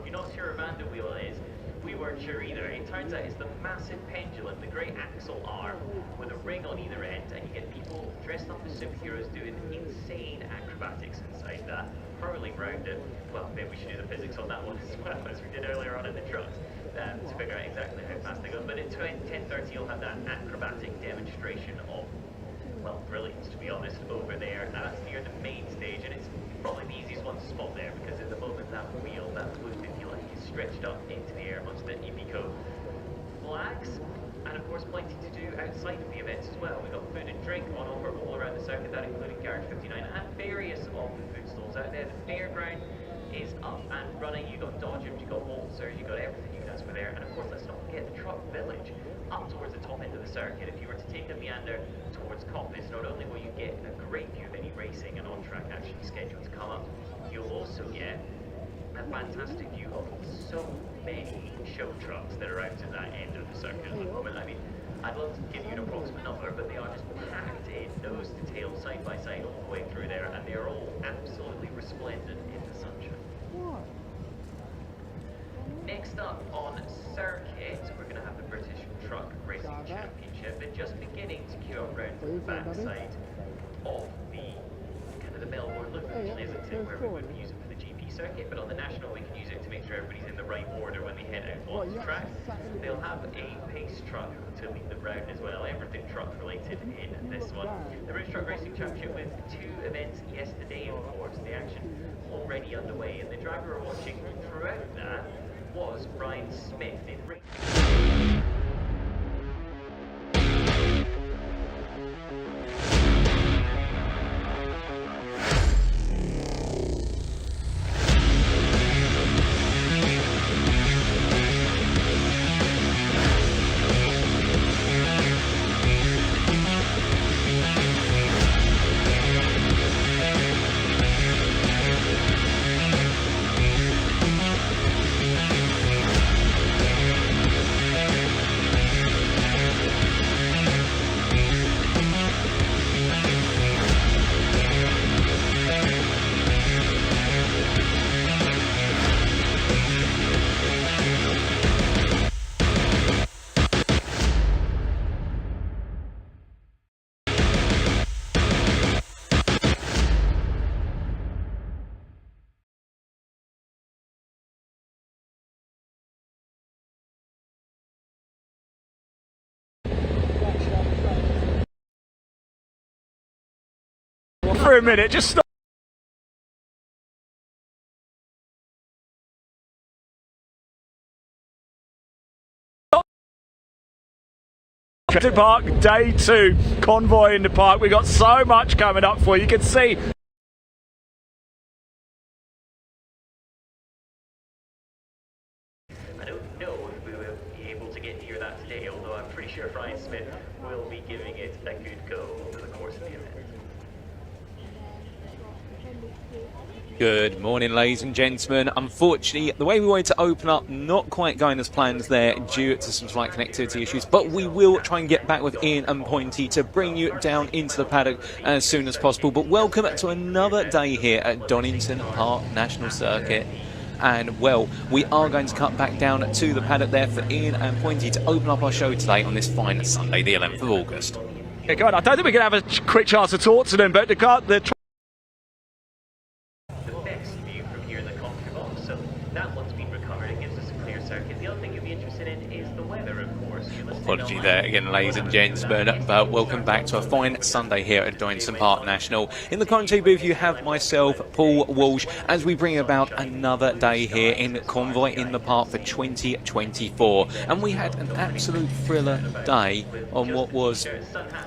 you're not sure a Vanda wheel is, we weren't sure either. It turns out it's the massive pendulum, the great axle arm, with a ring on either end, and you get people dressed up as superheroes doing insane acrobatics inside that, hurling round it. Well, maybe we should do the physics on that one as well, as we did earlier on in the trucks, to figure out exactly how fast they go. But at 10:30 you'll have that acrobatic demonstration of, well, brilliance, to be honest, over there. Now that's near the main stage, and it's probably the easiest one to spot there, because at the moment that wheel, that loop, if you like, is stretched up into the air amongst the Ibico flags. And of course plenty to do outside of the events as well. We've got food and drink on offer all around the circuit, that including Garage 59 and various of the food stalls out there. The fairground is up and running. You've got dodgems, you've got waltzers, you've got everything you can ask for there. And of course, let's not forget the Truck Village up towards the top end of the circuit. If you were to take a meander towards Compass, not only will you get a great view of any racing and on-track action scheduled to come up, you'll also get a fantastic view of so many show trucks that are out at that end of the circuit at the moment. I mean, I'd love to give you an approximate number, but they are just packed in, nose to tail, side by side, all the way through there, and they're all absolutely resplendent in the sunshine. Next up on circuit, we're going to have the British Truck Racing Championship. They're just beginning to queue up round the backside of the kind of the Melbourne loop, actually, isn't it, where we would be using for the GP circuit, but on the national we can use it to make sure everybody's in the right order when they head out on the track. They'll have a pace truck to lead the round as well, everything truck related in this one. The British Truck Racing Championship with 2 events yesterday, of course, the action already underway, and the driver we're watching throughout that was Ryan Smith in ring. For a minute, just stop. Donington Park, day 2, Convoy in the park. We've got so much coming up for you. You can see. I don't know if we will be able to get near that today, although I'm pretty sure Ryan Smith will be giving it a good go over the course of the event. Good morning, ladies and gentlemen. Unfortunately, the way we wanted to open up, not quite going as planned there due to some slight connectivity issues, but we will try and get back with Ian and Pointy to bring you down into the paddock as soon as possible. But welcome to another day here at Donington Park National Circuit. And, well, we are going to cut back down to the paddock there for Ian and Pointy to open up our show today on this fine Sunday, the 11th of August. Yeah, go on. I don't think we can have a quick chance to talk to them, but the that one's been recovered. It gives us a clear circuit. The other thing you'll be interested in is the weather, of course. Apology there again, ladies and gentlemen, but welcome back to a fine Sunday here at Donington Park National. In the commentary booth you have myself, Paul Walsh, as we bring about another day here in Convoy in the Park for 2024. And we had an absolute thriller day on what was...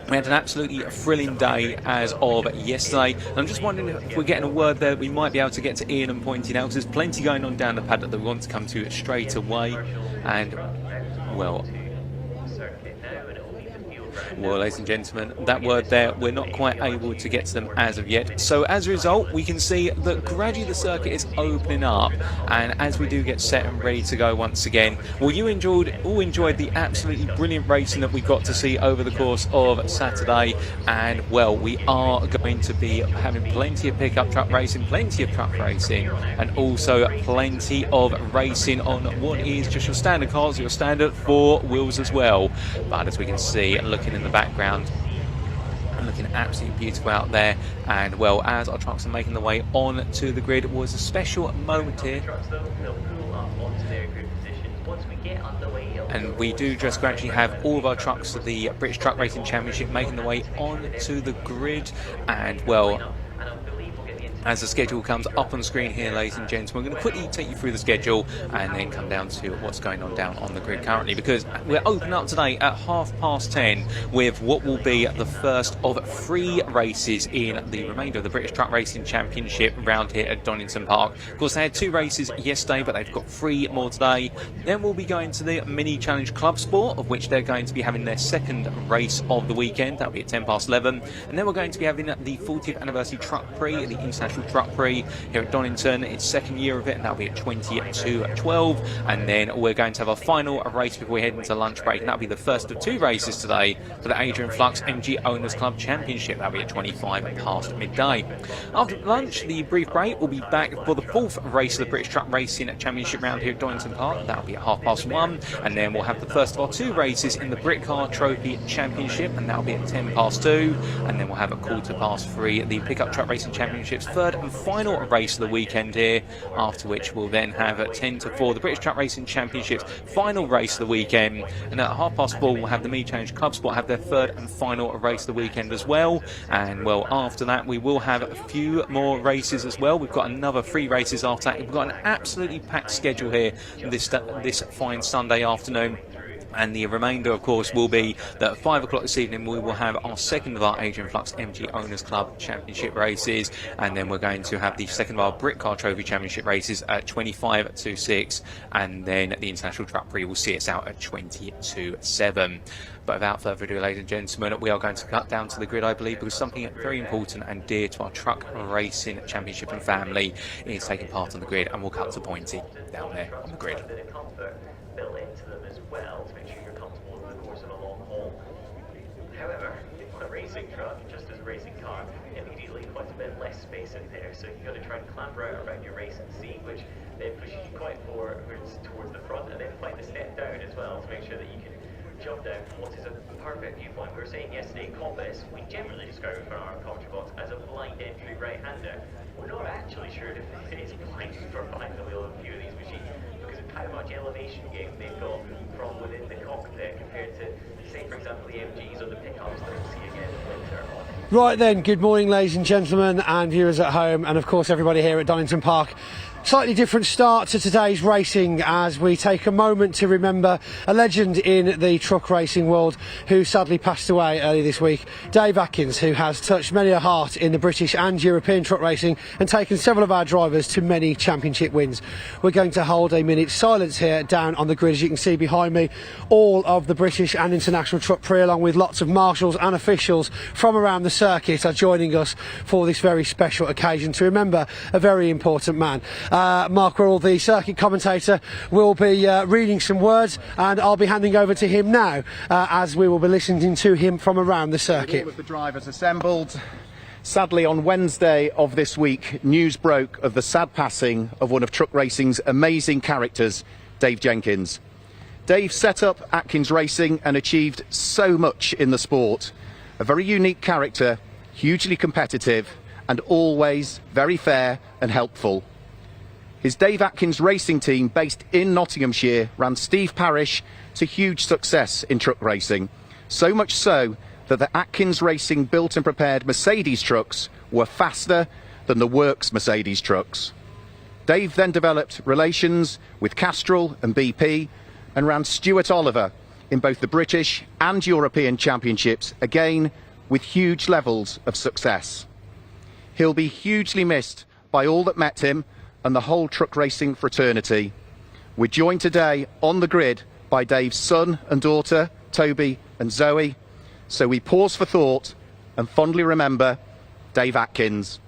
We had an absolutely thrilling day as of yesterday. And I'm just wondering if we're getting a word there that we might be able to get to Ian and Pointy now, because there's plenty going on down the paddock that we want to come to straight away. And, well... Well, ladies and gentlemen, that word there, we're not quite able to get to them as of yet. So as a result, we can see that gradually the circuit is opening up, and as we do get set and ready to go once again, well, you all enjoyed the absolutely brilliant racing that we got to see over the course of Saturday, and well, we are going to be having plenty of pickup truck racing, plenty of truck racing, and also plenty of racing on what is just your standard cars, your standard four wheels as well. But as we can see, looking in the background, looking absolutely beautiful out there, and well, as our trucks are making their way on to the grid, was a special moment here. And we do just gradually have all of our trucks of the British Truck Racing Championship making their way on to the grid, and well, as the schedule comes up on screen here, ladies and gents, we're going to quickly take you through the schedule and then come down to what's going on down on the grid currently, because we're opening up today at 10:30 with what will be the first of 3 races in the remainder of the British Truck Racing Championship round here at Donington Park. Of course, they had 2 races yesterday, but they've got 3 more today. Then we'll be going to the Mini Challenge Club Sport, of which they're going to be having their second race of the weekend. That'll be at 11:10. And then we're going to be having the 40th anniversary Truck Prix, the International Truck Prix here at Donington. It's second year of it, and that'll be at 20:12. And then we're going to have our final race before we head into lunch break, and that'll be the first of 2 races today for the Adrian Flux MG Owners Club Championship. That'll be at 25 past midday. After lunch, the brief break will be back for the 4th race of the British Truck Racing Championship round here at Donington Park. That'll be at 1:30, and then we'll have the first of our 2 races in the Britcar Trophy Championship, and that'll be at 2:10, and then we'll have at 3:15 the Pickup Truck Racing Championship's third and final race of the weekend here, after which we'll then have at 10:04 the British Truck Racing Championship's final race of the weekend, and at 4:30 we'll have the Mini Challenge Club Sport have their third and final race of the weekend as well. And well, after that we will have a few more races as well. We've got another 3 races after that. We've got an absolutely packed schedule here this fine Sunday afternoon. And the remainder, of course, will be that at 5 o'clock this evening we will have our second of our Adrian Flux MG Owners Club Championship races, and then we're going to have the second of our Britcar Trophy Championship races at 6:25, and then the International Truck Prix will see us out at 7:20. But without further ado, ladies and gentlemen, we are going to cut down to the grid, I believe, because something very important and dear to our Truck Racing Championship and family is taking part on the grid, and we'll cut to Pointy down there on the grid. Built into them as well to make sure you're comfortable over the course of a long haul. However, on a racing truck, just as a racing car, immediately quite a bit less space in there, so you've got to try and clamber out around your racing seat, which then pushes you quite forwards towards the front, and then find a step down as well to make sure that you can jump down from what is a perfect viewpoint. We were saying yesterday, Compass, we generally describe it for our commentary box as a blind entry right-hander. We're not actually sure if it is blind from behind the wheel of a few of these machines, because of how much elevation gain they've got from within the cockpit compared to, say, for example, the MGs or the pickups that we'll see again later on. Right then, good morning, ladies and gentlemen, and viewers at home, and of course everybody here at Donington Park. Slightly different start to today's racing as we take a moment to remember a legend in the truck racing world who sadly passed away early this week. Dave Atkins, who has touched many a heart in the British and European truck racing and taken several of our drivers to many championship wins. We're going to hold a minute's silence here down on the grid. As you can see behind me, all of the British and International Truck Prix, along with lots of marshals and officials from around the circuit, are joining us for this very special occasion to remember a very important man. Mark Wirral, the circuit commentator, will be reading some words, and I'll be handing over to him now as we will be listening to him from around the circuit. All of the drivers assembled. Sadly, on Wednesday of this week, news broke of the sad passing of one of truck racing's amazing characters, Dave Jenkins. Dave set up Atkins Racing and achieved so much in the sport. A very unique character, hugely competitive, and always very fair and helpful. His Dave Atkins Racing team, based in Nottinghamshire, ran Steve Parish to huge success in truck racing. So much so that the Atkins Racing built and prepared Mercedes trucks were faster than the Works Mercedes trucks. Dave then developed relations with Castrol and BP and ran Stuart Oliver in both the British and European championships, again with huge levels of success. He'll be hugely missed by all that met him and the whole truck racing fraternity. We're joined today on the grid by Dave's son and daughter, Toby and Zoe. So we pause for thought and fondly remember Dave Atkins.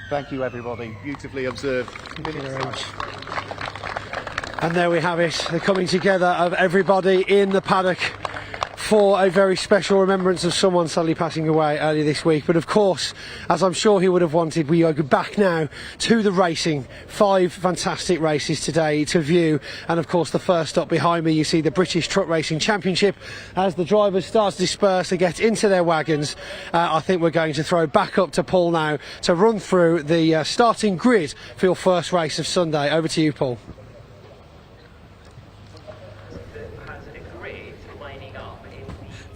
Thank you, everybody. Beautifully observed. Thank you very much. And there we have it, the coming together of everybody in the paddock for a very special remembrance of someone suddenly passing away earlier this week. But of course, as I'm sure he would have wanted, we go back now to the racing. 5 fantastic races today to view, and of course the first stop behind me, you see the British Truck Racing Championship. As the drivers start to disperse and get into their wagons, I think we're going to throw back up to Paul now to run through the starting grid for your first race of Sunday. Over to you, Paul.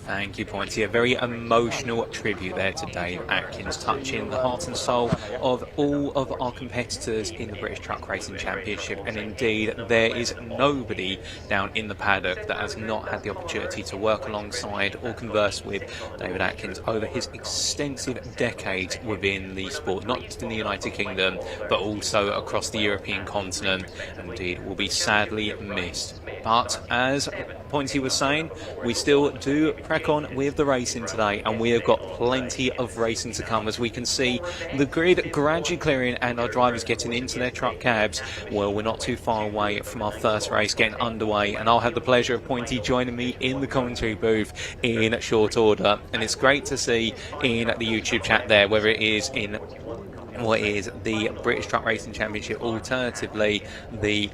Thank you, Pointy. A very emotional tribute there to Dave Atkins, touching the heart and soul of all of our competitors in the British Truck Racing Championship. And indeed, there is nobody down in the paddock that has not had the opportunity to work alongside or converse with David Atkins over his extensive decades within the sport, not just in the United Kingdom, but also across the European continent. And indeed, will be sadly missed. But as Pointy was saying, we still do crack on with the racing today, and we have got plenty of racing to come. As we can see the grid gradually clearing and our drivers getting into their truck cabs. Well, we're not too far away from our first race getting underway, and I'll have the pleasure of Pointy joining me in the commentary booth in short order. And it's great to see in the YouTube chat there, whether it is in what is the British Truck Racing Championship, alternatively the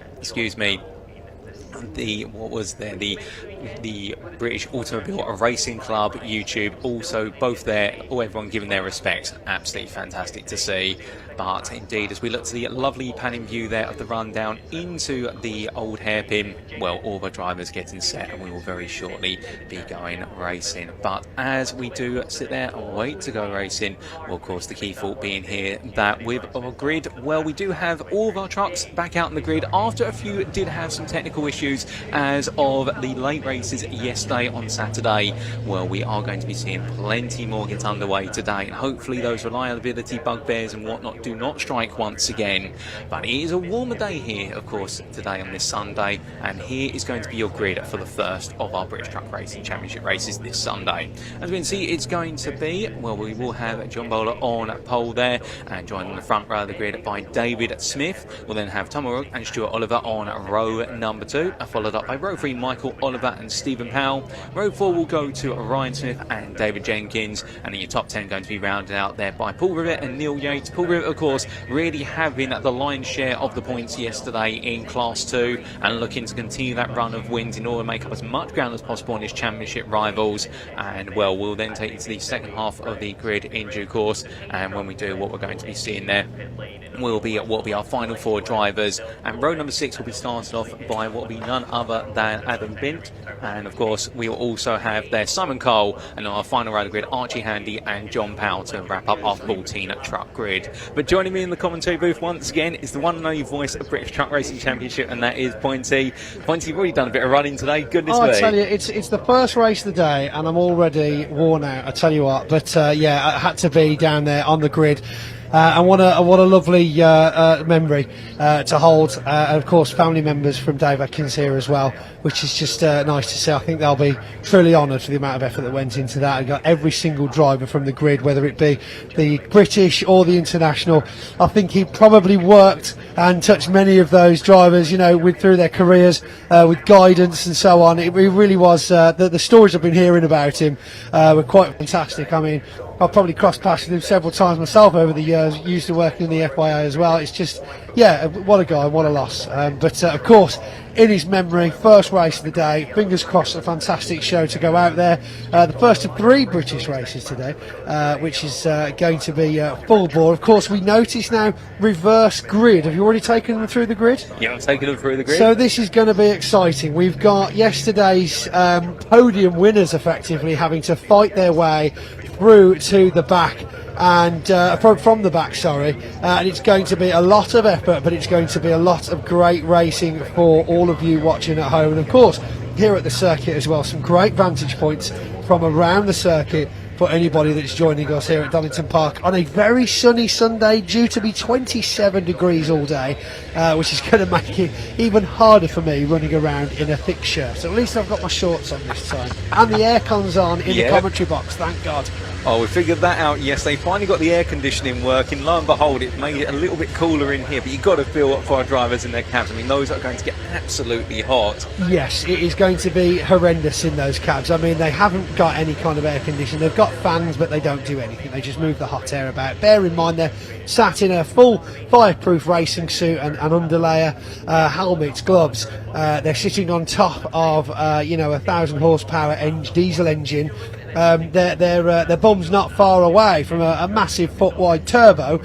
British Automobile Racing Club YouTube, also both there, everyone giving their respect. Absolutely fantastic to see. But indeed, as we look to the lovely panning view there of the rundown into the old hairpin, well, all the drivers getting set, and we will very shortly be going racing. But as we do sit there and wait to go racing, well, of course, the key thought being here that with our grid, well, we do have all of our trucks back out in the grid after a few did have some technical issues as of the late races yesterday on Saturday. Well, we are going to be seeing plenty more get underway today, and hopefully those reliability bugbears and whatnot do not strike once again. But it is a warmer day here, of course, today on this Sunday, and here is going to be your grid for the first of our British Truck Racing Championship races this Sunday. As we can see, it's going to be, well, we will have John Bowler on pole there, and joined on the front row of the grid by David Smith. We'll then have Tom O'Rourke and Stuart Oliver on row number 2, followed up by row 3 Michael Oliver and Stephen Powell. Row 4 will go to Ryan Smith and David Jenkins, and in your top 10 going to be rounded out there by Paul Rivet and Neil Yates. Paul Rivet, of course, really having the lion's share of the points yesterday in Class 2, and looking to continue that run of wins in order to make up as much ground as possible on his championship rivals. And well, we'll then take you to the second half of the grid in due course, and when we do, what we're going to be seeing there will be our final 4 drivers, and row number 6 will be started off by what will be none other than Adam Bint, and of course we will also have there Simon Cole, and on our final row of the grid Archie Handy and John Powell to wrap up our 14 truck grid. But joining me in the commentary booth once again is the one and only voice of British Truck Racing Championship, and that is Pointy. Pointy, you've already done a bit of running today. Goodness me. I tell you, it's the first race of the day, and I'm already worn out, I tell you what. But yeah, I had to be down there on the grid. And what a lovely memory to hold. And of course, family members from Dave Atkins here as well, which is just nice to see. I think they'll be truly honoured for the amount of effort that went into that. I got every single driver from the grid, whether it be the British or the international. I think he probably worked and touched many of those drivers, through their careers, with guidance and so on. It really was, the stories I've been hearing about him were quite fantastic. I mean, I've probably crossed paths with him several times myself over the years, used to working in the FYA as well. It's just, what a guy, what a loss. But of course, in his memory, first race of the day, fingers crossed, a fantastic show to go out there. The first of 3 British races today, which is going to be full bore. Of course, we notice now reverse grid. Have you already taken them through the grid? Yeah, I've taken them through the grid. So this is going to be exciting. We've got yesterday's podium winners effectively having to fight their way through to the back. And from the back, and it's going to be a lot of effort, but it's going to be a lot of great racing for all of you watching at home. And of course, here at the circuit as well, some great vantage points from around the circuit for anybody that's joining us here at Donington Park on a very sunny Sunday, due to be 27 degrees all day, which is going to make it even harder for me running around in a thick shirt. So at least I've got my shorts on this time, and the aircon's on in the commentary box, thank God. Oh, we figured that out. Yes, they finally got the air conditioning working. Lo and behold, it made it a little bit cooler in here. But you've got to feel for our drivers in their cabs. I mean, those are going to get absolutely hot. Yes, it is going to be horrendous in those cabs. I mean, they haven't got any kind of air conditioning. They've got fans, but they don't do anything. They just move the hot air about. Bear in mind, they're sat in a full fireproof racing suit and underlayer, helmets, gloves. They're sitting on top of, a 1,000 horsepower diesel engine. Their bum's not far away from a massive foot-wide turbo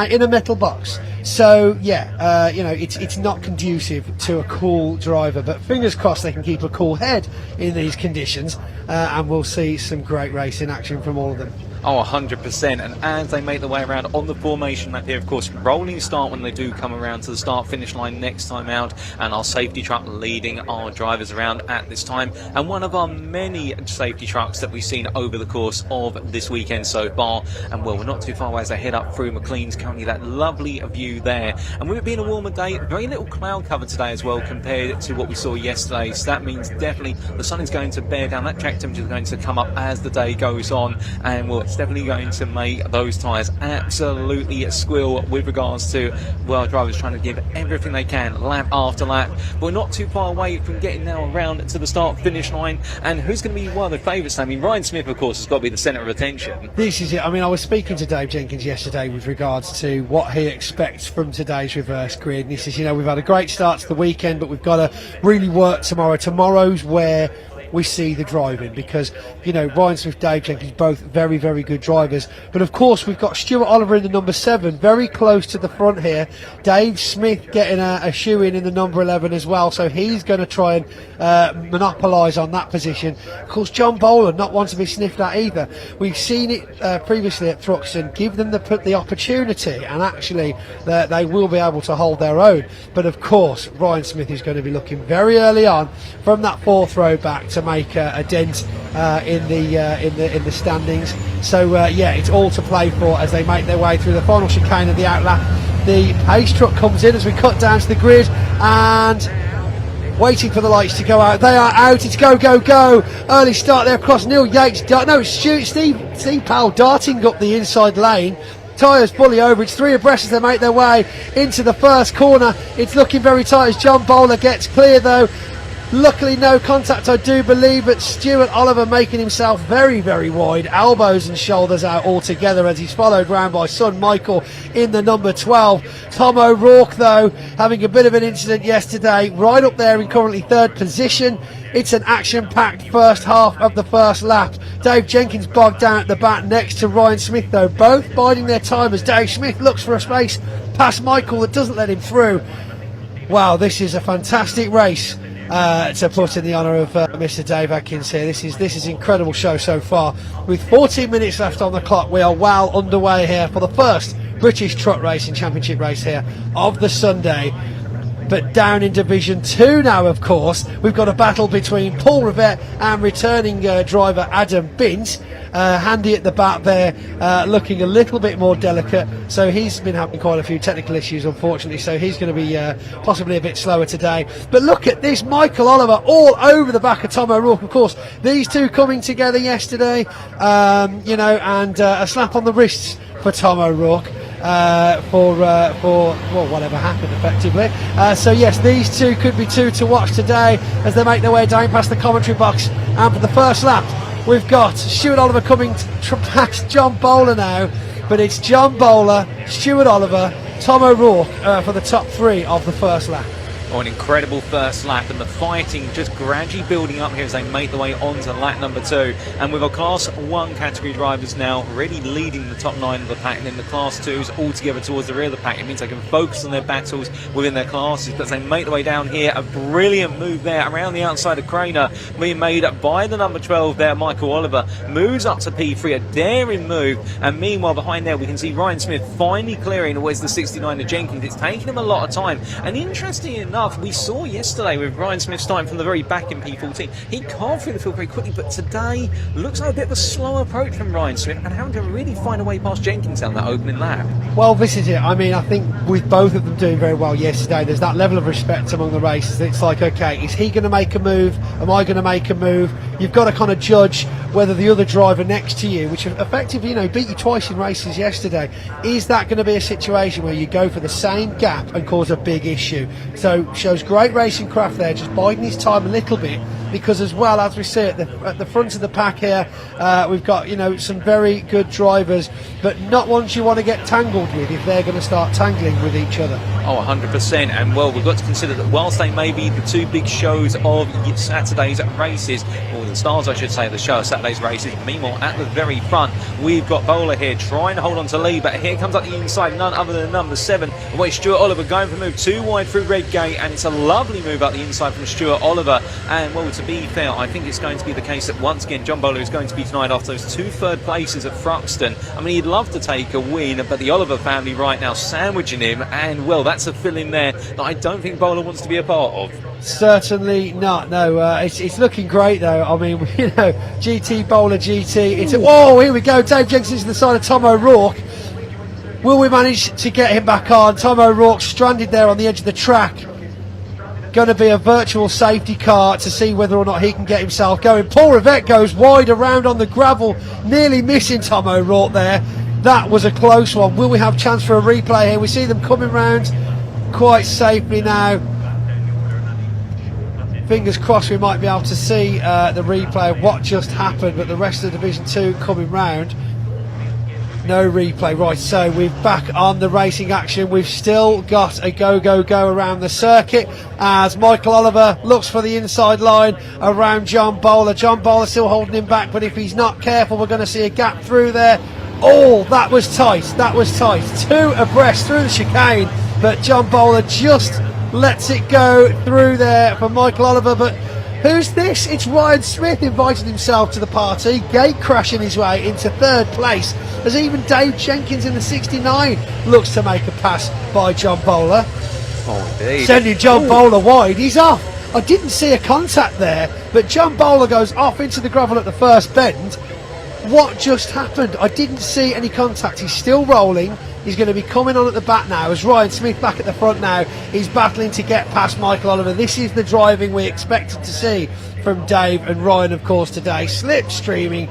in a metal box. So it's not conducive to a cool driver, but fingers crossed they can keep a cool head in these conditions, and we'll see some great racing action from all of them. Oh, 100%. And as they make their way around on the formation map here, of course, rolling start when they do come around to the start-finish line next time out, and our safety truck leading our drivers around at this time, and one of our many safety trucks that we've seen over the course of this weekend so far. And well, we're not too far away as they head up through McLean's, currently that lovely view there. And with it being a warmer day, very little cloud cover today as well compared to what we saw yesterday, so that means definitely the sun is going to bear down, that track temperature is going to come up as the day goes on, and well, it's definitely going to make those tyres absolutely squeal with regards to, well, drivers trying to give everything they can lap after lap. But we're not too far away from getting now around to the start finish line, and who's going to be one of the favourites? I mean, Ryan Smith, of course, has got to be the centre of attention. This is it. I mean, I was speaking to Dave Jenkins yesterday with regards to what he expects from today's reverse grid, and he says, we've had a great start to the weekend, but we've got to really work tomorrow. Tomorrow's where we see the driving, because Ryan Smith, Dave Jenkins, both very, very good drivers. But of course, we've got Stuart Oliver in the number 7, very close to the front here. Dave Smith getting a shoe in the number 11 as well, so he's going to try and monopolise on that position. Of course, John Bowler not one to be sniffed at either. We've seen it previously at Thruxton. Give them the opportunity, and actually they will be able to hold their own. But of course, Ryan Smith is going to be looking very early on from that 4th row back to make a dent in the standings. So it's all to play for as they make their way through the final chicane of the outlap. The pace truck comes in as we cut down to the grid, and waiting for the lights to go out. They are out. It's go, go, go. Early start there across Neil Yates. Steve Powell darting up the inside lane. Tyres fully over. It's 3 abreast as they make their way into the first corner. It's looking very tight as John Bowler gets clear though. Luckily no contact, I do believe, but Stuart Oliver making himself very, very wide, elbows and shoulders out altogether as he's followed round by son Michael in the number 12. Tom O'Rourke though having a bit of an incident yesterday, right up there in currently 3rd position. It's an action-packed first half of the first lap. Dave Jenkins bogged down at the back next to Ryan Smith though, both biding their time as Dave Smith looks for a space past Michael that doesn't let him through. Wow, this is a fantastic race to put in the honour of Mr. Dave Atkins here. This is an incredible show so far. With 14 minutes left on the clock, we are well underway here for the first British Truck Racing Championship race here of the Sunday. But down in Division 2 now, of course, we've got a battle between Paul Rivette and returning driver Adam Bint. Handy at the back there, looking a little bit more delicate. So he's been having quite a few technical issues, unfortunately. So he's going to be possibly a bit slower today. But look at this, Michael Oliver all over the back of Tom O'Rourke. Of course, these two coming together yesterday, you know, and a slap on the wrists for Tom O'Rourke. For well, whatever happened effectively. So yes, these two could be two to watch today as they make their way down past the commentary box. And for the first lap, we've got Stuart Oliver coming past John Bowler now, but it's John Bowler, Stuart Oliver, Tom O'Rourke for the top three of the first lap. Oh, an incredible first lap, and the fighting just gradually building up here as they make their way on to lap number 2. And with our Class 1 category drivers now already leading the top 9 of the pack, and then the Class 2s all together towards the rear of the pack, it means they can focus on their battles within their classes. But as they make their way down here, a brilliant move there around the outside of Craner being made by the number 12 there, Michael Oliver, moves up to P3, a daring move. And meanwhile, behind there, we can see Ryan Smith finally clearing where's the 69 of Jenkins. It's taken him a lot of time, and interesting enough, we saw yesterday with Ryan Smith starting from the very back in P14, he carved through the field very quickly, but today looks like a bit of a slow approach from Ryan Smith and having to really find a way past Jenkins down that opening lap. Well, this is it. I mean, I think with both of them doing very well yesterday, there's that level of respect among the racers. It's like, okay, is he going to make a move? Am I going to make a move? You've got to kind of judge whether the other driver next to you, which effectively, you know, beat you twice in races yesterday, is that going to be a situation where you go for the same gap and cause a big issue? So shows great racing craft there, just biding his time a little bit, because as well, as we see at the front of the pack here, we've got, you know, some very good drivers, but not ones you want to get tangled with if they're going to start tangling with each other. Oh, 100%. And well, we've got to consider that whilst they may be the two big shows of Saturday's races, or the stars I should say, the show of Saturday's races, meanwhile at the very front we've got Bowler here trying to hold on to lead, but here comes up the inside none other than number 7, away Stuart Oliver going for a move too wide through Red Gate, and it's a lovely move up the inside from Stuart Oliver. And well, to be fair, I think it's going to be the case that once again John Bowler is going to be denied after those 2 third places at Thruxton. I mean, he'd love to take a win, but the Oliver family right now sandwiching him, and well, that's a fill in there that I don't think Bowler wants to be a part of. Certainly not. No, it's looking great though. I mean, you know, GT Bowler GT. It's whoa, here we go. Dave Jenkins to the side of Tom O'Rourke. Will we manage to get him back on? Tom O'Rourke stranded there on the edge of the track. Going to be a virtual safety car to see whether or not he can get himself going. Paul Rivette goes wide around on the gravel, nearly missing Tom O'Rourke there. That was a close one. Will we have chance for a replay here? We see them coming round quite safely now. Fingers crossed we might be able to see the replay of what just happened, but the rest of Division 2 coming round. No replay. Right, so we're back on the racing action. We've still got a go around the circuit as Michael Oliver looks for the inside line around John Bowler. John Bowler still holding him back, but if he's not careful, we're going to see a gap through there. Oh, that was tight. That was tight. 2 abreast through the chicane, but John Bowler just lets it go through there for Michael Oliver. But who's this? It's Ryan Smith inviting himself to the party, gate crashing his way into 3rd place, as even Dave Jenkins in the 69 looks to make a pass by John Bowler. Oh, indeed. Sending John Bowler wide. He's off. I didn't see a contact there, but John Bowler goes off into the gravel at the first bend. What just happened? I didn't see any contact. He's still rolling. He's going to be coming on at the back now as Ryan Smith back at the front now. He's battling to get past Michael Oliver. This is the driving we expected to see from Dave and Ryan, of course, today. Slipstreaming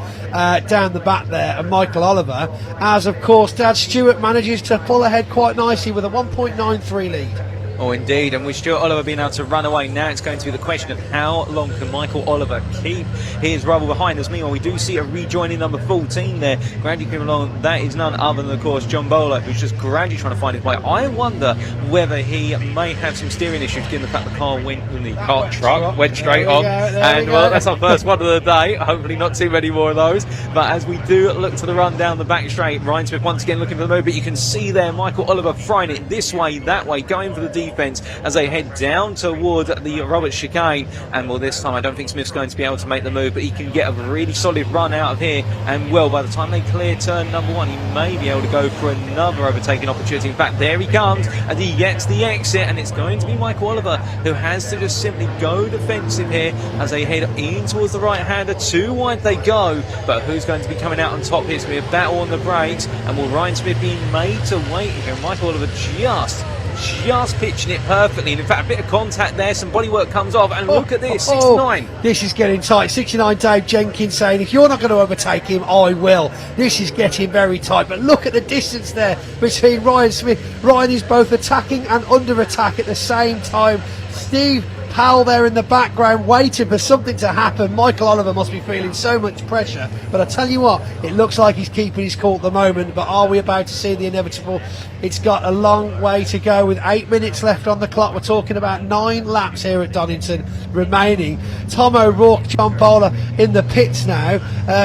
down the back there, and Michael Oliver, as of course Dad Stewart manages to pull ahead quite nicely with a 1.93 lead. Oh, indeed, and with Stuart Oliver being able to run away, now it's going to be the question of how long can Michael Oliver keep his rubble behind us. Meanwhile, we do see a rejoining number 14 there, gradually coming along. That is none other than, of course, John Bowler, who's just gradually trying to find his way. I wonder whether he may have some steering issues, given the fact the car went in the truck went straight on. And well, that's our first one of the day. Hopefully not too many more of those. But as we do look to the run down the back straight, Ryan Smith once again looking for the move, but you can see there Michael Oliver frying it this way, that way, going for the defence as they head down toward the Roberts chicane. And well, this time I don't think Smith's going to be able to make the move, but he can get a really solid run out of here. And well, by the time they clear turn number 1, he may be able to go for another overtaking opportunity. In fact, there he comes as he gets the exit, and it's going to be Michael Oliver who has to just simply go defensive here as they head in towards the right-hander. 2 wide they go, but who's going to be coming out on top here? It's going to be a battle on the brakes, and will Ryan Smith being made to wait here? Michael Oliver just pitching it perfectly, and in fact a bit of contact there, some bodywork comes off, and look at this, 69. This is getting tight. 69 Dave Jenkins saying, if you're not going to overtake him, I will. This is getting very tight, but look at the distance there between Ryan Smith. Ryan is both attacking and under attack at the same time. Steve Powell there in the background waiting for something to happen. Michael Oliver must be feeling so much pressure, but I tell you what, it looks like he's keeping his cool at the moment. But are we about to see the inevitable? It's got a long way to go with 8 minutes left on the clock. We're talking about 9 laps here at Donington remaining. Tom O'Rourke, John Bowler in the pits now.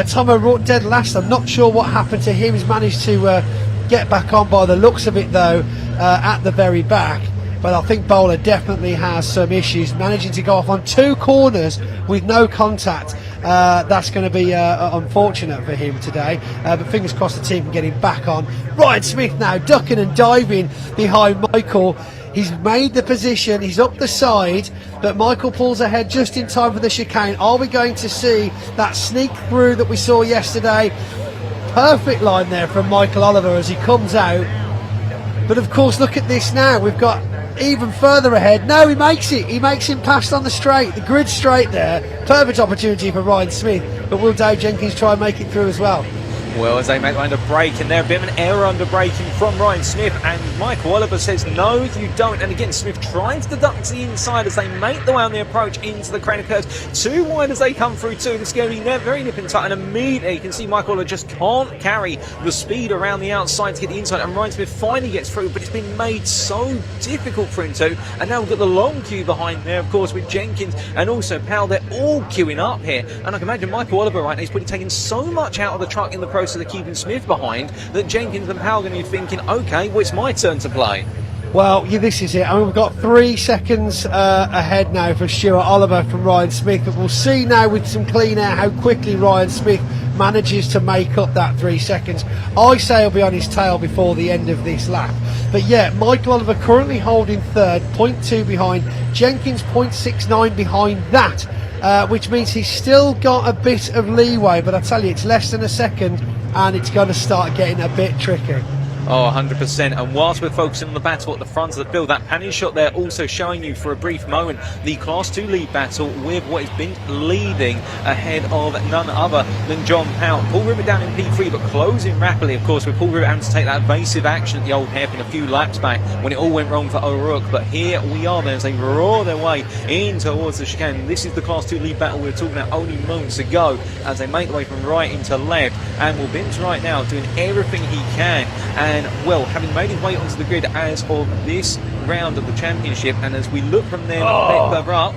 Tom O'Rourke dead last. I'm not sure what happened to him. He's managed to get back on by the looks of it though, at the very back. But I think Bowler definitely has some issues, managing to go off on 2 corners with no contact. That's going to be unfortunate for him today, but fingers crossed the team can get him back on. Ryan Smith now ducking and diving behind Michael. He's made the position, he's up the side, but Michael pulls ahead just in time for the chicane. Are we going to see that sneak through that we saw yesterday? Perfect line there from Michael Oliver as he comes out. But of course, look at this now. We've got even further ahead. No, he makes it. He makes him past on the straight. The grid straight there. Perfect opportunity for Ryan Smith. But will Dave Jenkins try and make it through as well? Well, as they make under brake, and there a bit of an error under braking from Ryan Smith, and Michael Oliver says no you don't, and again Smith trying to deduct to the inside as they make the way on the approach into the crane of curves. 2 wide as they come through too. This is going to be very nip and tight, and immediately you can see Michael Oliver just can't carry the speed around the outside to get the inside, and Ryan Smith finally gets through, but it's been made so difficult for him to. And now we've got the long queue behind there, of course, with Jenkins and also Powell. They're all queuing up here, and I can imagine Michael Oliver right now, he's probably taking so much out of the truck in the process of keeping Smith behind that Jenkins and Powell are going to be thinking, okay, well, it's my turn to play. Well, yeah, this is it. I mean, we've got 3 seconds ahead now for Stuart Oliver from Ryan Smith, but we'll see now with some clean air how quickly Ryan Smith manages to make up that 3 seconds. I say he'll be on his tail before the end of this lap. But yeah, Michael Oliver currently holding third, 0.2 behind. Jenkins 0.69 behind that, which means he's still got a bit of leeway, but I tell you, it's less than a second and it's going to start getting a bit tricky. Oh, 100%. And whilst we're focusing on the battle at the front of the field, that panning shot there also showing you for a brief moment the Class 2 lead battle with what has been leading ahead of none other than John Powell. Paul River down in P3, but closing rapidly, of course, with Paul River having to take that evasive action at the old hairpin a few laps back when it all went wrong for O'Rourke. But here we are then as they roar their way in towards the chicane. This is the Class 2 lead battle we were talking about only moments ago as they make the way from right into left. And Will Binns right now doing everything he can. And well, having made his way onto the grid as of this round of the championship, and as we look from there a bit further up,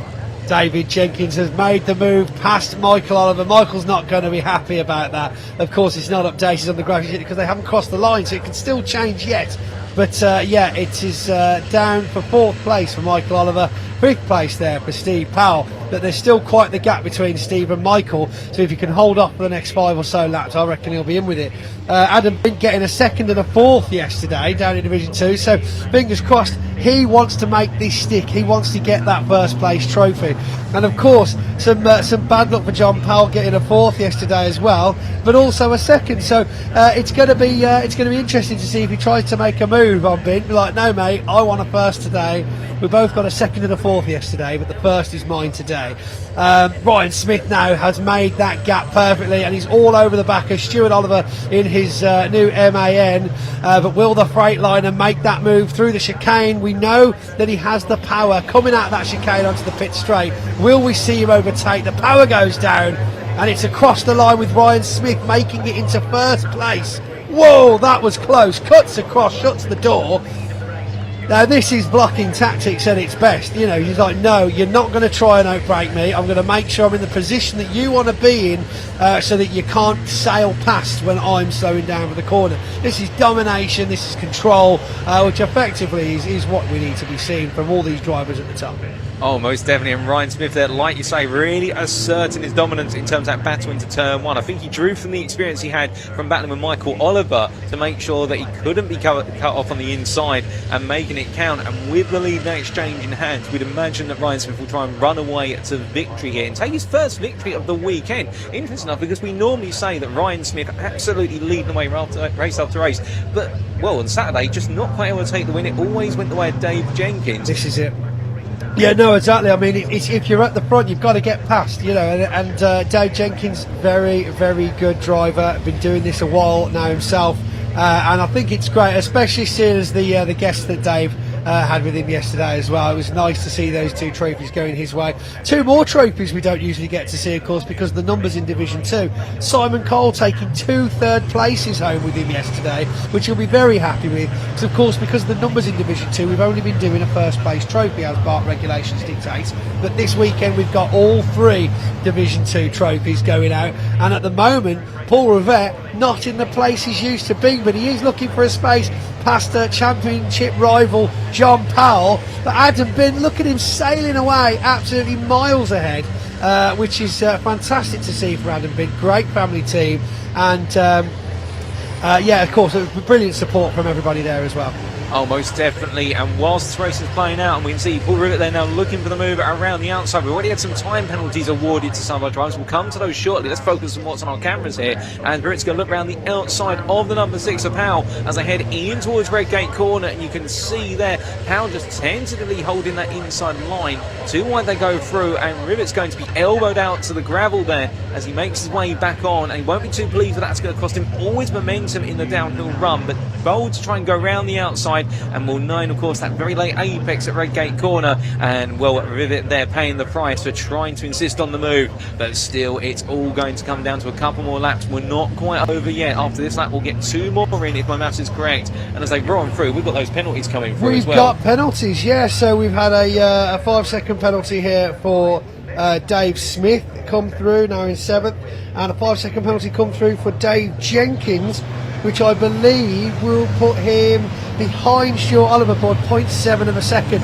David Jenkins has made the move past Michael Oliver. Michael's not going to be happy about that. Of course, it's not updated on the graphics yet because they haven't crossed the line, so it can still change yet. But yeah, it is down for 4th place for Michael Oliver, 5th place there for Steve Powell. But there's still quite the gap between Steve and Michael, so if he can hold off for the next 5 or so laps, I reckon he'll be in with it. Adam Bint getting a 2nd and a 4th yesterday down in Division 2, so fingers crossed he wants to make this stick. He wants to get that 1st place trophy. And of course, some bad luck for John Powell getting a 4th yesterday as well, but also a 2nd. So it's going to be interesting to see if he tries to make a move on Bint. Be like, no mate, I want a 1st today. We both got a 2nd and a 4th yesterday, but the 1st is mine today. Ryan Smith now has made that gap perfectly, and he's all over the back of Stuart Oliver in his new MAN. But will the Freightliner make that move through the chicane? We know that he has the power coming out of that chicane onto the pit straight. Will we see him overtake? The power goes down, and it's across the line with Ryan Smith making it into 1st place. Whoa, that was close. Cuts across, shuts the door. Now this is blocking tactics at its best. You know, he's like, no, you're not going to try and outbrake me. I'm going to make sure I'm in the position that you want to be in, so that you can't sail past when I'm slowing down for the corner. This is domination, this is control, which effectively is what we need to be seeing from all these drivers at the top. Oh, most definitely. And Ryan Smith there, like you say, really asserting his dominance in terms of that battle into turn one. I think he drew from the experience he had from battling with Michael Oliver to make sure that he couldn't be cut off on the inside and making it count. And with the lead now exchange in hands, we'd imagine that Ryan Smith will try and run away to victory here and take his first victory of the weekend. Interesting enough, because we normally say that Ryan Smith absolutely leading the way race after race. But, well, on Saturday, just not quite able to take the win. It always went the way of Dave Jenkins. This is it. Yeah, no, exactly. I mean, if you're at the front, you've got to get past, you know. And Dave Jenkins, very, very good driver. Been doing this a while now himself, and I think it's great, especially seeing as the guests that Dave had with him yesterday as well. It was nice to see those two trophies going his way. Two more trophies we don't usually get to see, of course, because of the numbers in Division 2. Simon Cole taking 2 third places home with him yesterday, which he'll be very happy with. Because, of course, because of the numbers in Division 2, we've only been doing a first place trophy as BART regulations dictate. But this weekend we've got all 3 Division 2 trophies going out. And at the moment, Paul Rivette not in the place he's used to being, but he is looking for a space past championship rival John Powell. But Adam Bin, look at him sailing away absolutely miles ahead, which is fantastic to see for Adam Bin. Great family team, and yeah, of course, brilliant support from everybody there as well. Oh, most definitely. And whilst this race is playing out, and we can see Paul Rivett there now looking for the move around the outside. We've already had some time penalties awarded to some of our drivers. We'll come to those shortly. Let's focus on what's on our cameras here. And Rivett's going to look around the outside of the number 6 of Powell as they head in towards Redgate Corner. And you can see there Powell just tentatively holding that inside line. Too wide they go through, and Rivett's going to be elbowed out to the gravel there as he makes his way back on. And he won't be too pleased that that's going to cost him all his momentum in the downhill run. But bold to try and go around the outside. And we'll know, of course, that very late apex at Redgate Corner, and well, Rivet there paying the price for trying to insist on the move. But still, it's all going to come down to a couple more laps. We're not quite over yet. After this lap, we'll get 2 more in, if my maths is correct. And as they run through, we've got those penalties coming through as well. We've got penalties, yeah. So we've had a 5-second penalty here for Dave Smith come through now in 7th, and a 5-second penalty come through for Dave Jenkins, which I believe will put him behind Stuart Oliver by 0.7 of a second,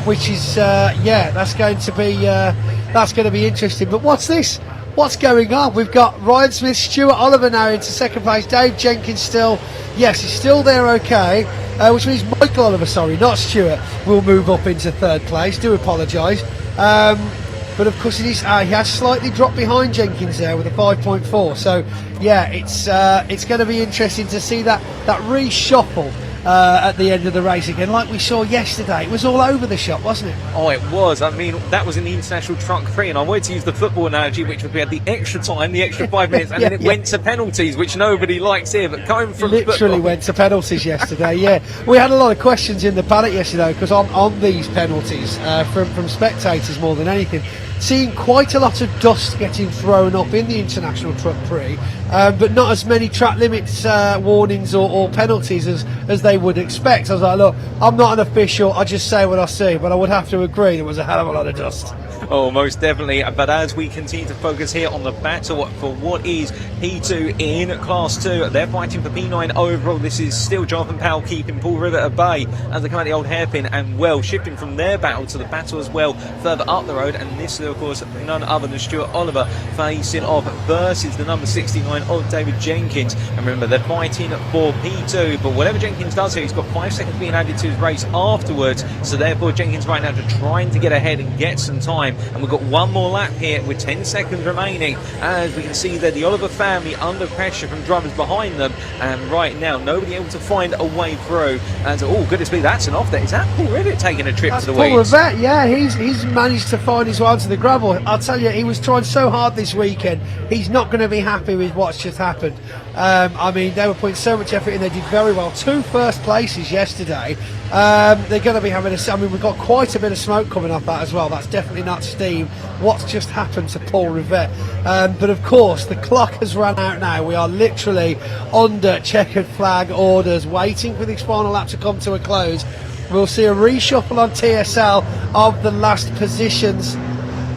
which is yeah, that's going to be interesting. But what's this? What's going on? We've got Ryan Smith, Stuart Oliver now into 2nd place. Dave Jenkins still, yes, he's still there, okay, which means Michael Oliver, sorry, not Stuart, will move up into 3rd place. Do apologise. But of course, he has slightly dropped behind Jenkins there with a 5.4. So, yeah, it's going to be interesting to see that reshuffle at the end of the race again, like we saw yesterday. It was all over the shop, wasn't it? Oh, it was. I mean, that was in the International Truck Prix, and I wanted to use the football analogy, which would be at the extra time, the extra 5 minutes, and then it went to penalties, which nobody likes here. But going from literally football went to penalties yesterday. Yeah, we had a lot of questions in the paddock yesterday because on these penalties from spectators more than anything. Seeing quite a lot of dust getting thrown up in the International Truck Prix, but not as many track limits warnings or penalties as they would expect. I was like, look, I'm not an official, I just say what I see, but I would have to agree there was a hell of a lot of dust. Oh, most definitely. But as we continue to focus here on the battle for what is P2 in Class 2, they're fighting for P9 overall. This is still Jonathan Powell keeping Paul Rivet at bay as they come out the old hairpin, and well, shifting from their battle to the battle as well further up the road. And this is, of course, none other than Stuart Oliver facing off versus the number 69 of David Jenkins. And remember, they're fighting for P2, but whatever Jenkins does here, he's got 5 seconds being added to his race afterwards. So therefore, Jenkins right now just trying to get ahead and get some time. And we've got 1 more lap here with 10 seconds remaining, as we can see there the Oliver family under pressure from drivers behind them, and right now nobody able to find a way through. And oh goodness me, that's an off there. Is that Paul Rivet taking a trip to the weeds? Paul Rivet, yeah, he's managed to find his way onto the gravel. I'll tell you, he was trying so hard this weekend. He's not going to be happy with what's just happened. I mean, they were putting so much effort in. They did very well. 2 first places yesterday. They're going to be having I mean, we've got quite a bit of smoke coming off that as well. That's definitely not steam. What's just happened to Paul Rivet? But of course, the clock has run out now. We are literally under checkered flag orders, waiting for this final lap to come to a close. We'll see a reshuffle on TSL of the last positions,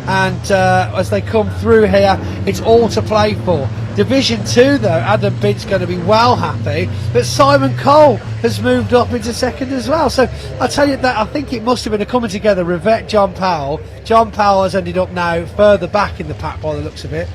and as they come through here, it's all to play for. Division 2 though, Adam Bint's going to be well happy, but Simon Cole has moved up into second as well. So I'll tell you that I think it must have been a coming together. Rivette, John Powell. John Powell has ended up now further back in the pack by the looks of it,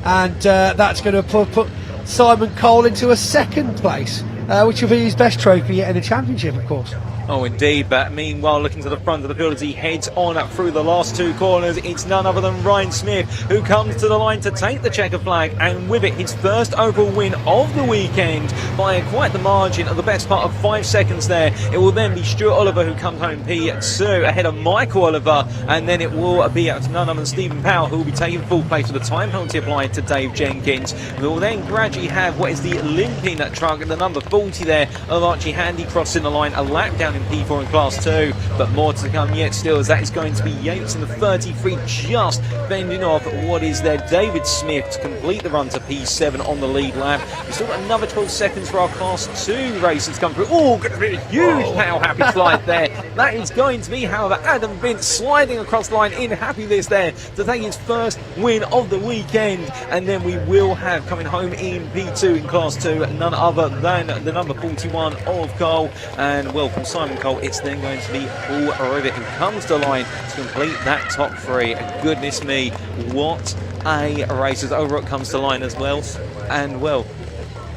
and that's going to put Simon Cole into a second place, which will be his best trophy yet in the championship, of course. Oh, indeed, but meanwhile, looking to the front of the field as he heads on up through the last two corners, it's none other than Ryan Smith who comes to the line to take the checker flag, and with it, his first overall win of the weekend by quite the margin of the best part of 5 seconds there. It will then be Stuart Oliver who comes home P2 ahead of Michael Oliver, and then it will be out to none other than Stephen Powell who will be taking full place with the time penalty applied to Dave Jenkins. We will then gradually have what is the limping truck, the number 40 there of Archie Handy crossing the line, a lap down in P4 in Class 2, but more to come yet still, as that is going to be Yates in the 33 just bending off what is there David Smith to complete the run to P7 on the lead lap. We've still got another 12 seconds for our Class 2 races to come through. Oh, going to be a huge How Happy slide there. That is going to be, however, Adam Bint sliding across the line in happiness there to take his first win of the weekend, and then we will have coming home in P2 in Class 2 none other than the number 41 of Cole, and welcome Simon Cole. It's then going to be Paul Rivet who comes to the line to complete that top three. And goodness me, what a race as O'Rourke comes to the line as well. And well,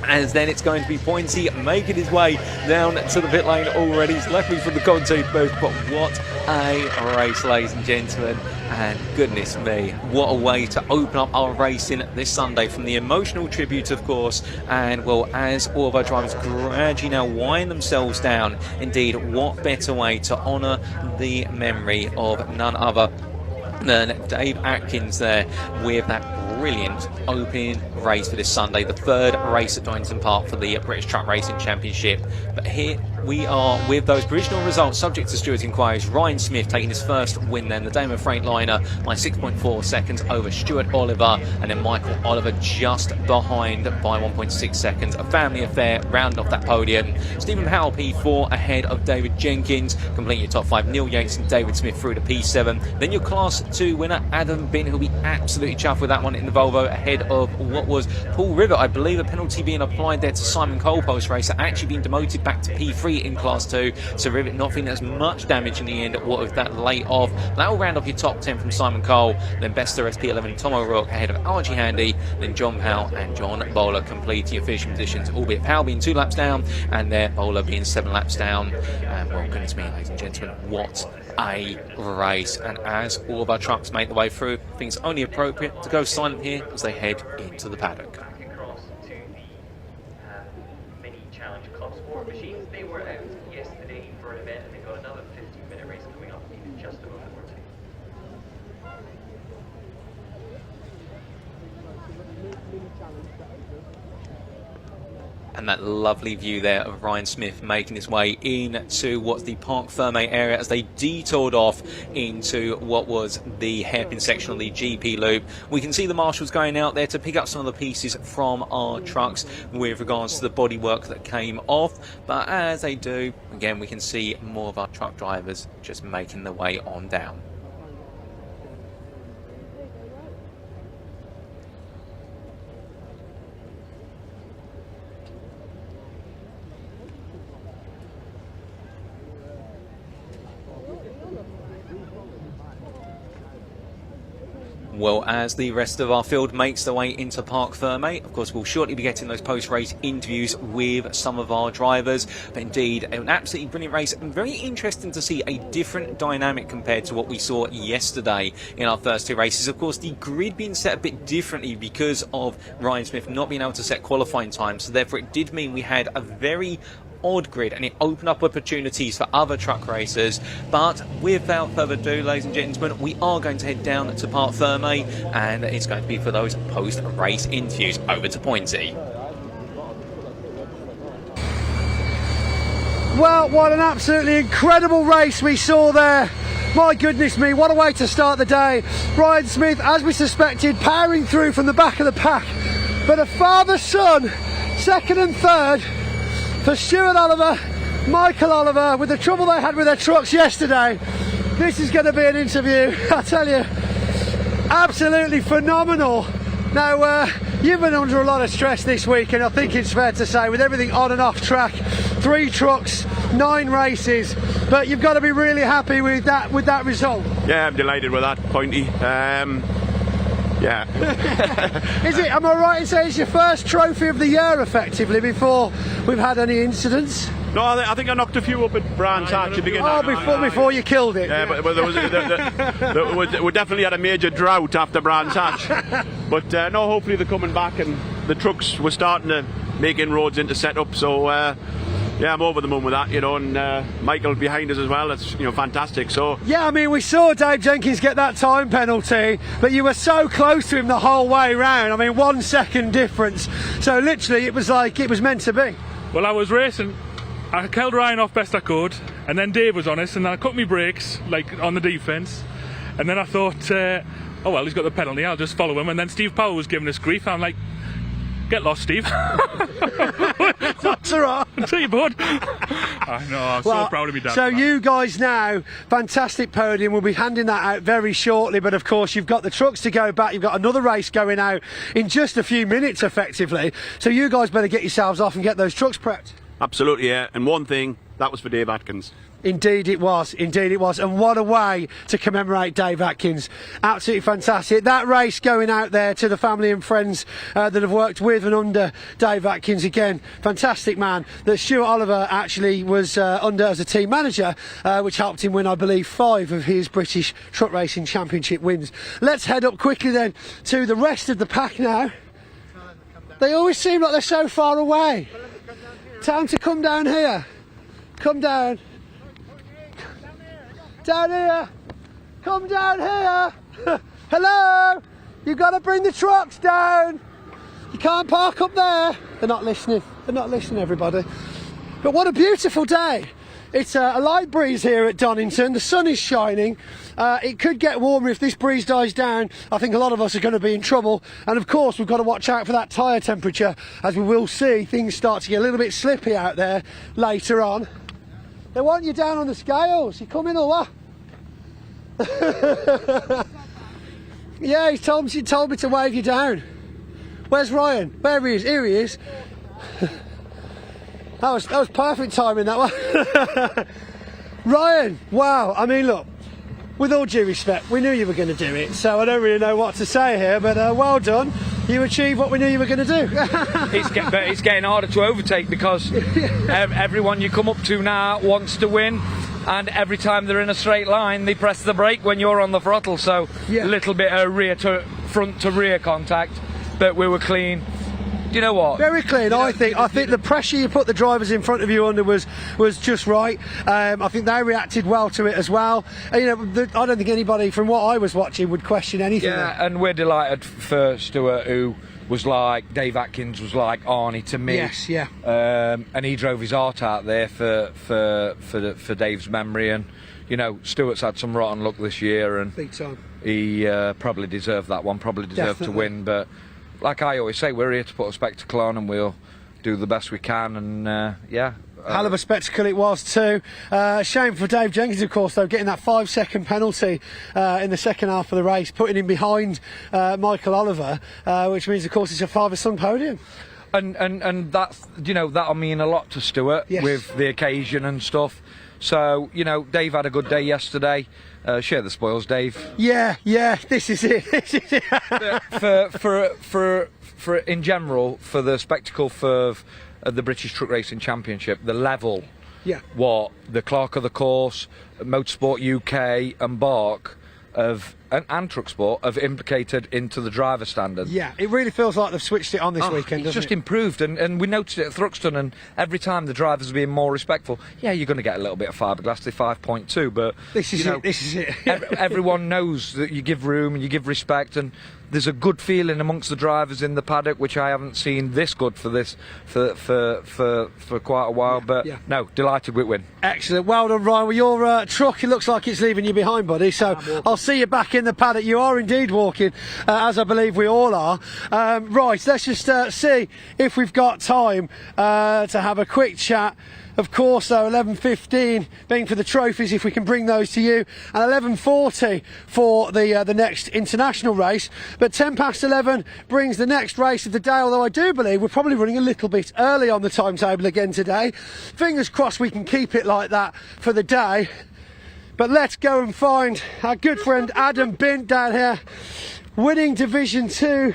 as then it's going to be Pointy making his way down to the pit lane already. He's left me from the commentator booth, but what a race, ladies and gentlemen. And goodness me, what a way to open up our racing this Sunday, from the emotional tribute, of course. And well, as all of our drivers gradually now wind themselves down, indeed, what better way to honour the memory of none other than Dave Atkins there with that brilliant opening race for this Sunday, the third race at Donington Park for the British Truck Racing Championship. But here we are with those provisional results subject to Stuart inquiries. Ryan Smith taking his first win then, the Damon Freightliner, by 6.4 seconds over Stuart Oliver, and then Michael Oliver just behind by 1.6 seconds. A family affair round off that podium. Stephen Powell P4 ahead of David Jenkins, completing your top 5. Neil Yates and David Smith through to P7. Then your Class 2 winner Adam Bint, who'll be absolutely chuffed with that one in the Volvo, ahead of what was Paul Rivet. I believe a penalty being applied there to Simon Cole post race, actually being demoted back to P3 in Class 2, so Rivet not feeling as much damage in the end. What with that late off, that will round off your top 10 from Simon Cole. Then Bester SP11 Tom O'Rourke ahead of Archie Handy, then John Powell and John Bowler completing your finishing positions, albeit Powell being 2 laps down and there Bowler being 7 laps down. And well, goodness me, ladies and gentlemen, what a race. And as all of our trucks make their way through, I think it's only appropriate to go silent here as they head into the paddock. Across to the mini challenge Club Sport machines. They were out yesterday for an event, and they've got another 15-minute race coming up in just a moment or two. And that lovely view there of Ryan Smith making his way into what's the Parc Ferme area as they detoured off into what was the hairpin section of the GP loop. We can see the marshals going out there to pick up some of the pieces from our trucks with regards to the bodywork that came off. But as they do, again, we can see more of our truck drivers just making their way on down. Well, as the rest of our field makes their way into Parc Ferme, of course, we'll shortly be getting those post-race interviews with some of our drivers. But indeed, an absolutely brilliant race, and very interesting to see a different dynamic compared to what we saw yesterday in our first 2 races. Of course, the grid being set a bit differently because of Ryan Smith not being able to set qualifying times. So therefore, it did mean we had a very odd grid, and it opened up opportunities for other truck racers. But without further ado, ladies and gentlemen, we are going to head down to Parc Ferme, and it's going to be for those post-race interviews. Over to Pointy. Well, what an absolutely incredible race we saw there. My goodness me, what a way to start the day. Ryan Smith, as we suspected, powering through from the back of the pack, but a father-son, second and third for Stuart Oliver Michael Oliver, with the trouble they had with their trucks yesterday, this is going to be an interview, I tell you, absolutely phenomenal. Now, you've been under a lot of stress this week, and I think it's fair to say, with everything on and off track, 3 trucks, 9 races, but you've got to be really happy with that result. Yeah, I'm delighted with that, Pointy. Yeah. Is it, am I right in saying it's your first trophy of the year, effectively, before we've had any incidents? No, I think I knocked a few up at Brands Hatch at the beginning. Oh, before you killed it. Yeah, but there was, we definitely had a major drought after Brands Hatch. But no, hopefully they're coming back, and the trucks were starting to make inroads into setup. So yeah, I'm over the moon with that, you know, and Michael behind us as well. That's, you know, fantastic. So yeah, I mean, we saw Dave Jenkins get that time penalty, but you were so close to him the whole way round. I mean, 1 second difference. So literally, it was like it was meant to be. Well, I was racing. I held Ryan off best I could, and then Dave was on us, and then I cut my brakes, like, on the defence, and then I thought, oh well, he's got the penalty, I'll just follow him, and then Steve Powell was giving us grief, I'm like, get lost, Steve. That's all right. See you, bud. I know, I'm so proud of me, Dad. So you guys now, fantastic podium, we'll be handing that out very shortly, but of course you've got the trucks to go back, you've got another race going out in just a few minutes, effectively, so you guys better get yourselves off and get those trucks prepped. absolutely, yeah. And one thing, that was for Dave Atkins. Indeed it was, and what a way to commemorate Dave Atkins. Absolutely fantastic. That race going out there to the family and friends that have worked with and under Dave Atkins, again, fantastic man, that Stuart Oliver actually was under as a team manager, which helped him win, I believe, 5 of his British Truck Racing Championship wins. Let's head up quickly then to the rest of the pack now. They always seem like they're so far away. Time to come down here. Come down. Down here. Come down here. Hello. You've got to bring the trucks down. You can't park up there. They're not listening. They're not listening, everybody. But what a beautiful day. It's a light breeze here at Donington. The sun is shining. It could get warmer if this breeze dies down. I think a lot of us are going to be in trouble. And of course, we've got to watch out for that tyre temperature. As we will see, things start to get a little bit slippy out there later on. They want you down on the scales. You coming or what? Yeah, he told me to wave you down. Where's Ryan? Where he is? Here he is. That was perfect timing, that one. Ryan, wow. I mean, look, with all due respect, we knew you were going to do it, so I don't really know what to say here, but well done. You achieved what we knew you were going to do. It's getting harder to overtake because everyone you come up to now wants to win, and every time they're in a straight line, they press the brake when you're on the throttle, so a little bit of front to rear contact, but we were clean. Do you know what? Very clean. I think the pressure you put the drivers in front of you under was just right. I think they reacted well to it as well. And, you know, I don't think anybody from what I was watching would question anything. Yeah, and we're delighted for Stuart, who was like Dave Atkins was like Arnie to me. Yes, yeah. And he drove his heart out there for Dave's memory, and you know, Stuart's had some rotten luck this year, and big time. He probably deserved that one. Probably deserved to win, but. Like I always say, we're here to put a spectacle on, and we'll do the best we can, and yeah. Hell of a spectacle it was too. Shame for Dave Jenkins, of course, though, getting that 5-second penalty in the second half of the race, putting him behind Michael Oliver, which means, of course, it's a father-son podium. And that's, you know, that'll mean a lot to Stuart with the occasion and stuff. So, you know, Dave had a good day yesterday. Share the spoils, Dave. Yeah, this is it. This is it. for in general, for the spectacle for the British Truck Racing Championship, the level, what the clerk of the course, Motorsport UK and Bark and Truck Sport have implicated into the driver standard. Yeah, it really feels like they've switched it on this weekend. It's just improved, and we noticed it at Thruxton, and every time the drivers are being more respectful. Yeah, you're going to get a little bit of fiberglass, the 5.2, but this is it. Everyone knows that you give room and you give respect, and there's a good feeling amongst the drivers in the paddock, which I haven't seen this good for quite a while. But no, delighted with win. Excellent, well done, Ryan. Well, your truck, it looks like it's leaving you behind, buddy. So I'll see you back in the paddock. You are indeed walking, as I believe we all are. Right, let's just see if we've got time to have a quick chat. Of course, though, 11:15 being for the trophies, if we can bring those to you, and 11:40 for the next international race. But 11:10 brings the next race of the day, although I do believe we're probably running a little bit early on the timetable again today. Fingers crossed we can keep it like that for the day. But let's go and find our good friend Adam Bint down here, winning Division 2.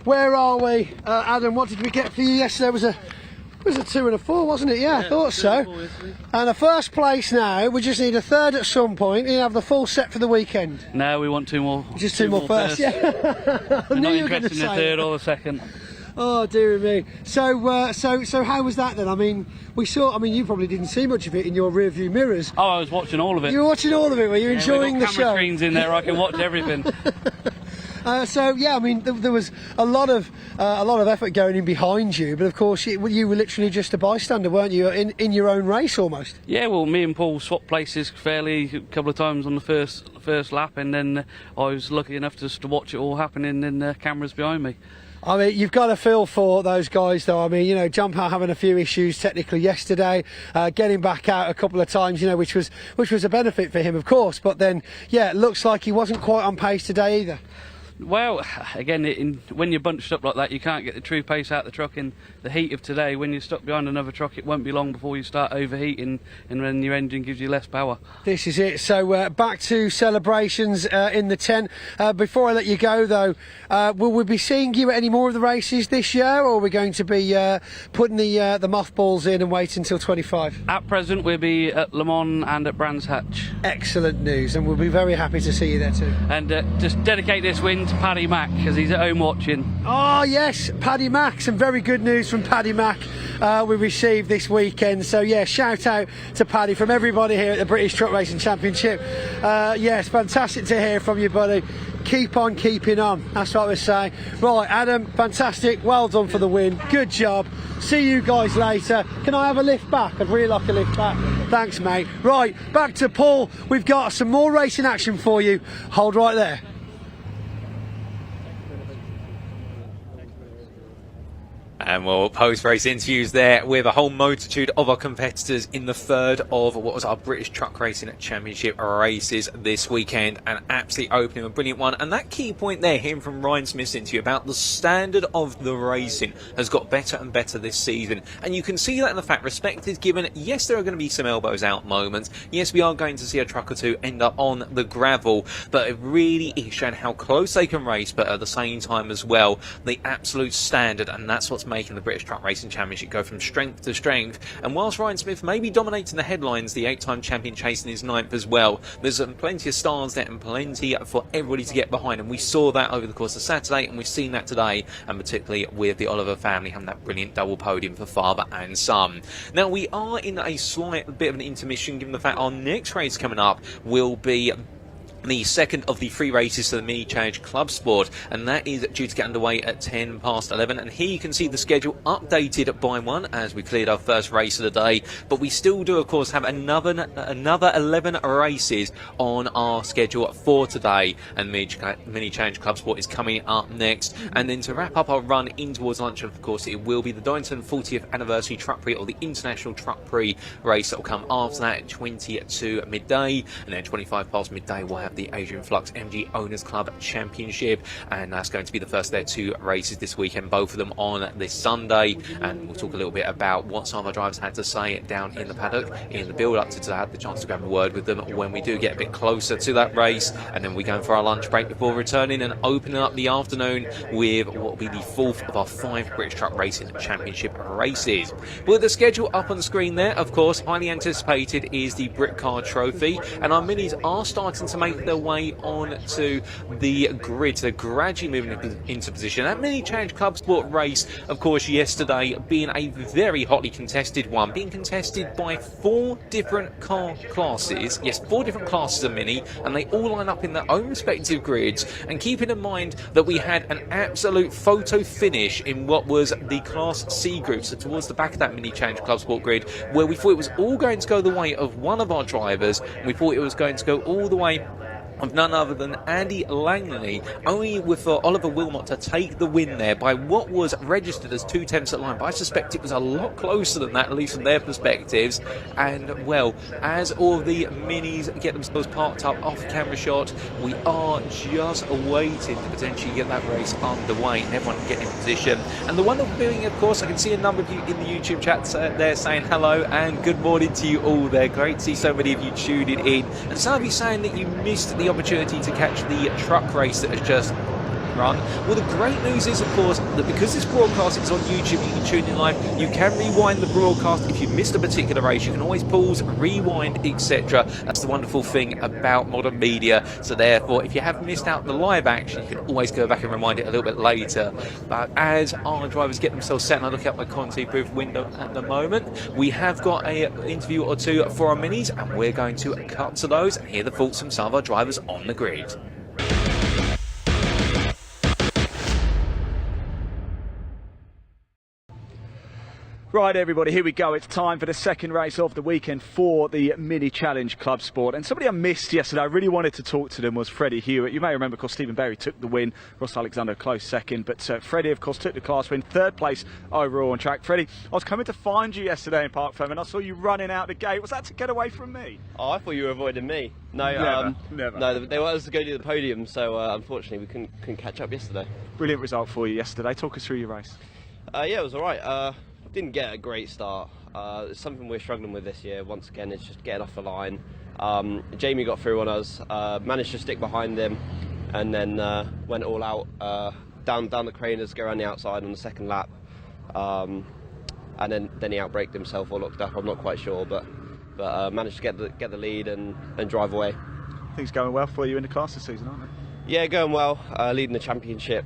Where are we? Adam, what did we get for you yesterday? It was a 2 and a 4, wasn't it? Yeah, I thought so. And a first place now. We just need a third at some point. You have the full set for the weekend. No, we want 2 more. Just 2 more first. Yeah. We're not interested in the third or the second. Oh dear me. So how was that then? I mean, you probably didn't see much of it in your rear view mirrors. Oh, I was watching all of it. You were watching all of it. Were you enjoying the show? Camera screens in there. I can watch everything. So yeah, I mean, there was a lot of effort going in behind you, but of course you were literally just a bystander, weren't you, in your own race almost? Yeah, well, me and Paul swapped places fairly a couple of times on the first lap, and then I was lucky enough just to watch it all happening in the cameras behind me. I mean, you've got to feel for those guys, though. I mean, you know, Jump Out having a few issues technically yesterday, getting back out a couple of times, you know, which was a benefit for him, of course. But then, yeah, it looks like he wasn't quite on pace today either. Well, again, when you're bunched up like that, you can't get the true pace out of the truck in the heat of today. When you're stuck behind another truck, it won't be long before you start overheating, and then your engine gives you less power. This is it. So back to celebrations in the tent. Before I let you go, though, will we be seeing you at any more of the races this year, or are we going to be putting the mothballs in and wait until 25? At present, we'll be at Le Mans and at Brands Hatch. Excellent news, and we'll be very happy to see you there too. And just dedicate this win to Paddy Mack, because he's at home watching. Oh yes, Paddy Mack. Some very good news from Paddy Mack we received this weekend. So yeah, shout out to Paddy from everybody here at the British Truck Racing Championship. Yes, fantastic to hear from you, buddy. Keep on keeping on, that's what we're saying. Right, Adam, fantastic, well done for the win, good job. See you guys later. Can I have a lift back? I'd really like a lift back. Thanks, mate. Right, back to Paul. We've got some more racing action for you. Hold right there. And well, post-race interviews there with a whole multitude of our competitors in the third of what was our British Truck Racing Championship races this weekend. An absolutely opening, a brilliant one. And that key point there, hearing from Ryan Smith's interview about the standard of the racing has got better and better this season. And you can see that in the fact respect is given. Yes, there are going to be some elbows out moments. Yes, we are going to see a truck or two end up on the gravel. But it really is showing how close they can race, but at the same time as well, the absolute standard. And that's what's making the British Truck Racing Championship go from strength to strength. And whilst Ryan Smith may be dominating the headlines, the 8-time champion chasing his 9th as well, there's plenty of stars there and plenty for everybody to get behind, and we saw that over the course of Saturday, and we've seen that today, and particularly with the Oliver family having that brilliant double podium for father and son. Now we are in a slight bit of an intermission, given the fact our next race coming up will be the second of the 3 races for the Mini Challenge Club Sport, and that is due to get underway at 11:10. And here you can see the schedule updated by 1 as we cleared our first race of the day, but we still do of course have another 11 races on our schedule for today, and Mini Challenge Club Sport is coming up next. And then to wrap up our run in towards lunch, of course it will be the Donington 40th Anniversary Truck Prix, or the International Truck Prix race, that will come after that at 20 to midday, and then 25 past midday we'll have the Adrian Flux MG Owners Club Championship, and that's going to be the first of their 2 races this weekend, both of them on this Sunday. And we'll talk a little bit about what some of our drivers had to say down in the paddock in the build up to today. I had the chance to grab a word with them when we do get a bit closer to that race, and then we go for our lunch break before returning and opening up the afternoon with what will be the 4th of our 5 British Truck Racing Championship races. With the schedule up on the screen there, of course, highly anticipated is the Britcar Trophy, and our minis are starting to make make their way on to the grid. They're gradually moving into position. That Mini Challenge Club Sport race, of course, yesterday being a very hotly contested one, being contested by 4 different car classes. Yes, 4 different classes of Mini, and they all line up in their own respective grids. And keeping in mind that we had an absolute photo finish in what was the Class C group, so towards the back of that Mini Challenge Club Sport grid, where we thought it was all going to go the way of one of our drivers, and we thought it was going to go all the way of none other than Andy Langley, only with Oliver Wilmot to take the win there by what was registered as 2/10 at line. But I suspect it was a lot closer than that, at least from their perspectives. And, well, as all the minis get themselves parked up off camera shot, we are just waiting to potentially get that race underway and everyone get in position. And the wonderful thing, of course, I can see a number of you in the YouTube chat there saying hello and good morning to you all there. Great to see so many of you tuning in. And some of you saying that you missed the opportunity to catch the truck race that has just run. Well, the great news is, of course, that because this broadcast is on YouTube, you can tune in live, you can rewind the broadcast. If you missed a particular race, you can always pause, rewind, etc. That's the wonderful thing about modern media. So therefore, if you have missed out the live action, you can always go back and rewind it a little bit later. But as our drivers get themselves set, and I look out my Conti proof window at the moment, we have got an interview or two for our minis, and we're going to cut to those and hear the thoughts from some of our drivers on the grid. Right, everybody, here we go. It's time for the second race of the weekend for the Mini Challenge Club Sport. And somebody I missed yesterday, I really wanted to talk to them, was Freddie Hewitt. You may remember, of course, Stephen Berry took the win, Ross Alexander a close second, but Freddie, of course, took the class win, 3rd place overall on track. Freddie, I was coming to find you yesterday in Park Ferme and I saw you running out the gate. Was that to get away from me? Oh, I thought you were avoiding me. No, never. No, they wanted us to go to the podium, so unfortunately we couldn't catch up yesterday. Brilliant result for you yesterday. Talk us through your race. Yeah, it was all right. Didn't get a great start. It's something we're struggling with this year. Once again, it's just getting off the line. Jamie got through on us, managed to stick behind him, and then went all out down the craners, go around the outside on the second lap, and then he outbraked himself or looked up. I'm not quite sure, but managed to get the lead and drive away. Things going well for you in the class this season, aren't they? Yeah, going well. Leading the championship.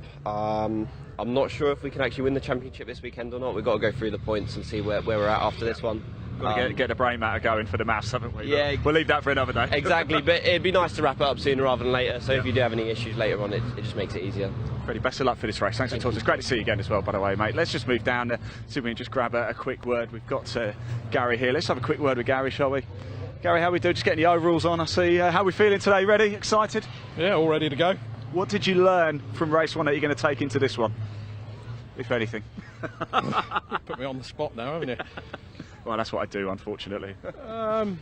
I'm not sure if we can actually win the championship this weekend or not. We've got to go through the points and see where we're at after this one. Got to get the brain matter going for the maths, haven't we? Yeah. We'll leave that for another day. Exactly, but it'd be nice to wrap it up sooner rather than later. So if you do have any issues later on, it just makes it easier. Freddie, best of luck for this race. Thanks for talking. It's great to see you again as well, by the way, mate. Let's just move down, see if we can just grab a quick word. We've got Gary here. Let's have a quick word with Gary, shall we? Gary, how we do? Just getting the overalls on, I see. How are we feeling today? Ready? Excited? Yeah, all ready to go. What did you learn from race one that you're going to take into this one, if anything? Put me on the spot now, haven't you? Well, that's what I do, unfortunately. No,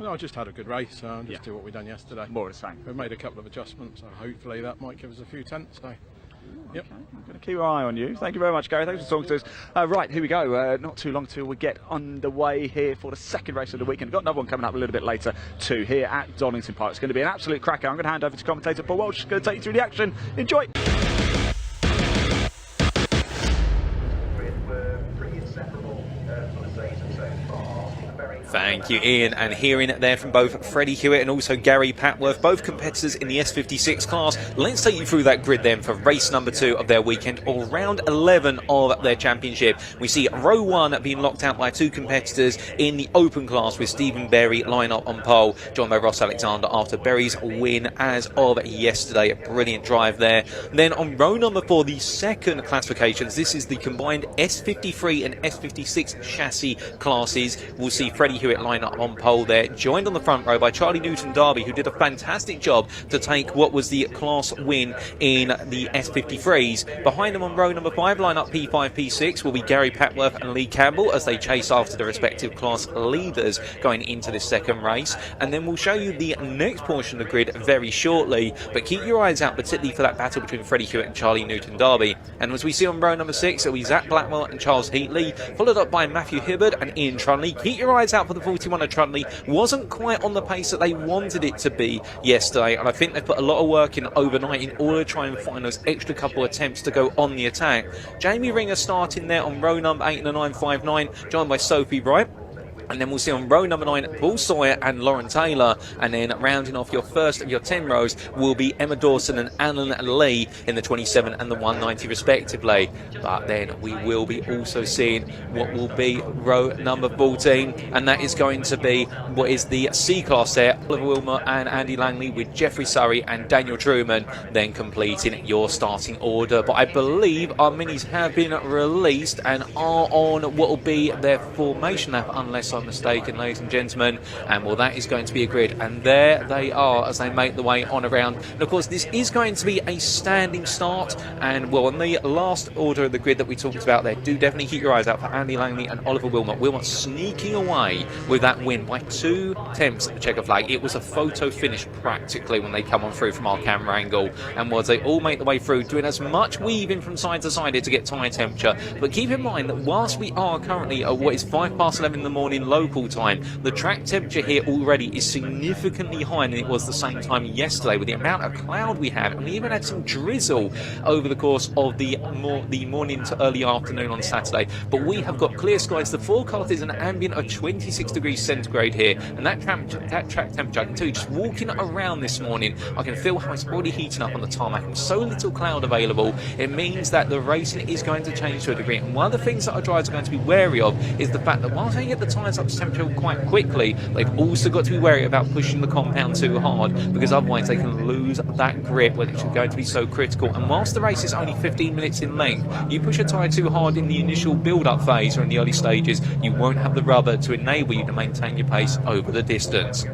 I just had a good race, so just do what we done yesterday. More of the same. We've made a couple of adjustments, so hopefully that might give us a few tenths. So. Yep. Okay. I'm going to keep an eye on you. Thank you very much, Gary. Thanks for talking to us. Right, here we go. Not too long till we get underway here for the second race of the weekend. We've got another one coming up a little bit later too, here at Donington Park. It's going to be an absolute cracker. I'm going to hand over to commentator Paul Walsh. He's going to take you through the action. Enjoy. Thank you, Ian. And hearing it there from both Freddie Hewitt and also Gary Patworth, both competitors in the S56 class. Let's take you through that grid then for race number 2 of their weekend, or round 11 of their championship. We see row 1 being locked out by 2 competitors in the open class, with Stephen Berry line up on pole, joined by Ross Alexander after Berry's win as of yesterday. A brilliant drive there. Then on row number 4, the second classifications, this is the combined S53 and S56 chassis classes. We'll see Freddie Hewitt line up on pole there, joined on the front row by Charlie Newton-Darby, who did a fantastic job to take what was the class win in the S53s. Behind them on row number 5, line up P5, P6 will be Gary Patworth and Lee Campbell as they chase after the respective class leaders going into this second race. And then we'll show you the next portion of the grid very shortly, but keep your eyes out particularly for that battle between Freddie Hewitt and Charlie Newton-Darby. And as we see on row number 6, it'll be Zach Blackwell and Charles Heatley, followed up by Matthew Hibbard and Ian Trunley. Keep your eyes out for the 41 of Trunley. Wasn't quite on the pace that they wanted it to be yesterday, and I think they've put a lot of work in overnight in order to try and find those extra couple of attempts to go on the attack. Jamie Ringer starting there on row number 8 in the 959, joined by Sophie Bright. And then we'll see on row number 9 Paul Sawyer and Lauren Taylor, and then rounding off your first of your 10 rows will be Emma Dawson and Alan Lee in the 27 and the 190 respectively. But then we will be also seeing what will be row number 14, and that is going to be what is the C class there, Oliver Wilmot and Andy Langley, with Jeffrey Surrey and Daniel Truman then completing your starting order. But I believe our minis have been released and are on what will be their formation lap, unless I'm mistaken, ladies and gentlemen. And well, that is going to be a grid, and there they are as they make the way on around. And of course, this is going to be a standing start, and well, on the last order of the grid that we talked about there, do definitely keep your eyes out for Andy Langley and Oliver Wilmot. Wilmot sneaking away with that win by 2 attempts at the checker flag. It was a photo finish practically when they come on through from our camera angle, and was they all make the way through, doing as much weaving from side to side here to get tyre temperature. But keep in mind that whilst we are currently at what is 11:05 in the morning local time, the track temperature here already is significantly higher than it was the same time yesterday, with the amount of cloud we had, and we even had some drizzle over the course of the morning to early afternoon on Saturday. But we have got clear skies. The forecast is an ambient of 26 degrees centigrade here, and that track temperature, I can tell you, just walking around this morning, I can feel how it's already heating up on the tarmac, and so little cloud available. It means that the racing is going to change to a degree, and one of the things that our drivers are going to be wary of is the fact that whilst they get the tyres up to temperature quite quickly, they've also got to be wary about pushing the compound too hard, because otherwise they can lose that grip, which is going to be so critical. And whilst the race is only 15 minutes in length, you push a tyre too hard in the initial build-up phase or in the early stages, you won't have the rubber to enable you to maintain your pace over the distance.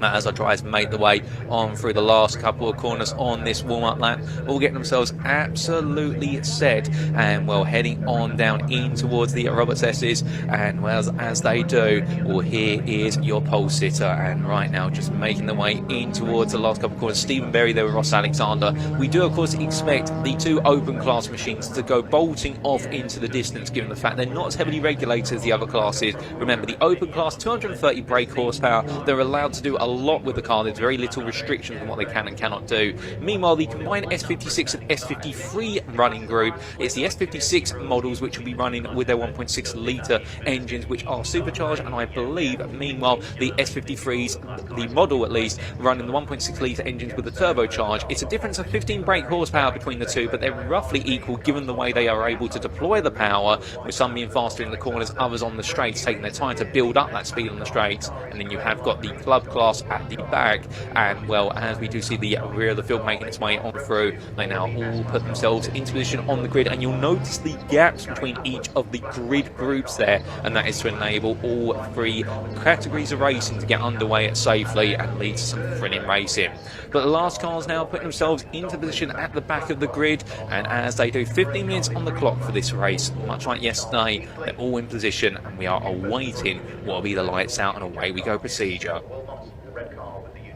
As our drivers make the way on through the last couple of corners on this warm-up lap, all getting themselves absolutely set, and well, heading on down in towards the Roberts S's. And well, as they do, well, here is your pole sitter, and right now just making the way in towards the last couple of corners, Stephen Berry there with Ross Alexander. We do of course expect the 2 open class machines to go bolting off into the distance, given the fact they're not as heavily regulated as the other classes. Remember, the open class, 230 brake horsepower, they're allowed to do a lot with the car. There's very little restrictions on what they can and cannot do. Meanwhile, the combined S56 and S53 running group, it's the S56 models which will be running with their 1.6 litre engines, which are supercharged, and I believe meanwhile the S53s, the model at least, running the 1.6 litre engines with the turbocharge. It's a difference of 15 brake horsepower between the two, but they're roughly equal given the way they are able to deploy the power, with some being faster in the corners, others on the straights taking their time to build up that speed on the straights. And then you have got the club class at the back, and well, as we do see the rear of the field making its way on through, they now all put themselves into position on the grid, and you'll notice the gaps between each of the grid groups there, and that is to enable all 3 categories of racing to get underway safely and lead to some thrilling racing. But the last cars now putting themselves into position at the back of the grid, and as they do, 15 minutes on the clock for this race, much like yesterday, they're all in position, and we are awaiting what will be the lights out and away we go procedure.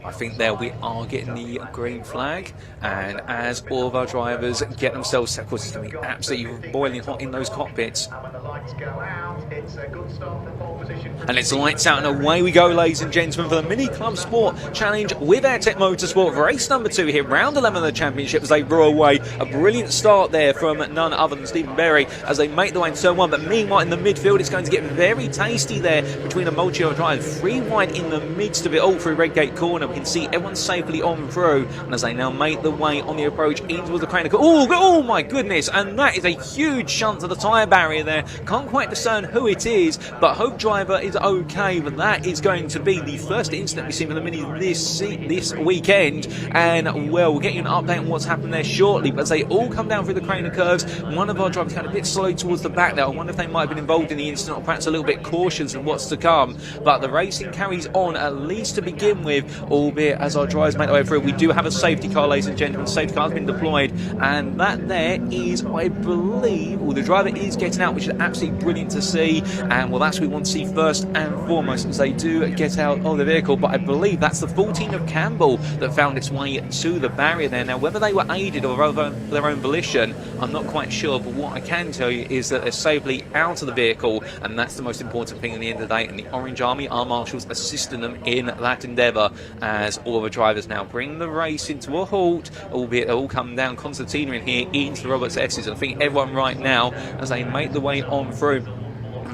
I think there we are getting the green flag, and as all of our drivers get themselves set, of course it's going to be absolutely boiling hot in those cockpits. And it's lights out and away we go, ladies and gentlemen, for the Mini Club Sport Challenge with Airtech Motorsport, race number 2 here, round 11 of the championship, as they roar away. A brilliant start there from none other than Stephen Berry as they make the way in turn 1, but meanwhile in the midfield it's going to get very tasty there between a multi of drivers, 3 wide in the midst of it all through Redgate Corner. We can see everyone safely on through, and as they now make the way on the approach in towards the crane, oh my goodness, and that is a huge shunt to the tyre barrier there. Can't quite discern who it is, but hope driver is okay. But that is going to be the first incident we've seen from the Mini this weekend, and well, we'll get you an update on what's happened there shortly. But as they all come down through the crane curves, one of our drivers kind of a bit slow towards the back there. I wonder if they might have been involved in the incident, or perhaps a little bit cautious of what's to come. But the racing carries on, at least to begin with, albeit as our drivers make their way through. We do have a safety car, ladies and gentlemen. Safety car has been deployed, and that there is, I believe, the driver is getting out, which is absolutely brilliant to see. And well, that's what we want to see first and foremost as they do get out of the vehicle. But I believe that's the 14 of Campbell that found its way to the barrier there. Now, whether they were aided or of their own volition, I'm not quite sure, but what I can tell you is that they're safely out of the vehicle, and that's the most important thing in the end of the day. And the Orange Army, our marshals, assisting them in that endeavour, as all of the drivers now bring the race into a halt, albeit they all come down concertina in here into the Roberts S's. I think everyone right now, as they make the way on through,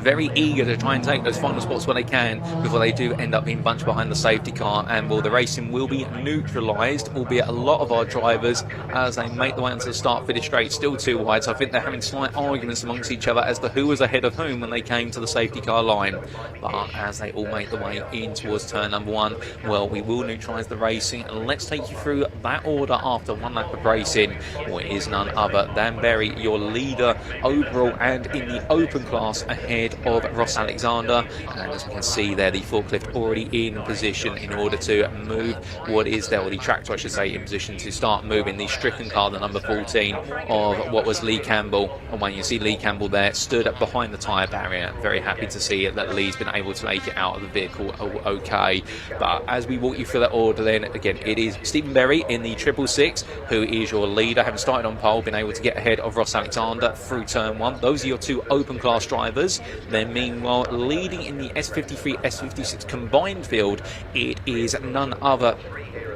very eager to try and take those final spots where they can before they do end up being bunched behind the safety car, and the racing will be neutralised, albeit a lot of our drivers, as they make the way onto the start-finish straight, still too wide, so I think they're having slight arguments amongst each other as to who was ahead of whom when they came to the safety car line. But as they all make the way in towards turn number 1, well, we will neutralise the racing, and let's take you through that order after one lap of racing. Well, it is none other than Berry, your leader overall and in the open class, ahead of Ross Alexander. And as we can see there, the forklift already in position in order to move what is there, or the tractor I should say, in position to start moving the stricken car, the number 14 of what was Lee Campbell. And when you see Lee Campbell there stood up behind the tyre barrier, very happy to see that Lee's been able to make it out of the vehicle okay. But as we walk you through that order, then again, it is Stephen Berry in the 666 who is your leader, having started on pole, been able to get ahead of Ross Alexander through turn 1. Those are your two open class drivers. Then meanwhile, leading in the S53 S56 combined field, it is none other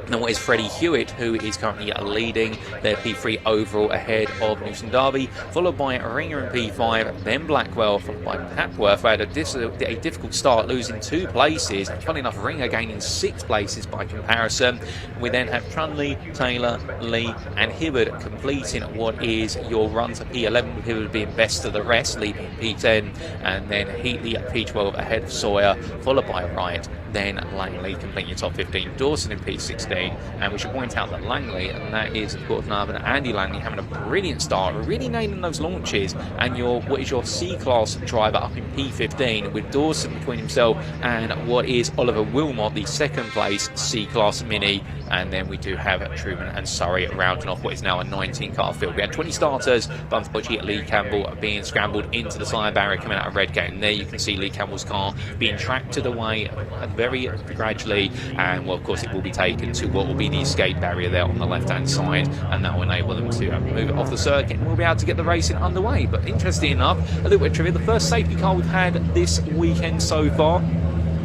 than what is Freddie Hewitt, who is currently leading their P3 overall ahead of Newton Derby, followed by Ringer in P5, then Blackwell, followed by Papworth, who had a difficult start, losing 2 places. Funny enough, Ringer gaining 6 places by comparison. We then have Trunley, Taylor, Lee and Hibbard completing what is your run to P11, with Hibbard being best of the rest, leading P10, and then Heatley at P12 ahead of Sawyer, followed by Wright, then Langley completing your top 15, Dawson in P16. And we should point out that Langley, and that is of course none other than Andy Langley, having a brilliant start, really nailing those launches, and what is your C-class driver up in P15, with Dawson between himself and what is Oliver Wilmot, the second place C-class mini. And then we do have Truman and Surrey rounding off what is now a 19-car field. We had 20 starters, but unfortunately Lee Campbell being scrambled into the side barrier coming out of Redgate. And there you can see Lee Campbell's car being tracted away very gradually, and well, of course it will be taken to what will be the escape barrier there on the left-hand side, and that will enable them to move it off the circuit, and we'll be able to get the racing underway. But interesting enough, a little bit of trivia, the first safety car we've had this weekend so far.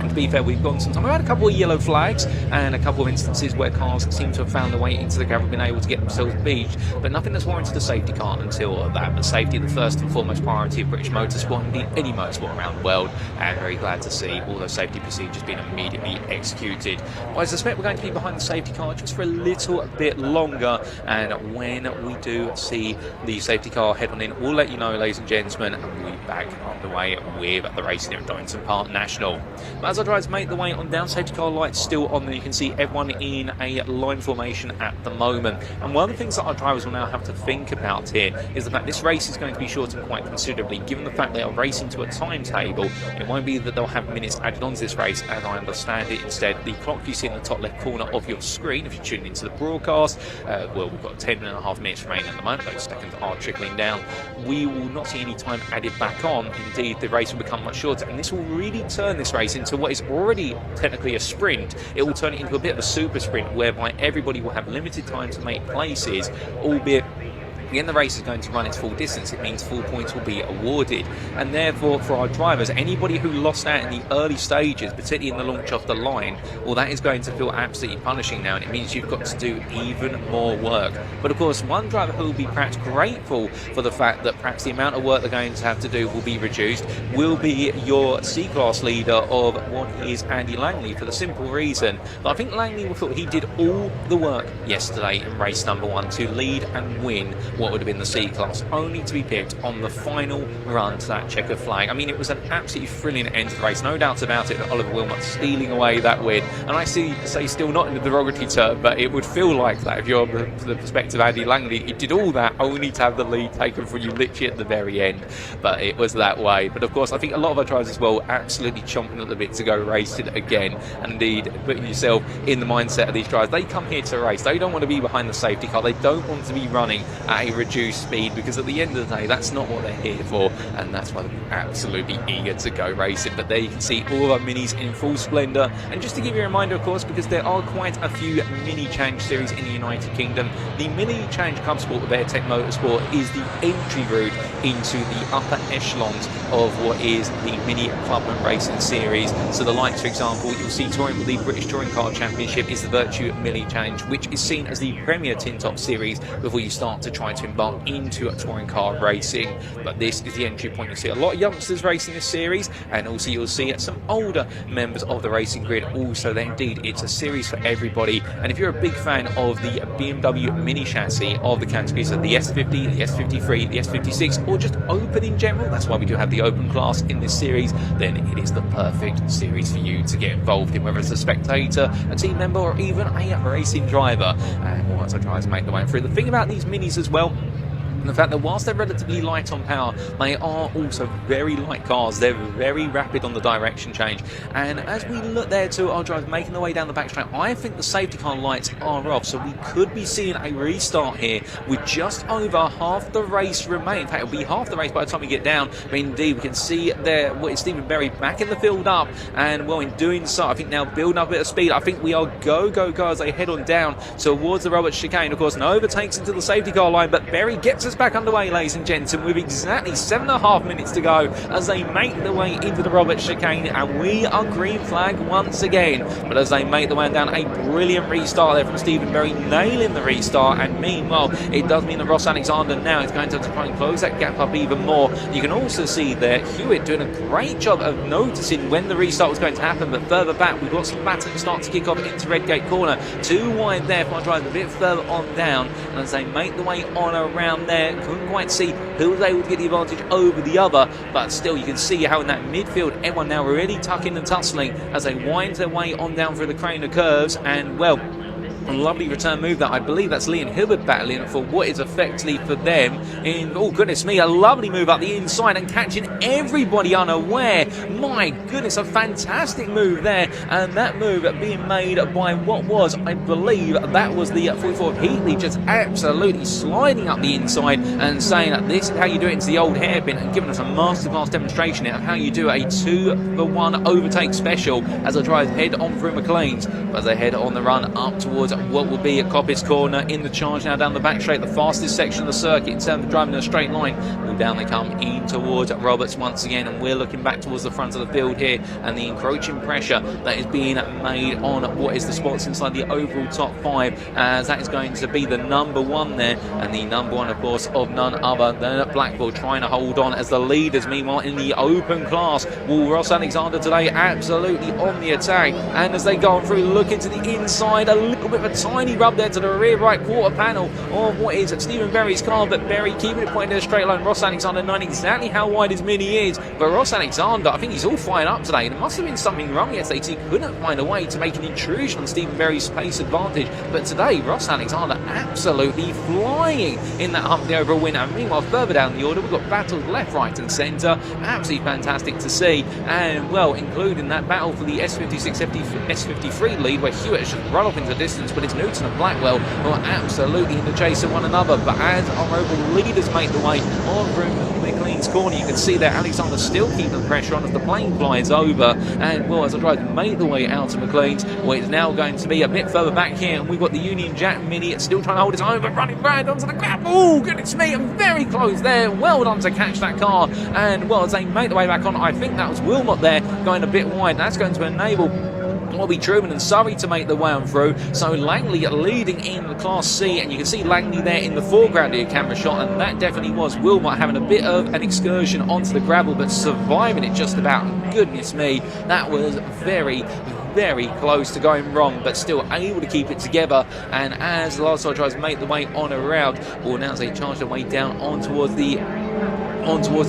And to be fair, we've gone some time. We've had a couple of yellow flags and a couple of instances where cars seem to have found their way into the gravel, been able to get themselves beached, but nothing that's warranted a safety car until that. But safety, the first and foremost priority of British motorsport, indeed any motorsport around the world, and very glad to see all those safety procedures being immediately executed. Well, I suspect we're going to be behind the safety car just for a little bit longer, and when we do see the safety car head on in, we'll let you know, ladies and gentlemen, and we'll be back on the way with the racing here at Donington Park National. But as our drivers make the way on down, safety car lights still on there. You can see everyone in a line formation at the moment. And one of the things that our drivers will now have to think about here is the fact this race is going to be shortened quite considerably, given the fact they are racing to a timetable. It won't be that they'll have minutes added onto this race, as I understand it. Instead, the clock you see in the top left corner of your screen, if you're tuning into the broadcast, well, we've got 10.5 minutes remaining at the moment. Those seconds are trickling down. We will not see any time added back on. Indeed, the race will become much shorter, and this will really turn this race into what is already technically a sprint. It will turn it into a bit of a super sprint, whereby everybody will have limited time to make places, albeit when the race is going to run its full distance, it means full points will be awarded. And therefore, for our drivers, anybody who lost out in the early stages, particularly in the launch off the line, well, that is going to feel absolutely punishing now, and it means you've got to do even more work. But of course, one driver who will be perhaps grateful for the fact that perhaps the amount of work they're going to have to do will be reduced will be your C-class leader of what is Andy Langley, for the simple reason that I think Langley thought he did all the work yesterday in race number 1 to lead and win what would have been the C-class, only to be picked on the final run to that checkered flag. I mean, it was an absolutely thrilling end to the race, no doubts about it, that Oliver Wilmot stealing away that win. And I say still not in the derogatory term, but it would feel like that if you're from the perspective of Andy Langley. He did all that only to have the lead taken from you literally at the very end. But it was that way. But of course, I think a lot of our drivers as well absolutely chomping at the bit to go racing again. And indeed, putting yourself in the mindset of these drivers. They come here to race. They don't want to be behind the safety car. They don't want to be running at a reduced speed, because at the end of the day, that's not what they're here for, and that's why they're absolutely eager to go racing. But there you can see all of our minis in full splendour. And just to give you a reminder, of course, because there are quite a few mini challenge series in the United Kingdom, the mini challenge club sport with Airtech Motorsport is the entry route into the upper echelons of what is the mini clubman racing series. So the likes, for example, you'll see touring with the British Touring Car Championship is the Virtue Mini Challenge, which is seen as the premier tin top series before you start to try to to embark into touring car racing. But this is the entry point. You'll see a lot of youngsters racing this series, and also you'll see some older members of the racing grid also there. Indeed, it's a series for everybody. And if you're a big fan of the BMW mini chassis of the categories of the S50, the S53, the S56, or just open in general, that's why we do have the open class in this series, then it is the perfect series for you to get involved in, whether it's a spectator, a team member, or even a racing driver. And once I try to make the way through, the thing about these minis as well, and the fact that whilst they're relatively light on power, they are also very light cars. They're very rapid on the direction change. And as we look there to our drivers making their way down the backstraight, I think the safety car lights are off. So we could be seeing a restart here with just over half the race remaining. In fact, it'll be half the race by the time we get down. But indeed, we can see there what is Stephen Berry back in the field up. And well, in doing so, I think now building up a bit of speed. I think we are go as they head on down towards the Roberts chicane. Of course, no overtakes into the safety car line, but Berry gets us back underway, ladies and gentlemen, with exactly 7.5 minutes to go as they make their way into the Roberts chicane, and we are green flag once again. But as they make their way down, a brilliant restart there from Stephen Berry, nailing the restart. And meanwhile, it does mean that Ross Alexander now is going to have to try and close that gap up even more. You can also see there Hewitt doing a great job of noticing when the restart was going to happen, but further back we've got some battling start to kick off into Redgate corner. Too wide there for my driver, a bit further on down, and as they make the way on around there, couldn't quite see who was able to get the advantage over the other, but still you can see how in that midfield everyone now really tucking and tussling as they wind their way on down through the crane of curves. And well, a lovely return move that I believe that's Lee and Hibbert battling for what is effectively for them in, oh goodness me, a lovely move up the inside and catching everybody unaware. My goodness, a fantastic move there, and that move being made by what was, I believe that was the 44 of Heatley, just absolutely sliding up the inside and saying that this is how you do it into the old hairpin, and giving us a masterclass demonstration of how you do a 2-for-1 overtake special as the drivers head on through McLean's. But as they head on the run up towards what will be a Coppice corner in the charge now down the back straight, the fastest section of the circuit in terms of driving in a straight line. And down they come in towards Roberts once again, and we're looking back towards the front of the field here, and the encroaching pressure that is being made on what is the spots inside the overall top 5, as that is going to be the number 1 there, and the number 1 of course of none other than Blackpool, trying to hold on as the leaders. Meanwhile in the open class, will Ross Alexander today absolutely on the attack, and as they go on through, look into the inside, a little bit of a tiny rub there to the rear right quarter panel of what is Stephen Berry's car, but Berry keeping it pointed in a straight line. Ross Alexander knowing exactly how wide his mini is, but Ross Alexander, I think he's all fired up today. There must have been something wrong yesterday, so he couldn't find a way to make an intrusion on Stephen Berry's pace advantage, but today Ross Alexander absolutely flying in that hump there over a win. And meanwhile further down the order we've got battles left, right and centre, absolutely fantastic to see, and well, including that battle for the S56 S53 lead, where Hewitt has just run off into the distance, but it's Newton and Blackwell who are absolutely in the chase of one another. But as our overall leaders make the way on through McLean's corner, you can see that Alexander still keeping the pressure on as the plane flies over, and well, as the drivers make the way out to McLean's, well, it's now going to be a bit further back here, and we've got the Union Jack Mini still trying to hold its own, but running right onto the grab. Oh goodness me, I'm very close there, well done to catch that car. And well, as they make the way back on, I think that was Wilmot there going a bit wide, and that's going to enable Bobby Truman and Surrey to make the way on through. So Langley leading in the Class C, and you can see Langley there in the foreground of your camera shot, and that definitely was Wilmot having a bit of an excursion onto the gravel, but surviving it just about. Goodness me, that was very close to going wrong, but still able to keep it together. And as the last side drivers make the way on around, well, now as they charge their way down on towards the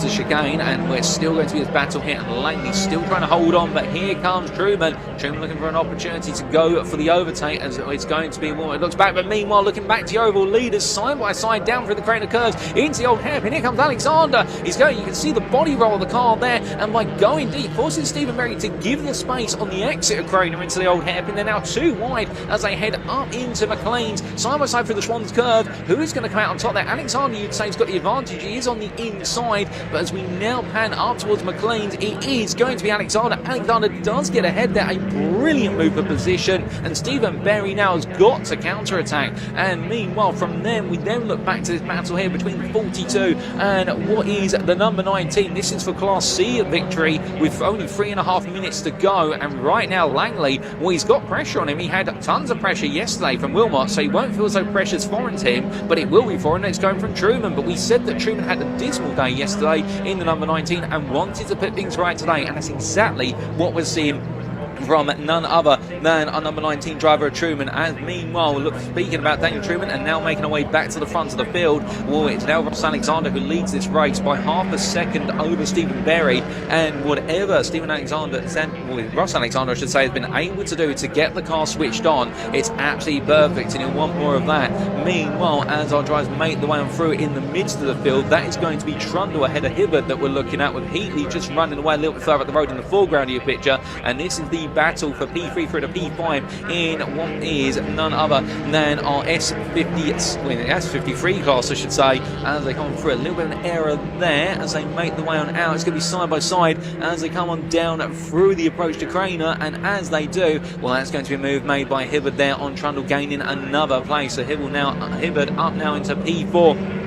chicane, and we're still going to be this battle here, and Langley still trying to hold on, but here comes Truman looking for an opportunity to go for the overtake, as it's going to be more. It looks back, but meanwhile looking back to the overall leaders side by side down through the crane of curves into the old hairpin. Here comes Alexander, he's going, you can see the body roll of the car there, and by going deep forcing Stephen Berry to give the space on the exit of Craner into the old hairpin. They're now too wide as they head up into McLean's side by side through the Swans curve. Who is going to come out on top there? Alexander, you'd say, has got the advantage. He is on the inside, side, but as we now pan up towards McLean's, it is going to be Alexander. Alexander does get ahead there, a brilliant move of position, and Stephen Berry now has got to counter-attack. And meanwhile, from there, we then look back to this battle here between 42 and what is the number 19. This is for Class C victory with only 3.5 minutes to go, and right now Langley, well, he's got pressure on him. He had tons of pressure yesterday from Wilmot, so he won't feel as though pressure's foreign to him, but it will be foreign. It's going from Truman, but we said that Truman had a dismal day yesterday in the number 19 and wanted to put things right today, and that's exactly what we're seeing from none other than our number 19 driver Truman. And meanwhile, look, speaking about Daniel Truman and now making our way back to the front of the field, well, it's now Ross Alexander who leads this race by half a second over Stephen Berry, and whatever Ross Alexander I should say, has been able to do to get the car switched on, it's absolutely perfect, and he'll want more of that. Meanwhile, as our drivers make the way on through in the midst of the field, that is going to be Trundle ahead of Hibbert that we're looking at, with Heatley just running away a little bit further up the road in the foreground of your picture. And this is the battle for P3 through to P5 in what is none other than our S53 class, I should say, as they come through. A little bit of an error there as they make the way on out. It's going to be side by side as they come on down through the approach to Craner, and as they do, well, that's going to be a move made by Hibbert there on Trundle, gaining another place. So Hibbert up now into P4.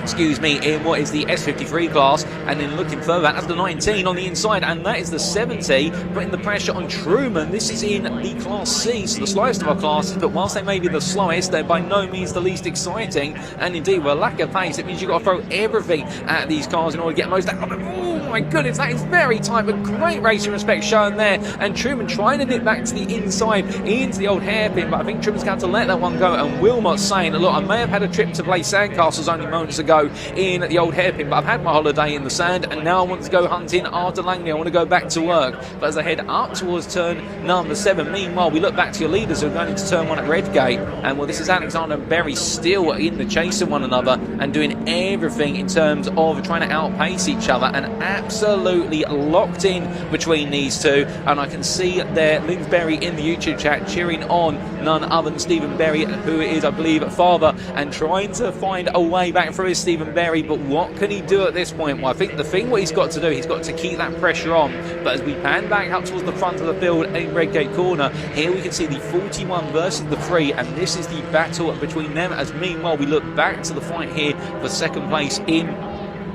In what is the S53 class, and then looking further, that's the 19 on the inside, and that is the 70, putting the pressure on Truman. This is in the Class C, so the slowest of our classes, but whilst they may be the slowest, they're by no means the least exciting, and indeed, with a lack of pace, it means you've got to throw everything at these cars in order to get most out of them. Oh my goodness, that is very tight, but great racing respect shown there, and Truman trying to nip back to the inside, into the old hairpin, but I think Truman's going to let that one go, and Wilmot saying, look, I may have had a trip to play sandcastles only moments ago in the old hairpin, but I've had my holiday in the sand, and now I want to go hunting after Langley. I want to go back to work. But as I head up towards turn number 7, meanwhile, we look back to your leaders who are going into turn 1 at Redgate, and well, this is Alexander and Berry still in the chase of one another and doing everything in terms of trying to outpace each other, and absolutely locked in between these two. And I can see there Linsberry in the YouTube chat cheering on none other than Stephen Berry, who is, I believe, father, and trying to find a way back through his Stephen Berry. But what can he do at this point? Well, I think the thing what he's got to do, he's got to keep that pressure on. But as we pan back up towards the front of the field in Redgate Corner, here we can see the 41 versus the 3, and this is the battle between them. As meanwhile, we look back to the fight here for second place in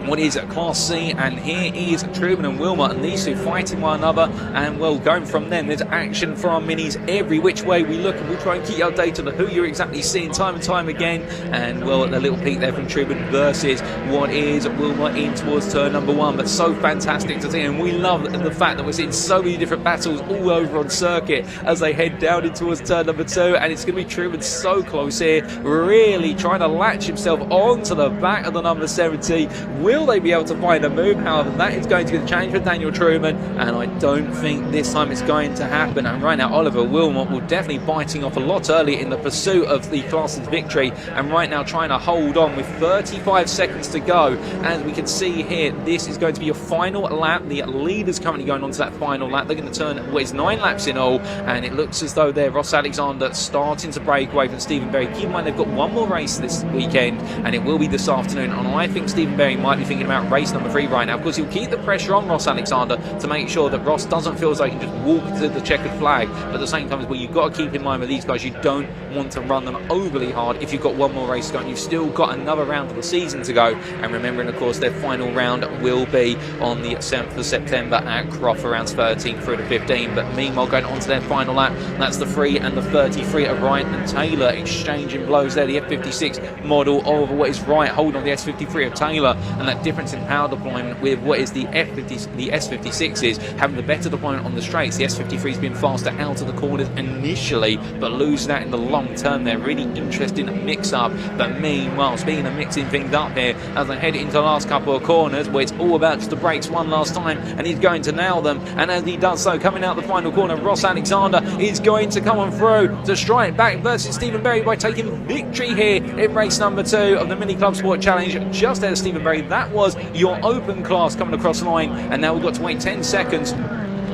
what is Class C, and here is Truman and Wilmot, and these two fighting one another, and well, going from them, there's action for our minis every which way we look, and we'll try and keep you updated on who you're exactly seeing time and time again. And well, a little peek there from Truman versus what is Wilmot in towards turn number 1, but so fantastic to see, and we love the fact that we're seeing so many different battles all over on circuit as they head down in towards turn number 2, and it's going to be Truman so close here, really trying to latch himself onto the back of the number 70. Will they be able to find a move? However, that is going to be the challenge for Daniel Truman, and I don't think this time it's going to happen. And right now, Oliver Wilmot will definitely biting off a lot early in the pursuit of the class's victory, and right now trying to hold on with 35 seconds to go. As we can see here, this is going to be your final lap. The leader's currently going on to that final lap. They're going to turn, well, it's 9 laps in all, and it looks as though they're Ross Alexander starting to break away from Stephen Berry. Keep in mind, they've got one more race this weekend, and it will be this afternoon, and I think Stephen Berry might be thinking about race number 3 right now, because he'll keep the pressure on Ross Alexander to make sure that Ross doesn't feel as though he can just walk to the checkered flag. But at the same time, as well, you've got to keep in mind with these guys, you don't want to run them overly hard if you've got one more race to go, and you've still got another round of the season to go. And remembering, of course, their final round will be on the 7th of September at Croft, rounds 13 through to 15. But meanwhile, going on to their final lap, that's the 3 and the 33 of Wright and Taylor exchanging blows there. The F56 model of what is Wright holding on the S53 of Taylor, and that difference in power deployment with what is the S56 is having the better deployment on the straights. The S53's been faster out of the corners initially, but lose that in the long term. They're really interesting mix up. But meanwhile, speaking of mixing things up here, as they head into the last couple of corners where it's all about just the brakes one last time, and he's going to nail them. And as he does so, coming out the final corner, Ross Alexander is going to come on through to strike back versus Stephen Berry by taking victory here in race number 2 of the Mini Club Sport Challenge. Just ahead of Stephen Berry, that was your open class coming across the line, and now we've got to wait 10 seconds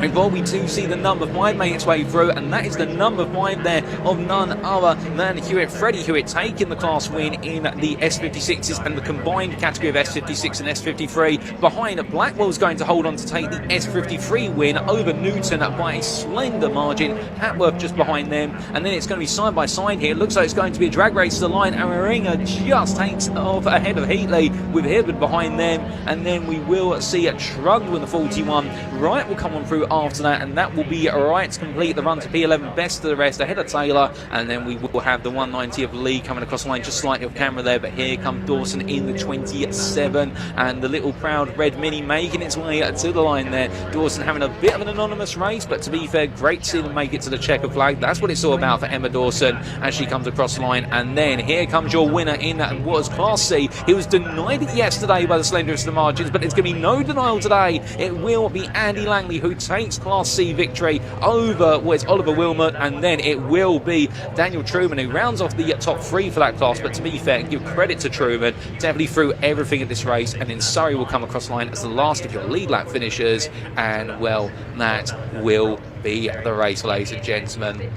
Before we do see the number 5 make its way through, and that is the number 5 there of none other than Hewitt. Freddie Hewitt taking the class win in the S56s and the combined category of S56 and S53. Behind, Blackwell's going to hold on to take the S53 win over Newton by a slender margin. Hatworth just behind them, and then it's going to be side by side here. It looks like it's going to be a drag race to the line, and Maringer just takes off ahead of Heatley with Hibbard behind them, and then we will see a Trundle in the 41. Wright will come on through after that, and that will be Wright to complete the run to P11, best of the rest ahead of Taylor, and then we will have the 190 of Lee coming across the line just slightly off camera there, but here comes Dawson in the 27, and the little proud red Mini making its way to the line there. Dawson having a bit of an anonymous race, but to be fair, great to see them make it to the checker flag. That's what it's all about for Emma Dawson as she comes across the line, and then here comes your winner in what was Class C. He was denied it yesterday by the slenderest of the margins, but there's going to be no denial today. It will be Andy Langley who takes Class C victory over Oliver Wilmot, and then it will be Daniel Truman who rounds off the top 3 for that class. But to be fair, give credit to Truman, definitely threw everything at this race, and then Surrey will come across the line as the last of your lead lap finishers, and well, that will be the race, ladies and gentlemen.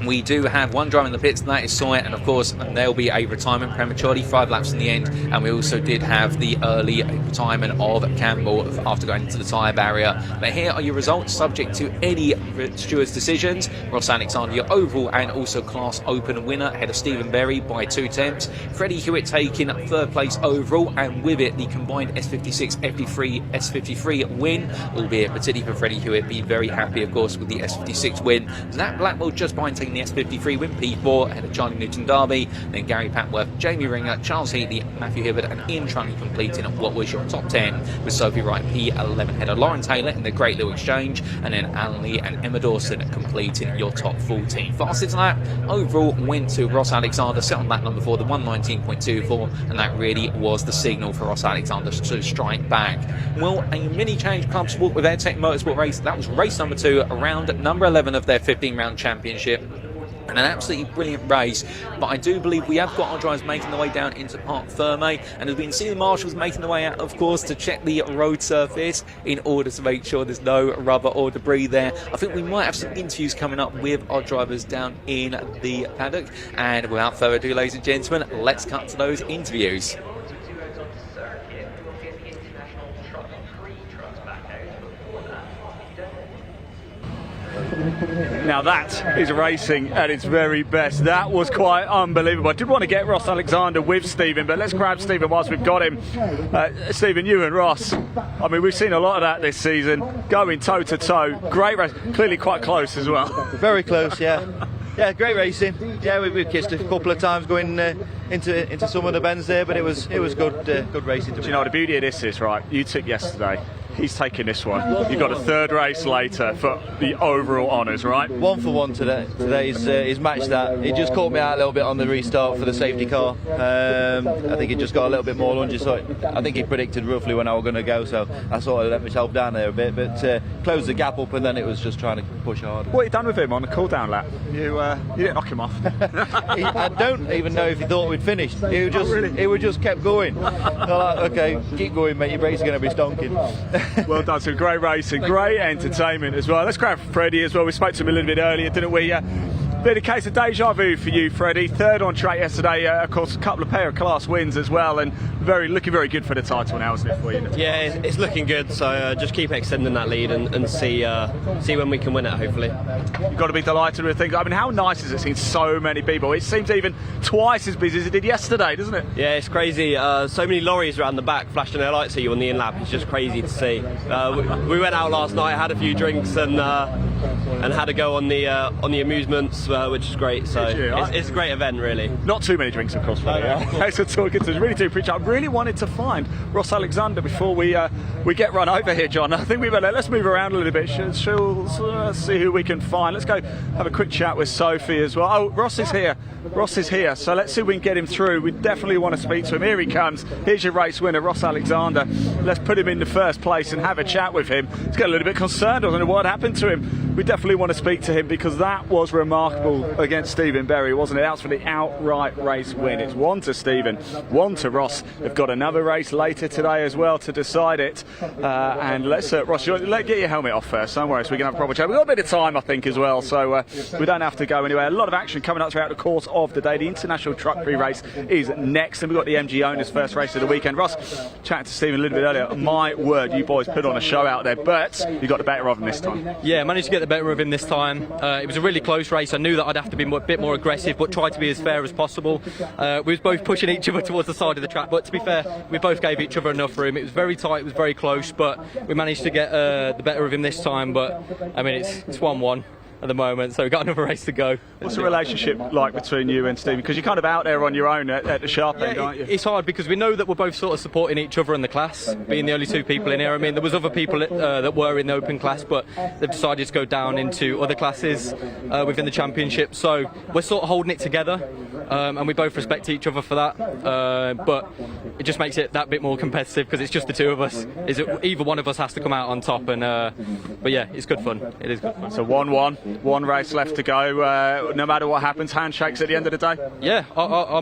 We do have one driver in the pits, and that is Sawyer, and of course there'll be a retirement prematurely, 5 laps in the end, and we also did have the early retirement of Campbell after going into the tyre barrier. But here are your results, subject to any stewards' decisions. Ross Alexander, your overall and also class open winner, ahead of Stephen Berry by 2 tenths. Freddie Hewitt taking 3rd place overall, and with it the combined S56 S53 win, albeit particularly for Freddie Hewitt, be very happy of course with the S56 win. Zach Blackwell just behind taking the S53 win, P4 ahead of Charlie Newton Darby, then Gary Patworth, Jamie Ringer, Charles Heatley, Matthew Hibbard, and Ian Trunny completing what was your top 10, with Sophie Wright P11 ahead of Lauren Taylor in the great little exchange, and then Alan Lee and Emma Dawson completing your top 14. Fastest lap overall went to Ross Alexander, set on lap number 4, the 1:19.24, and that really was the signal for Ross Alexander to strike back. Well, a mini challenge club sport with AirTech Motorsport race, that was race number 2, around number 11 of their 15-round championship. And an absolutely brilliant race, but I do believe we have got our drivers making their way down into Park Ferme, and as we can see the marshals making their way out, of course, to check the road surface in order to make sure there's no rubber or debris there. I think we might have some interviews coming up with our drivers down in the paddock, and without further ado, ladies and gentlemen, let's cut to those interviews. Now that is racing at its very best. That was quite unbelievable. I did want to get Ross Alexander with Stephen, but let's grab Stephen whilst we've got him. Stephen, you and Ross, I mean, we've seen a lot of that this season, going toe to toe. Great race, clearly quite close as well. Very close, yeah. Yeah, great racing. Yeah, we've kissed a couple of times going into some of the bends there, but it was good racing. Do you know what the beauty of this is, right? You took yesterday. He's taking this one. You've got a 3rd race later for the overall honours, right? 1 for 1 today. He's matched that. He just caught me out a little bit on the restart for the safety car. I think he just got a little bit more lungy, so I think he predicted roughly when I was going to go, so I sort of let myself down there a bit, but closed the gap up, and then it was just trying to push hard. What have you done with him on the cool-down lap? You didn't knock him off? I don't even know if he thought we'd finished. He just kept going. Like, okay, keep going, mate, your brakes are going to be stonking. Well done, so great racing, great entertainment as well. Let's grab Freddie as well. We spoke to him a little bit earlier, didn't we? Bit of a case of deja vu for you, Freddie. 3rd on track yesterday, of course, a couple of pair of class wins as well, and looking very good for the title now, isn't it, for you? Yeah, it's looking good, so just keep extending that lead and see when we can win it, hopefully. You've got to be delighted with things. I mean, how nice is it seeing so many people? It seems even twice as busy as it did yesterday, doesn't it? Yeah, it's crazy. So many lorries around the back flashing their lights at you on the in-lap. It's just crazy to see. We went out last night, had a few drinks, and had to go on the amusements, which is great. So it's a great event, really. Not too many drinks, of course, Freddie. Thanks for talking to us. Really do appreciate it. I really wanted to find Ross Alexander before we get run over here, John. I think we better let's move around a little bit. She'll see who we can find. Let's go have a quick chat with Sophie as well. Oh, Ross is here. So let's see if we can get him through. We definitely want to speak to him. Here he comes. Here's your race winner, Ross Alexander. Let's put him in the 1st place and have a chat with him. He's getting a little bit concerned. I don't know what happened to him. we definitely want to speak to him because that was remarkable against Stephen Berry, wasn't it? That's for the outright race win. It's 1 to Stephen, 1 to Ross. They've got another race later today as well to decide it. And let's, Ross, get your helmet off first. Don't worry, so we can have a proper chat. We've got a bit of time, I think, as well, so we don't have to go anywhere. A lot of action coming up throughout the course of the day. The International Truck Prix race is next, and we've got the MG Owners' first race of the weekend. Ross, chatting to Stephen a little bit earlier, my word, you boys put on a show out there, but you got the better of him this time. Yeah, managed to get the better of him this time. It was a really close race. I knew that I'd have to be a bit more aggressive, but try to be as fair as possible. We was both pushing each other towards the side of the track, but to be fair, we both gave each other enough room. It was very tight, it was very close, but we managed to get the better of him this time. But I mean, it's 1-1 at the moment, so we've got another race to go. What's the relationship like between you and Stephen? Because you're kind of out there on your own at the sharp end, aren't you? It's hard because we know that we're both sort of supporting each other in the class, being the only two people in here. I mean, there was other people that were in the open class, but they've decided to go down into other classes within the championship. So we're sort of holding it together, and we both respect each other for that. But it just makes it that bit more competitive because it's just the two of us. Either one of us has to come out on top, and but yeah, it's good fun. It is good fun. So 1-1. One race left to go. No matter what happens, handshakes at the end of the day. Yeah, I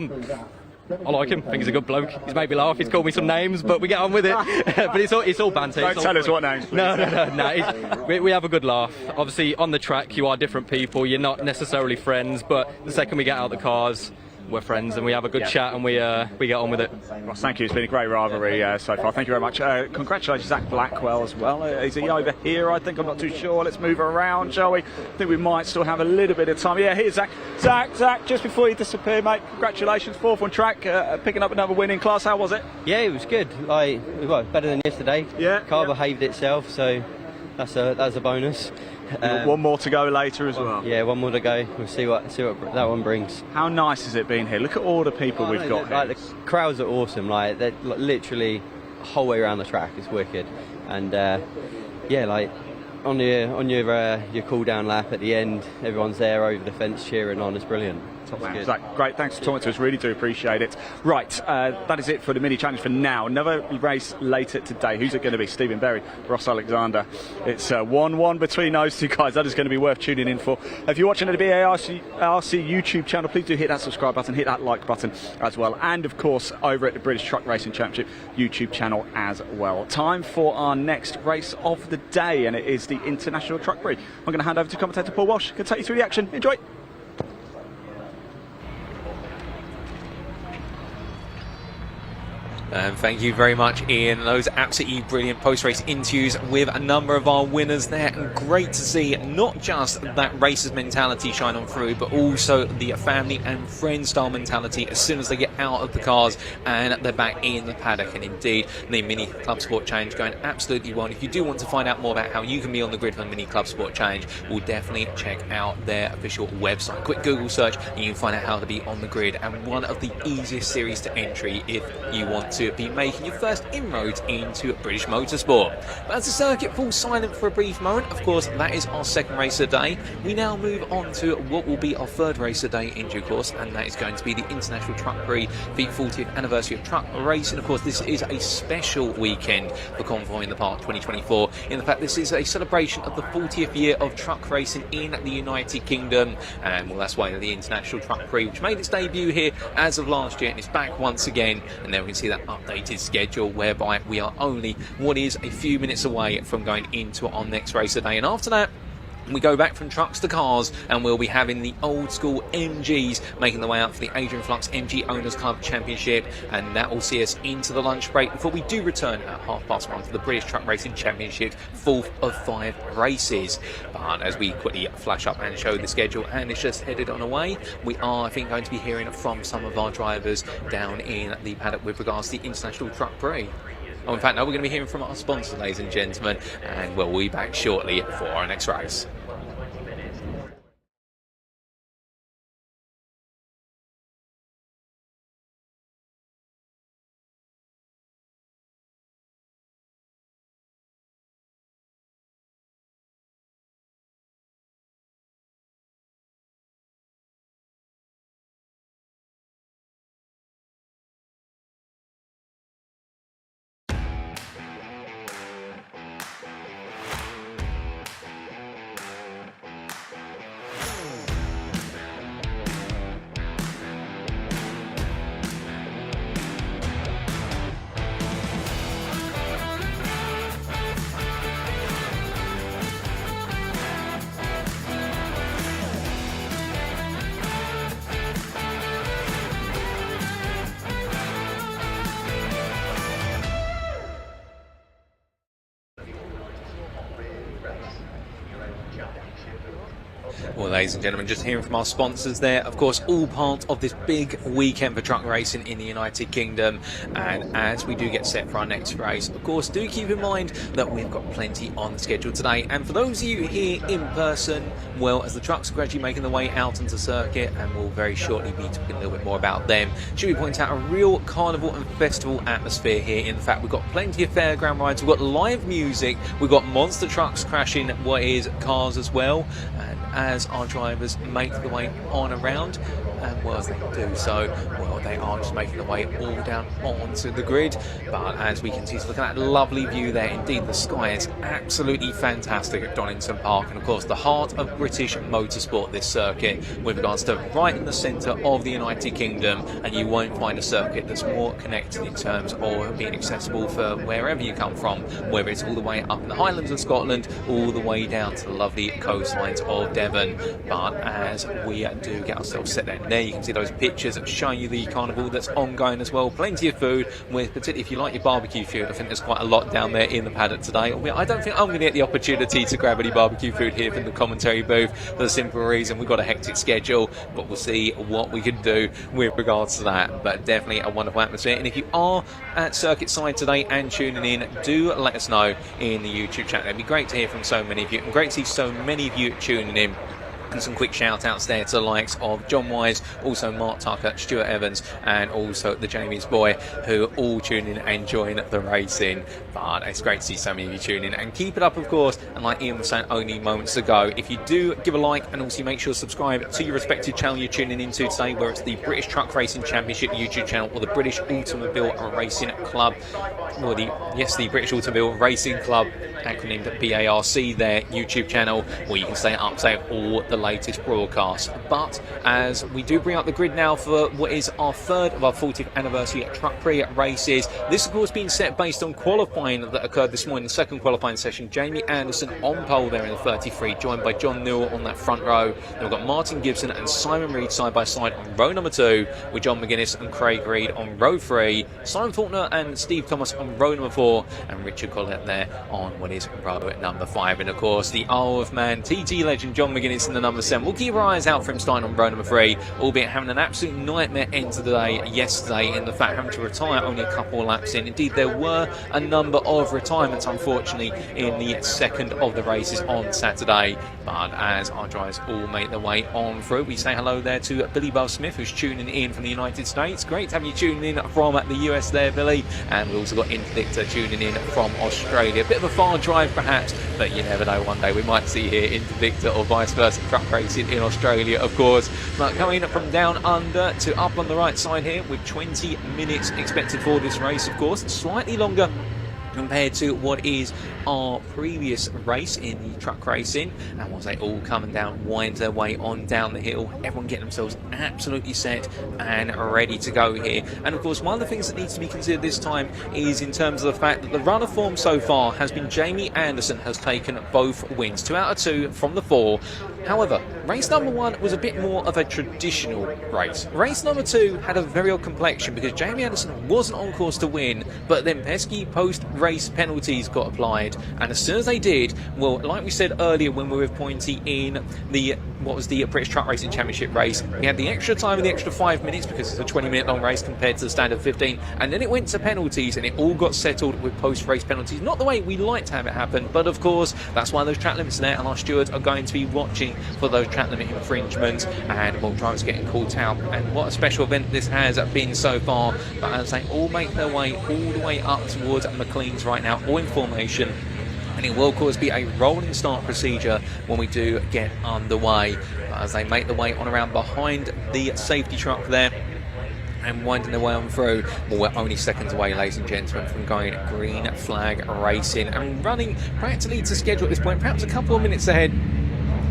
like him. I think he's a good bloke. He's made me laugh. He's called me some names, but we get on with it. But it's all banter. Don't tell us what names, please. No. We have a good laugh. Obviously, on the track, you are different people. You're not necessarily friends, but the second we get out of the cars, we're friends and we have a good chat and we get on with it. Ross, thank you. It's been a great rivalry so far. Thank you very much. Congratulations, Zach Blackwell, as well. Is he over here? I think I'm not too sure. Let's move around, shall we? I think we might still have a little bit of time. Yeah, here's Zach. Zach, just before you disappear, mate, congratulations. 4th on track, picking up another win in class. How was it? Yeah, it was good. Better than yesterday. Yeah. Car behaved itself, so that's a bonus. One more to go later as well. Yeah, one more to go. We'll see what that one brings. How nice has it been here? Look at all the people we've got here. The crowds are awesome. They're literally the whole way around the track. It's wicked. And on your cool down lap at the end, everyone's there over the fence cheering on. It's brilliant. Top man. Zach, great, thanks for talking to us, really do appreciate it. Right, that is it for the mini challenge for now. Another race later today. Who's it going to be? Stephen Berry, Ross Alexander. It's 1-1 between those two guys. That is going to be worth tuning in for. If you're watching the BARC YouTube channel, please do hit that subscribe button, hit that like button as well, and of course over at the British Truck Racing Championship YouTube channel as well. Time for our next race of the day, and it is the International Truck Prix. I'm going to hand over to commentator Paul Walsh, who can take you through the action. Enjoy. And thank you very much, Ian. Those absolutely brilliant post-race interviews with a number of our winners there. And great to see not just that racers mentality shine on through, but also the family and friend style mentality as soon as they get out of the cars and they're back in the paddock. And indeed, the Mini Club Sport Challenge going absolutely well. And if you do want to find out more about how you can be on the grid for the Mini Club Sport Challenge, we'll definitely check out their official website. Quick Google search and you can find out how to be on the grid. And one of the easiest series to entry if you want to be making your first inroads into British motorsport. But as the circuit falls silent for a brief moment, of course, that is our second race of the day. We now move on to what will be our third race of the day in due course, and that is going to be the International Truck Prix, the 40th anniversary of truck racing. Of course, this is a special weekend for Convoy in the Park 2024, in the fact this is a celebration of the 40th year of truck racing in the United Kingdom, and well, that's why the International Truck Prix, which made its debut here as of last year, and is back once again. And then we can see that updated schedule whereby we are only what is a few minutes away from going into our next race of the day, and after that we go back from trucks to cars, and we'll be having the old school MGs making their way up for the Adrian Flux MG Owners Club Championship, and that will see us into the lunch break before we do return at 1:30 for the British Truck Racing Championship, 4th of 5 races. But as we quickly flash up and show the schedule, and it's just headed on away, we are, I think, going to be hearing from some of our drivers down in the paddock with regards to the International Truck Prix. Oh, in fact, no, we're going to be hearing from our sponsors, ladies and gentlemen, and we'll be back shortly for our next race. Well, ladies and gentlemen, just hearing from our sponsors there, of course, all part of this big weekend for truck racing in the United Kingdom. And as we do get set for our next race, of course, do keep in mind that we've got plenty on the schedule today. And for those of you here in person, well, as the trucks are gradually making their way out onto circuit, and we'll very shortly be talking a little bit more about them, should we point out a real carnival and festival atmosphere here. In fact, we've got plenty of fairground rides, we've got live music, we've got monster trucks crashing what is cars as well. And as our drivers make their way on around, and well, as they do so, well, they are just making their way all down onto the grid. But as we continue to look at that lovely view there, indeed the sky is absolutely fantastic at Donington Park, and of course the heart of British motorsport, this circuit, with regards to right in the centre of the United Kingdom. And you won't find a circuit that's more connected in terms of being accessible for wherever you come from, whether it's all the way up in the Highlands of Scotland, all the way down to the lovely coastlines of Devon. But as we do get ourselves set there, you can see those pictures showing you the carnival that's ongoing as well. Plenty of food, with particularly if you like your barbecue food. I think there's quite a lot down there in the paddock today. I don't think I'm going to get the opportunity to grab any barbecue food here from the commentary booth, for the simple reason we've got a hectic schedule, but we'll see what we can do with regards to that. But definitely a wonderful atmosphere. And if you are at circuit side today and tuning in, do let us know in the YouTube chat. It'd be great to hear from so many of you, and great to see so many of you tuning in. And some quick shout outs there to the likes of John Wise, also Mark Tucker, Stuart Evans, and also the Jamie's boy, who all tune in and enjoying the racing. But it's great to see so many of you tune in, and keep it up, of course. And like Ian was saying only moments ago, if you do give a like, and also make sure to subscribe to your respective channel you're tuning into today, whether it's the British Truck Racing Championship YouTube channel or the British Automobile Racing Club, or the British Automobile Racing Club, acronymed BARC, their YouTube channel, where you can stay up to all the latest broadcasts. But as we do bring up the grid now for what is our third of our 40th anniversary Truck Prix races, this of course being set based on qualifying that occurred this morning, the second qualifying session. Jamie Anderson on pole there in the 33, joined by John Newell on that front row. Then we've got Martin Gibson and Simon Reed side by side on row number 2, with John McGuinness and Craig Reed on row 3, Simon Faulkner and Steve Thomas on row number 4, and Richard Collette there on what is row number 5. And of course the Isle of Man TT legend John McGuinness in the number 7. We'll keep our eyes out for him starting on row number 3, albeit having an absolute nightmare end to the day yesterday, in the fact having to retire only a couple of laps in. Indeed, there were a number of retirements, unfortunately, in the second of the races on Saturday. But as our drivers all make their way on through, we say hello there to Billy Bell Smith, who's tuning in from the United States. Great to have you tuning in from the US there, Billy. And we've also got Interdictor tuning in from Australia. A bit of a far drive perhaps, but you never know, one day we might see here Interdictor or vice versa truck racing in Australia, of course. But coming from down under to up on the right side here, with 20 minutes expected for this race, of course, slightly longer compared to what is our previous race in the truck racing. And once they all coming down, wind their way on down the hill, everyone getting themselves absolutely set and ready to go here. And of course, one of the things that needs to be considered this time is in terms of the fact that the run of form so far has been Jamie Anderson has taken both wins, 2 out of 2 from the 4. However, race number 1 was a bit more of a traditional race. Race number 2 had a very odd complexion, because Jamie Anderson wasn't on course to win, but then pesky post-race penalties got applied. And as soon as they did, well, like we said earlier when we were pointing in the British Truck Racing Championship race, we had the extra time of the extra 5 minutes, because it's a 20-minute long race compared to the standard 15, and then it went to penalties, and it all got settled with post-race penalties. Not the way we like to have it happen, but of course that's why those track limits are there, and our stewards are going to be watching for those track limit infringements, and well, drivers getting caught out. And what a special event this has been so far. But as they all make their way all the way up towards McLean's right now, all in formation, and it will of course be a rolling start procedure when we do get underway. But as they make their way on around behind the safety truck there and winding their way on through, well, we're only seconds away, ladies and gentlemen, from going green flag racing and running practically to schedule at this point, perhaps a couple of minutes ahead,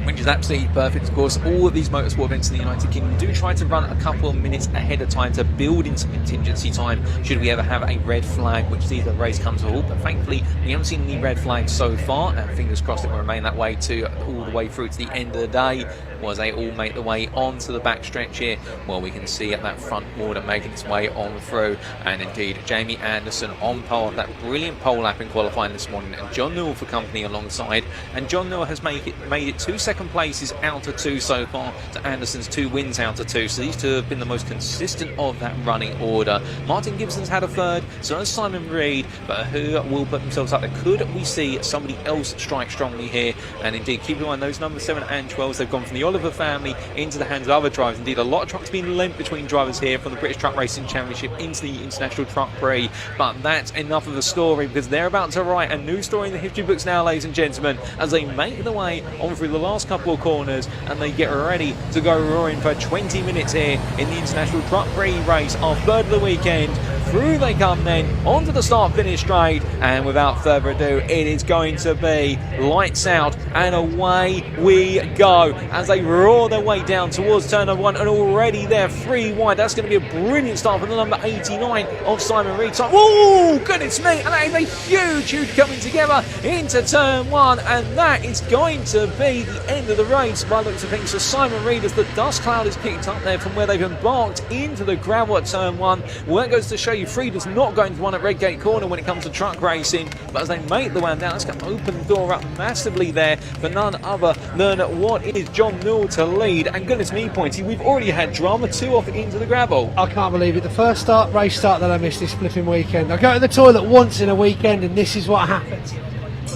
which is absolutely perfect. Of course, all of these motorsport events in the United Kingdom do try to run a couple of minutes ahead of time to build in some contingency time should we ever have a red flag, which sees the race come to a halt. But thankfully, we haven't seen any red flags so far, and fingers crossed it will remain that way to all the way through to the end of the day. As they all make their way onto the back stretch here, well, we can see at that front order making its way on through. And indeed, Jamie Anderson on pole, that brilliant pole lap in qualifying this morning, and John Newell for company alongside. And John Newell has made it 2 seconds second places out of 2 so far to Anderson's 2 wins out of 2. So these two have been the most consistent of that running order. Martin Gibson's had a third, so has Simon Reed, but who will put themselves up there? Could we see somebody else strike strongly here? And indeed, keep in mind those number 7 and 12s, they've gone from the Oliver family into the hands of other drivers. Indeed, a lot of trucks being lent between drivers here from the British Truck Racing Championship into the International Truck Prix. But that's enough of a story, because they're about to write a new story in the history books now, ladies and gentlemen, as they make their way on through the last couple of corners and they get ready to go roaring for 20 minutes here in the International Truck Prix race, our third of the weekend. Through they come then, onto the start-finish straight, and without further ado, it is going to be lights out, and away we go as they roar their way down towards turn number 1, and already they're 3 wide. That's going to be a brilliant start for the number 89 of Simon Reed. Oh, goodness me, and that is a huge coming together into turn 1, and that is going to be the end of the race by the looks of things for Simon Reed, as the dust cloud is kicked up there from where they've embarked into the gravel at turn 1. Well, that goes to show you Freedom's not going to win at Redgate Corner when it comes to truck racing, but as they make the way down, it's going to open the door up massively there for none other than what is John Newell to lead. And goodness me, Pointy, we've already had drama 2 off into the gravel. I can't believe it. The first race start that I missed this flipping weekend. I go to the toilet once in a weekend and this is what happens.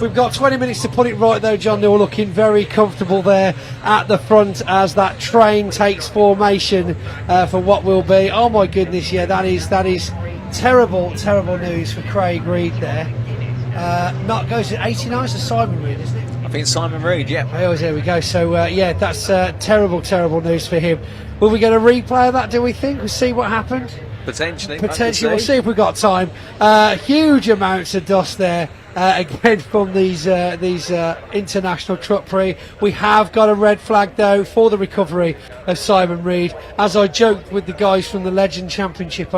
We've got 20 minutes to put it right though. John Newell looking very comfortable there at the front as that train takes formation for what will be, oh my goodness, yeah, that is terrible news for Craig Reed there. Not goes to 89 to Simon Reed, isn't it? I think Simon Reed, yeah. Oh, there we go. So yeah, that's terrible news for him. Will we get a replay of that, do we think? We'll see what happened. Potentially, we'll see if we've got time. Huge amounts of dust there again from these international Truck Prix. We have got a red flag though for the recovery of Simon Reed. As I joked with the guys from the Legend Championship,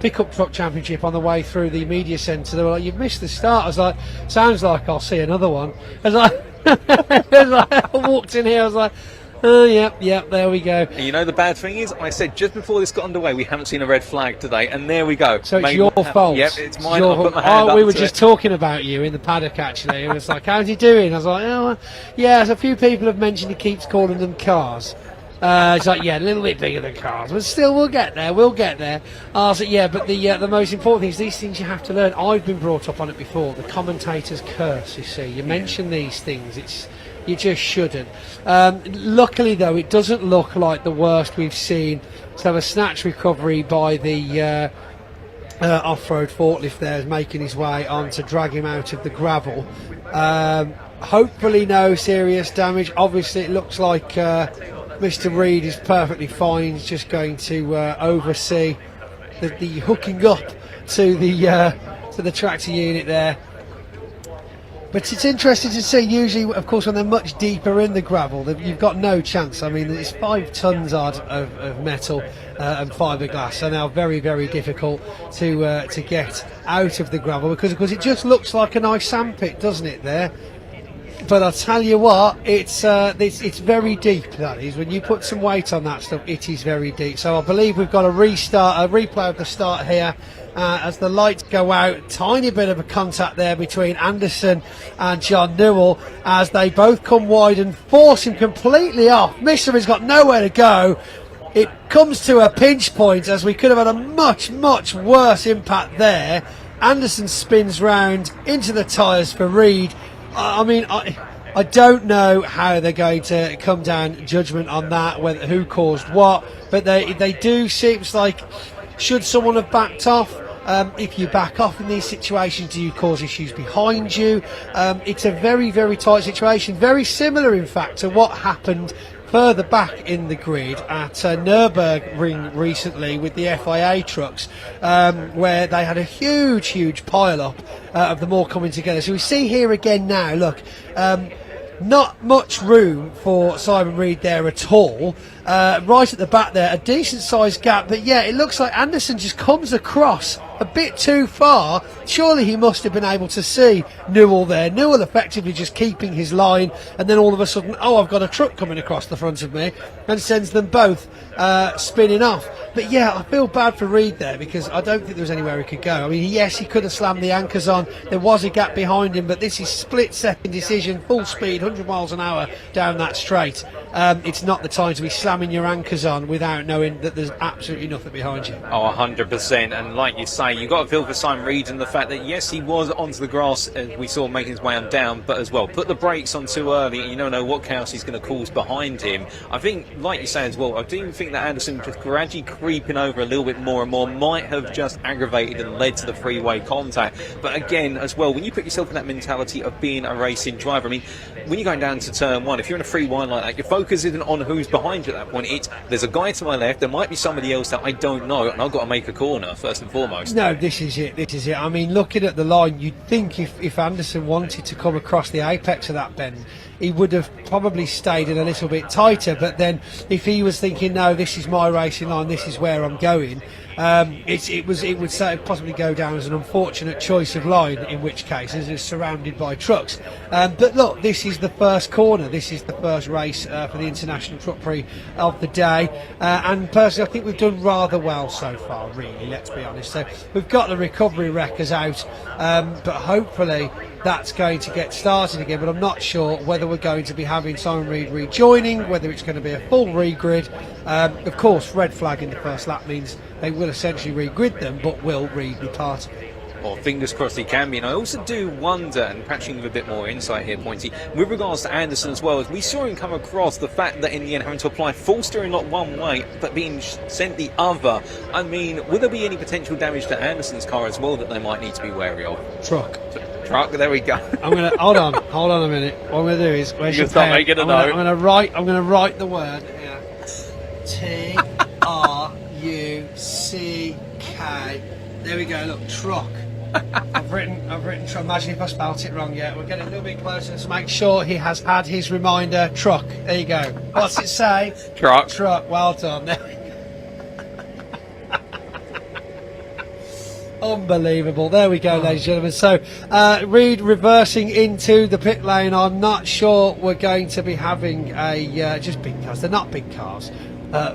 Pickup Truck Championship on the way through the media centre, they were like, "You've missed the start." I was like, "Sounds like I'll see another one." As I walked in here, I was like, oh, yep, there we go. And you know the bad thing is, I said just before this got underway, we haven't seen a red flag today, and there we go. So it's your fault. Yep, it's mine. I'll put my hand we up were to just it. talking about you in the paddock, actually. It was like, how's he doing? I was like, oh, yeah, a few people have mentioned he keeps calling them cars. It's like, yeah, a little bit bigger than cars, but still, we'll get there. I was like, yeah, but the most important thing is these things you have to learn. I've been brought up on it before. The commentator's curse, you see. You mention these things, you just shouldn't. Luckily, though, it doesn't look like the worst we've seen. So a snatch recovery by the off-road forklift there is making his way on to drag him out of the gravel. Hopefully no serious damage. Obviously, it looks like Mr. Reed is perfectly fine. He's just going to oversee the hooking up to the tractor unit there. But it's interesting to see, usually, of course, when they're much deeper in the gravel, you've got no chance. I mean, it's 5 tonnes odd of metal and fiberglass, so now very very difficult to get out of the gravel because it just looks like a nice sandpit, doesn't it, there? But I'll tell you what, it's very deep, that is. When you put some weight on that stuff, it is very deep. So I believe we've got a replay of the start here. As the lights go out, tiny bit of a contact there between Anderson and John Newell as they both come wide and force him completely off. Mystery's got nowhere to go. It comes to a pinch point as we could have had a much worse impact there. Anderson spins round into the tyres for Reed. I mean, I don't know how they're going to come down judgment on that, whether who caused what, but they do seems like, should someone have backed off? If you back off in these situations, do you cause issues behind you? It's a very tight situation, very similar in fact to what happened further back in the grid at Nürburgring recently with the FIA trucks, where they had a huge pile-up of them all coming together. So we see here again now, look, not much room for Simon Reed there at all. right at the back there, a decent sized gap, but yeah, it looks like Anderson just comes across a bit too far. Surely he must have been able to see Newell there. Newell effectively just keeping his line, and then all of a sudden, oh, I've got a truck coming across the front of me, and sends them both spinning off. But yeah, I feel bad for Reid there, because I don't think there was anywhere he could go. I mean, yes, he could have slammed the anchors on. There was a gap behind him, but this is split-second decision, full speed, 100 miles an hour down that straight. It's not the time to be slamming your anchors on without knowing that there's absolutely nothing behind you. Oh, 100%. And like you say, you've got to feel for Simon Reid and the fact that, yes, he was onto the grass as we saw making his way on down, but as well, put the brakes on too early and you don't know what chaos he's going to cause behind him. I think, like you say as well, I do think that Anderson just gradually creeping over a little bit more and more might have just aggravated and led to the freeway contact. But again, as well, when you put yourself in that mentality of being a racing driver, I mean, when you're going down to turn one, if you're in a free line like that, your focus isn't on who's behind you at that point. It's there's a guy to my left, there might be somebody else that I don't know, and I've got to make a corner first and foremost. No, this is it. I mean, looking at the line, you'd think if Anderson wanted to come across the apex of that bend, he would have probably stayed in a little bit tighter. But then if he was thinking, no, this is my racing line, this is where I'm going, it would possibly go down as an unfortunate choice of line, in which case as it's surrounded by trucks. But look, this is the first corner, this is the first race for the International Truck Prix of the day, and personally I think we've done rather well so far, really, let's be honest. So we've got the recovery wreckers out, but hopefully that's going to get started again, but I'm not sure whether we're going to be having Simon Reid rejoining, whether it's going to be a full regrid. Of course, red flag in the first lap means they will essentially regrid them, but will Reid be part of it? Well, fingers crossed he can be. And I also do wonder, and perhaps you can give a bit more insight here, Pointy, with regards to Anderson as well, as we saw him come across, the fact that in the end having to apply full steering lock one way but being sent the other. I mean, will there be any potential damage to Anderson's car as well that they might need to be wary of? Truck, there we go. I'm gonna hold on a minute. What I'm gonna do is, where's your pen? I'm gonna write the word. Yeah. T-R-U-C-K. There we go. Look, truck. I've written truck. Imagine if I spelt it wrong. Yeah, we're getting a little bit closer to make sure he has had his reminder. Truck. There you go. What's it say? Truck. Truck. Well done. Unbelievable. There we go, ladies and gentlemen. So Reid reversing into the pit lane. I'm not sure we're going to be having a just big cars. They're not big cars.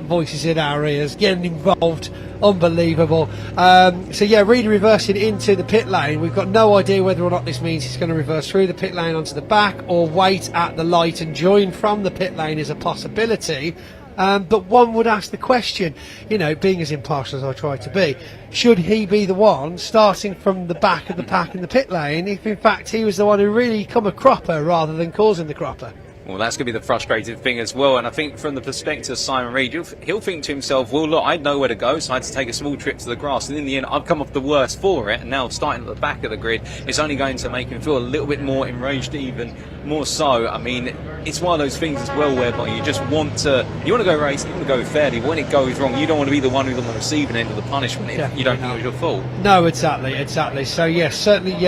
Voices in our ears, getting involved. Unbelievable. So yeah, Reid reversing into the pit lane. We've got no idea whether or not this means he's going to reverse through the pit lane onto the back or wait at the light and join from the pit lane is a possibility. But one would ask the question, you know, being as impartial as I try to be, should he be the one starting from the back of the pack in the pit lane if in fact he was the one who really come a cropper rather than causing the cropper? Well, that's going to be the frustrating thing as well. And I think from the perspective of Simon Reid, he'll think to himself, well, look, I had nowhere to go, so I had to take a small trip to the grass. And in the end, I've come off the worst for it. And now starting at the back of the grid, it's only going to make him feel a little bit more enraged, even more so. I mean, it's one of those things as well whereby you just want to go racing, you want to go fairly. When it goes wrong, you don't want to be the one who's on the receiving end of the punishment if you don't think it was your fault. No, exactly. So, yes, certainly...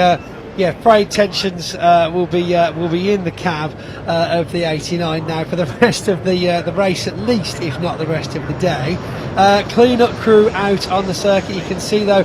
frayed tensions will be in the cab of the 89 now for the rest of the race, at least, if not the rest of the day. Clean-up crew out on the circuit. You can see, though,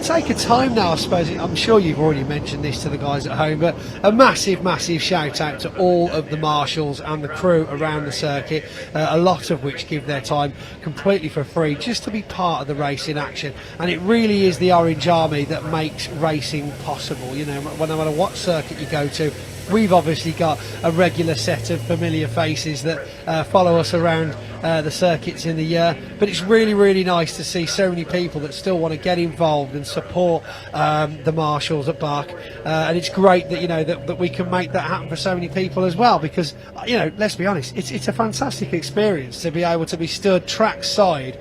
take a time now, I suppose. I'm sure you've already mentioned this to the guys at home, but a massive shout out to all of the marshals and the crew around the circuit, a lot of which give their time completely for free just to be part of the race in action. And it really is the Orange Army that makes racing possible. You know, no matter what circuit you go to, we've obviously got a regular set of familiar faces that follow us around the circuits in the year, but it's really nice to see so many people that still want to get involved and support the marshals at Bark, and it's great that, you know, that we can make that happen for so many people as well, because, you know, let's be honest, it's a fantastic experience to be able to be stood track side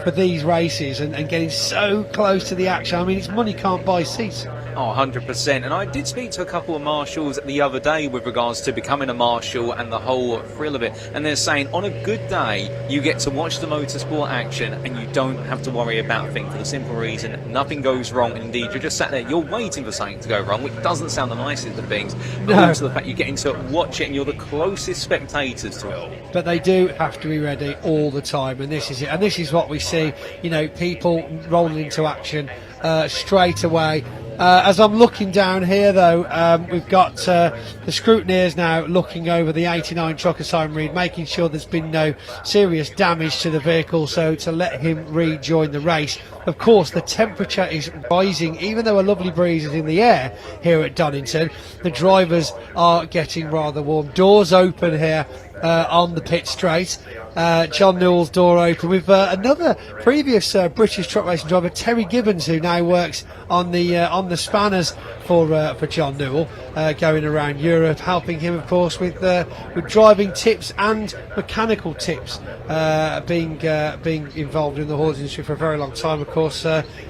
for these races and getting so close to the action. I mean, it's money can't buy seats. Oh, 100%. And I did speak to a couple of marshals the other day with regards to becoming a marshal and the whole thrill of it. And they're saying on a good day, you get to watch the motorsport action and you don't have to worry about a thing for the simple reason nothing goes wrong. Indeed, you're just sat there, you're waiting for something to go wrong, which doesn't sound the nicest of things. But also the fact you're getting to watch it and you're the closest spectators to it all. But they do have to be ready all the time, and this is it. And this is what we see, you know, people rolling into action straight away. As I'm looking down here, though, we've got the scrutineers now looking over the 89 truck of Simon Reed, making sure there's been no serious damage to the vehicle, so to let him rejoin the race. Of course, the temperature is rising, even though a lovely breeze is in the air here at Donington. The drivers are getting rather warm. Doors open here on the pit straight. John Newell's door open with another previous British truck racing driver, Terry Gibbons, who now works on the spanners for John Newell, going around Europe, helping him, of course, with driving tips and mechanical tips, being involved in the haulage industry for a very long time. Of course,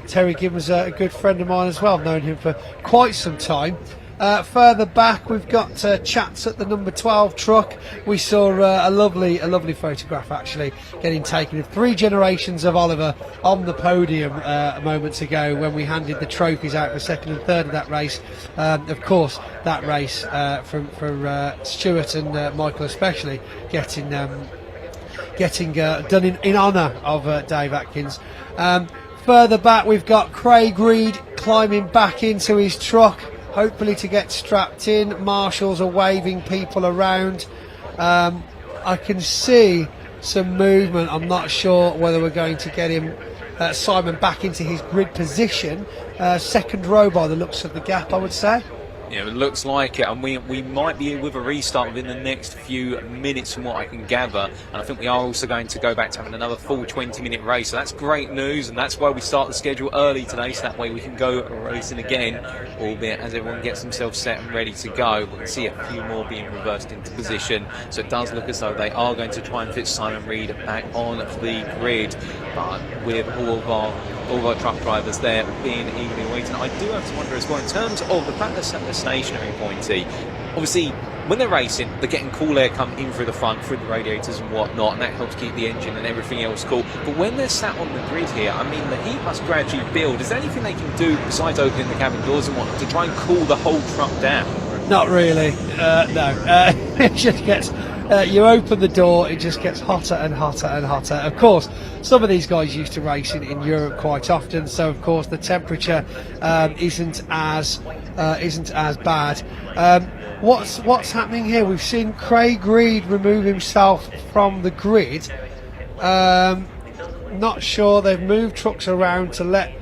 Terry Gibbons, a good friend of mine as well. I've known him for quite some time. Further back, we've got chats at the number 12 truck. We saw a lovely photograph actually getting taken of 3 generations of Oliver on the podium moments ago when we handed the trophies out for second and third of that race. Of course, that race for Stuart and Michael especially getting done in honour of Dave Atkins. Further back, we've got Craig Reed climbing back into his truck, hopefully to get strapped in. Marshals are waving people around. I can see some movement. I'm not sure whether we're going to get him, Simon, back into his grid position. Second row by the looks of the gap, I would say. Yeah, it looks like it, and we might be with a restart within the next few minutes from what I can gather, and I think we are also going to go back to having another full 20-minute race, so that's great news, and that's why we start the schedule early today, so that way we can go racing again, albeit as everyone gets themselves set and ready to go. We can see a few more being reversed into position, so it does look as though they are going to try and fit Simon Reed back on the grid, but with all of our truck drivers there being eagerly waiting. I do have to wonder as well, in terms of the fact that they're stationary, Pointy, obviously when they're racing they're getting cool air come in through the front, through the radiators and whatnot, and that helps keep the engine and everything else cool. But when they're sat on the grid here, I mean, the heat must gradually build. Is there anything they can do besides opening the cabin doors and whatnot to try and cool the whole truck down? Not really, no. It just gets, you open the door, it just gets hotter and hotter and hotter. Of course, some of these guys used to race in Europe quite often, so of course the temperature isn't as bad. What's happening here? We've seen Craig Reed remove himself from the grid. Not sure, they've moved trucks around to let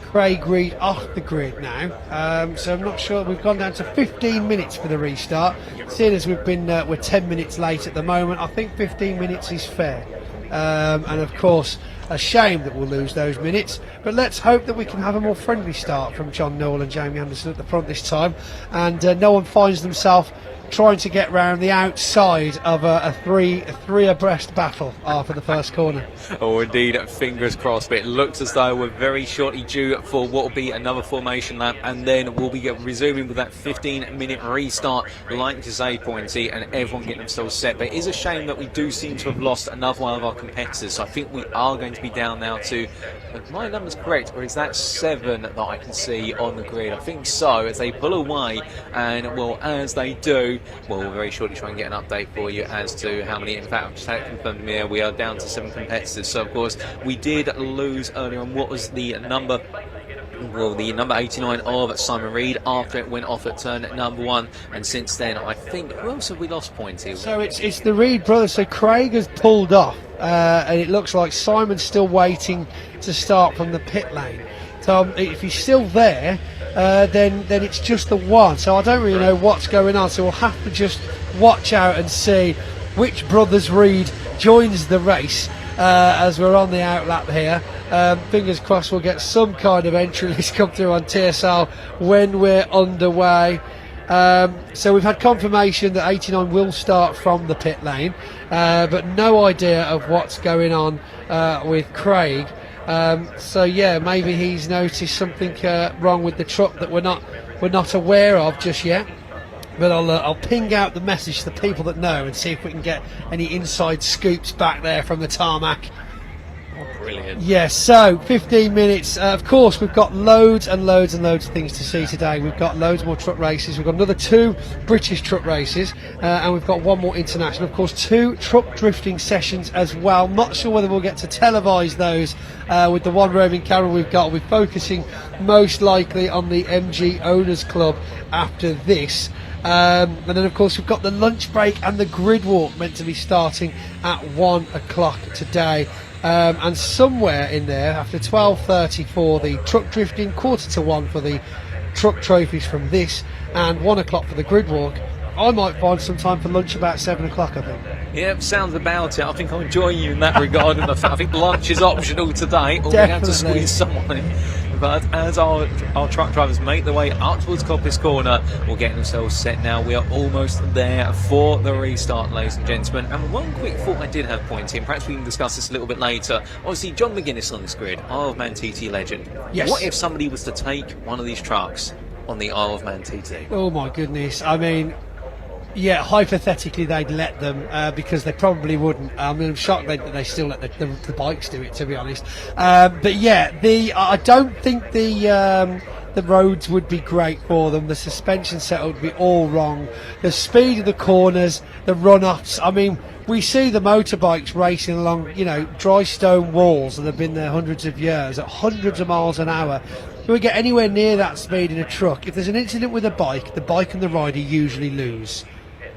Craig Reed off the grid now, so I'm not sure. We've gone down to 15 minutes for the restart. Seeing as we're 10 minutes late at the moment, I think 15 minutes is fair. And of course, a shame that we'll lose those minutes, but let's hope that we can have a more friendly start from John Newell and Jamie Anderson at the front this time, and no one finds themselves trying to get round the outside of a three abreast battle after the first corner. Oh, indeed, fingers crossed, but it looks as though we're very shortly due for what will be another formation lap, and then we'll be resuming with that 15-minute restart, like to say, Pointy, and everyone getting themselves set. But it is a shame that we do seem to have lost another one of our competitors, so I think we are going to be down now to, if my number's correct, or is that 7 that I can see on the grid? I think so, as they pull away, and well, as they do, we'll very shortly try and get an update for you as to how many. In fact, I've just had it confirmed here, we are down to 7 competitors. So of course we did lose earlier on. What was the number? Well, the number 89 of Simon Reed, after it went off at turn number 1, and since then I think, who else have we lost points here? So it's the Reed brothers. So Craig has pulled off, and it looks like Simon's still waiting to start from the pit lane. So if he's still there, then it's just the one. So I don't really know what's going on. So we'll have to just watch out and see which brothers Reed joins the race as we're on the outlap here. Fingers crossed we'll get some kind of entry list come through on TSL when we're underway. So we've had confirmation that 89 will start from the pit lane, but no idea of what's going on with Craig. So yeah, maybe he's noticed something wrong with the truck that we're not aware of just yet. But I'll ping out the message to the people that know and see if we can get any inside scoops back there from the tarmac. Brilliant. Yes, so 15 minutes. Of course, we've got loads and loads and loads of things to see today. We've got loads more truck races. We've got another 2 British truck races, and we've got 1 more international. Of course, 2 truck drifting sessions as well. Not sure whether we'll get to televise those with the 1 roving camera we've got. We're focusing most likely on the MG Owners Club after this. And then of course we've got the lunch break and the grid walk meant to be starting at 1 o'clock today. And somewhere in there after 12:30 for the truck drifting, 1:45 for the truck trophies from this, and 1 o'clock for the grid walk, I might find some time for lunch about 7 o'clock, I think. Yep, sounds about it. I think I'll join you in that regard. And I think lunch is optional today, or we have to squeeze someone in. But as our truck drivers make their way up towards Coppice Corner, we're getting themselves set now. We are almost there for the restart, ladies and gentlemen. And one quick thought I did have pointing, perhaps we can discuss this a little bit later. Obviously, John McGuinness on this grid, Isle of Man TT legend. Yes. What if somebody was to take one of these trucks on the Isle of Man TT? Oh my goodness, I mean, yeah, hypothetically they'd let them because they probably wouldn't. I mean, I'm shocked they still let the bikes do it, to be honest. But yeah, I don't think the roads would be great for them. The suspension setup would be all wrong. The speed of the corners, the run-ups. I mean, we see the motorbikes racing along, dry stone walls that have been there hundreds of years at hundreds of miles an hour. If we get anywhere near that speed in a truck, if there's an incident with the bike and the rider usually lose.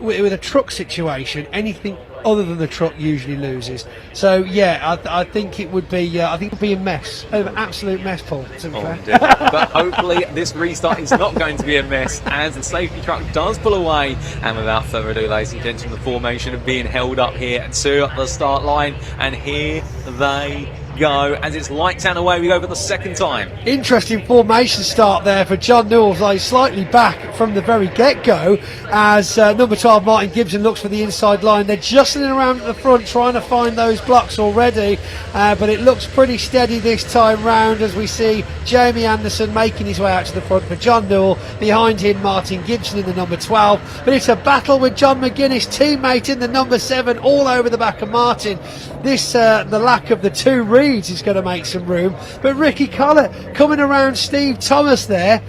With a truck situation, anything other than the truck usually loses. So yeah, I think it would be. I think it would be a mess, an absolute mess, Paul. To be fair. But hopefully this restart is not going to be a mess, as the safety truck does pull away. And without further ado, ladies and gentlemen, the formation of being held up here to the start line, and here they go. As it's lights out, away we go for the second time. Interesting formation start there for John Newell. He's slightly back from the very get-go as number 12 Martin Gibson looks for the inside line. They're jostling around at the front trying to find those blocks already, but it looks pretty steady this time round as we see Jamie Anderson making his way out to the front for John Newell. Behind him Martin Gibson in the number 12, but it's a battle with John McGuinness, teammate in the number 7, all over the back of Martin. This the lack of the 2 Reeds is going to make some room, but Ricky Collett coming around Steve Thomas there.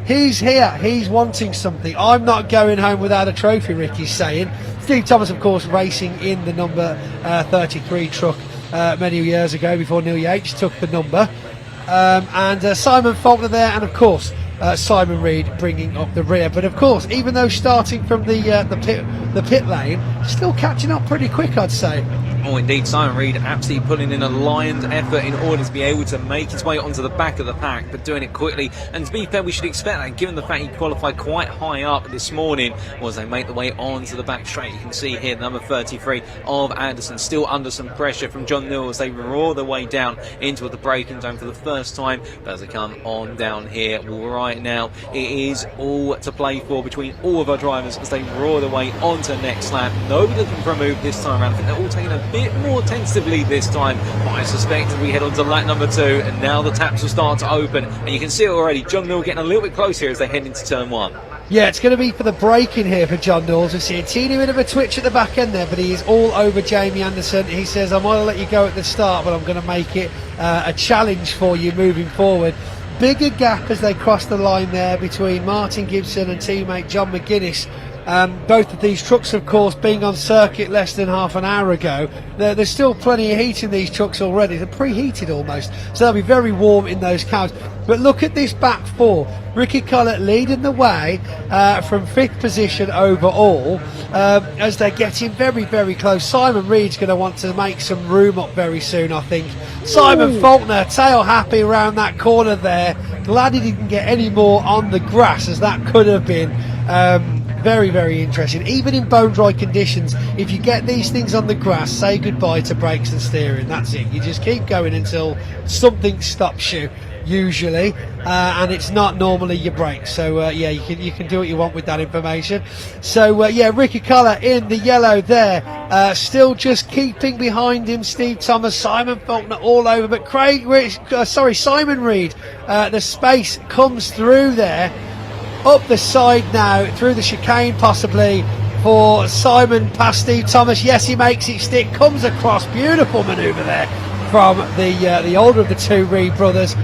He's here, he's wanting something. I'm not going home without a trophy, Ricky's saying. Steve Thomas, of course, racing in the number 33 truck many years ago before Neil Yates took the number. And Simon Faulkner there, and of course Simon Reed bringing up the rear. But of course, even though starting from the pit lane, still catching up pretty quick, I'd say. Oh, indeed, Simon Reed absolutely putting in a lion's effort in order to be able to make his way onto the back of the pack, but doing it quickly. And to be fair, we should expect that, given the fact he qualified quite high up this morning, as they make the way onto the back straight. You can see here number 33 of Anderson still under some pressure from John Newell as they roar their way down into the braking zone for the first time. But as they come on down here right now, it is all to play for between all of our drivers as they roar their way onto the next lap. Nobody looking for a move this time around. I think they're all taking a bit more tentatively this time, but I suspect we head on to lap number 2, and now the taps will start to open, and you can see it already. John Newell getting a little bit close here as they head into turn 1. Yeah, it's going to be for the braking here for John Newell. We see a teeny bit of a twitch at the back end there, but he is all over Jamie Anderson. He says, I might have let you go at the start, but I'm going to make it a challenge for you moving forward. Bigger gap as they cross the line there between Martin Gibson and teammate John McGuinness. Both of these trucks, of course, being on circuit less than half an hour ago, there's still plenty of heat in these trucks already. They're preheated almost, so they'll be very warm in those cabs. But look at this back 4. Ricky Collett leading the way from 5th position overall as they're getting very, very close. Simon Reed's going to want to make some room up very soon, I think. Simon Faulkner, tail happy around that corner there. Glad he didn't get any more on the grass, as that could have been very, very interesting. Even in bone dry conditions, if you get these things on the grass, say goodbye to brakes and steering. That's it. You just keep going until something stops you, usually, and it's not normally your brakes. So yeah, you can do what you want with that information. So yeah, Ricky Collett in the yellow there, Still just keeping behind him, Steve Thomas, Simon Faulkner all over, but Simon Reed, the space comes through there, up the side now, through the chicane possibly, for Simon past Steve Thomas. Yes, he makes it stick, comes across, beautiful manoeuvre there from the older of the two Reed brothers,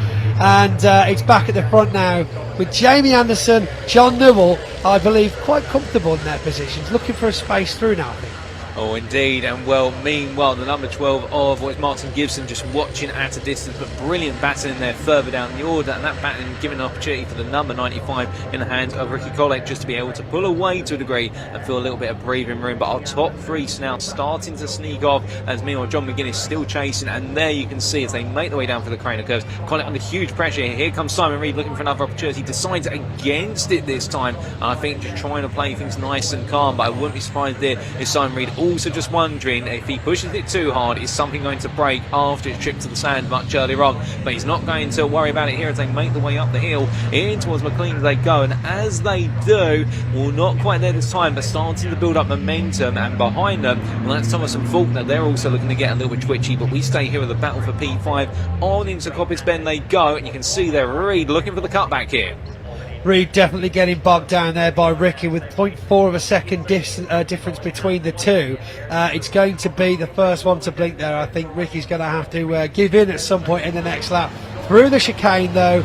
and it's back at the front now with Jamie Anderson, John Newell, I believe, quite comfortable in their positions, looking for a space through now, I think. Oh, indeed. And well, meanwhile, the number 12 of Martin Gibson just watching at a distance, but brilliant battling there further down the order, and that battling giving an opportunity for the number 95 in the hands of Ricky Collett just to be able to pull away to a degree and feel a little bit of breathing room. But our top three now starting to sneak off, as meanwhile John McGuinness still chasing, and there you can see as they make their way down for the Craner curves, Collett under huge pressure here. Here comes Simon Reed looking for another opportunity, decides against it this time, and I think just trying to play things nice and calm, but I wouldn't be surprised there if Simon Reed also just wondering if he pushes it too hard, is something going to break after it's tripped to the sand much earlier on. But he's not going to worry about it here as they make the way up the hill in towards McLean as they go, and as they do, well, not quite there this time, but starting to build up momentum, and behind them, well, that's Thomas and Faulkner. They're also looking to get a little bit twitchy, but we stay here with the battle for P5. On into Coppice Bend they go, and you can see there Reed looking for the cutback here. Reed definitely getting bogged down there by Ricky with 0.4 of a second difference between the two. It's going to be the first one to blink there. I think Ricky's going to have to give in at some point in the next lap. Through the chicane though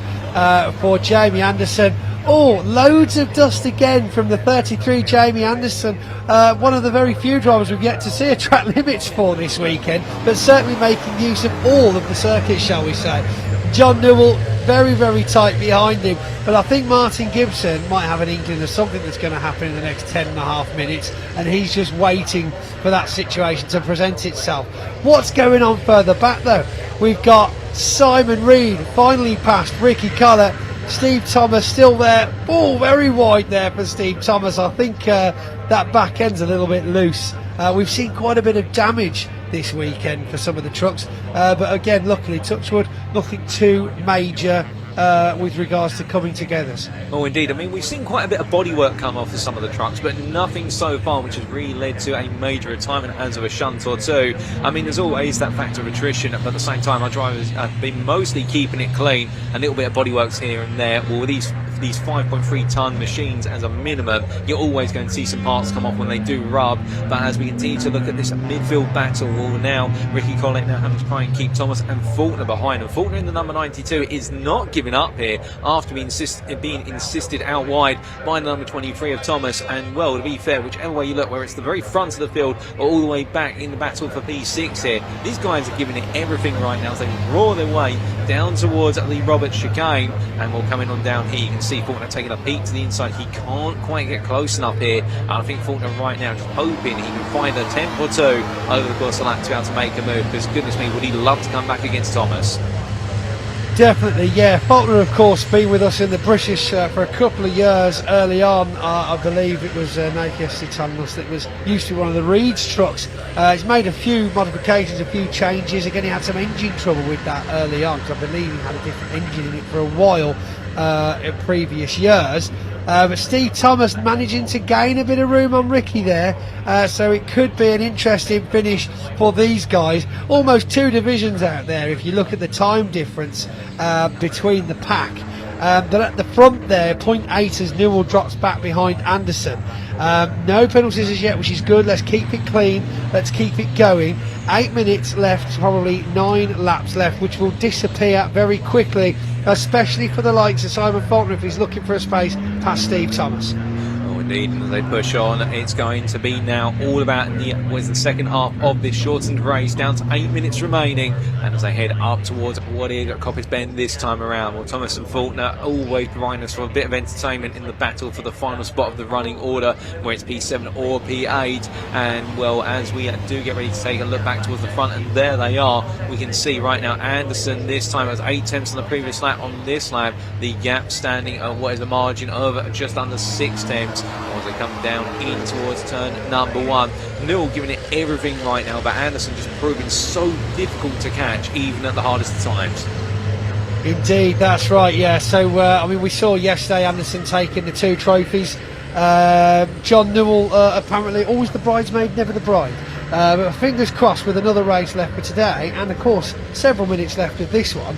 for Jamie Anderson. Oh, loads of dust again from the 33 Jamie Anderson. One of the very few drivers we've yet to see a track limits for this weekend, but certainly making use of all of the circuits, shall we say. John Newell very, very tight behind him, but I think Martin Gibson might have an inkling of something that's going to happen in the next 10.5 minutes, and he's just waiting for that situation to present itself. What's going on further back though? We've got Simon Reed finally past Ricky Collett. Steve Thomas still there. Oh, very wide there for Steve Thomas. I think that back end's a little bit loose. We've seen quite a bit of damage this weekend for some of the trucks, but again, luckily, touchwood, nothing too major with regards to coming together. Oh, indeed. I mean, we've seen quite a bit of bodywork come off for some of the trucks, but nothing so far which has really led to a major retirement hands of a shunt or two. I mean, there's always that factor of attrition, but at the same time, our drivers have been mostly keeping it clean. A little bit of bodyworks here and there. Well, these 5.3 ton machines as a minimum, you're always going to see some parts come off when they do rub. But as we continue to look at this midfield battle, well, now Ricky Collett now having to try and keep Thomas and Faulkner behind him. Faulkner in the number 92 is not giving up here after being insisted out wide by the number 23 of Thomas. And well, to be fair, whichever way you look, where it's the very front of the field or all the way back in the battle for P6 here, these guys are giving it everything right now as they roar their way down towards the Roberts chicane. And we'll come in on down here. You can see Faulkner taking a peek to the inside. He can't quite get close enough here. And I think Faulkner right now just hoping he can find a tenth or two over the course of the lap to be able to make a move, because goodness me, would he love to come back against Thomas. Definitely, yeah. Faulkner, of course, been with us in the British for a couple of years early on. I believe it was Nike SC telling us that it was used to be one of the Reed's trucks. He's made a few modifications, a few changes. Again, he had some engine trouble with that early on, because I believe he had a different engine in it for a while in previous years. But Steve Thomas managing to gain a bit of room on Ricky there, so it could be an interesting finish for these guys. Almost two divisions out there if you look at the time difference between the pack. But at the front there, 0.8 as Newell drops back behind Anderson. No penalties as yet, which is good. Let's keep it clean, let's keep it going. 8 minutes left, probably 9 laps left, which will disappear very quickly, especially for the likes of Simon Faulkner if he's looking for a space past Steve Thomas. Indeed, and as they push on, it's going to be now all about the second half of this shortened race, down to 8 minutes remaining, and as they head up towards what is Coppice Bend this time around. Well, Thomas and Faulkner always providing us for a bit of entertainment in the battle for the final spot of the running order, where it's P7 or P8. And well, as we do get ready to take a look back towards the front, and there they are, we can see right now Anderson this time has 8 tenths on the previous lap. On this lap, the gap standing at what is a margin of just under 6 tenths. As they come down in towards turn number 1. Newell giving it everything right now, but Anderson just proving so difficult to catch even at the hardest of times. Indeed, that's right, yeah. So, I mean, we saw yesterday Anderson taking the 2 trophies. John Newell, apparently always the bridesmaid, never the bride. But fingers crossed, with another race left for today, and of course several minutes left of this one,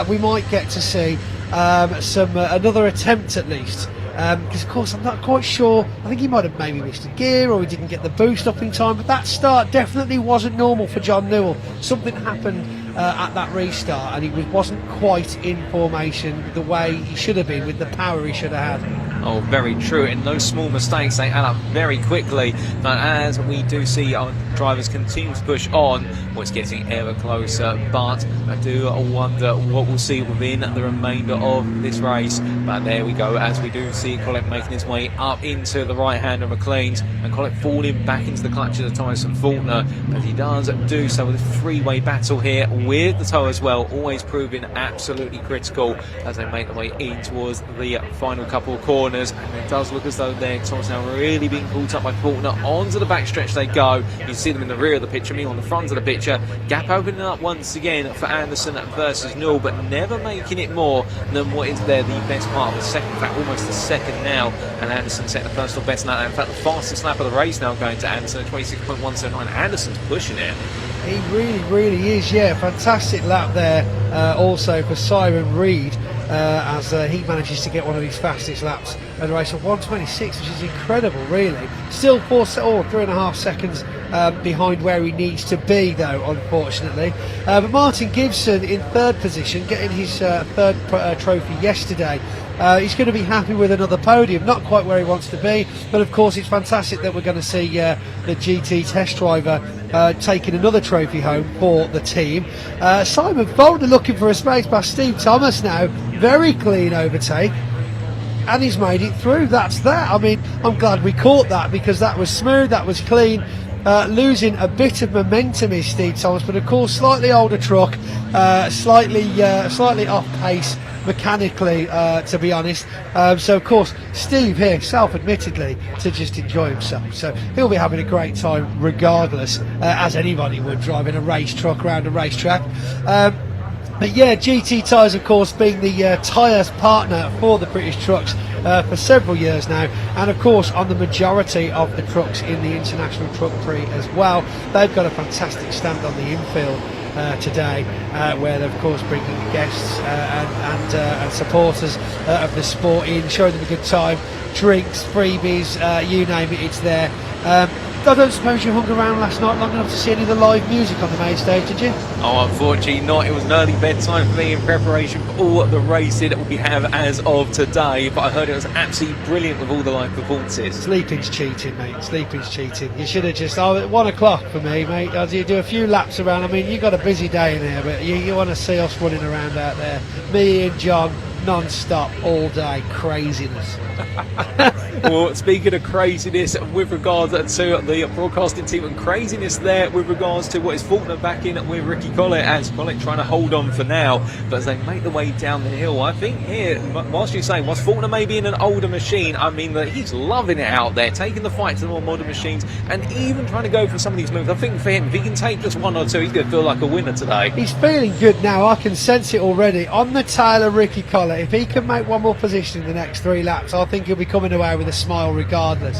we might get to see another attempt at least. Because of course I'm not quite sure, I think he might have maybe missed a gear or he didn't get the boost up in time, but that start definitely wasn't normal for John Newell. Something happened at that restart and he wasn't quite in formation the way he should have been, with the power he should have had. Oh, very true, and those small mistakes, they add up very quickly. But as we do see our drivers continue to push on, well, it's getting ever closer. But I do wonder what we'll see within the remainder of this race. But there we go, as we do see Collett making his way up into the right hand of McLean's, and Collett falling back into the clutches of Tyson Faulkner. But he does do so with a three-way battle here with the toe as well, always proving absolutely critical as they make their way in towards the final couple of corners. And it does look as though their toes now really being caught up by Faulkner. Onto the backstretch they go. You see them in the rear of the picture, me on the front of the picture. Gap opening up once again for Anderson versus Newell, but never making it more than what is there the best part of the second, in fact almost the second now. And Anderson set the personal best now. In fact, the fastest lap of the race now going to Anderson at 26.179. Anderson's pushing it. He really is, yeah. Fantastic lap there also for Simon Reed, as he manages to get one of his fastest laps of the race of 1:26, which is incredible, really. Still 3.5 seconds behind where he needs to be, though, unfortunately. But Martin Gibson in third position, getting his third trophy yesterday. He's going to be happy with another podium, not quite where he wants to be, but of course it's fantastic that we're going to see the GT test driver taking another trophy home for the team. Simon Faulkner looking for a space past Steve Thomas now, very clean overtake, and he's made it through. That's that. I mean, I'm glad we caught that, because that was smooth, that was clean. Losing a bit of momentum is Steve Thomas, but of course slightly older truck, slightly off pace mechanically, to be honest. So of course Steve here, self-admittedly, to just enjoy himself, so he'll be having a great time regardless, as anybody would driving a race truck around a racetrack. But yeah, GT Tyres of course being the tyres partner for the British trucks for several years now, and of course on the majority of the trucks in the International Truck Prix as well. They've got a fantastic stand on the infield today, where they're of course bringing guests and supporters of the sport in, showing them a good time, drinks, freebies, you name it, it's there. I don't suppose you hung around last night long enough to see any of the live music on the main stage, did you? Oh, unfortunately not. It was an early bedtime for me in preparation for all the racing that we have as of today, but I heard it was absolutely brilliant with all the live performances. Sleeping's cheating, mate. Sleeping's cheating. You should have just... at 1 o'clock for me, mate. As you do a few laps around. I mean, you've got a busy day in here, but you want to see us running around out there. Me and John, non-stop, all day. Craziness. Well, speaking of craziness with regards to the broadcasting team, and craziness there with regards to what is Faulkner back in with Ricky Collett, as Collett trying to hold on for now, but as they make their way down the hill, I think here, whilst you're saying, whilst Faulkner may be in an older machine, I mean that he's loving it out there, taking the fight to the more modern machines, and even trying to go for some of these moves. I think for him, if he can take just one or two, he's going to feel like a winner today. He's feeling good now, I can sense it already. On the tail of Ricky Collett, if he can make one more position in the next 3 laps, I think he'll be coming away with a smile regardless.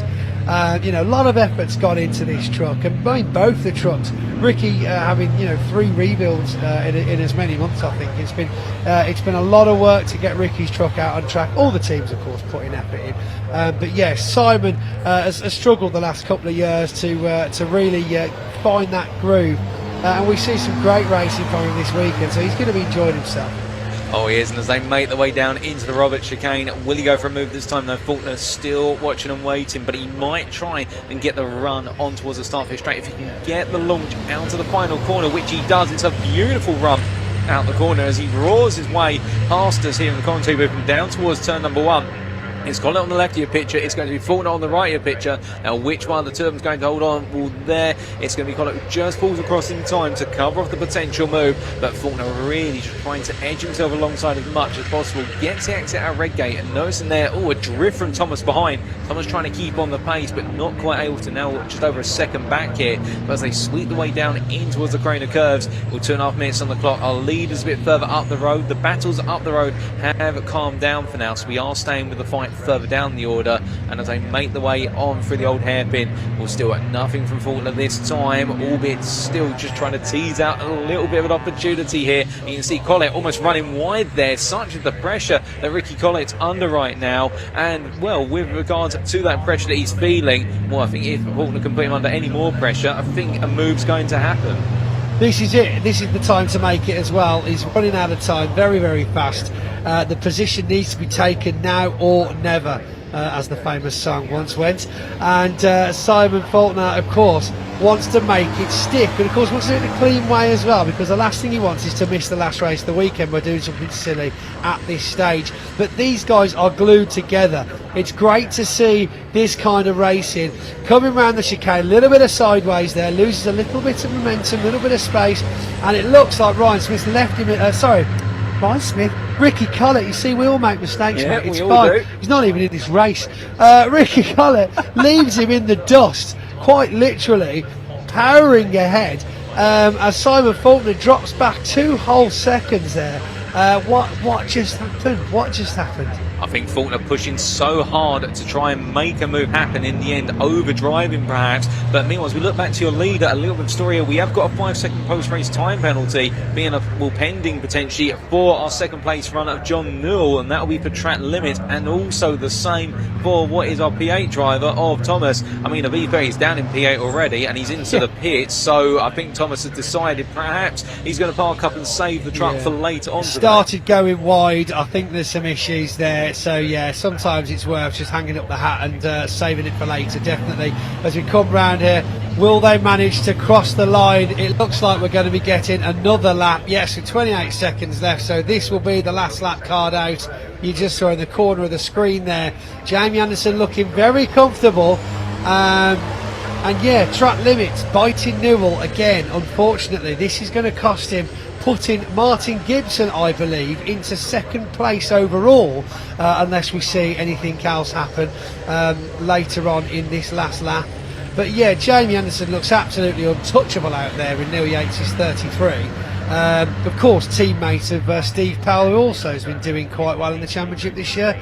You know, a lot of effort's gone into this truck, and I mean, both the trucks. Ricky having 3 rebuilds in as many months. I think it's been a lot of work to get Ricky's truck out on track. All the teams, of course, putting effort in. But yes, Simon has struggled the last couple of years to really find that groove, and we see some great racing from him this weekend. So he's going to be enjoying himself. Oh, he is, and as they make their way down into the Robert chicane, will he go for a move this time? No, Faulkner's still watching and waiting, but he might try and get the run on towards the start straight if he can get the launch out to the final corner, which he does. It's a beautiful run out the corner as he roars his way past us here in the commentary booth and down towards turn number 1. It's Collett on the left of your picture, it's going to be Faulkner on the right of your picture. Now which one of the two of them is going to hold on? Well, there, it's going to be Collett who just pulls across in time to cover off the potential move, but Faulkner really just trying to edge himself alongside as much as possible. Gets the exit out of Redgate, and noticing there, a drift from Thomas behind. Thomas trying to keep on the pace, but not quite able to, now just over a second back here. But as they sweep the way down in towards the Crane of Curves, with 2.5 minutes on the clock, our lead is a bit further up the road. The battles up the road have calmed down for now, so we are staying with the fight right further down the order, and as they make the way on through the old hairpin, we'll still at nothing from Faulkner this time, albeit still just trying to tease out a little bit of an opportunity here. You can see Collett almost running wide there. Such is the pressure that Ricky Collett's under right now, and well, with regards to that pressure that he's feeling, well, I think if Faulkner can put him under any more pressure, I think a move's going to happen. This is it. This is the time to make it as well. He's running out of time very, very fast. The position needs to be taken now or never, as the famous song once went. And Simon Faulkner, of course, wants to make it stick, and of course wants to do it in a clean way as well, because the last thing he wants is to miss the last race of the weekend by doing something silly at this stage. But these guys are glued together. It's great to see this kind of racing coming around the chicane, a little bit of sideways there, loses a little bit of momentum, a little bit of space, and it looks like Ryan Smith's left him. Ryan Smith, Ricky Collett. You see, we all make mistakes, mate. It's fine. He's not even in this race. Ricky Collett leaves him in the dust, quite literally, powering ahead, as Simon Faulkner drops back 2 whole seconds there. What just happened? What just happened? I think Faulkner pushing so hard to try and make a move happen in the end, overdriving perhaps. But meanwhile, as we look back to your leader, a little bit of story here, we have got a 5-second post-race time penalty being pending potentially for our second place runner of John Newell, and that will be for track limit, and also the same for what is our P8 driver of Thomas. I mean, to be fair, he's down in P8 already and he's into the pits, so I think Thomas has decided perhaps he's going to park up and save the truck for later on. Started going wide. I think there's some issues there. So yeah, sometimes it's worth just hanging up the hat and saving it for later, definitely. As we come round here, will they manage to cross the line? It looks like we're going to be getting another lap. Yes, with 28 seconds left, so this will be the last lap card out. You just saw in the corner of the screen there, Jamie Anderson looking very comfortable. And yeah, track limits, biting Newell again. Unfortunately, this is going to cost him, putting Martin Gibson, I believe, into second place overall, unless we see anything else happen later on in this last lap. But yeah, Jamie Anderson looks absolutely untouchable out there in Neil Yates' 33. Of course, teammate of Steve Powell, who also has been doing quite well in the championship this year,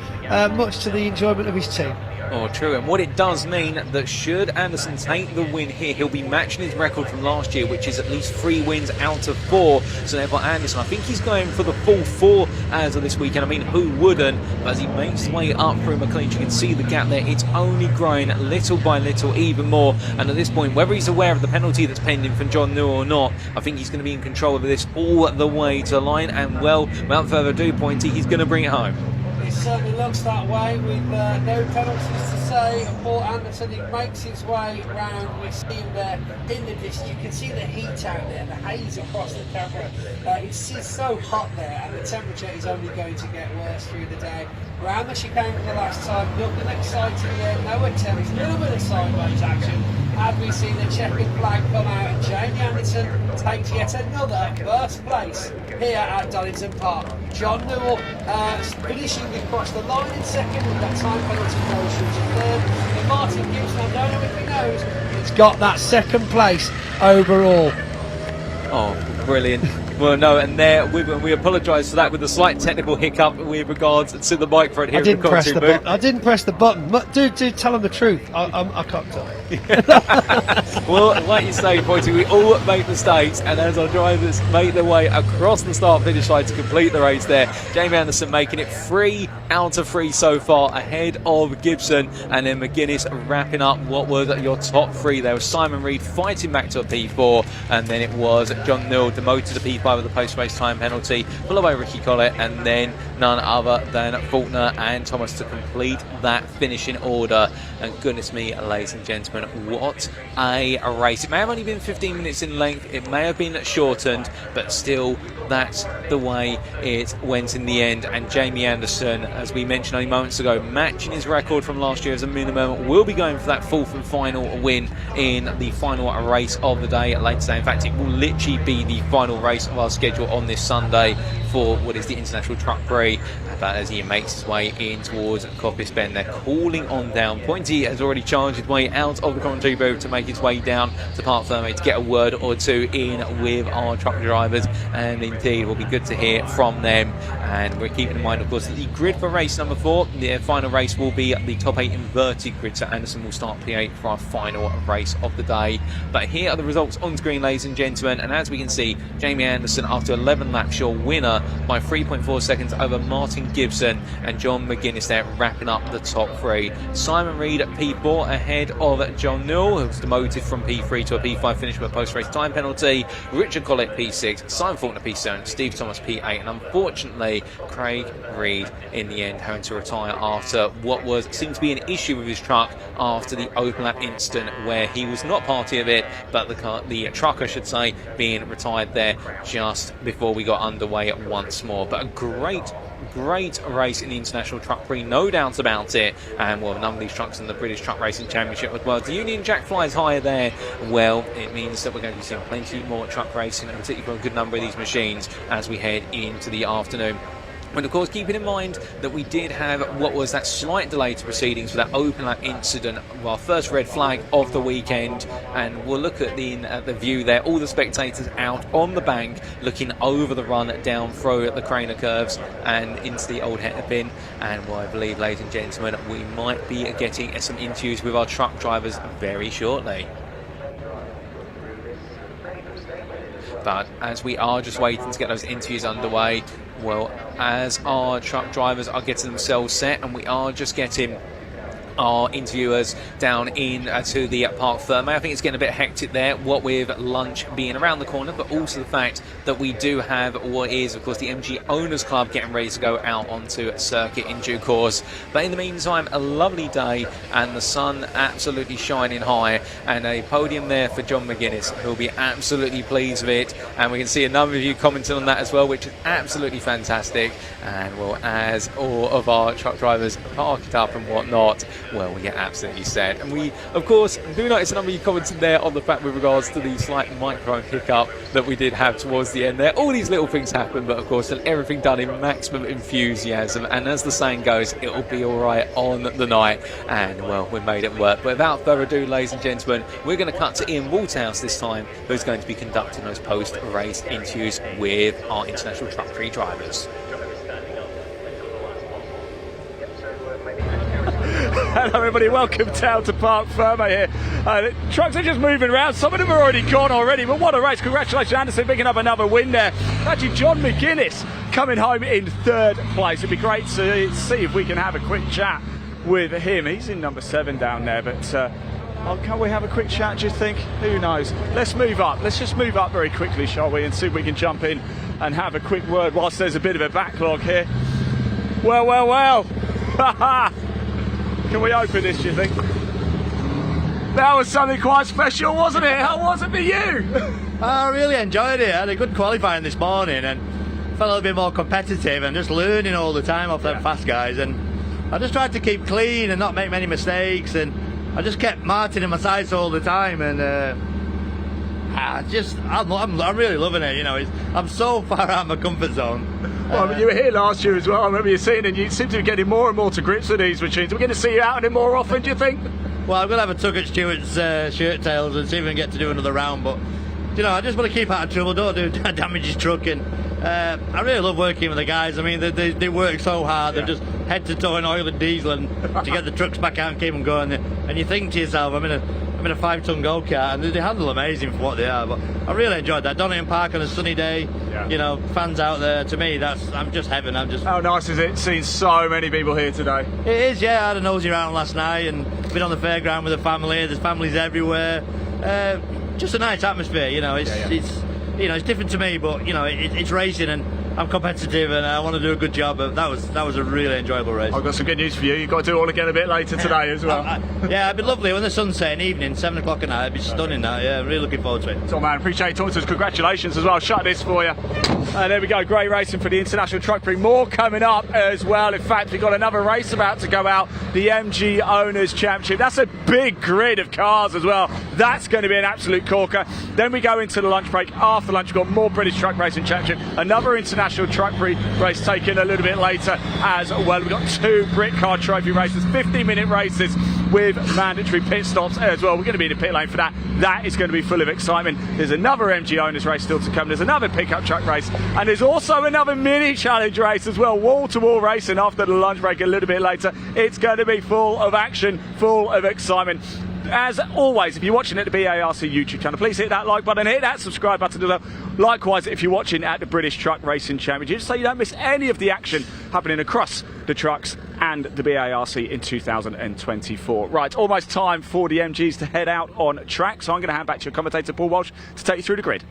much to the enjoyment of his team. Oh, true. And what it does mean that should Anderson take the win here, he'll be matching his record from last year, which is at least 3 wins out of 4. So therefore, Anderson, I think he's going for the full 4 as of this weekend. I mean, who wouldn't? But as he makes his way up through McLean, you can see the gap there. It's only growing little by little, even more. And at this point, whether he's aware of the penalty that's pending from John Newell or not, I think he's going to be in control of this all the way to the line. And well, without further ado, Pointy, he's going to bring it home. It certainly looks that way, with no penalties to say for Anderson. He makes his way round. We see him there in the distance. You can see the heat out there, the haze across the camera. It's so hot there, and the temperature is only going to get worse through the day. Round the chicane for the last time, nothing exciting there, no attempts, a little bit of sideways action. And we see the checkered flag come out, and Jamie Anderson takes yet another first place here at Donington Park. John Newell finishing across the line in second, with that time penalty goes through to third. And Martin Gibson, I don't know if he knows, he's got that second place overall. Oh, brilliant. Well, no, and there we apologise for that with a slight technical hiccup with regards to the microphone here. I didn't press the button. Do tell them the truth. I can't tell. Well, like you say, Pointy, we all make mistakes, and as our drivers make their way across the start-finish line to complete the race there, Jamie Anderson making it 3 out of 3 so far, ahead of Gibson, and then McGuinness wrapping up what was your top 3. There was Simon Reed fighting back to a P4, and then it was John Newell demoted to P5 with a post-race time penalty, followed by Ricky Collett, and then none other than Faulkner and Thomas to complete that finishing order. And goodness me, ladies and gentlemen, what a race. It may have only been 15 minutes in length, it may have been shortened, but still, that's the way it went in the end. And Jamie Anderson, as we mentioned only moments ago, matching his record from last year as a minimum, will be going for that 4th and final win in the final race of the day later today. In fact, it will literally be the final race of of our schedule on this Sunday for what is the International Truck Prix. But as he makes his way in towards Coppice Bend, they're calling on down. Pointy has already charged his way out of the commentary booth to make his way down to Park Ferme to get a word or two in with our truck drivers, and indeed will be good to hear from them. And we're keeping in mind, of course, that the grid for race number 4, the final race will be the top 8 inverted grid, so Anderson will start P8 for our final race of the day. But here are the results on screen, ladies and gentlemen, and as we can see, Jamie Anderson, after 11 laps, your winner by 3.4 seconds over Martin Gibson, and John McGuinness there wrapping up the top 3. Simon Reed at P4 ahead of John Newell, who was demoted from P3 to a P5 finish with a post-race time penalty. Richard Collett P6, Simon Faulkner P7, Steve Thomas P8, and unfortunately Craig Reed in the end having to retire after what seemed to be an issue with his truck after the open lap incident, where he was not party of it, but the truck, I should say, being retired there just before we got underway once more. But a great race in the International Truck Prix, no doubt about it. And well, none of these trucks in the British Truck Racing Championship as well. The Union Jack flies higher there. Well, it means that we're going to be seeing plenty more truck racing, and particularly for a good number of these machines as we head into the afternoon. And of course, keeping in mind that we did have what was that slight delay to proceedings for that open lap incident, our first red flag of the weekend. And we'll look at the view there, all the spectators out on the bank looking over the run down through the Craner curves and into the old hairpin. And well, I believe, ladies and gentlemen, we might be getting some interviews with our truck drivers very shortly. But as we are just waiting to get those interviews underway, well, as our truck drivers are getting themselves set, and we are just getting our interviewers down in to the Park Ferme. I think it's getting a bit hectic there, what with lunch being around the corner, but also the fact that we do have what is, of course, the MG Owners Club getting ready to go out onto circuit in due course. But in the meantime, a lovely day, and the sun absolutely shining high, and a podium there for John McGuinness, who'll be absolutely pleased with it. And we can see a number of you commenting on that as well, which is absolutely fantastic. And well, as all of our truck drivers park it up and whatnot, well, we get absolutely set. And we, of course, do notice a number of you commenting there on the fact with regards to the slight microphone hiccup that we did have towards the end there. All these little things happen, but of course, everything done in maximum enthusiasm. And as the saying goes, it'll be all right on the night. And well, we made it work. But without further ado, ladies and gentlemen, we're going to cut to Ian Walthouse this time, who's going to be conducting those post-race interviews with our International Truck Prix drivers. Hello everybody, welcome down to Park Ferme here. The trucks are just moving around, some of them are already gone already, but what a race. Congratulations Anderson picking up another win there. Actually John McGuinness coming home in 3rd place. It'd be great to see if we can have a quick chat with him. He's in number 7 down there, but can we have a quick chat, do you think? Who knows? Let's move up, let's just move up very quickly, shall we, and see if we can jump in and have a quick word whilst there's a bit of a backlog here. Well. Can we open this, do you think? That was something quite special, wasn't it? How was it for you? I really enjoyed it. I had a good qualifying this morning and felt a little bit more competitive and just learning all the time off them fast guys. And I just tried to keep clean and not make many mistakes. And I just kept Martin in my sights all the time. And I'm really loving it. You know, I'm so far out of my comfort zone. Well, you were here last year as well. I remember you saying, and you seem to be getting more and more to grips with these machines. We're going to see you out in it more often, do you think? Well, I'm going to have a tug at Stuart's shirt tails and see if we can get to do another round. But, you know, I just want to keep out of trouble, don't damage his truck. And I really love working with the guys. I mean, they work so hard. They're just head to toe in oil and diesel and to get the trucks back out and keep them going. And you think to yourself, I'm in a 5-ton go-kart, and they handle amazing for what they are. But I really enjoyed that. Donington Park on a sunny day, you know, fans out there. To me, I'm just heaven. How nice is it seeing so many people here today? It is, yeah. I had a nosy round last night and been on the fairground with the family. There's families everywhere. Just a nice atmosphere, you know. It's you know, it's different to me, but you know, it's racing, and I'm competitive and I want to do a good job. But that was a really enjoyable race. I've got some good news for you. You've got to do it all again a bit later today as well. Yeah, it'd be lovely when the sun's setting evening, 7 o'clock at night. It'd be stunning. That, yeah, really looking forward to it. So, man, appreciate you talking to us. Congratulations as well. Shut this for you. And there we go. Great racing for the International Truck Prix. More coming up as well. In fact, we've got another race about to go out. The MG Owners Championship. That's a big grid of cars as well. That's going to be an absolute corker. Then we go into the lunch break. After lunch, we've got more British Truck Racing Championship. Another International Truck Prix race taken a little bit later as well. We've got 2 Brit Car Trophy races, 15-minute races with mandatory pit stops as well. We're going to be in the pit lane for that. That is going to be full of excitement. There's another MG Owners race still to come. There's another pickup truck race. And there's also another mini challenge race as well. Wall-to-wall racing after the lunch break a little bit later. It's going to be full of action, full of excitement. As always, if you're watching at the BARC YouTube channel, please hit that like button, hit that subscribe button as well. Likewise, if you're watching at the British Truck Racing Championship, so you don't miss any of the action happening across the trucks and the BARC in 2024. Right, almost time for the MGs to head out on track, so I'm going to hand back to your commentator, Paul Walsh, to take you through the grid.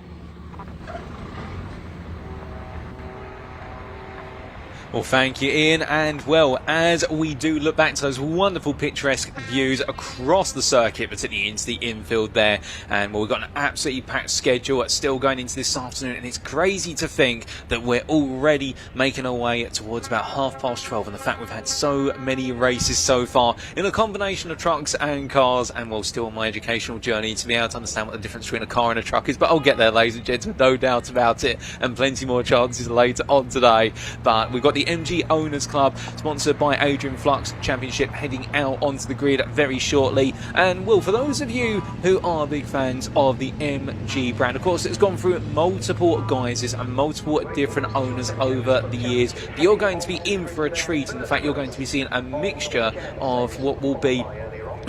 Well, thank you, Ian. And, well, as we do look back to those wonderful picturesque views across the circuit, particularly into the infield there, and well, we've got an absolutely packed schedule still going into this afternoon, and it's crazy to think that we're already making our way towards about 12:30, and the fact we've had so many races so far in a combination of trucks and cars, and well, still on my educational journey to be able to understand what the difference between a car and a truck is, but I'll get there, ladies and gentlemen, no doubt about it, and plenty more chances later on today. But we've got the MG Owners Club, sponsored by Adrian Flux Championship, heading out onto the grid very shortly. And well, for those of you who are big fans of the MG brand, of course, it's gone through multiple guises and multiple different owners over the years. But you're going to be in for a treat, in the fact you're going to be seeing a mixture of what will be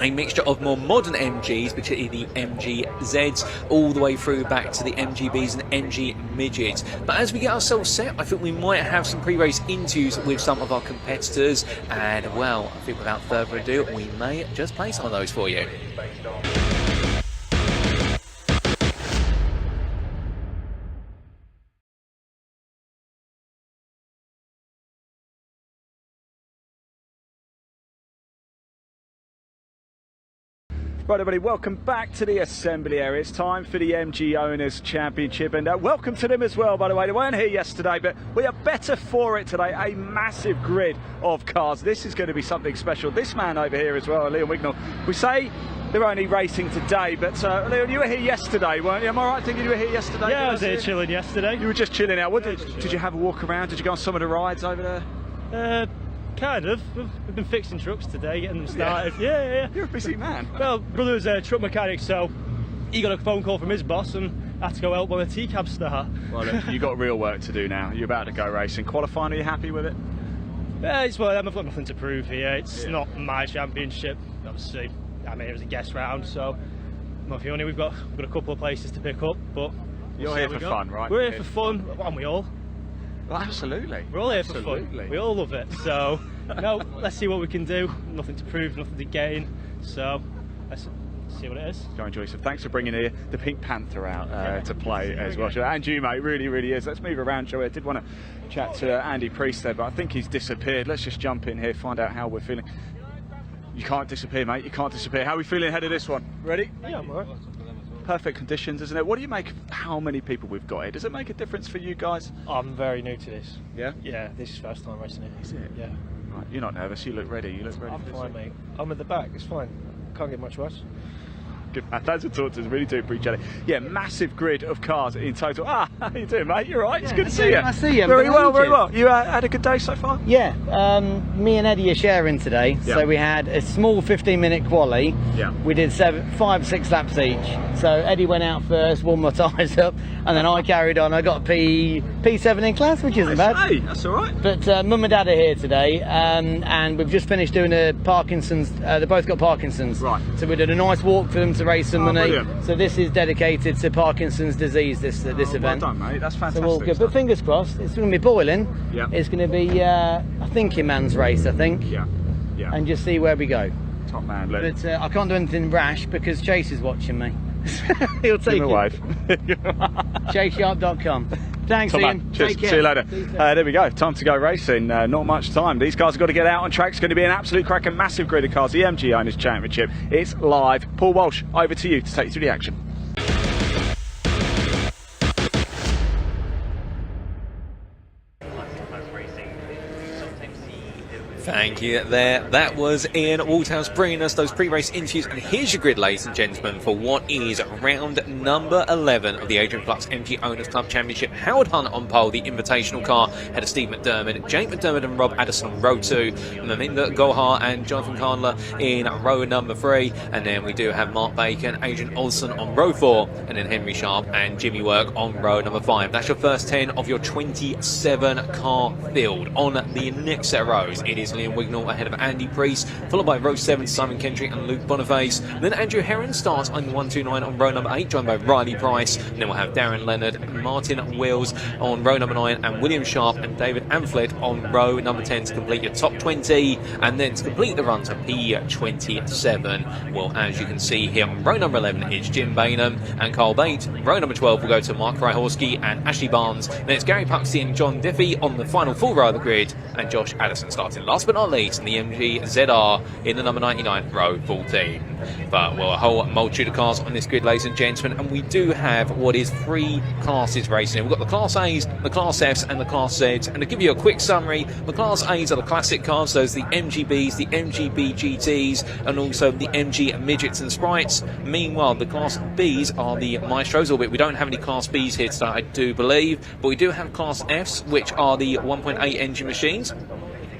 a mixture of more modern MGs, particularly the MG-Zs, all the way through back to the MGBs and MG Midgets. But as we get ourselves set, I think we might have some pre-race interviews with some of our competitors, and well, I think without further ado, we may just play some of those for you. Right, everybody, welcome back to the assembly area. It's time for the MG Owners Championship, and welcome to them as well, by the way. They weren't here yesterday, but we are better for it today. A massive grid of cars. This is going to be something special. This man over here as well, Leon Wignall. We say they're only racing today, but Leon, you were here yesterday, weren't you? Am I right thinking you were here yesterday? Yeah, I was here chilling yesterday. You were just chilling out. What did you have a walk around? Did you go on some of the rides over there? Kind of. We've been fixing trucks today, getting them started. Yeah. You're a busy man. Well, brother was a truck mechanic, so he got a phone call from his boss and had to go help on a T-cab start. Well, look, you've got real work to do now. You're about to go racing. Qualifying, are you happy with it? It's well, I've got nothing to prove here. It's not my championship. Obviously, I'm here as a guest round, so I'm not the only. We've got a couple of places to pick up, but you're here for fun, right? We're here for fun, aren't we all? Well, absolutely. We're all here for fun. We all love it. So, no, let's see what we can do. Nothing to prove, nothing to gain. So, let's see what it is. Go enjoy yourself. Thanks for bringing the Pink Panther out to play as well. And you, mate, really is. Let's move around, Joey. I did want to chat to Andy Priest there, but I think he's disappeared. Let's just jump in here, find out how we're feeling. You can't disappear, mate. You can't disappear. How are we feeling ahead of this one? Ready? Yeah, I'm alright. Perfect conditions, isn't it? What do you make of how many people we've got here? Does it make a difference for you guys? I'm very new to this. Yeah? Yeah, this is first time racing it. Is it? Yeah. Right, you're not nervous, you look ready. I'm fine, mate. I'm at the back, it's fine. Can't get much worse. Good man, thanks for talking to us, really do appreciate it. Yeah, massive grid of cars in total. How you doing, mate? You're right, it's good to see you. I see you. Very well. You had a good day so far? Yeah, me and Eddie are sharing today. Yeah. So we had a small 15-minute quali. Yeah. We did 5-6 laps each. So Eddie went out first, warmed my tyres up, and then I carried on. I got a P7 in class, which isn't bad. Hey, that's all right. But Mum and Dad are here today, and we've just finished doing a Parkinson's. They both got Parkinson's. Right. So we did a nice walk for them to raise some money. Brilliant. So this is dedicated to Parkinson's disease. This event. Well done, mate. That's fantastic. So all good. But fingers crossed, it's going to be boiling. Yeah. It's going to be a thinking man's race, I think. Yeah. And just see where we go. Top man, look. But I can't do anything rash because Chase is watching me. He'll take Give him a wave. ChaseSharp.com. Thanks, Top Ian. man. Cheers. Take care. See you later. There we go. Time to go racing. Not much time. These guys have got to get out on track. It's going to be an absolute cracker, massive grid of cars. The MG Owners Championship. It's live. Paul Walsh, over to you to take you through the action. Thank you there. That was Ian Walthouse bringing us those pre-race interviews. And here's your grid, ladies and gentlemen, for what is round number 11 of the Adrian Flux MG Owners Club Championship. Howard Hunt on pole, the invitational car, had of Steve McDermott, Jake McDermott and Rob Addison on row 2, Maminda Gohar and Jonathan Candler in row number 3, and then we do have Mark Bacon, Adrian Olsen on row 4, and then Henry Sharp and Jimmy Work on row number 5. That's your first 10 of your 27 car field. On the next set of rows, it is Liam Wignall ahead of Andy Priest, followed by row 7 Simon Kendrick and Luke Boniface. Then Andrew Herron starts on 129 on row number 8, joined by Riley Price. And then we'll have Darren Leonard, Martin Wills on row number 9, and William Sharp and David Amflet on row number 10 to complete your top 20. And then to complete the run to P27, well, as you can see here on row number 11, it's Jim Bainham and Carl Bate. Row number 12 will go to Mark Kryhorski and Ashley Barnes. Then it's Gary Puxty and John Diffie on the final full row of the grid, and Josh Addison starting last but not least in the MG ZR in the number 99, row 14. But, well, a whole multitude of cars on this grid, ladies and gentlemen, and we do have what is 3 classes racing. We've got the Class A's, the Class F's and the Class Z's, and to give you a quick summary, the Class A's are the classic cars, those the MGBs, the MGB GTs, and also the MG Midgets and Sprites. Meanwhile, the Class B's are the Maestros, albeit we don't have any Class B's here today, I do believe, but we do have Class F's, which are the 1.8 engine machines.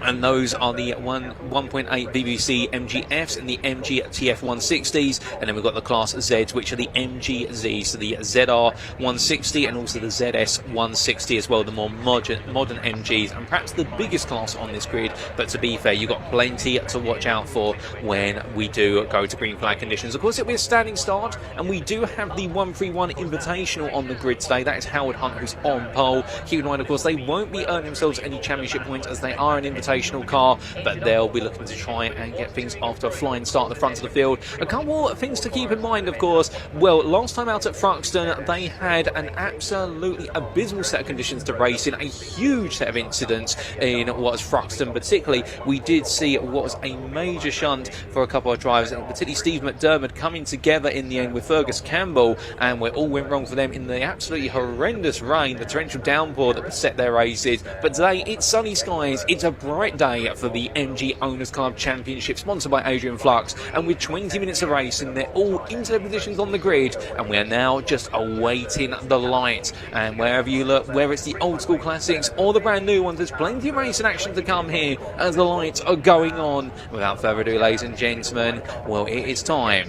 And those are the 1.8 BBC MGFs and the MG TF 160s, and then we've got the Class Zs, which are the MGZs, so the ZR 160 and also the ZS 160 as well, the more modern MGs, and perhaps the biggest class on this grid. But to be fair, you've got plenty to watch out for when we do go to green flag conditions. Of course, it'll be a standing start, and we do have the 131 Invitational on the grid today. That is Howard Hunt, who's on pole. Keep in mind, of course, they won't be earning themselves any championship points as they are an invitational car, but they'll be looking to try and get things after a flying start at the front of the field. A couple of things to keep in mind, of course. Well, last time out at Thruxton, they had an absolutely abysmal set of conditions to race in, a huge set of incidents in what was Thruxton. Particularly, we did see what was a major shunt for a couple of drivers, and particularly Steve McDermott coming together in the end with Fergus Campbell, and where all went wrong for them in the absolutely horrendous rain, the torrential downpour that beset their races. But today, it's sunny skies, it's a bright day for the MG Owners Club Championship, sponsored by Adrian Flux, and with 20 minutes of racing, they're all into their positions on the grid, and we're now just awaiting the light. And wherever you look, whether it's the old school classics or the brand new ones, there's plenty of racing action to come here as the lights are going on. Without further ado, ladies and gentlemen, well, it is time.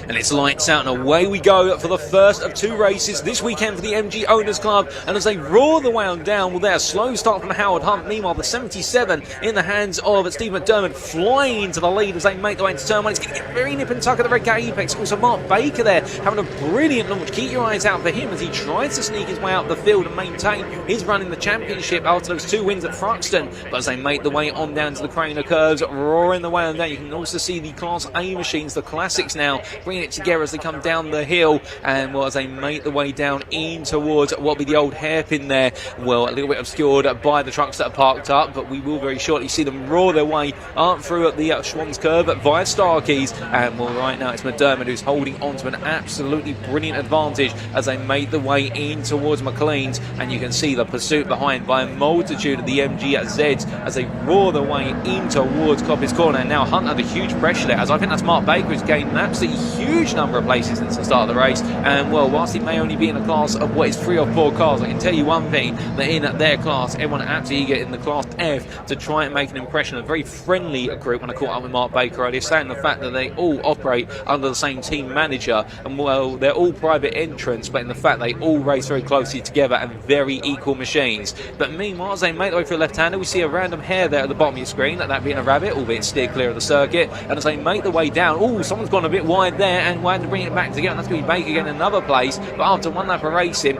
And it's lights out and away we go for the first of 2 races this weekend for the MG Owners Club. And as they roar the way on down, well, they're a slow start from Howard Hunt. Meanwhile, the 77 in the hands of Steve McDermott, flying into the lead as they make their way into turn 1. It's going to get very nip and tuck at the red gate apex. Also, Mark Baker there having a brilliant launch. Keep your eyes out for him as he tries to sneak his way out the field and maintain his run in the championship after those 2 wins at Thruxton. But as they make the way on down to the Craner curves, roaring the way on down, you can also see the Class A machines, the classics now, bringing it together as they come down the hill. And well, as they make the way down in towards what will be the old hairpin there, well, a little bit obscured by the trucks that are parked up, but we will very shortly see them roar their way up through at the Schwann's curve via Starkeys. And well, right now it's McDermott who's holding on to an absolutely brilliant advantage as they make the way in towards McLean's, and you can see the pursuit behind by a multitude of the MGZs as they roar their way in towards Coppice Corner. And now Hunt under huge pressure there, as I think that's Mark Baker who's gained an absolutely huge number of places since the start of the race. And well, whilst it may only be in a class of what is 3 or 4 cars, I can tell you one thing, that in their class, everyone absolutely eager in the Class F to try and make an impression. A very friendly group when I caught up with Mark Baker earlier, saying the fact that they all operate under the same team manager, and well, they're all private entrants, but in the fact they all race very closely together and very equal machines. But meanwhile, as they make their way through the left-hander, we see a random hair there at the bottom of your screen, that being a rabbit, albeit steered clear of the circuit. And as they make the way down, oh, someone's gone a bit wide there, and we're to bring it back together. That's going to be Baker again in another place. But after one lap of racing,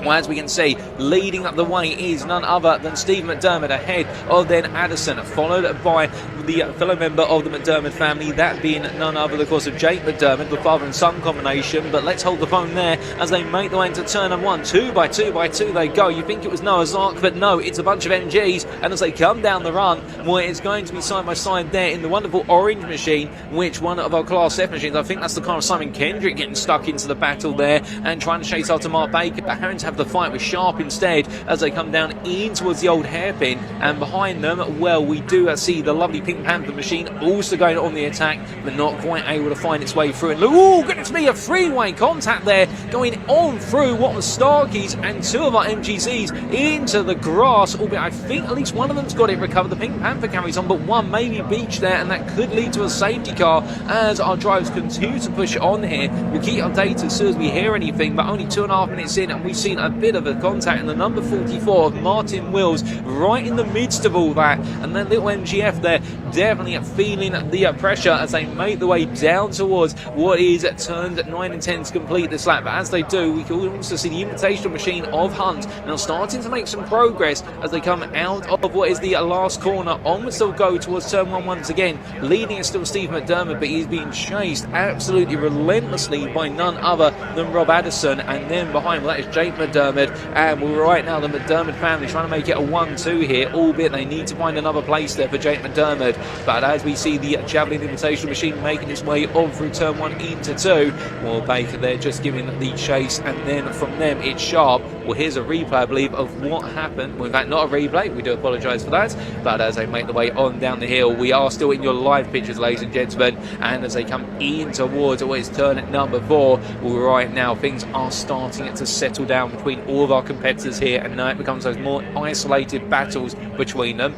Well, as we can see, leading up the way is none other than Steve McDermott ahead of then Addison, followed by the fellow member of the McDermott family, that being none other, of course, of Jake McDermott, the father and son combination. But let's hold the phone there as they make the way into turn number 1. 2 by 2 by 2 they go. You think it was Noah's Ark, but no, it's a bunch of MGs. And as they come down the run, well, it's going to be side by side there in the wonderful orange machine, which one of our Class F machines, I think that's the car of Simon Kendrick, getting stuck into the battle there and trying to chase after Mark Baker, but having to have the fight with Sharp instead as they come down in towards the old hairpin. And behind them, well, we do see the lovely Pink Panther machine also going on the attack, but not quite able to find its way through. And oh, goodness me, a three-way contact there going on through what was Starkeys and 2 of our MGCs into the grass, albeit I think at least one of them's got it recovered. The Pink Panther carries on, but one maybe beached there, and that could lead to a safety car as our drivers continue to push on here. We'll keep updated as soon as we hear anything, but only 2.5 minutes in and we've seen a bit of a contact in the number 44 of Martin Wills right in the midst of all that. And then little MGF there definitely feeling the pressure as they make the way down towards what is turned 9 and 10 to complete this lap. But as they do, we can also see the invitational machine of Hunt now starting to make some progress as they come out of what is the last corner. Onwards they'll go towards turn 1 once again. Leading is still Steve McDermott, but he's being chased absolutely relentlessly by none other than Rob Addison. And then behind, well, that is Jake McDermott. And right now the McDermott family trying to make it a 1-2 here, albeit they need to find another place there for Jake McDermott. But as we see the Javelin Invitational machine making its way on through turn 1 into 2, well, Baker there just giving the chase, and then from them it's Sharp. Well, here's a replay, I believe, of what happened. Well, in fact, not a replay, we do apologise for that. But as they make the way on down the hill, we are still in your live pictures, ladies and gentlemen, and as they come in towards what is turn at number 4, well, right now things are starting to settle down between all of our competitors here, and now it becomes those more isolated battles between them.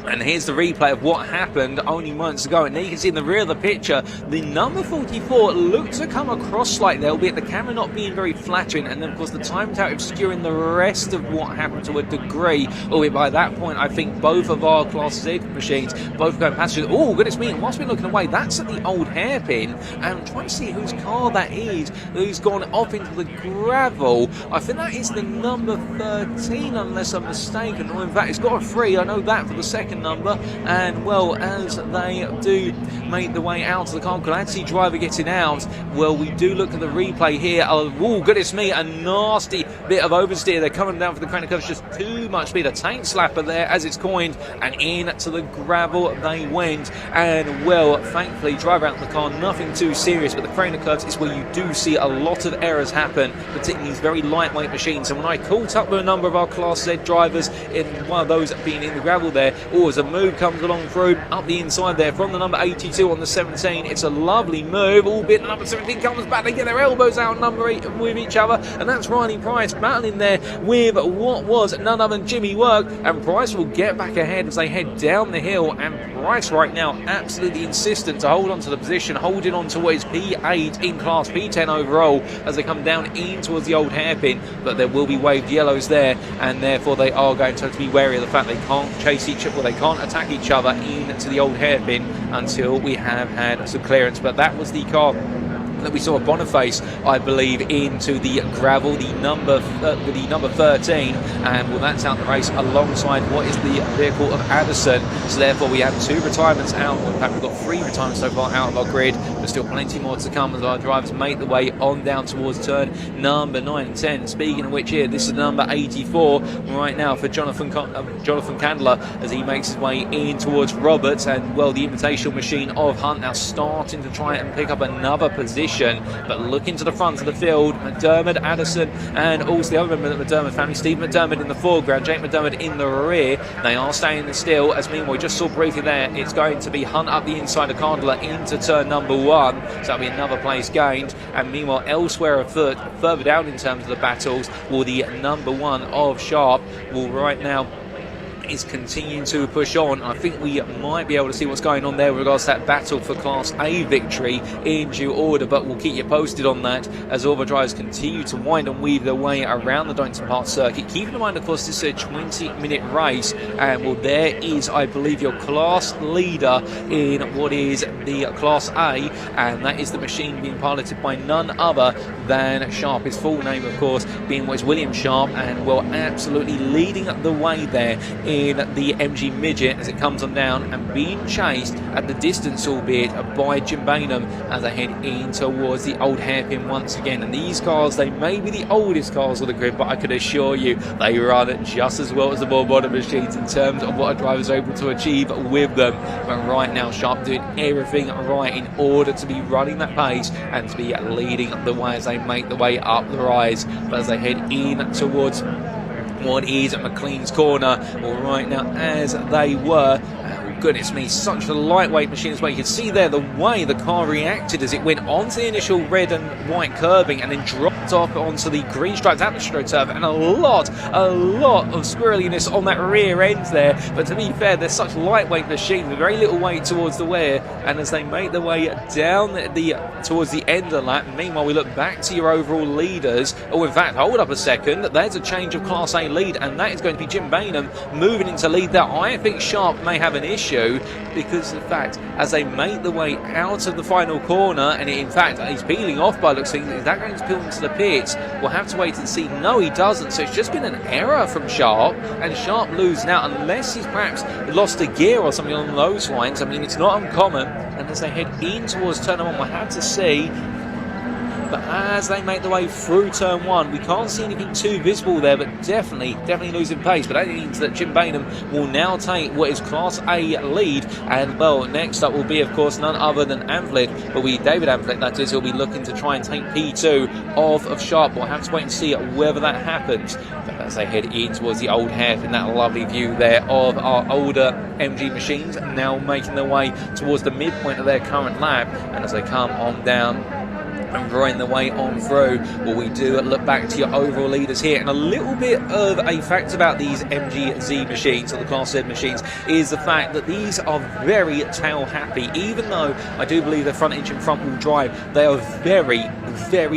And here's the replay of what happened only months ago. And there you can see in the rear of the picture, the number 44 looked to come across slightly, albeit the camera not being very flattering. And then, of course, the time tower obscuring the rest of what happened to a degree. Albeit by that point, I think both of our Class Z machines, both going past. Oh, goodness me. And whilst we're looking away, that's at the old hairpin. And I'm trying to see whose car that is, who's gone off into the gravel. I think that is the number 13, unless I'm mistaken. Or in fact, it's got a 3. I know that for the second number. And well, as they do make the way out to the car, glad to see driver getting out. Well, we do look at the replay here. Oh, goodness me, a nasty bit of oversteer. They're coming down for the craner curve, just too much speed. A tank slapper there, as it's coined, and into the gravel they went. And well, thankfully, driver out of the car, nothing too serious. But the craner curves is where you do see a lot of errors happen, particularly these very lightweight machines. And when I caught up with a number of our Class Z drivers, in one of those being in the gravel there, as a move comes along through up the inside there from the number 82 on the 17. It's a lovely move, albeit the number 17 comes back. They get their elbows out number 8 with each other, and that's Riley Price battling there with what was none other than Jimmy Work. And Price will get back ahead as they head down the hill. And Price right now absolutely insistent to hold on to the position, holding on to what is P8 in Class P10 overall as they come down in towards the old hairpin. But there will be waved yellows there, and therefore they are going to be wary of the fact they can't chase each other. Well, they can't attack each other into the old hairpin until we have had some clearance. But that was the car that we saw Boniface, I believe, into the gravel, the number 13, and well, that's out the race alongside what is the vehicle of Addison. So therefore we have 2 retirements out. In fact, we've got 3 retirements so far out of our grid. There's still plenty more to come as our drivers make the way on down towards turn number 9 and 10. Speaking of which, here, this is number 84 right now for Jonathan Candler as he makes his way in towards Roberts. And well, the invitational machine of Hunt now starting to try and pick up another position. But looking to the front of the field, McDermott, Addison, and also the other member of the McDermott family, Steve McDermott in the foreground, Jake McDermott in the rear. They are staying still, as meanwhile, we just saw briefly there, it's going to be Hunt up the inside of Candler into turn number 1. So that'll be another place gained. And meanwhile, elsewhere afoot, further down in terms of the battles, will the number 1 of Sharp will right now is continuing to push on. I think we might be able to see what's going on there with regards to that battle for Class A victory in due order, but we'll keep you posted on that as all the drivers continue to wind and weave their way around the Donington Park circuit. Keeping in mind, of course, this is a 20-minute race, and well, there is, I believe, your class leader in what is the Class A, and that is the machine being piloted by none other than Sharp. His full name, of course, being what is William Sharp, and well, absolutely leading the way there in the MG Midget as it comes on down and being chased at the distance, albeit by Jim Bainham, as they head in towards the old hairpin once again. And these cars, they may be the oldest cars of the grid, but I can assure you they run just as well as the more modern machines in terms of what a driver's able to achieve with them. But right now, Sharp doing everything right in order to be running that pace and to be leading the way as they make the way up the rise. But as they head in towards what is McLean's corner, well, right now, as they were, goodness me, such a lightweight machine as well. You can see there the way the car reacted as it went onto the initial red and white curbing and then dropped off onto the green striped AstroTurf, and a lot of squirreliness on that rear end there. But to be fair, they're such lightweight machines with very little weight towards the rear, and as they make their way down towards the end of the lap, meanwhile we look back to your overall leaders. Oh, in fact, hold up a second, there's a change of Class A lead, and that is going to be Jim Bainham moving into lead there. I think Sharp may have an issue because of the fact as they make the way out of the final corner, and in fact he's peeling off by looks of things. Is that going to peel into the pits? We'll have to wait and see. No, he doesn't. So it's just been an error from Sharp, and Sharp losing out unless he's perhaps lost a gear or something along those lines. I mean, it's not uncommon. And as they head in towards turn 1, we'll have to see. But as they make their way through turn 1, we can't see anything too visible there, but definitely losing pace. But that means that Jim Bainham will now take what is Class A lead. And well, next up will be, of course, none other than Amphlett. But David Amphlett, that is, he'll be looking to try and take P2 of Sharp. We'll have to wait and see whether that happens. But as they head in towards the old hairpin, that lovely view there of our older MG machines now making their way towards the midpoint of their current lap. And as they come on down and drawing the way on through, well, we do look back to your overall leaders here. And a little bit of a fact about these MGZ machines, or the Class Z machines, is the fact that these are very tail happy. Even though I do believe they're front engine front wheel drive, they are very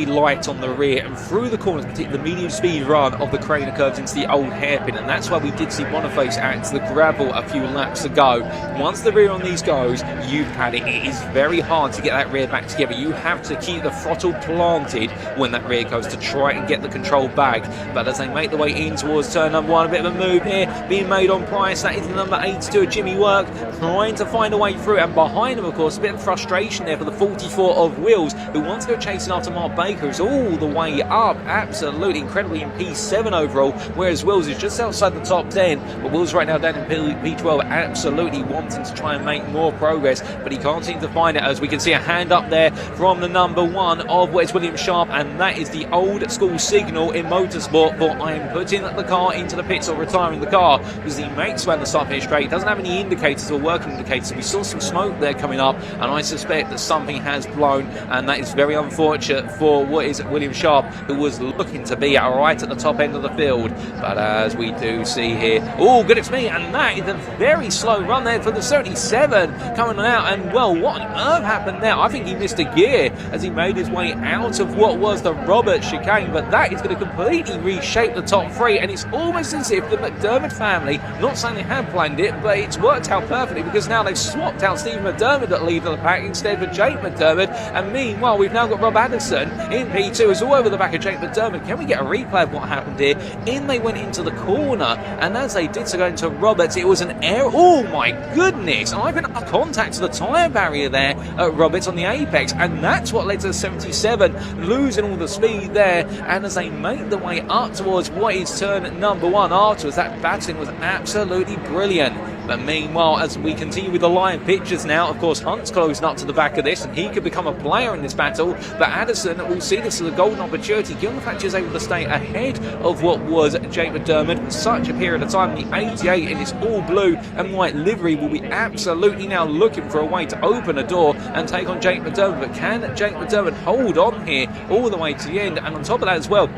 light on the rear and through the corners, particularly the medium speed run of the Craner curves into the old hairpin. And that's why we did see Boniface at the gravel a few laps ago. Once the rear on these goes, you've had it. It is very hard to get that rear back together. You have to keep the throttle planted when that rear goes to try and get the control back. But as they make their way in towards turn number 1, a bit of a move here being made on Price. That is the number 82 of Jimmy Work, trying to find a way through, and behind him, of course, a bit of frustration there for the 44 of Wills, who wants to go chasing after Mark Baker, who's all the way up, absolutely incredibly in P7 overall, whereas Wills is just outside the top 10. But Wills right now down in P12, absolutely wanting to try and make more progress, but he can't seem to find it, as we can see a hand up there from the number 1 of Wes William Sharp, and that is the old school signal in motorsport for I am putting the car into the pits or retiring the car, because he makes when the start finish straight, doesn't have any indicators or working indicators. We saw some smoke there coming up, and I suspect that something has blown, and that is very unfortunate for what is William Sharp, who was looking to be right at the top end of the field. But as we do see here, oh goodness me, and that is a very slow run there for the 77 coming out, and well, what on earth happened there? I think he missed a gear as he made his way out of what was the Roberts chicane, but that is going to completely reshape the top 3, and it's almost as if the McDermott family, not saying they had planned it, but it's worked out perfectly, because now they've swapped out Steve McDermott at lead of the pack instead of Jake McDermott, and meanwhile we've now got Rob Addison in P2, is all over the back of Jake McDermott. Can we get a replay of what happened here? In they went into the corner, and as they did so go into Roberts, it was an error. Oh my goodness, I've been up contact to the tyre barrier there at Roberts on the apex, and that's what led to the 77 losing all the speed there. And as they make their way up towards what is turn number 1 afterwards, that battling was absolutely brilliant. But meanwhile, as we continue with the live pictures now, of course Hunt's closing up to the back of this, and he could become a player in this battle, but Addison will see this as a golden opportunity, given the fact he was able to stay ahead of what was Jake McDermott for such a period of time. The 88 in its all blue and white livery will be absolutely now looking for a way to open a door and take on Jake McDermott. But can Jake McDermott hold on here all the way to the end? And on top of that as well,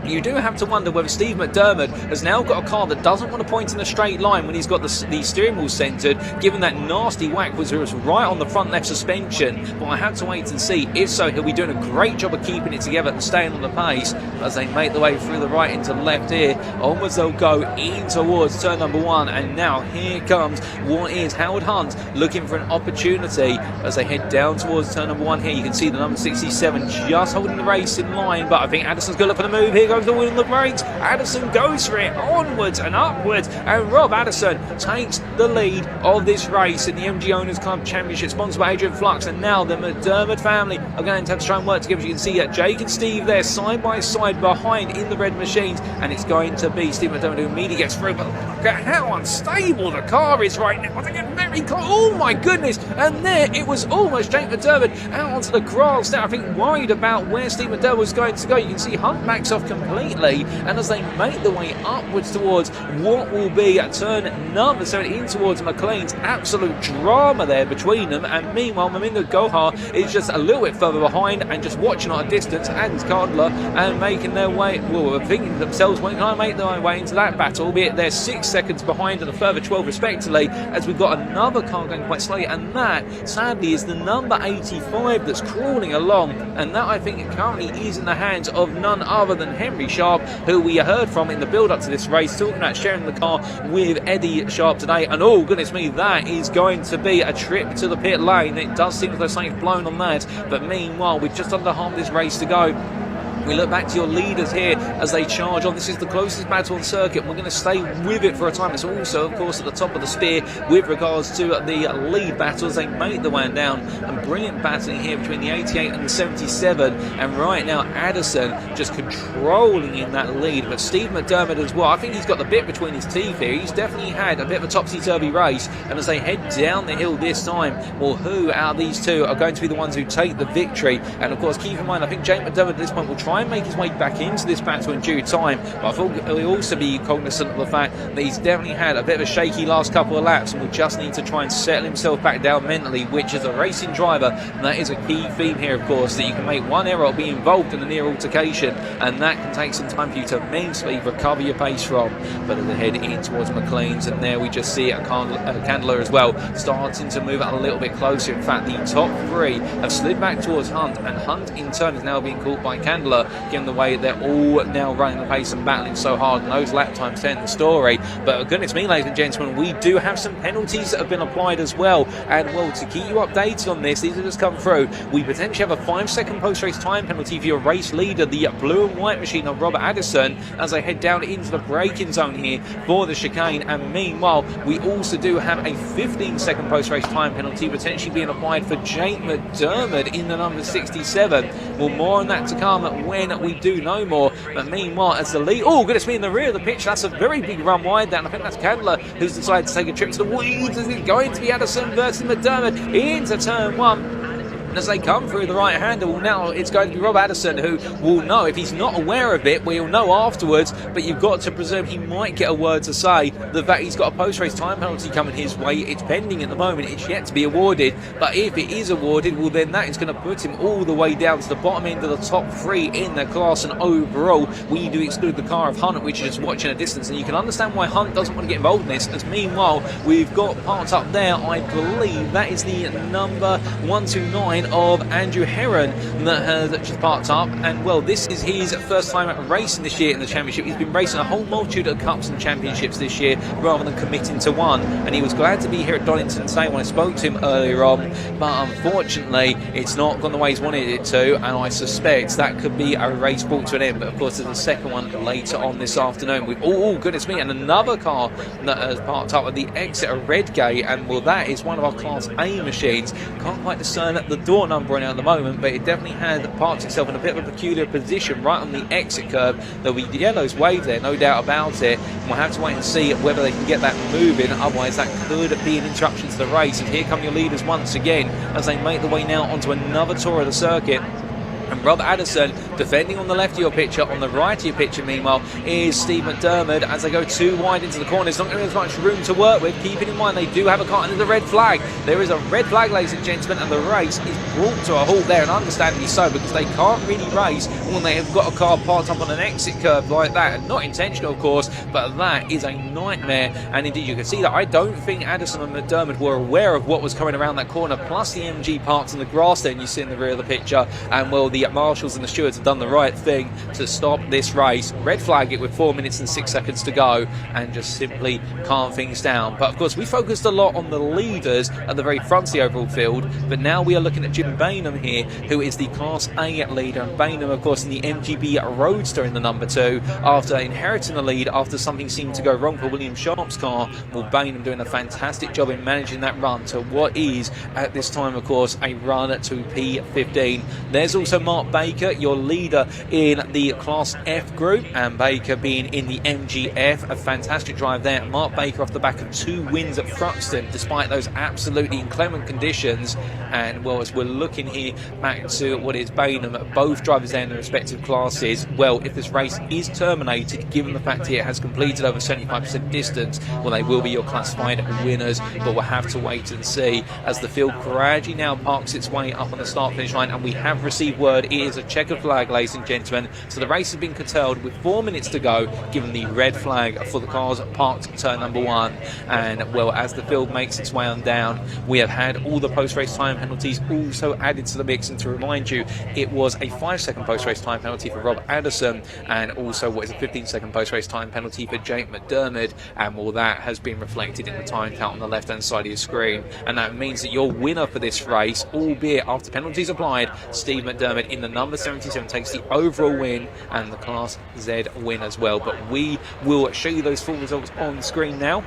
you do have to wonder whether Steve McDermott has now got a car that doesn't want to point in a straight line when he's got the steering wheel centred, given that nasty whack was right on the front left suspension. But I have to wait and see. If so, he'll be doing a great job of keeping it together and staying on the pace as they make their way through the right into left here. Onwards they'll go in towards turn number 1, and now here comes what is Howard Hunt looking for an opportunity as they head down towards turn number 1 here. You can see the number 67 just holding the race in line, but I think Addison's going to look for the move. Here goes the wheel on the brakes. Addison goes for it, onwards and upwards, and Rob Addison takes the lead of this race in the MG Owners Club Championship, sponsored by Adrian Flux. And now the McDermott family are going to have to try and work together. You can see Jake and Steve there side by side behind in the red machines, and it's going to be Steve McDermott who immediately gets through. But look at how unstable the car is right now. I think it's very close. Oh my goodness! And there it was, almost Jake McDermott out onto the grass. Now I think worried about where Steve McDermott was going to go. You can see Hunt backs off completely, and as they make their way upwards towards what will be a turn number 7 in towards McLean's, absolute drama there between them. And meanwhile, Mamingo Gohar is just a little bit further behind and just watching at a distance, and Candler and making their way, well, thinking to themselves, when can I make their way into that battle, albeit they're 6 seconds behind and a further 12 respectively, as we've got another car going quite slowly, and that sadly is the number 85 that's crawling along, and that I think currently is in the hands of none other than Henry Sharp, who we heard from in the build up to this race, talking about sharing the car with Eddie Sharp today. And oh goodness me, that is going to be a trip to the pit lane. It does seem as though something's blown on that, but meanwhile with just under half this race to go, we look back to your leaders here as they charge on. This is the closest battle on circuit. We're going to stay with it for a time. It's also, of course, at the top of the spear with regards to the lead battles. They make the way down, and brilliant battling here between the 88 and the 77. And right now, Addison just controlling in that lead. But Steve McDermott as well, I think he's got the bit between his teeth here. He's definitely had a bit of a topsy-turvy race. And as they head down the hill this time, well, who out of these two are going to be the ones who take the victory? And of course, keep in mind, I think Jake McDermott at this point will try and make his way back into this battle in due time, but I thought he'll also be cognizant of the fact that he's definitely had a bit of a shaky last couple of laps, and will just need to try and settle himself back down mentally, which is a racing driver, and that is a key theme here, of course, that you can make one error or be involved in a near altercation, and that can take some time for you to immensely recover your pace from. But as they head in towards McLean's, and there we just see a Candler as well starting to move a little bit closer. In fact, the top 3 have slid back towards Hunt, and Hunt in turn is now being caught by Candler, given the way they're all now running the pace and battling so hard, and those lap times tell the story. But goodness me, ladies and gentlemen, we do have some penalties that have been applied as well, and well, to keep you updated on this, these have just come through. We potentially have a 5-second post-race time penalty for your race leader, the blue and white machine of Robert Addison, as they head down into the braking zone here for the chicane. And meanwhile, we also do have a 15-second post-race time penalty potentially being applied for Jake McDermott in the number 67. Well, more on that to come when we do know more. But meanwhile, as the lead, oh goodness me, in the rear of the pitch, that's a very big run wide down. I think that's Candler who's decided to take a trip to the weeds. Is it going to be Addison versus McDermott into turn 1? As they come through the right hander, well, now it's going to be Rob Addison who will know. If he's not aware of it, we'll know afterwards, but you've got to presume he might get a word to say. The fact he's got a post-race time penalty coming his way, it's pending at the moment, it's yet to be awarded, but if it is awarded, well then that is going to put him all the way down to the bottom end of the top 3 in the class. And overall, we do exclude the car of Hunt, which is just watching a distance, and you can understand why Hunt doesn't want to get involved in this, as meanwhile we've got parked up there, I believe that is the number 129 of Andrew Heron that has just parked up. And well, this is his first time racing this year in the championship. He's been racing a whole multitude of cups and championships this year rather than committing to one, and he was glad to be here at Donington today when I spoke to him earlier on, but unfortunately it's not gone the way he's wanted it to, and I suspect that could be a race brought to an end. But of course there's a second one later on this afternoon with, oh goodness me, and another car that has parked up at the exit of Redgate, and well, that is one of our Class A machines. Can't quite discern the door number at the moment, but it definitely had parked itself in a bit of a peculiar position right on the exit curb. There'll be yellows wave there, no doubt about it, and we'll have to wait and see whether they can get that moving, otherwise that could be an interruption to the race. And here come your leaders once again as they make their way now onto another tour of the circuit. And Rob Addison defending on the left of your picture. On the right of your picture, meanwhile, is Steve McDermott. As they go too wide into the corner, it's not going to be as much room to work with. Keeping in mind they do have a car under the red flag. There is a red flag, ladies and gentlemen, and the race is brought to a halt there, and understandably so, because they can't really race when they have got a car parked up on an exit curve like that. And not intentional, of course, but that is a nightmare. And indeed, you can see that I don't think Addison and McDermott were aware of what was coming around that corner, plus the MG parked in the grass there, and you see in the rear of the picture. And well, the marshals and the stewards have done the right thing to stop this race, red flag it with 4 minutes and 6 seconds to go, and just simply calm things down. But of course, we focused a lot on the leaders at the very front of the overall field, but now we are looking at Jim Bainham here, who is the Class A leader. And Bainham, of course, in the MGB Roadster in the number 2, after inheriting the lead after something seemed to go wrong for William Sharp's car. Well, Bainham doing a fantastic job in managing that run to what is, at this time, of course, a run to P15. There's also Mark Baker, your leader in the Class F group, and Baker being in the MGF. A fantastic drive there. Mark Baker off the back of 2 wins at Thruxton, despite those absolutely inclement conditions. And well, as we're looking here back to what is Bainham, both drivers there in their respective classes, well, if this race is terminated, given the fact it has completed over 75% distance, well, they will be your classified winners. But we'll have to wait and see as the field gradually now parks its way up on the start finish line. And we have received word it is a checkered flag, ladies and gentlemen, so the race has been curtailed with 4 minutes to go, given the red flag for the cars parked turn number 1. And well, as the field makes its way on down, we have had all the post-race time penalties also added to the mix. And to remind you, it was a 5-second post-race time penalty for Rob Addison, and also what is a 15-second post-race time penalty for Jake McDermott. And well, that has been reflected in the time count on the left-hand side of your screen, and that means that your winner for this race, albeit after penalties applied, Steve McDermott in the number 77 takes the overall win and the Class Z win as well. But we will show you those full results on screen now,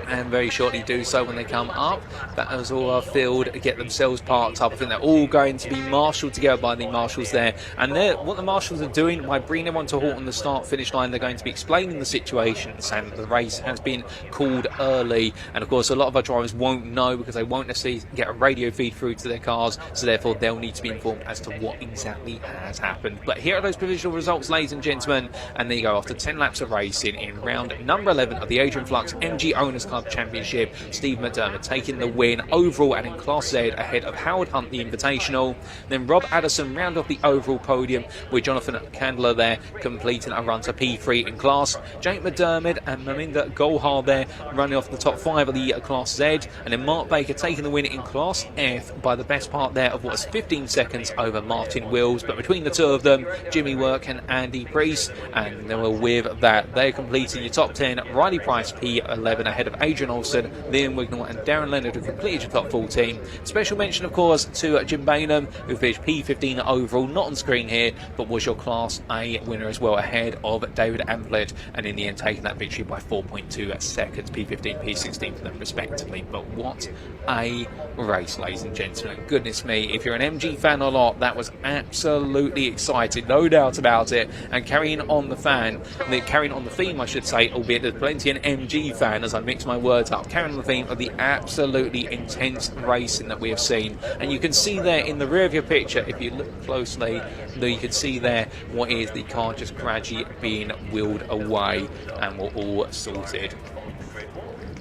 and very shortly do so when they come up. That is all our field get themselves parked up. I think they're all going to be marshalled together by the marshals there. And what the marshals are doing by bringing everyone to a halt on the start-finish line, they're going to be explaining the situation, saying that the race has been called early. And of course, a lot of our drivers won't know because they won't necessarily get a radio feed through to their cars, so therefore they'll need to be informed as to what exactly has happened. But here are those provisional results, ladies and gentlemen. And there you go, after 10 laps of racing in round number 11 of the Adrian Flux MG Owners Club Championship, Steve McDermott taking the win overall and in Class Z ahead of Howard Hunt the Invitational. Then Rob Addison round off the overall podium with Jonathan Candler there completing a run to P3 in class. Jake McDermott and Maminda Golhar there running off the top 5 of the Class Z, and then Mark Baker taking the win in Class F by the best part there of what's 15 seconds over Martin Wills. But between the two of them, Jimmy Work and Andy Priest, and with that they're completing your top 10. Riley Price P11 ahead of Adrian Olsen, Liam Wignall and Darren Leonard who completed your top 14. Special mention, of course, to Jim Bainham, who finished P15 overall, not on screen here, but was your Class A winner as well, ahead of David Amplet, and in the end taking that victory by 4.2 seconds, P15, P16 for them respectively. But what a race, ladies and gentlemen. Goodness me, if you're an MG fan or not, that was absolutely exciting, no doubt about it. And carrying on the theme, I should say, albeit there's plenty an MG fan as I mix my words up, carrying on the theme of the absolutely intense racing that we have seen. And you can see there in the rear of your picture, if you look closely, you can see there what is the car just gradually being wheeled away, and we're all sorted.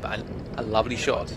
But a lovely shot.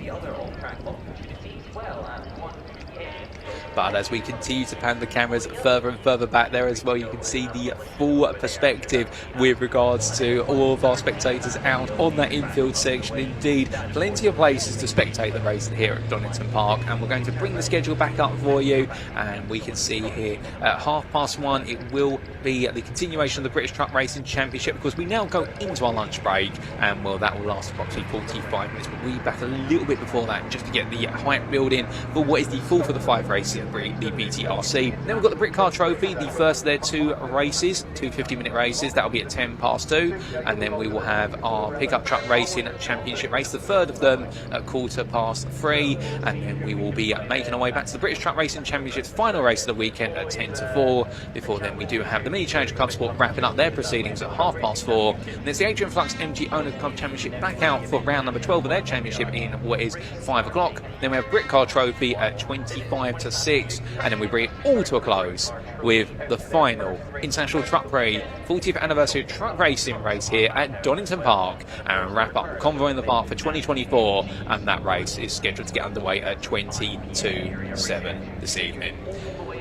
But as we continue to pan the cameras further and further back there as well, you can see the full perspective with regards to all of our spectators out on that infield section. Indeed, plenty of places to spectate the racing here at Donington Park, and we're going to bring the schedule back up for you. And we can see here at 1:30 it will be the continuation of the British Truck Racing Championship, because we now go into our lunch break, and well, that will last approximately 45 minutes, but we'll be back a little bit before that just to get the hype building for what is the full for the 5 races the BTRC. Then we've got the Brit Car Trophy, the first of their 2 races, 2 50-minute races. That'll be at 2:10, and then we will have our Pickup Truck Racing Championship race, the third of them, at 3:15, and then we will be making our way back to the British Truck Racing Championship's final race of the weekend at 3:10. Before then, we do have the Mini Challenge Club Sport wrapping up their proceedings at 4:30. And there's the Adrian Flux MG Owners Club Championship back out for round number 12 of their championship in what is 5 o'clock. Then we have Brit Car Trophy at 25 to 6. 6, and then we bring it all to a close with the final International Truck Prix 40th Anniversary Truck Racing race here at Donington Park, and wrap up Convoy in the Park for 2024, and that race is scheduled to get underway at 22:07 this evening.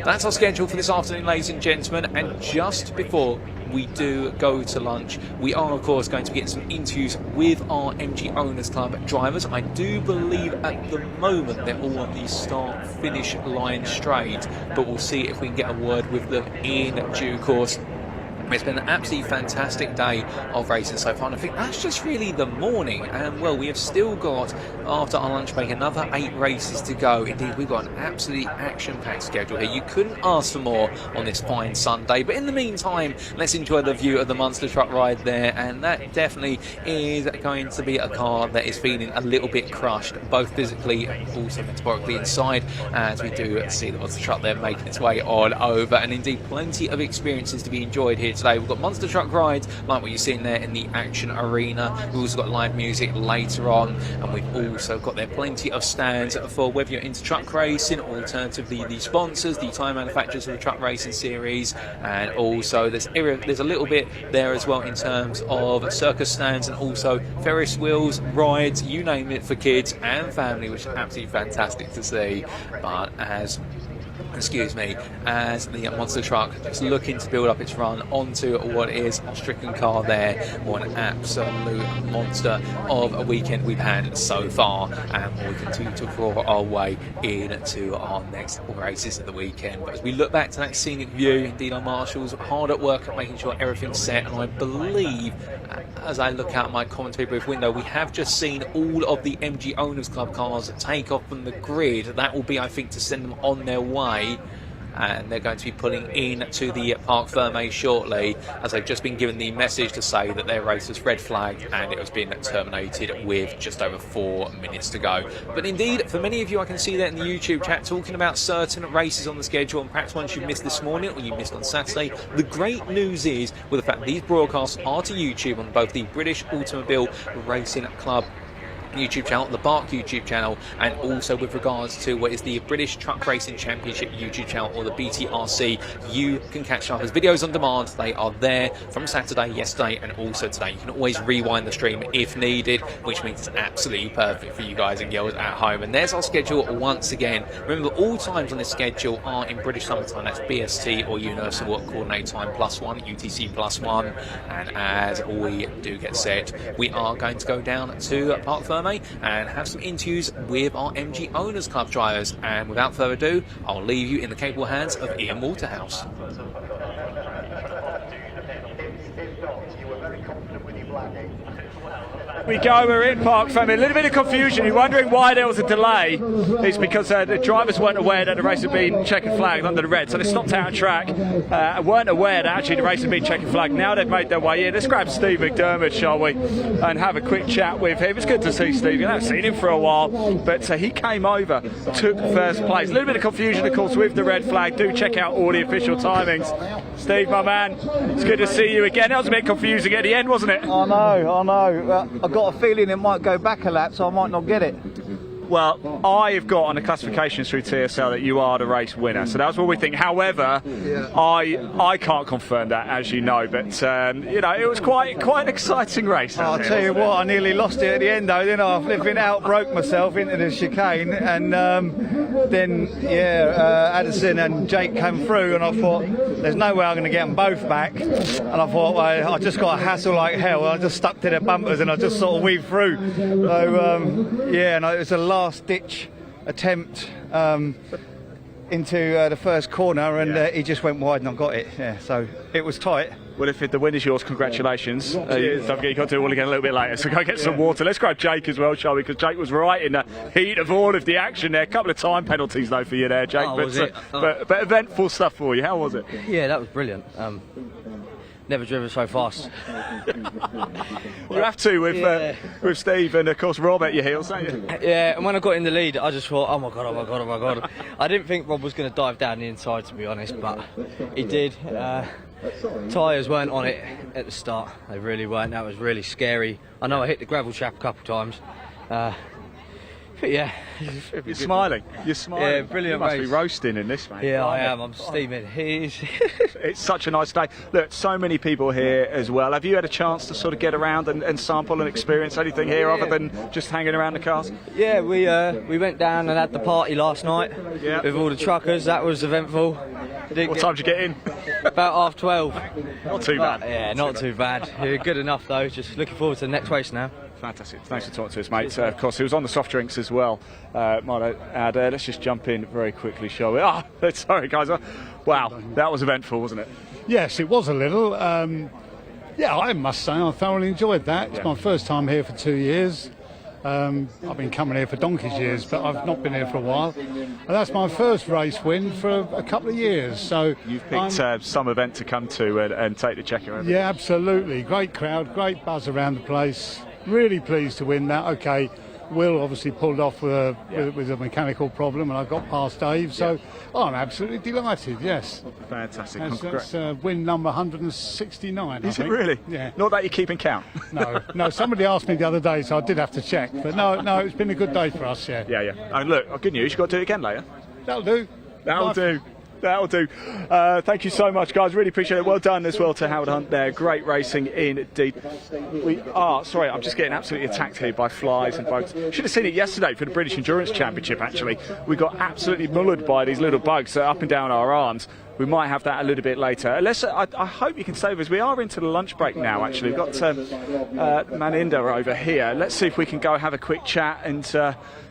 That's our schedule for this afternoon, ladies and gentlemen, and just before we do go to lunch, we are of course going to be getting some interviews with our MG Owners Club drivers. I do believe at the moment they're all on the start-finish line straight, but we'll see if we can get a word with them in due course. It's been an absolutely fantastic day of racing so far, and I think that's just really the morning. And well, we have still got, after our lunch break, another 8 races to go. Indeed, we've got an absolutely action-packed schedule here. You couldn't ask for more on this fine Sunday. But in the meantime, let's enjoy the view of the Munster Truck ride there, and that definitely is going to be a car that is feeling a little bit crushed, both physically and also metaphorically inside, as we do see the Munster Truck there making its way on over. And indeed, plenty of experiences to be enjoyed here today. We've got Monster Truck rides like what you're seeing there in the Action Arena. We've also got live music later on, and we've also got there plenty of stands for whether you're into truck racing, alternatively the sponsors, the tyre manufacturers of the truck racing series, and also there's a little bit there as well in terms of circus stands and also Ferris wheels, rides, you name it, for kids and family, which is absolutely fantastic to see. But as the Monster Truck just looking to build up its run onto what is a stricken car there. What an absolute monster of a weekend we've had so far, and we continue to crawl our way into our next races of the weekend. But as we look back to that scenic view, indeed our marshals are hard at work at making sure everything's set, and I believe as I look out my commentary booth window, we have just seen all of the MG Owners Club cars take off from the grid. That will be, I think, to send them on their way, and they're going to be pulling in to the Parc Fermé shortly, as they've just been given the message to say that their race was red flagged and it has been terminated with just over 4 minutes to go. But indeed, for many of you, I can see that in the YouTube chat, talking about certain races on the schedule, and perhaps ones you missed this morning or you missed on Saturday. The great news is, with the fact that these broadcasts are to YouTube on both the British Automobile Racing Club YouTube channel, the BARC YouTube channel, and also with regards to what is the British Truck Racing Championship YouTube channel, or the BTRC, you can catch up as videos on demand. They are there from Saturday, yesterday, and also today. You can always rewind the stream if needed, which means it's absolutely perfect for you guys and girls at home. And there's our schedule once again. Remember, all times on this schedule are in British Summertime. That's BST or Universal Work Coordinate Time +1, UTC +1. And as we do get set, we are going to go down to Parc Fermé and have some interviews with our MG Owners Club drivers. And without further ado, I'll leave you in the capable hands of Ian Waterhouse. We go, we're in Parc Fermé. A little bit of confusion. You're wondering why there was a delay. It's because the drivers weren't aware that the race had been checkered flagged under the red, so they stopped out on track. Weren't aware that actually the race had been checkered flagged. Now they've made their way in. Let's grab Steve McDermott, shall we, and have a quick chat with him. It's good to see Steve. I haven't seen him for a while, but he came over, took first place. A little bit of confusion, of course, with the red flag. Do check out all the official timings. Steve, my man, it's good to see you again. That was a bit confusing at the end, wasn't it? I know. I've got a feeling it might go back a lap, so I might not get it. Well, I've got on the classifications through TSL that you are the race winner, so that's what we think. However, I can't confirm that, as you know, but you know, it was quite an exciting race. I'll tell you what, I nearly lost it at the end though, didn't I? I flipping out broke myself into the chicane, and then Addison and Jake came through, and I thought there's no way I'm going to get them both back, and I thought, well, I just got a hassle like hell. I just stuck to the bumpers and I just sort of weaved through. So and it was a last-ditch attempt into the first corner, and he just went wide and I got it. Yeah, so it was tight. Well, if the win is yours, congratulations. Don't forget, you've got to do it all again a little bit later, so go get some water. Let's grab Jake as well, shall we? Because Jake was right in the heat of all of the action there. A couple of time penalties, though, for you there, Jake. But eventful stuff for you. How was it? Yeah, that was brilliant. Never driven so fast. You have to with Steve and of course Rob at your heels, don't you? Yeah, and when I got in the lead, I just thought, oh my god. I didn't think Rob was going to dive down the inside, to be honest, but he did. Tyres weren't on it at the start. They really weren't. That was really scary. I know I hit the gravel trap a couple of times. But yeah. You're smiling. You're smiling. Yeah, brilliant You must race. be roasting in this, mate. Yeah, I Blimey. am. I'm steaming. It's such a nice day. Look, so many people here as well. Have you had a chance to sort of get around and sample and experience anything here other than just hanging around the cars? Yeah, we went down and had the party last night with all the truckers. That was eventful. What time did you get in? About 12:30. Not too bad. Yeah, not too bad. Yeah, good enough though. Just looking forward to the next race now. Fantastic. Thanks for talking to us, mate. Of course, he was on the soft drinks as well. Might add, let's just jump in very quickly, shall we? Sorry, guys. Wow, that was eventful, wasn't it? Yes, it was a little. Yeah, I must say I thoroughly enjoyed that. It's my first time here for 2 years. I've been coming here for donkey's years, but I've not been here for a while. And that's my first race win for a couple of years. So you've picked some event to come to and take the checker over. Yeah, absolutely. Great crowd, great buzz around the place. Really pleased to win that. Okay, Will obviously pulled off with a mechanical problem, and I got past Dave. So I'm absolutely delighted. Yes. Fantastic. That's win number 169. Is it really? Yeah. Not that you're keeping count. No. Somebody asked me the other day, so I did have to check. But no, it's been a good day for us. Yeah. Yeah. And look, good news. You've got to do it again later. That'll do. That'll do. Thank you so much, guys. Really appreciate it. Well done as well to Howard Hunt there. Great racing indeed. Sorry, I'm just getting absolutely attacked here by flies and bugs. Should have seen it yesterday for the British Endurance Championship, actually. We got absolutely mullered by these little bugs up and down our arms. We might have that a little bit later. I hope you can stay with us. We are into the lunch break now, actually. We've got Maninder over here. Let's see if we can go have a quick chat and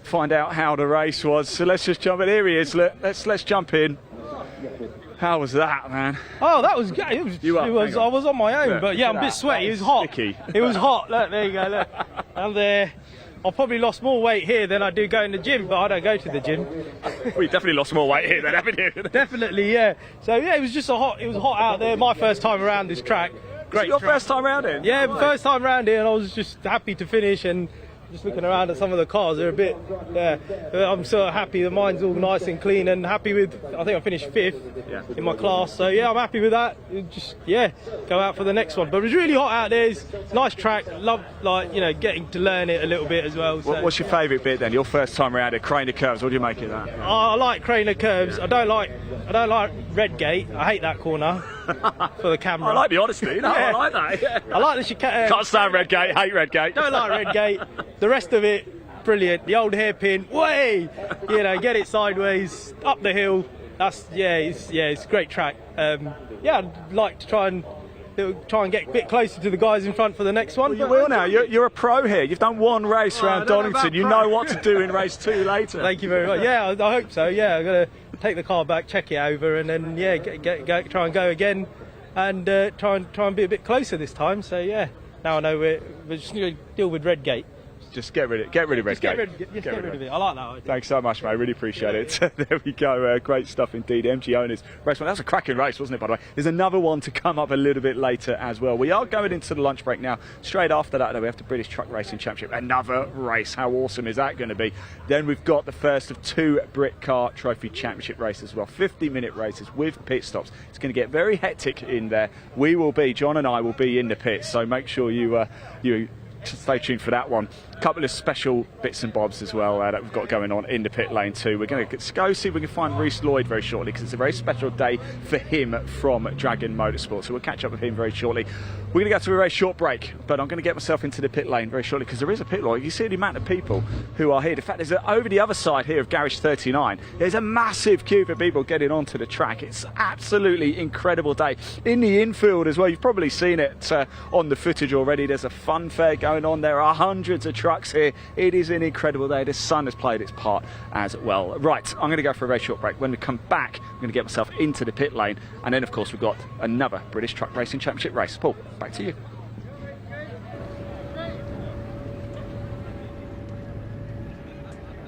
find out how the race was. So let's just jump in. Here he is. Let's jump in. How was that, man? Oh, that was good. I was on my own, but yeah, I'm a bit sweaty. It was hot. Sticky. It was hot. Look, there you go. Look, and I probably lost more weight here than I do going to the gym, but I don't go to the gym. Well, you definitely lost more weight here then, haven't you? Definitely, yeah. So yeah, it was just it was hot out there. My first time around this track. Great. Your track. first time around here? Yeah, first time around here, and I was just happy to finish and. Just looking around at some of the cars, they're a bit. I'm so happy. The mine's all nice and clean, and happy with. I think I finished 5th in my class, so yeah, I'm happy with that. Just go out for the next one. But it was really hot out there. It's a nice track. Love getting to learn it a little bit as well. So. What's your favourite bit then? Your first time around here, Craner Curves. What do you make of that? I like Craner Curves. I don't like Redgate. I hate that corner for the camera. I like the honesty. No, I like that. Yeah. I like the chicane. Can't stand Redgate. Hate Redgate. Don't like Redgate. The rest of it, brilliant. The old hairpin, way, get it sideways, up the hill. It's a great track. I'd like to try and get a bit closer to the guys in front for the next one. Well, you will now. You're a pro here. You've done one race around Donington. You know what to do in race 2 later. Thank you very much. Yeah, I hope so. Yeah, I'm gonna take the car back, check it over, and then try and go again, and try and be a bit closer this time. So yeah, now I know we're just going to deal with Redgate. Just get rid of Redgate. Get rid of it. I like that idea. Thanks so much, mate. I really appreciate it. There we go. Great stuff indeed. MG Owners race. That was a cracking race, wasn't it, by the way? There's another one to come up a little bit later as well. We are going into the lunch break now. Straight after that, though, we have the British Truck Racing Championship. Another race. How awesome is that going to be? Then we've got the first of 2 Brit Car Trophy Championship races as well. 50-minute races with pit stops. It's going to get very hectic in there. John and I will be in the pits, so make sure you stay tuned for that one. A couple of special bits and bobs as well that we've got going on in the pit lane too. We're going to go see if we can find Reece Lloyd very shortly, because it's a very special day for him from Dragon Motorsport. So we'll catch up with him very shortly. We're going to go to a very short break, but I'm going to get myself into the pit lane very shortly, because there is a pit lane. You see the amount of people who are here. In fact, there's over the other side here of Garage 39. There's a massive queue for people getting onto the track. It's absolutely incredible day. In the infield as well, you've probably seen it on the footage already. There's a fun fair going on. There are hundreds of trucks here. It is an incredible day. The sun has played its part as well. Right, I'm going to go for a very short break. When we come back, I'm going to get myself into the pit lane, and then of course we've got another British Truck Racing Championship race. Paul, back to you.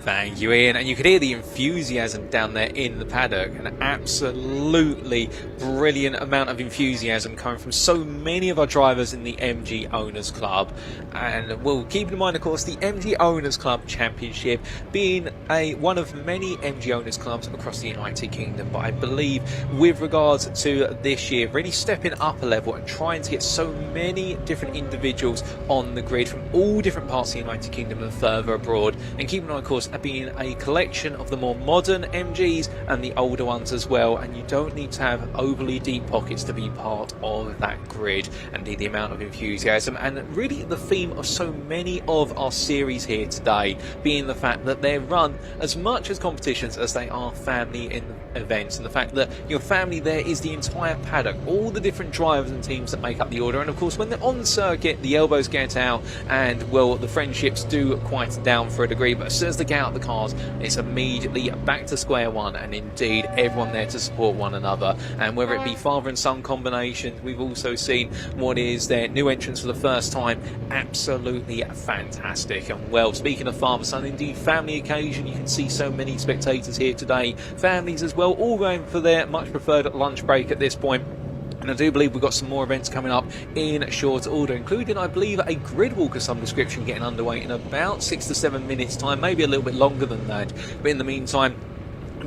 Thank you, Ian. And you could hear the enthusiasm down there in the paddock. An absolutely brilliant amount of enthusiasm coming from so many of our drivers in the MG Owners Club. And we'll keep in mind, of course, the MG Owners Club Championship being one of many MG Owners Clubs across the United Kingdom. But I believe with regards to this year, really stepping up a level and trying to get so many different individuals on the grid from all different parts of the United Kingdom and further abroad. And keeping on, of course, being a collection of the more modern MGs and the older ones as well, and you don't need to have overly deep pockets to be part of that grid. And the amount of enthusiasm and really the theme of so many of our series here today being the fact that they're run as much as competitions as they are family in events, and the fact that your family there is the entire paddock, all the different drivers and teams that make up the order. And of course, when they're on circuit, the elbows get out and, well, the friendships do quieten down for a degree, but as soon as they get out the cars, it's immediately back to square one, and indeed everyone there to support one another. And whether it be father and son combinations, we've also seen what is their new entrants for the first time, absolutely fantastic. And well, speaking of father son, indeed family occasion, you can see so many spectators here today, families as well, all going for their much preferred lunch break at this point. And I do believe we've got some more events coming up in short order, including, I believe, a grid walk of some description getting underway in about 6 to 7 minutes time, maybe a little bit longer than that. But in the meantime,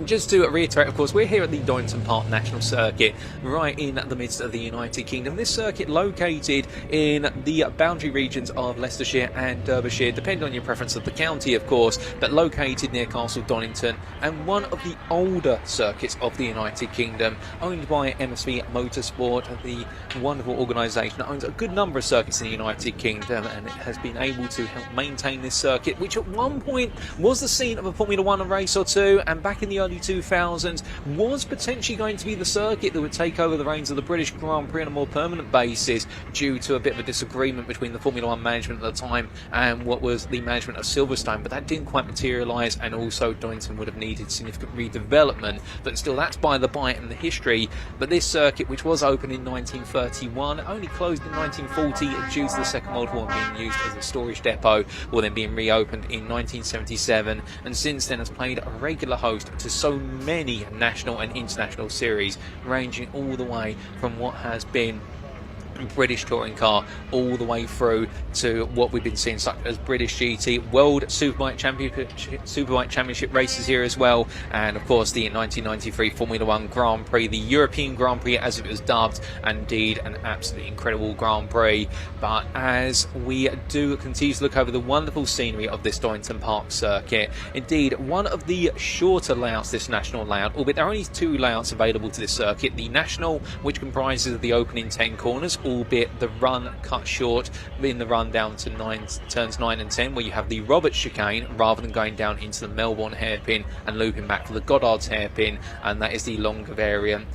just to reiterate, of course, we're here at the Donington Park National Circuit, right in the midst of the United Kingdom. This circuit located in the boundary regions of Leicestershire and Derbyshire, depending on your preference of the county, of course, but located near Castle Donington, and one of the older circuits of the United Kingdom, owned by MSV Motorsport, the wonderful organisation that owns a good number of circuits in the United Kingdom, and it has been able to help maintain this circuit, which at one point was the scene of a Formula 1 race or two, and back in the early 2000s was potentially going to be the circuit that would take over the reins of the British Grand Prix on a more permanent basis, due to a bit of a disagreement between the Formula 1 management at the time and what was the management of Silverstone. But that didn't quite materialise, and also Donington would have needed significant redevelopment. But still, that's by the by in the history. But this circuit, which was opened in 1931, only closed in 1940 due to the Second World War being used as a storage depot, or then being reopened in 1977, and since then has played a regular host to so many national and international series, ranging all the way from what has been British touring car all the way through to what we've been seeing, such as British GT, World Superbike Championship races here as well, and of course the 1993 Formula 1 Grand Prix, the European Grand Prix as it was dubbed, indeed an absolutely incredible Grand Prix. But as we do continue to look over the wonderful scenery of this Donington Park circuit, indeed one of the shorter layouts, this national layout, albeit there are only 2 layouts available to this circuit, the national, which comprises of the opening 10 corners, albeit the run cut short in the run down to turns 9 and 10, where you have the Roberts chicane rather than going down into the Melbourne hairpin and looping back for the Goddard's hairpin, and that is the longer variant.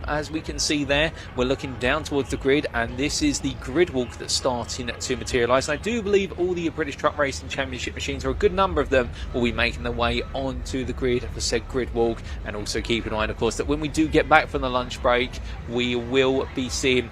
As we can see there, we're looking down towards the grid, and this is the grid walk that's starting to materialise. I do believe all the British Truck Racing Championship machines, or a good number of them, will be making their way onto the grid for said grid walk. And also keep in mind, of course, that when we do get back from the lunch break, we will be seeing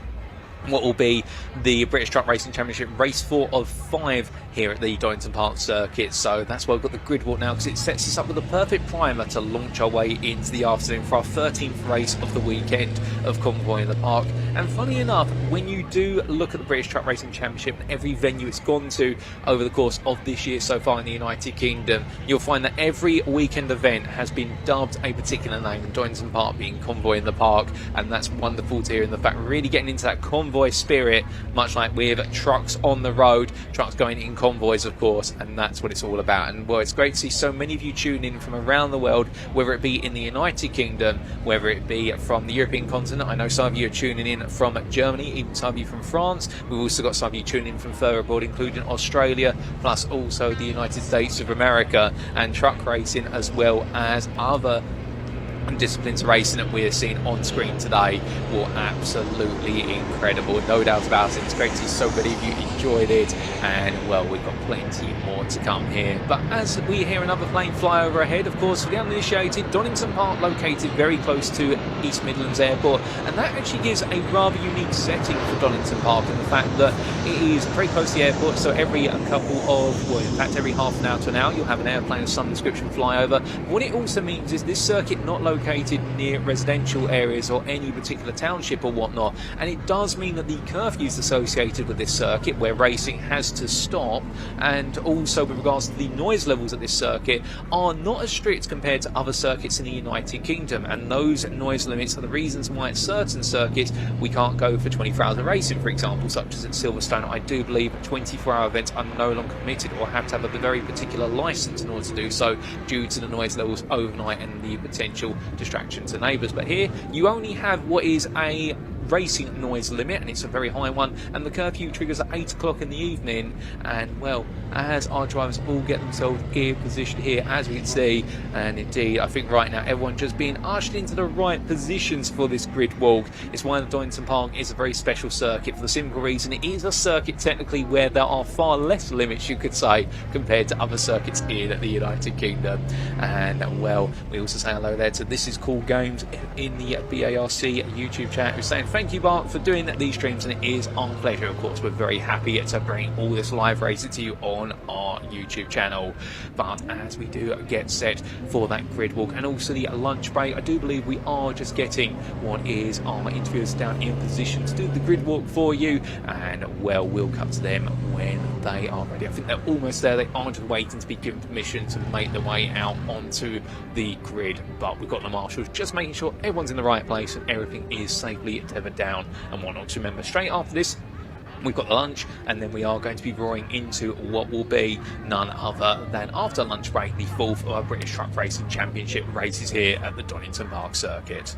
what will be the British Truck Racing Championship race 4 of 5 here at the Donington Park circuit. So that's why we've got the grid walk now, because it sets us up with a perfect primer to launch our way into the afternoon for our 13th race of the weekend of Convoy in the Park. And funny enough, when you do look at the British Truck Racing Championship and every venue it's gone to over the course of this year so far in the United Kingdom, you'll find that every weekend event has been dubbed a particular name, and Donington Park being Convoy in the Park. And that's wonderful to hear, in the fact we're really getting into that convoy spirit, much like with trucks on the road, trucks going in convoys, of course, and that's what it's all about. And well, it's great to see so many of you tune in from around the world, whether it be in the United Kingdom, whether it be from the European continent. I know some of you are tuning in from Germany, even some of you from France. We've also got some of you tuning in from further abroad, including Australia, plus also the United States of America, and truck racing, as well as other and disciplines racing that we're seeing on screen today were absolutely incredible. No doubt about it. It's great to see so many of you enjoyed it, and well, we've got plenty more to come here. But as we hear another plane fly over ahead, of course, for the uninitiated, Donington Park located very close to East Midlands Airport, and that actually gives a rather unique setting for Donington Park in the fact that it is very close to the airport, so every couple of, well, in fact every half an hour to an hour, you'll have an airplane of some description fly over. What it also means is this circuit not located near residential areas or any particular township or whatnot, and it does mean that the curfews associated with this circuit, where racing has to stop, and also with regards to the noise levels at this circuit, are not as strict compared to other circuits in the United Kingdom. And those noise limits are the reasons why at certain circuits we can't go for 24 hours of racing, for example, such as at Silverstone. I do believe 24-hour events are no longer permitted, or have to have a very particular licence in order to do so, due to the noise levels overnight and the potential distraction to neighbours. But here you only have what is a racing noise limit, and it's a very high one, and the curfew triggers at 8 o'clock in the evening. And well, as our drivers all get themselves gear positioned here, as we can see, and indeed I think right now everyone just being ushered into the right positions for this grid walk. It's why the Donington Park is a very special circuit, for the simple reason it is a circuit technically where there are far less limits, you could say, compared to other circuits in the United Kingdom. And well, we also say hello there to This Is Cool Games in the BARC YouTube chat, who's saying thank you, Bart, for doing these streams, and it is our pleasure. Of course, we're very happy to bring all this live racing to you on our YouTube channel. But as we do get set for that grid walk and also the lunch break, I do believe we are just getting what is our interviewers down in position to do the grid walk for you, and well, we'll cut to them when they are ready. I think they're almost there. They are just waiting to be given permission to make their way out onto the grid, but we've got the marshals just making sure everyone's in the right place and everything is safely tethered down and whatnot. So remember, straight after this we've got the lunch, and then we are going to be roaring into what will be none other than, after lunch break, the 4th British Truck Racing Championship races here at the Donington Park circuit.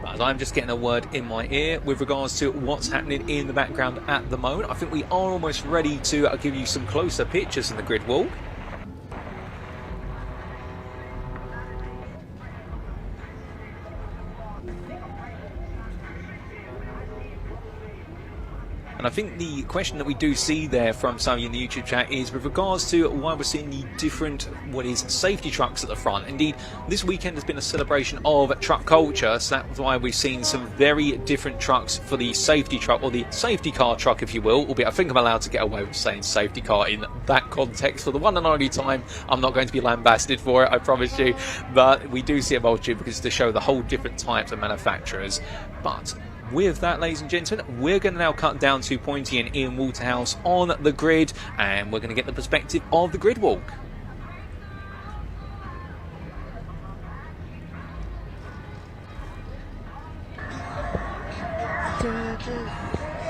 As I'm just getting a word in my ear with regards to what's happening in the background at the moment, I think we are almost ready to give you some closer pictures in the grid walk. And I think the question that we do see there from some of you in the YouTube chat is with regards to why we're seeing the different, what is, safety trucks at the front. Indeed, this weekend has been a celebration of truck culture, so that's why we've seen some very different trucks for the safety truck, or the safety car truck, if you will. Albeit I think I'm allowed to get away with saying safety car in that context for the one and only time. I'm not going to be lambasted for it, I promise you. But we do see a multitude because to show the whole different types of manufacturers. But with that, ladies and gentlemen, we're going to now cut down to Pointy and Ian Waterhouse on the grid, and we're going to get the perspective of the grid walk.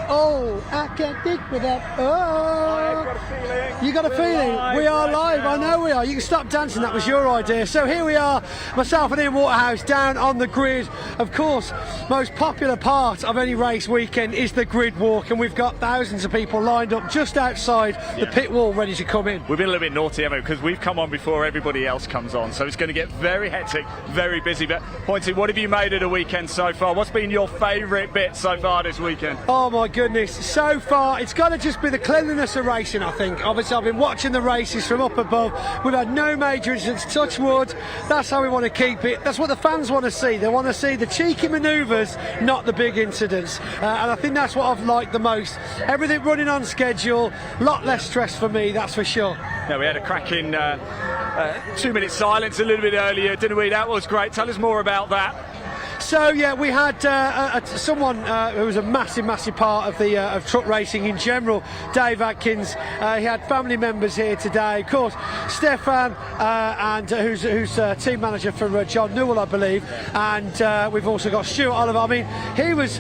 Oh, I can't think without. Oh, you got a feeling? We are live. I know we are. You can stop dancing. That was your idea. So here we are, myself and Ian Waterhouse down on the grid. Of course, most popular part of any race weekend is the grid walk, and we've got thousands of people lined up just outside the pit wall, ready to come in. We've been a little bit naughty, haven't we? Because we've come on before everybody else comes on, so it's going to get very hectic, very busy. But Pointy, what have you made of the weekend so far? What's been your favourite bit so far this weekend? Oh my goodness, so far it's got to just be the cleanliness of racing, I think. Obviously I've been watching the races from up above. We've had no major incidents, touch wood. That's how we want to keep it. That's what the fans want to see. They want to see the cheeky manoeuvres, not the big incidents, and I think that's what I've liked the most. Everything running on schedule, a lot less stress for me, that's for sure. Yeah, we had a cracking 2-minute silence a little bit earlier, didn't we? That was great. Tell us more about that. So yeah, we had someone who was a massive part of the of truck racing in general, Dave Atkins. He had family members here today, of course, Stefan, and who's team manager for John Newell, I believe, and we've also got Stuart Oliver. I mean, he was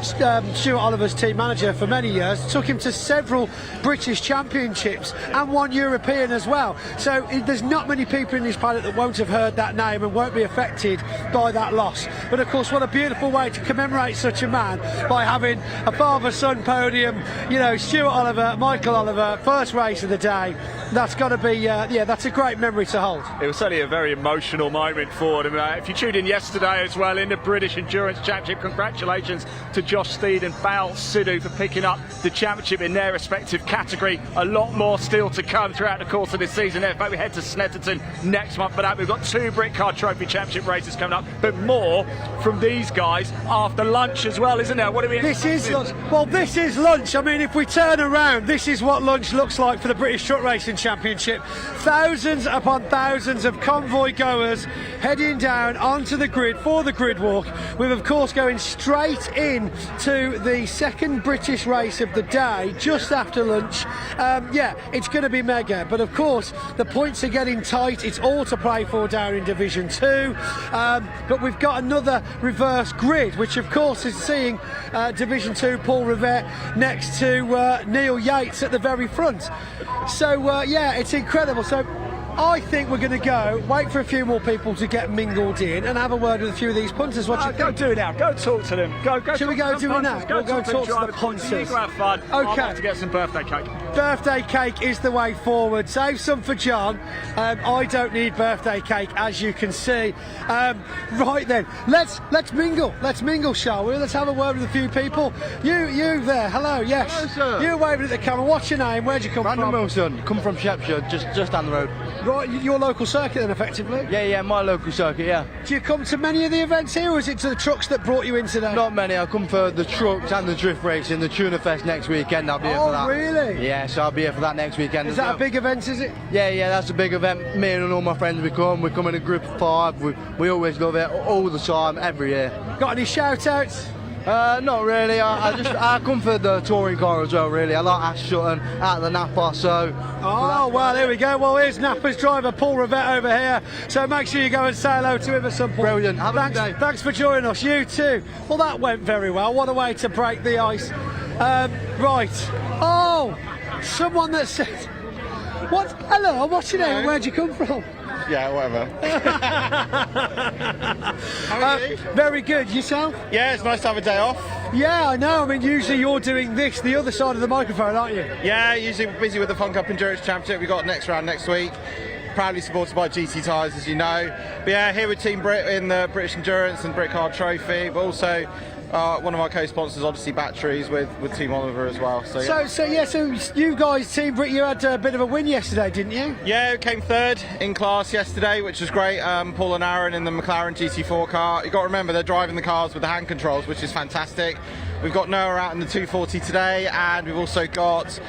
Stuart Oliver's team manager for many years, took him to several British championships and one European as well. So there's not many people in this paddock that won't have heard that name and won't be affected by that loss. But of course, what a beautiful way to commemorate such a man by having a father-son podium. You know, Stuart Oliver, Michael Oliver, first race of the day. That's got to be, yeah, that's a great memory to hold. It was certainly a very emotional moment for them. If you tuned in yesterday as well in the British Endurance Championship, congratulations to Josh Steed and Bal Sidhu for picking up the championship in their respective category. A lot more still to come throughout the course of this season. In fact, we head to Snetterton next month for that. We've got 2 Britcard Trophy Championship races coming up, but more from these guys after lunch as well, isn't there? What do we? This is lunch. Well, this is lunch. I mean, if we turn around, this is what lunch looks like for the British Truck Racing Championship. Thousands upon thousands of convoy goers heading down onto the grid for the grid walk. We're of course going straight in to the second British race of the day just after lunch. Yeah, it's going to be mega, but of course the points are getting tight. It's all to play for down in Division 2, but we've got another reverse grid, which of course is seeing Division 2 Paul Rivette next to Neil Yates at the very front. So yeah, it's incredible. So I think we're going to go, wait for a few more people to get mingled in and have a word with a few of these punters. What do you think? Go do it now. Go talk to them. Go. Shall we go do it now? We'll go talk to the punters. You have fun. Okay. I'd like to get some birthday cake. Birthday cake is the way forward. Save some for John. I don't need birthday cake, as you can see. Right then, let's mingle. Let's mingle, shall we? Let's have a word with a few people. You there? Hello. Yes. Hello, sir. You waving at the camera. What's your name? Where'd you come Brandon from? Wilson. Come from Shepshire, just down the road. Right, your local circuit then, effectively? Yeah, my local circuit, yeah. Do you come to many of the events here, or is it to the trucks that brought you in today? Not many. I come for the trucks and the drift racing, the Tuna Fest next weekend. I'll be here for that. Oh, really? Yeah, so I'll be here for that next weekend. Is that a big event, is it? Yeah, that's a big event. Me and all my friends, we come in a group of 5. We always love it, all the time, every year. Got any shout-outs? Not really. I come for the touring car as well, really. I like Ash Sutton out of the Napa, so... Oh, well, there we go. Well, here's Napa's driver, Paul Rivette, over here. So make sure you go and say hello to him at some point. Brilliant. Have a good day. Thanks for joining us. You too. Well, that went very well. What a way to break the ice. Right. Oh, someone that said... What? Hello, what's your name? Where'd you come from? Yeah, whatever. How are you? Very good. Yourself? Yeah, it's nice to have a day off. Yeah, I know. I mean, usually you're doing this, the other side of the microphone, aren't you? Yeah, usually busy with the Fun Cup Endurance Championship. We've got next round next week. Proudly supported by GT Tyres, as you know. But yeah, here with Team Brit in the British Endurance and Britcard Trophy, but also one of our co-sponsors, Odyssey Batteries, with Team Oliver as well. So you guys, Team Brit, you had a bit of a win yesterday, didn't you? Yeah, we came third in class yesterday, which was great. Paul and Aaron in the McLaren GT4 car. You've got to remember, they're driving the cars with the hand controls, which is fantastic. We've got Noah out in the 240 today, and we've also got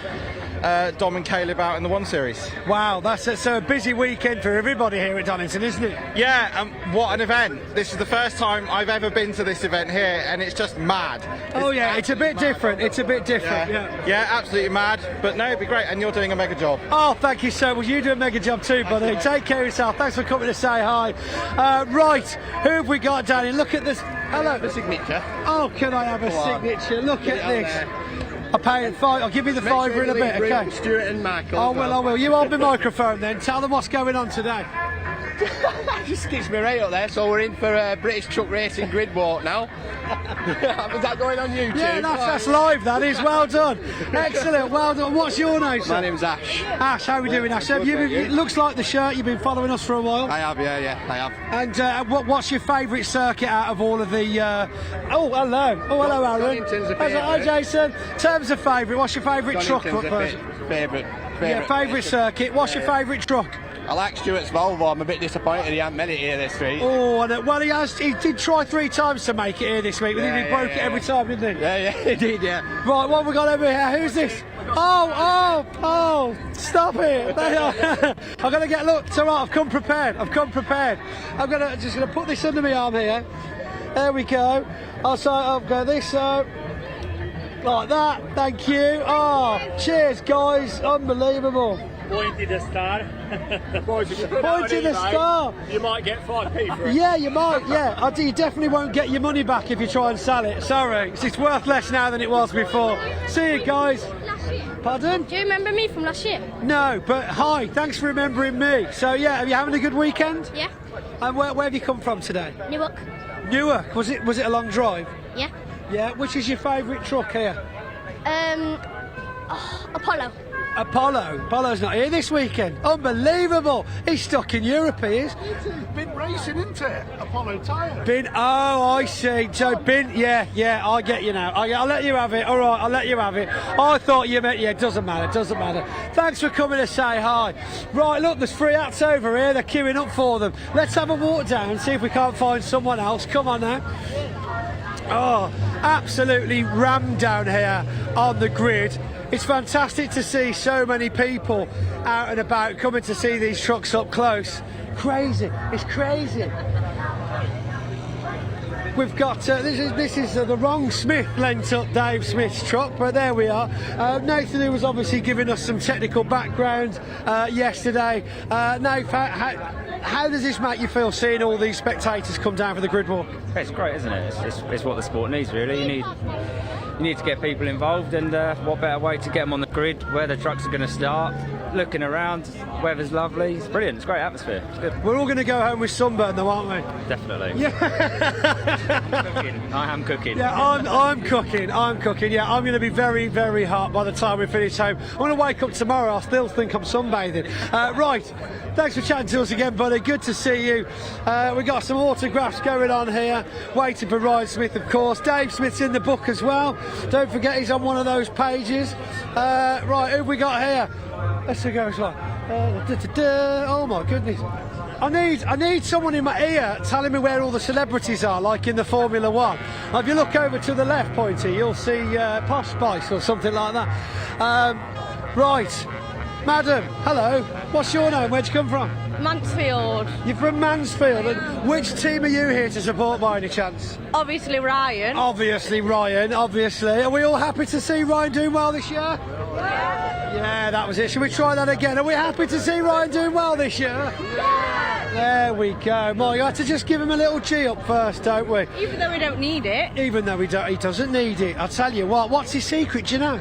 Dom and Caleb out in the 1 Series. Wow, that's a busy weekend for everybody here at Donington, isn't it? Yeah, what an event. This is the first time I've ever been to this event here, and it's just mad. It's a bit different. It's a bit different, yeah, absolutely mad. But no, it'd be great, and you're doing a mega job. Oh, thank you so much. You do a mega job too, buddy. Take care of yourself. Thanks for coming to say hi. Right, who have we got, Danny? Look at this. Hello. The signature. Oh, can I have a signature? Look at this. I pay it $5. I'll give you the $5 in a bit, okay? Stuart and Michael. I will. You hold the microphone then. Tell them what's going on today. Just sticks me right up there. So we're in for a British Truck Racing Grid Walk now. Was that going on YouTube? Yeah, that's live. That is. Well done. Excellent. Well done. What's your name, sir? My name's Ash. Ash, how are we doing, Ash? It looks like the shirt. You've been following us for a while. I have, yeah, I have. And what's your favourite circuit out of all of the? Oh, hello. Oh, hello, Aaron. Donington's a Hi, Jason. In terms of favourite, what's your favourite truck? Favourite. Yeah, favourite circuit. What's your favourite truck? I like Stuart's Volvo. I'm a bit disappointed he hasn't made it here this week. Oh, well, he did try 3 times to make it here this week, but he broke it every time, didn't he? Yeah, he did, yeah. Right, what have we got over here? Who's this? Oh, stop it. I'm going to get, look, it's all right, I've come prepared. I'm just going to put this under my arm here. There we go. I'll go this, like that, thank you. Oh, cheers, guys, unbelievable. Point to the star. Point to the star. You might get 5p for it. Yeah, you might, yeah. You definitely won't get your money back if you try and sell it. Sorry, it's worth less now than it was before. See you guys. Pardon? Do you remember me from last year? No, but hi, thanks for remembering me. So yeah, are you having a good weekend? Yeah. And where have you come from today? Newark. Newark. Was it a long drive? Yeah. Yeah. Which is your favourite truck here? Apollo. Apollo's not here this weekend. Unbelievable. He's stuck in Europe, he is. Been racing, isn't it? Apollo tyre. I see. So yeah, I get you now. I'll let you have it. All right, I'll let you have it. I thought you meant, yeah, doesn't matter. Thanks for coming to say hi. Right, look, there's 3 hats over here. They're queuing up for them. Let's have a walk down and see if we can't find someone else. Come on now. Oh, absolutely rammed down here on the grid. It's fantastic to see so many people out and about coming to see these trucks up close. Crazy, it's crazy. We've got, this is the wrong Smith lent up Dave Smith's truck, but there we are. Nathan, who was obviously giving us some technical background yesterday. Nathan, how does this make you feel seeing all these spectators come down for the grid walk? It's great, isn't it? It's what the sport needs, really. You need to get people involved, and what better way to get them on the grid where the trucks are going to start, looking around, weather's lovely, it's brilliant, it's a great atmosphere, it's good. We're all going to go home with sunburn though, aren't we? Definitely. Yeah. I am cooking. Yeah, I'm cooking, yeah, I'm going to be very, very hot by the time we finish home. I'm going to wake up tomorrow, I still think I'm sunbathing. Right, thanks for chatting to us again, buddy, good to see you. We've got some autographs going on here, waiting for Ryan Smith, of course. Dave Smith's in the book as well. Don't forget he's on one of those pages. Right, who have we got here? Let's see, goes like. Oh my goodness! I need someone in my ear telling me where all the celebrities are, like in the Formula One. If you look over to the left, Pointy, you'll see Posh Spice or something like that. Right, madam, hello. What's your name? Where'd you come from? Mansfield. You're from Mansfield. And which team are you here to support by any chance? Obviously Ryan. Obviously Ryan, obviously. Are we all happy to see Ryan doing well this year? Yeah, that was it. Should we try that again? Are we happy to see Ryan doing well this year? There we go. Well, you have to just give him a little G up first, don't we? Even though we don't need it. Even though he doesn't need it. I'll tell you what, what's his secret, do you know?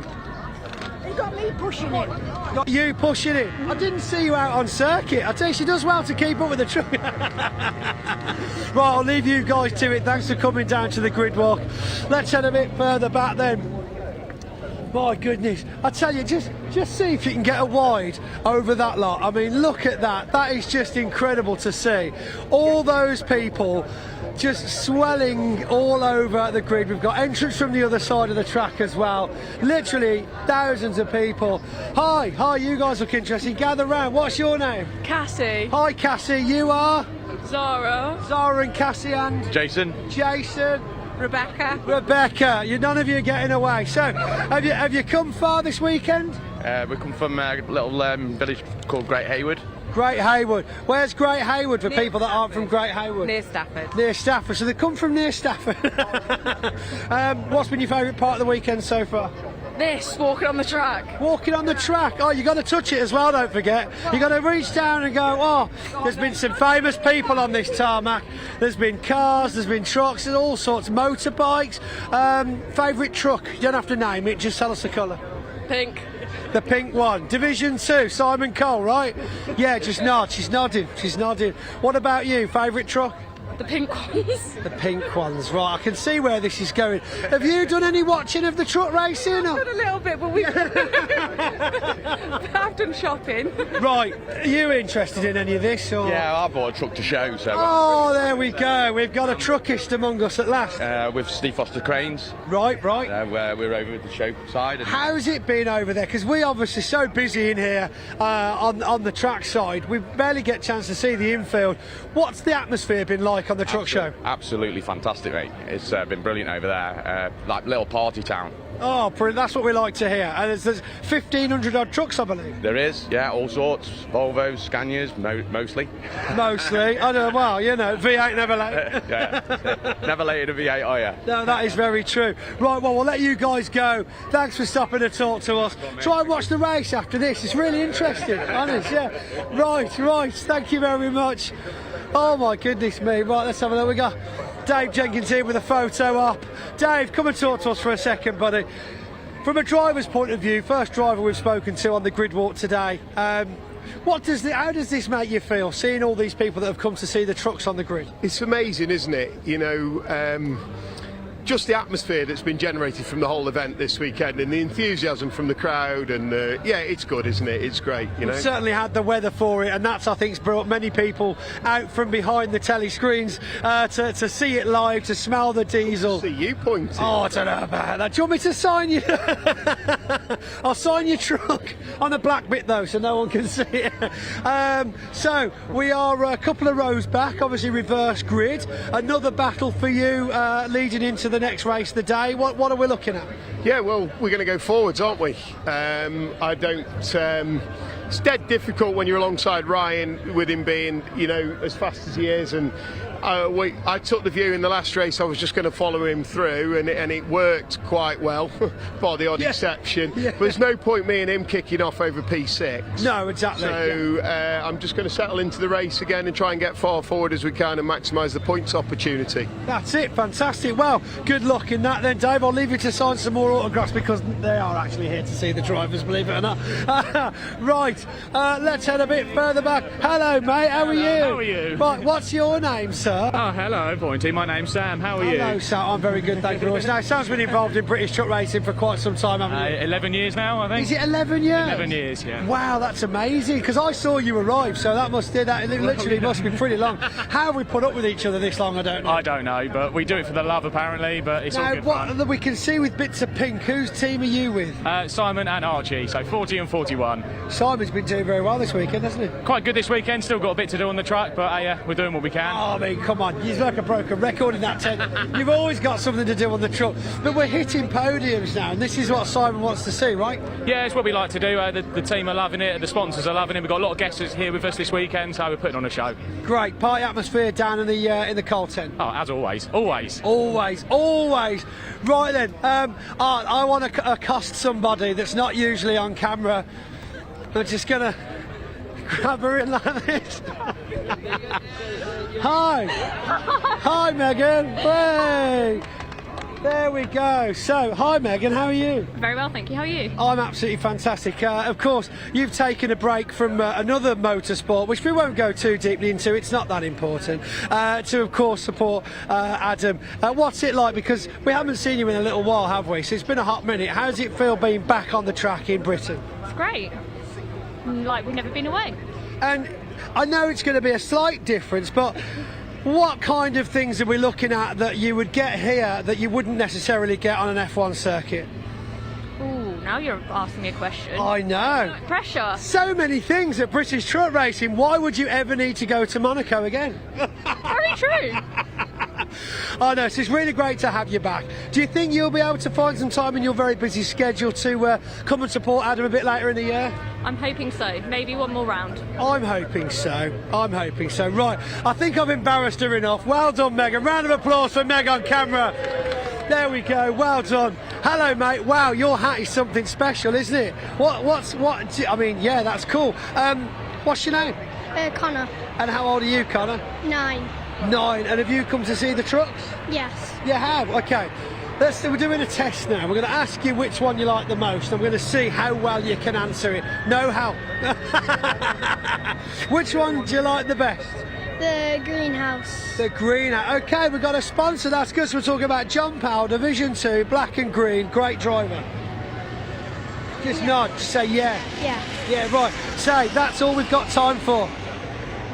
He got me pushing it. Got you pushing it. I didn't see you out on circuit. I tell you, she does well to keep up with the truck. Right, I'll leave you guys to it. Thanks for coming down to the grid walk. Let's head a bit further back then. My goodness, I tell you, just see if you can get a wide over that lot. I mean, look at that. That is just incredible to see. All those people just swelling all over the grid. We've got entrance from the other side of the track as well. Literally thousands of people. Hi, you guys look interesting. Gather round. What's your name? Cassie. Hi, Cassie. You are? Zara. Zara and Cassie and? Jason. Rebecca. None of you are getting away. So, have you come far this weekend? We come from a little village called Great Hayward. Great Hayward. Where's Great Hayward for people that aren't from Great Hayward? Near Stafford. Near Stafford. So they come from near Stafford. What's been your favourite part of the weekend so far? This, walking on the track. Walking on the track. Oh, you got to touch it as well, don't forget. You got to reach down and go, oh, there's been some famous people on this tarmac. There's been cars, there's been trucks, there's all sorts, motorbikes. Favourite truck? You don't have to name it, just tell us the colour. Pink. The pink one. Division 2, Simon Cole, right? Yeah, just nod. She's nodding. What about you? Favourite truck? The pink ones. The pink ones, right. I can see where this is going. Have you done any watching of the truck racing? I've done a little bit, but I've done shopping. Right, are you interested in any of this? Or? Yeah, I bought a truck to show. So. Oh, there we go. We've got a truckist among us at last. With Steve Foster Cranes. Right. We're over at the show side. How's it been over there? Because we obviously so busy in here on the track side. We barely get a chance to see the infield. What's the atmosphere been like on the truck show? Absolutely fantastic, mate. It's been brilliant over there. Like little party town. Oh, that's what we like to hear. And there's 1,500 odd trucks, I believe. There is, yeah, all sorts. Volvos, Scanias, mostly. Mostly. I know, well, you know, V8 never late. Yeah. Never late in a V8, are you? No, that is very true. Right, well, we'll let you guys go. Thanks for stopping to talk to us. Try and watch the race after this. It's really interesting. Honest, yeah. Right. Thank you very much. Oh, my goodness me. Right, let's have a look. We got Dave Jenkins here with a photo op. Dave, come and talk to us for a second, buddy. From a driver's point of view, first driver we've spoken to on the grid walk today, How does this make you feel, seeing all these people that have come to see the trucks on the grid? It's amazing, isn't it? You know, just the atmosphere that's been generated from the whole event this weekend and the enthusiasm from the crowd, and yeah, it's good, isn't it? It's great, you know. We've certainly had the weather for it, and that's, I think, brought many people out from behind the telly screens to see it live, to smell the diesel. See you pointing. Oh, I don't know about that. Do you want me to sign you? I'll sign your truck on a black bit though, so no one can see it. So we are a couple of rows back, obviously reverse grid. Another battle for you leading into the next race of the day. What are we looking at? Yeah, well, we're going to go forwards, aren't we? I don't. It's dead difficult when you're alongside Ryan, with him being, you know, as fast as he is, and I took the view in the last race I was just going to follow him through, and it worked quite well, bar the odd exception. Yeah. But there's no point me and him kicking off over P6. No, exactly. So I'm just going to settle into the race again and try and get far forward as we can and maximise the points opportunity. That's it, fantastic. Well, good luck in that then, Dave. I'll leave you to sign some more autographs because they are actually here to see the drivers, believe it or not. Right, let's head a bit further back. Hello, mate, how are you? How are you? Right, what's your name, sir? Oh, hello, Pointy. My name's Sam. How are you? Hello, Sam. I'm very good, thank you very much. Now, Sam's been involved in British truck racing for quite some time, haven't you? 11 years now, I think. Is it 11 years? 11 years, yeah. Wow, that's amazing, because I saw you arrive, so that literally must be pretty long. How have we put up with each other this long, I don't know. I don't know, but we do it for the love, apparently, but it's all good fun. What we can see with bits of pink, whose team are you with? Simon and Archie, so 40 and 41. Simon's been doing very well this weekend, hasn't he? Quite good this weekend, still got a bit to do on the track, but we're doing what we can. Oh, I mean, come on, he's like a broken record in that tent. You've always got something to do on the truck, but we're hitting podiums now, and this is what Simon wants to see, right? Yeah, it's what we like to do. The team are loving it, the sponsors are loving it. We've got a lot of guests here with us this weekend, so we're putting on a show. Great party atmosphere down in the coal tent. Oh, as always, always. Right then, I want to accost somebody that's not usually on camera. I'm just gonna grab her in like this. Hi Megan. Hey, there we go. So, hi Megan, how are you? Very well, thank you. How are you? I'm absolutely fantastic. Of course, you've taken a break from another motorsport, which we won't go too deeply into, it's not that important, to of course support Adam. What's it like? Because we haven't seen you in a little while, have we? So it's been a hot minute. How does it feel being back on the track in Britain? It's great. Like we've never been away. And I know it's going to be a slight difference, but what kind of things are we looking at that you would get here that you wouldn't necessarily get on an F1 circuit? Ooh, now you're asking me a question. I know. Pressure. So many things at British truck racing. Why would you ever need to go to Monaco again? Very true. I know, so it's really great to have you back. Do you think you'll be able to find some time in your very busy schedule to come and support Adam a bit later in the year? I'm hoping so. Maybe one more round. I'm hoping so. Right, I think I've embarrassed her enough. Well done, Megan. Round of applause for Meg on camera. There we go. Well done. Hello, mate. Wow, your hat is something special, isn't it? I mean, yeah, that's cool. What's your name? Connor. And how old are you, Connor? 9. 9. And have you come to see the trucks? Yes. You have? Okay. We're doing a test now. We're going to ask you which one you like the most, and we're going to see how well you can answer it. No help. Which one do you like the best? The greenhouse. The greenhouse. Okay, we've got a sponsor. That's good. So we're talking about John Powell, Division 2, black and green. Great driver. Just nod. Just say yeah. Yeah. Yeah, right. Say, that's all we've got time for.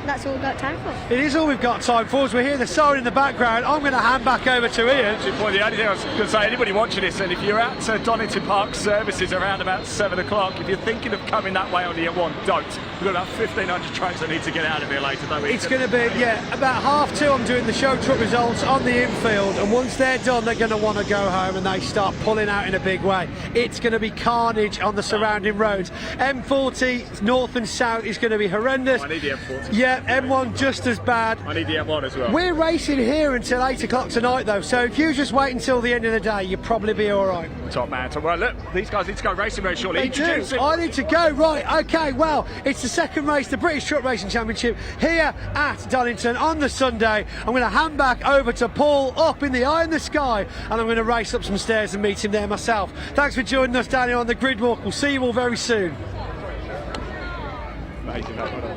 That's all we've got time for. It is all we've got time for. As we hear the siren in the background, I'm going to hand back over to Ian. The only thing I was going to say, anybody watching this, and if you're at Donington Park services around about 7 o'clock, if you're thinking of coming that way on the M1, don't. We've got about 1,500 trains that need to get out of here later, don't we? It's going to be, about 2:30 I'm doing the show truck results on the infield, and once they're done, they're going to want to go home and they start pulling out in a big way. It's going to be carnage on the surrounding roads. M40 north and south is going to be horrendous. I need the M40. Yeah, M1 just as bad. I need the M1 as well. We're racing here until 8 o'clock tonight though, so if you just wait until the end of the day, you'll probably be alright. Top man. Well, look, these guys need to go racing very shortly. They do. I need to go, right, okay, well, it's the second race, the British Truck Racing Championship here at Donington on the Sunday. I'm going to hand back over to Paul up in the eye in the sky, and I'm going to race up some stairs and meet him there myself. Thanks for joining us down here on the grid walk. We'll see you all very soon. Amazing, that one.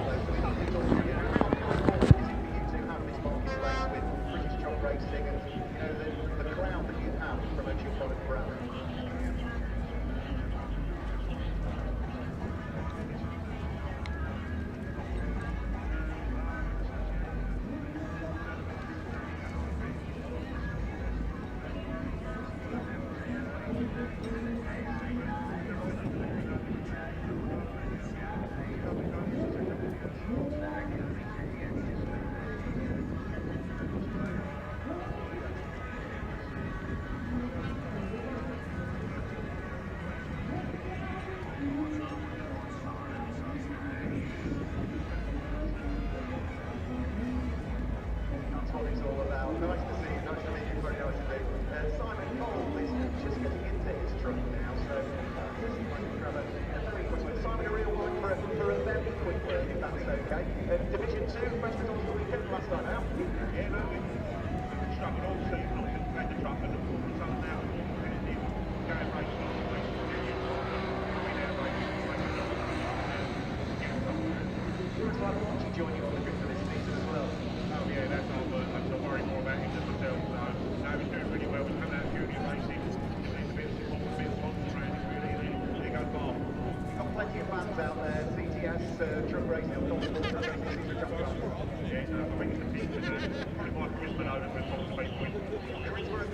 Truck Prix,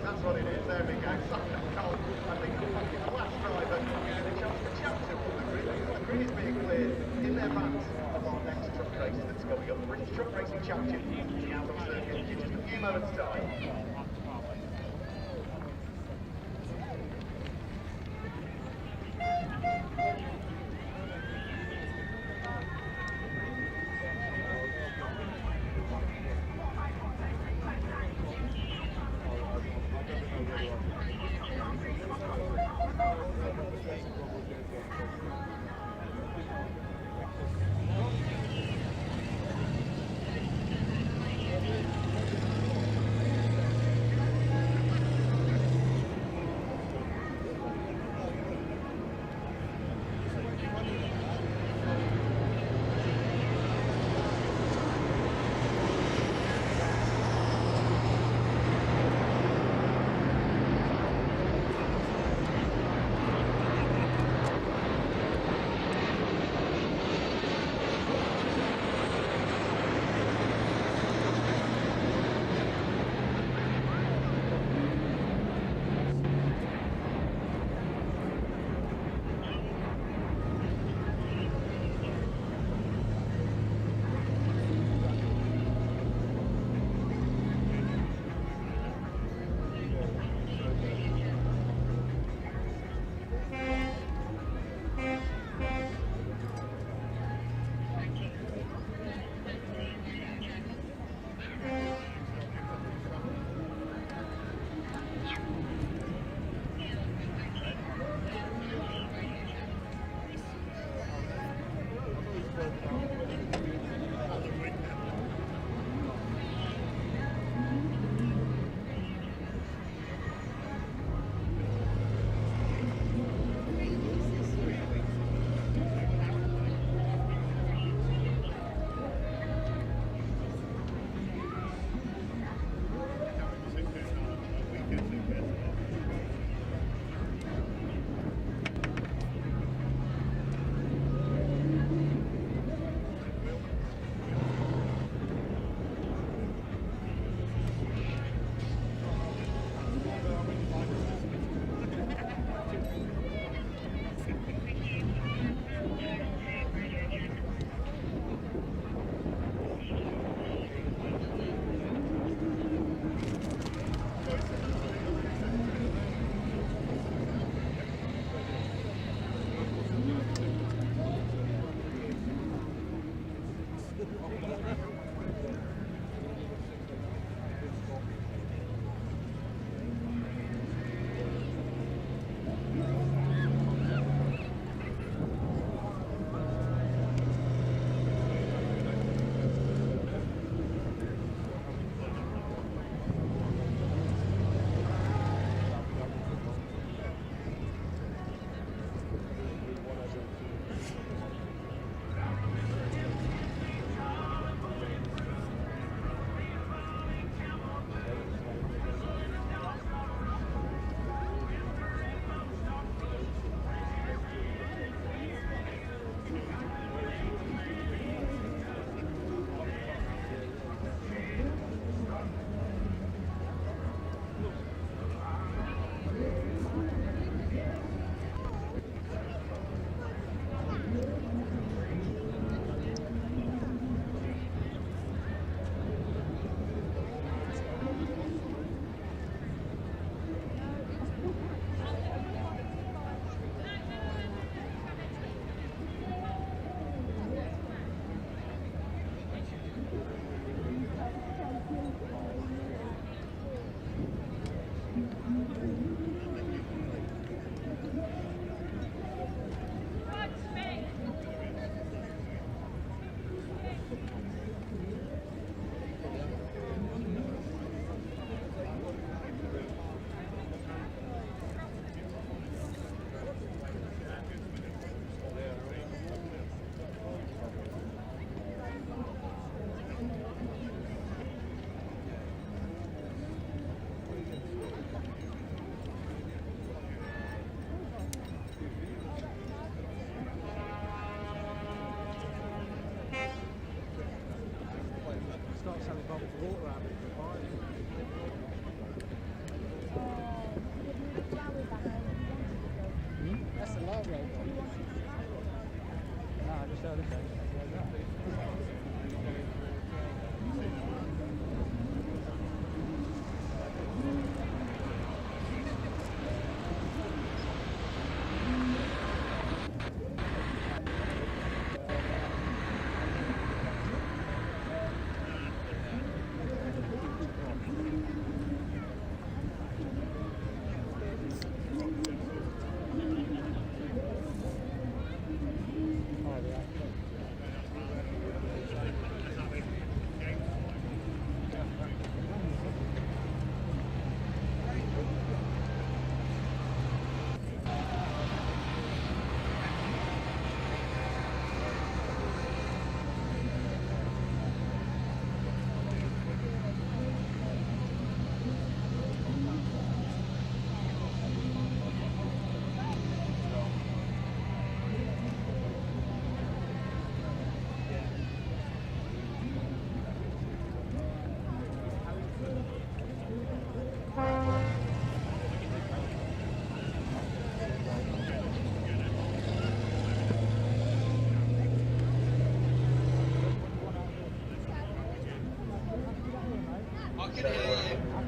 that's what it is. There we go. Cole, I think the last driver, the chance to chat to on the grid. The grid is being cleared in advance of our next truck race that's coming up. The British Truck Racing Championship out on circuit in just a few moments' time.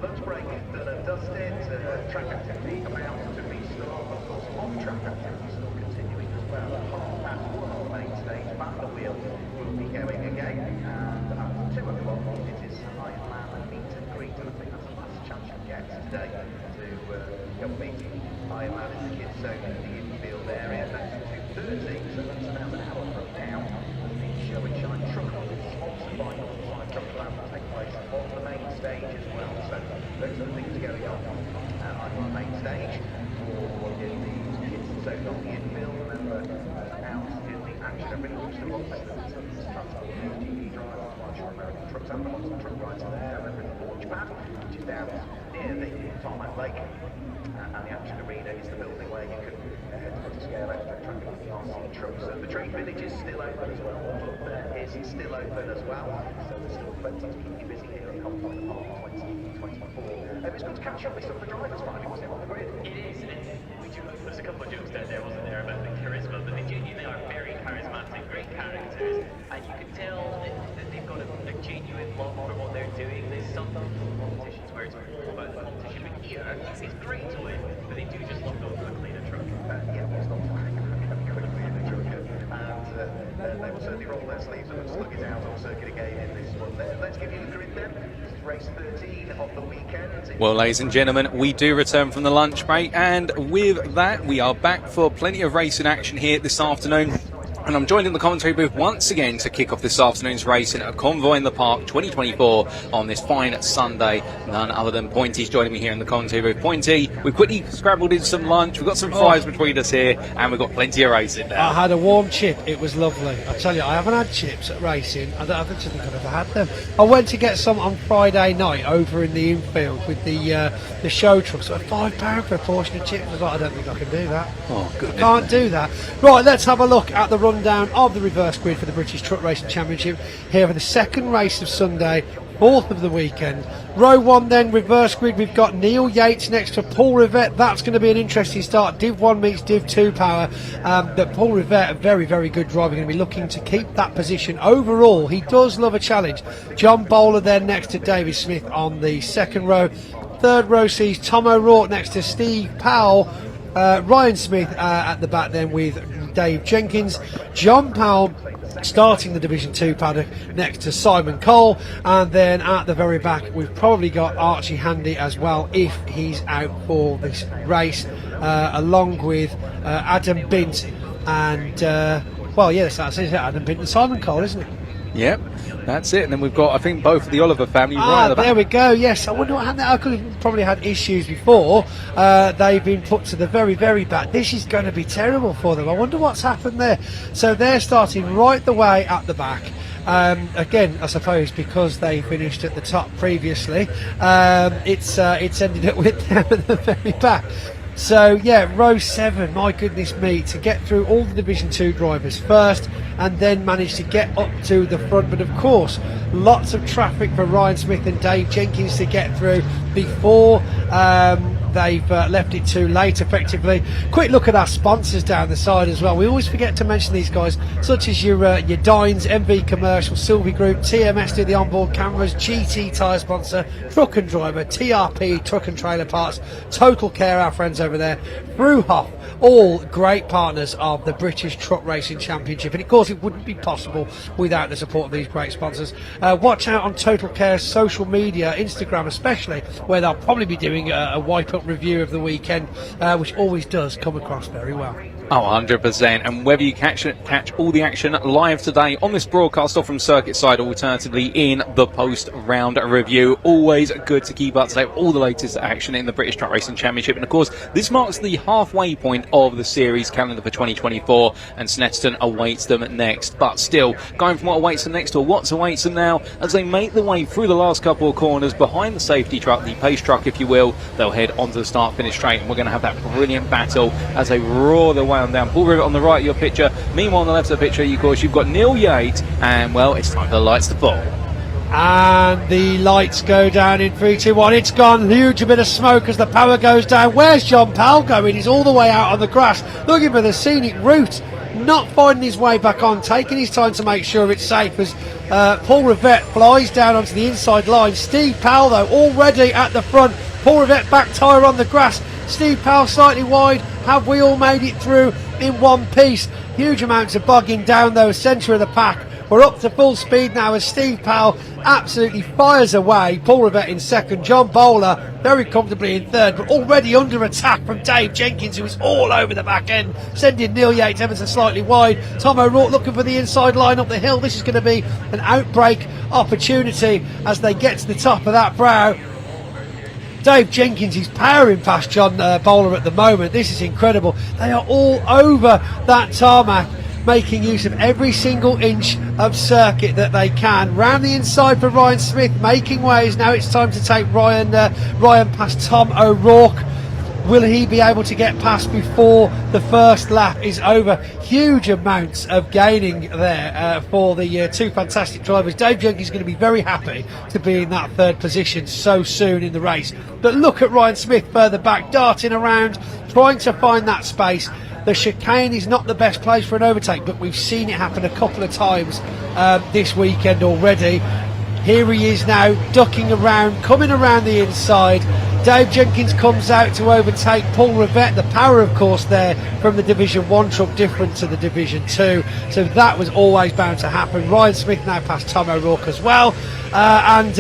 Lunch break done and dusted. Track activity about to restart. Of course, off-track activity still continuing as well. At 1:30 on the main stage, back the wheel will be going again. And at 2 o'clock, it is Ironman and meet and greet. And I think that's the last chance you get today to go meet Ironman in the kids' zone in the infield area. That's 2:30, so that's about an hour from now. The Show and Shine Truck Prix, sponsored by Northside Truck Club, will take place on the main stage as well. So those are the things going on our main stage or in the kids' zone on the infield. Remember, out in the action arena, which the lots of transport HGV drivers, large American trucks, and the lots of truck riders are there. Remember, the launch pad, which is down near the tarmac lake. And the action arena is the building where you can head to scale extra track with the RC trucks. So the trade village is still open as well. The club there is still open as well. So there's still plenty to keep you busy here at Convoy Park 2024. It was good to catch up with some of the drivers finally, wasn't it, on the grid? It is. There's a couple of jokes there, wasn't there, about the charisma, but they genuinely are very charismatic, great characters, and you can tell that they've got a genuine love for what they're doing. There's some competitions where it's all about the competition, but here it's great to win, but they do just love going quickly in a truck. Yeah, it's not quickly in the truck, and they will certainly roll their sleeves up and slug it out on circuit again in this one. Let's give you the grid then. This is race 13 of the weekend. Well, ladies and gentlemen, we do return from the lunch break, and with that, we are back for plenty of racing action here this afternoon. And I'm joined in the commentary booth once again to kick off this afternoon's racing at Convoy in the Park 2024 on this fine Sunday. None other than Pointy's joining me here in the commentary booth. Pointy, we've quickly scrabbled in some lunch, we've got some fries between us here, and we've got plenty of racing now. I had a warm chip, it was lovely. I tell you, I haven't had chips at racing, I don't think I've ever had them. I went to get some on Friday night over in the infield with the show trucks. So £5 for a portion of chips. I was like, I don't think I can do that. Oh, goodness. Can't do that. Right, let's have a look at the rundown of the reverse grid for the British Truck Racing Championship here for the second race of Sunday, fourth of the weekend. Row 1 then, reverse grid, we've got Neil Yates next to Paul Rivette. That's going to be an interesting start. Div 1 meets Div 2 power, but Paul Rivette, a very, very good driver, going to be looking to keep that position overall. He does love a challenge. John Bowler then next to David Smith on the second row. Third row sees Tom O'Rourke next to Steve Powell. Ryan Smith at the back then with Dave Jenkins. John Powell starting the Division 2 paddock next to Simon Cole, and then at the very back we've probably got Archie Handy as well if he's out for this race, along with Adam Bint and well, yes, that's it, Adam Bint and Simon Cole, isn't it? Yep, that's it. And then we've got, I think, both of the Oliver family right at the back. There we go, yes. I wonder what happened there. I could have probably had issues before. They've been put to the very, very back. This is going to be terrible for them. I wonder what's happened there. So they're starting right the way at the back. Again, I suppose because they finished at the top previously, it's ended up with them at the very back. So yeah, row 7, my goodness me, to get through all the Division 2 drivers first and then manage to get up to the front. But of course, lots of traffic for Ryan Smith and Dave Jenkins to get through before they've left it too late effectively. Quick look at our sponsors down the side as well. We always forget to mention these guys, such as your Dines, MV Commercial, Sylvie Group, TMS do the onboard cameras, GT tyre sponsor, Truck and Driver, TRP Truck and Trailer Parts, Total Care, our friends over there, Brewhoff, all great partners of the British Truck Racing Championship. And of course it wouldn't be possible without the support of these great sponsors. Watch out on Total Care's social media, Instagram especially, where they'll probably be doing a wipe-up review of the weekend, which always does come across very well. Oh, 100%. And whether you catch all the action live today on this broadcast or from circuit side, alternatively in the post-round review, always good to keep up to date with all the latest action in the British Truck Racing Championship. And of course, this marks the halfway point of the series calendar for 2024, and Snetterton awaits them next. But still, going from what awaits them next to what awaits them now, as they make their way through the last couple of corners behind the safety truck, the pace truck if you will, they'll head onto the start-finish straight, and we're going to have that brilliant battle as they roar their way on down. Paul Rivet on the right of your picture. Meanwhile, on the left of the picture, of course, you've got Neil Yates, and well, it's time for the lights to fall. And the lights go down in 3, 2, 1. It's gone. Huge bit of smoke as the power goes down. Where's John Powell going? He's all the way out on the grass, looking for the scenic route, not finding his way back on, taking his time to make sure it's safe as Paul Rivet flies down onto the inside line. Steve Powell, though, already at the front. Paul Rivet back tyre on the grass. Steve Powell slightly wide. Have we all made it through in one piece? Huge amounts of bogging down, though, centre of the pack. We're up to full speed now as Steve Powell absolutely fires away. Paul Rivet in second, John Bowler very comfortably in third, but already under attack from Dave Jenkins, who is all over the back end, sending Neil Yates ever so slightly wide. Tom O'Rourke looking for the inside line up the hill. This is going to be an outbreak opportunity as they get to the top of that brow. Dave Jenkins is powering past John Bowler at the moment. This is incredible. They are all over that tarmac, making use of every single inch of circuit that they can. Round the inside for Ryan Smith, making ways. Now it's time to take Ryan past Tom O'Rourke. Will he be able to get past before the first lap is over? Huge amounts of gaining there for the two fantastic drivers. Dave Jenkins is going to be very happy to be in that third position so soon in the race. But look at Ryan Smith further back, darting around, trying to find that space. The chicane is not the best place for an overtake, but we've seen it happen a couple of times this weekend already. Here he is now, ducking around, coming around the inside. Dave Jenkins comes out to overtake Paul Rivet. The power, of course, there from the Division 1 truck, different to the Division 2. So that was always bound to happen. Ryan Smith now past Tom O'Rourke as well. And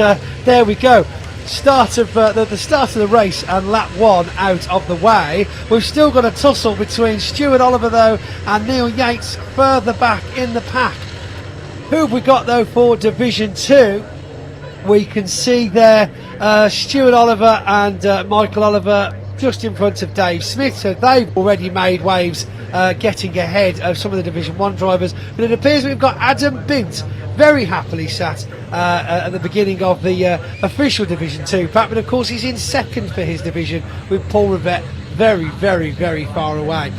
there we go. The start of the race and lap 1 out of the way. We've still got a tussle between Stuart Oliver, though, and Neil Yates further back in the pack. Who have we got, though, for Division 2? We can see there Stuart Oliver and Michael Oliver just in front of Dave Smith, so they've already made waves getting ahead of some of the Division 1 drivers. But it appears we've got Adam Bint very happily sat at the beginning of the official Division 2 pack, but of course he's in second for his division with Paul Rivet very, very, very far away.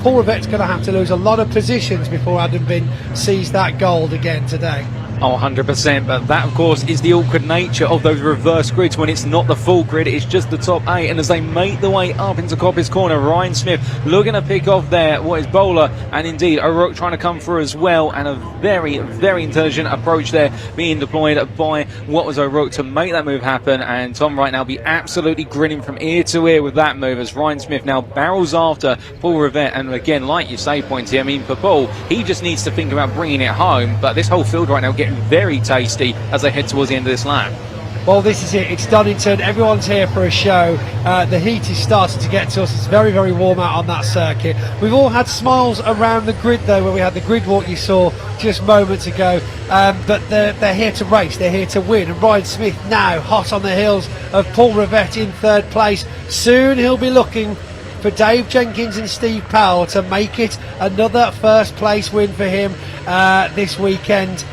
Paul Rivet's going to have to lose a lot of positions before Adam Bint sees that gold again today. Oh, 100%, but that, of course, is the awkward nature of those reverse grids when it's not the full grid, it's just the top 8, and as they make their way up into Coppice Corner, Ryan Smith looking to pick off there what is Bowler, and indeed O'Rourke trying to come through as well, and a very, very intelligent approach there being deployed by what was O'Rourke to make that move happen, and Tom right now be absolutely grinning from ear to ear with that move as Ryan Smith now barrels after Paul Rivet, and again, like you say, Pointy, I mean, for Paul, he just needs to think about bringing it home, but this whole field right now getting very tasty as they head towards the end of this lap. Well, this is it. It's Donington. Everyone's here for a show. The heat is starting to get to us. It's very, very warm out on that circuit. We've all had smiles around the grid, though, where we had the grid walk you saw just moments ago. But they're here to race. They're here to win. And Ryan Smith now hot on the heels of Paul Rivet in third place. Soon he'll be looking for Dave Jenkins and Steve Powell to make it another first place win for him this weekend.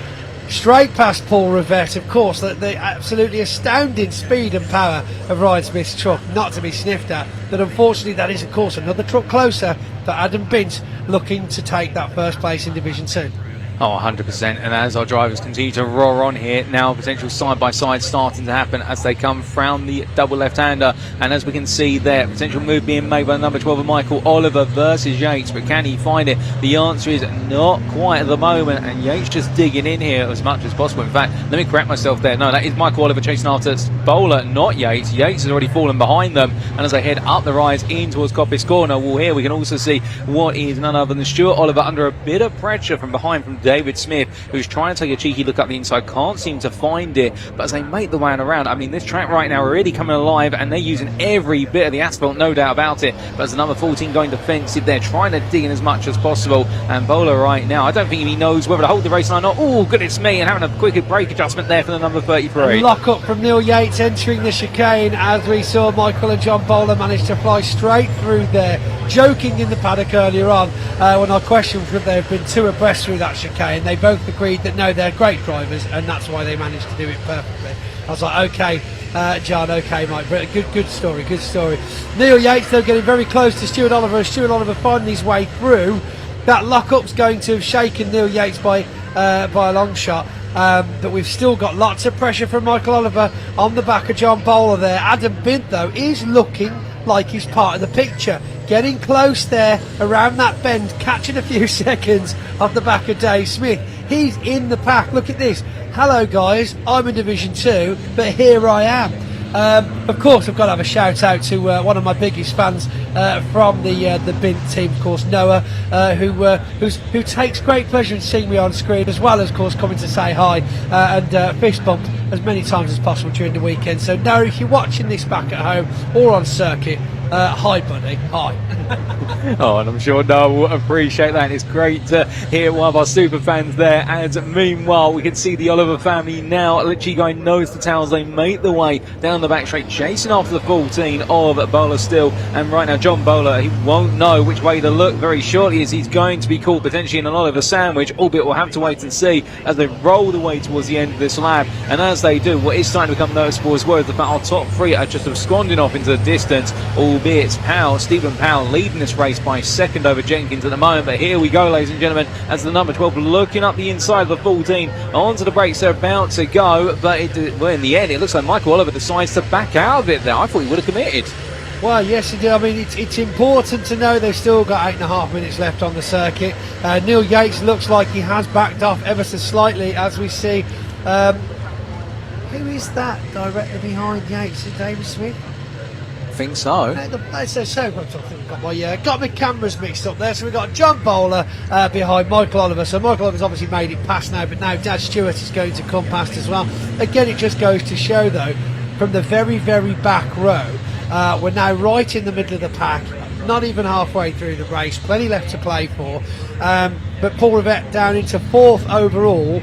straight past Paul Rivette. Of course, the absolutely astounding speed and power of Ryan Smith's truck, not to be sniffed at. But unfortunately, that is, of course, another truck closer for Adam Bint, looking to take that first place in Division 2. Oh, 100%. And as our drivers continue to roar on here, now potential side-by-side starting to happen as they come from the double left-hander. And as we can see there, potential move being made by number 12 of Michael Oliver versus Yates. But can he find it? The answer is not quite at the moment. And Yates just digging in here as much as possible. In fact, let me correct myself there. No, that is Michael Oliver chasing after Bowler, not Yates. Yates has already fallen behind them. And as they head up the rise in towards Coppice Corner, well, here we can also see what is none other than Stuart Oliver under a bit of pressure from behind from David Smith, who's trying to take a cheeky look up the inside, can't seem to find it. But as they make the way around, I mean, this track right now already coming alive, and they're using every bit of the asphalt, no doubt about it. But as the number 14 going defensive, they're trying to dig in as much as possible. And Bowler right now, I don't think he knows whether to hold the race line or not. Oh, goodness me, and having a quicker brake adjustment there for the number 33. Lock up from Neil Yates entering the chicane, as we saw Michael and John Bowler manage to fly straight through there, joking in the paddock earlier on when I questioned whether they have been too abreast through that chicane. They both agreed that no, they're great drivers, and that's why they managed to do it perfectly. I was like, okay, John, okay, Mike, but good story. Neil Yates, though, getting very close to Stuart Oliver, as Stuart Oliver finding his way through. That lock-up's going to have shaken Neil Yates by a long shot. But we've still got lots of pressure from Michael Oliver on the back of John Bowler there. Adam Bint, though, is looking like he's part of the picture. Getting close there around that bend, catching a few seconds off the back of Dave Smith. He's in the pack. Look at this. Hello, guys. I'm in Division 2, but here I am. Of course, I've got to have a shout out to one of my biggest fans from the Bint team, of course, Noah, who takes great pleasure in seeing me on screen, as well as, of course, coming to say hi and fist bump as many times as possible during the weekend. So, Noah, if you're watching this back at home or on circuit, hi, buddy. Hi. Oh, and I'm sure Noah will appreciate that. It's great to hear one of our super fans there. And meanwhile, we can see the Oliver family now literally going nose to tail as they make the way down the back straight, chasing after the 14 of Bowler still. And right now, John Bowler, he won't know which way to look very shortly, as he's going to be caught potentially in an Oliver sandwich, albeit we'll have to wait and see as they roll the way towards the end of this lap. And as they do, what is starting to become noticeable as well is the fact our top three are just absconding off into the distance, albeit Stephen Powell leading this race by second over Jenkins at the moment. But here we go, ladies and gentlemen, as the number 12 looking up the inside of the 14 onto the brakes. They're about to go, but in the end it looks like Michael Oliver decides to back out of it there. I thought he would have committed. Well, yes, indeed. I mean, it's important to know they've still got 8.5 minutes left on the circuit. Neil Yates looks like he has backed off ever so slightly, as we see. Who is that directly behind Yates? Is it David Smith? I think so. Got my cameras mixed up there. So we've got John Bowler behind Michael Oliver. So Michael Oliver's obviously made it past now, but now Dad Stewart is going to come past as well. Again, it just goes to show, though, from the very, very back row, we're now right in the middle of the pack, not even halfway through the race, plenty left to play for. But Paul Rivette down into 4th overall.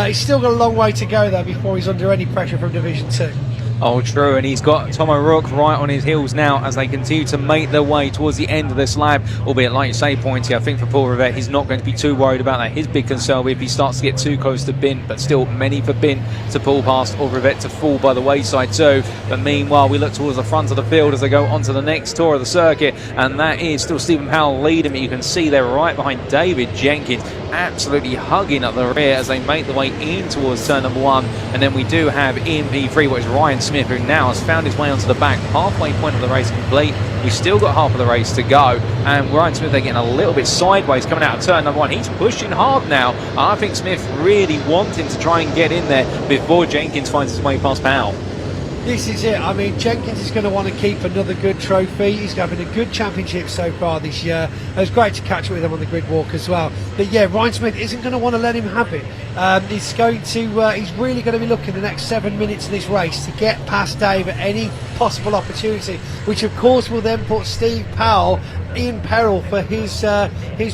He's still got a long way to go, though, before he's under any pressure from Division 2. Oh, true, and he's got Tom O'Rourke right on his heels now as they continue to make their way towards the end of this lap. Albeit, like you say, Pointy, I think for Paul Rivette, he's not going to be too worried about that. His big concern will be if he starts to get too close to Bint, but still many for Bint to pull past or Rivette to fall by the wayside too. But meanwhile, we look towards the front of the field as they go onto the next tour of the circuit, and that is still Stephen Powell leading, but you can see they're right behind David Jenkins, absolutely hugging at the rear as they make the way in towards turn number 1. And then we do have in P3, what is Ryan Smith, who now has found his way onto the back, halfway point of the race complete. We've still got half of the race to go, and Ryan Smith, they're getting a little bit sideways coming out of turn number 1. He's pushing hard now. I think Smith really wanting to try and get in there before Jenkins finds his way past Powell. This is it. I mean, Jenkins is going to want to keep another good trophy. He's having a good championship so far this year. It was great to catch up with him on the grid walk as well. But yeah, Ryan Smith isn't going to want to let him have it. He's really going to be looking the next 7 minutes of this race to get past Dave at any possible opportunity, which of course will then put Steve Powell in peril for his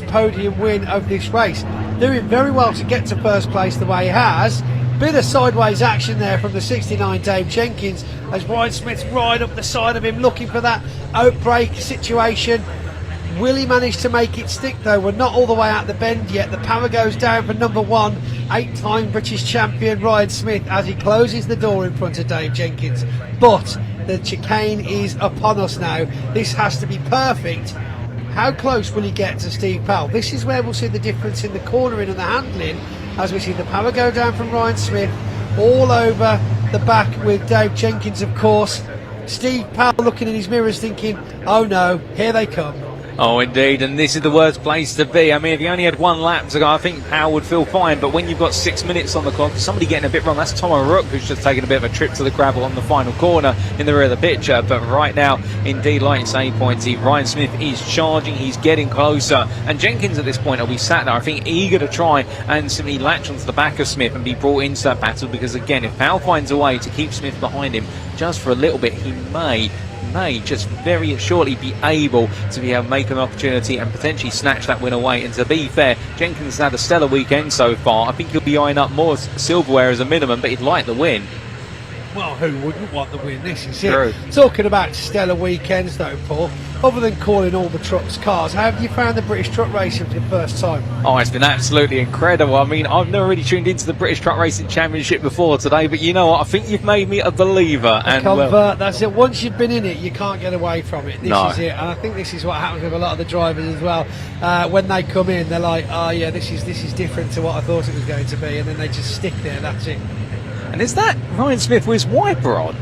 podium win of this race. Doing very well to get to first place the way he has. Bit of sideways action there from the 69 Dave Jenkins as Ryan Smith's right up the side of him looking for that outbreak situation. Will he manage to make it stick, though? We're not all the way out the bend yet. The power goes down for number 1. 8-time British champion Ryan Smith as he closes the door in front of Dave Jenkins. But the chicane is upon us now. This has to be perfect. How close will he get to Steve Powell? This is where we'll see the difference in the cornering and the handling as we see the power go down from Ryan Smith all over the back with Dave Jenkins, of course. Steve Powell looking in his mirrors thinking, oh no, here they come. Oh, indeed, and this is the worst place to be. I mean, if you only had one lap to go, I think Powell would feel fine, but when you've got 6 minutes on the clock, somebody getting a bit wrong, that's Tom O'Rourke, who's just taken a bit of a trip to the gravel on the final corner in the rear of the picture. But right now, indeed, like you say, Pointy, Ryan Smith is charging, he's getting closer, and Jenkins at this point will be sat there, I think, eager to try and simply latch onto the back of Smith and be brought into that battle, because again, if Powell finds a way to keep Smith behind him just for a little bit, he may just very shortly be able to make an opportunity and potentially snatch that win away. And to be fair, Jenkins has had a stellar weekend so far. I think he'll be eyeing up more silverware as a minimum, but he'd like the win. Well, who wouldn't want the win? This is True. it. Talking about stellar weekends though, Paul, other than calling all the trucks cars, how have you found the British truck racing for the first time? Oh, it's been absolutely incredible. I mean, I've never really tuned into the British Truck Racing Championship before today, but you know what? I think you've made me a believer. And convert, that's it. Once you've been in it, you can't get away from it. This is it. And I think this is what happens with a lot of the drivers as well. When they come in, they're like, oh yeah, this is different to what I thought it was going to be, and then they just stick there, that's it. And is that Ryan Smith with his wiper on?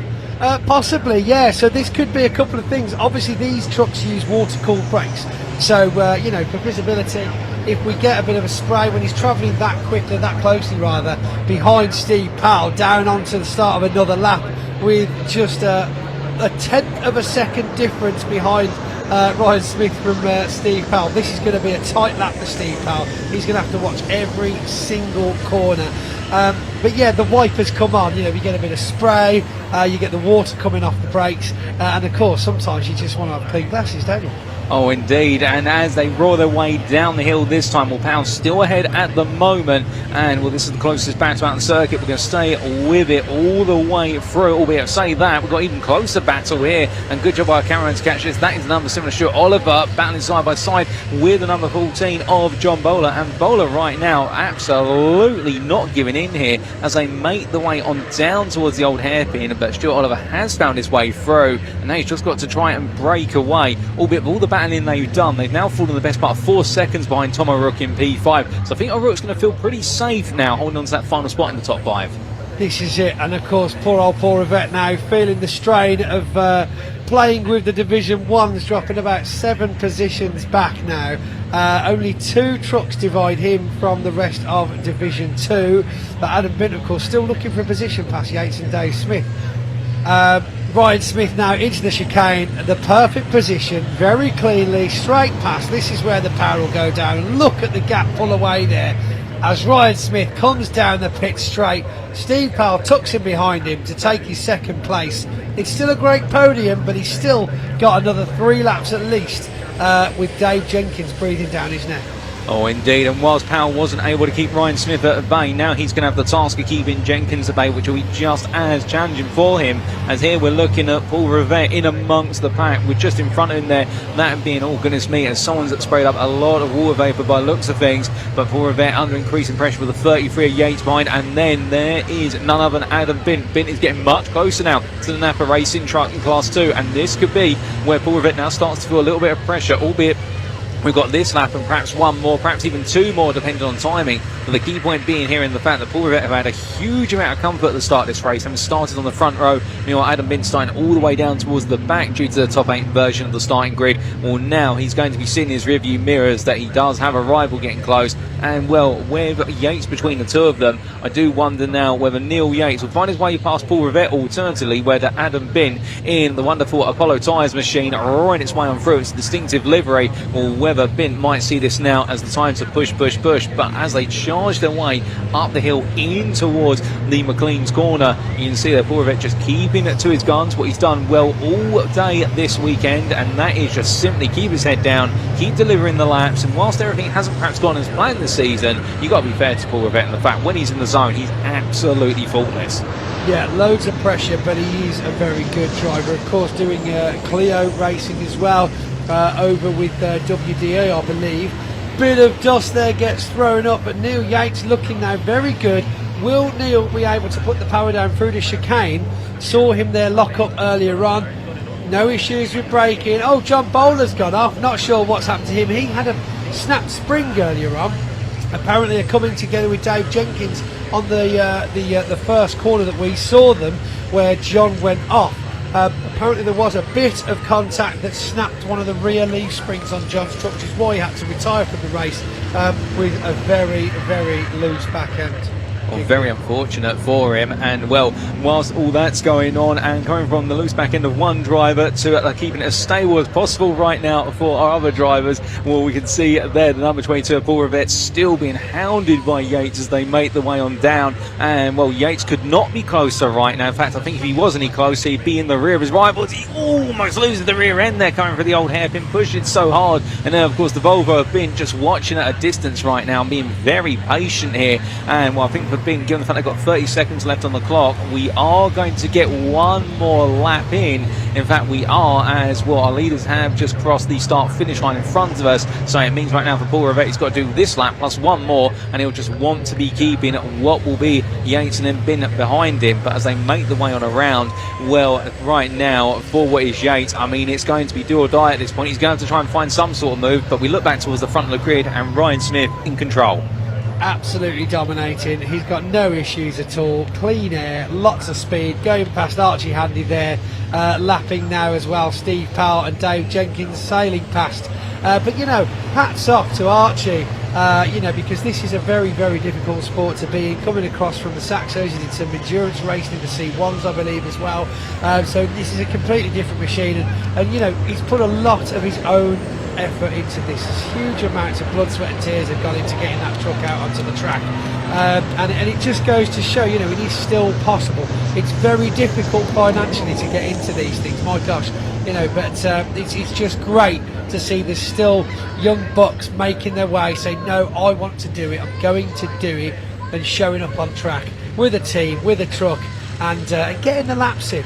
Possibly, yeah. So this could be a couple of things. Obviously, these trucks use water-cooled brakes. So, you know, for visibility, if we get a bit of a spray when he's travelling that quickly, that closely rather, behind Steve Powell, down onto the start of another lap with just a tenth of a second difference behind Ryan Smith from Steve Powell. This is going to be a tight lap for Steve Powell. He's going to have to watch every single corner. But yeah, the wipers come on, you know, you get a bit of spray, you get the water coming off the brakes, and of course sometimes you just want to have clean glasses, don't you? Oh, indeed. And as they roar their way down the hill this time, well, Powell's still ahead at the moment. And, well, this is the closest battle out on the circuit. We're going to stay with it all the way through. Albeit, say that, we've got even closer battle here. And good job by Cameron to catch this. That is the number 7 of Stuart Oliver, battling side by side with the number 14 of John Bowler. And Bowler right now absolutely not giving in here as they make the way on down towards the old hairpin. But Stuart Oliver has found his way through. And now he's just got to try and break away. Albeit with all the battling they've done, they've now fallen the best part of 4 seconds behind Tom O'Rourke in P5. So I think O'Rourke's going to feel pretty safe now, holding on to that final spot in the top 5. This is it, and of course poor old Paul Rivette now feeling the strain of playing with the Division 1s, dropping about 7 positions back now. Only 2 trucks divide him from the rest of Division 2, but Adam Bint, of course, still looking for a position past Yates and Dave Smith. Ryan Smith now into the chicane, the perfect position, very cleanly, straight past. This is where the power will go down, and look at the gap pull away there as Ryan Smith comes down the pit straight. Steve Powell tucks him behind him to take his second place. It's still a great podium, but he's still got another 3 laps at least, with Dave Jenkins breathing down his neck. Oh, indeed. And whilst Powell wasn't able to keep Ryan Smith at bay, now he's going to have the task of keeping Jenkins at bay, which will be just as challenging for him. As here we're looking at Paul Rivette in amongst the pack, with just in front of him there, that being, oh goodness me, as someone's sprayed up a lot of water vapour by the looks of things. But Paul Rivette under increasing pressure with a 33 of Yates behind, and then there is none other than Adam Bint. Bint is getting much closer now to the Napa Racing truck in Class 2, and this could be where Paul Rivette now starts to feel a little bit of pressure, albeit we've got this lap and perhaps 1 more, perhaps even 2 more, depending on timing. But the key point being here in the fact that Paul Rivette have had a huge amount of comfort at the start of this race, having started on the front row. Meanwhile, Adam Binstein all the way down towards the back due to the top 8 version of the starting grid. Well, now he's going to be seeing his rearview mirrors that he does have a rival getting close. And, well, with Yates between the 2 of them, I do wonder now whether Neil Yates will find his way past Paul Rivette, alternatively, whether Adam Bint in the wonderful Apollo Tyres machine roaring its way on through its distinctive livery, or whether Bint might see this now as the time to push. But as they charge their way up the hill in towards the McLean's corner, you can see that Paul Rivette just keeping it to his guns, what he's done well all day this weekend, and that is just simply keep his head down, keep delivering the laps. And whilst everything hasn't perhaps gone as planned this season, you've got to be fair to Paul Rivette in the fact when he's in the zone, he's absolutely faultless. Yeah, loads of pressure, but he is a very good driver. Of course, doing Clio racing as well, over with WDA, I believe. bit of dust there gets thrown up, but Neil Yates looking now very good. Will Neil be able to put the power down through the chicane? Saw him there lock up earlier on. No issues with braking. Oh, John Bowler's gone off. Not sure what's happened to him. He had a snapped spring earlier on. Apparently they're coming together with Dave Jenkins on the first corner that we saw them, where John went off. Apparently there was a bit of contact that snapped one of the rear leaf springs on John's truck, which is why he had to retire from the race with a very, very loose back end. Well, very unfortunate for him, and well, whilst all that's going on and coming from the loose back end of one driver to keeping it as stable as possible right now for our other drivers, well, we can see there the number 22 Paul Rivett still being hounded by Yates as they make the way on down, and well, Yates could not be closer right now. In fact, I think if he was any closer, he'd be in the rear of his rivals. He almost loses the rear end there, coming for the old hairpin push. It's so hard, and then of course the Volvo have been just watching at a distance right now and being very patient here, and well, I think being given the fact they've got 30 seconds left on the clock, we are going to get one more lap in. In fact, we are, as well, our leaders have just crossed the start finish line in front of us, so it means right now for Paul Rivett he's got to do this lap plus one more, and he'll just want to be keeping what will be Yates and then Bin behind him. But as they make the way on around, well, right now for what is Yates, I mean, it's going to be do or die at this point. He's going to try and find some sort of move, but we look back towards the front of the grid and Ryan Smith in control. Absolutely dominating. He's got no issues at all. Clean air, lots of speed, going past Archie Handy there, lapping now as well. Steve Powell and Dave Jenkins sailing past. But you know, hats off to Archie, you know, because this is a very, very difficult sport to be in, coming across from the Saxos. He did some endurance racing in the C1s, I believe, as well. So this is a completely different machine, and you know, he's put a lot of his own effort into this. Huge amounts of blood, sweat and tears have gone into getting that truck out onto the track, and it just goes to show, you know, it is still possible. It's very difficult financially to get into these things, my gosh, you know, but it's just great to see there's still young bucks making their way, saying, no, I want to do it, I'm going to do it, and showing up on track with a team, with a truck, and getting the laps in.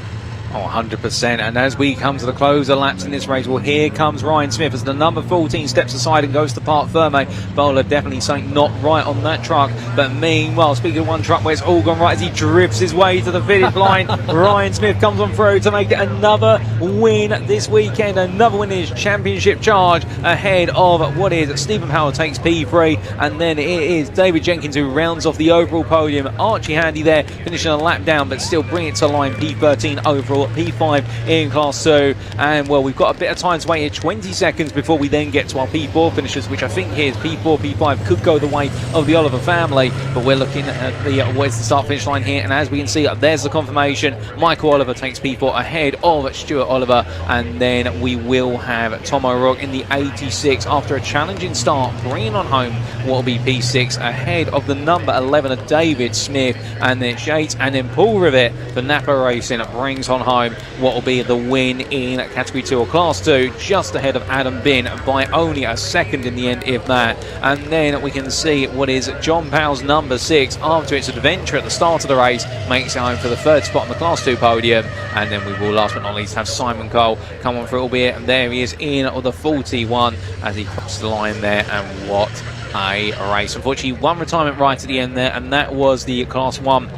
Oh, 100%. And as we come to the close of laps in this race, well, here comes Ryan Smith as the number 14 steps aside and goes to Park Ferme. Bowler definitely something not right on that truck. But meanwhile, speaking of one truck where it's all gone right, as he drifts his way to the finish line, Ryan Smith comes on through to make it another win this weekend. Another win in his championship charge ahead of what is Stephen Powell takes P3. And then it is David Jenkins who rounds off the overall podium. Archie Handy there, finishing a lap down, but still bring it to line P13 overall. P5 in Class 2, and well, we've got a bit of time to wait here, 20 seconds before we then get to our P4 finishers, which I think here is P4, P5 could go the way of the Oliver family, but we're looking at where's the start finish line here, and as we can see, there's the confirmation. Michael Oliver takes P4 ahead of Stuart Oliver, and then we will have Tom O'Rourke in the 86 after a challenging start, bringing on home what will be P6 ahead of the number 11 of David Smith, and then Yates, and then Paul Rivett for Napa Racing brings on home what will be the win in Category 2 or Class 2, just ahead of Adam Bin by only a second in the end, if that. And then we can see what is John Powell's number 6, after its adventure at the start of the race, makes it home for the third spot on the Class 2 podium. And then we will, last but not least, have Simon Cole come on through, albeit and there he is in the 41 as he crosses the line there, and what a race. Unfortunately, one retirement right at the end there, and that was the Class 1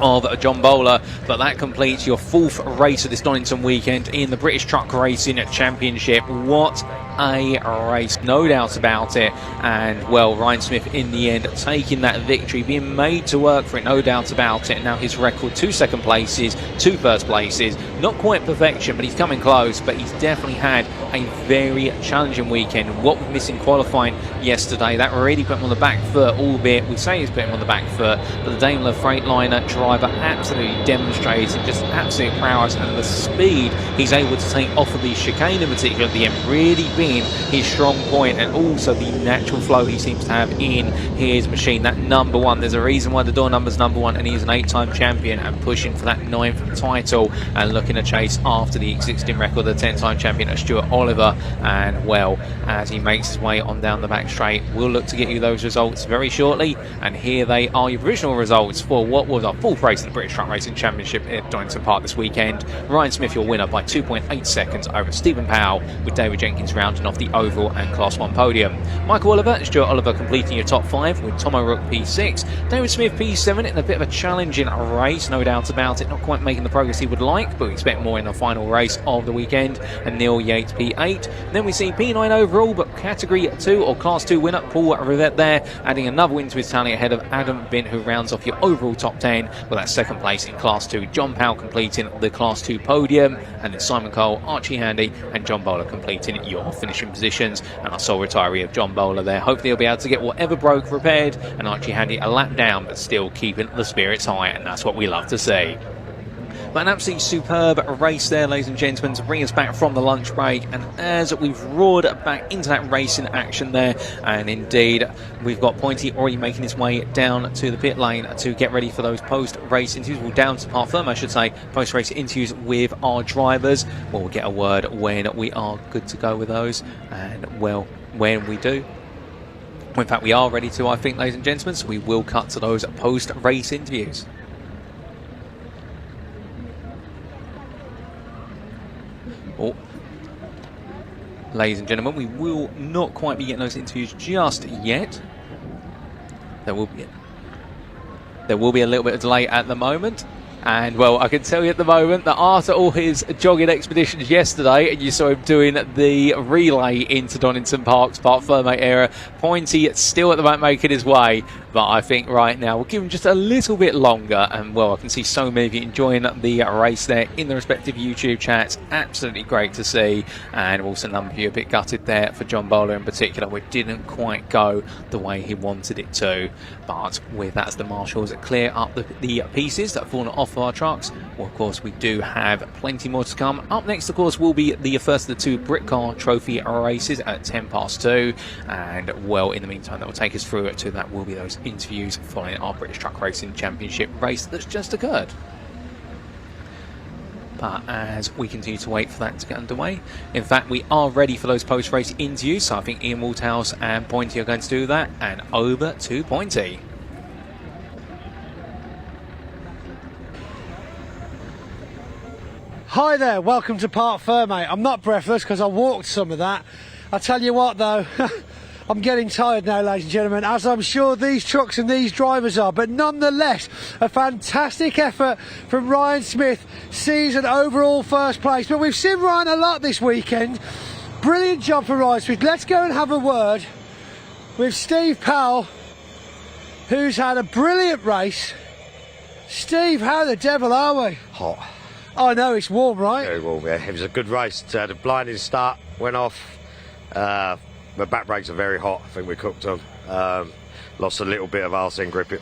of John Bowler, but that completes your fourth race of this Donington weekend in the British Truck Racing Championship. What a race, no doubt about it. And well, Ryan Smith in the end taking that victory, being made to work for it, no doubt about it. Now his record, 2 second places, 2 first places, not quite perfection, but he's coming close. But he's definitely had a very challenging weekend. What was missing qualifying yesterday, that really put him on the back foot, albeit we say he's put him on the back foot, but the Daimler Freightliner driver absolutely demonstrated just absolute prowess, and the speed he's able to take off of the chicane in particular at the end really being his strong point, and also the natural flow he seems to have in his machine. That number 1, there's a reason why the door number's number 1, and he's an 8-time champion and pushing for that 9th title and looking to chase after the existing record, the 10-time champion Stuart Oliver. Oliver, and well, as he makes his way on down the back straight, we'll look to get you those results very shortly. And here they are, your provisional results for what was our fourth race of the British Truck Racing Championship at Donington Park this weekend. Ryan Smith, your winner by 2.8 seconds over Stephen Powell, with David Jenkins rounding off the overall and Class 1 podium. Michael Oliver and Stuart Oliver completing your top 5, with Tom O'Rourke P6, David Smith P7 in a bit of a challenging race, no doubt about it, not quite making the progress he would like, but we expect more in the final race of the weekend, and Neil Yates P8. Then we see P9 overall, but Category 2 or Class 2 winner Paul Rivette there, adding another win to his tally ahead of Adam Bint, who rounds off your overall top 10 with that second place in Class 2. John Powell completing the Class 2 podium, and then Simon Cole, Archie Handy and John Bowler completing your finishing positions. And our sole retiree of John Bowler there, hopefully he'll be able to get whatever broke repaired, and Archie Handy a lap down but still keeping the spirits high, and that's what we love to see. But an absolutely superb race there, ladies and gentlemen, to bring us back from the lunch break. And as we've roared back into that racing action there, and indeed we've got Pointy already making his way down to the pit lane to get ready for those post-race interviews, well, down to Park Firm I should say, post-race interviews with our drivers. Well, we'll get a word when we are good to go with those, and well, when we do, in fact we are ready to, I think, ladies and gentlemen, so we will cut to those post-race interviews. Oh. Ladies and gentlemen, we will not quite be getting those interviews just yet. There will be a little bit of delay at the moment. And well, I can tell you at the moment that after all his jogging expeditions yesterday, and you saw him doing the relay into Donington Park's Park Fermate area, Pointy still at the moment making his way. But I think right now we'll give him just a little bit longer. And well, I can see so many of you enjoying the race there in the respective YouTube chats. Absolutely great to see. And also a number of you a bit gutted there for John Bowler in particular, where it didn't quite go the way he wanted it to. But with that as the marshals clear up the pieces that have fallen off our trucks, well, of course we do have plenty more to come. Up next, of course, will be the first of the 2 Britcar Trophy races at 2:10. And well, in the meantime, that will take us through to that will be those interviews following our British Truck Racing Championship race that's just occurred. But as we continue to wait for that to get underway, in fact we are ready for those post-race interviews, so I think Ian Walthouse and Pointy are going to do that, and over to Pointy. Hi there, welcome to Park Fermate. I'm not breathless because I walked some of that. I tell you what though, I'm getting tired now, ladies and gentlemen, as I'm sure these trucks and these drivers are, but nonetheless, a fantastic effort from Ryan Smith, season overall first place. But we've seen Ryan a lot this weekend. Brilliant job for Ryan Smith. Let's go and have a word with Steve Powell, who's had a brilliant race. Steve, how the devil are we? Hot. I know, it's warm, right? Very warm, yeah. It was a good race. The blinding start went off. The back brakes are very hot. I think we cooked them. Lost a little bit of arse end grip,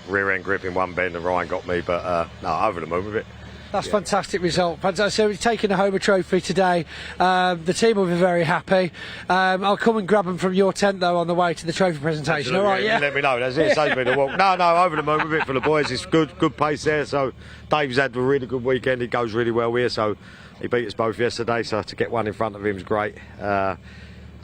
rear end grip in one bend, and Ryan got me, but no, over the moon with it. That's fantastic result. Fantastic. So we've taken the Homer Trophy today. The team will be very happy. I'll come and grab them from your tent though on the way to the trophy presentation. All right, yeah. Let me know. That's it. Saves me the walk. No, over the moon with it for the boys. It's good pace there. So Dave's had a really good weekend. He goes really well here. So he beat us both yesterday. So to get one in front of him is great.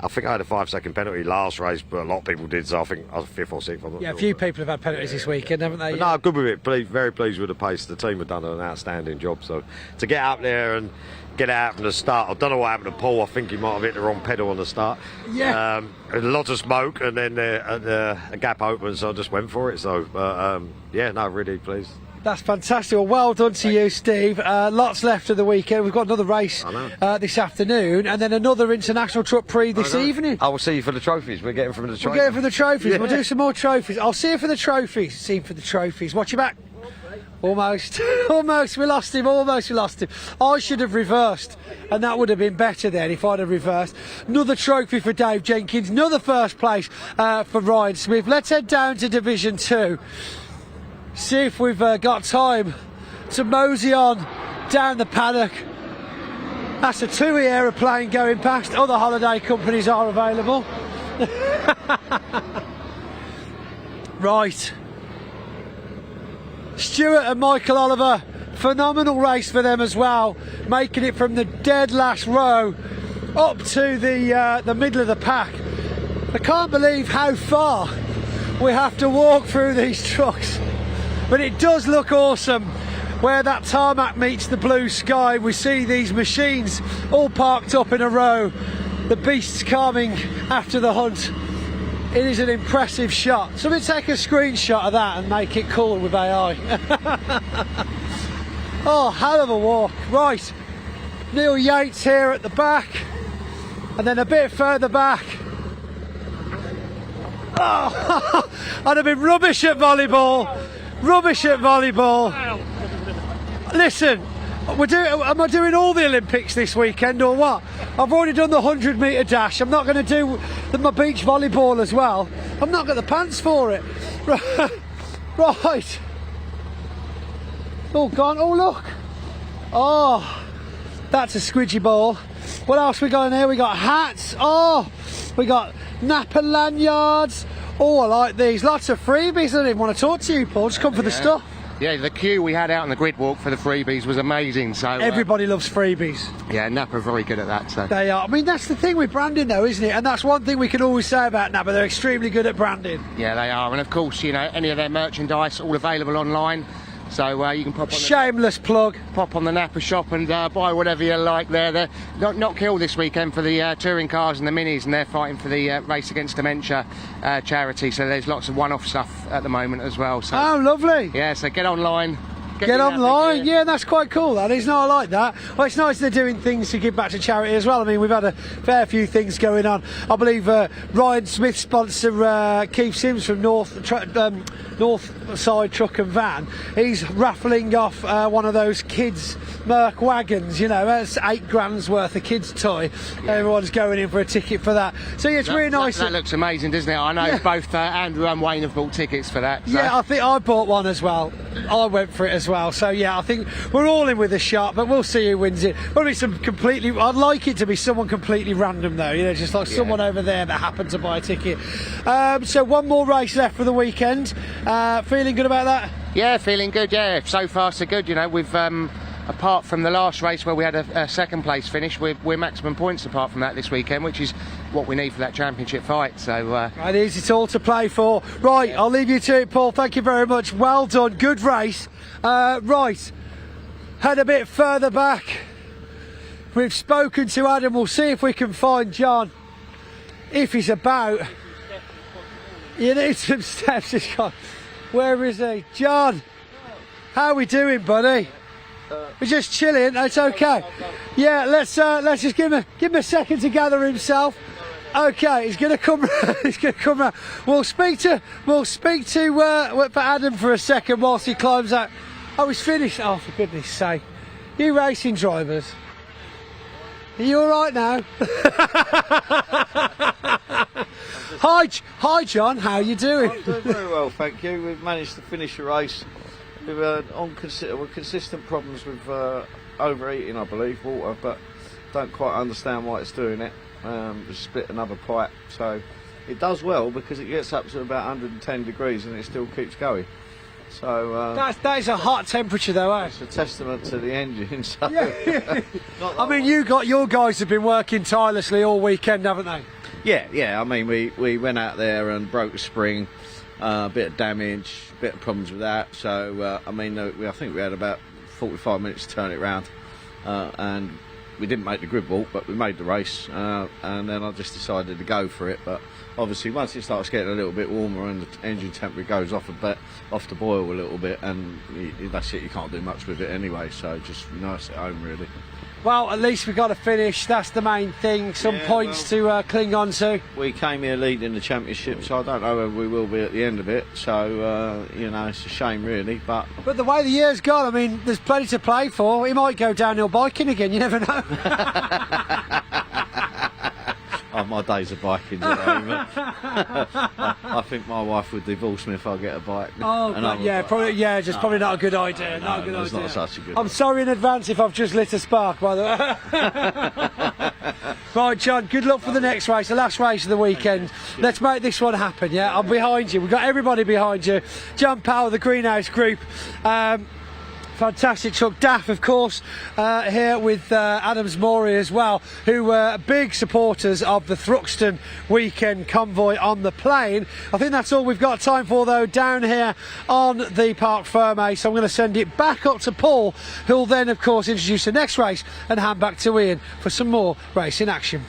I think I had a 5-second penalty last race, but a lot of people did, so I think I was 5th or 6th. I'm not yeah, sure, a few people have had penalties this weekend, haven't they? But no, good with it. Very pleased with the pace. The team have done an outstanding job. So to get out there and get out from the start, I don't know what happened to Paul. I think he might have hit the wrong pedal on the start. Yeah. A lot of smoke, and then a gap opened, so I just went for it. So, yeah, no, really pleased. That's fantastic. Well done to you, Steve. Lots left of the weekend. We've got another race this afternoon, and then another international Truck Prix this evening. I will see you for the trophies. We're getting from the trophies. We're getting for the trophies. Yeah. We'll do some more trophies. I'll see you for the trophies. See him for the trophies. Watch your back. Almost. Almost. We lost him. Almost we lost him. I should have reversed, and that would have been better then if I'd have reversed. Another trophy for Dave Jenkins. Another first place for Ryan Smith. Let's head down to Division 2. See if we've got time to mosey on down the paddock. That's a TUI aeroplane going past. Other holiday companies are available. Right. Stuart and Michael Oliver, phenomenal race for them as well, making it from the dead last row up to the middle of the pack. I can't believe how far we have to walk through these trucks, but it does look awesome. Where that tarmac meets the blue sky, we see these machines all parked up in a row, the beasts coming after the hunt. It is an impressive shot. So we take a screenshot of that and make it cool with AI. Oh, hell of a walk. Right, Neil Yates here at the back, and then a bit further back. Oh, I'd have been rubbish at volleyball. Rubbish at volleyball. Listen, am I doing all the Olympics this weekend or what? I've already done the 100-metre dash. I'm not going to do my beach volleyball as well. I've not got the pants for it. Right. All gone. Oh, look. Oh, that's a squidgy ball. What else we got in here? We got hats. Oh, we got Napa lanyards. Oh, I like these. Lots of freebies. I didn't want to talk to you, Paul. Just come for the stuff. Yeah, the queue we had out on the grid walk for the freebies was amazing. So everybody loves freebies. Yeah, Napa are very good at that. So they are. I mean, that's the thing with branding, though, isn't it? And that's one thing we can always say about Napa. They're extremely good at branding. Yeah, they are. And of course, you know, any of their merchandise all available online. So you can pop on shameless plug. Pop on the Napa shop and buy whatever you like there. They're not killed this weekend for the touring cars and the minis, and they're fighting for the Race Against Dementia charity. So there's lots of one-off stuff at the moment as well. So, oh, lovely. Yeah, so get online. Get online, yeah, that's quite cool. That is, no, I like that. Well, it's nice they're doing things to give back to charity as well. I mean, we've had a fair few things going on. I believe Ryan Smith sponsor Keith Sims from North Side Truck and Van. He's raffling off one of those kids' Merc wagons. You know, that's £8 worth of kids' toy. Yeah. Everyone's going in for a ticket for that. So yeah, it's really nice. That looks amazing, doesn't it? I know both Andrew and Wayne have bought tickets for that. So. Yeah, I think I bought one as well. I went for it as well. So yeah, I think we're all in with a shot, but we'll see who wins it. Probably some completely. I'd like it to be someone completely random though. You know, just like someone over there that happened to buy a ticket. So one more race left for the weekend. Feeling good about that? Yeah, feeling good. Yeah, so far so good. You know, we've apart from the last race where we had a second place finish, we're maximum points apart from that this weekend, which is what we need for that championship fight. So it is. It's all to play for. Right, I'll leave you to it, Paul. Thank you very much. Well done. Good race. Right, head a bit further back. We've spoken to Adam. We'll see if we can find John, if he's about. You need some steps. Where is he? John, how are we doing, buddy? We're just chilling. It's okay. Yeah, let's just give him a second to gather himself. Okay, he's going to come. He's going to come around. We'll speak to for Adam for a second whilst he climbs out. Oh, he's finished. Oh, for goodness sake! You racing drivers, are you all right now? Hi, John. How are you doing? I'm doing very well, thank you. We've managed to finish the race. We've had consistent problems with overeating, I believe, water, but don't quite understand why it's doing it. Just split another pipe, so it does well because it gets up to about 110 degrees and it still keeps going. So that is a hot temperature, though, eh? It's a testament to the engine. So. Yeah. I mean, your guys have been working tirelessly all weekend, haven't they? Yeah. I mean, we went out there and broke the spring, a bit of damage, a bit of problems with that. So I mean, I think we had about 45 minutes to turn it round, and we didn't make the grid walk, but we made the race, and then I just decided to go for it. But obviously, once it starts getting a little bit warmer and the engine temperature goes off the boil a little bit, and that's it. You can't do much with it anyway. So just nurse it home, really. Well, at least we got to finish. That's the main thing. Some points to cling on to. We came here leading the championship, so I don't know whether we will be at the end of it. So it's a shame, really. But the way the year's gone, I mean, there's plenty to play for. He might go downhill biking again. You never know. Oh, my days of biking are over. I think my wife would divorce me if I get a bike. Oh, probably not a good idea. Not a good idea. Not such a good. I'm sorry in advance if I've just lit a spark, by the way. Right, John. Good luck for the next race, the last race of the weekend. Let's make this one happen. Yeah, I'm behind you. We've got everybody behind you. John Powell, the Greenhouse Group. Fantastic truck. Daff, of course, here with Adams Morey as well, who were big supporters of the Thruxton weekend convoy on the plane. I think that's all we've got time for, though, down here on the Parc Fermé. So I'm going to send it back up to Paul, who'll then, of course, introduce the next race and hand back to Ian for some more racing action.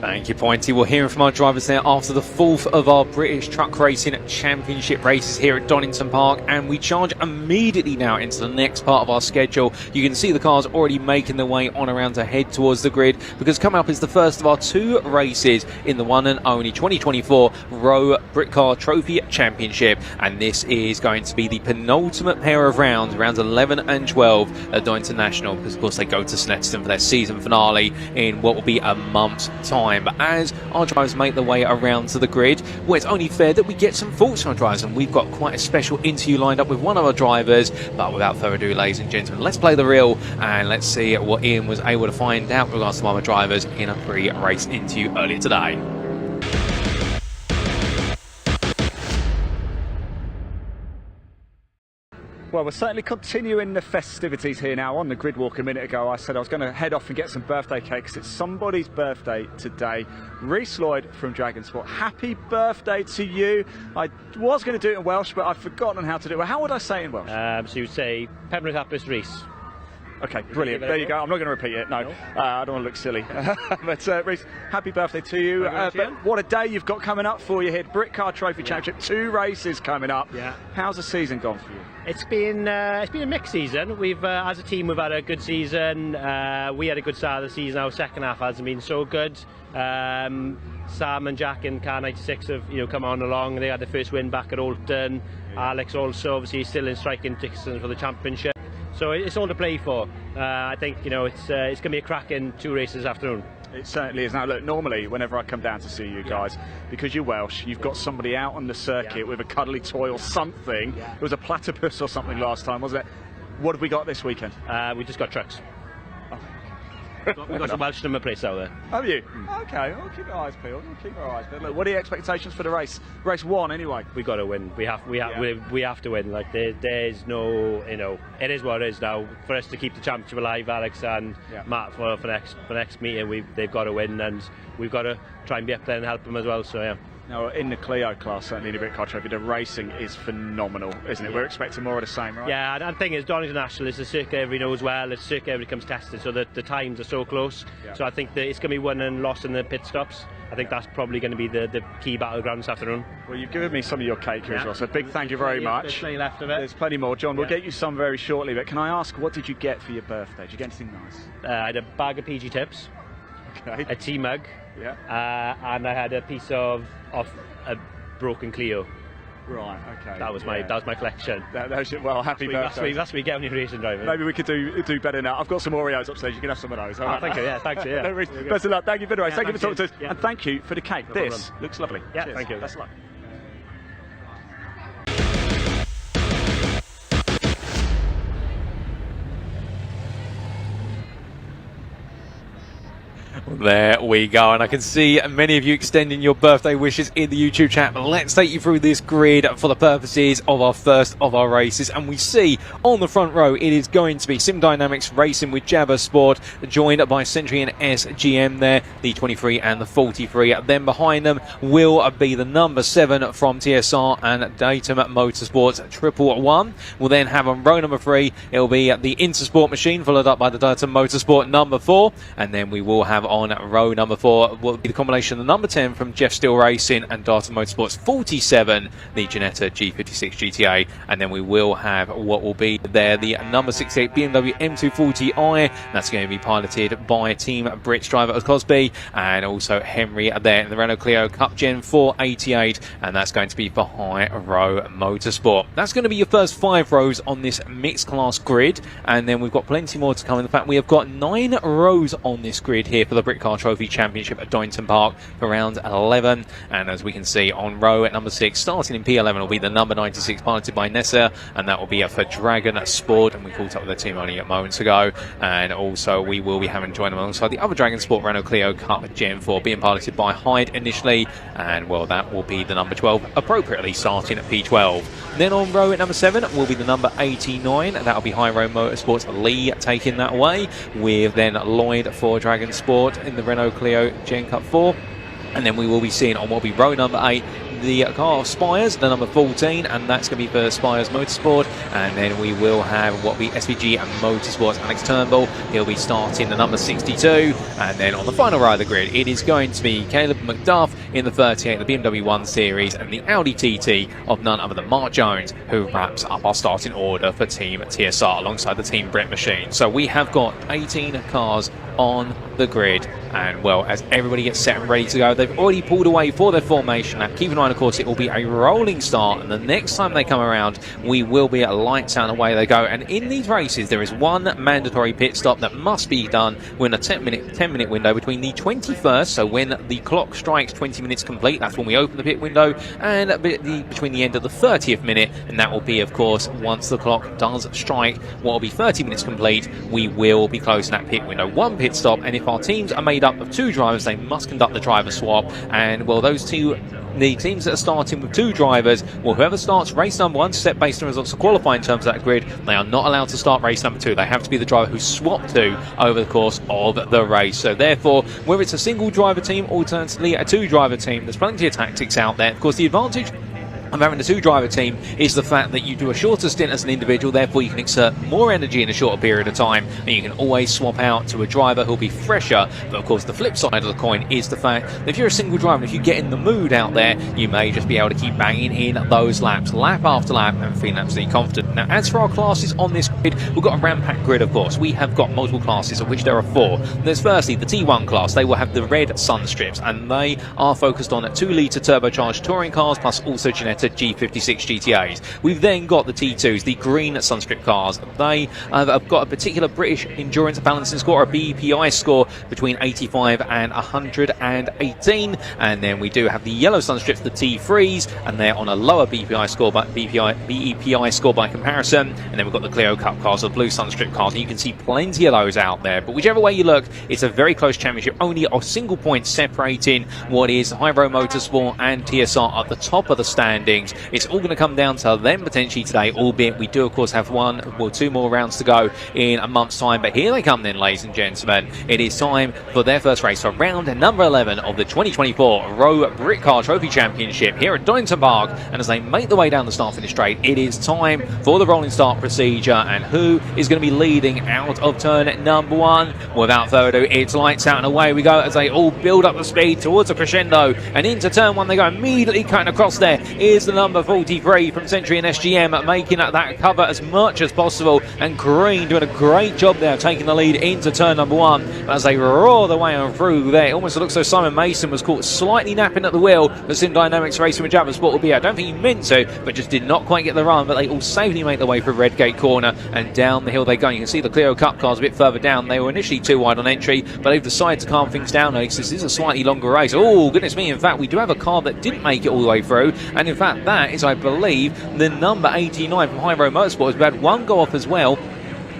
Thank you, Pointy. We're hearing from our drivers there after the 4th of our British Truck Racing Championship races here at Donington Park, and we charge immediately now into the next part of our schedule. You can see the cars already making their way on around to head towards the grid, because coming up is the first of our 2 races in the one and only 2024 Rowe Britcar Trophy Championship, and this is going to be the penultimate pair of rounds 11 and 12 at Donington National, because of course they go to Snetterton for their season finale in what will be a month's time. But as our drivers make their way around to the grid, well, it's only fair that we get some thoughts on our drivers, and we've got quite a special interview lined up with one of our drivers. But without further ado, ladies and gentlemen, let's play the reel and let's see what Ian was able to find out with regards to one of our drivers in a pre-race interview earlier today. Well, we're certainly continuing the festivities here now. On the grid walk a minute ago, I said I was going to head off and get some birthday cake because it's somebody's birthday today. Reese Lloyd from Dragon Sport, happy birthday to you. I was going to do it in Welsh, but I've forgotten how to do it. Well, how would I say it in Welsh? So you'd say Penrith Hapus Reese. Okay, brilliant. There you go. I'm not going to repeat it. No, I don't want to look silly. But Reese, happy birthday to you. But what a day you've got coming up for you here. Britcar Trophy Championship, 2 races coming up. Yeah. How's the season gone for you? It's been a mixed season. We've as a team we've had a good season. We had a good start of the season. Our second half hasn't been so good. Sam and Jack in car 96 have come on along. They had the first win back at Alton. Alex also obviously still in striking distance for the championship. So it's all to play for. I think it's going to be a cracking 2 races this afternoon. It certainly is. Now look, normally whenever I come down to see you guys, because you're Welsh, you've got somebody out on the circuit with a cuddly toy or something. It was a platypus or something last time, wasn't it? What have we got this weekend? We just got trucks. We've got some Welsh number plates out there. Have you? Okay, we'll keep our eyes peeled. Look, what are your expectations for the race? Race 1 anyway. We got to win. We have to win. Like there's no, it is what it is now. For us to keep the championship alive, Alex and Matt for next meeting, they've got to win, and we've got to try and be up there and help them as well. So yeah. Now, in the Clio class, certainly in the Britcar Trophy, the racing is phenomenal, isn't it? We're expecting more of the same, right? Yeah, and the thing is, Donington National is a circuit everybody knows well. It's a circuit everybody comes tested, so the times are so close. Yeah. So I think that it's going to be won and lost in the pit stops. I think that's probably going to be the key battleground this afternoon. Well, you've given me some of your cake here as well, so big thank you very much. There's plenty left of it. There's plenty more. John, we'll get you some very shortly, but can I ask, what did you get for your birthday? Did you get anything nice? I had a bag of PG tips, a tea mug, and I had a piece of a broken Clio. Right, okay. That was my collection. Well, happy birthday. That's what we get when you're racing driving. Maybe we could do better now. I've got some Oreos upstairs. You can have some of those. All right. Thank you. Yeah, thanks. Yeah. No, best of luck. Thank you for the race. Thank you for talking to us. Yeah. And thank you for the cake. No this problem. looks lovely. Yeah, cheers. thank you. Best of luck. There we go, and I can see many of you extending your birthday wishes in the YouTube chat. Let's take you through this grid for the purposes of our first of our races, and we see on the front row it is going to be Sim Dynamics racing with Jabba Sport, joined by Century and SGM there, the 23 and the 43. Then behind them will be the number 7 from TSR and Datum Motorsports 111. We'll then have on row number 3, it'll be the Intersport machine, followed up by the Datum Motorsport number 4, and then we will have on row number 4 will be the combination of the number 10 from Jeff Steele Racing and Datum Motorsports 47, the Ginetta G56 GTA, and then we will have what will be there the number 68 BMW M240i. That's going to be piloted by Team Brits driver Cosby, and also Henry there in the Renault Clio Cup Gen 488, and that's going to be for High Row Motorsport. That's going to be your first 5 rows on this mixed class grid, and then we've got plenty more to come. In fact, we have got 9 rows on this grid here for the the Britcar Trophy Championship at Donington Park for round 11. And as we can see on row at number 6, starting in P11 will be the number 96 piloted by Nessa, and that will be for Dragon Sport. And we caught up with the team only moments ago. And also we will be having joined them alongside the other Dragon Sport Renault Clio Cup Gen 4 being piloted by Hyde initially. And well, that will be the number 12, appropriately starting at P12. Then on row at number 7 will be the number 89. That will be High Road Motorsports Lee taking that away, with then Lloyd for Dragon Sport in the Renault Clio Gen Cup 4. And then we will be seeing on what will be row number 8 the car of Spires, the number 14, and that's going to be for Spires Motorsport. And then we will have what will be SVG and Motorsports Alex Turnbull. He'll be starting the number 62. And then on the final row of the grid, it is going to be Caleb McDuff in the 38, the BMW 1 Series, and the Audi TT of none other than Mark Jones, who wraps up our starting order for Team TSR alongside the Team Brent Machine. So we have got 18 cars on the grid, and well, as everybody gets set and ready to go, they've already pulled away for their formation lap. Keep in mind, of course, it will be a rolling start, and the next time they come around, we will be at lights out and away they go. And in these races, there is one mandatory pit stop that must be done within a 10-minute window between the 21st, so when the clock strikes 20 minutes complete, that's when we open the pit window, and between the end of the 30th minute, and that will be, of course, once the clock does strike what will be 30 minutes complete, we will be closing that pit window. One pit stop, and if our teams are made up of 2 drivers, they must conduct the driver swap. And well, the teams that are starting with 2 drivers, well, whoever starts race number 1, set based on results of qualifying in terms of that grid, they are not allowed to start race number 2. They have to be the driver who swapped to over the course of the race. So therefore, whether it's a single driver team, alternatively a 2 driver team, there's plenty of tactics out there. Of course, the advantage of having a 2 driver team is the fact that you do a shorter stint as an individual, therefore you can exert more energy in a shorter period of time, and you can always swap out to a driver who'll be fresher. But of course, the flip side of the coin is the fact that if you're a single driver, if you get in the mood out there, you may just be able to keep banging in those laps, lap after lap, and feeling absolutely confident. Now, as for our classes on this grid, we've got a ram-packed grid, of course. We have got multiple classes, of which there are 4. There's firstly the T1 class. They will have the red sun strips, and they are focused on 2-litre turbocharged touring cars, plus also Ginetta G56 GTAs. We've then got the T2s, the green sunstrip cars. They have got a particular British Endurance Balancing Score, a BEPI score between 85 and 118. And then we do have the yellow sunstrips, the T3s, and they're on a lower BEPI score, BEPI score by comparison. And then we've got the Clio Cup cars, the blue sunstrip cars, and you can see plenty of those out there. But whichever way you look, it's a very close championship, only a single point separating what is High Road Motorsport and TSR at the top of the standings. It's all going to come down to them potentially today, albeit we do of course have 2 more rounds to go in a month's time. But here they come then, ladies and gentlemen. It is time for their first race for round number 11 of the 2024 Row Britcar Trophy Championship here at Donington Park. And as they make their way down the start finish straight, it is time for the rolling start procedure. And who is going to be leading out of turn number 1? Without further ado, it's lights out and away we go as they all build up the speed towards a crescendo, and into turn 1 they go, immediately cutting across there is the number 43 from Century and SGM, making that cover as much as possible, and Green doing a great job there, taking the lead into turn number 1. But as they roar their way on through there, it almost looks as though Simon Mason was caught slightly napping at the wheel. The Sim Dynamics Racing with Java Sport will be, I don't think he meant to, but just did not quite get the run. But they all safely make their way through Redgate Corner, and down the hill they go. You can see the Clio Cup cars a bit further down. They were initially 2 wide on entry, but they've decided to calm things down. This is a slightly longer race. Oh, goodness me. In fact, we do have a car that didn't make it all the way through, and in fact, that is, I believe, the number 89 from High Road Motorsport. We've had 1 go off as well.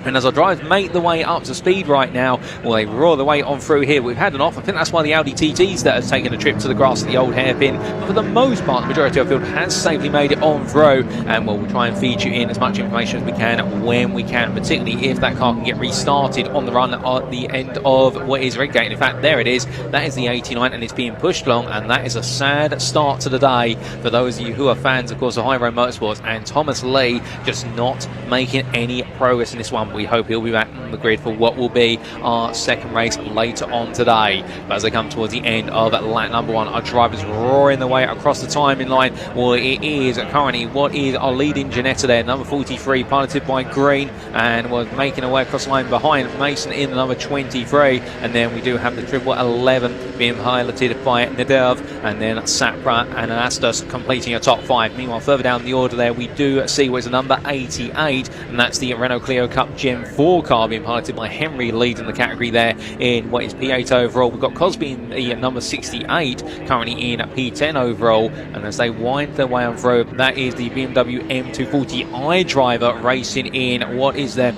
And as our drivers make the way up to speed right now, well, they roar the way on through here. We've had an off. I think that's why the Audi TTs that have taken a trip to the grass at the old hairpin. But for the most part, the majority of the field has safely made it on through. And well, we'll try and feed you in as much information as we can when we can, particularly if that car can get restarted on the run at the end of what is Redgate. And in fact, there it is. That is the 89, and it's being pushed along. And that is a sad start to the day for those of you who are fans, of course, of High Road Motorsports. And Thomas Lee just not making any progress in this one. We hope he'll be back on the grid for what will be our second race later on today. But as they come towards the end of lap number 1, our drivers roaring their way across the timing line. Well, it is currently what is our leading Ginetta there, number 43, piloted by Green, and was making her way across the line behind Mason in the number 23. And then we do have the triple 11 being piloted by Nadev, and then Sapra and Anastas completing a top 5. Meanwhile, further down the order there, we do see what is a number 88, and that's the Renault Clio Cup Gen 4 car being piloted by Henry, leading the category there in what is P8 overall. We've got Cosby in the number 68, currently in P10 overall, and as they wind their way on through, that is the BMW M240i driver racing in what is their,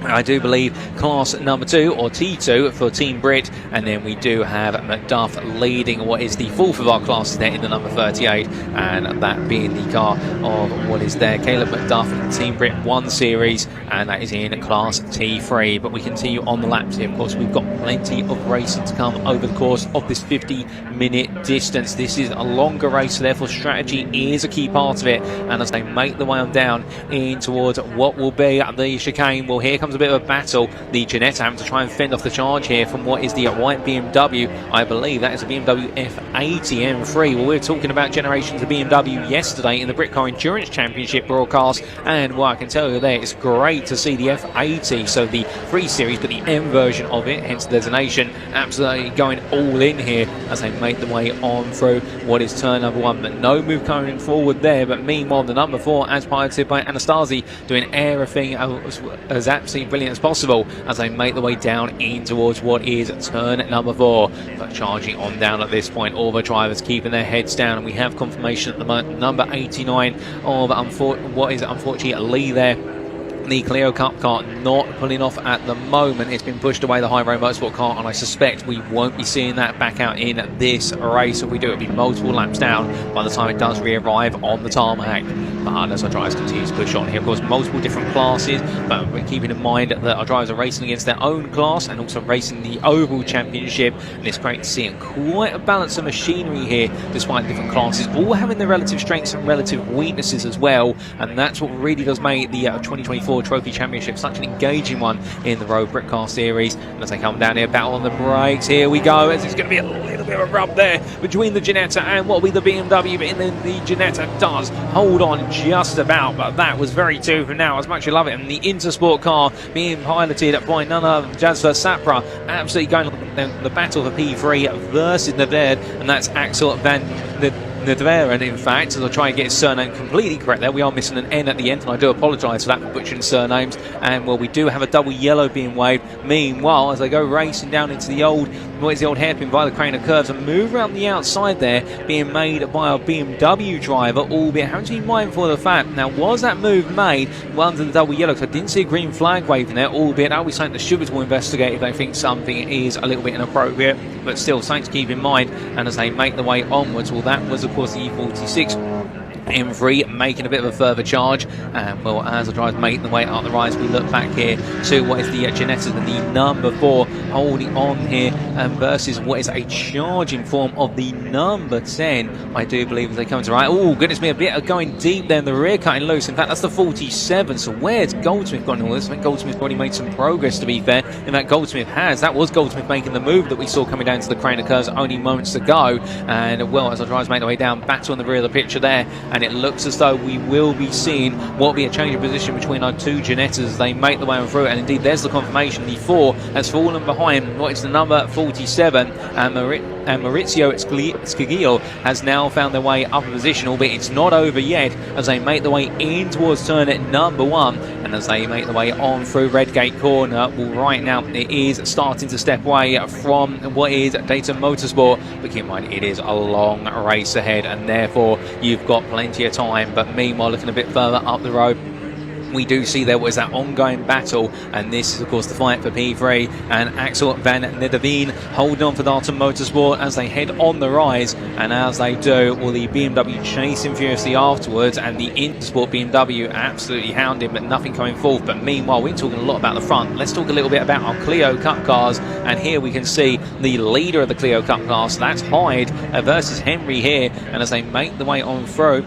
I do believe, class number 2 or T2 for Team Brit, and then we do have McDuff leading what is the 4th of our classes there in the number 38, and that being the car of what is there, Caleb McDuff in Team Brit 1 Series, and that is in class T3. But we continue on the laps here. Of course, we've got plenty of racing to come over the course of this 50-minute distance. This is a longer race, so therefore strategy is a key part of it, and as they make the way on down in towards what will be the chicane, well, here comes a bit of a battle. The Ginetta having to try and fend off the charge here from what is the white BMW. I believe that is a BMW F80 M3. Well, we were talking about generations of BMW yesterday in the Britcar Endurance Championship broadcast, and what I can tell you there, it's great to see the F80, so the 3 Series, but the M version of it, hence the designation, absolutely going all in here as they make the way on through what is turn number 1. But no move coming forward there. But meanwhile, the number 4, as piloted by Anastasi, doing everything as absolutely brilliant as possible as they make the way down in towards what is turn number 4. But charging on down at this point, all the drivers keeping their heads down, and we have confirmation at the moment, number 89 of what is unfortunately Lee there. The Clio Cup car not pulling off at the moment. It's been pushed away, the High Road Motorsport car, and I suspect we won't be seeing that back out in this race. If we do, it'll be multiple laps down by the time it does re-arrive on the tarmac. But as our drivers continue to push on here, of course, multiple different classes, but we're keeping in mind that our drivers are racing against their own class and also racing the Oval Championship, and it's great to see quite a balance of machinery here, despite different classes, all having their relative strengths and relative weaknesses as well, and that's what really does make the 2024 Trophy Championship such an engaging one in the Road Britcar Series. And as they come down here, battle on the brakes, here we go, as it's going to be a little bit of a rub there between the Ginetta and what will be the BMW, but then the Ginetta does hold on just about, but that was very too for now, as much as you love it. And the Intersport car being piloted by none other than Jasper Sapra, absolutely going the battle for P3 versus Neverd, and that's Axel van Nedveren, in fact, as I try and get his surname completely correct there. We are missing an N at the end, and I do apologise for that, for butchering surnames. And well, we do have a double yellow being waved. Meanwhile, as they go racing down into the old hairpin by the crane of curves and move around the outside there, being made by a BMW driver, albeit having to be mindful of the fact, now was that move made under the double yellow? Because I didn't see a green flag waving there, albeit that'll be something the Sugars will investigate if they think something is a little bit inappropriate, but still something to keep in mind. And as they make the way onwards, well, that was of course the E46 M3 making a bit of a further charge, and well, as the drivers make the way up the rise, we look back here to what is the Ginetta and the number 4 holding on here versus what is a charging form of the number 10, I do believe, as they come to right. Oh goodness me, a bit of going deep there, in the rear cutting loose. In fact, that's the 47. So where's Goldsmith gone in all this? I think Goldsmith's already made some progress, to be fair. In fact, Goldsmith has. That was Goldsmith making the move that we saw coming down to the crane of curves only moments ago. And well, as the drivers make their way down, battle in the rear of the picture there, and it looks as though we will be seeing what will be a change of position between our two Ginettas as they make the way on through. And indeed, there's the confirmation. The 4 has fallen behind what is the number 47, and Maurizio Scigillo has now found their way up a position, albeit it's not over yet, as they make the way in towards turn at number 1. And as they make the way on through Redgate Corner, well, right now it is starting to step away from what is Dayton Motorsport. But keep in mind, it is a long race ahead, and therefore you've got plenty of time. But meanwhile, looking a bit further up the road, we do see there was that ongoing battle, and this is of course the fight for P3, and Axel van Nedeveen holding on for Darton Motorsport as they head on the rise. And as they do, well, the BMW chasing furiously afterwards, and the Intersport BMW absolutely hounding, but nothing coming forth. But meanwhile, we're talking a lot about the front. Let's talk a little bit about our Clio Cup cars, and here we can see the leader of the Clio Cup class, that's Hyde versus Henry here. And as they make the way on through,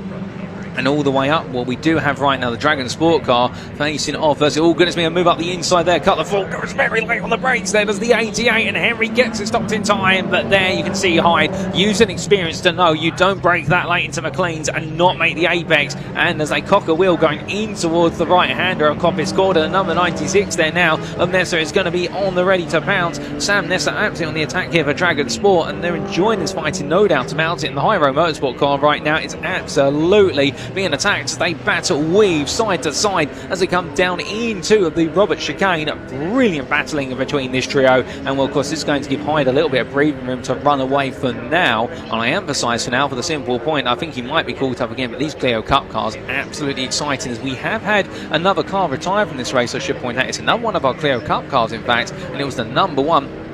And all the way up, what we do have right now, the Dragon Sport car facing off versus, oh goodness me, a move up the inside there, cut the full, goes very late on the brakes there, there's the 88, and Henry gets it stopped in time, but there you can see Hyde using experience to know you don't brake that late into McLean's and not make the apex, and as they cock a wheel going in towards the right-hander of Coppice Corder, the number 96 there now of Nessa is going to be on the ready to pounce. Sam Nessa absolutely on the attack here for Dragon Sport, and they're enjoying this fighting, no doubt about it, and the Hyro Motorsport car right now is absolutely being attacked. They battle weave side to side as they come down into the Robert chicane. Brilliant battling between this trio, and well, of course this is going to give Hyde a little bit of breathing room to run away for now. And I emphasise for now, for the simple point, I think he might be caught up again, but these Clio Cup cars absolutely exciting, as we have had another car retire from this race. I should point out it's another one of our Clio Cup cars in fact, and it was the number 1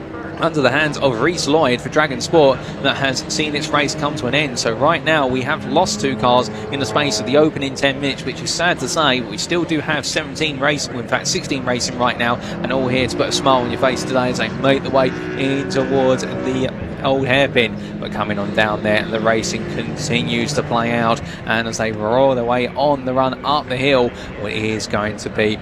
under the hands of Reece Lloyd for Dragon Sport that has seen its race come to an end. So right now we have lost 2 cars in the space of the opening 10 minutes, which is sad to say, but we still do have 17 racing, in fact 16 racing right now, and all here to put a smile on your face today as they make the way in towards the old hairpin. But coming on down there, the racing continues to play out, and as they roar their way on the run up the hill, what is going to be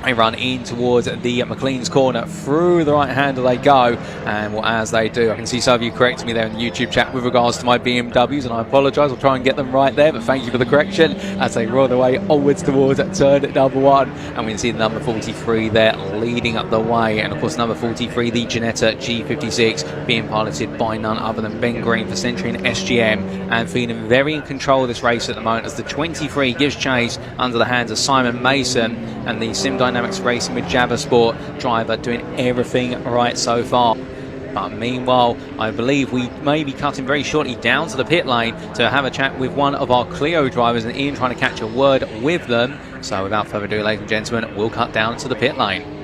a run in towards the McLean's corner. Through the right hander they go, and well, as they do, I can see some of you correcting me there in the YouTube chat with regards to my BMWs, and I apologise, I'll try and get them right there, but thank you for the correction as they roll their way onwards towards turn number 1, and we can see the number 43 there leading up the way, and of course number 43, the Ginetta G56, being piloted by none other than Ben Green for Century and SGM, and feeling very in control of this race at the moment as the 23 gives chase under the hands of Simon Mason, and the Sim Dynamics Racing with Jabba Sport driver doing everything right so far. But meanwhile, I believe we may be cutting very shortly down to the pit lane to have a chat with one of our Clio drivers, and Ian trying to catch a word with them. So without further ado, ladies and gentlemen, we'll cut down to the pit lane.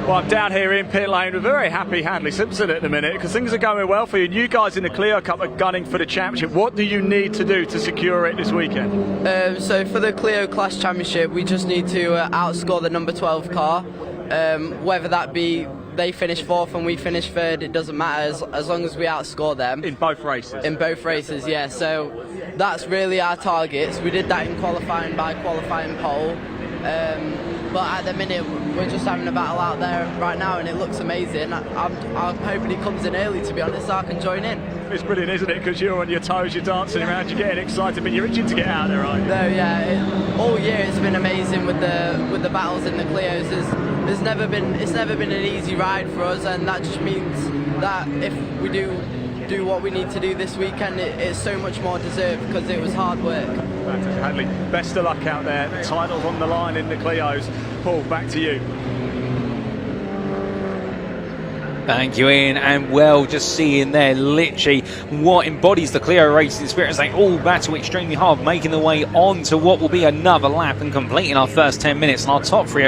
Well, I'm down here in pit lane with a very happy Handley Simpson at the minute, because things are going well for you. And you guys in the Clio Cup are gunning for the championship. What do you need to do to secure it this weekend? So for the Clio Class Championship, we just need to outscore the number 12 car. Whether that be they finish 4th and we finish 3rd, it doesn't matter as long as we outscore them. In both races? In both races, yeah. So that's really our targets. We did that in qualifying by qualifying pole. But at the minute, we're just having a battle out there right now, and it looks amazing. I'm hoping he comes in early, to be honest, so I can join in. It's brilliant, isn't it? Because you're on your toes, you're dancing around, you're getting excited, but you're itching to get out there, aren't you? No, yeah. All year it's been amazing with the battles in the Clios. It's never been an easy ride for us, and that just means that if we do what we need to do this weekend, it's so much more deserved because it was hard work. Fantastic, Hadley. Best of luck out there. The title's on the line in the Clios. Paul, back to you. Thank you, Ian. And well, just seeing there literally what embodies the Clio racing spirit as they all battle extremely hard, making their way on to what will be another lap and completing our first 10 minutes. And our top three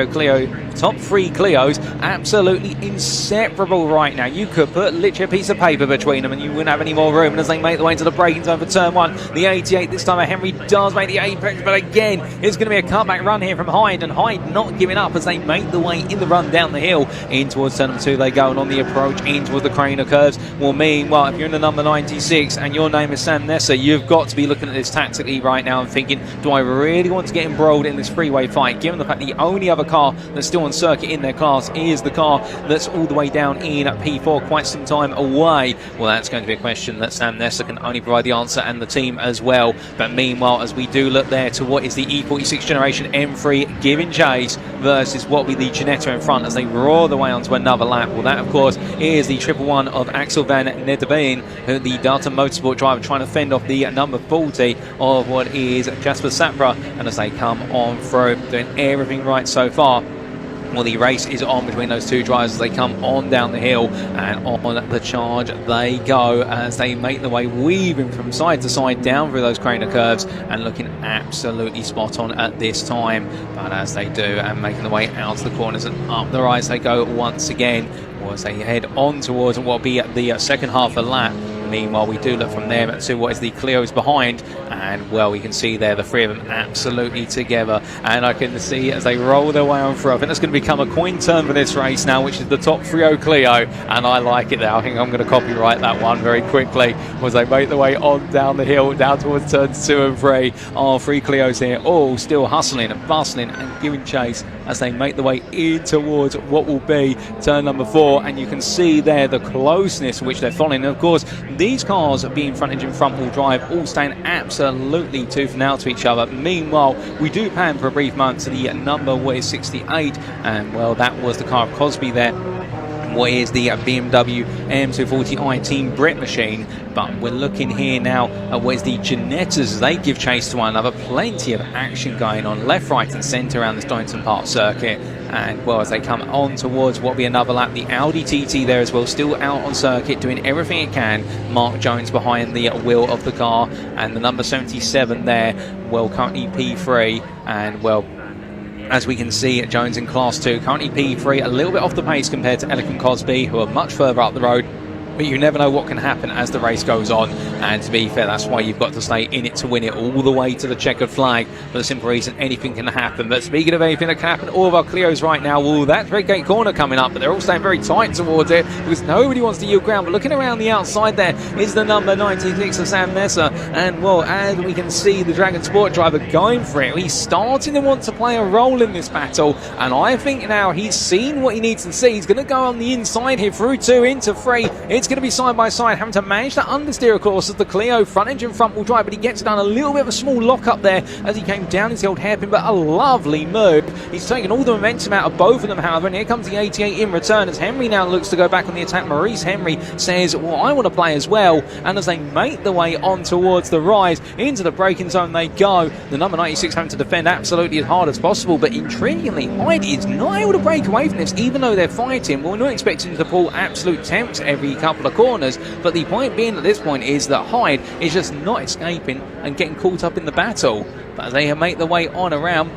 Clios absolutely inseparable right now. You could put literally a piece of paper between them and you wouldn't have any more room. And as they make their way into the braking zone for turn 1, the 88 this time Henry does make the apex, but again it's going to be a comeback run here from Hyde, and Hyde not giving up as they make the way in the run down the hill in towards turn number 2 they go, and on the approach in towards the Craner curves. Well, meanwhile, if you're in the number 96 and your name is Sam Nessa, you've got to be looking at this tactically right now and thinking, do I really want to get embroiled in this freeway fight, given the fact the only other car that's still on circuit in their class is the car that's all the way down in P4, quite some time away? Well, that's going to be a question that Sam Nessa can only provide the answer, and the team as well. But meanwhile, as we do look there to what is the E46 generation M3 giving chase versus what will be the Ginetta in front as they roar their way onto another lap. Well, that of course is the 111 of Axel van Nederveen, the Darton Motorsport driver, trying to fend off the number 40 of what is Jasper Sapra, and as they come on through, doing everything right so far. Well, the race is on between those two drivers as they come on down the hill, and on the charge they go as they make their way weaving from side to side down through those Craner curves and looking absolutely spot on at this time. But as they do, and making their way out to the corners and up the rise they go once again, as they head on towards what will be the second half of the lap. And meanwhile, we do look from them to what is the Clio's behind. And, well, we can see there the three of them absolutely together. And I can see as they roll their way on through. I think that's going to become a coin turn for this race now, which is the top 3-0 Clio. And I like it there. I think I'm going to copyright that one very quickly as they make their way on down the hill, down towards turns 2 and 3. Our 3 Clios here, all still hustling and bustling and giving chase as they make their way in towards what will be turn number 4. And you can see there the closeness which they're following. And of course, these cars being front engine, front wheel drive, all staying absolutely tooth and nail to each other. Meanwhile, we do pan for a brief moment to the number 68, and well, that was the car of Cosby there. What is the BMW M240i Team Brett machine, but we're looking here now at what is the Janettas. They give chase to one another. Plenty of action going on left, right and centre around this Donington Park circuit. And well, as they come on towards what will be another lap, the Audi TT there as well, still out on circuit doing everything it can. Mark Jones behind the wheel of the car, and the number 77 there, well, currently P3, and well, as we can see, Jones in Class 2, currently P3, a little bit off the pace compared to Ellick and Cosby, who are much further up the road. But you never know what can happen as the race goes on. And to be fair, that's why you've got to stay in it to win it, all the way to the checkered flag, for the simple reason anything can happen. But speaking of anything that can happen, all of our Clios right now, well, that's Red Gate Corner coming up, but they're all staying very tight towards it because nobody wants to yield ground. But looking around the outside there is the number 96 of Sam Nessa. And well, as we can see, the Dragon Sport driver going for it. He's starting to want to play a role in this battle. And I think now he's seen what he needs to see. He's going to go on the inside here through 2 into 3. It's going to be side by side, having to manage to understeer, of course, as the Clio front engine front wheel drive, but he gets done a little bit of a small lock up there as he came down his old hairpin, but a lovely move. He's taken all the momentum out of both of them, however, and here comes the 88 in return as Henry now looks to go back on the attack. Maurice Henry says, well, I want to play as well, and as they make the way on towards the rise into the braking zone they go. The number 96 having to defend absolutely as hard as possible, but intriguingly, Hyde is not able to break away from this, even though they're fighting. Well, we're not expecting to pull absolute temps every couple of corners, but the point being at this point is that Hyde is just not escaping and getting caught up in the battle. But as they make their way on around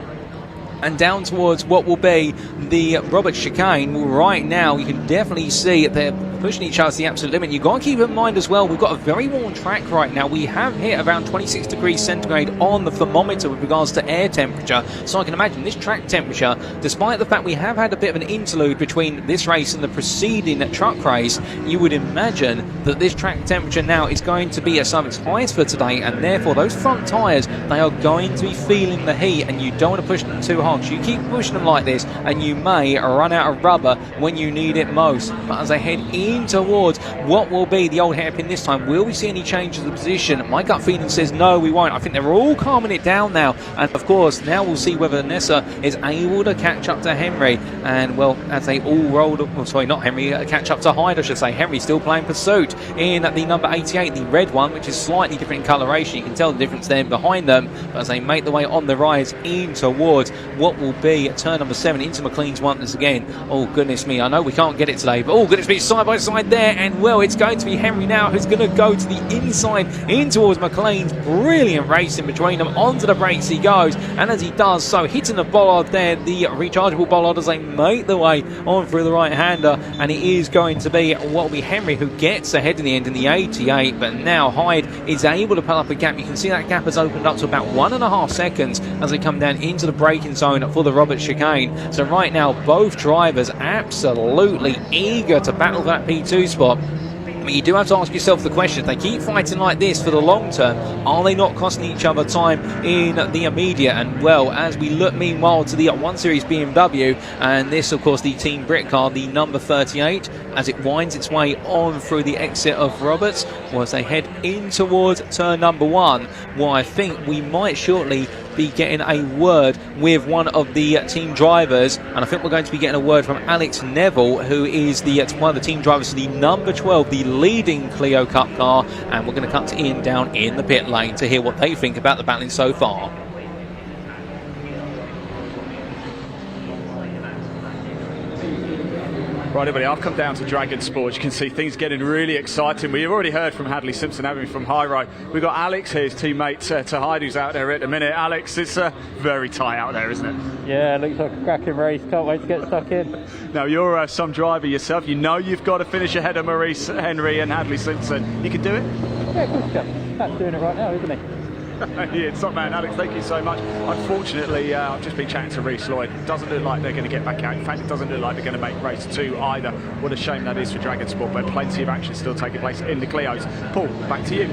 and down towards what will be the Robert chicane, well, right now you can definitely see they're pushing each other to the absolute limit. You've got to keep in mind as well, we've got a very warm track right now. We have hit around 26 degrees centigrade on the thermometer with regards to air temperature, so I can imagine this track temperature, despite the fact we have had a bit of an interlude between this race and the preceding truck race, you would imagine that this track temperature now is going to be at some of its highest for today, and therefore those front tyres, they are going to be feeling the heat, and you don't want to push them too hard. So you keep pushing them like this and you may run out of rubber when you need it most. But as they head in towards what will be the old hairpin this time, will we see any change of the position? My gut feeling says no, we won't. I think they're all calming it down now, and of course now we'll see whether Nessa is able to catch up to Henry. And well, as they all rolled up, well, sorry, not Henry, catch up to Hyde, I should say. Henry still playing pursuit in the number 88, the red one, which is slightly different in coloration. You can tell the difference there behind them. But as they make the way on the rise in towards what will be turn number 7 into McLean's once again. Oh goodness me, I know we can't get it today, but oh goodness me, side by side there, and well, it's going to be Henry now who's going to go to the inside in towards McLean's. Brilliant racing between them, onto the brakes he goes, and as he does so, hitting the bollard there, the rechargeable bollard, as they make the way on through the right hander, and it is going to be what will be Henry who gets ahead in the end in the 88. But now Hyde is able to pull up a gap. You can see that gap has opened up to about 1.5 seconds as they come down into the braking zone for the Robert chicane. So right now both drivers absolutely eager to battle for that P2 spot. But you do have to ask yourself the question, if they keep fighting like this for the long term, are they not costing each other time in the immediate? And well, as we look meanwhile to the 1 Series BMW, and this of course the Team Brit car, the number 38, as it winds its way on through the exit of Roberts, well, as they head in towards turn number 1, well, I think we might shortly be getting a word with one of the team drivers, and I think we're going to be getting a word from Alex Neville, who is the one of the team drivers for the number 12, the leading Clio Cup car, and we're going to cut to Ian down in the pit lane to hear what they think about the battling so far. Right, everybody, I've come down to Dragon Sport. You can see things getting really exciting. We've already heard from Hadley Simpson, haven't we, from High Road. We've got Alex here, his teammate to Hyde, who's out there at the minute. Alex, it's very tight out there, isn't it? Yeah, looks like a cracking race. Can't wait to get stuck in. Now, you're some driver yourself. You know you've got to finish ahead of Maurice Henry and Hadley Simpson. You can do it? Yeah, of course you can. Pat's doing it right now, isn't he? Yeah, top man, Alex, thank you so much. Unfortunately, I've just been chatting to Reece Lloyd. It doesn't look like they're going to get back out. In fact, it doesn't look like they're going to make race 2 either. What a shame that is for Dragon Sport, but plenty of action still taking place in the Clios. Paul, back to you.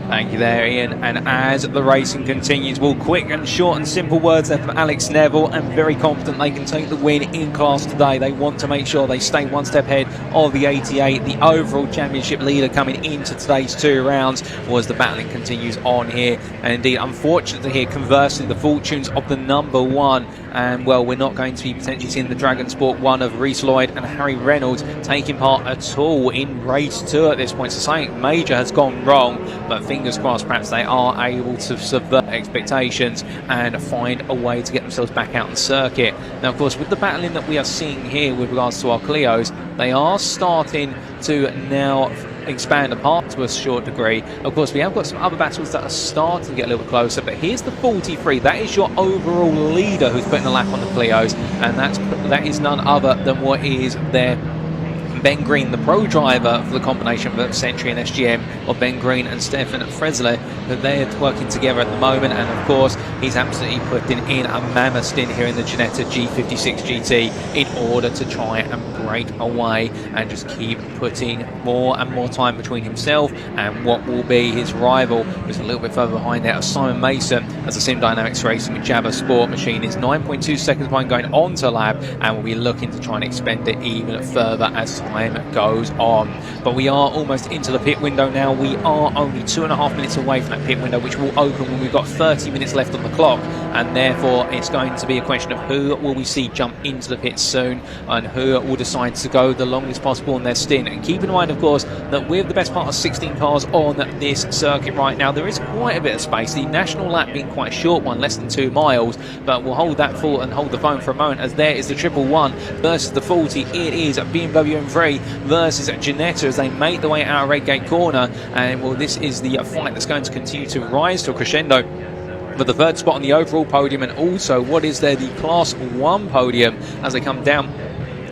Thank you there, Ian. And as the racing continues, well, quick and short and simple words there from Alex Neville, and very confident they can take the win in class today. They want to make sure they stay one step ahead of the 88, the overall championship leader coming into today's 2 rounds, as the battling continues on here. And indeed, unfortunately here, conversely, the fortunes of the number 1, and well, we're not going to be potentially seeing the Dragon Sport 1 of Reece Lloyd and Harry Reynolds taking part at all in race 2 at this point. So something major has gone wrong, but fingers crossed perhaps they are able to subvert expectations and find a way to get themselves back out on the circuit. Now, of course, with the battling that we are seeing here with regards to our Clios, they are starting to now expand apart to a short degree. Of course, we have got some other battles that are starting to get a little bit closer, but here's the 43. That is your overall leader who's putting a lap on the Clios, and that is none other than what is their Ben Green, the pro driver for the combination of Century and SGM, or Ben Green and Stefan Fresley, that they're working together at the moment. And of course, he's absolutely putting in a mammoth stint here in the Ginetta G56 GT in order to try and break away and just keep putting more and more time between himself and what will be his rival, who's a little bit further behind there, Simon Mason, as the Sim Dynamics Racing with Jabba Sport machine is 9.2 seconds behind going on to lap, and will be looking to try and expend it even further as time goes on. But we are almost into the pit window now. We are only 2.5 minutes away from that pit window, which will open when we've got 30 minutes left on the clock, and therefore it's going to be a question of who will we see jump into the pits soon and who will decide to go the longest possible in their stint. And keep in mind, of course, that with the best part of 16 cars on this circuit right now, there is quite a bit of space. The national lap being quite a short one, less than 2 miles, but we'll hold that thought and hold the phone for a moment, as there is the 111 versus the 40. It is BMW M3 versus Ginetta as they make their way out of Redgate Corner, and well, this is the fight that's going to continue to rise to a crescendo for the 3rd spot on the overall podium, and also what is there, the Class 1 podium, as they come down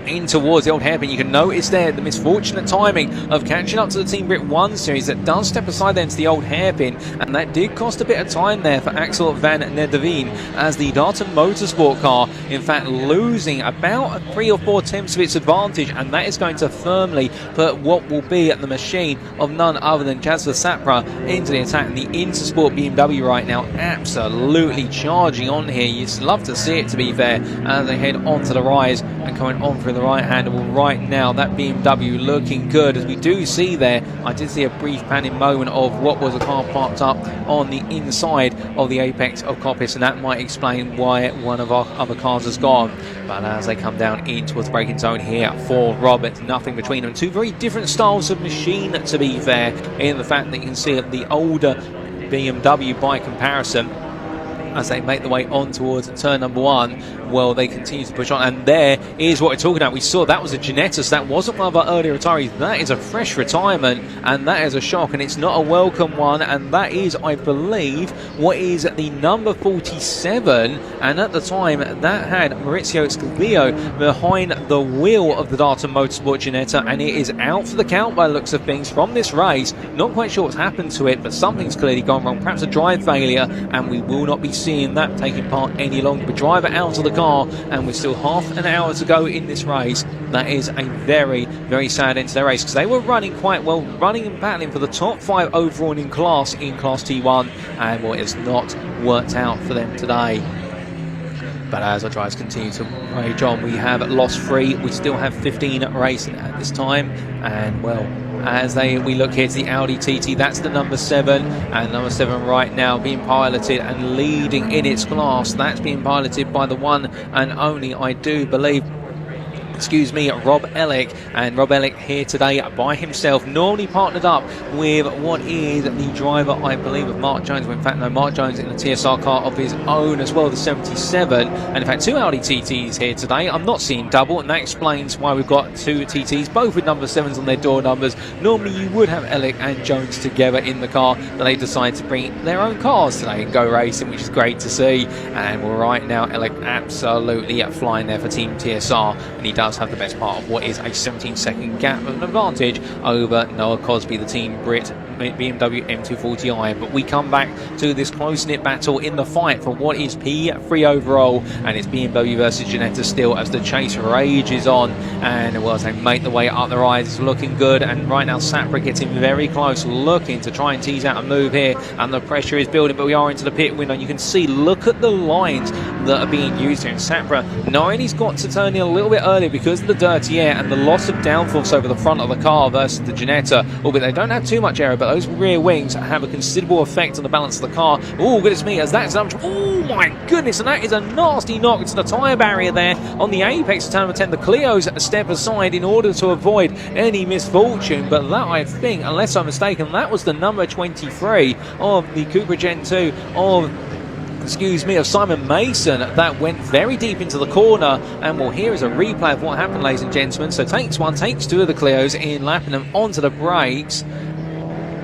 in towards the old hairpin. You can notice there the misfortunate timing of catching up to the Team Brit 1 series that does step aside then to the old hairpin, and that did cost a bit of time there for Axel van Nederveen, as the Darton Motorsport car in fact losing about 3 or 4 tenths of its advantage, and that is going to firmly put what will be at the machine of none other than Jasper Sapra into the attack. And the Intersport BMW right now absolutely charging on here. You'd love to see it, to be fair, as they head onto the rise and coming on through the right hand. Well, right now that BMW looking good, as we do see there, I did see a brief panning moment of what was a car parked up on the inside of the apex of Coppice, and that might explain why one of our other cars has gone. But as they come down in towards the braking zone here for Robert, nothing between them. 2 very different styles of machine, to be fair, in the fact that you can see the older BMW by comparison, as they make their way on towards turn number 1, well, they continue to push on, and there is what we're talking about. We saw that was a Ginetta, so that wasn't one of our earlier retirees. That is a fresh retirement, and that is a shock, and it's not a welcome one, and that is, I believe, what is the number 47, and at the time that had Maurizio Scalvio behind the wheel of the Darton Motorsport Ginetta, and it is out for the count by the looks of things from this race. Not quite sure what's happened to it, but something's clearly gone wrong, perhaps a drive failure, and we will not be seeing that taking part any longer. But driver out of the car, and we're still half an hour to go in this race. That is a very, very sad end to their race, because they were running quite well, running and battling for the top 5 overall in Class T1, and well, it's not worked out for them today. But as our drivers continue to rage on, we have lost 3. We still have 15 racing at this time, and well, as we look here to the Audi TT, that's the number 7, and number 7 right now being piloted and leading in its class. That's being piloted by the one and only, I do believe, Rob Ellick, and Rob Ellick here today by himself, normally partnered up with what is the driver, I believe, of Mark Jones. Well, in fact, no, Mark Jones in a TSR car of his own as well, the 77, and in fact 2 Audi TTs here today. I'm not seeing double, and that explains why we've got 2 TTs, both with number 7s on their door numbers. Normally you would have Ellick and Jones together in the car, but they decided to bring their own cars today and go racing, which is great to see. And well, right now Ellick absolutely flying there for Team TSR, and he does have the best part of what is a 17-second gap of an advantage over Noah Cosby, the Team Brit BMW M240i. But we come back to this close-knit battle in the fight for what is P3 overall, and it's BMW versus Ginetta still as the chase rages on. And well, as they make the way up the rise, it's looking good, and right now Sapra gets in very close, looking to try and tease out a move here, and the pressure is building, but we are into the pit window. You can see, look at the lines that are being used here, and Sapra, knowing he's got to turn in a little bit earlier because of the dirty air and the loss of downforce over the front of the car versus the Ginetta, albeit they don't have too much air, but those rear wings have a considerable effect on the balance of the car. Oh, goodness me, as that's oh my goodness, and that is a nasty knock to the tyre barrier there on the apex of turn number 10. The Clio's step aside in order to avoid any misfortune, but that, I think, unless I'm mistaken, that was the number 23 of the Cupra Gen 2 of Simon Mason that went very deep into the corner. And well, here is a replay of what happened, ladies and gentlemen. So takes 1, takes 2 of the Clios in, lapping them onto the brakes,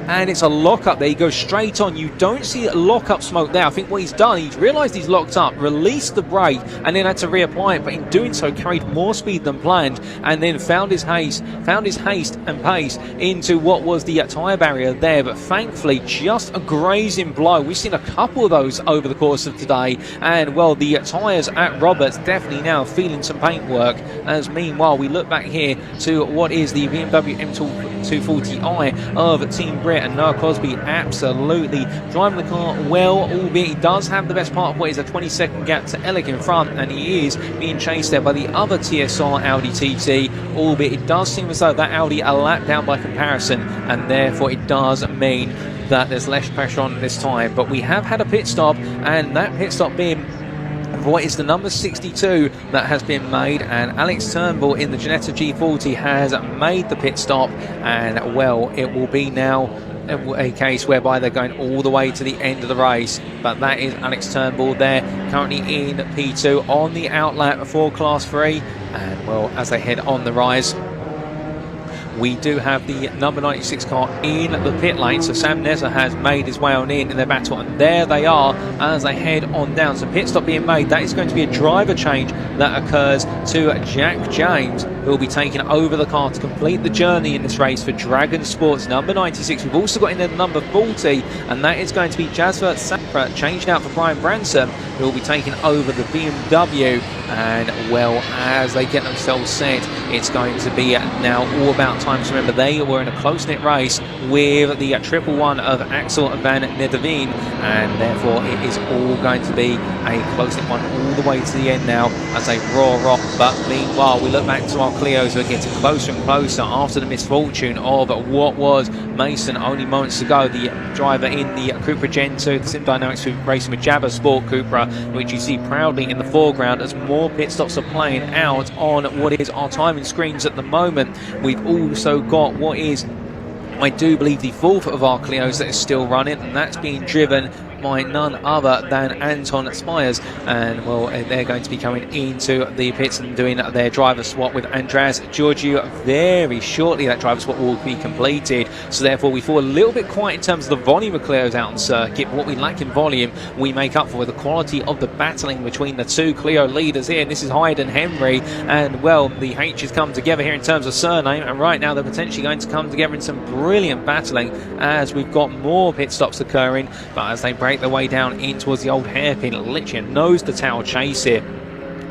and it's a lock-up there. He goes straight on. You don't see a lock-up smoke there. I think what he's done, he's realised he's locked up, released the brake, and then had to reapply it, but in doing so carried more speed than planned, and then found his haste and pace into what was the tyre barrier there. But thankfully, just a grazing blow. We've seen a couple of those over the course of today, and well, the tyres at Roberts definitely now feeling some paintwork. As meanwhile, we look back here to what is the BMW M240i of Team Brit, and Noah Cosby absolutely driving the car well, albeit he does have the best part of what is a 20-second gap to Ellick in front, and he is being chased there by the other TSR Audi TT, albeit it does seem as though that Audi a lap down by comparison, and therefore it does mean that there's less pressure on this time. But we have had a pit stop, and that pit stop being what is the number 62 that has been made, and Alex Turnbull in the Ginetta G40 has made the pit stop, and well, it will be now a case whereby they're going all the way to the end of the race. But that is Alex Turnbull there, currently in P2 on the outlap for Class 3, and well, as they head on the rise, we do have the number 96 car in the pit lane. So Sam Neza has made his way on in their battle, and there they are as they head on down. So pit stop being made. That is going to be a driver change that occurs to Jack James, who will be taking over the car to complete the journey in this race for Dragon Sports number 96. We've also got in there the number 40, and that is going to be Jasper Sapra, changed out for Brian Branson, who will be taking over the BMW. And well, as they get themselves set, it's going to be now all about time. So remember, they were in a close-knit race with the 111 of Axel van Nederveen, and therefore it is all going to be a close-knit one all the way to the end now as they roar off. But meanwhile, we look back to our Clios who are getting closer and closer after the misfortune of what was Mason only moments ago, the driver in the Cupra Gen 2, the Sim Dynamics racing with Jabba Sport Cupra, which you see proudly in the foreground as more pit stops are playing out on what is our timing screens at the moment. We've also got what is, I do believe, the fourth of our Clios that is still running, and that's being driven by none other than Anton Spires, and well, they're going to be coming into the pits and doing their driver swap with Andreas Georgiou very shortly. That driver swap will be completed, so therefore we fall a little bit quiet in terms of the volume of Clios out on circuit. But what we lack in volume we make up for with the quality of the battling between the two Clio leaders here, and this is Hyde and Henry, and well, the H's come together here in terms of surname, and right now they're potentially going to come together in some brilliant battling as we've got more pit stops occurring. But as they break their way down in towards the old hairpin, literally a nose-to-tail chase here.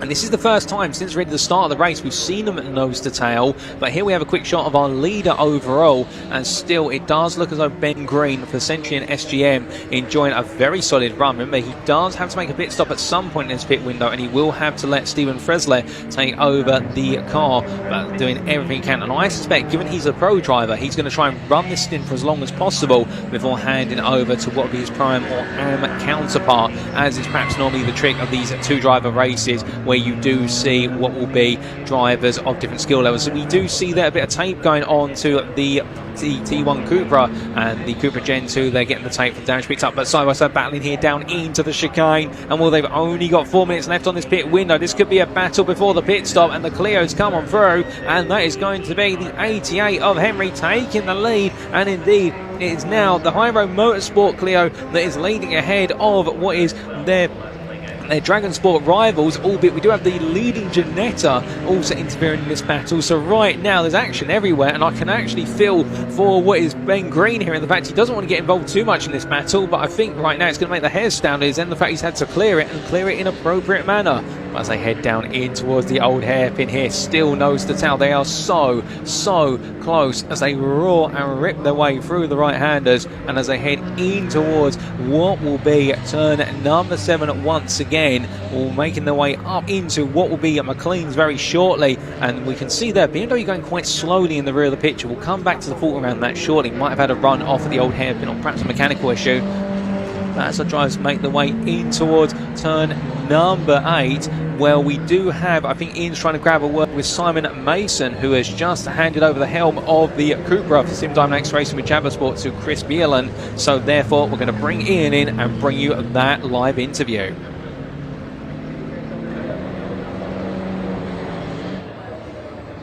And this is the first time since really the start of the race we've seen them nose to tail. But here we have a quick shot of our leader overall, and still it does look as though Ben Green for Century and SGM enjoying a very solid run. Remember, he does have to make a pit stop at some point in his pit window, and he will have to let Stephen Fresler take over the car, but doing everything he can. And I suspect, given he's a pro driver, he's going to try and run this stint for as long as possible before handing over to what will be his prime or AM counterpart. as is perhaps normally the trick of these two-driver races, where you do see what will be drivers of different skill levels. So we do see there a bit of tape going on to the T1 Cupra and the Cupra Gen 2. They're getting the tape for the damage picked up, but side by side battling here down into the chicane. And well, they've only got 4 minutes left on this pit window. This could be a battle before the pit stop, and the Clio's come on through, and that is going to be the 88 of Henry taking the lead. And indeed, it is now the High Road Motorsport Clio that is leading ahead of what is their Dragon Sport rivals, albeit we do have the leading Ginetta also interfering in this battle. So right now there's action everywhere, and I can actually feel for what is Ben Green here in the fact he doesn't want to get involved too much in this battle, but I think right now it's going to make the hairs stand on his end, the fact he's had to clear it and clear it in appropriate manner. As they head down in towards the old hairpin here, still nose to tail, they are so close as they roar and rip their way through the right-handers, and as they head in towards what will be turn number 7 once again, all making their way up into what will be McLean's very shortly. And we can see there BMW going quite slowly in the rear of the picture. We'll come back to the thought around that shortly. Might have had a run off of the old hairpin or perhaps a mechanical issue. As the drivers make their way in towards turn number 8, well, we do have, I think Ian's trying to grab a word with Simon Mason, who has just handed over the helm of the Cupra for Sim Diamond X Racing with Jabba Sport to Chris Bielan. So therefore we're going to bring Ian in and bring you that live interview.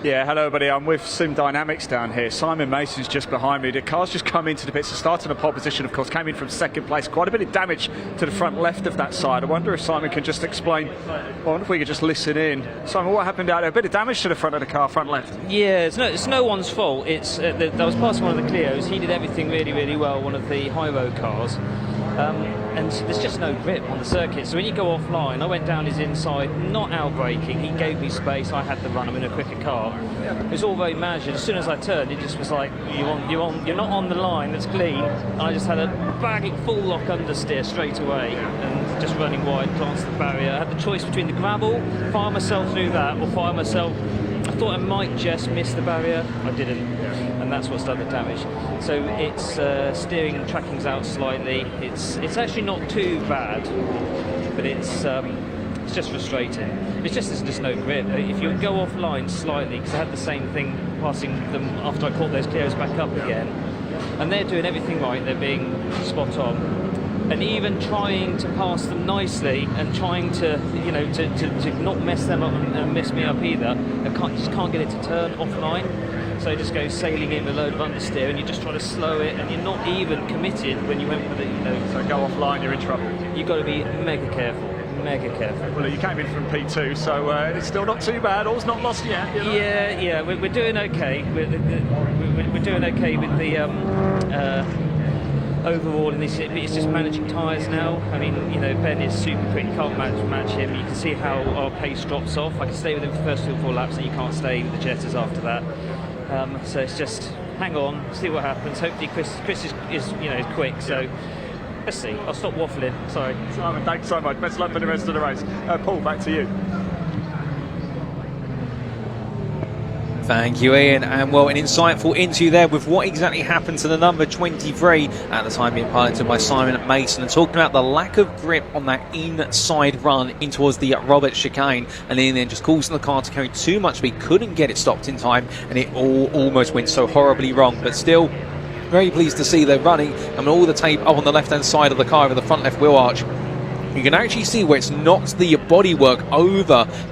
Yeah, hello everybody, I'm with Sim Dynamics down here. Simon Mason's just behind me. The car's just come into the pits, starting a pole position, of course, came in from second place. Quite a bit of damage to the front left of that side. I wonder if Simon can just explain, I wonder if we could just listen in. Simon, what happened out there? A bit of damage to the front of the car, front left. Yeah, it's no one's fault. It's that was passing one of the Clios. He did everything really well, one of the high road cars. And there's just no grip on the circuit. So when you go offline, I went down his inside, not out braking. He gave me space. I had to run. I'm in a quicker car. It was all very measured. As soon as I turned, it just was like, you're not on the line. That's clean. And I just had a full lock understeer straight away, and just running wide, glanced the barrier. I had the choice between the gravel, fire myself through that, or fire myself. I thought I might just miss the barrier. I didn't, and that's what's done the damage. So it's steering and tracking's out slightly. It's actually not too bad, but it's just frustrating. It's just there's just no grip. If you go offline slightly, because I had the same thing passing them after I caught those Clios back up again, and they're doing everything right. They're being spot on. And even trying to pass them nicely and trying to, to not mess them up and mess me up either, just can't get it to turn offline. So it just goes sailing in with a load of understeer, and you just try to slow it, and you're not even committed when you went for the, So go offline, you're in trouble. You've got to be mega careful. Well, you came in from P2, so it's still not too bad. All's not lost yet. You know? Yeah, we're doing okay. We're doing okay with the. Overall, in this, it's just managing tyres now. I mean, Ben is super quick. You can't match him. You can see how our pace drops off. I can stay with him for the first 2 or 4 laps, and you can't stay with the Jettas after that. So it's just hang on, see what happens. Hopefully, Chris is quick. So let's see. I'll stop waffling. Sorry, Simon. Thanks so much. Best luck for the rest of the race. Paul, back to you. Thank you, Ian. And well, an insightful interview there with what exactly happened to the number 23 at the time being piloted by Simon Mason, and talking about the lack of grip on that inside run in towards the Robert chicane, and then just causing the car to carry too much speed, couldn't get it stopped in time, and it almost went so horribly wrong. But still, very pleased to see they're running. I mean, all the tape up on the left hand side of the car over the front left wheel arch, you can actually see where it's knocked the bodywork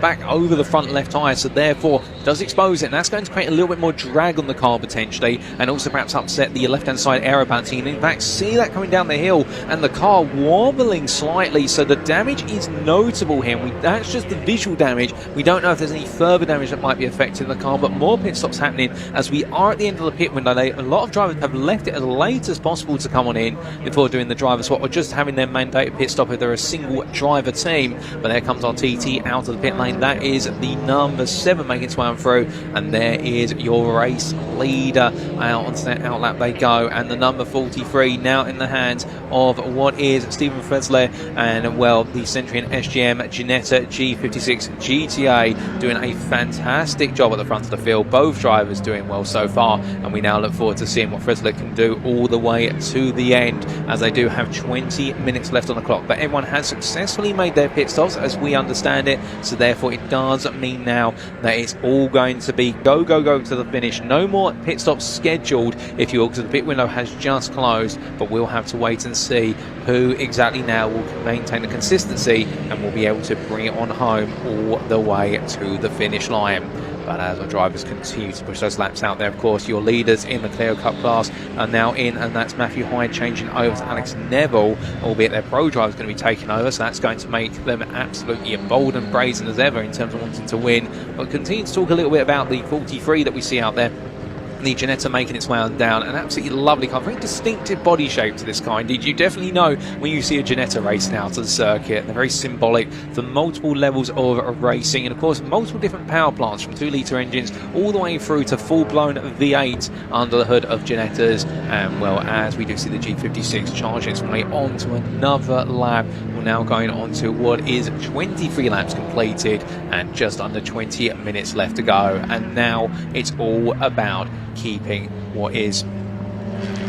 back over the front left tyre, so therefore it does expose it, and that's going to create a little bit more drag on the car potentially, and also perhaps upset the left hand side aero balancing. And in fact, see that coming down the hill and the car wobbling slightly, so the damage is notable here. That's just the visual damage. We don't know if there's any further damage that might be affecting the car, but more pit stops happening as we are at the end of the pit window. A lot of drivers have left it as late as possible to come on in before doing the driver swap, or just having their mandated pit stop if they're a single driver team. But there comes our TT out of the pit lane. That is the number 7 making its way on through, and there is your race leader. Out onto that outlap they go, and the number 43 now in the hands of what is Stephen Fresler, and well, the Centurion SGM Ginetta G56 GTA doing a fantastic job at the front of the field. Both drivers doing well so far, and we now look forward to seeing what Fresler can do all the way to the end, as they do have 20 minutes left on the clock. But everyone has successfully made their pit stops as we understand it, so therefore it does mean now that it's all going to be go to the finish. No more pit stops scheduled, if you will, because the pit window has just closed, but we'll have to wait and see who exactly now will maintain the consistency and will be able to bring it on home all the way to the finish line. But as our drivers continue to push those laps out there, of course, your leaders in the Clio Cup class are now in, and that's Matthew Hyde changing over to Alex Neville, albeit their pro driver is going to be taking over, so that's going to make them absolutely bold and brazen as ever in terms of wanting to win. But continue to talk a little bit about the 43 that we see out there. The Ginetta making its way on down, an absolutely lovely car, very distinctive body shape to this car. Indeed, you definitely know when you see a Ginetta racing out to the circuit. They're very symbolic for multiple levels of racing, and of course multiple different power plants from 2-litre engines all the way through to full-blown V8 under the hood of Ginettas. And well, as we do see the G56 charging its way onto another lap, we're now going on to what is 23 laps completed and just under 20 minutes left to go. And now it's all about keeping what is,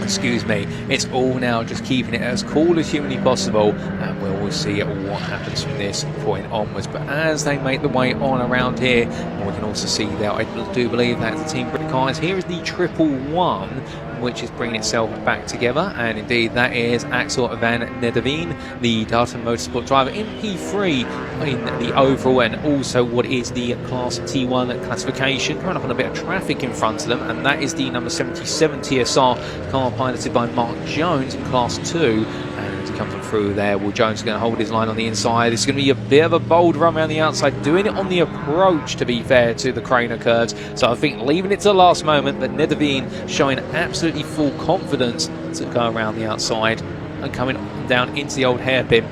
it's all now just keeping it as cool as humanly possible, and we'll see what happens from this point onwards. But as they make the way on around here, we can also see that I do believe that the Team Brit cars, here is the 111, which is bringing itself back together, and indeed that is Axel van Nederveen, the Darton Motorsport driver in P3 in the overall, and also what is the Class T1 classification, coming up on a bit of traffic in front of them, and that is the number 77 TSR car piloted by Mark Jones in Class 2. And coming through there, Will Jones is going to hold his line on the inside. It's going to be a bit of a bold run around the outside, doing it on the approach, to be fair, to the Craner curves. So I think leaving it to the last moment, but Nederveen showing absolutely full confidence to go around the outside and coming down into the old hairpin,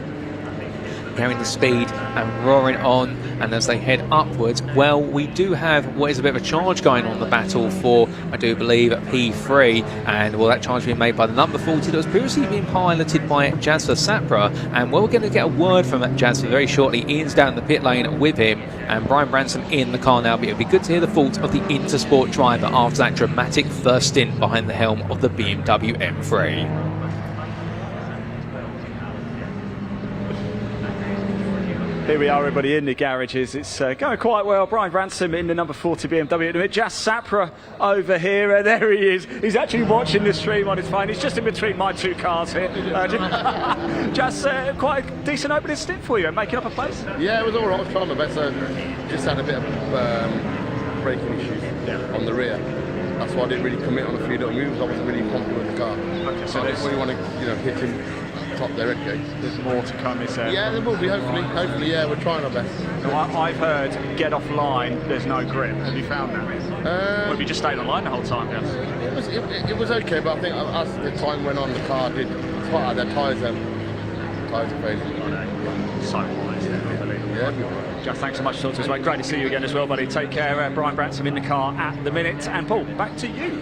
carrying the speed and roaring on. And as they head upwards, well, we do have what is a bit of a charge going on the battle for, I do believe, P3, and well, that charge being made by the number 40 that was previously being piloted by Jasper Sapra. And well, we're going to get a word from Jasper very shortly. Ian's down the pit lane with him, and Brian Branson in the car now. But it'll be good to hear the thoughts of the Intersport driver after that dramatic first stint behind the helm of the BMW M3. Here we are, everybody, in the garages. It's going quite well. Brian Branson in the number 40 BMW at the minute. Jas Sapra over here. There he is. He's actually watching the stream on his phone. He's just in between my two cars here. Jas, quite a decent opening stint for you, making up a place. Yeah, it was all right. I was trying my best. Just had a bit of braking issues on the rear. That's why I didn't really commit on a few little moves. I wasn't really confident with the car. Okay, so I didn't really want to, hit him top there. There's more to come, is there? Yeah, there will be, hopefully, yeah, we're trying our best. No, I've heard get off line, there's no grip. Have you found that? Or have you just stayed on line the whole time, yes? It was okay, but I think as the time went on, the car did quite out. Their tyres are failing. So wise, unbelievable. Yeah. Jeff, thanks so much for talking to us, mate. Great to see you again as well, buddy. Take care. Brian Branson in the car at the minute. And Paul, back to you.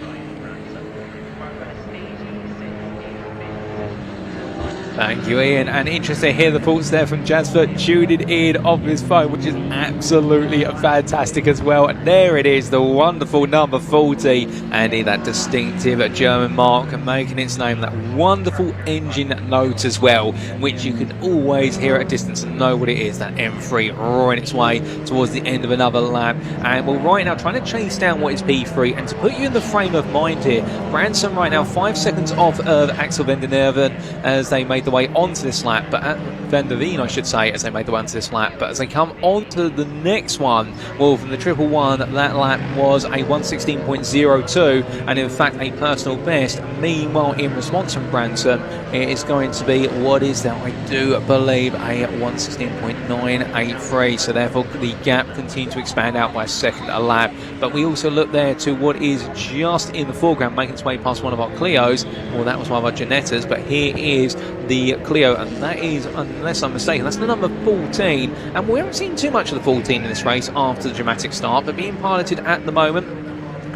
Thank you, Ian. And interesting to hear the thoughts there from Jasper, tuned in off his phone, which is absolutely fantastic as well. And there it is, the wonderful number 40, and in that distinctive German mark, making its name, that wonderful engine note as well, which you can always hear at a distance and know what it is. That M3 roaring its way towards the end of another lap. And we're right now trying to chase down what is P3, and to put you in the frame of mind here, Branson right now 5 seconds off of Axel van der Nerven as they made the way onto this lap, but Van der Veen, I should say, as they made the way onto this lap. But as they come on to the next one, well, from the 111, that lap was a 1:16.02, and in fact a personal best. Meanwhile, in response from Branson, it is going to be, what is that? I do believe a 1:16.983, so therefore the gap continued to expand out by a second a lap. But we also look there to what is just in the foreground, making its way past one of our Clios. Well, that was one of our Ginettas, but here is the Clio, and that is, unless I'm mistaken, that's the number 14, and we haven't seen too much of the 14 in this race after the dramatic start, but being piloted at the moment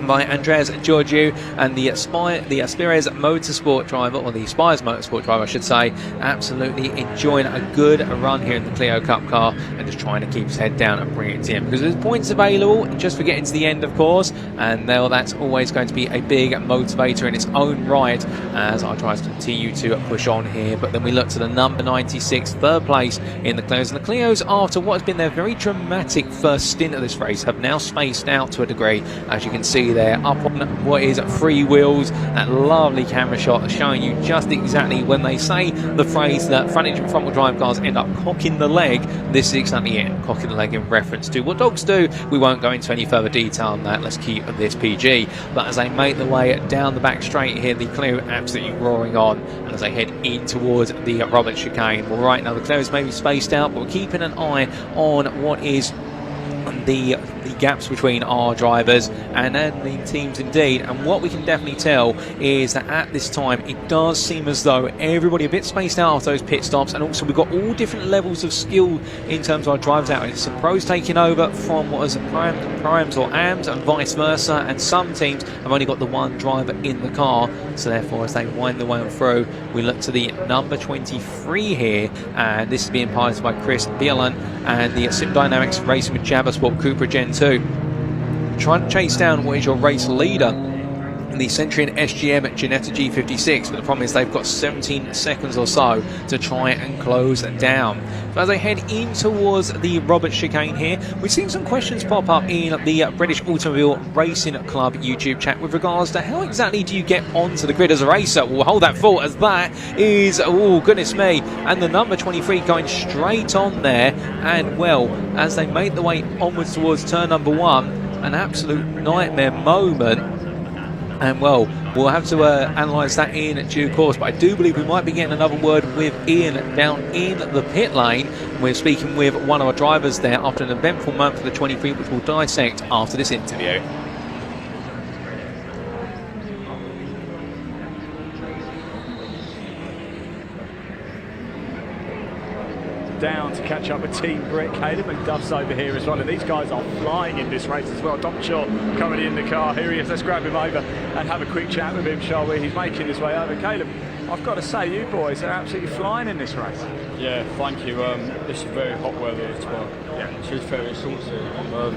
by Andres Georgiou, and the Aspires Motorsport driver, or the Aspires Motorsport driver I should say, absolutely enjoying a good run here in the Clio Cup car and just trying to keep his head down and bring it in, because there's points available just for getting to the end, of course, and now that's always going to be a big motivator in its own right as our drivers continue to push on here. But then we look to the number 96, third place in the Clios, and the Clios, after what has been their very dramatic first stint of this race, have now spaced out to a degree, as you can see there, up on what is 3 wheels. That lovely camera shot showing you just exactly when they say the phrase that front engine front wheel drive cars end up cocking the leg, this is exactly it, cocking the leg in reference to what dogs do. We won't go into any further detail on that, let's keep this PG. But as they make the way down the back straight here, the Clio absolutely roaring on, and as they head in towards the Robert chicane. Well, right now the Clios may be spaced out, but we're keeping an eye on what is the gaps between our drivers and the teams indeed, and what we can definitely tell is that at this time it does seem as though everybody a bit spaced out after those pit stops, and also we've got all different levels of skill in terms of our drivers out. It's some pros taking over from what is primes or AMs and vice versa, and some teams have only got the one driver in the car, so therefore as they wind the way on through, we look to the number 23 here, and this is being piloted by Chris Bielan and the Sim Dynamics Racing with Jabba Sport Cupra Gen 2. Trying to chase down what is your race leader in the Centurion SGM Ginetta G56, but the problem is they've got 17 seconds or so to try and close down. So as they head in towards the Robert chicane here, we've seen some questions pop up in the British Automobile Racing Club YouTube chat with regards to how exactly do you get onto the grid as a racer. We'll hold that thought, as that is, oh goodness me, and the number 23 going straight on there, and well, as they make the way onwards towards turn number 1, an absolute nightmare moment. And well, we'll have to analyse that in due course, but I do believe we might be getting another word with Ian down in the pit lane. We're speaking with one of our drivers there after an eventful moment for the 23, which we'll dissect after this interview. Down to catch up with Team Brick. Caleb and Duff's over here as well, and these guys are flying in this race as well. Dom Shaw coming in the car, here he is, let's grab him over and have a quick chat with him, shall we? He's making his way over. Caleb, I've got to say, you boys are absolutely flying in this race. Yeah, thank you. This is very hot weather as well. Yeah, it's very exhausting. What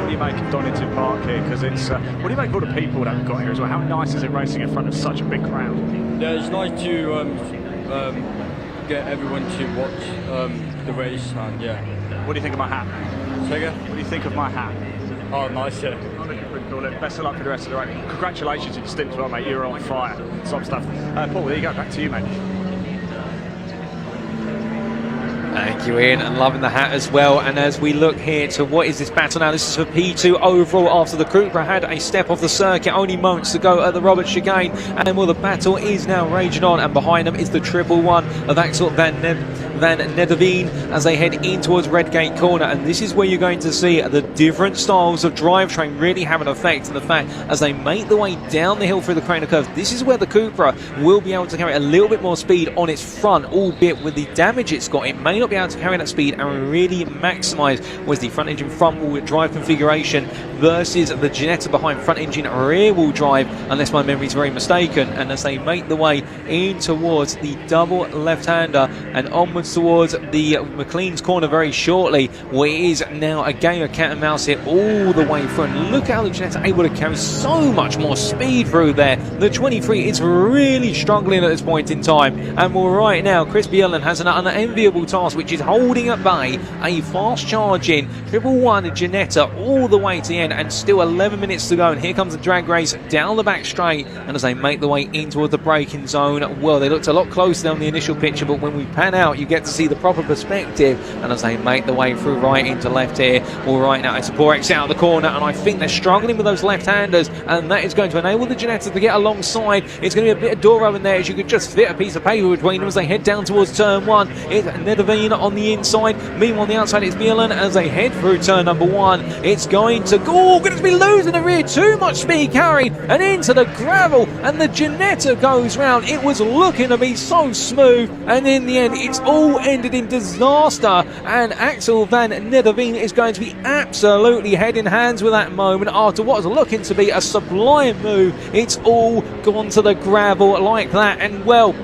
do you make of Donington Park here? Because it's what do you make of all the people that we've got here as well? How nice is it racing in front of such a big crowd? Yeah, it's nice to get everyone to watch the race, and yeah. What do you think of my hat? Sega? What do you think of my hat? Oh, nice, yeah. I'm looking pretty cool. Best of luck for the rest of the race. Congratulations on your stint as well, mate. You're on fire. Top stuff. Paul, there you go. Back to you, mate. Thank you, Ian, and loving the hat as well. And as we look here to what is this battle now, this is for P2 overall after the Cupra had a step off the circuit, only moments to go at the Robert chicane, and well, the battle is now raging on, and behind them is the 111 of Axel Van Nederveen as they head in towards Redgate Corner, and this is where you're going to see the different styles of drivetrain really have an effect, and the fact as they make the way down the hill through the Craner curves, this is where the Cupra will be able to carry a little bit more speed on its front, albeit with the damage it's got, it may not be able to carry that speed and really maximise was the front engine front wheel drive configuration versus the Ginetta behind front engine rear wheel drive, unless my memory is very mistaken. And as they make the way in towards the double left-hander and onwards towards the McLean's corner very shortly, where it is now a game of cat and mouse here all the way through, and look how the Ginetta able to carry so much more speed through there. The 23 is really struggling at this point in time, and well, right now Chris Bielan has an unenviable task, which is holding at bay a fast charging 111 Ginetta all the way to the end, and still 11 minutes to go, and here comes the drag race down the back straight, and as they make the way in towards the braking zone, well, they looked a lot closer than the initial picture, but when we pan out you get to see the proper perspective, and as they make the way through right into left here, well, right now it's a poor exit out of the corner, and I think they're struggling with those left-handers, and that is going to enable the Ginetta to get alongside. It's going to be a bit of door open there, as you could just fit a piece of paper between them as they head down towards turn 1. It's Nederveen on the inside, meanwhile on the outside it's Bielan as they head through turn number 1. It's going to go, going to be losing the rear, too much speed carried and into the gravel, and the Ginetta goes round. It was looking to be so smooth, and in the end it's all all ended in disaster, and Axel van Nederveen is going to be absolutely head in hands with that moment after what was looking to be a sublime move. It's all gone to the gravel like that, and well,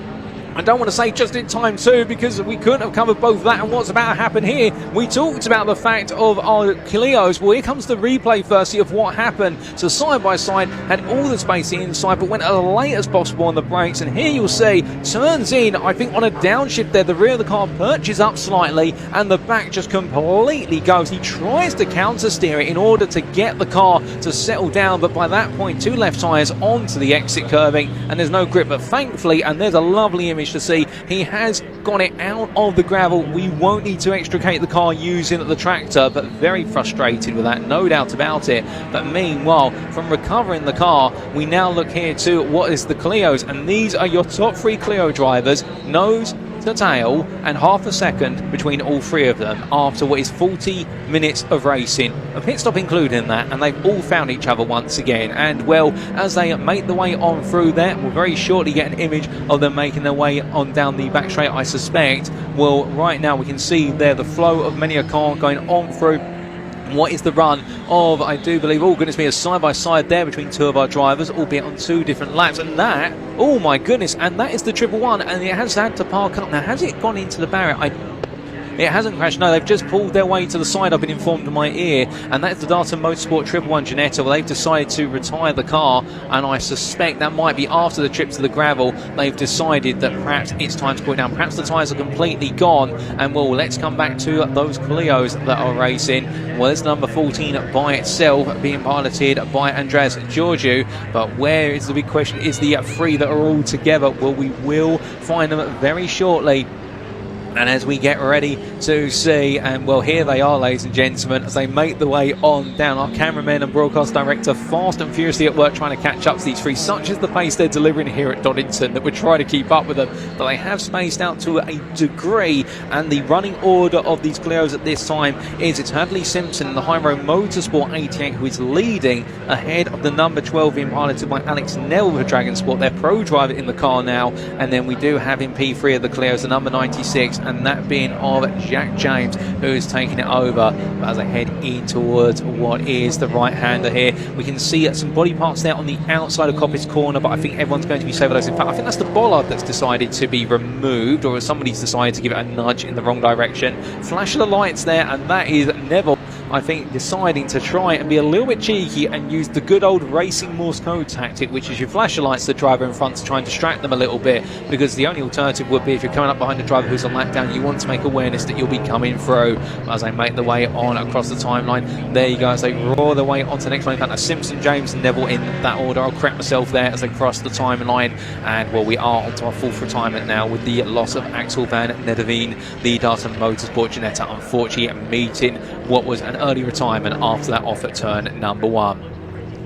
I don't want to say just in time too, because we couldn't have covered both that and what's about to happen here. We talked about the fact of our Clios. Well, here comes the replay firstly of what happened. So side by side had all the space inside, but went as late as possible on the brakes. And here you'll see, turns in, I think on a downshift there, the rear of the car perches up slightly and the back just completely goes. He tries to counter steer it in order to get the car to settle down, but by that point, 2 left tyres onto the exit curbing and there's no grip. But thankfully, and there's a lovely image to see, he has got it out of the gravel. We won't need to extricate the car using the tractor, but very frustrated with that, no doubt about it. But meanwhile, from recovering the car, we now look here to what is the Clios, and these are your top 3 Clio drivers, nose to tail, and half a second between all 3 of them after what is 40 minutes of racing, a pit stop included in that, and they've all found each other once again. And well, as they make the way on through there, we'll very shortly get an image of them making their way on down the back straight, I suspect. Well, right now we can see there the flow of many a car going on through what is the run of, I do believe, oh goodness me, a side-by-side there between 2 of our drivers, albeit on 2 different laps. And that, oh my goodness, and that is the 111, and it has had to park up. Now, has it gone into the barrier? It hasn't crashed, no, they've just pulled their way to the side, I've been informed in my ear, and that's the Darton Motorsport 111 Ginetta. Well, they've decided to retire the car, and I suspect that might be after the trip to the gravel. They've decided that perhaps it's time to put it down. Perhaps the tyres are completely gone, and well, let's come back to those Clios that are racing. Well, it's number 14 by itself, being piloted by Andreas Georgiou, but where is the big question? Is the 3 that are all together? Well, we will find them very shortly. And as we get ready to see, and well, here they are, ladies and gentlemen, as they make the way on down. Our cameraman and broadcast director fast and furiously at work trying to catch up to these 3. Such is the pace they're delivering here at Donington that we're trying to keep up with them. But they have spaced out to a degree, and the running order of these Clios at this time is it's Hadley Simpson in the Hyro Motorsport 88 who is leading ahead of the number 12 being piloted by Alex Nell with Dragon Sport, their pro driver in the car now. And then we do have in P3 of the Clios the number 96, and that being of Jack James, who is taking it over. But as I head in towards what is the right-hander here, we can see some body parts there on the outside of Coppice Corner, but I think everyone's going to be safe with those. In fact, I think that's the bollard that's decided to be removed, or somebody's decided to give it a nudge in the wrong direction. Flash of the lights there, and that is Neville, I think, deciding to try and be a little bit cheeky and use the good old racing Morse code tactic, which is you flash the lights to the driver in front to try and distract them a little bit, because the only alternative would be if you're coming up behind the driver who's on lap down, you want to make awareness that you'll be coming through. As they make the way on across the timeline, there you go, as they roar their way onto the next one. In fact, Simpson, James and Neville in that order. I'll correct myself there as they cross the timeline, and well, we are onto our 4th retirement now with the loss of Axel van Nederveen, the Darton Motorsport Ginetta, unfortunately meeting what was an early retirement after that off at turn number 1.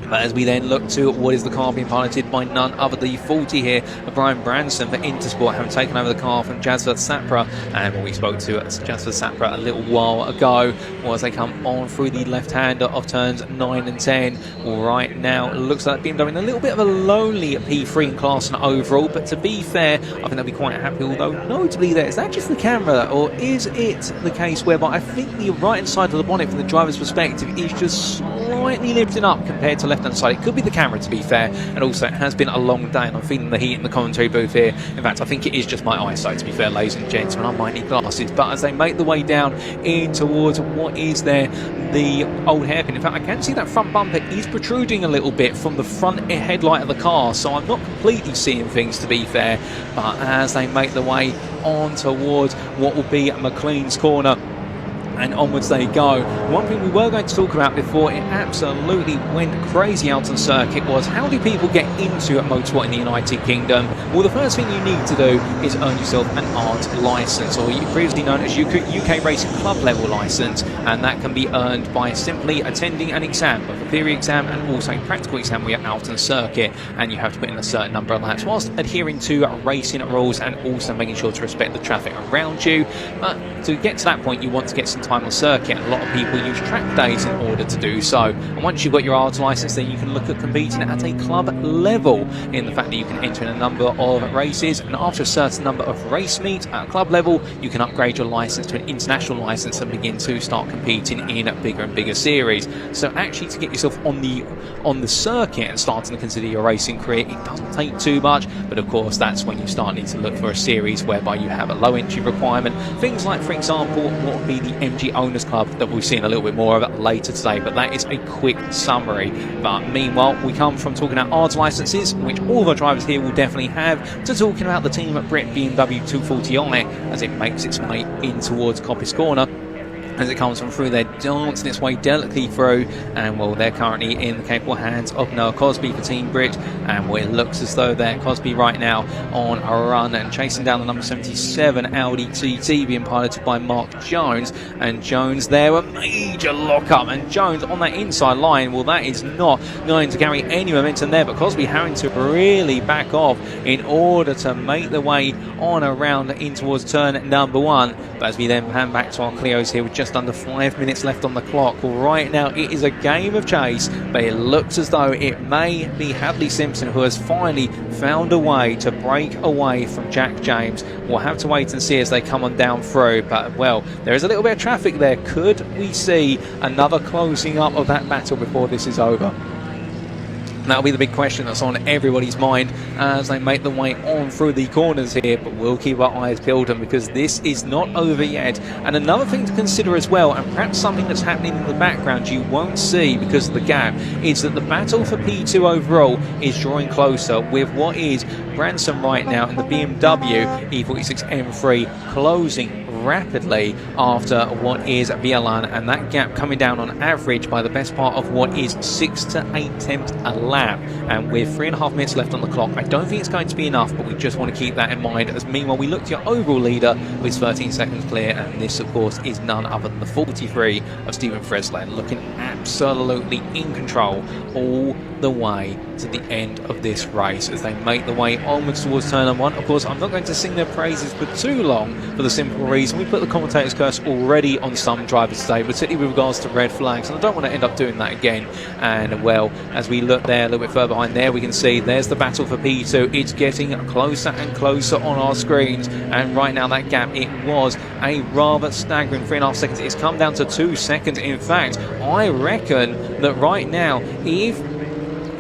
But as we then look to what is the car being piloted by none other than the 40 here of Brian Branson for Intersport, having taken over the car from Jasper Sapra. And when we spoke to Jasper Sapra a little while ago, as they come on through the left-hander of turns 9 and 10. Well, right now, it looks like BMW in a little bit of a lonely P3 in class and overall, but to be fair, I think they'll be quite happy, although notably there, is that just the camera, or is it the case whereby I think the right-hand side of the bonnet from the driver's perspective is just slightly lifting up compared to left-hand side? It could be the camera, to be fair, and also it has been a long day and I'm feeling the heat in the commentary booth here. In fact, I think it is just my eyesight, to be fair, ladies and gentlemen. I might need glasses. But as they make the way down in towards what is there, the old hairpin, in fact I can see that front bumper is protruding a little bit from the front headlight of the car, so I'm not completely seeing things, to be fair. But as they make the way on towards what will be McLean's corner, and onwards they go. One thing we were going to talk about before it absolutely went crazy out on circuit was, how do people get into motorsport in the United Kingdom? Well, the first thing you need to do is earn yourself an art licence, or previously known as UK Racing Club level licence, and that can be earned by simply attending an exam, both a theory exam and also a practical exam where you're out on circuit, and you have to put in a certain number of laps whilst adhering to racing rules and also making sure to respect the traffic around you. But to get to that point, you want to get some time on circuit. A lot of people use track days in order to do so. And once you've got your ARDS licence, then you can look at competing at a club level, in the fact that you can enter in a number of races, and after a certain number of race meets at club level, you can upgrade your licence to an international licence and begin to start competing in bigger and bigger series. So actually, to get yourself on the circuit and starting to consider your racing career, it doesn't take too much, but of course that's when you start needing to look for a series whereby you have a low entry requirement. Things like, for example, what would be the MG Owners Club that we've seen a little bit more of later today, but that is a quick summary. But meanwhile, we come from talking about ARDS licences, which all of our drivers here will definitely have, to talking about the team at Brett BMW 240i as it makes its way in towards Coppice Corner, as it comes from through there, dancing its way delicately through, and well, they're currently in the capable hands of Noah Cosby for Team Brit, and well, it looks as though they're Cosby right now on a run and chasing down the number 77 Audi TT being piloted by Mark Jones, and Jones there, a major lock-up, and Jones on that inside line, well, that is not going to carry any momentum there, but Cosby having to really back off in order to make the way on around in towards turn number 1. But as we then pan back to our Clios here with just under 5 minutes left on the clock, well, right now it is a game of chase, but it looks as though it may be Hadley Simpson who has finally found a way to break away from Jack James. We'll have to wait and see as they come on down through, but well, there is a little bit of traffic there. Could we see another closing up of that battle before this is over? That'll be the big question that's on everybody's mind as they make their way on through the corners here, but we'll keep our eyes peeled on because this is not over yet. And another thing to consider as well, and perhaps something that's happening in the background you won't see because of the gap, is that the battle for P2 overall is drawing closer, with what is Branson right now in the BMW E46 M3 closing rapidly after what is Bielan, and that gap coming down on average by the best part of what is 6 to 8 tenths a lap, and with 3.5 minutes left on the clock, I don't think it's going to be enough, but we just want to keep that in mind as meanwhile we look to your overall leader who is 13 seconds clear, and this of course is none other than the 43 of Stephen Fresley, looking absolutely in control all the way to the end of this race as they make the way onwards towards turn number 1. Of course, I'm not going to sing their praises for too long for the simple reason we put the commentator's curse already on some drivers today, particularly with regards to red flags, and I don't want to end up doing that again. And well, as we look there a little bit further behind there, we can see there's the battle for P2. It's getting closer and closer on our screens, and right now that gap, it was a rather staggering 3.5 seconds. It's come down to 2 seconds. In fact, I reckon that right now,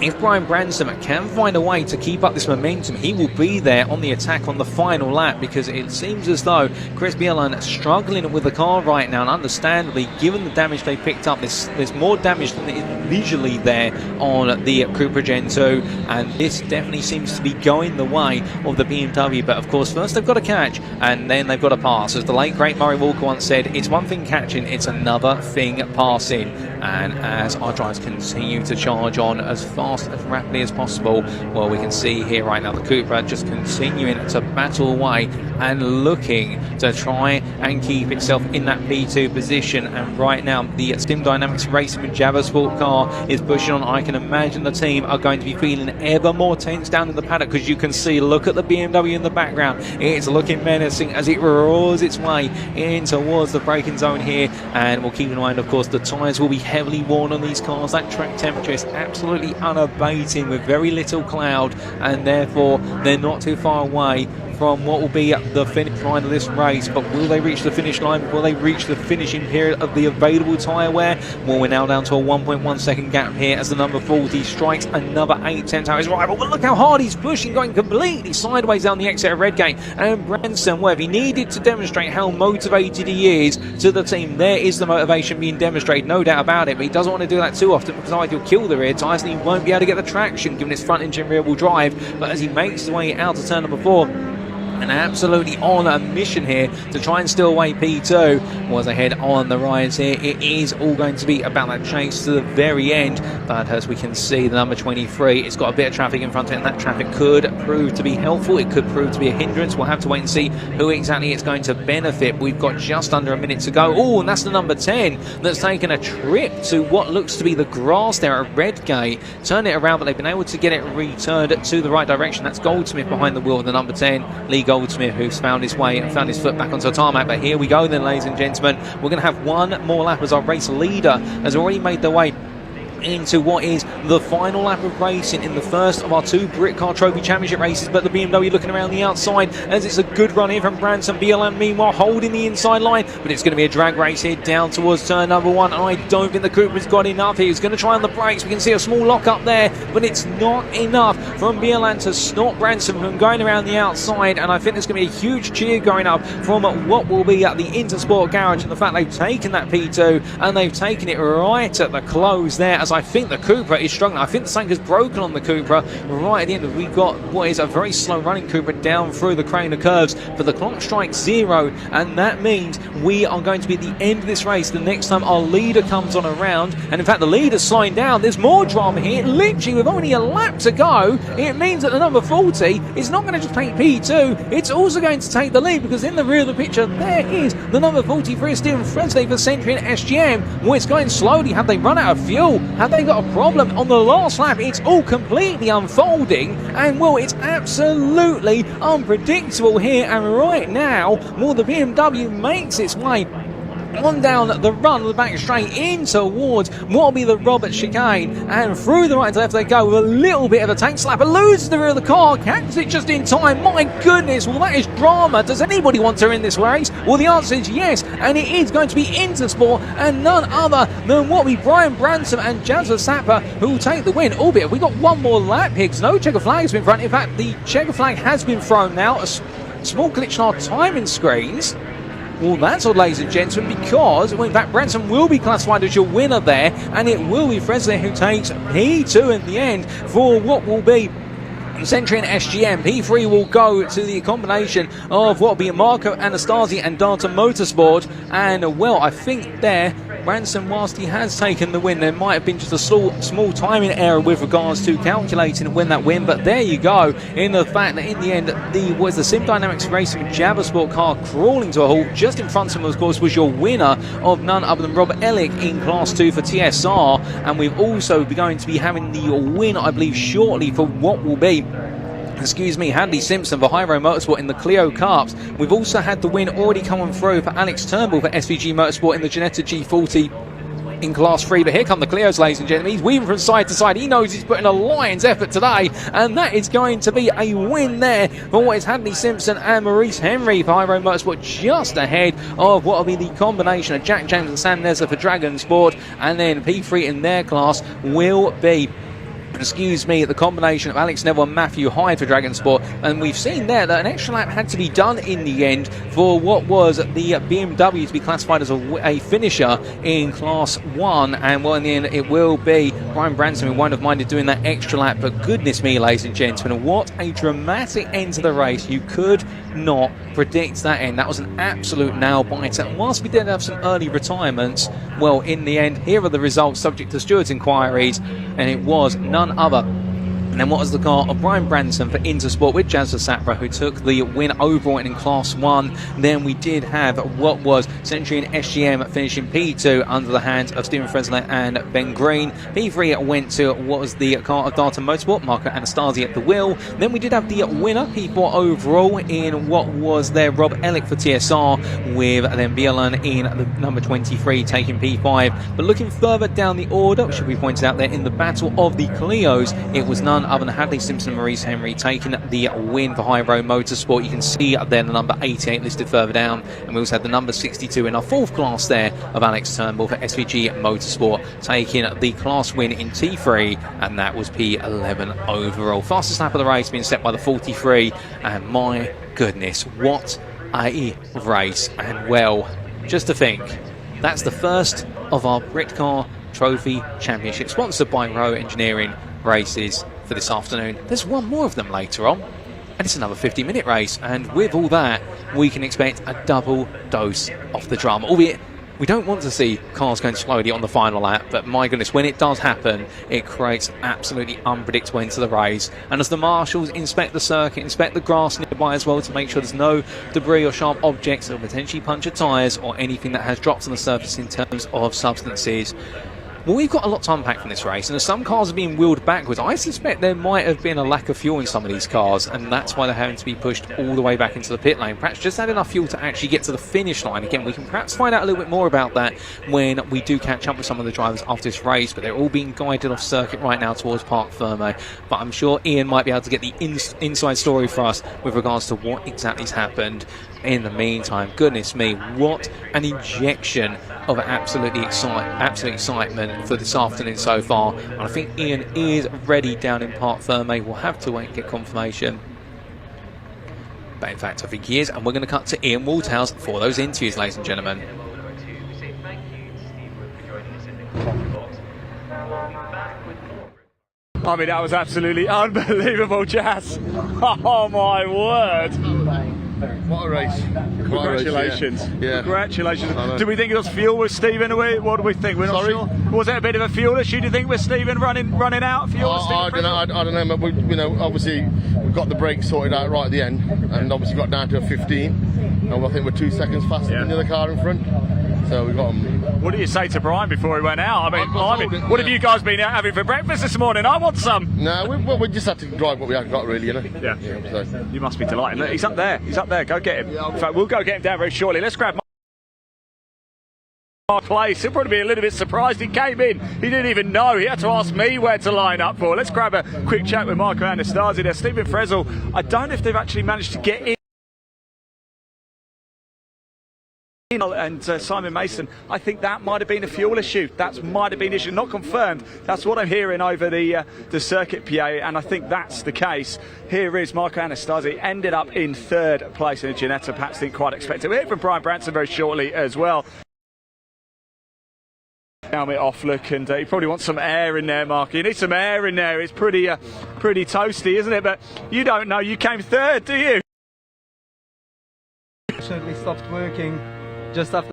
if Brian Branson can find a way to keep up this momentum, he will be there on the attack on the final lap, because it seems as though Chris Bielan struggling with the car right now, and understandably, given the damage they picked up, there's more damage than is visually there on the Cupra Gen 2, and this definitely seems to be going the way of the BMW. But of course, first they've got to catch, and then they've got to pass. As the late great Murray Walker once said, it's one thing catching, it's another thing passing. And as our drivers continue to charge on as fast as rapidly as possible, well, we can see here right now the Cupra just continuing to battle away and looking to try and keep itself in that P2 position. And right now the Stim Dynamics Racing with Java Sport car is pushing on. I can imagine the team are going to be feeling ever more tense down in the paddock, because you can see, look at the BMW in the background, it's looking menacing as it roars its way in towards the braking zone here. And we'll keep in mind, of course, the tyres will be heavily worn on these cars. That track temperature is absolutely unabating with very little cloud, and therefore they're not too far away from what will be the finish line of this race. But will they reach the finish line before they reach the finishing period of the available tyre wear? Well, we're now down to a 1.1 second gap here as the number 40 strikes another 8 tenths out his rival. But look how hard he's pushing, going completely sideways down the exit of Redgate. And Branson, well, if he needed to demonstrate how motivated he is to the team, there is the motivation being demonstrated, no doubt about it. But he doesn't want to do that too often, because either he'll kill the rear tyres and he won't be able to get the traction given his front engine rear wheel drive. But as he makes his way out to turn number 4, and absolutely on a mission here to try and steal away P2, was ahead on the rise here. It is all going to be about that chase to the very end, but as we can see, the number 23, it's got a bit of traffic in front of it, and that traffic could prove to be helpful, it could prove to be a hindrance. We'll have to wait and see who exactly it's going to benefit. We've got just under a minute to go. Oh, and that's the number 10 that's taken a trip to what looks to be the grass there at Redgate, turn it around, but they've been able to get it returned to the right direction. That's Goldsmith behind the wheel of the number 10. Lee Goldsmith, who's found his way and found his foot back onto the tarmac. But here we go then, ladies and gentlemen. We're going to have one more lap as our race leader has already made their way into what is the final lap of racing in the first of our 2 Britcar Trophy Championship races. But the BMW looking around the outside as it's a good run here from Branson. BLM meanwhile holding the inside line, but it's going to be a drag race here down towards turn number 1. I don't think the Cooper's got enough here. He's going to try on the brakes. We can see a small lock up there, but it's not enough from BLM to stop Branson from going around the outside. And I think there's going to be a huge cheer going up from what will be at the Intersport garage, and the fact they've taken that P2 and they've taken it right at the close there, as I think the Cooper is struggling. I think the Sanker's broken on the Cooper right at the end. We've got what is a very slow running Cooper down through the crane of curves, but the clock strikes 0, and that means we are going to be at the end of this race the next time our leader comes on around. And in fact, the leader's slowing down. There's more drama here. Literally with only a lap to go, it means that the number 40 is not going to just take P2, it's also going to take the lead, because in the rear of the picture there is the number 43 Stephen Fresley for Century and SGM. Well, it's going slowly. Have they run out of fuel? Have they got a problem on the last lap? It's all completely unfolding, and well, it's absolutely unpredictable here. And right now, well, the BMW makes its way on down the run of the back straight in towards what will be the Robert chicane, and through the right to left they go with a little bit of a tank slapper, loses the rear of the car, catches it just in time. My goodness, well, that is drama. Does anybody want to win this race? Well, the answer is yes, and it is going to be Intersport and none other than what will be Brian Branson and Jazza Sapper who will take the win, albeit we got one more lap here because no checker flag has been thrown. In fact, the checker flag has been thrown now. A small glitch in our timing screens. Well, that's all, ladies and gentlemen, because, well, in fact, Branson will be classified as your winner there, and it will be Fresley who takes P2 in the end for what will be Century and SGM. P3 will go to the combination of what will be Marco Anastasi and Data Motorsport. And, well, I think there, Branson, whilst he has taken the win, there might have been just a small timing error with regards to calculating when that win. But there you go, in the fact that in the end, the Sim Dynamics Racing Jabba Sport car crawling to a halt. Just in front of him, of course, was your winner of none other than Robert Ellick in Class 2 for TSR. And we've also going to be having the win, I believe, shortly for what will be Hadley Simpson for Hyro Motorsport in the Clio Carps. We've also had the win already coming through for Alex Turnbull for SVG Motorsport in the Ginetta G40 in Class 3. But here come the Clios, ladies and gentlemen. He's weaving from side to side. He knows he's putting a lion's effort today, and that is going to be a win there for what is Hadley Simpson and Maurice Henry for Hyro Motorsport, just ahead of what will be the combination of Jack James and Sam Neza for Dragon Sport. And then P3 in their class will be the combination of Alex Neville and Matthew Hyde for Dragon Sport. And we've seen there that an extra lap had to be done in the end for what was the BMW to be classified as a finisher in Class 1. And well, in the end, it will be Brian Branson who won't have minded doing that extra lap. But goodness me, ladies and gentlemen, what a dramatic end to the race. You could not predict that end. That was an absolute nail-biter. And whilst we did have some early retirements, well, in the end, here are the results subject to stewards' inquiries, and it was none other. And then what was the car of Brian Branson for Intersport with Jazza Sapra, who took the win overall in Class 1. Then we did have what was Century and SGM finishing P2 under the hands of Stephen Fresley and Ben Green. P3 went to what was the car of Data Motorsport, Marco Anastasi at the wheel. Then we did have the winner, P4 overall, in what was their Rob Ellick for TSR, with then BLN in the number 23 taking P5. But looking further down the order, which should be pointed out there in the Battle of the Clios, it was none other than Hadley Simpson and Maurice Henry taking the win for Hyro Motorsport. You can see up there the number 88 listed further down, and we also had the number 62 in our fourth class there of Alex Turnbull for SVG Motorsport taking the class win in T3, and that was P11 overall. Fastest lap of the race being set by the 43, and my goodness, what a race. And well, just to think, that's the first of our Britcar Trophy Championship, sponsored by Rowe Engineering races for this afternoon. There's one more of them later on, and it's another 50-minute race, and with all that we can expect a double dose of the drama, albeit we don't want to see cars going slowly on the final lap. But my goodness, when it does happen, it creates absolutely unpredictable end to the race. And as the marshals inspect the circuit, inspect the grass nearby as well to make sure there's no debris or sharp objects that will potentially puncture tyres or anything that has dropped on the surface in terms of substances, Well, we've got a lot to unpack from this race, and as some cars are being wheeled backwards, I suspect there might have been a lack of fuel in some of these cars, and that's why they're having to be pushed all the way back into the pit lane. Perhaps just had enough fuel to actually get to the finish line. Again, we can perhaps find out a little bit more about that when we do catch up with some of the drivers after this race, but they're all being guided off circuit right now towards Parc Fermé. But I'm sure Ian might be able to get the inside story for us with regards to what exactly has happened. In the meantime, goodness me, what an injection of absolute excitement for this afternoon so far. And I think Ian is ready down in Parc Fermé. We'll have to wait and get confirmation. But in fact, I think he is. And we're going to cut to Ian Walthouse for those interviews, ladies and gentlemen. I mean, that was absolutely unbelievable, Jazz. Oh, my word. What a race. Congratulations. Yeah. Congratulations. Do we think it was fuel with Stephen? What do we think? We're not sure. Was it a bit of a fuel issue, do you think, with Stephen running out of fuel? I don't know, but obviously we've got the brakes sorted out right at the end, and obviously got down to a 15, and I think we're 2 seconds faster than the other car in front. So we got them. What did you say to Brian before he went out? I mean, what have you guys been out having for breakfast this morning? I want some. No, we just had to drive what we had got, really, you know. Yeah. So. You must be delighted. Look, he's up there. Go get him. In fact, we'll go get him down very shortly. Let's grab Mark Place. He'll probably be a little bit surprised he came in. He didn't even know. He had to ask me where to line up for. Let's grab a quick chat with Marco Anastasi there. Stephen Frezzel, I don't know if they've actually managed to get in. And Simon Mason, I think that might have been a fuel issue. That might have been an issue, not confirmed. That's what I'm hearing over the circuit PA, and I think that's the case. Here is Marco Anastasi, ended up in 3rd place in a Ginetta. Perhaps didn't quite expect it. We'll hear from Brian Branson very shortly as well. Helmet off, look, and you probably want some air in there, Mark. You need some air in there. It's pretty toasty, isn't it? But you don't know. You came 3rd, do you? Unfortunately, stopped working just after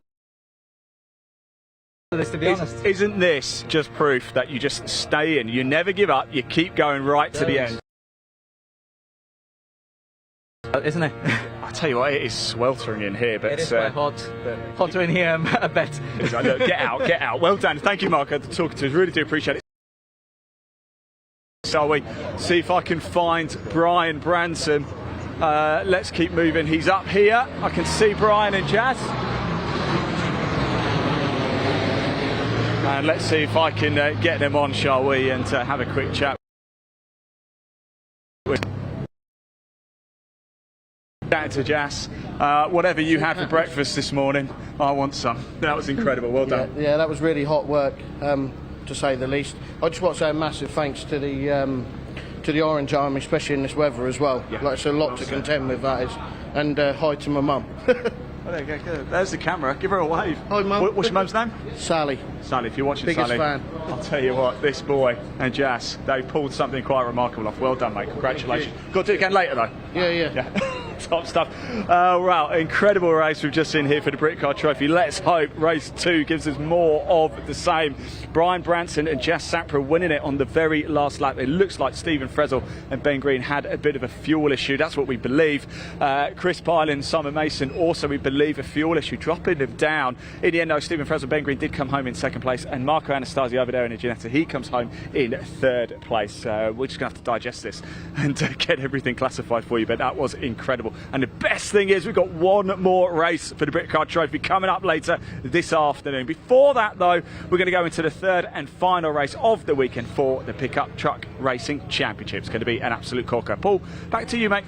this, to be honest. Isn't this just proof that you just stay in? You never give up. You keep going right to the end. Isn't it? I tell you what, it is sweltering in here, but it is quite hot. Hotter in here, I bet. Look, get out. Well done. Thank you, Marco, for talking to us. Really do appreciate it. Shall we see if I can find Brian Branson? Let's keep moving. He's up here. I can see Brian and Jazz. And let's see if I can get them on, shall we, and have a quick chat. Down to Jazz. Whatever you had for breakfast this morning, I want some. That was incredible. Well done. Yeah, that was really hot work, to say the least. I just want to say a massive thanks to the Orange Army, especially in this weather as well. Yeah. Like, it's a lot to contend with, that is. And hi to my mum. Oh, there you go. There's the camera. Give her a wave. Hi, Mum. What's your mum's name? Sally. Sally, if you're watching, Biggest Sally. fan. I'll tell you what, this boy and Jazz, they pulled something quite remarkable off. Well done, mate. Congratulations. Got to do it again later, though. Yeah. Top stuff. Wow, incredible race we've just seen here for the Britcar Trophy. Let's hope race 2 gives us more of the same. Brian Branson and Jazz Sapra winning it on the very last lap. It looks like Stephen Frezzel and Ben Green had a bit of a fuel issue. That's what we believe. Chris Pyle, Simon Mason also, we believe, a fuel issue, dropping them down. In the end, though, Stephen Frezzel and Ben Green did come home in 2nd place, and Marco Anastasi over there in a Ginetta, he comes home in 3rd place. We're just going to have to digest this and get everything classified for you, but that was incredible. And the best thing is we've got one more race for the Britcar Trophy coming up later this afternoon. Before that, though, we're going to go into the 3rd and final race of the weekend for the Pickup Truck Racing Championship. It's going to be an absolute corker. Paul, back to you, mate.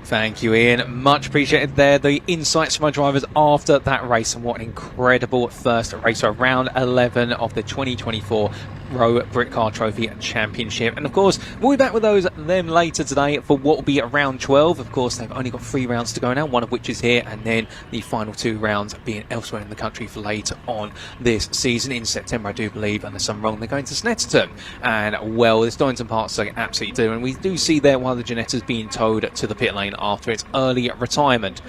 Thank you, Ian. Much appreciated there. The insights from our drivers after that race, and what an incredible first race of round 11 of the 2024 Rowe Britcar Trophy Championship. And of course, we'll be back with them later today for what will be at round 12. Of course, they've only got 3 rounds to go now, one of which is here, and then the final 2 rounds being elsewhere in the country for later on this season in September, I do believe. Unless I'm wrong, they're going to Snetterton. And well, this Donington Park circuit absolutely do. And we do see there one of the Ginetta's being towed to the pit lane after its early retirement.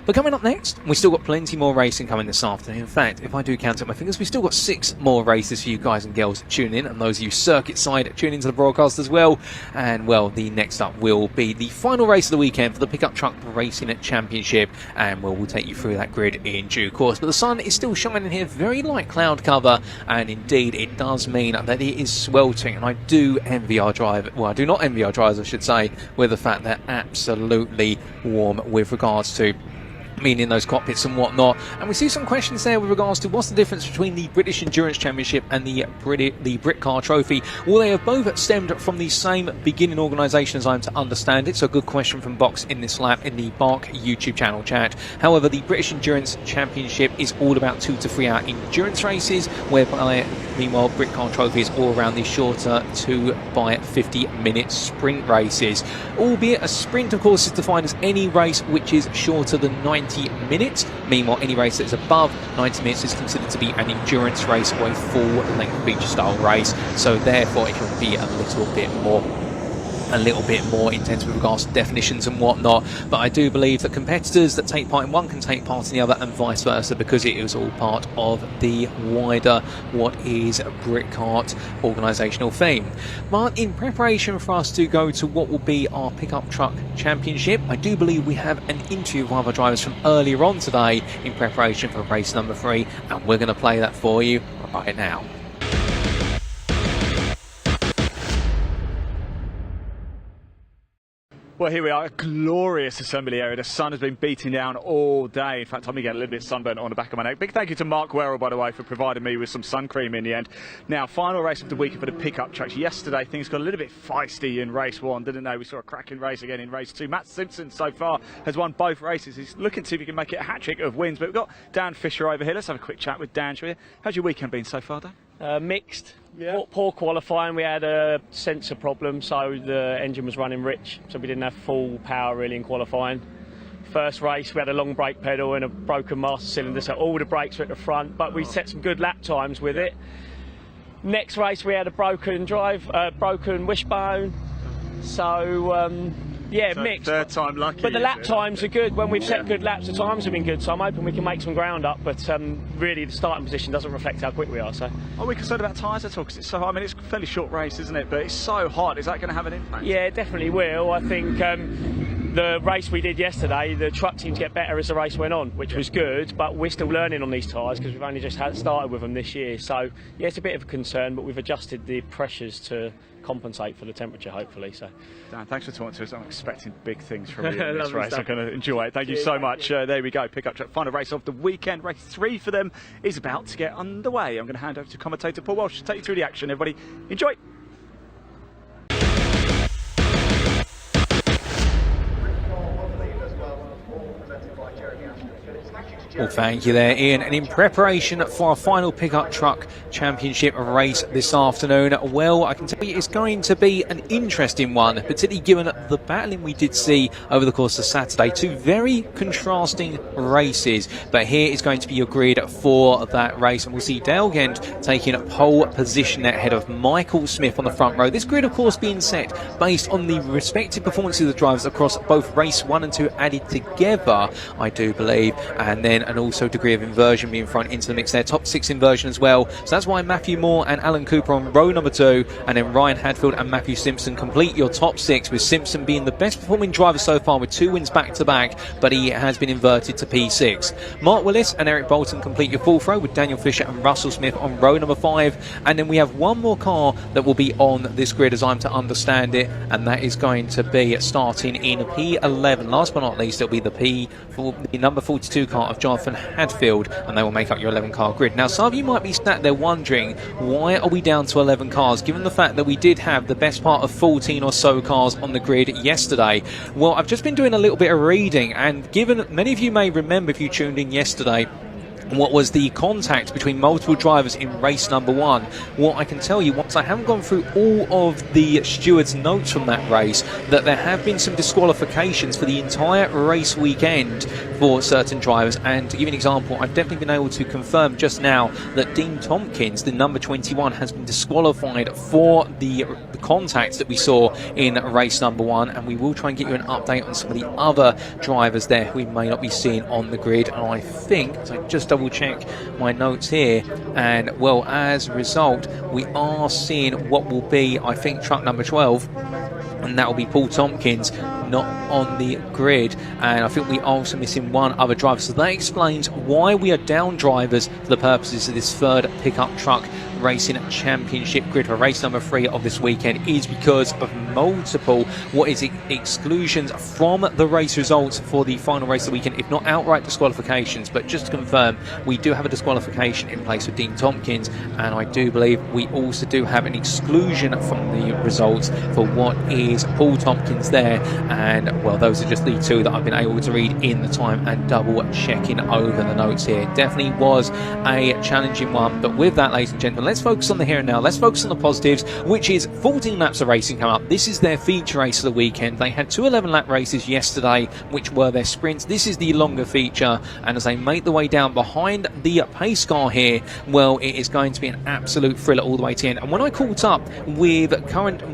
But coming up next, we've still got plenty more racing coming this afternoon. In fact, if I do count up my fingers, we've still got 6 more races for you guys and girls to tune in, and those of you circuit side tune into the broadcast as well. And well, the next up will be the final race of the weekend for the Pickup Truck Racing Championship, and we'll take you through that grid in due course. But the sun is still shining here, very light cloud cover, and indeed it does mean that it is sweltering, and I do envy our driver. Well, I do not envy our drivers, I should say, with the fact they're absolutely warm with regards to meaning those cockpits and whatnot. And we see some questions there with regards to what's the difference between the British Endurance Championship and the Brit Car Trophy. Well, they have both stemmed from the same beginning organisation, as I'm to understand it. So a good question from Box in this lap in the Bark YouTube channel chat. However, the British Endurance Championship is all about 2 to 3 hour endurance races, whereby meanwhile Brit Car Trophy is all around the shorter 2 by 50-minute sprint races. Albeit a sprint, of course, is defined as any race which is shorter than 90 minutes. Meanwhile, any race that is above 90 minutes is considered to be an endurance race or a full-length beach style race. So therefore it can be a little bit more intense with regards to definitions and whatnot. But I do believe that competitors that take part in one can take part in the other, and vice versa, because it is all part of the wider what is Britkart organisational theme. But in preparation for us to go to what will be our Pickup Truck Championship, I do believe we have an interview with one of our drivers from earlier on today in preparation for race number 3, and we're going to play that for you right now. Well, here we are, a glorious assembly area. The sun has been beating down all day. In fact, I'm going to get a little bit sunburnt on the back of my neck. Big thank you to Mark Werrell, by the way, for providing me with some sun cream in the end. Now, final race of the weekend for the pickup trucks. Yesterday, things got a little bit feisty in race 1, didn't they? We saw a cracking race again in race 2. Matt Simpson, so far, has won both races. He's looking to see if he can make it a hat-trick of wins. But we've got Dan Fisher over here. Let's have a quick chat with Dan. How's your weekend been so far, Dan? Mixed. Yeah. Poor qualifying. We had a sensor problem, so the engine was running rich, so we didn't have full power really in qualifying. First race we had a long brake pedal and a broken master cylinder, so all the brakes were at the front, but we set some good lap times with it. Next race we had a broken wishbone, so yeah, mixed. Third time lucky. But the lap times are good. When we've set good laps, the times have been good, so I'm hoping we can make some ground up, but really the starting position doesn't reflect how quick we are. So. Are we concerned about tyres at all? Because it's so hot. I mean, it's a fairly short race, isn't it? But it's so hot. Is that going to have an impact? Yeah, it definitely will. I think the race we did yesterday, the truck seemed to get better as the race went on, which was good, but we're still learning on these tyres because we've only just started with them this year. So, yeah, it's a bit of a concern, but we've adjusted the pressures to compensate for the temperature, hopefully. So, Dan, thanks for talking to us. I'm expecting big things from you in this race. I'm going to enjoy it. Thank you so much. There we go. Pickup truck final race of the weekend. Race 3 for them is about to get underway. I'm going to hand over to commentator Paul Walsh to take you through the action. Everybody, enjoy. Well, thank you there, Ian. And in preparation for our final Pickup Truck Championship race this afternoon, well, I can tell you it's going to be an interesting one, particularly given the battling we did see over the course of Saturday. 2 very contrasting races, but here is going to be your grid for that race, and we'll see Dale Gent taking pole position ahead of Michael Smith on the front row. This grid, of course, being set based on the respective performances of the drivers across both race 1 and 2 added together, I do believe, and also degree of inversion being front into the mix there. Top 6 inversion as well. So that's why Matthew Moore and Alan Cooper on row number 2, and then Ryan Hadfield and Matthew Simpson complete your top 6, with Simpson being the best performing driver so far with 2 wins back to back, but he has been inverted to P6. Mark Willis and Eric Bolton complete your 4th row, with Daniel Fisher and Russell Smith on row number 5, and then we have one more car that will be on this grid as I'm to understand it, and that is going to be starting in P11. Last but not least, it'll be the number 42 car of Jonathan Hadfield, and they will make up your 11 car grid. Now, some of you might be sat there wondering, why are we down to 11 cars given the fact that we did have the best part of 14 or so cars on the grid yesterday? Well, I've just been doing a little bit of reading, and given many of you may remember, if you tuned in yesterday, what was the contact between multiple drivers in race number 1. What I can tell you, once I haven't gone through all of the stewards' notes from that race, that there have been some disqualifications for the entire race weekend for certain drivers. And to give you an example, I've definitely been able to confirm just now that Dean Tompkins, the number 21, has been disqualified for the contacts that we saw in race number 1, and we will try and get you an update on some of the other drivers there who we may not be seeing on the grid. And I think, so just double check my notes here, and well, as a result, we are seeing what will be, I think, truck number 12, and that will be Paul Tompkins, not on the grid. And I think we are also missing one other driver, so that explains why we are down drivers for the purposes of this third pickup truck racing championship grid for race number 3 of this weekend, is because of multiple exclusions from the race results for the final race of the weekend, if not outright disqualifications. But just to confirm, we do have a disqualification in place for Dean Tompkins, and I do believe we also do have an exclusion from the results for what is Paul Tompkins there. And well, those are just the two that I've been able to read in the time and double checking over the notes here. Definitely was a challenging one, but with that, ladies and gentlemen, let's focus on the here and now. Let's focus on the positives, which is 14 laps of racing come up. This is their feature race of the weekend. They had 2 11-lap races yesterday, which were their sprints. This is the longer feature, and as they make the way down behind the pace car here, well, it is going to be an absolute thriller all the way to the end. And when I caught up with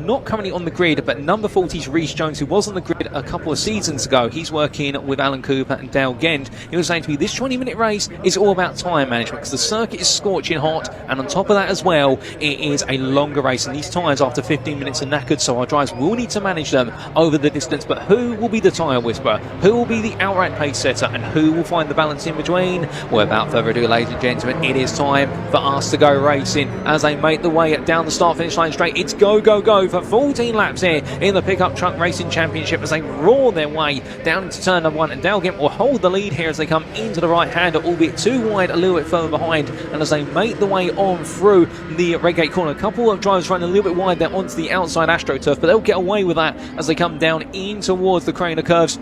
not currently on the grid, but number 40's Rhys Jones, who was on the grid a couple of seasons ago, he's working with Alan Cooper and Dale Gent. He was saying to me, this 20-minute race is all about tyre management, because the circuit is scorching hot, and on top of that as well, it is a longer race, and these tyres after 15 minutes are knackered, so our drivers will need to manage them over the distance. But who will be the tyre whisperer? Who will be the outright pace setter? And who will find the balance in between? Well, without further ado, ladies and gentlemen, it is time for us to go racing as they make the way down the start-finish line straight. It's go, go, go for 14 laps here in the Pickup Truck Racing Championship as they roar their way down into turn number 1, and Dale Gent will hold the lead here as they come into the right-hander, albeit too wide, a little bit further behind. And as they make the way on through the Redgate corner, a couple of drivers running a little bit wide there onto the outside AstroTurf, but they'll get away with that as they come down in towards the Craner curves.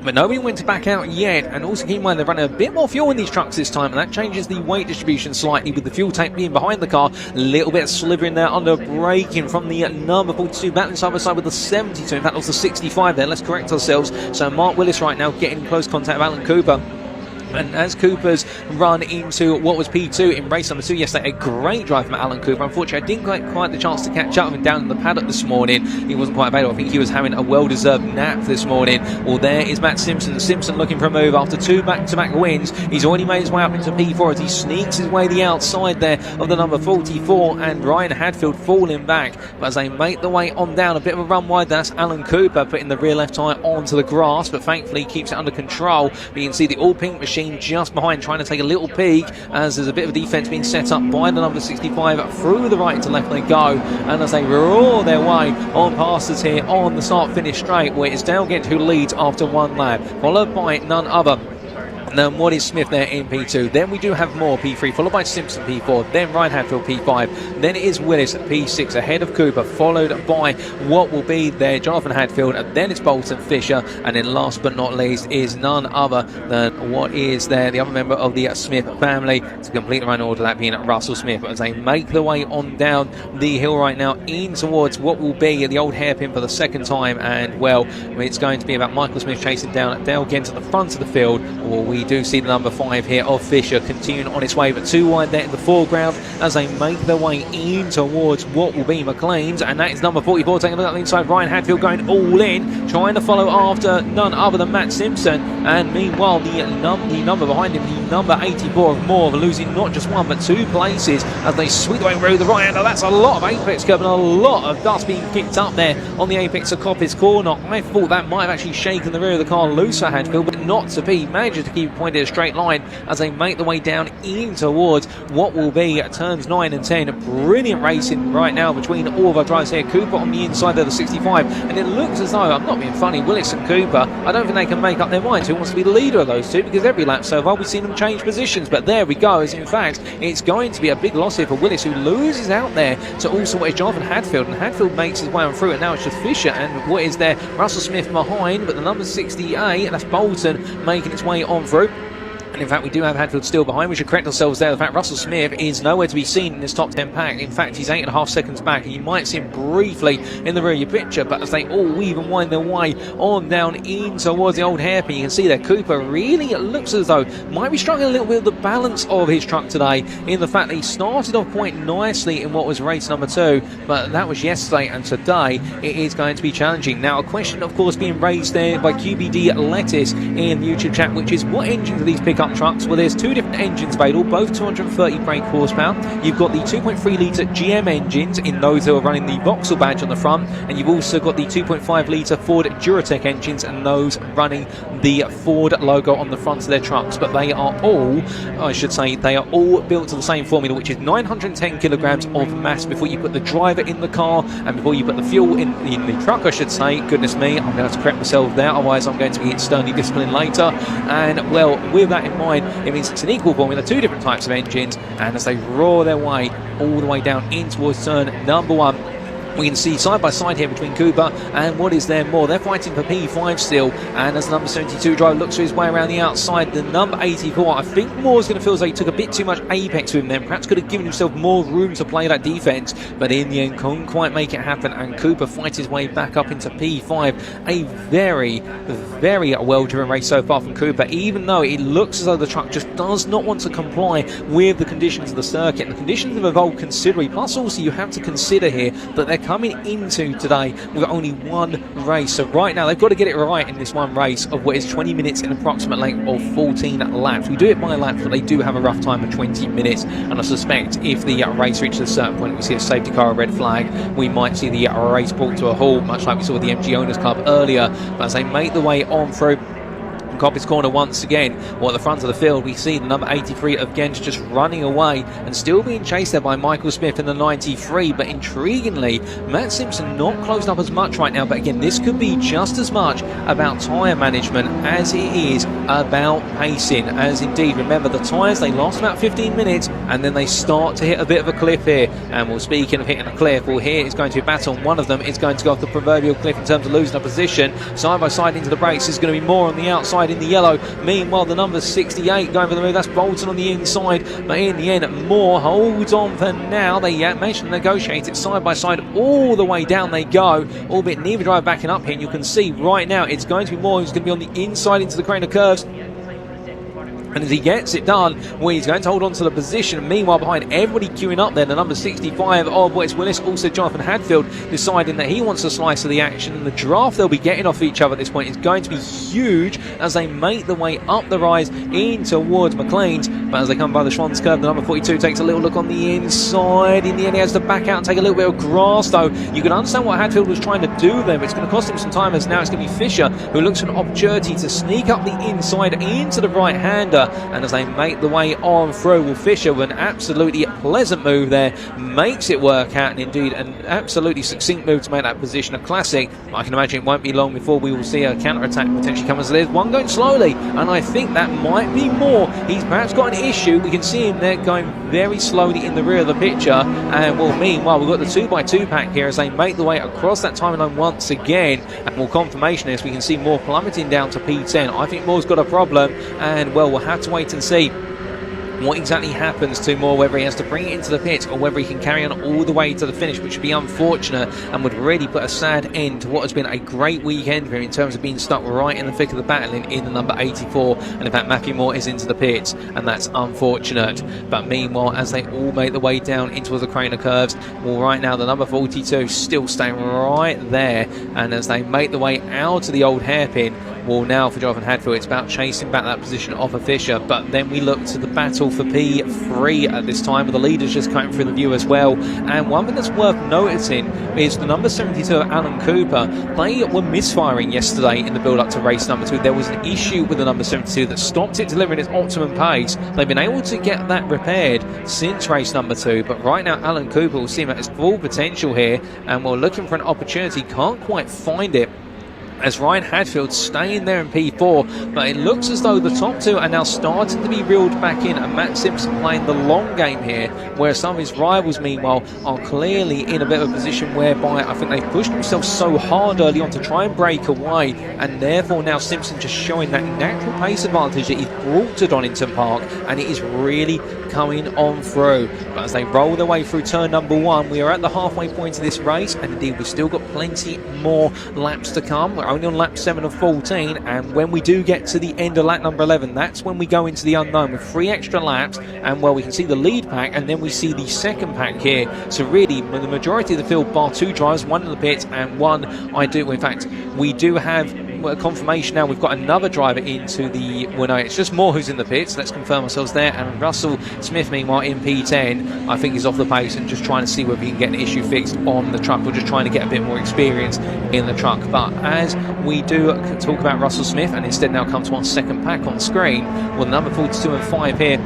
But nobody went to back out yet, and also keep in mind they're running a bit more fuel in these trucks this time, and that changes the weight distribution slightly, with the fuel tank being behind the car, a little bit slivering there under braking from the number 42, battling side by side with the 72, in fact that was the 65 there, let's correct ourselves. So Mark Willis right now getting in close contact with Alan Cooper. And as Cooper's run into what was P2 in race number 2 yesterday, a great drive from Alan Cooper. Unfortunately, I didn't get quite the chance to catch up with him down in the paddock this morning. He wasn't quite available. I think he was having a well-deserved nap this morning. Well, there is Matt Simpson. Simpson looking for a move after 2 back-to-back wins. He's already made his way up into P4 as he sneaks his way the outside there of the number 44, and Ryan Hadfield falling back. But as they make the way on down, a bit of a run wide, that's Alan Cooper putting the rear left tyre onto the grass, but thankfully keeps it under control. But you can see the all-pink machine just behind trying to take a little peek as there's a bit of a defence being set up by the number 65 through the right to left they go, and as they roar their way on past us here on the start finish straight, where it's Dale Gent who leads after 1 lap, followed by none other than what is Smith there in P2. Then we do have Moore P3, followed by Simpson P4, then Ryan Hadfield P5, then it is Willis P6 ahead of Cooper, followed by what will be there Jonathan Hadfield, and then it's Bolton Fisher, and then last but not least is none other than what is there the other member of the Smith family to complete the run order, that being Russell Smith, as they make the way on down the hill right now in towards what will be the old hairpin for the second time. And well, it's going to be about Michael Smith chasing down Dale Gent at the front of the field. Well, we do see the number 5 here of Fisher continuing on its way, but 2 wide there in the foreground as they make their way in towards what will be McLean's, and that is number 44 taking a look at the inside. Ryan Hadfield going all in, trying to follow after none other than Matt Simpson, and meanwhile the number behind him, the number 84 of Moore, losing not just 1 but 2 places as they sweep their way through the right hander. That's a lot of apex curb and a lot of dust being kicked up there on the apex of Coppice corner. I thought that might have actually shaken the rear of the car loose for Hadfield, but not to be. Manages to keep pointed a straight line as they make the way down in towards what will be turns 9 and 10. Brilliant racing right now between all of our drivers here. Cooper on the inside there, the 65, and it looks as though, I'm not being funny, Willis and Cooper, I don't think they can make up their minds who wants to be the leader of those two, because every lap so far we've seen them change positions. But there we go, as in fact it's going to be a big loss here for Willis, who loses out there to also what is Jonathan Hadfield, and Hadfield makes his way on through, and now it's just Fisher and what is there Russell Smith behind, but the number 68, that's Bolton, making its way on through. And in fact, we do have Hadfield still behind. We should correct ourselves there. The fact Russell Smith is nowhere to be seen in this top 10 pack. In fact, he's 8.5 seconds back, and you might see him briefly in the rear of your picture. But as they all weave and wind their way on down in towards the old hairpin, you can see there Cooper really looks as though might be struggling a little bit with the balance of his truck today, in the fact that he started off quite nicely in what was race number 2, but that was yesterday, and today it is going to be challenging. Now, a question, of course, being raised there by QBD Lettuce in the YouTube chat, which is what engines are these pickup trucks? Well, there's two different engines available, both 230 brake horsepower. You've got the 2.3 litre GM engines in those who are running the Vauxhall badge on the front, and you've also got the 2.5 litre Ford Duratec engines and those running the Ford logo on the front of their trucks. But they are all, I should say, they are all built to the same formula, which is 910 kilograms of mass before you put the driver in the car and before you put the fuel in the truck, I should say. Goodness me, I'm going to have to correct myself there, otherwise I'm going to be sternly disciplined later. And well, with that in mind, it means it's an equal formula, two different types of engines, and as they roar their way all the way down in towards turn number 1, we can see side by side here between Cooper and what is there more. They're fighting for P5 still, and as the number 72 driver looks for his way around the outside, the number 84, I think Moore's going to feel as though he took a bit too much apex with him then. Perhaps could have given himself more room to play that defence, but in the end couldn't quite make it happen, and Cooper fights his way back up into P5. A very, very well-driven race so far from Cooper, even though it looks as though the truck just does not want to comply with the conditions of the circuit. The conditions have evolved considerably, plus also you have to consider here that they're coming into today with only one race. So right now they've got to get it right in this one race of what is 20 minutes in approximate length of 14 laps. We do it by laps, but they do have a rough time of 20 minutes. And I suspect if the race reaches a certain point, we see a safety car, a red flag, we might see the race brought to a halt, much like we saw with the MG Owners Club earlier. But as they make the way on through Coppice Corner once again, well, at the front of the field we see the number 83 of Ghent just running away and still being chased there by Michael Smith in the 93, but intriguingly Matt Simpson not closed up as much right now. But again, this could be just as much about tyre management as it is about pacing, as indeed, remember, the tyres, they last about 15 minutes and then they start to hit a bit of a cliff here. And well, speaking of hitting a cliff, well, here is going to be a battle. One of them is going to go off the proverbial cliff in terms of losing a position. Side by side into the brakes is going to be more on the outside in the yellow. Meanwhile, the number 68 going for the move, that's Bolton on the inside, but in the end Moore holds on for now. They managed to negotiate it side by side all the way down they go, albeit neither driver backing up here, and you can see right now it's going to be Moore who's going to be on the inside into the crane of curves. And as he gets it done, well, he's going to hold on to the position. Meanwhile, behind everybody queuing up there, the number 65 of Wes Willis, also Jonathan Hadfield, deciding that he wants a slice of the action. And the draft they'll be getting off each other at this point is going to be huge as they make the way up the rise in towards McLean's. But as they come by the Schwann's curve, the number 42 takes a little look on the inside. In the end, he has to back out and take a little bit of grass, though. You can understand what Hadfield was trying to do there, but it's going to cost him some time, as now it's going to be Fisher who looks for an opportunity to sneak up the inside into the right-hander. And as they make the way on through, well, Fisher, with an absolutely pleasant move there, makes it work out, and indeed an absolutely succinct move to make that position a classic. I can imagine it won't be long before we will see a counter-attack potentially come. So there's one going slowly, and I think that might be Moore. He's perhaps got an issue. We can see him there going very slowly in the rear of the picture. And well, meanwhile, we've got the 2x2 pack here as they make the way across that timeline once again. And well, confirmation is we can see Moore plummeting down to P10. I think Moore's got a problem, and well, we'll have to wait and see what exactly happens to Moore, whether he has to bring it into the pit or whether he can carry on all the way to the finish, which would be unfortunate and would really put a sad end to what has been a great weekend for him in terms of being stuck right in the thick of the battle in the number 84. And in fact, Matthew Moore is into the pits, and that's unfortunate. But meanwhile, as they all make the way down into the crane of curves, well, right now the number 42 still staying right there, and as they make the way out of the old hairpin, well, now for Jonathan Hadfield, it's about chasing back that position off of Fisher. But then we look to the battle for P3 at this time, with the leaders just coming through the view as well. And one thing that's worth noticing is the number 72 of Alan Cooper. They were misfiring yesterday in the build-up to race number 2. There was an issue with the number 72 that stopped it delivering its optimum pace. They've been able to get that repaired since race number 2. But right now, Alan Cooper will see him at his full potential here, and we're looking for an opportunity. Can't quite find it. as Ryan Hadfield staying there in P4, but it looks as though the top two are now starting to be reeled back in, and Matt Simpson playing the long game here, where some of his rivals meanwhile are clearly in a bit of a position whereby I think they've pushed themselves so hard early on to try and break away, and therefore now Simpson just showing that natural pace advantage that he's brought to Donington Park, and it is really coming on through. But as they roll their way through turn number 1, we are at the halfway point of this race, and indeed we've still got plenty more laps to come. We're only on lap 7 of 14, and when we do get to the end of lap number 11, that's when we go into the unknown with 3 extra laps, and well, we can see the lead pack and then we see the second pack here. So really the majority of the field, bar 2 drivers, 1 in the pits and 1 in fact we do have confirmation now. We've got another driver into the, well no, it's just Moore who's in the pits, let's confirm ourselves there, and Russell Smith meanwhile in P10 I think he's off the pace and just trying to see whether he can get an issue fixed on the truck, or just trying to get a bit more experience in the truck. But as we do talk about Russell Smith and instead now come to our second pack on screen, well, number 42 and 5 here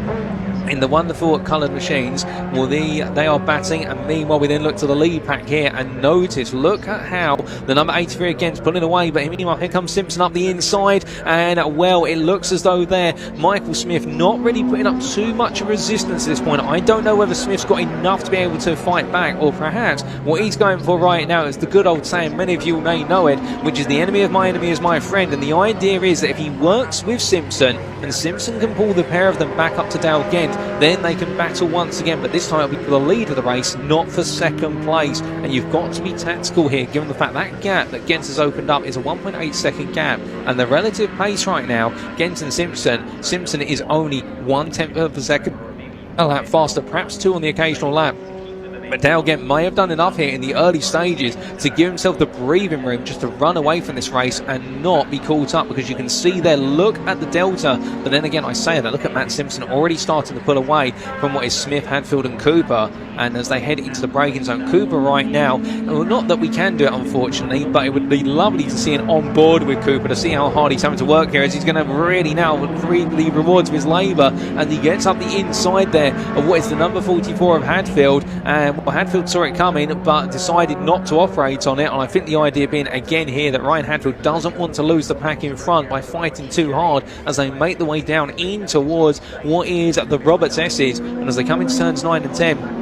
in the wonderful coloured machines, well, they are batting, and meanwhile we then look to the lead pack here and notice, look at how the number 83 again is pulling away, but meanwhile here comes Simpson up the inside, and well, it looks as though there Michael Smith not really putting up too much resistance at this point. I don't know whether Smith's got enough to be able to fight back, or perhaps what he's going for right now is the good old saying, many of you may know it, which is the enemy of my enemy is my friend, and the idea is that if he works with Simpson and Simpson can pull the pair of them back up to Dale Gent, then they can battle once again, but this time it'll be for the lead of the race, not for second place. And you've got to be tactical here, given the fact that gap that Gent has opened up is a 1.8 second gap, and the relative pace right now, Gent and Simpson is only 1/10 of a second a lap faster, perhaps 2 on the occasional lap. But Dale Gent may have done enough here in the early stages to give himself the breathing room just to run away from this race and not be caught up, because you can see there, look at the delta. But then again, I say that, look at Matt Simpson already starting to pull away from what is Smith, Hadfield and Cooper. And as they head into the braking zone, Cooper right now, well, not that we can do it unfortunately, but it would be lovely to see an on board with Cooper, to see how hard he's having to work here, as he's going to really now reap the rewards of his labour as he gets up the inside there of what is the number 44 of Hadfield. And well, Hadfield saw it coming but decided not to operate on it, and I think the idea being again here that Ryan Hadfield doesn't want to lose the pack in front by fighting too hard as they make the way down in towards what is the Roberts S's, and as they come into turns 9 and 10,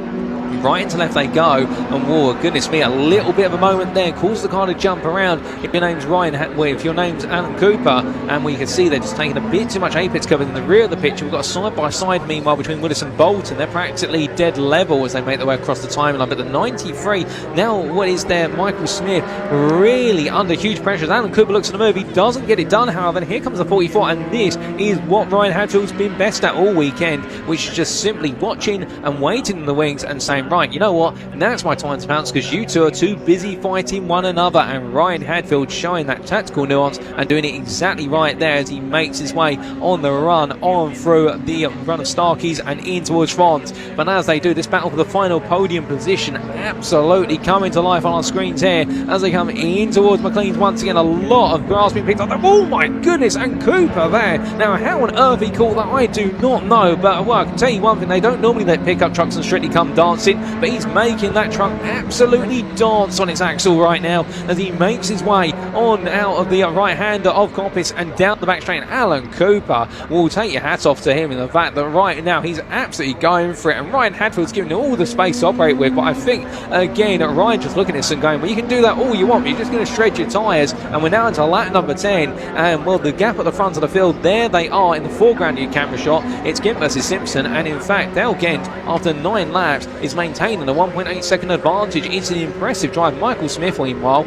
right into left they go, and whoa, goodness me, a little bit of a moment there caused the car to jump around. If your name's if your name's Alan Cooper, and we can see they're just taking a bit too much apex cover in the rear of the picture. We've got a side-by-side meanwhile between Willis and Bolton. They're practically dead level as they make their way across the timeline, but the 93 now, what is there, Michael Smith really under huge pressure as Alan Cooper looks at the move. He doesn't get it done, however, and here comes the 44, and this is what Ryan Hadfield's been best at all weekend, which is just simply watching and waiting in the wings and saying, right, you know what, now it's my time to pounce, because you two are too busy fighting one another. And Ryan Hadfield showing that tactical nuance and doing it exactly right there as he makes his way on the run on through the run of Starkeys and in towards France. But as they do, this battle for the final podium position absolutely coming to life on our screens here as they come in towards McLean's once again. A lot of grass being picked up. Oh my goodness, and Cooper there. Now how on earth he caught that, I do not know, but well, I can tell you one thing, they don't normally let pickup trucks and Strictly Come Dancing, but he's making that truck absolutely dance on its axle right now as he makes his way on out of the right-hander of Coppice and down the back straight. And Alan Cooper will take your hat off to him in the fact that right now he's absolutely going for it, and Ryan Hadfield's giving him all the space to operate with. But I think again Ryan just looking at this and going, well, you can do that all you want, but you're just going to shred your tyres. And we're now into lap number 10, and well, the gap at the front of the field, there they are in the foreground of your camera shot. It's Gent versus Simpson, and in fact Dale Gent after 9 laps is maintaining a 1.8 second advantage. It's an impressive drive. Michael Smith meanwhile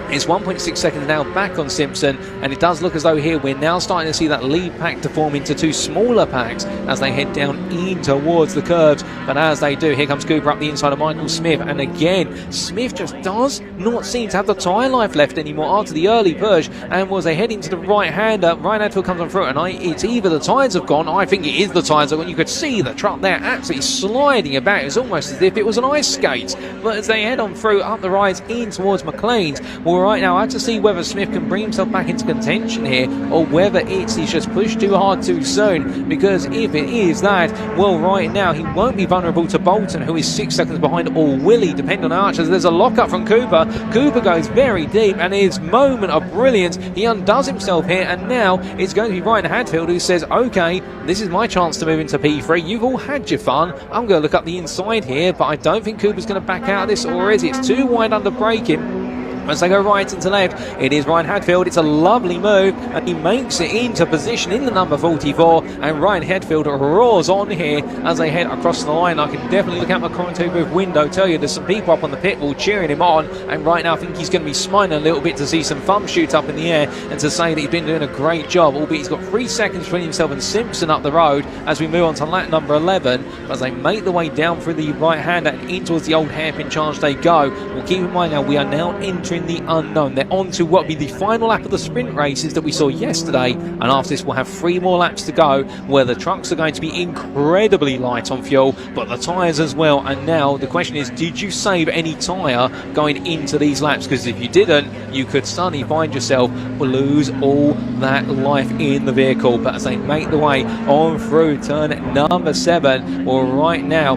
It's 1.6 seconds now back on Simpson, and it does look as though here we're now starting to see that lead pack to form into 2 smaller packs as they head down in towards the curves. But as they do, here comes Cooper up the inside of Michael Smith, and again Smith just does not seem to have the tyre life left anymore after the early push. And as they head into the right-hander, Ryan Hadfield comes on through, and it's either the tyres have gone, I think it is the tyres have gone. You could see the truck there absolutely sliding about. It's almost as if it was an ice skate. But as they head on through up the rise in towards McLean's, well, Well, right now, I have to see whether Smith can bring himself back into contention here, or whether he's just pushed too hard too soon, because if it is that, well, right now, he won't be vulnerable to Bolton, who is 6 seconds behind, or will he, depending on Archers. There's a lock-up from Cooper. Cooper goes very deep, and his moment of brilliance, he undoes himself here, and now it's going to be Ryan Hadfield who says, okay, this is my chance to move into P3. You've all had your fun. I'm going to look up the inside here, but I don't think Cooper's going to back out of this, or is it? It's too wide under braking. As they go right into left, it is Ryan Hadfield. It's a lovely move, and he makes it into position in the number 44, and Ryan Hadfield roars on here as they head across the line. I can definitely look out my commentary booth window, tell you there's some people up on the pit wall cheering him on, and right now I think he's going to be smiling a little bit to see some thumbs shoot up in the air and to say that he's been doing a great job, albeit he's got 3 seconds between himself and Simpson up the road as we move on to lap number 11. As they make the way down through the right hand and in towards the old hairpin charge they go. Well, keep in mind now, we are now entering the unknown. They're on to what will be the final lap of the sprint races that we saw yesterday, and after this we'll have 3 more laps to go, where the trucks are going to be incredibly light on fuel, but the tyres as well. And now the question is, did you save any tyre going into these laps? Because if you didn't, you could suddenly find yourself lose all that life in the vehicle. But as they make the way on through turn number 7, well, right now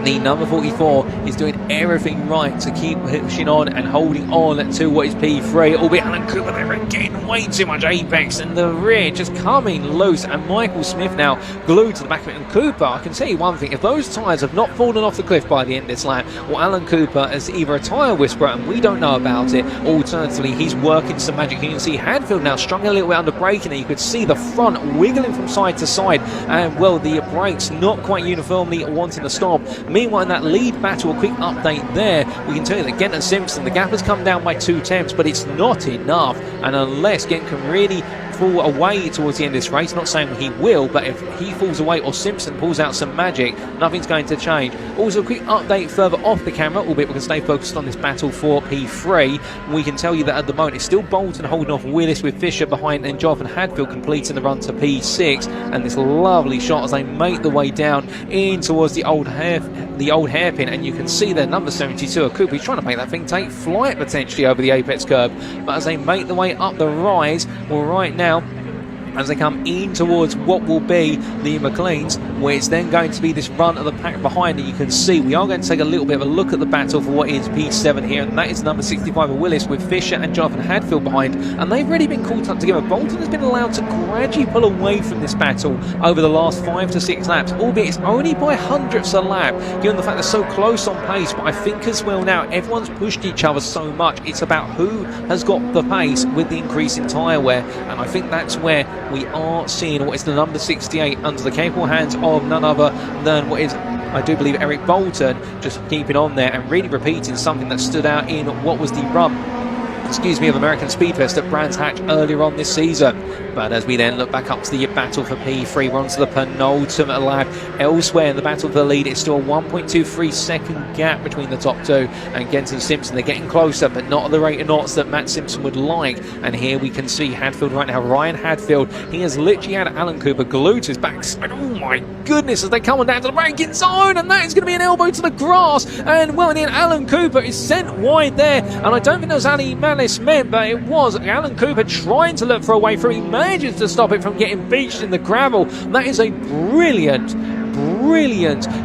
the number 44 is doing everything right to keep pushing on and holding on to what is P3, albeit Alan Cooper there again, way too much apex, and the rear just coming loose, and Michael Smith now glued to the back of it. And Cooper, I can tell you one thing, if those tyres have not fallen off the cliff by the end of this lap, well, Alan Cooper is either a tyre whisperer and we don't know about it, alternatively he's working some magic. You can see Hadfield now struggling a little bit under braking, and you could see the front wiggling from side to side, and well, the brakes not quite uniformly wanting to stop. Meanwhile, in that lead battle, a quick update there, we can tell you that Gent and Simpson, the gap has come down by 2 tenths, but it's not enough, and unless Gent can really fall away towards the end of this race, not saying he will, but if he falls away or Simpson pulls out some magic, nothing's going to change. Also, a quick update further off the camera, albeit we can stay focused on this battle for P3. We can tell you that at the moment it's still Bolton holding off Willis with Fisher behind, and Jonathan Hadfield completing the run to P6, and this lovely shot as they make the way down in towards the old hairpin, and you can see their number 72, Cooper. He's trying to make that thing take flight potentially over the apex curve, but as they make the way up the rise, well, right now as they come in towards what will be the McLeans, where it's then going to be this run of the pack behind it. You can see we are going to take a little bit of a look at the battle for what is P7 here, and that is number 65 of Willis with Fisher and Jonathan Hadfield behind, and they've really been caught up together. Bolton has been allowed to gradually pull away from this battle over the last 5 to 6 laps, albeit it's only by hundredths a lap, given the fact they're so close on pace. But I think as well now, everyone's pushed each other so much, it's about who has got the pace with the increase in tyre wear, and I think that's where we are seeing what is the number 68 under the capable hands of none other than what is, I do believe, Eric Bolton, just keeping on there and really repeating something that stood out in what was the run of American Speedfest at Brands Hatch earlier on this season. But as we then look back up to the battle for P3, we're on to the penultimate lap. Elsewhere in the battle for the lead, it's still a 1.23 second gap between the top 2 and Gent and Simpson. They're getting closer, but not at the rate of knots that Matt Simpson would like. And here we can see Hadfield right now, Ryan Hadfield. He has literally had Alan Cooper glued to his backside. Oh my goodness, as they come on down to the braking zone, and that is going to be an elbow to the grass. And well, and then Alan Cooper is sent wide there, and I don't think that was Ali Malice meant, but it was Alan Cooper trying to look for a way through. He manages to stop it from getting beached in the gravel. That is a brilliant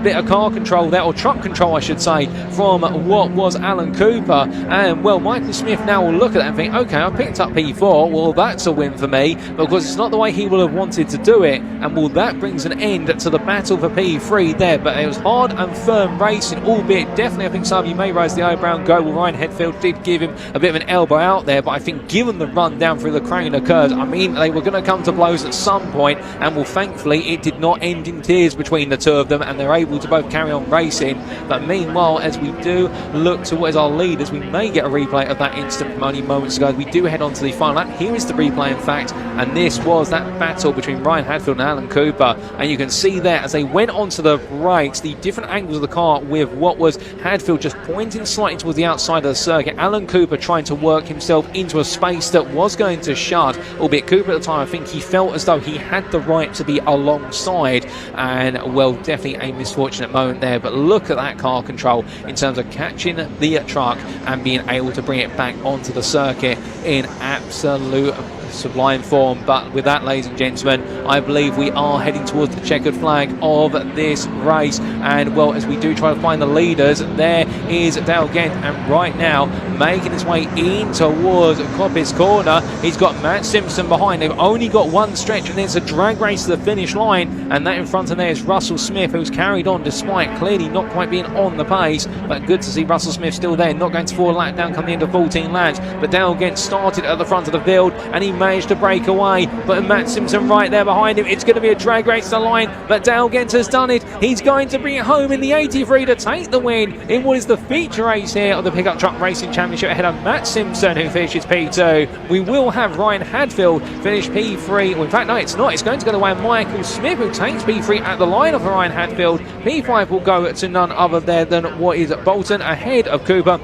bit of car control there, or truck control I should say, from what was Alan Cooper. And well, Michael Smith now will look at that and think, okay, I picked up P4, well that's a win for me, because it's not the way he will have wanted to do it, and well, that brings an end to the battle for P3 there. But it was hard and firm racing, albeit definitely I think some of you may raise the eyebrow and go, well, Ryan Hadfield did give him a bit of an elbow out there, but I think given the run down through the crane occurred, I mean, they were going to come to blows at some point, and well, thankfully it did not end in tears between the 2 of them, and they're able to both carry on racing. But meanwhile, as we do look to what is our lead, as we may get a replay of that incident from only moments ago, we do head on to the final lap. Here is the replay in fact, and this was that battle between Ryan Hadfield and Alan Cooper, and you can see there as they went onto the brakes, the different angles of the car, with what was Hadfield just pointing slightly towards the outside of the circuit, Alan Cooper trying to work himself into a space that was going to shut, albeit Cooper at the time, I think he felt as though he had the right to be alongside, and well, definitely a misfortunate moment there, but look at that car control in terms of catching the truck and being able to bring it back onto the circuit in absolute sublime form. But with that, ladies and gentlemen, I believe we are heading towards the checkered flag of this race. And well, as we do try to find the leaders, there is Dale Gent, and right now making his way in towards Coppice Corner, he's got Matt Simpson behind. They've only got one stretch, and it's a drag race to the finish line, and that in front of there is Russell Smith, who's carried on despite clearly not quite being on the pace. But good to see Russell Smith still there, not going to fall lap down come the end of 14 laps. But Dale Gent started at the front of the field, and he managed to break away, but Matt Simpson right there behind him. It's going to be a drag race to the line, but Dale Gent has done it. He's going to bring it home in the 83 to take the win in what is the feature race here of the Pickup Truck Racing Championship, ahead of Matt Simpson, who finishes P2. We will have Ryan Hadfield finish P3. Well, in fact, no, it's not. It's going to go to Michael Smith, who takes P3 at the line of Ryan Hadfield. P5 will go to none other there than what is Bolton, ahead of Cooper,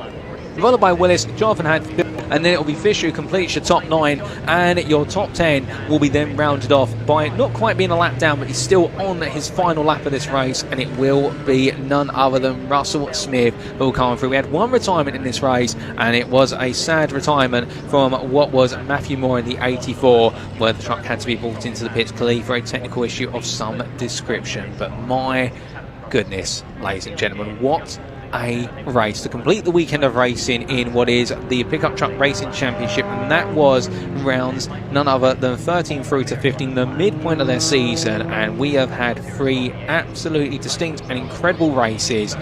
followed by Willis, Jonathan Hadfield, and then it will be Fisher who completes your top 9, and your top 10 will be then rounded off by not quite being a lap down, but he's still on his final lap of this race, and it will be none other than Russell Smith who will come through. We had one retirement in this race, and it was a sad retirement from what was Matthew Moore in the 84, where the truck had to be brought into the pits clearly for a technical issue of some description. But my goodness, ladies and gentlemen, what a race to complete the weekend of racing in what is the Pickup Truck Racing Championship, and that was rounds none other than 13 through to 15, the midpoint of their season. And we have had 3 absolutely distinct and incredible races,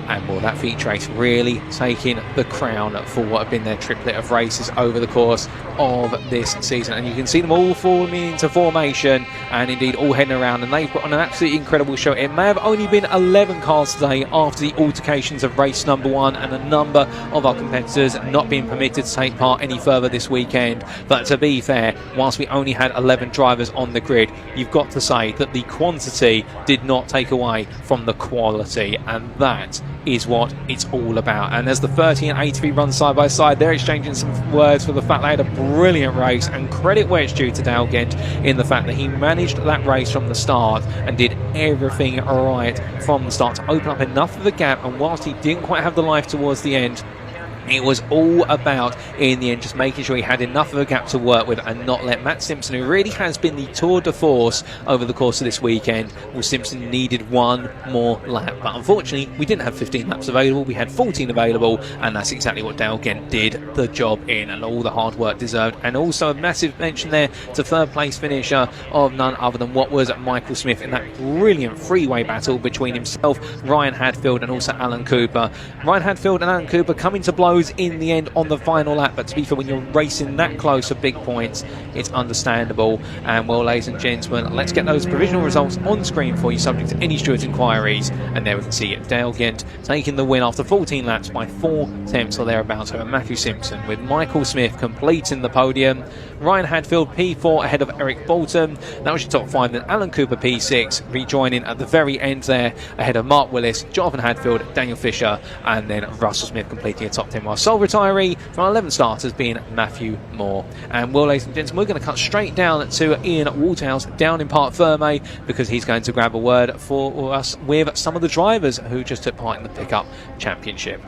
and well, that feature race really taking the crown for what have been their triplet of races over the course of this season. And you can see them all forming into formation and indeed all heading around, and they've put on an absolutely incredible show. It may have only been 11 cars today after the altercations of race number 1 and a number of our competitors not being permitted to take part any further this weekend. But to be fair, whilst we only had 11 drivers on the grid, you've got to say that the quantity did not take away from the quality, and that is what it's all about. And as the 30 and 83 run side by side, they're exchanging some words for the fact they had a brilliant race, and credit where it's due to Dale Gent in the fact that he managed that race from the start and did everything right from the start to open up enough of a gap. And whilst he didn't quite have the life towards the end, it was all about, in the end, just making sure he had enough of a gap to work with and not let Matt Simpson, who really has been the tour de force over the course of this weekend. Well, Simpson needed one more lap, but unfortunately we didn't have 15 laps available, we had 14 available, and that's exactly what Dale Gent did the job in, and all the hard work deserved. And also a massive mention there to third place finisher of none other than what was Michael Smith in that brilliant freeway battle between himself, Ryan Hadfield, and also Alan Cooper. Ryan Hadfield and Alan Cooper coming to blows in the end on the final lap, but to be fair, when you're racing that close for big points, it's understandable. And well, ladies and gentlemen, let's get those provisional results on screen for you, subject to any steward inquiries. And there we can see Dale Gent taking the win after 14 laps by 4 tenths or thereabouts over Matthew Simpson, with Michael Smith completing the podium, Ryan Hadfield P4 ahead of Eric Bolton. That was your top 5. Then Alan Cooper P6 rejoining at the very end there ahead of Mark Willis, Jonathan Hadfield, Daniel Fisher, and then Russell Smith completing a top 10, while sole retiree from 11 starters being Matthew Moore. And well, ladies and gentlemen, we're going to cut straight down to Ian Waterhouse down in Park Ferme, because he's going to grab a word for us with some of the drivers who just took part in the Pickup Championship.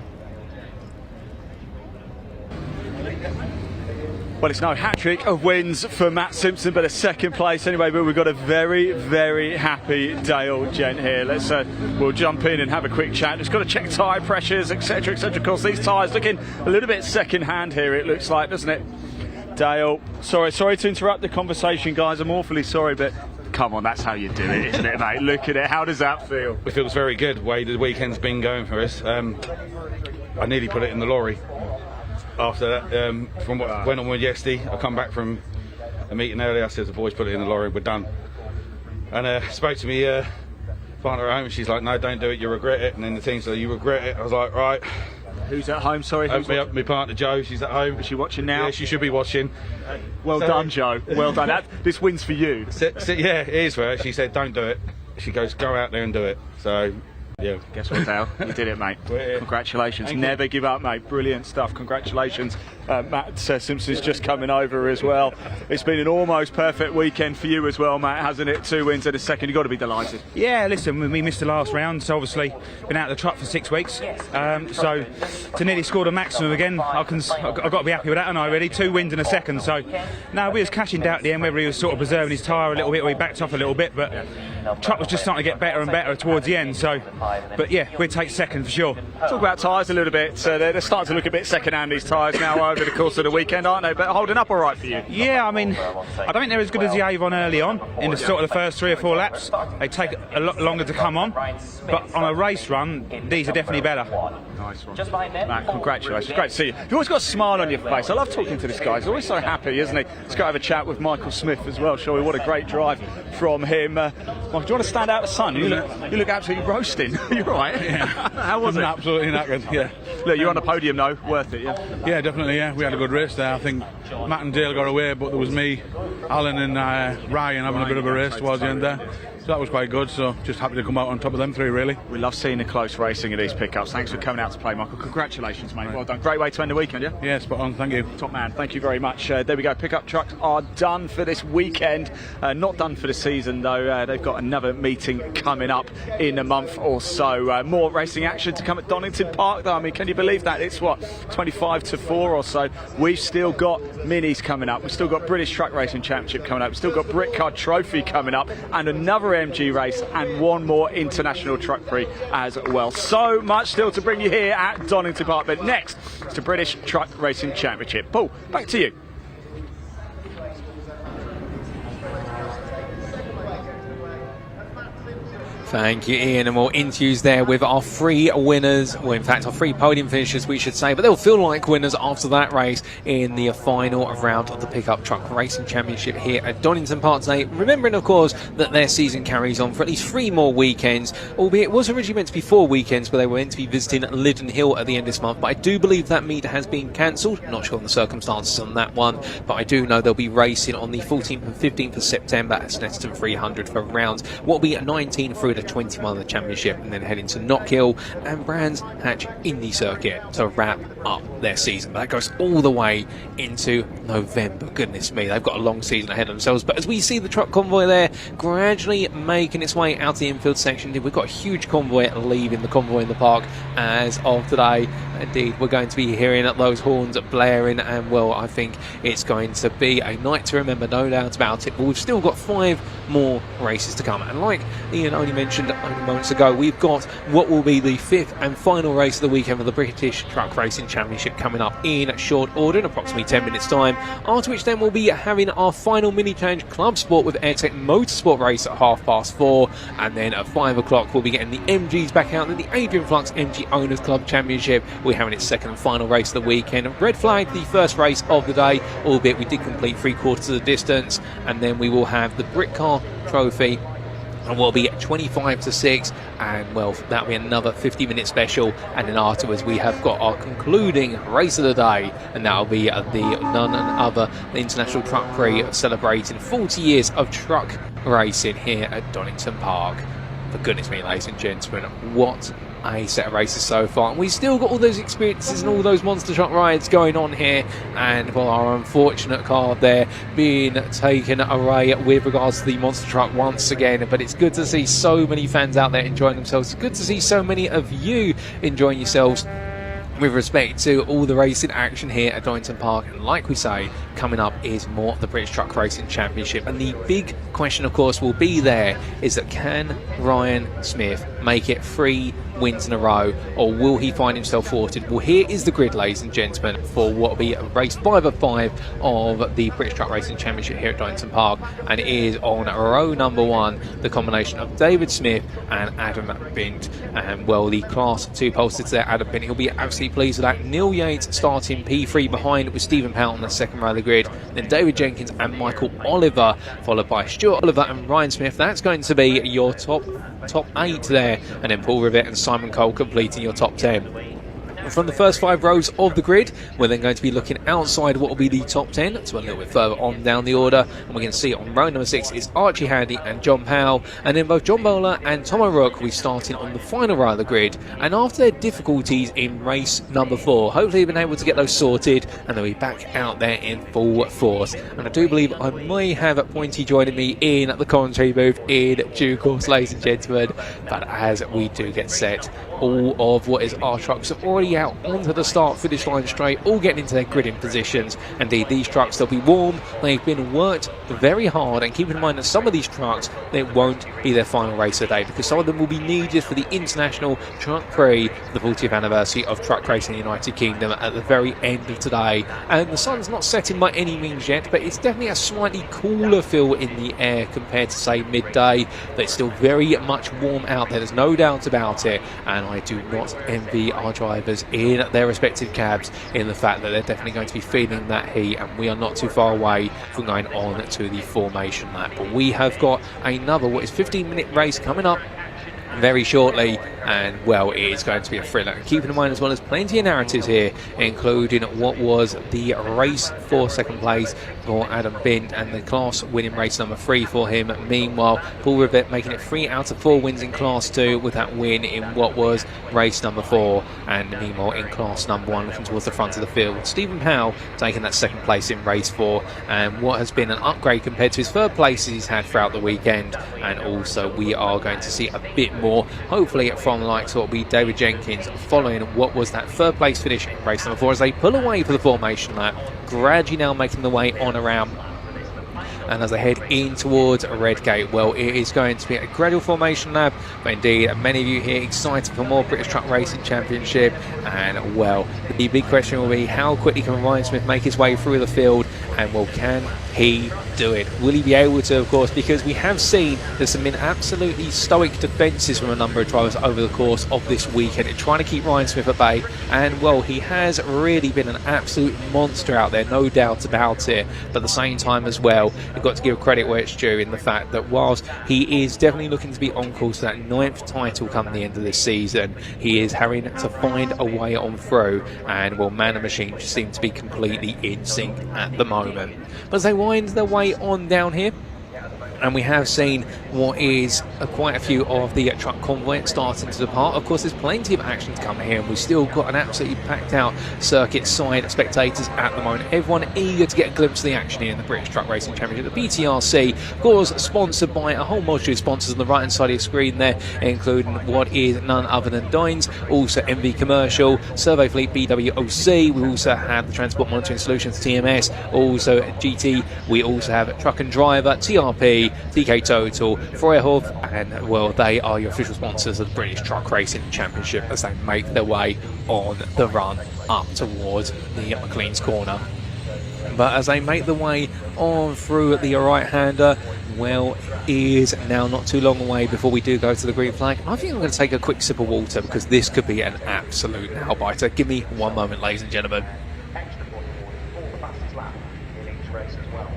Well, it's no hat-trick of wins for Matt Simpson, but a second place anyway. But we've got a very, very happy Dale Gent here. Let's we'll jump in and have a quick chat. Just got to check tyre pressures, etc., etc. Of course, these tyres looking a little bit second-hand here, it looks like, doesn't it? Dale, sorry to interrupt the conversation, guys. I'm awfully sorry, but come on, that's how you do it, isn't it, mate? Look at it. How does that feel? It feels very good, the way the weekend's been going for us. I nearly put it in the lorry. After that, from what went on with yesterday, I come back from a meeting earlier. I said to the boys, put it in the lorry, we're done. And spoke to me partner at home, and she's like, no, don't do it, you regret it. And then the team said, you regret it. I was like, right. Who's at home? Sorry, my partner Jo, she's at home. Is she watching now? Yeah, she should be watching. Well done, Jo. Well done. This wins for you. Yeah, it is for her. She said, don't do it. She goes, go out there and do it. So Yeah. Guess what, Dale? You did it, mate. Congratulations. Thank you. Never give up, mate. Brilliant stuff. Congratulations. Matt Simpson's just coming over as well. It's been an almost perfect weekend for you as well, Matt, hasn't it? 2 wins in a second. You've got to be delighted. Yeah, listen, we missed the last round, so obviously been out of the truck for 6 weeks. So to nearly score the maximum again, I've got to be happy with that, and I really 2 wins in a second. So no, we was cashing down at the end, whether he was sort of preserving his tyre a little bit or he backed off a little bit, but truck was just starting to get better and better towards the end. So, but yeah, we'd take second for sure. Talk about tyres a little bit. They're starting to look a bit second-hand, these tyres now over the course of the weekend, aren't they? But holding up all right for you. Yeah, I mean, I don't think they're as good as the Avon early on in the sort of the first 3 or 4 laps. They take a lot longer to come on, but on a race run, these are definitely better. Nice one. Matt, congratulations. Great to see you. You've always got a smile on your face. I love talking to this guy. He's always so happy, isn't he? Let's go have a chat with Michael Smith as well, shall we? What a great drive from him. Michael, do you want to stand out the sun? You look absolutely roasting. You're right. Yeah. How was it? Absolutely knackered, yeah. Look, you're on the podium though. Worth it, yeah? Yeah, definitely, yeah. We had a good race there. I think Matt and Dale got away, but there was me, Alan and Ryan having a bit of a race towards the end there. So that was quite good, so just happy to come out on top of them 3, really. We love seeing the close racing of these pickups. Thanks for coming out to play, Michael. Congratulations, mate. Well done. Great way to end the weekend, yeah? Yeah, spot on. Thank you. Top man. Thank you very much. There we go. Pickup trucks are done for this weekend. Not done for the season, though. They've got another meeting coming up in a month or so. More racing action to come at Donington Park, though. I mean, can you believe that? It's, what, 25 to 4 or so. We've still got minis coming up. We've still got British Truck Racing Championship coming up. We've still got Britcard Trophy coming up. And another MG race and one more International Truck Prix as well. So much still to bring you here at Donington Park. But next, it's the British Truck Racing Championship. Paul, back to you. Thank you, Ian, and more interviews there with our 3 winners, well, in fact, our 3 podium finishers, we should say, but they'll feel like winners after that race in the final round of the Pickup Truck Racing Championship here at Donington Park today. Remembering, of course, that their season carries on for at least 3 more weekends, albeit it was originally meant to be 4 weekends, where they were meant to be visiting Lyddon Hill at the end of this month, but I do believe that meet has been cancelled. Not sure on the circumstances on that one, but I do know they'll be racing on the 14th and 15th of September at Snetterton 300 for rounds what will be at 19 through to 21 of the championship, and then heading to Knockhill and Brands Hatch Indy Circuit to wrap up their season. But that goes all the way into November. Goodness me, they've got a long season ahead of themselves. But as we see the truck convoy there gradually making its way out the infield section, we've got a huge convoy leaving the convoy in the park as of today. Indeed, we're going to be hearing those horns blaring, and well, I think it's going to be a night to remember, no doubt about it. But we've still got 5 more races to come, and like Ian only mentioned only moments ago, we've got what will be the 5th and final race of the weekend for the British Truck Racing Championship coming up in short order in approximately 10 minutes time, after which then we'll be having our final mini challenge club sport with AirTech Motorsport race at 4:30, and then at 5 o'clock we'll be getting the MGs back out, and then the Adrian Flux MG Owners Club Championship. We're having its 2nd and final race of the weekend. Red Flag, the first race of the day, albeit we did complete 3/4 of the distance, and then we will have the Britcar Trophy, and we'll be at 25 to 6, and well, that'll be another 50-minute special, and then afterwards we have got our concluding race of the day, and that'll be the none other the International Truck Prix, celebrating 40 years of truck racing here at Donington Park. For goodness me, ladies and gentlemen, what a set of races so far, and we still got all those experiences and all those monster truck rides going on here, and well, our unfortunate card there being taken away with regards to the monster truck once again. But it's good to see so many fans out there enjoying themselves. It's good to see so many of you enjoying yourselves with respect to all the racing action here at Donington Park. And like we say, coming up is more of the British Truck Racing Championship, and the big question, of course, will be there is that can Ryan Smith make it 3 wins in a row, or will he find himself thwarted? Well, here is the grid, ladies and gentlemen, for what will be race 5 of 5 of the British Truck Racing Championship here at Donington Park, and it is on row number 1 the combination of David Smith and Adam Bint. And well, the class 2 posted there, Adam Bint, he'll be absolutely pleased with that. Neil Yates starting P3 behind with Stephen Powell on the 2nd row of the grid, then David Jenkins and Michael Oliver, followed by Stuart Oliver and Ryan Smith. That's going to be your top 8 there, and then Paul Rivet and Simon Cole completing your top 10. From the first 5 rows of the grid, we're then going to be looking outside what will be the top 10, so a little bit further on down the order, and we can see on row number 6 is Archie Handy and John Powell, and then both John Bowler and Tom O'Rourke will be starting on the final row of the grid. And after their difficulties in race number 4, hopefully they've been able to get those sorted, and they'll be back out there in full force. And I do believe I may have Pointy joining me in the commentary booth in due course, ladies and gentlemen, but as we do get set, all of what is our trucks are already out onto the start finish line straight, all getting into their gridding positions. Indeed, these trucks, they'll be warm, they've been worked very hard, and keep in mind that some of these trucks, they won't be their final race of the day, because some of them will be needed for the International Truck Prix, the 40th anniversary of truck racing in the United Kingdom, at the very end of today. And the sun's not setting by any means yet, but it's definitely a slightly cooler feel in the air compared to, say, midday, but it's still very much warm out there, there's no doubt about it. And I do not envy our drivers in their respective cabs in the fact that they're definitely going to be feeling that heat, and we are not too far away from going on to the formation lap. But we have got another, what is 15-minute race coming up very shortly, and well, it is going to be a thriller. And keeping in mind as well, there's plenty of narratives here, including what was the race for second place for Adam Bint and the class winning race number 3 for him. Meanwhile, Paul Rivet making it 3 out of 4 wins in class 2 with that win in what was race number 4, and meanwhile in class number 1 looking towards the front of the field, Stephen Powell taking that second place in race 4, and what has been an upgrade compared to his third places he's had throughout the weekend. And also we are going to see a bit more, hopefully, from the likes of what will be David Jenkins following what was that third place finish in race number 4 as they pull away for the formation lap, gradually now making the way on around. And as they head in towards Redgate, well, it is going to be a gradual formation lap, but indeed many of you here excited for more British Truck Racing Championship. And well, the big question will be, how quickly can Ryan Smith make his way through the field, and well, can he do it? Will he be able to, of course, because we have seen there's been absolutely stoic defences from a number of drivers over the course of this weekend in trying to keep Ryan Smith at bay, and well, he has really been an absolute monster out there, no doubt about it. But at the same time as well, you've got to give credit where it's due in the fact that whilst he is definitely looking to be on course to that 9th title come the end of this season, he is having to find a way on through, and well, man and machine just seem to be completely in sync at the moment. But as they wind their way on down here, and we have seen what is quite a few of the truck convoy starting to depart. Of course, there's plenty of action to come here, and we've still got an absolutely packed out circuit side of spectators at the moment. Everyone eager to get a glimpse of the action here in the British Truck Racing Championship. The BTRC, of course, sponsored by a whole multitude of sponsors on the right hand side of your screen there, including what is none other than Dines, also MV Commercial, Survey Fleet BWOC. We also have the Transport Monitoring Solutions TMS, also GT. We also have Truck and Driver, TRP, TK Total, Freyhoff, and well, they are your official sponsors of the British Truck Racing Championship as they make their way on the run up towards the McLean's Corner. But as they make the way on through the right-hander, well, is now not too long away before we do go to the green flag. I think I'm going to take a quick sip of water, because this could be an absolute nail-biter. Give me one moment, ladies and gentlemen. Extra point for the fastest lap in each race as well.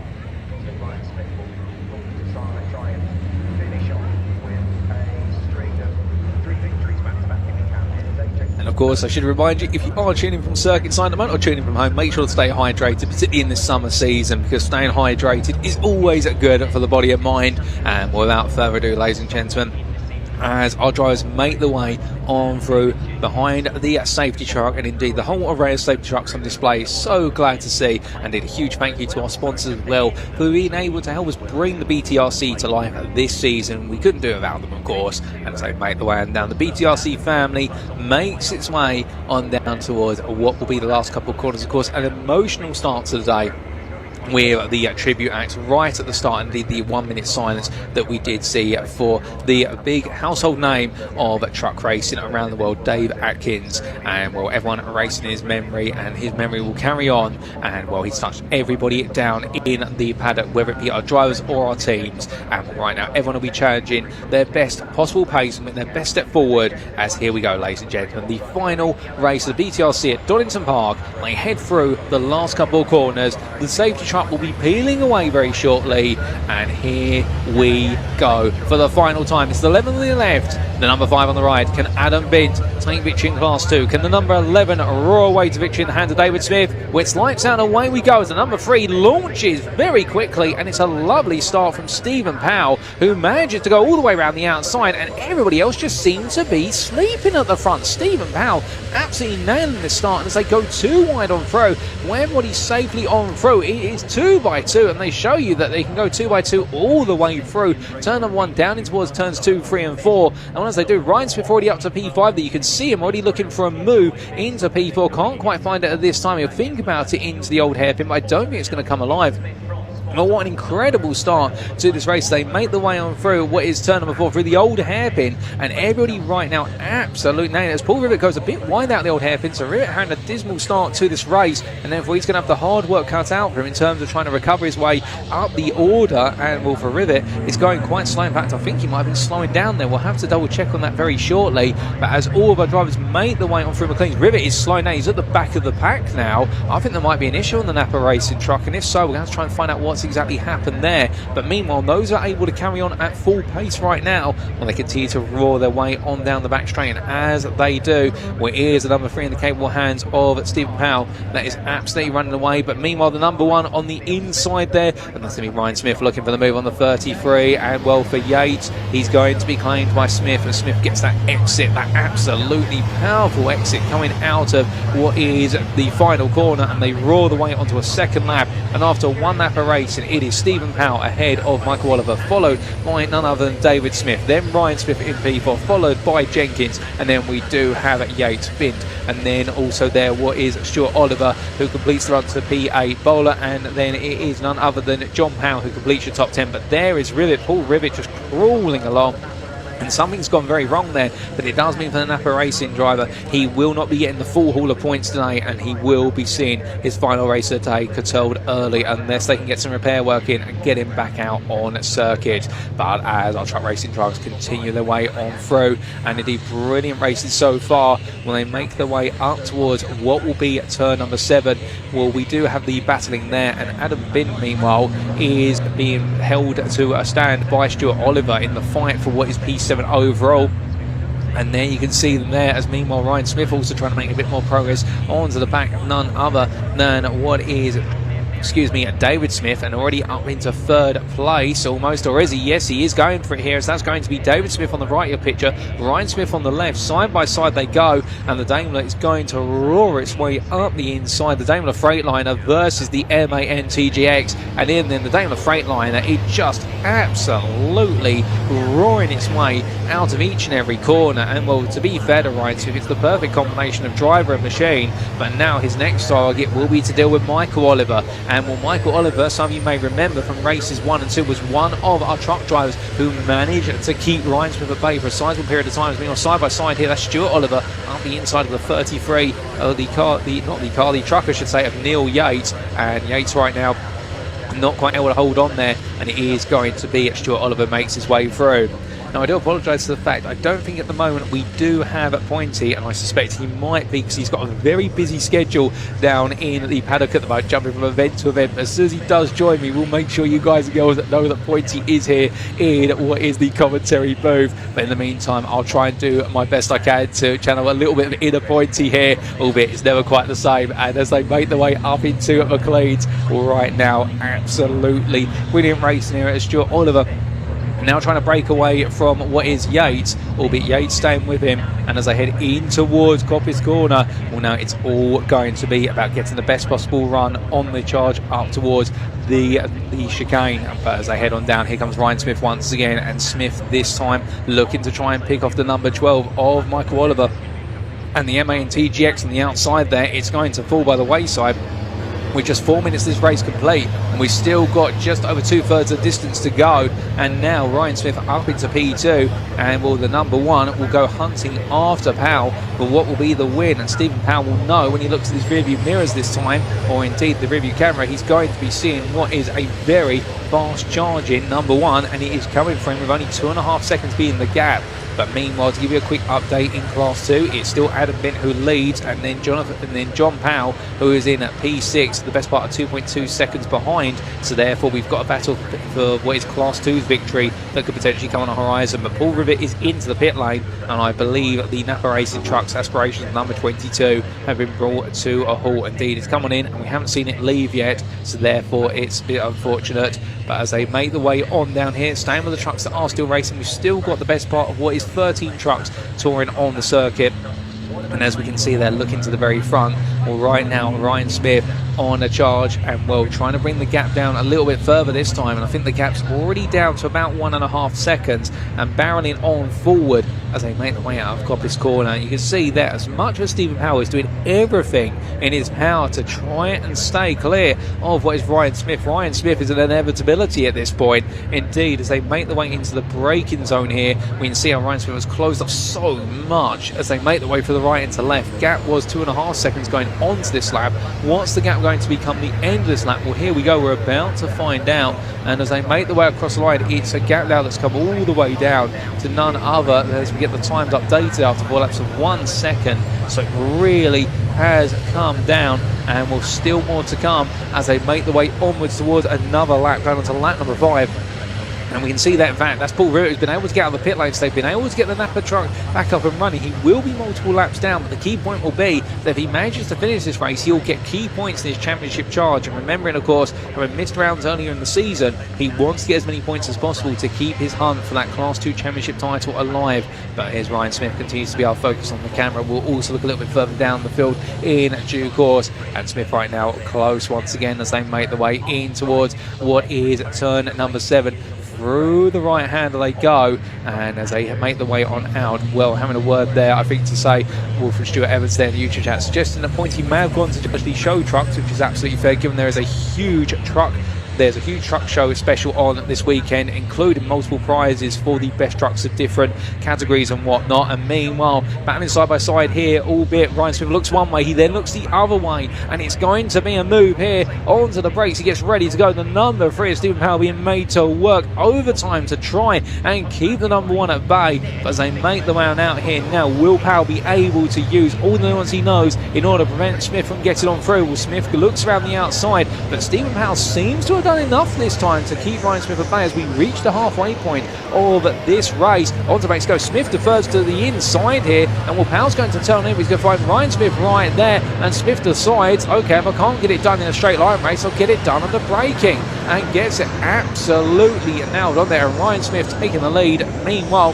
So Ryan Smith will look to try and finish off with a string of 3 victories back-to-back if he can. And of course, I should remind you, if you are tuning from circuit side at the moment or tuning from home, make sure to stay hydrated, particularly in this summer season, because staying hydrated is always good for the body and mind. And without further ado, ladies and gentlemen, as our drivers make the way on through behind the safety truck, and indeed the whole array of safety trucks on display. So glad to see, and indeed a huge thank you to our sponsors as well for being able to help us bring the BTRC to life this season. We couldn't do it without them, of course. And as they make the way on down, the BTRC family makes its way on down towards what will be the last couple of quarters. Of course, an emotional start to the day with the tribute act right at the start, and indeed the 1 minute silence that we did see for the big household name of truck racing around the world, Dave Atkins. And well, everyone racing in his memory, and his memory will carry on. And well, he's touched everybody down in the paddock, whether it be our drivers or our teams. And right now, everyone will be challenging their best possible pace and their best step forward. As here we go, ladies and gentlemen, the final race of the BTRC at Donington Park. They head through the last couple of corners. The safety truck will be peeling away very shortly, and here we go for the final time. It's the 11th on the left, The number 5 on the right, can Adam Bint take victory in Class 2? Can the number 11 roar away to victory in the hands of David Smith? Well, it's lights out, away we go as the number 3 launches very quickly, and it's a lovely start from Stephen Powell, who manages to go all the way around the outside, and everybody else just seems to be sleeping at the front. Stephen Powell absolutely nailing this start, and as they go too wide on through, when everybody's safely on through, it is 2x2, and they show you that they can go 2x2 all the way through. Turn number 1 down in towards turns 2, 3 and 4, and as they do, Ryan Smith already up to P5 there. You can see him already looking for a move into P4. Can't quite find it at this time. He'll think about it into the old hairpin, but I don't think it's going to come alive. Well, what an incredible start to this race. They make the way on through what is turn number 4 through the old hairpin, and everybody right now absolutely nailing it as Paul Rivet goes a bit wide out the old hairpin. So Rivet had a dismal start to this race, and therefore he's going to have the hard work cut out for him in terms of trying to recover his way up the order. And well, for Rivet, it's going quite slow. In fact, I think he might have been slowing down there. We'll have to double check on that very shortly. But as all of our drivers make the way on through McLean's, Rivet is slowing down. He's at the back of the pack now. I think there might be an issue on the Napa racing truck, and if so, we're going to have to try and find out what's exactly happened there. But meanwhile, those are able to carry on at full pace right now, while they continue to roar their way on down the back straight. And as they do, well, here's the number 3 in the capable hands of Stephen Powell. That is absolutely running away. But meanwhile, the number 1 on the inside there, and that's going to be Ryan Smith looking for the move on the 33. And well, for Yates, he's going to be claimed by Smith, and Smith gets that exit, that absolutely powerful exit coming out of what is the final corner, and they roar the way onto a second lap. And after one lap of racing, it is Stephen Powell ahead of Michael Oliver, followed by none other than David Smith, then Ryan Smith in P4, followed by Jenkins, and then we do have Yates, Bint, and then also there what is Stuart Oliver, who completes the run to P8 bowler, and then it is none other than John Powell who completes your top 10. But there is Rivet, Paul Rivet just crawling along. And something's gone very wrong there, but it does mean for the Napa racing driver, he will not be getting the full haul of points today, and he will be seeing his final race of the day curtailed early unless they can get some repair work in and get him back out on circuit. But as our truck racing drivers continue their way on through, and indeed brilliant races so far, when they make their way up towards what will be turn number 7, well, we do have the battling there, and Adam Bint, meanwhile, is being held to a stand by Stuart Oliver in the fight for what is P7 overall. And there you can see them there, as meanwhile Ryan Smith also trying to make a bit more progress onto the back of none other than what is David Smith, and already up into 3rd place almost, or is he? Yes, he is going for it here, so that's going to be David Smith on the right of your picture, Ryan Smith on the left. Side by side they go, and the Daimler is going to roar its way up the inside. The Daimler Freightliner versus the MAN TGX, and then the Daimler Freightliner, it just absolutely roaring its way out of each and every corner. And well, to be fair to Ryan Smith, it's the perfect combination of driver and machine, but now his next target will be to deal with Michael Oliver. And well, Michael Oliver, some of you may remember from races 1 and 2, was one of our truck drivers who managed to keep Ryan Smith at bay for a sizable period of time. As being on side by side here, that's Stuart Oliver up the inside of the 33 of the truck, I should say, of Neil Yates. And Yates right now not quite able to hold on there, and it is going to be Stuart Oliver makes his way through. Now, I do apologise for the fact I don't think at the moment we do have Pointy, and I suspect he might be, because he's got a very busy schedule down in the paddock at the moment, jumping from event to event. But as soon as he does join me, we'll make sure you guys and girls know that Pointy is here in what is the commentary booth. But in the meantime, I'll try and do my best I can to channel a little bit of inner Pointy here, albeit it's never quite the same. And as they make their way up into McLean's right now, absolutely brilliant racing here at Stuart Oliver. Now trying to break away from what is Yates, albeit Yates staying with him. And as they head in towards Coppice Corner, well, now it's all going to be about getting the best possible run on the charge up towards the chicane. But as they head on down, here comes Ryan Smith once again, and Smith this time looking to try and pick off the number 12 of Michael Oliver. And the MAN TGX on the outside there, it's going to fall by the wayside. With just 4 minutes this race complete, and we've still got just over 2/3 of distance to go. And now Ryan Smith up into P2, and well, the number 1 will go hunting after Powell for what will be the win. And Stephen Powell will know when he looks at his rearview mirrors this time, or indeed the rearview camera, he's going to be seeing what is a very fast charging number 1, and it is coming for him with only 2.5 seconds being the gap. But meanwhile, to give you a quick update in Class 2, it's still Adam Bint who leads, and then John Powell, who is in at P6, the best part of 2.2 seconds behind. So therefore we've got a battle for what is Class 2's victory that could potentially come on the horizon. But Paul Rivet is into the pit lane, and I believe the Napa Racing Trucks aspirations number 22 have been brought to a halt. Indeed, it's coming in and we haven't seen it leave yet, so therefore it's a bit unfortunate. But as they make the way on down here, staying with the trucks that are still racing, we've still got the best part of what is 13 trucks touring on the circuit. And as we can see, they're looking to the very front. Well, right now, Ryan Smith on a charge, and well, trying to bring the gap down a little bit further this time. And I think the gap's already down to about 1.5 seconds, and barreling on forward as they make their way out of Coppice Corner. You can see that as much as Stephen Powell is doing everything in his power to try and stay clear of what is Ryan Smith. Ryan Smith is an inevitability at this point. Indeed, as they make their way into the braking zone here, we can see how Ryan Smith has closed up so much as they make their way from the right into left. Gap was 2.5 seconds going onto this lap. What's the gap going to become the end of this lap? Well, here we go, we're about to find out. And as they make their way across the line, it's a gap now that's come all the way down to none other than, as we get the times updated after 4 laps, of 1 second. So it really has come down, and will still more to come as they make their way onwards towards another lap, going on to lap number 5. And we can see that, in fact, that's Paul Rivet who's been able to get out of the pit lane. So they've been able to get the Napa truck back up and running. He will be multiple laps down, but the key point will be that if he manages to finish this race, he'll get key points in his championship charge. And remembering, of course, having missed rounds earlier in the season, he wants to get as many points as possible to keep his hunt for that Class 2 championship title alive. But here's Ryan Smith, continues to be our focus on the camera. We'll also look a little bit further down the field in due course. And Smith right now close once again as they make the way in towards what is turn number 7. Through the right hander they go, and as they make the way on out, well, having a word there, I think, to say, Wolfram Stuart Evans there in the YouTube chat, suggesting a point he may have gone to judge the show trucks, which is absolutely fair, given there is a huge truck. There's a huge truck show special on this weekend, including multiple prizes for the best trucks of different categories and whatnot. And meanwhile, battling side by side here, albeit Ryan Smith looks one way, he then looks the other way, and it's going to be a move here onto the brakes. He gets ready to go. The number 3 is Stephen Powell being made to work overtime to try and keep the number 1 at bay. But as they make the way on out here now, will Powell be able to use all the nuance he knows in order to prevent Smith from getting on through? Well, Smith looks around the outside, but Stephen Powell seems to have done enough this time to keep Ryan Smith at bay as we reach the halfway point of this race. Onto brakes go. Smith defers to the inside here, and well, Powell's going to turn in. He's going to find Ryan Smith right there, and Smith decides, okay, if I can't get it done in a straight line race, I'll get it done under braking, and gets it absolutely nailed on there. And Ryan Smith taking the lead. Meanwhile,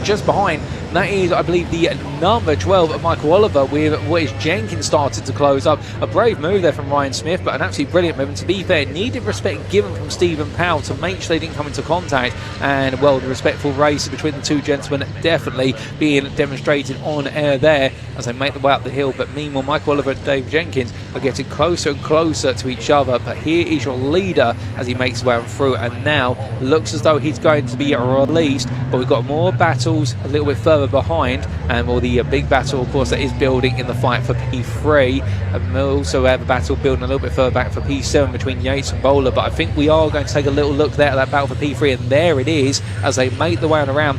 just behind, that is, I believe, the number 12 of Michael Oliver, with what is Jenkins started to close up. A brave move there from Ryan Smith, but an absolutely brilliant move. And to be fair, needed respect given from Stephen Powell to make sure they didn't come into contact. And, well, the respectful race between the two gentlemen definitely being demonstrated on air there as they make the way up the hill. But meanwhile, Michael Oliver and Dave Jenkins are getting closer and closer to each other. But here is your leader as he makes his way through, and now looks as though he's going to be released. But we've got more battles a little bit further behind, and well, the big battle, of course, that is building in the fight for P3, and we'll also have a battle building a little bit further back for P7 between Yates and Bowler. But I think we are going to take a little look there at that battle for P3, and there it is as they make the way around.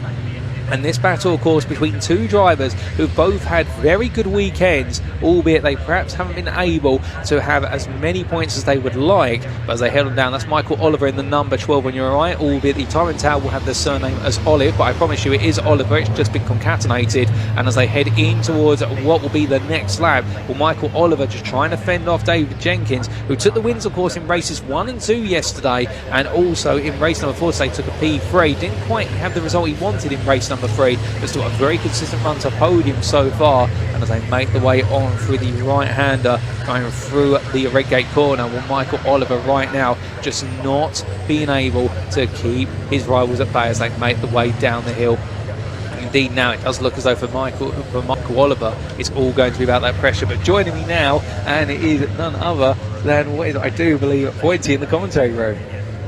And this battle, of course, between two drivers who've both had very good weekends, albeit they perhaps haven't been able to have as many points as they would like. But as they held them down, that's Michael Oliver in the number 12 on your right, albeit the time and tower will have the surname as Olive, but I promise you it is Oliver, it's just been concatenated. And as they head in towards what will be the next lap, well, Michael Oliver just trying to fend off David Jenkins, who took the wins, of course, in races 1 and 2 yesterday, and also in race number 4 today took a P3. Didn't quite have the result he wanted in race number 3, but still a very consistent run to podium so far. And as they make the way on through the right-hander, going through the red gate corner, well, Michael Oliver right now just not being able to keep his rivals at bay as they make the way down the hill. Indeed, now it does look as though for Michael Oliver, it's all going to be about that pressure. But joining me now, and it is none other than what is, I do believe, Pointy in the commentary room.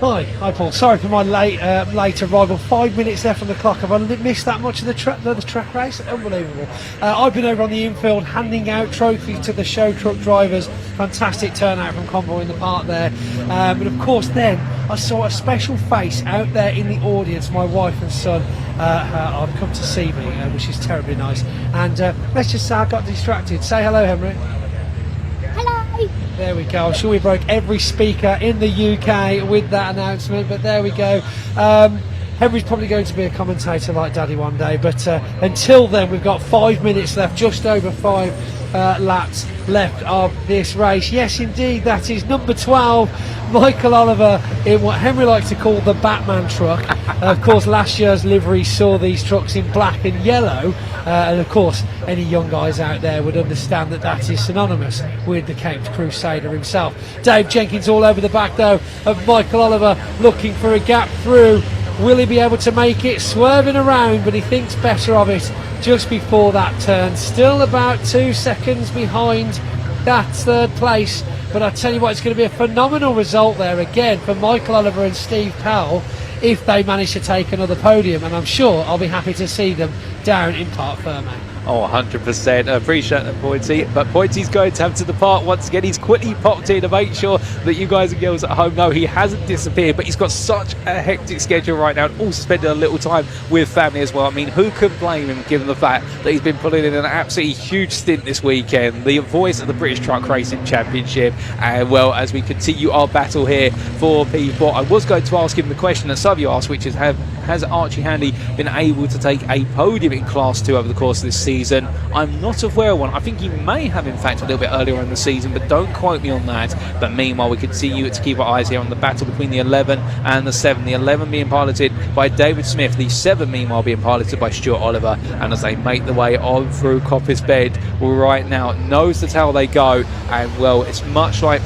Hi Paul. Sorry for my late arrival. 5 minutes left on the clock. Have I missed that much of the track race? Unbelievable. I've been over on the infield handing out trophies to the show truck drivers. Fantastic turnout from Convoy in the park there. But of course then I saw a special face out there in the audience. My wife and son have come to see me, which is terribly nice. And let's just say I got distracted. Say hello, Henry. There we go. I'm sure we broke every speaker in the UK with that announcement, but there we go. Henry's probably going to be a commentator like Daddy one day, but until then we've got 5 minutes left, just over 5 laps left of this race. Yes indeed, that is number 12, Michael Oliver, in what Henry likes to call the Batman truck. Of course last year's livery saw these trucks in black and yellow, and of course any young guys out there would understand that that is synonymous with the Caped Crusader himself. Dave Jenkins all over the back though of Michael Oliver, looking for a gap through. Will he be able to make it? Swerving around, but he thinks better of it just before that turn. Still about 2 seconds behind that third place, but I tell you what, it's going to be a phenomenal result there again for Michael Oliver and Steve Powell if they manage to take another podium, and I'm sure I'll be happy to see them down in Parc Ferme. Oh, 100%. I appreciate that, Pointy. But Pointy's going to have to depart once again. He's quickly popped in to make sure that you guys and girls at home know he hasn't disappeared. But he's got such a hectic schedule right now, and also spending a little time with family as well. I mean, who could blame him given the fact that he's been pulling in an absolutely huge stint this weekend? The voice of the British Truck Racing Championship. And, well, as we continue our battle here for P4, I was going to ask him the question that some of you asked, which is, has Archie Handy been able to take a podium in Class 2 over the course of this season? I'm not aware of one. I think he may have, in fact, a little bit earlier in the season, but don't quote me on that. But meanwhile, we continue to keep our eyes here on the battle between the 11 and the 7. The 11 being piloted by David Smith, the 7 meanwhile being piloted by Stuart Oliver. And as they make the way on through Coppice Bend right now, nose to tail they go. And, well, it's much like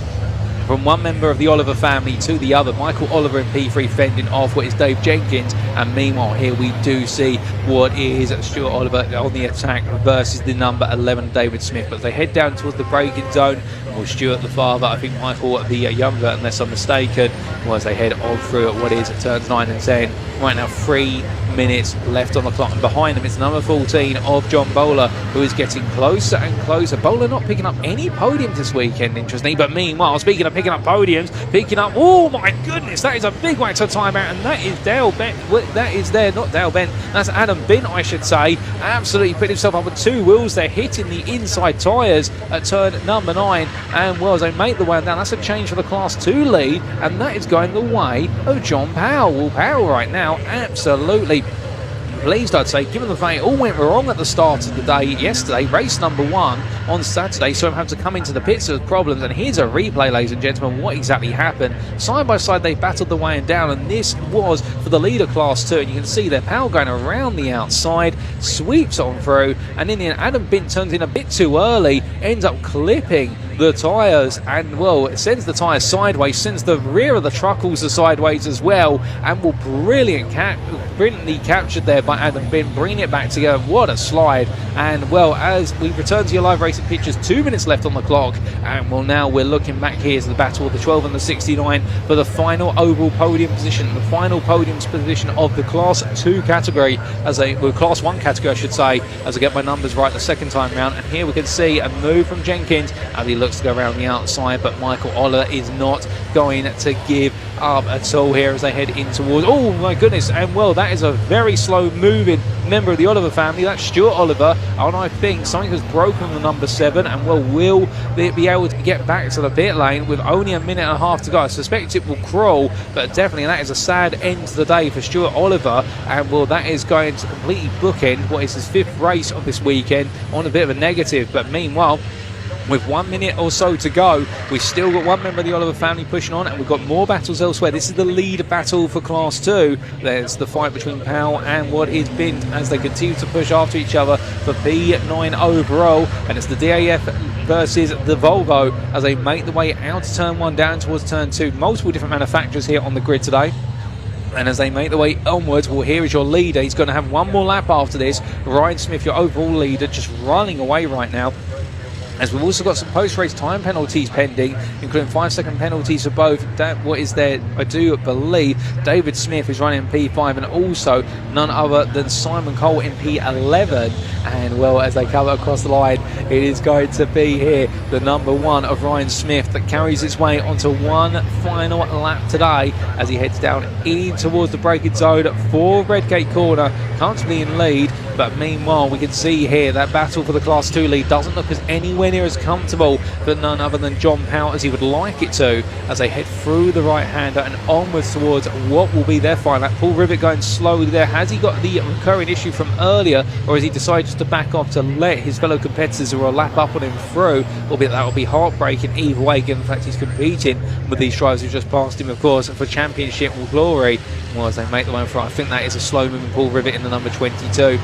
from one member of the Oliver family to the other. Michael Oliver in P3 fending off what is Dave Jenkins, and meanwhile here we do see what is Stuart Oliver on the attack versus the number 11 David Smith. But as they head down towards the braking zone, well, Stuart the father, I think Michael the younger, unless I'm mistaken, well, as they head on through what is turns 9 and 10. Right now 3 minutes left on the clock, and behind them it's number 14 of John Bowler, who is getting closer and closer. Bowler not picking up any podiums this weekend, interestingly, but meanwhile, speaking of picking up podiums, picking up, oh my goodness, that is a big way to time out, and that is Dale Bent. That is there, not Dale Bent, that's Adam Bint, I should say. Absolutely put himself up with 2 wheels there, hitting the inside tyres at turn number 9, and well, as they make the way down, that's a change for the Class 2 lead, and that is going the way of John Powell. Well, Powell right now absolutely pleased, I'd say, given the fact it all went wrong at the start of the day yesterday. Race number 1 on Saturday, so I'm having to come into the pits with problems, and here's a replay, ladies and gentlemen, what exactly happened. Side by side they battled the way down, and this was for the leader Class 2, and you can see their Powell going around the outside, sweeps on through, and in the end Adam Bint turns in a bit too early, ends up clipping the tyres, and well, it sends the tyres sideways, sends the rear of the truck also sideways as well, and will brilliantly captured there by Adam Bint, bringing it back together. What a slide. And well, as we return to your live racing pictures, 2 minutes left on the clock, and well, now we're looking back here to the battle of the 12 and the 69 for the final overall podium position, the final podium position of the Class 2 category, Class 1 category I should say, as I get my numbers right the second time round. And here we can see a move from Jenkins as he looks to go around the outside, but Michael Oliver is not going to give up at all here as they head in towards, oh my goodness, and well, that is a very slow moving member of the Oliver family, that's Stuart Oliver, and I think something has broken on the number 7, and well, will they be able to get back to the pit lane with only a minute and a half to go? I suspect it will crawl, but definitely that is a sad end to the day for Stuart Oliver, and well, that is going to completely bookend what is his 5th race of this weekend on a bit of a negative. But meanwhile, with 1 minute or so to go, we've still got one member of the Oliver family pushing on, and we've got more battles elsewhere. This is the lead battle for Class 2. There's the fight between Powell and what is Bint as they continue to push after each other for P9 overall, and it's the DAF versus the Volvo as they make the way out of turn 1 down towards turn 2. Multiple different manufacturers here on the grid today. And as they make the way onwards, well, here is your leader. He's going to have one more lap after this. Ryan Smith, your overall leader, just running away right now. as we've also got some post-race time penalties pending, including 5-second penalties for both. What is there? I do believe David Smith is running P5, and also none other than Simon Cole in P11. And well, as they come across the line, it is going to be here the number 1 of Ryan Smith that carries its way onto one final lap today as he heads down in towards the braking zone for Redgate Corner, comfortably in lead. But meanwhile, we can see here that battle for the Class 2 lead doesn't look as anywhere near as comfortable for none other than John Powell as he would like it to, as they head through the right-hander and onwards towards what will be their final lap. Paul Rivet going slowly there. Has he got the recurring issue from earlier, or has he decided just to back off to let his fellow competitors who are a lap up on him through? Albeit that will be heartbreaking either way, given the fact he's competing with these drivers who just passed him, of course, for championship glory. Well, as they make the way through, I think that is a slow-moving Paul Rivet in the number 22.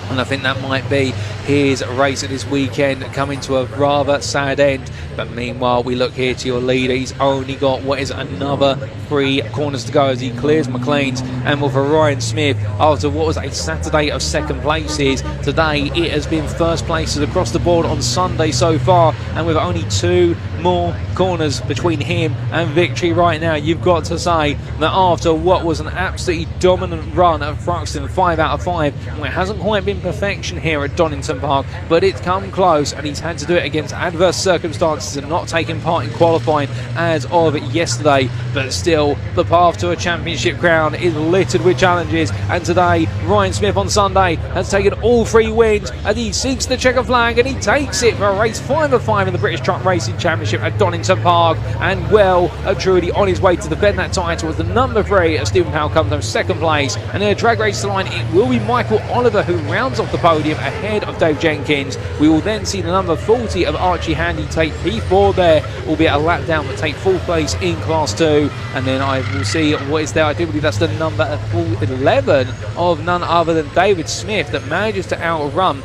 And I think that might be his race at this weekend coming to a rather sad end. But meanwhile, we look here to your leader. He's only got what is another 3 corners to go as he clears McLean's. And for Ryan Smith, after what was a Saturday of second places, today it has been first places across the board on Sunday so far. And with only 2 more corners between him and victory right now, you've got to say that after what was an absolutely dominant run at Thruxton, 5 out of 5, and it hasn't quite been perfection here at Donington Park, but it's come close, and he's had to do it against adverse circumstances and not taking part in qualifying as of yesterday. But still, the path to a championship crown is littered with challenges, and today Ryan Smith on Sunday has taken all 3 wins, and he seeks the checker flag, and he takes it for a race 5 of 5 in the British Truck Racing Championship at Donington Park, and well truly on his way to defend that title as the number 3 of Stephen Powell comes home second place. And in a drag race line, it will be Michael Oliver who rounds off the podium ahead of Dave Jenkins. We will then see the number 40 of Archie Handy take P4 there, albeit a lap down, but take 4th place in Class 2. And then I will see what is there. I do believe that's the number 11 of none other than David Smith that manages to outrun.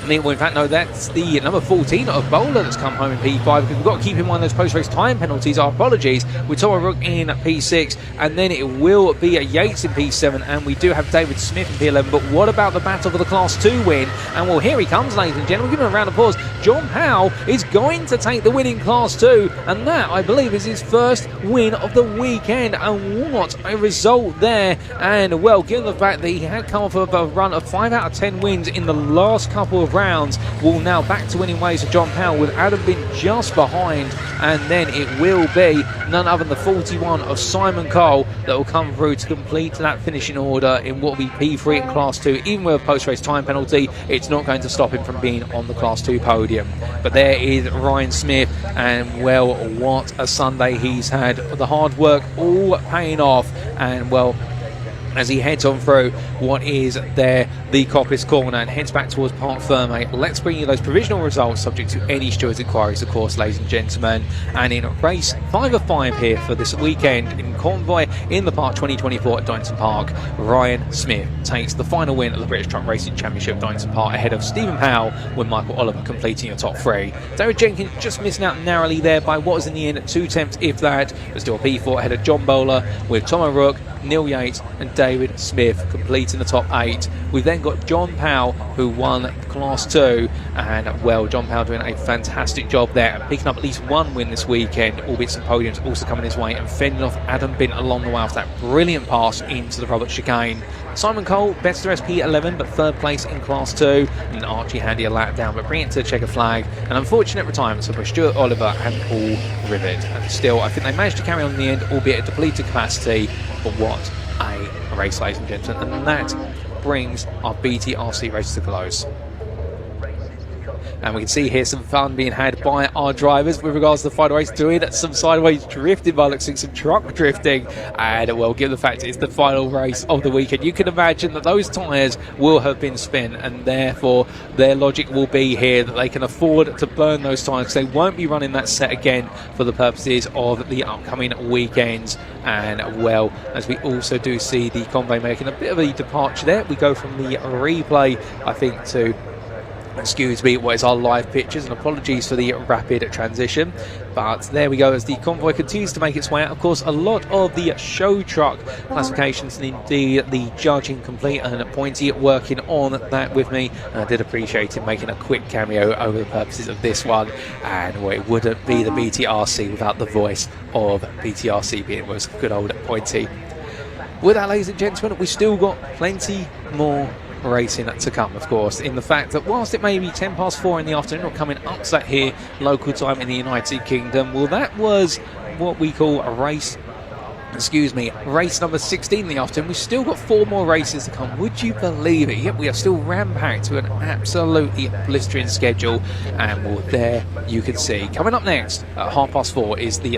Well, in fact, no, that's the number 14 of Bowler that's come home in P5, because we've got to keep in mind those post-race time penalties. Our apologies, with Tom O'Rourke in P6, and then it will be a Yates in P7, and we do have David Smith in P11. But what about the battle for the Class 2 win? And well, here he comes, ladies and gentlemen. Give him a round of applause. John Powell is going to take the win in Class 2, and that, I believe, is his first win of the weekend. And what a result there. And well, given the fact that he had come off of a run of 5 out of 10 wins in the last couple of rounds, will now back to winning ways for John Powell, with Adam been just behind. And then it will be none other than the 41 of Simon Cole that will come through to complete that finishing order in what will be P3 in Class 2. Even with a post-race time penalty, it's not going to stop him from being on the Class 2 podium. But there is Ryan Smith, and well, what a Sunday he's had. The hard work all paying off, and well, as he heads on through what is there, the Coppice Corner, and heads back towards Parc Ferme. Let's bring you those provisional results, subject to any stewards' inquiries, of course, ladies and gentlemen. And in race 5 of 5 here for this weekend in Convoy in the Park 2024 at Donington Park, Ryan Smith takes the final win of the British Truck Racing Championship at Donington Park ahead of Stephen Powell, with Michael Oliver completing your top 3. David Jenkins just missing out narrowly there by what was in the end 2 tenths, if that, but still a P4 ahead of John Bowler, with Tom O'Rourke, Neil Yates and David Smith completing the top 8. We've then got John Powell, who won Class 2, and well, John Powell doing a fantastic job there and picking up at least 1 win this weekend, albeit some podiums also coming his way, and fending off Adam Bint along the way after that brilliant pass into the Robert chicane. Simon Cole, best of P11, but 3rd place in Class 2, and Archie Handy a lap down, but bring it to the checker flag. An unfortunate retirement for Stuart Oliver and Paul Rivet. And still, I think they managed to carry on in the end, albeit at depleted capacity, but what a race, ladies and gentlemen. And that brings our BTRC race to close. And we can see here some fun being had by our drivers with regards to the final race, doing some sideways drifting by looks like some truck drifting. And well, given the fact it's the final race of the weekend, you can imagine that those tyres will have been spent, and therefore their logic will be here that they can afford to burn those tyres because they won't be running that set again for the purposes of the upcoming weekends. And well, as we also do see the Convoy making a bit of a departure there, we go from the replay, I think, to what is our live pictures, and apologies for the rapid transition, but there we go as the Convoy continues to make its way out. Of course, a lot of the show truck classifications and indeed the judging complete, and Pointy working on that with me, and I did appreciate him making a quick cameo over the purposes of this one, and it wouldn't be the BTRC without the voice of BTRC being was good old Pointy. With that, ladies and gentlemen, we've still got plenty more racing to come, of course, in the fact that whilst it may be 4:10 in the afternoon, or coming up to that here local time in the United Kingdom, well, that was what we call a race number 16 in the afternoon. We've still got 4 more races to come. Would you believe it? Yep, we are still ram-packed with an absolutely blistering schedule, and well, there you can see. Coming up next at 4:30 is the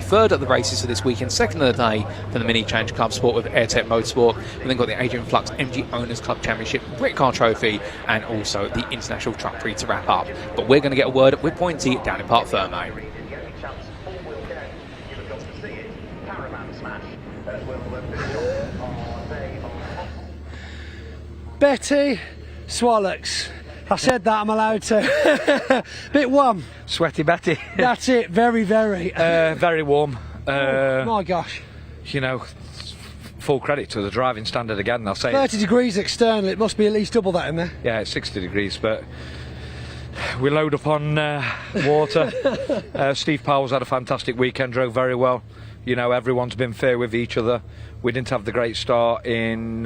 third of the races for this weekend, second of the day for the Mini Challenge Club Sport with AirTech Motorsport. We've then got the Adrian Flux MG Owners Club Championship, Britcar Trophy, and also the International Truck Prix to wrap up. But we're going to get a word with Pointy down in Park Fermo. Betty Swallows. I said that, I'm allowed to. Bit warm. Sweaty Betty. That's it, very, very. Very warm. Oh, my gosh. You know, full credit to the driving standard again, I'll say. 30 degrees external, it must be at least double that in there. Yeah, it's 60 degrees, but we load up on water. Steve Powell's had a fantastic weekend, drove very well. You know, everyone's been fair with each other. We didn't have the great start in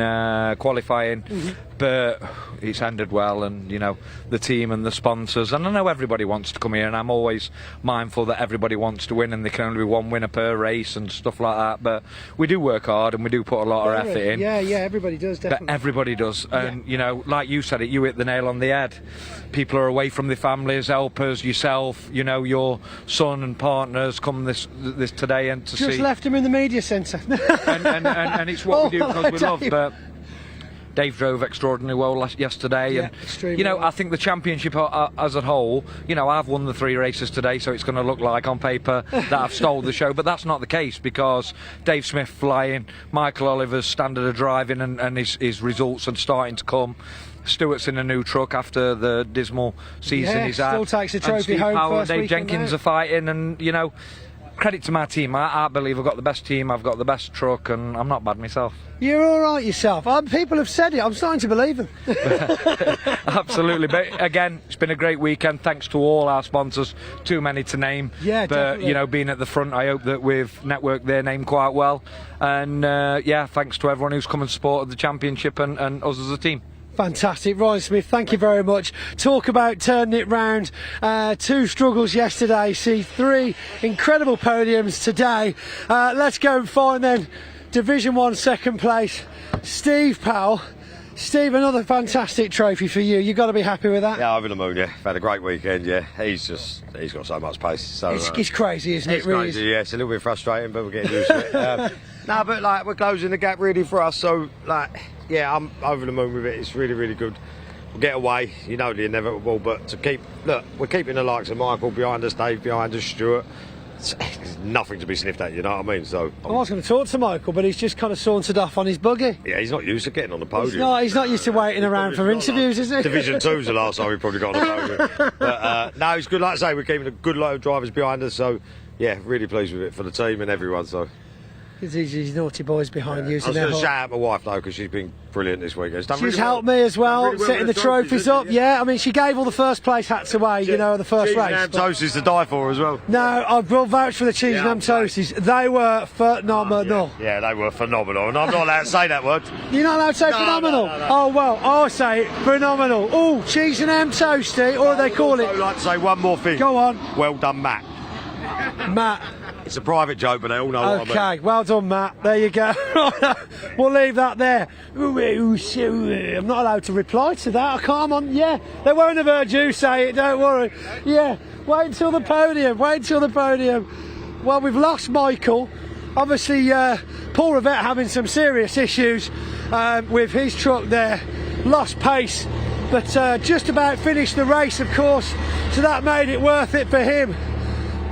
qualifying, but it's ended well, and you know, the team and the sponsors, and I know everybody wants to come here, and I'm always mindful that everybody wants to win and there can only be one winner per race and stuff like that, but we do work hard and we do put a lot of effort in. Yeah, everybody does, definitely. But everybody does, and you know, like you said it, you hit the nail on the head. People are away from their families, helpers, yourself, you know, your son and partners come this today and to see. Just left him in the media centre. and it's what we do because we love. But Dave drove extraordinarily well yesterday, and you know, I think the championship as a whole, you know, I've won the 3 races today, so it's going to look like on paper that I've stole the show, but that's not the case, because Dave Smith flying, Michael Oliver's standard of driving and his results are starting to come. Stewart's in a new truck after the dismal season he's had. Still takes the trophy home. Powell and first Dave Jenkins are fighting, and you know, credit to my team. I believe I've got the best team, I've got the best truck, and I'm not bad myself. You're all right yourself. People have said it. I'm starting to believe them. Absolutely. But again, it's been a great weekend. Thanks to all our sponsors. Too many to name. Yeah, but definitely. you know, being at the front, I hope that we've networked their name quite well. And yeah, thanks to everyone who's come and supported the championship and us as a team. Fantastic. Ryan Smith, thank you very much. Talk about turning it round. 2 struggles yesterday, see 3 incredible podiums today. Let's go and find then Division 1 second place, Steve Powell. Steve, another fantastic trophy for you. You've got to be happy with that. Yeah, over the moon, yeah. Had a great weekend, yeah. He's got so much pace. So it's crazy, isn't it? It's really crazy, yeah. It's a little bit frustrating, but we're getting used to it. No, but like, we're closing the gap really for us, so like, yeah, I'm over the moon with it. It's really, really good. We'll get away, you know, the inevitable, but we're keeping the likes of Michael behind us, Dave behind us, Stuart. There's nothing to be sniffed at, you know what I mean? So I was going to talk to Michael, but he's just kind of sauntered off on his buggy. Yeah, he's not used to getting on the podium. He's not used to waiting around for interviews, is he? Division 2's the last time we probably got on the podium. But no, it's good. Like I say, we're keeping a good load of drivers behind us, so yeah, really pleased with it for the team and everyone. So. These naughty boys behind you. I was going to shout out my wife though, because she's been brilliant this weekend. She's helped me as well, setting the trophies up. Yeah, I mean, she gave all the first place hats away, you know, the first race. Cheese and ham toasties to die for as well. No, I will vouch for the cheese and ham toasties. They were phenomenal. Yeah, they were phenomenal, and I'm not allowed to say that word. You're not allowed to say phenomenal? No. Oh, well, I'll say it, phenomenal. Oh, cheese and ham toasty, or they call it. I'd like to say one more thing. Go on. Well done, Matt. Matt. It's a private joke, but they all know what I mean. Okay, well done, Matt. There you go. We'll leave that there. I'm not allowed to reply to that. I can't. Yeah, they won't have heard you say it. Don't worry. Yeah, wait until the podium. Well, we've lost Michael. Obviously, Paul Rivette having some serious issues with his truck there. Lost pace, but just about finished the race, of course. So that made it worth it for him.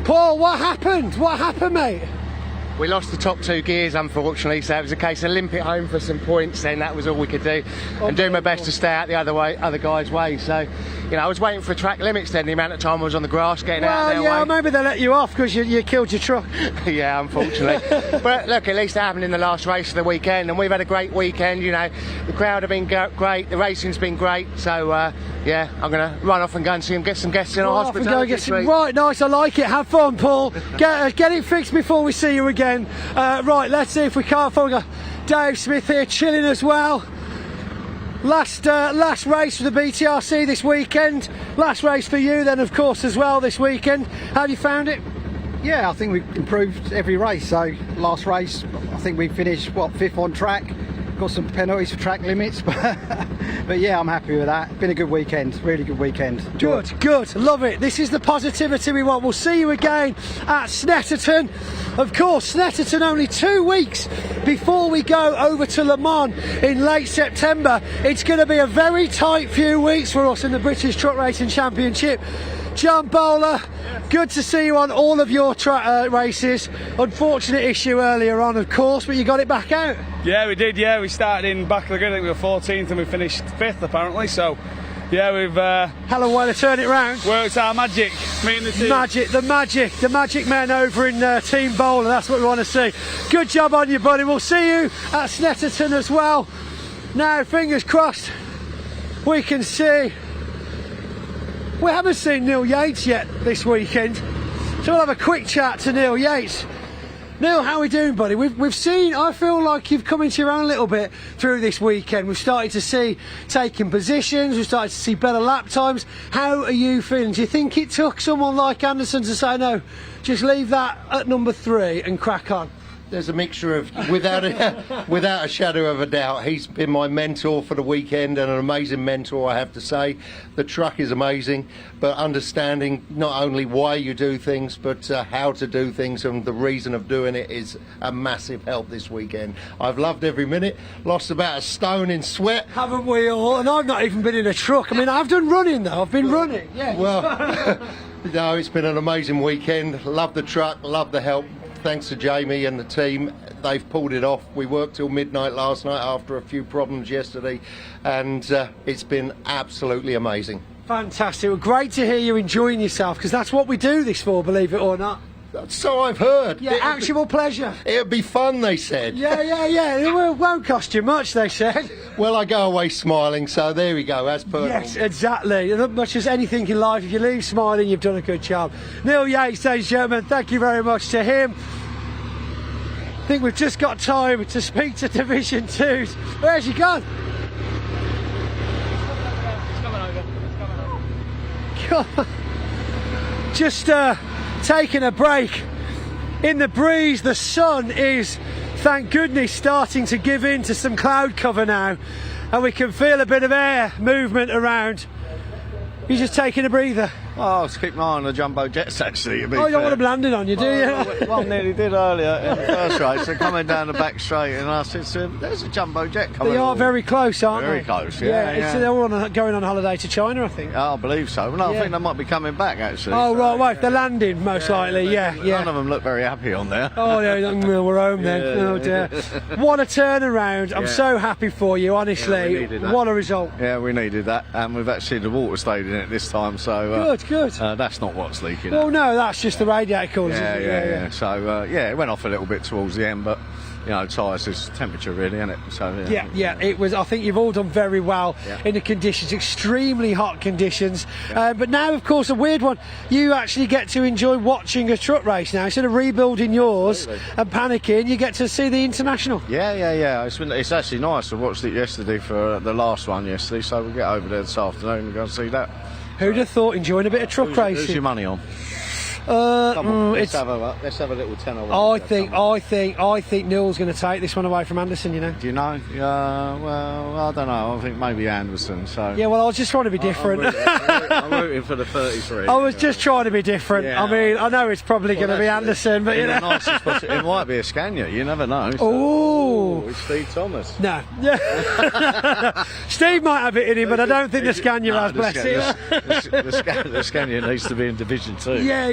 Paul, what happened? What happened, mate? We lost the top 2 gears, unfortunately, so it was a case of limp it home for some points, then that was all we could do, and do my best to stay out the other guy's way. So, you know, I was waiting for track limits then, the amount of time I was on the grass getting out of their way. Well, maybe they let you off because you killed your truck. Yeah, unfortunately. But look, at least it happened in the last race of the weekend, and we've had a great weekend. You know, the crowd have been great, the racing's been great. So yeah, I'm going to run off and go and see him, get some guests in our hospital. Right, nice, I like it. Have fun, Paul. Get it fixed before we see you again. Right, let's see if we can't find Dave Smith here chilling as well. Last race for the BTRC this weekend. Last race for you then, of course, as well this weekend. How have you found it? Yeah, I think we've improved every race. So last race, I think we finished 5th on track. Got some penalties for track limits, but yeah, I'm happy with that. Been a good weekend, really good weekend. Good, love it. This is the positivity we want. We'll see you again at Snetterton. Of course, Snetterton only 2 weeks before we go over to Le Mans in late September. It's going to be a very tight few weeks for us in the British Truck Racing Championship. John Bowler, good to see you on all of your races. Unfortunate issue earlier on, of course, but you got it back out. Yeah, we did. Yeah, we started in back of the grid. I think we were 14th and we finished 5th apparently. So, yeah, we've hell of a way to turn it round. Worked our magic. Me and the team. The magic men over in Team Bowler. That's what we want to see. Good job on you, buddy. We'll see you at Snetterton as well. Now, fingers crossed, we can see. We haven't seen Neil Yates yet this weekend, so we'll have a quick chat to Neil Yates. Neil, how are we doing, buddy? We've seen, I feel like you've come into your own a little bit through this weekend. We've started to see taking positions, we've started to see better lap times. How are you feeling? Do you think it took someone like Anderson to say, no, just leave that at number 3 and crack on? There's a mixture of, without a shadow of a doubt, he's been my mentor for the weekend, and an amazing mentor, I have to say. The truck is amazing, but understanding not only why you do things, but how to do things, and the reason of doing it is a massive help this weekend. I've loved every minute, lost about a stone in sweat. Haven't we all? And I've not even been in a truck. I mean, I've done running though, I've been running, yeah. Well, no, it's been an amazing weekend. Love the truck, love the help. Thanks to Jamie and the team, they've pulled it off. We worked till midnight last night after a few problems yesterday, and it's been absolutely amazing. Fantastic. Well, great to hear you enjoying yourself, because that's what we do this for, believe it or not. So I've heard. Yeah, actual pleasure. It'll be fun, they said. Yeah. It won't cost you much, they said. Well, I go away smiling, so there we go, as per. Yes, exactly. As much as anything in life, if you leave smiling, you've done a good job. Neil Yates, ladies and gentlemen, thank you very much to him. I think we've just got time to speak to Division 2's. Where's he gone? Just taking a break in the breeze. The sun is, thank goodness, starting to give in to some cloud cover now, and we can feel a bit of air movement around. You're just taking a breather. Oh, I was keeping an eye on the jumbo jets actually. You don't want them landing on you, do you? Well, nearly did earlier in the first race. They're coming down the back straight, and I said to them, "There's a jumbo jet coming." They are very close, aren't they? Very close, yeah. They're all going on holiday to China, I think. I believe so. No, I think they might be coming back actually. Oh, so, right. They're landing most likely. Yeah. None of them look very happy on there. Oh, yeah, we're home then. Oh dear. What a turnaround! I'm so happy for you, honestly. What a result. Yeah, we needed that, and we've actually the water stayed in it this time. So good. That's not what's leaking. Well, no, that's just the radiator coolers. Yeah. So it went off a little bit towards the end, but you know, tyres is temperature really, isn't it? So yeah. It was. I think you've all done very well in the conditions, extremely hot conditions. But now, of course, a weird one. You actually get to enjoy watching a truck race now instead of rebuilding yours and panicking. You get to see the international. Yeah. It's actually nice. I watched it yesterday for the last one yesterday, so we'll get over there this afternoon and go and see that. Who'd have thought enjoying a bit of truck racing? Who's your money on? Come on, let's have a little tenner. I think Neil's going to take this one away from Anderson. You know. Do you know? Well, I don't know. I think maybe Anderson. So. Yeah. Well, I was just trying to be different. I'm rooting for the 33. I was just trying to be different. Yeah, I mean, I know it's probably going to be Anderson, but you know. It might be a Scania. You never know. So. Oh. It's Steve Thomas. No. Steve might have it in him, but I don't think the Scania has. Bless him. The Scania needs to be in Division 2. Yeah.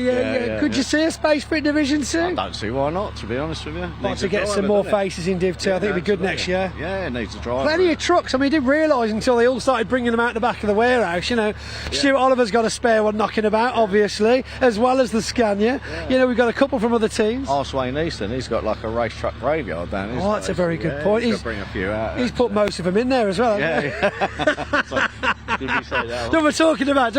Could you see a space for it in Division 2? I don't see why not, to be honest with you. Like to get some more faces in Div 2. I think it'd be good next year. Yeah, it needs a driver. Plenty of trucks. I mean, I didn't realise until they all started bringing them out the back of the warehouse. Stuart Oliver's got a spare one knocking about, obviously, as well as the Scania. We've got a couple from other teams. Arswayne Easton, he's got like a race truck graveyard down his that's a very good point. He's got to bring a few out. He's put most of them in there as well. Did we say that? What we're talking about.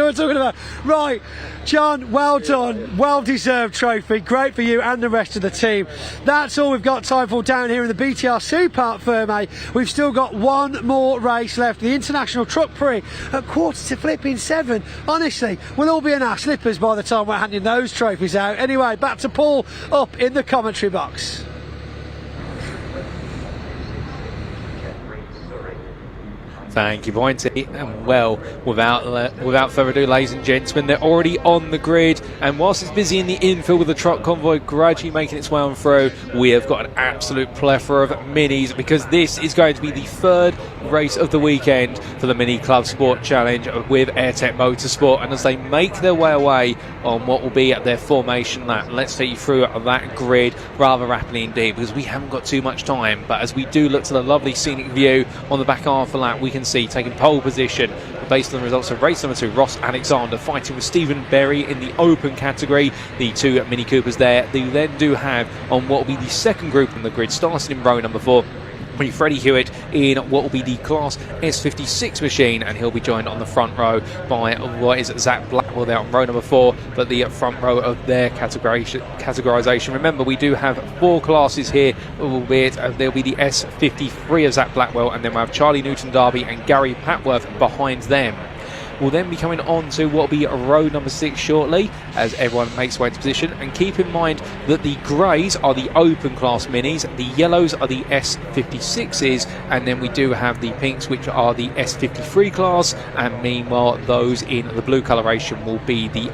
Right, John, well done. Well deserved trophy. Great for you and the rest of the team. That's all we've got time for down here in the BTR Superpark Ferme. We've still got one more race left. The International Truck Prix at 6:45. Honestly, we'll all be in our slippers by the time we're handing those trophies out. Anyway, back to Paul up in the commentary box. Thank you, Pointy. And well, without further ado, ladies and gentlemen, they're already on the grid. And whilst it's busy in the infield with the truck convoy gradually making its way on through, we have got an absolute plethora of minis, because this is going to be the third race of the weekend for the Mini Club Sport Challenge with Airtech Motorsport. And as they make their way away on what will be their formation lap, let's take you through that grid rather rapidly indeed, because we haven't got too much time. But as we do look to the lovely scenic view on the back half of the lap, we can see taking pole position based on the results of race number 2, Ross Alexander fighting with Stephen Berry in the open category. The two Mini Coopers there. They then do have on what will be the second group on the grid, starting in row number 4, Freddie Hewitt in what will be the Class S56 machine, and he'll be joined on the front row by what is Zach Blackwell there on row number 4, but the front row of their categorisation. Remember, we do have 4 classes here, albeit there'll be the S53 of Zach Blackwell, and then we'll have Charlie Newton-Darby and Gary Patworth behind them. We'll then be coming on to what will be row number 6 shortly, as everyone makes way into position. And keep in mind that the greys are the open class minis, the yellows are the S56s, and then we do have the pinks, which are the S53 class, and meanwhile those in the blue coloration will be the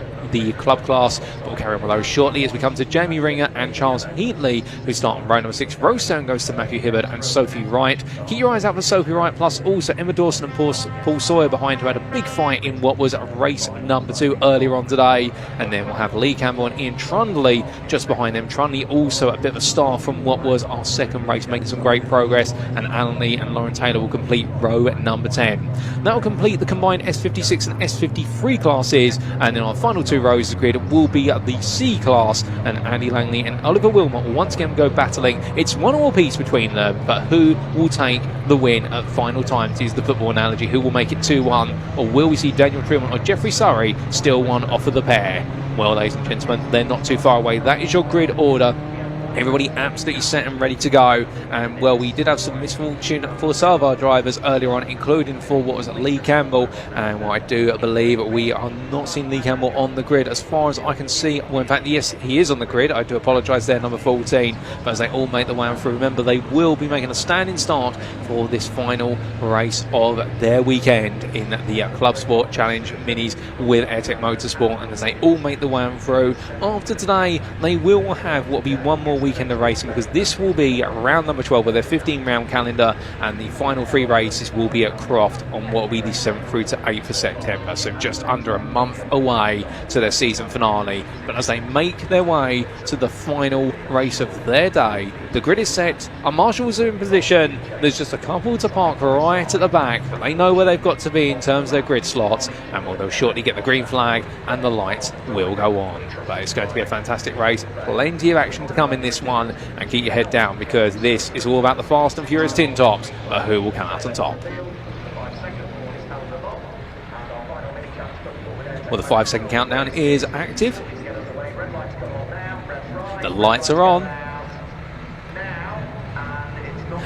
club class. But we'll carry on with those shortly as we come to Jamie Ringer and Charles Heatley, who start on row number 6. Row 7 goes to Matthew Hibbard and Sophie Wright. Keep your eyes out for Sophie Wright, plus also Emma Dawson and Paul Sawyer behind, who had a big fight in what was race number 2 earlier on today. And then we'll have Lee Campbell and Ian Trundley just behind them. Trundley also a bit of a star from what was our second race, making some great progress. And Alan Lee and Lauren Taylor will complete row number 10. That will complete the combined S56 and S53 classes, and then our final 2 rows of the grid will be the C class, and Andy Langley and Oliver Wilmot will once again go battling. It's 1-all piece between them, but who will take the win at final time, to use the football analogy? Who will make it 2-1, or will we see Daniel Tremont or Jeffrey Surrey still one off of the pair? Well, ladies and gentlemen, they're not too far away. That is your grid order. Everybody absolutely set and ready to go. And well, we did have some misfortune for some of our drivers earlier on, including for what was Lee Campbell. And what I do believe we are not seeing Lee Campbell on the grid as far as I can see. Well, in fact, yes, he is on the grid. I do apologise there, number 14. But as they all make the way on through, remember, they will be making a standing start for this final race of their weekend in the Club Sport Challenge Minis with Airtech Motorsport. And as they all make the way on through, after today, they will have what will be one more weekend of racing, because this will be round number 12 with their 15-round calendar, and the final 3 races will be at Croft on what will be the 7th through to 8th of September, so just under a month away to their season finale. But as they make their way to the final race of their day, the grid is set, our marshals are in position, there's just a couple to park right at the back, but they know where they've got to be in terms of their grid slots, and well, they'll shortly get the green flag and the lights will go on. But it's going to be a fantastic race, plenty of action to come in this one, and keep your head down, because this is all about the fast and furious tin tops, but who will come out on top? Well, the 5-second countdown is active, the lights are on,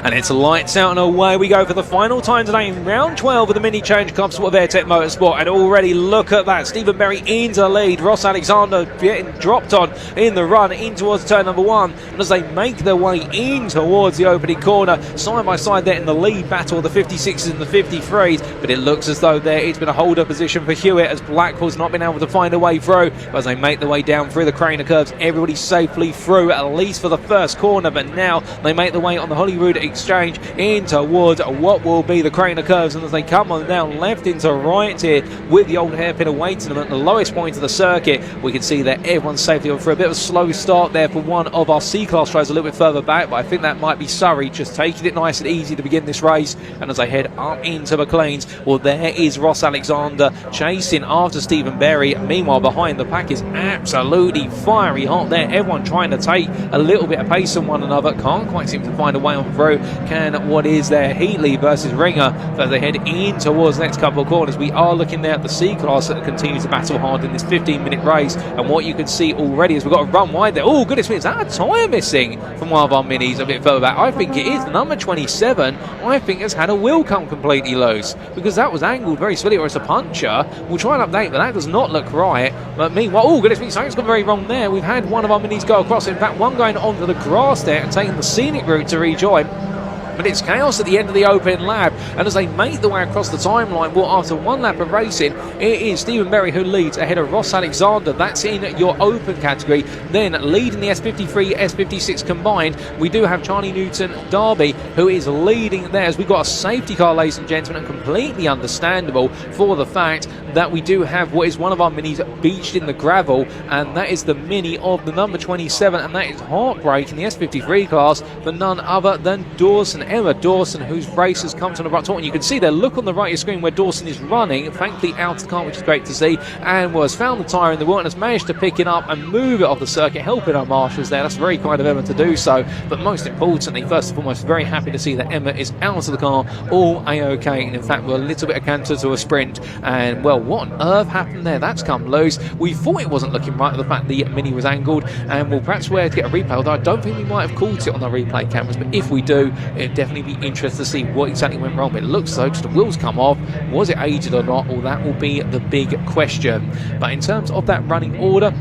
and it's lights out and away we go for the final time today in round 12 of the Mini Challenge Club Sport of Airtech Motorsport. And already look at that, Stephen Berry into the lead, Ross Alexander getting dropped on in the run in towards turn number 1, and as they make their way in towards the opening corner, side by side there in the lead battle, the 56s and the 53s, but it looks as though there it's been a hold up position for Hewitt, as Blackwell's not been able to find a way through. But as they make their way down through the Craner curves, everybody safely through, at least for the first corner. But now they make their way on the Holyrood exchange in towards what will be the Craner curves, and as they come on down left into right here with the old hairpin awaiting them at the lowest point of the circuit, we can see that everyone's safely on for a bit of a slow start there for one of our C-Class drivers a little bit further back, but I think that might be Surrey just taking it nice and easy to begin this race. And as I head up into McLean's, well, there is Ross Alexander chasing after Stephen Berry. Meanwhile, behind, the pack is absolutely fiery hot there. Everyone trying to take a little bit of pace on one another. Can't quite seem to find a way on through. Can what is there Heatley versus Ringer as they head in towards the next couple of corners. We are looking there at the C-Class that continues to battle hard in this 15-minute race. And what you can see already is we've got a run wide there. Oh, goodness me, is that a tyre missing from one of our minis a bit further back? I think it is. The number 27, I think, has had a wheel come completely loose because that was angled very slightly, or it's a puncture. We'll try and update, but that does not look right. But meanwhile, oh, goodness me, something's gone very wrong there. We've had one of our minis go across. In fact, one going onto the grass there and taking the scenic route to rejoin. But it's chaos at the end of the open lap, and as they make the way across the timeline, well, after one lap of racing, it is Stephen Berry who leads ahead of Ross Alexander. That's in your open category. Then leading the S53, S56 combined, we do have Charlie Newton Darby who is leading there, as we've got a safety car, ladies and gentlemen, and completely understandable for the fact that we do have what is one of our minis beached in the gravel, and that is the mini of the number 27, and that is heartbreak in the S53 class for none other than Dawson. Emma Dawson, whose race has come to an abrupt halt, and you can see there, look on the right of your screen where Dawson is running, thankfully out of the car, which is great to see, and has found the tyre in the wheel and has managed to pick it up and move it off the circuit, helping our marshals there. That's very kind of Emma to do so, but most importantly, first and foremost, very happy to see that Emma is out of the car, all a-okay, and in fact we're a little bit of canter to a sprint, and well, what on earth happened there? That's come loose. We thought it wasn't looking right, the fact the mini was angled, and we'll perhaps where to get a replay, although I don't think we might have caught it on the replay cameras, but if we do, it'd definitely be interesting to see what exactly went wrong. But it looks though, just the wheels come off. Was it aged or not? Well, that will be the big question. But in terms of that running order,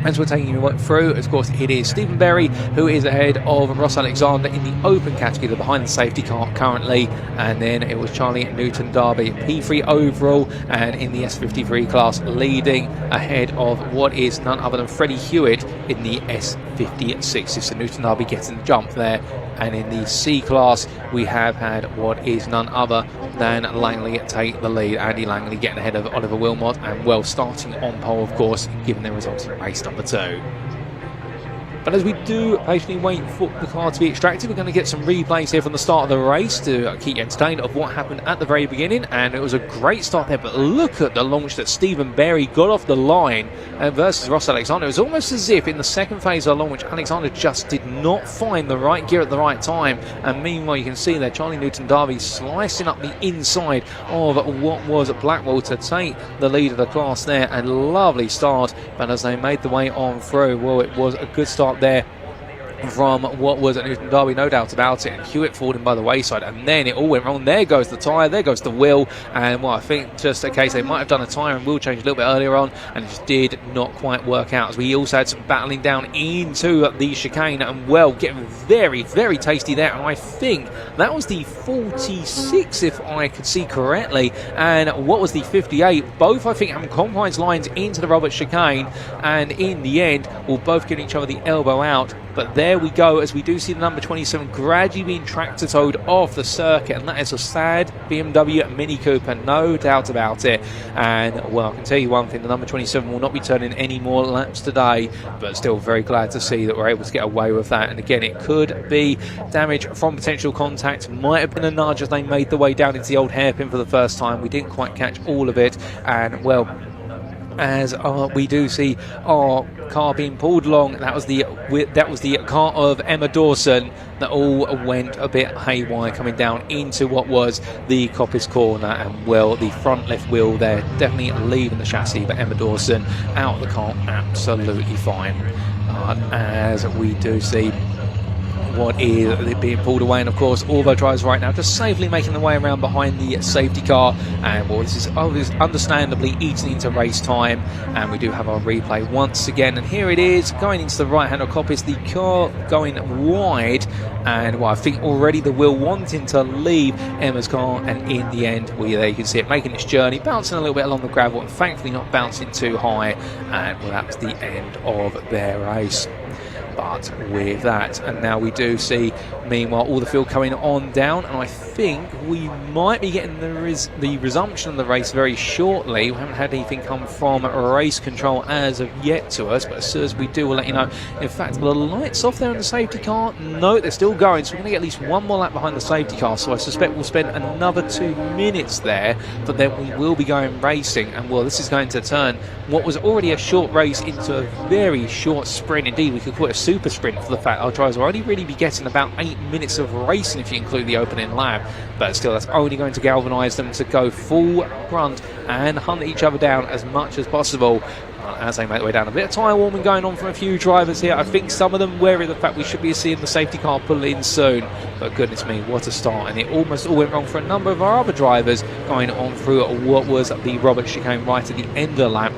as we're taking you through, of course, it is Stephen Berry who is ahead of Ross Alexander in the open category, they're behind the safety car currently, and then it was Charlie Newton Darby, P3 overall, and in the S53 class, leading ahead of what is none other than Freddie Hewitt in the S56. So Newton Darby getting the jump there, and in the C class, we have had what is none other than Langley take the lead. Andy Langley getting ahead of Oliver Wilmot, and well, starting on pole, of course, given the results in race number 2. But as we do patiently wait for the car to be extracted, we're going to get some replays here from the start of the race to keep you entertained of what happened at the very beginning. And it was a great start there, but look at the launch that Stephen Berry got off the line versus Ross Alexander. It was almost as if in the second phase of the launch, Alexander just did not find the right gear at the right time. And meanwhile, you can see there Charlie Newton Darby slicing up the inside of what was Blackwell to take the lead of the class there, and lovely start. But as they made the way on through, well, it was a good start there from what was Newton Darby, no doubt about it, and Hewitt falling by the wayside, and then it all went wrong. There goes the tyre, there goes the wheel, and well, I think just a case they might have done a tyre and wheel change a little bit earlier on, and it just did not quite work out, as we also had some battling down into the chicane, and well, getting very, very tasty there, and I think that was the 46 if I could see correctly, and what was the 58, both I think having compromise lines into the Robert chicane, and in the end we'll both get each other the elbow out. But there we go, as we do see the number 27 gradually being tractor-towed off the circuit, and that is a sad BMW Mini Cooper, no doubt about it. And well, I can tell you one thing, the number 27 will not be turning any more laps today, but still very glad to see that we're able to get away with that. And again, it could be damage from potential contact, might have been a nudge as they made the way down into the old hairpin for the first time. We didn't quite catch all of it, and well, as we do see our car being pulled along, that was the car of Emma Dawson that all went a bit haywire coming down into what was the Coppice corner, and well, the front left wheel there definitely leaving the chassis, but Emma Dawson out of the car absolutely fine, as we do see what is being pulled away, and of course all the drivers right now just safely making their way around behind the safety car, and well, this is understandably eating into race time, and we do have our replay once again, and here it is going into the right hand of Coppice, the car going wide, and well, I think already the wheel wanting to leave Emma's car, and in the end, well, there you can see it making its journey, bouncing a little bit along the gravel, and thankfully not bouncing too high, and well, that was the end of their race. But with that, and now we do see, meanwhile, all the field coming on down, and I think we might be getting the resumption of the race very shortly. We haven't had anything come from race control as of yet to us, but as soon as we do, we'll let you know. In fact, the lights off there in the safety car? No, they're still going, so we're going to get at least one more lap behind the safety car, so I suspect we'll spend another 2 minutes there, but then we will be going racing, and well, this is going to turn what was already a short race into a very short sprint. Indeed, we could call it a super sprint for the fact our drivers will only really be getting about 8 minutes of racing if you include the opening lap, but still that's only going to galvanise them to go full grunt and hunt each other down as much as possible as they make their way down. A bit of tyre warming going on from a few drivers here. I think some of them wary of the fact we should be seeing the safety car pull in soon, but goodness me, what a start. And it almost all went wrong for a number of our other drivers going on through what was the Roberts chicane right at the end of the lap.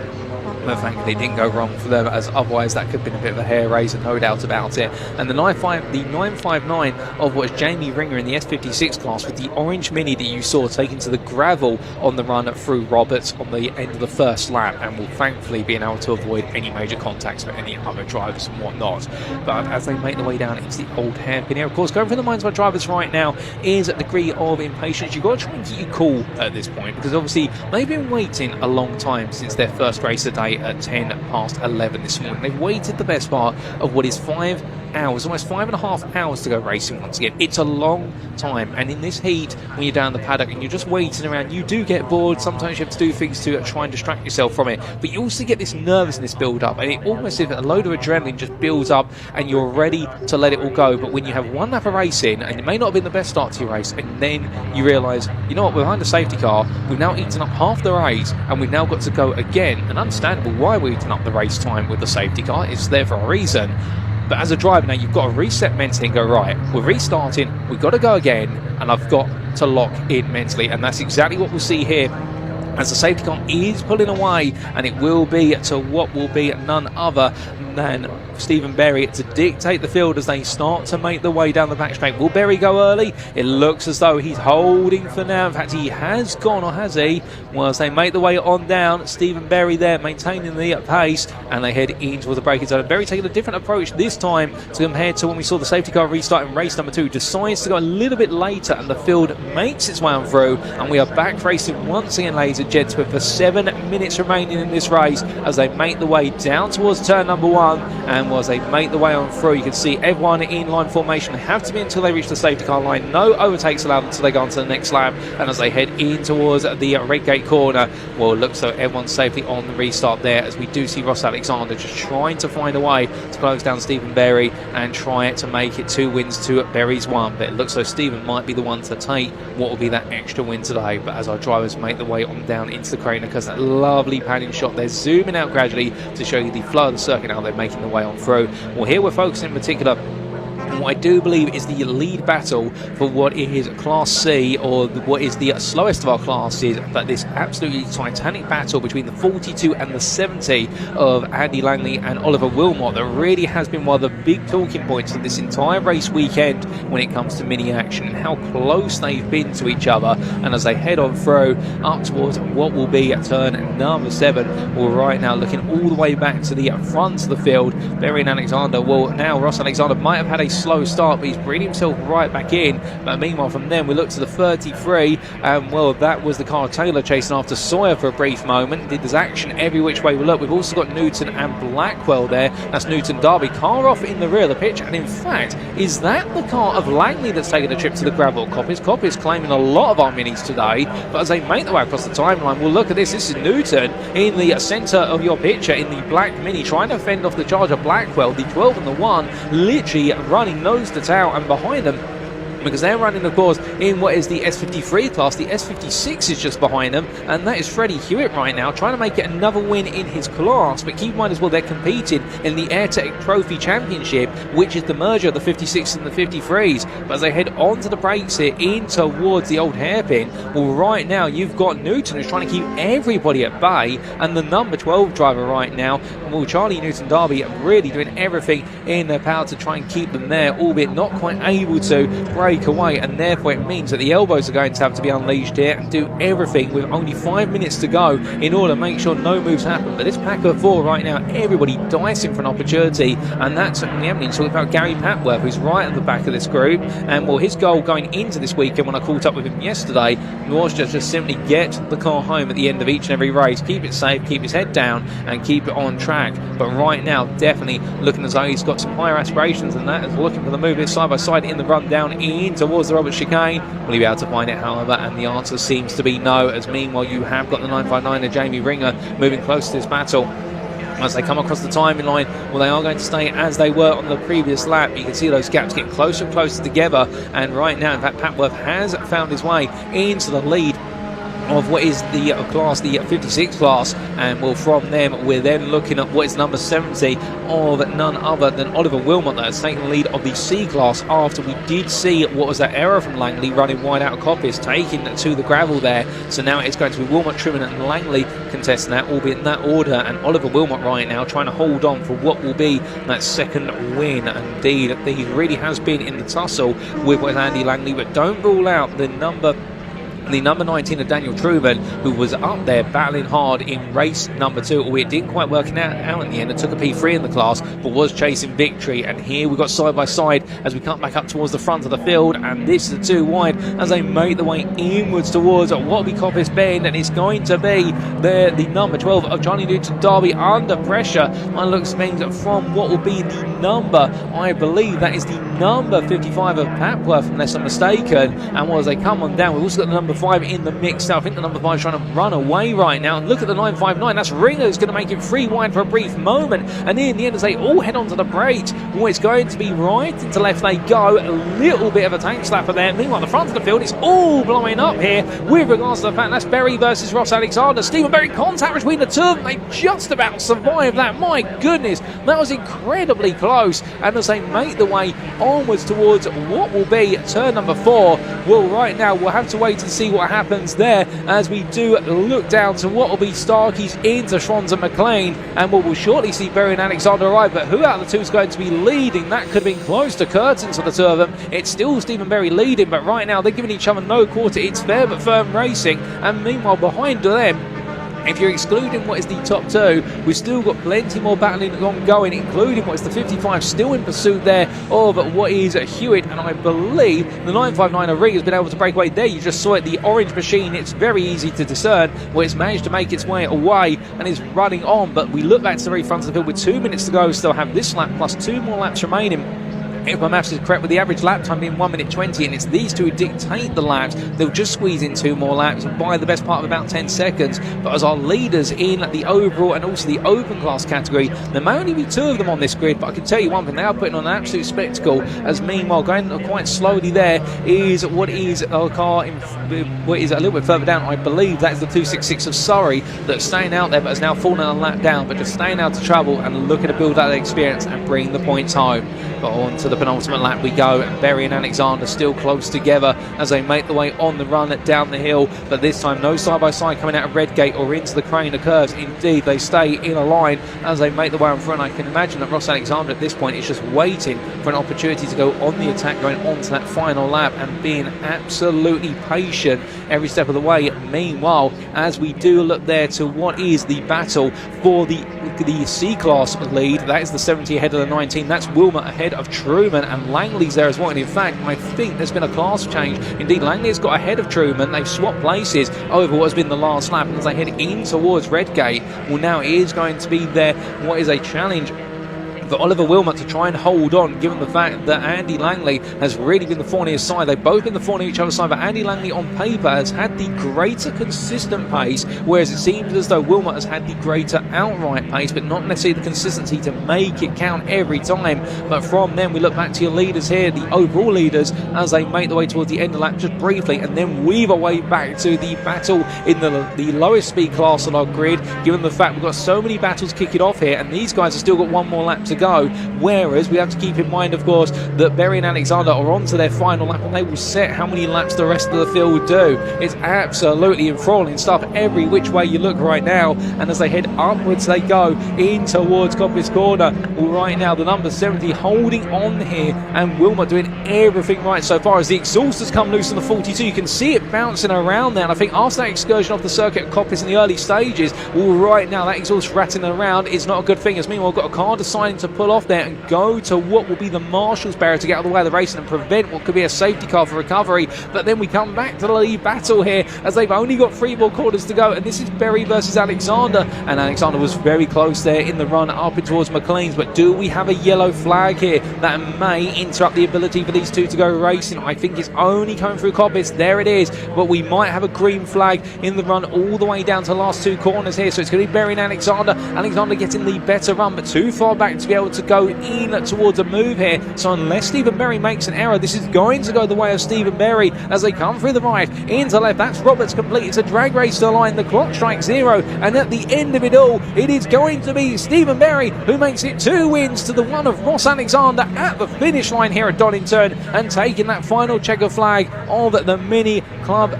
But thankfully it didn't go wrong for them, as otherwise that could have been a bit of a hair raiser, no doubt about it. And the 959 of what was Jamie Ringer in the S56 class with the orange Mini that you saw taken to the gravel on the run through Roberts on the end of the first lap, and will thankfully be able to avoid any major contacts with any other drivers and whatnot. But as they make their way down into the old hairpin here, of course, going through the minds of our drivers right now is a degree of impatience. You've got to try and keep you cool at this point, because obviously they've been waiting a long time since their first race of the day at 10 past 11 this morning. They've waited the best part of what is 5 hours, almost 5.5 hours to go racing once again. It's a long time, and in this heat, when you're down the paddock and you're just waiting around, you do get bored. Sometimes you have to do things to try and distract yourself from it, but you also get this nervousness build up, and it almost is a load of adrenaline just builds up and you're ready to let it all go. But when you have one lap of racing, and it may not have been the best start to your race, and then you realise, you know what, we're behind the safety car, we've now eaten up half the race, and we've now got to go again. And understandable why we're eating up the race time with the safety car, it's there for a reason. But as a driver now, you've got to reset mentally and go, right, we're restarting, we've got to go again, and I've got to lock in mentally. And that's exactly what we'll see here as the safety car is pulling away, and it will be to what will be none other than Stephen Berry to dictate the field as they start to make the way down the back straight. Will Berry go early? It looks as though he's holding for now. In fact, he has gone, or has he? Well, as they make the way on down, Stephen Berry there maintaining the pace, and they head in towards the braking zone. Berry taking a different approach this time to compared to when we saw the safety car restart in race number 2. Decides to go a little bit later, and the field makes its way on through, and we are back racing once again, ladies and gentlemen, for 7 minutes remaining in this race as they make the way down towards turn number 1. And as they make the way on through, you can see everyone in line formation. They have to be until they reach the safety car line. No overtakes allowed until they go on to the next lap. And as they head in towards the red gate corner, well, it looks like everyone's safely on the restart there, as we do see Ross Alexander just trying to find a way to close down Stephen Berry and try to make it 2 wins to Berry's 1. But it looks like Stephen might be the one to take what will be that extra win today. But as our drivers make the way on down into the crater, because that lovely panning shot, they're zooming out gradually to show you the flow of the circuit now they're making the way on through. Well, here we're focusing in particular on what I do believe is the lead battle for what is Class C, or what is the slowest of our classes, but this absolutely titanic battle between the 42 and the 70 of Andy Langley and Oliver Wilmot that really has been one of the big talking points of this entire race weekend when it comes to mini action, and how close they've been to each other. And as they head on through up towards what will be at turn number 7, well, right now looking all the way back to the front of the field, Berry and Alexander. Well, now Ross Alexander might have had a slow start, but he's bringing himself right back in. But meanwhile, from then we look to the 33, and well, that was the car Taylor chasing after Sawyer for a brief moment. There's action every which way we look. We've also got Newton and Blackwell there. That's Newton Derby, car off in the rear of the pitch, and in fact, is that the car of Langley that's taking a trip to the gravel? Coppice claiming a lot of our minis today, but as they make their way across the timeline, well, look at this. This is Newton in the centre of your picture in the black mini, trying to fend off the charge of Blackwell, the 12 and the 1, literally running nose to tail, and behind them, because they're running, of course, in what is the S53 class. The S56 is just behind them, and that is Freddie Hewitt right now, trying to make it another win in his class. But keep in mind as well, they're competing in the AirTech Trophy Championship, which is the merger of the 56 and the 53s. But as they head onto the brakes here, in towards the old hairpin, well, right now, you've got Newton, who's trying to keep everybody at bay, and the number 12 driver right now, well, Charlie Newton Derby, really doing everything in their power to try and keep them there, albeit not quite able to break break away, and therefore it means that the elbows are going to have to be unleashed here and do everything with only 5 minutes to go in order to make sure no moves happen. But this pack of 4 right now, everybody dicing for an opportunity, and that's we haven't even talked about Gary Papworth, who's right at the back of this group. And well, his goal going into this weekend, when I caught up with him yesterday, was just simply get the car home at the end of each and every race, keep it safe, keep his head down, and keep it on track. But right now, definitely looking as though he's got some higher aspirations than that, as we're looking for the move here side by side in the run down in towards the Robert chicane. Will he be able to find it, however? And the answer seems to be no, as meanwhile you have got the 959er Jamie Ringer moving close to this battle. As they come across the timing line, well, they are going to stay as they were on the previous lap. You can see those gaps getting closer and closer together, and right now, in fact, Papworth has found his way into the lead of what is the class, the 56 class, and well, from them we're then looking at what is number 70 of none other than Oliver Wilmot, that has taken the lead of the C class after we did see what was that error from Langley running wide out of Coppice, taking to the gravel there. So now it's going to be Wilmot, Truman and Langley contesting that, albeit in that order, and Oliver Wilmot right now trying to hold on for what will be that second win. Indeed, he really has been in the tussle with Andy Langley, but don't rule out the number 19 of Daniel Truman, who was up there battling hard in race number 2, albeit didn't quite work out in the end, and took a P3 in the class, but was chasing victory. And here we've got side by side as we come back up towards the front of the field, and this is the 2 wide as they make the way inwards towards what will be Coppice Bend, and it's going to be the number 12 of Johnny Newton Derby under pressure. I look things from what will be the number, I believe that is the number 55 of Papworth, unless I'm mistaken. And as they come on down, we've also got the number 5 in the mix. So I think the number 5 is trying to run away right now. And look at the 959. That's Ringer, who's going to make it 3 wide for a brief moment. And in the end, as they all head onto the brakes, well, it's going to be right into left they go. A little bit of a tank slapper there. Meanwhile, the front of the field is all blowing up here with regards to the fact that's Berry versus Ross Alexander. Stephen Berry, contact between the two of them. They just about survived that. My goodness, that was incredibly close. And as they make the way onwards towards what will be turn number 4, well, right now we'll have to wait and see what happens there as we do look down to what will be Starkey's into Schwanz and McLean, and we'll shortly see Berry and Alexander arrive. But who out of the two is going to be leading? That could have been close to curtains for the two of them. It's still Stephen Berry leading, but right now they're giving each other no quarter. It's fair but firm racing, and meanwhile behind them, if you're excluding what is the top 2, we've still got plenty more battling ongoing, including what is the 55 still in pursuit there of what is Hewitt, and I believe the 959 of Ring has been able to break away there. You just saw it, the orange machine. It's very easy to discern where it's managed to make its way away and is running on. But we look back to the very front of the field with 2 minutes to go. Still have this lap plus 2 more laps remaining. If my maths is correct, with the average lap time being 1 minute 20, and it's these two who dictate the laps, they'll just squeeze in 2 more laps by the best part of about 10 seconds. But as our leaders in the overall and also the open class category, there may only be 2 of them on this grid, but I can tell you one thing, they are putting on an absolute spectacle. As meanwhile, going quite slowly there is what is a car what is a little bit further down. I believe that is the 266 of Surrey that's staying out there, but has now fallen a lap down, but just staying out to travel and looking to build that experience and bring the points home. But on to the penultimate lap we go, and Berry and Alexander still close together as they make the way on the run down the hill. But this time no side-by-side coming out of Redgate or into the crane of curves. Indeed, they stay in a line as they make the way in front. I can imagine that Ross Alexander at this point is just waiting for an opportunity to go on the attack, going on to that final lap, and being absolutely patient every step of the way. Meanwhile, as we do look there to what is the battle for the C-class lead, that is the 70 ahead of the 19. That's Wilmot ahead of Truman, and Langley's there as well. And in fact, I think there's been a class change. Indeed, Langley has got ahead of Truman. They've swapped places over what has been the last lap, and as they head in towards Redgate, well, now it is going to be there what is a challenge for Oliver Wilmot to try and hold on, given the fact that Andy Langley has really been the thorn in his side. They've both been the thorn in each other's side, but Andy Langley on paper has had the greater consistent pace, whereas it seems as though Wilmot has had the greater outright pace, but not necessarily the consistency to make it count every time. But from them, we look back to your leaders here, the overall leaders, as they make the way towards the end of the lap just briefly, and then weave our way back to the battle in the lowest speed class on our grid, given the fact we've got so many battles kicking off here, and these guys have still got 1 more lap to go. Whereas we have to keep in mind, of course, that Berry and Alexander are on to their final lap, and they will set how many laps the rest of the field do. It's absolutely enthralling stuff every which way you look right now, and as they head upwards they go in towards Coppice Corner. Right now the number 70 holding on here, and Wilmot doing everything right so far. As the exhaust has come loose on the 42, you can see it bouncing around there, and I think after that excursion off the circuit at Coppice in the early stages, well, right now that exhaust rattling around is not a good thing, as meanwhile we've got a car deciding to pull off there and go to what will be the Marshall's barrier to get out of the way of the racing and prevent what could be a safety car for recovery. But then we come back to the lead battle here, as they've only got 3 more quarters to go, and this is Berry versus Alexander, and Alexander was very close there in the run up in towards McLean's. But do we have a yellow flag here that may interrupt the ability for these two to go racing? I think it's only coming through Coppice. There it is, but we might have a green flag in the run all the way down to the last 2 corners here, so it's going to be Berry and Alexander. Alexander getting the better run, but too far back to be able to go in towards a move here. So unless Stephen Berry makes an error, this is going to go the way of Stephen Berry as they come through the right into left. That's Roberts complete. It's a drag race to the line. The clock strikes 0, and at the end of it all, it is going to be Stephen Berry who makes it 2 wins to the one of Ross Alexander at the finish line here at Donington, and taking that final checker flag of the mini club,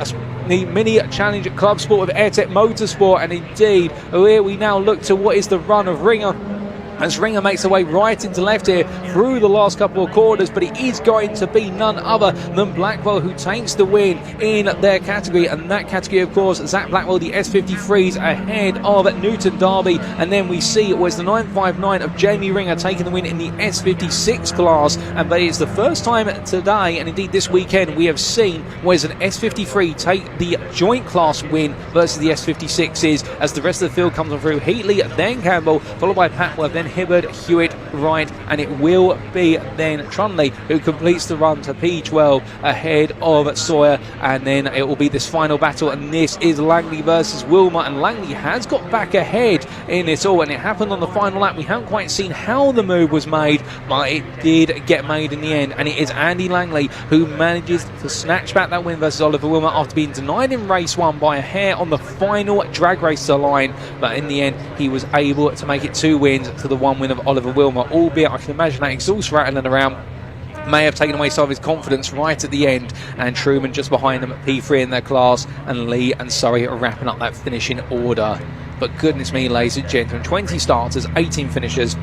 the mini challenge club sport with Airtech Motorsport. And indeed, here we now look to what is the run of Ringer, as Ringer makes their way right into left here through the last couple of quarters, but it is going to be none other than Blackwell who takes the win in their category, and that category, of course, Zach Blackwell, the S53s, ahead of Newton Derby. And then we see it was the 959 of Jamie Ringer taking the win in the S56 class, and but it's the first time today, and indeed this weekend, we have seen was an S53 take the joint class win versus the S56s, as the rest of the field comes on through Heatley, then Campbell, followed by Patworth, then Hibbard, Hewitt, Wright, and it will be then Trunley who completes the run to P12 ahead of Sawyer, and then it will be this final battle, and this is Langley versus Wilmot, and Langley has got back ahead in this all, and it happened on the final lap. We haven't quite seen how the move was made, but it did get made in the end, and it is Andy Langley who manages to snatch back that win versus Oliver Wilmot after being denied in race 1 by a hair on the final drag race to the line. But in the end, he was able to make it 2 wins to the 1 win of Oliver Wilmot, albeit I can imagine that exhaust rattling around may have taken away some of his confidence right at the end. And Truman just behind them at P3 in their class, and Lee and Surrey are wrapping up that finishing order. But goodness me, ladies and gentlemen, 20 starters, 18 finishers,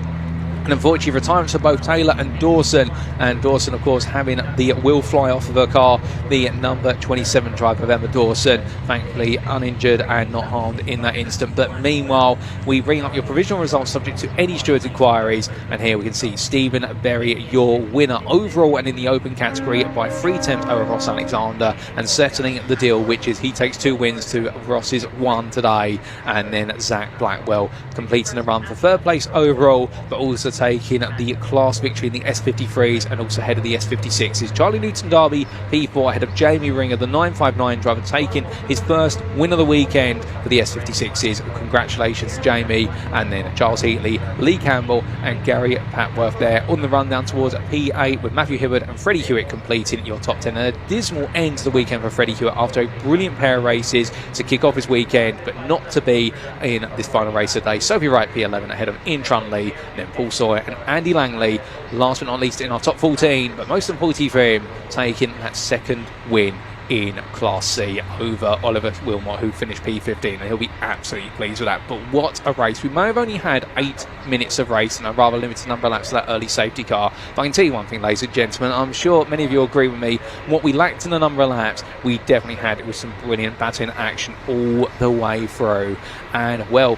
and unfortunately retirements for both Taylor and Dawson. And Dawson, of course, having the wheel fly off of her car, the number 27 driver of Emma Dawson, thankfully uninjured and not harmed in that instant. But meanwhile, we bring up your provisional results subject to any stewards' inquiries, and here we can see Stephen Berry, your winner overall and in the open category by 3/10 over Ross Alexander, and settling the deal, which is he takes 2 wins to Ross's 1 today. And then Zach Blackwell completing the run for 3rd place overall, but also taking the class victory in the S53s, and also ahead of the S56s. Charlie Newton Derby P4 ahead of Jamie Ringer, the 959 driver, taking his first win of the weekend for the S56s. Congratulations to Jamie. And then Charles Heatley, Lee Campbell and Gary Patworth there on the run down towards P8, with Matthew Hibbard and Freddie Hewitt completing your top 10. And a dismal end to the weekend for Freddie Hewitt after a brilliant pair of races to kick off his weekend, but not to be in this final race today. Sophie Wright P11 ahead of Ian Trunley, then Paul Sawyer and Andy Langley, last but not least in our top 14, but most importantly for him, taking that 2nd win in Class C over Oliver Wilmot, who finished P15, and he'll be absolutely pleased with that. But what a race. We may have only had 8 minutes of race and a rather limited number of laps of that early safety car, but I can tell you one thing, ladies and gentlemen, I'm sure many of you agree with me, what we lacked in the number of laps, we definitely had it with some brilliant battling action all the way through. And well,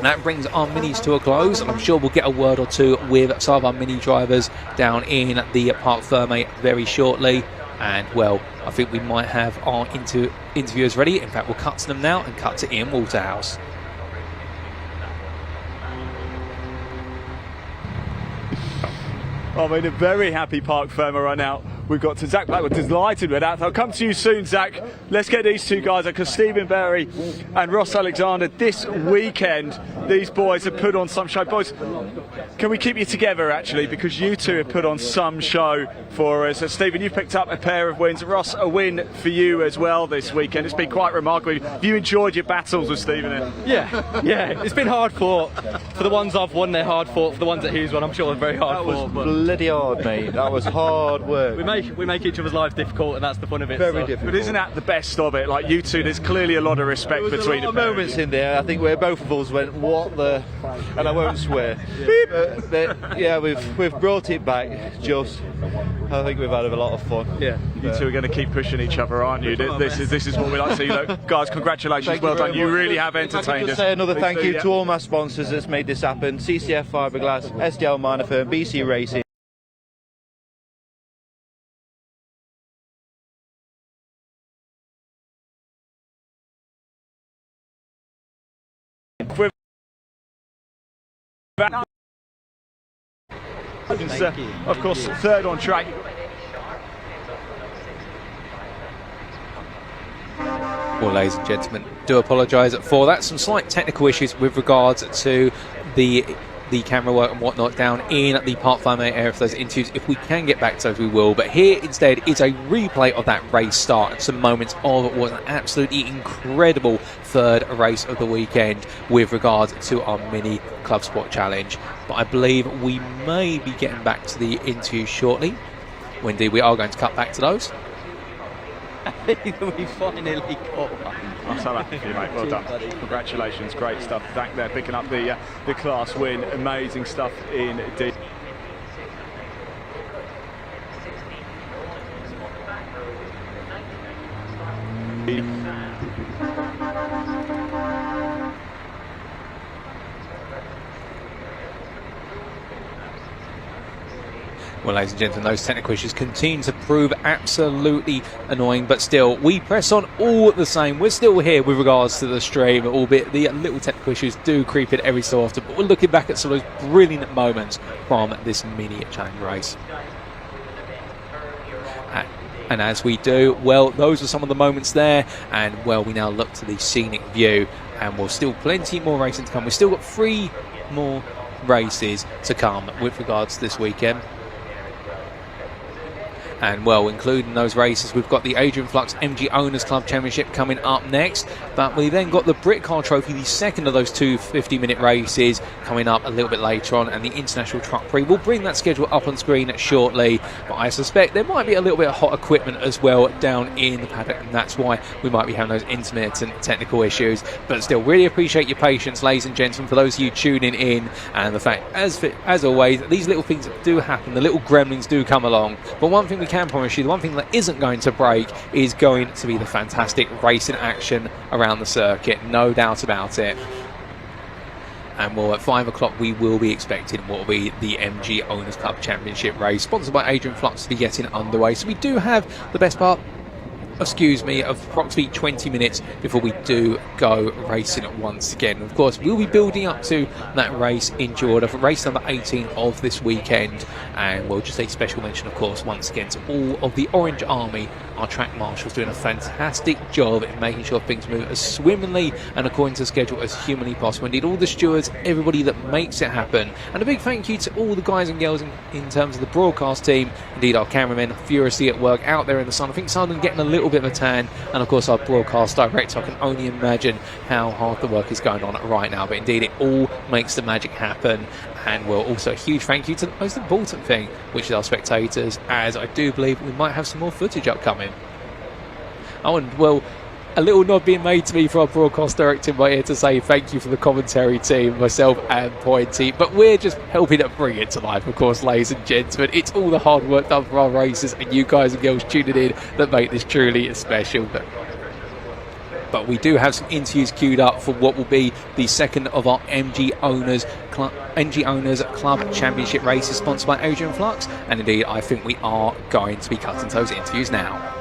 that brings our minis to a close, and I'm sure we'll get a word or two with some of our mini drivers down in the Parc Ferme very shortly. And well, I think we might have our interviewers ready. In fact, we'll cut to them now and cut to Ian Waterhouse. I'm in a very happy Parc Ferme right now. We've got to Zach Blackwell, delighted with that. I'll come to you soon, Zach. Let's get these two guys, because Stephen Berry and Ross Alexander, this weekend, these boys have put on some show. Boys, can we keep you together, actually, because you two have put on some show for us. Stephen, you've picked up a pair of wins. Ross, a win for you as well this weekend. It's been quite remarkable. Have you enjoyed your battles with Stephen? Yeah, it's been hard fought. For the ones I've won, they're hard fought. For the ones that he's won, I'm sure they're very hard fought. But bloody hard, mate. That was hard work. we make each other's lives difficult, and that's the fun of it. Very difficult. But isn't that the best of it? Like you two, there's clearly a lot of respect There was between a lot the of moments in there. I think where both of us went, what the, and I won't swear. Yeah, we've brought it back. Just, I think we've had a lot of fun. Yeah, you two are going to keep pushing each other, aren't you? This is what we like to see. Look, guys, congratulations, Thank well you done. very You much. really have If I could entertained just us. say another thank you Yeah. to all my sponsors that's made this happen: CCF Fiberglass, SDL Minor Firm, BC Racing. Of course, third on track. Well, ladies and gentlemen, do apologise for that. Some slight technical issues with regards to the camera work and whatnot down in the Part 5 area for those interviews. If we can get back to those, we will. But here instead is a replay of that race start and some moments of what was an absolutely incredible third race of the weekend with regards to our mini Club Sport Challenge. But I believe we may be getting back to the interview shortly. Well, indeed, we are going to cut back to those. We finally got one. I'm so happy for you, mate. Well done. Congratulations, great stuff. Thank there, picking up the class win. Amazing stuff indeed. Well, ladies and gentlemen, those technical issues continue to prove absolutely annoying, but still, we press on all the same. We're still here with regards to the stream, albeit the little technical issues do creep in every so often, but we're looking back at some of those brilliant moments from this mini challenge race. And as we do, well, those are some of the moments there, and well, we now look to the scenic view, and we'll still plenty more racing to come. We've still got 3 more races to come with regards to this weekend. And well, including those races, we've got the Adrian Flux MG Owners Club Championship coming up next, but we then got the Britcar Trophy, the second of those 2 50-minute races, coming up a little bit later on, and the International Truck Prix. We'll bring that schedule up on screen shortly, but I suspect there might be a little bit of hot equipment as well down in the paddock, and that's why we might be having those intermittent technical issues. But still, really appreciate your patience, ladies and gentlemen, for those of you tuning in, and the fact, as always, these little things do happen, the little gremlins do come along, but one thing we can promise you, the one thing that isn't going to break is going to be the fantastic racing action around the circuit, no doubt about it. And well, at 5 o'clock we will be expecting what will be the MG Owners Club Championship race, sponsored by Adrian Flux, to be getting underway. So we do have the best part, of approximately 20 minutes before we do go racing once again. Of course, we'll be building up to that race in Georgia for race number 18 of this weekend, and we'll just a special mention, of course, once again to all of the Orange Army, our track marshals, doing a fantastic job in making sure things move as swimmingly and according to schedule as humanly possible. Indeed, all the stewards, everybody that makes it happen, and a big thank you to all the guys and girls in terms of the broadcast team. Indeed, our cameramen furiously at work out there in the sun. I think Simon getting a little bit of a tan, and of course our broadcast director. I can only imagine how hard the work is going on right now, but indeed it all makes the magic happen. And well, also a huge thank you to the most important thing, which is our spectators, as I do believe we might have some more footage upcoming. Oh, and well, a little nod being made to me for our broadcast director by here to say thank you for the commentary team, myself and Pointy, but we're just helping to bring it to life, of course, ladies and gentlemen. It's all the hard work done for our races and you guys and girls tuning in that make this truly special. But we do have some interviews queued up for what will be the second of our MG Owners Club Championship races, sponsored by Adrian Flux, and indeed I think we are going to be cutting those interviews now.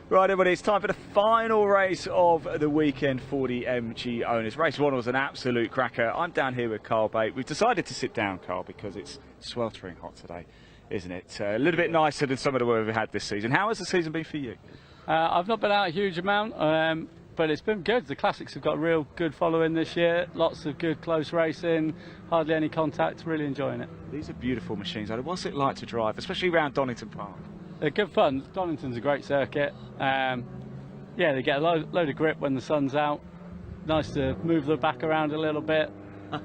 Right, everybody, it's time for the final race of the weekend for the MG Owners. Race 1 was an absolute cracker. I'm down here with Carl Bate. We've decided to sit down, Carl, because it's sweltering hot today, isn't it? A little bit nicer than some of the weather we've had this season. How has the season been for you? I've not been out a huge amount, but it's been good. The classics have got a real good following this year. Lots of good close racing, hardly any contact, really enjoying it. These are beautiful machines. What's it like to drive, especially around Donington Park? They're good fun. Donington's a great circuit. Yeah, Yeah, they get a load of grip when the sun's out. Nice to move the back around a little bit.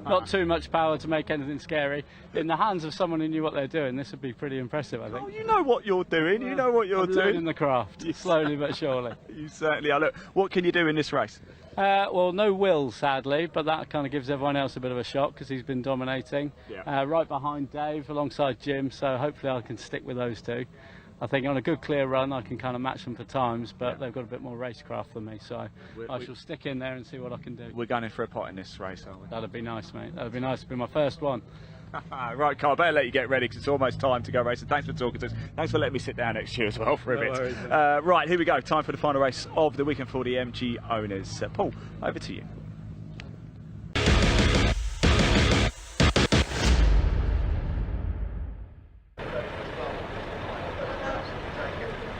Not too much power to make anything scary. In the hands of someone who knew what they're doing, this would be pretty impressive, I think. Oh, you know what you're doing. You know what you're doing. In the craft, slowly but surely. You certainly are. Look, what can you do in this race? Well, no Will, sadly, but that kind of gives everyone else a bit of a shock because he's been dominating. Yeah. Right behind Dave, alongside Jim, so hopefully I can stick with those two. I think on a good clear run I can kind of match them for times, but they've got a bit more racecraft than me, so I shall stick in there and see what I can do. We're going in for a pot in this race, aren't we? That'd be nice, mate. That'd be nice to be my first one. Right, Carl, I better let you get ready because it's almost time to go racing. Thanks for talking to us. Thanks for letting me sit down next to you as well for a bit. Right, here we go. Time for the final race of the weekend for the MG owners. Paul, over to you.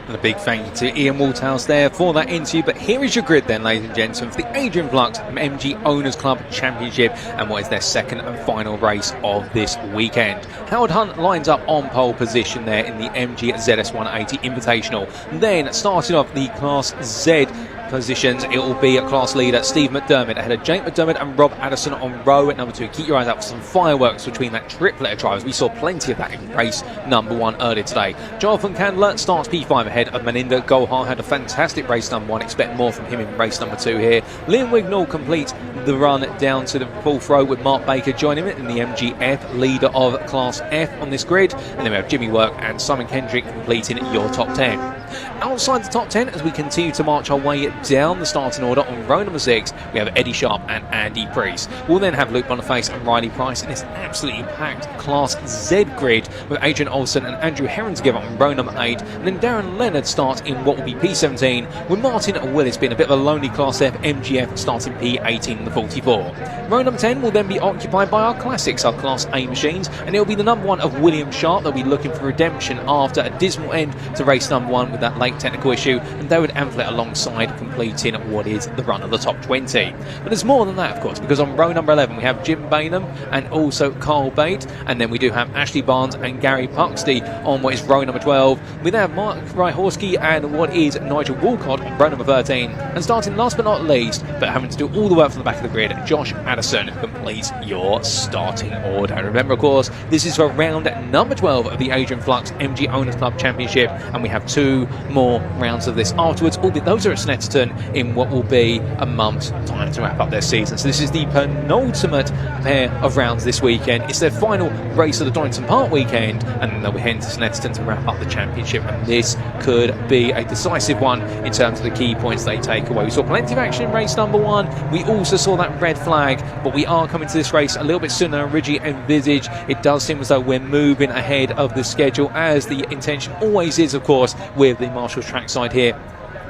And a big thank you to Ian Walthouse there for that interview. But here is your grid then, ladies and gentlemen, for the Adrian Flux MG Owners Club Championship and what is their second and final race of this weekend. Howard Hunt lines up on pole position there in the MG ZS 180 Invitational. Then starting off the Class Z positions, it will be a class leader Steve McDermott ahead of Jake McDermott and Rob Addison on row at number 2. Keep your eyes out for some fireworks between that triplet of drivers. We saw plenty of that in race number 1 earlier today. Jonathan Candler starts P5 ahead of Maninder Gohar, had a fantastic race number 1. Expect more from him in race number 2 here. Liam Wignall completes the run down to the 4th row with Mark Baker joining him in the MGF, leader of Class F on this grid. And then we have Jimmy Work and Simon Kendrick completing your top 10. Outside the top 10, as we continue to march our way down the starting order, on row number 6 we have Eddie Sharp and Andy Priest. We'll then have Luke Boniface and Riley Price in this absolutely packed Class Z grid with Adrian Olsen and Andrew Herron together on row number 8, and then Darren Leonard starts in what will be P17 with Martin Willis being a bit of a lonely Class F MGF starting P18 and the 44. Row number 10 will then be occupied by our classics, our Class A machines, and it will be the number 1 of William Sharp. They'll be looking for redemption after a dismal end to race number 1 with that late technical issue, and David Amphlett alongside completing what is the run of the top 20. But there's more than that, of course, because on row number 11 we have Jim Bainham and also Carl Bate, and then we do have Ashley Barnes and Gary Puxty on what is row number 12. We then have Mark Ryhorski and what is Nigel Walcott on row number 13, and starting last but not least, but having to do all the work from the back of the grid, Josh Addison completes your starting order. And remember, of course, this is for round number 12 of the Adrian Flux MG Owners Club Championship, and we have 2 more rounds of this afterwards, albeit those are at Snetterton in what will be a month's time to wrap up their season. So this is the penultimate pair of rounds this weekend. It's their final race of the Donington Park weekend, and then they'll be heading to Snetterton to wrap up the championship, and this could be a decisive one in terms of the key points they take away. We saw plenty of action in race number 1. We also saw that red flag, but we are coming to this race a little bit sooner than originally envisaged. It does seem as though we're moving ahead of the schedule, as the intention always is, of course, with the Marshall's trackside here.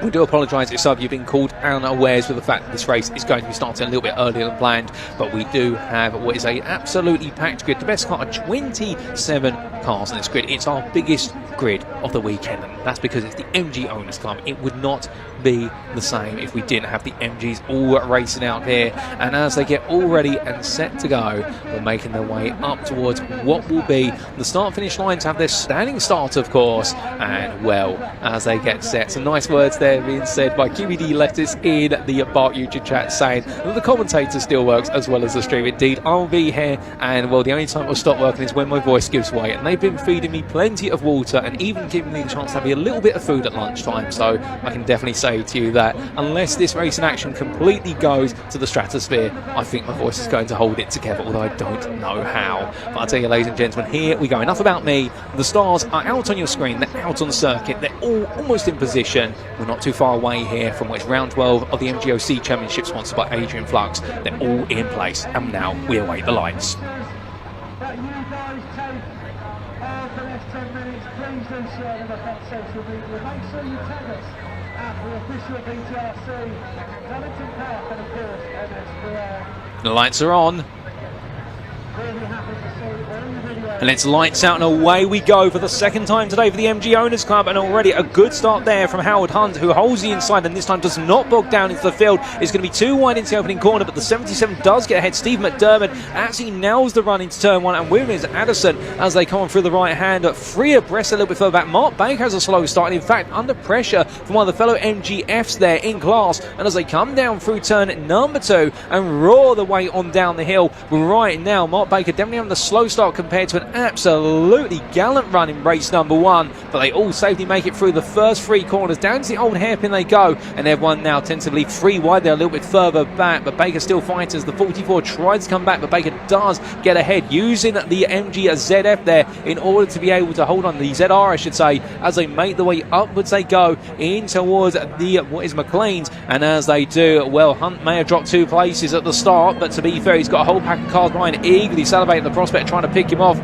We do apologise if some of you have been called unawares with the fact that this race is going to be starting a little bit earlier than planned, but we do have what is a absolutely packed grid. The best part of 27 cars in this grid. It's our biggest grid of the weekend, and that's because it's the MG Owners Club. It would not be the same if we didn't have the MGs all racing out here, and as they get all ready and set to go, we're making their way up towards what will be the start-finish line to have their standing start, of course, and well, as they get set. Some nice words there being said by QED Lettuce in the Bark YouTube chat, saying that the commentator still works as well as the stream. Indeed, I'll be here, and well, the only time I'll stop working is when my voice gives way, and they've been feeding me plenty of water and even giving me the chance to have a little bit of food at lunchtime, so I can definitely say to you that unless this race in action completely goes to the stratosphere, I think my voice is going to hold it together, although I don't know how. But I tell you, ladies and gentlemen, here we go. Enough about me. The stars are out on your screen, they're out on the circuit, they're all almost in position. We're not too far away here from which round 12 of the MGOC Championship sponsored by Adrian Flux. They're all in place, and now we await the lights. That you guys take for the next 10 minutes, please do share them on social media. Make sure you tag us at the official BTRC, Donington Park, and of course MS4. The lights are on. Really happy to see all the videos And it's lights out and away we go for the second time today for the MG Owners Club, and already a good start there from Howard Hunt, who holds the inside and this time does not bog down into the field. It's going to be too wide into the opening corner, but the 77 does get ahead. Steve McDermott actually nails the run into turn one, and with him is Addison as they come on through the right hand. Free abreast a little bit further back. Mark Baker has a slow start, and in fact under pressure from one of the fellow MGFs there in class, and as they come down through turn number 2 and roar the way on down the hill right now, Mark Baker definitely having the slow start compared to an absolutely gallant run in race number 1, but they all safely make it through the first 3 corners. Down to the old hairpin they go, and everyone now tentatively 3 wide. They're a little bit further back, but Baker still fights as the 44 tries to come back, but Baker does get ahead using the MG ZF there in order to be able to hold on, the ZR I should say, as they make the way upwards they go in towards the what is McLean's, and as they do, well, Hunt may have dropped 2 places at the start, but to be fair, he's got a whole pack of cars behind, eagerly salivating the prospect trying to pick him off.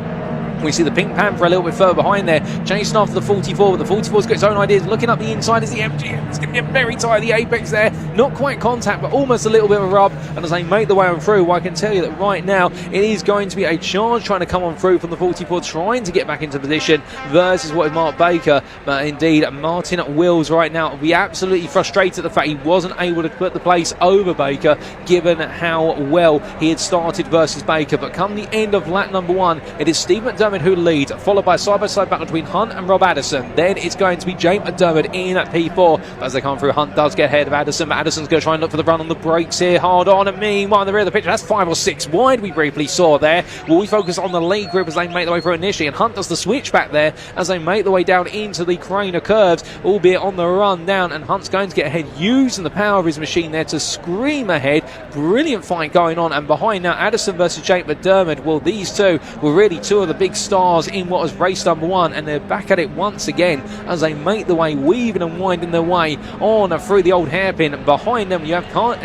We see the Pink Panther a little bit further behind there, chasing after the 44, but the 44's got its own ideas, looking up the inside as the MG. It's going to get very tight, the apex there, not quite contact, but almost a little bit of a rub, and as they make the way on through, well, I can tell you that right now, it is going to be a charge trying to come on through from the 44, trying to get back into position, versus what is Mark Baker, but indeed, Martin Wills right now will be absolutely frustrated at the fact he wasn't able to put the place over Baker, given how well he had started versus Baker, but come the end of lap number 1, it is Steve McDermott who leads, followed by side-by-side battle between Hunt and Rob Addison. Then it's going to be James McDermott in at P4. But as they come through, Hunt does get ahead of Addison, but Addison's going to try and look for the run on the brakes here, hard on, and meanwhile in the rear of the picture, that's 5 or 6 wide we briefly saw there. Will we focus on the lead group as they make their way through initially, and Hunt does the switch back there as they make their way down into the crane of curves, albeit on the run down, and Hunt's going to get ahead using the power of his machine there to scream ahead. Brilliant fight going on, and behind now Addison versus Jake McDermott. Well, these two were really 2 of the big stars in what was race number 1, and they're back at it once again as they make the way, weaving and winding their way on through the old hairpin. Behind them you have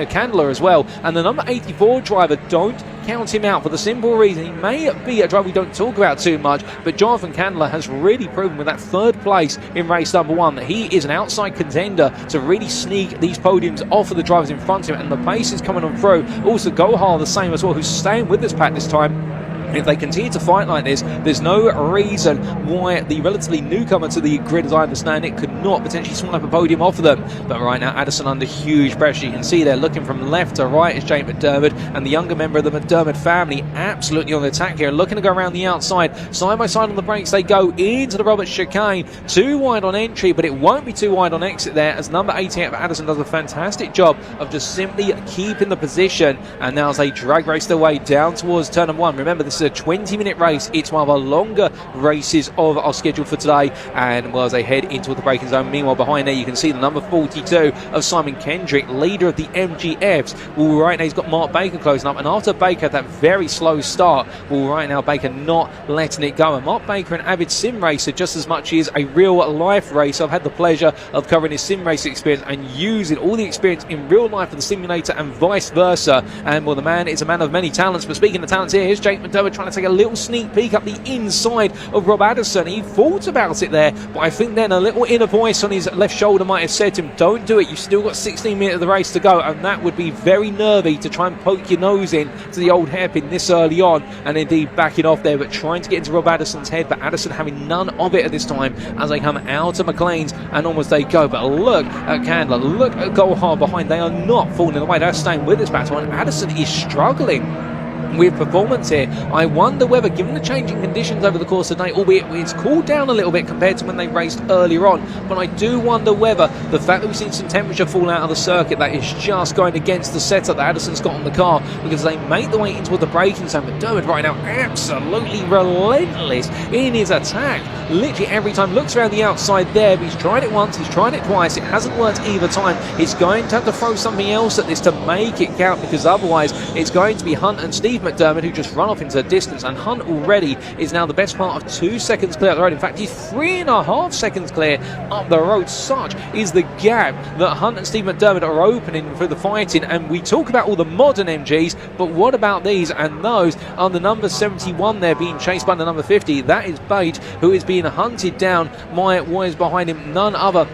Candler as well, and the number 84 driver, don't count him out for the simple reason he may be a driver we don't talk about too much, but Jonathan Candler has really proven with that 3rd place in race number 1 that he is an outside contender to really sneak these podiums off of the drivers in front of him, and the pace is coming on through. Also Gohar the same as well, who's staying with this pack this time. If they continue to fight like this, there's no reason why the relatively newcomer to the grid, as I understand it, could not potentially swipe a podium off of them. But right now, Addison under huge pressure. You can see they're looking from left to right is Jake McDermott, and the younger member of the McDermott family absolutely on the attack here, looking to go around the outside. Side by side on the brakes, they go into the Roberts chicane. 2 wide on entry, but it won't be 2 wide on exit there, as number 88 of Addison does a fantastic job of just simply keeping the position. And now as they drag race their way down towards turn 1, remember this is a 20-minute race. It's one of our longer races of our schedule for today, and well, as they head into the braking zone, meanwhile behind there you can see the number 42 of Simon Kendrick, leader of the MGFs. Well, right now he's got Mark Baker closing up, and after Baker that very slow start, well, right now Baker not letting it go, and Mark Baker an avid sim racer just as much as a real life racer. I've had the pleasure of covering his sim racing experience and using all the experience in real life for the simulator and vice versa, and well, the man is a man of many talents. But speaking of talents, here, here's Jake McDermott trying to take a little sneak peek up the inside of Rob Addison. He thought about it there, but I think then a little inner voice on his left shoulder might have said to him, don't do it, you've still got 16 minutes of the race to go, and that would be very nervy to try and poke your nose in to the old hairpin this early on, and indeed backing off there, but trying to get into Rob Addison's head, but Addison having none of it at this time as they come out of McLean's, and almost they go. But look at Candler, look at Gohar behind, they are not falling away, they're staying with this battle, and Addison is struggling with performance here. I wonder whether, given the changing conditions over the course of the night, albeit it's cooled down a little bit compared to when they raced earlier on, but I do wonder whether the fact that we've seen some temperature fall out of the circuit, that is just going against the setup that Addison's got on the car, because they make the way into the braking zone. But Dermot right now absolutely relentless in his attack. Literally every time, looks around the outside there, but he's tried it once, he's tried it twice, it hasn't worked either time. He's going to have to throw something else at this to make it count, because otherwise it's going to be Hunt and Steve McDermott who just run off into the distance, and Hunt already is now the best part of 2 seconds clear up the road. In fact, he's 3.5 seconds clear up the road. Such is the gap that Hunt and Steve McDermott are opening for the fighting, and we talk about all the modern MGs, but what about these? And those are the number 71 there being chased by the number 50. That is Bate, who is being hunted down. What is behind him? None other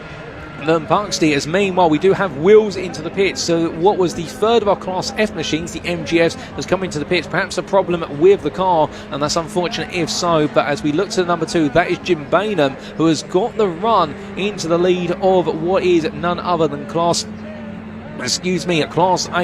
than Buxty, as meanwhile we do have wheels into the pits. So what was the third of our Class F machines, the MGFs, has come into the pits. Perhaps a problem with the car, and that's unfortunate if so. But as we look to the number 2, that is Jim Bainham, who has got the run into the lead of what is none other than Class A,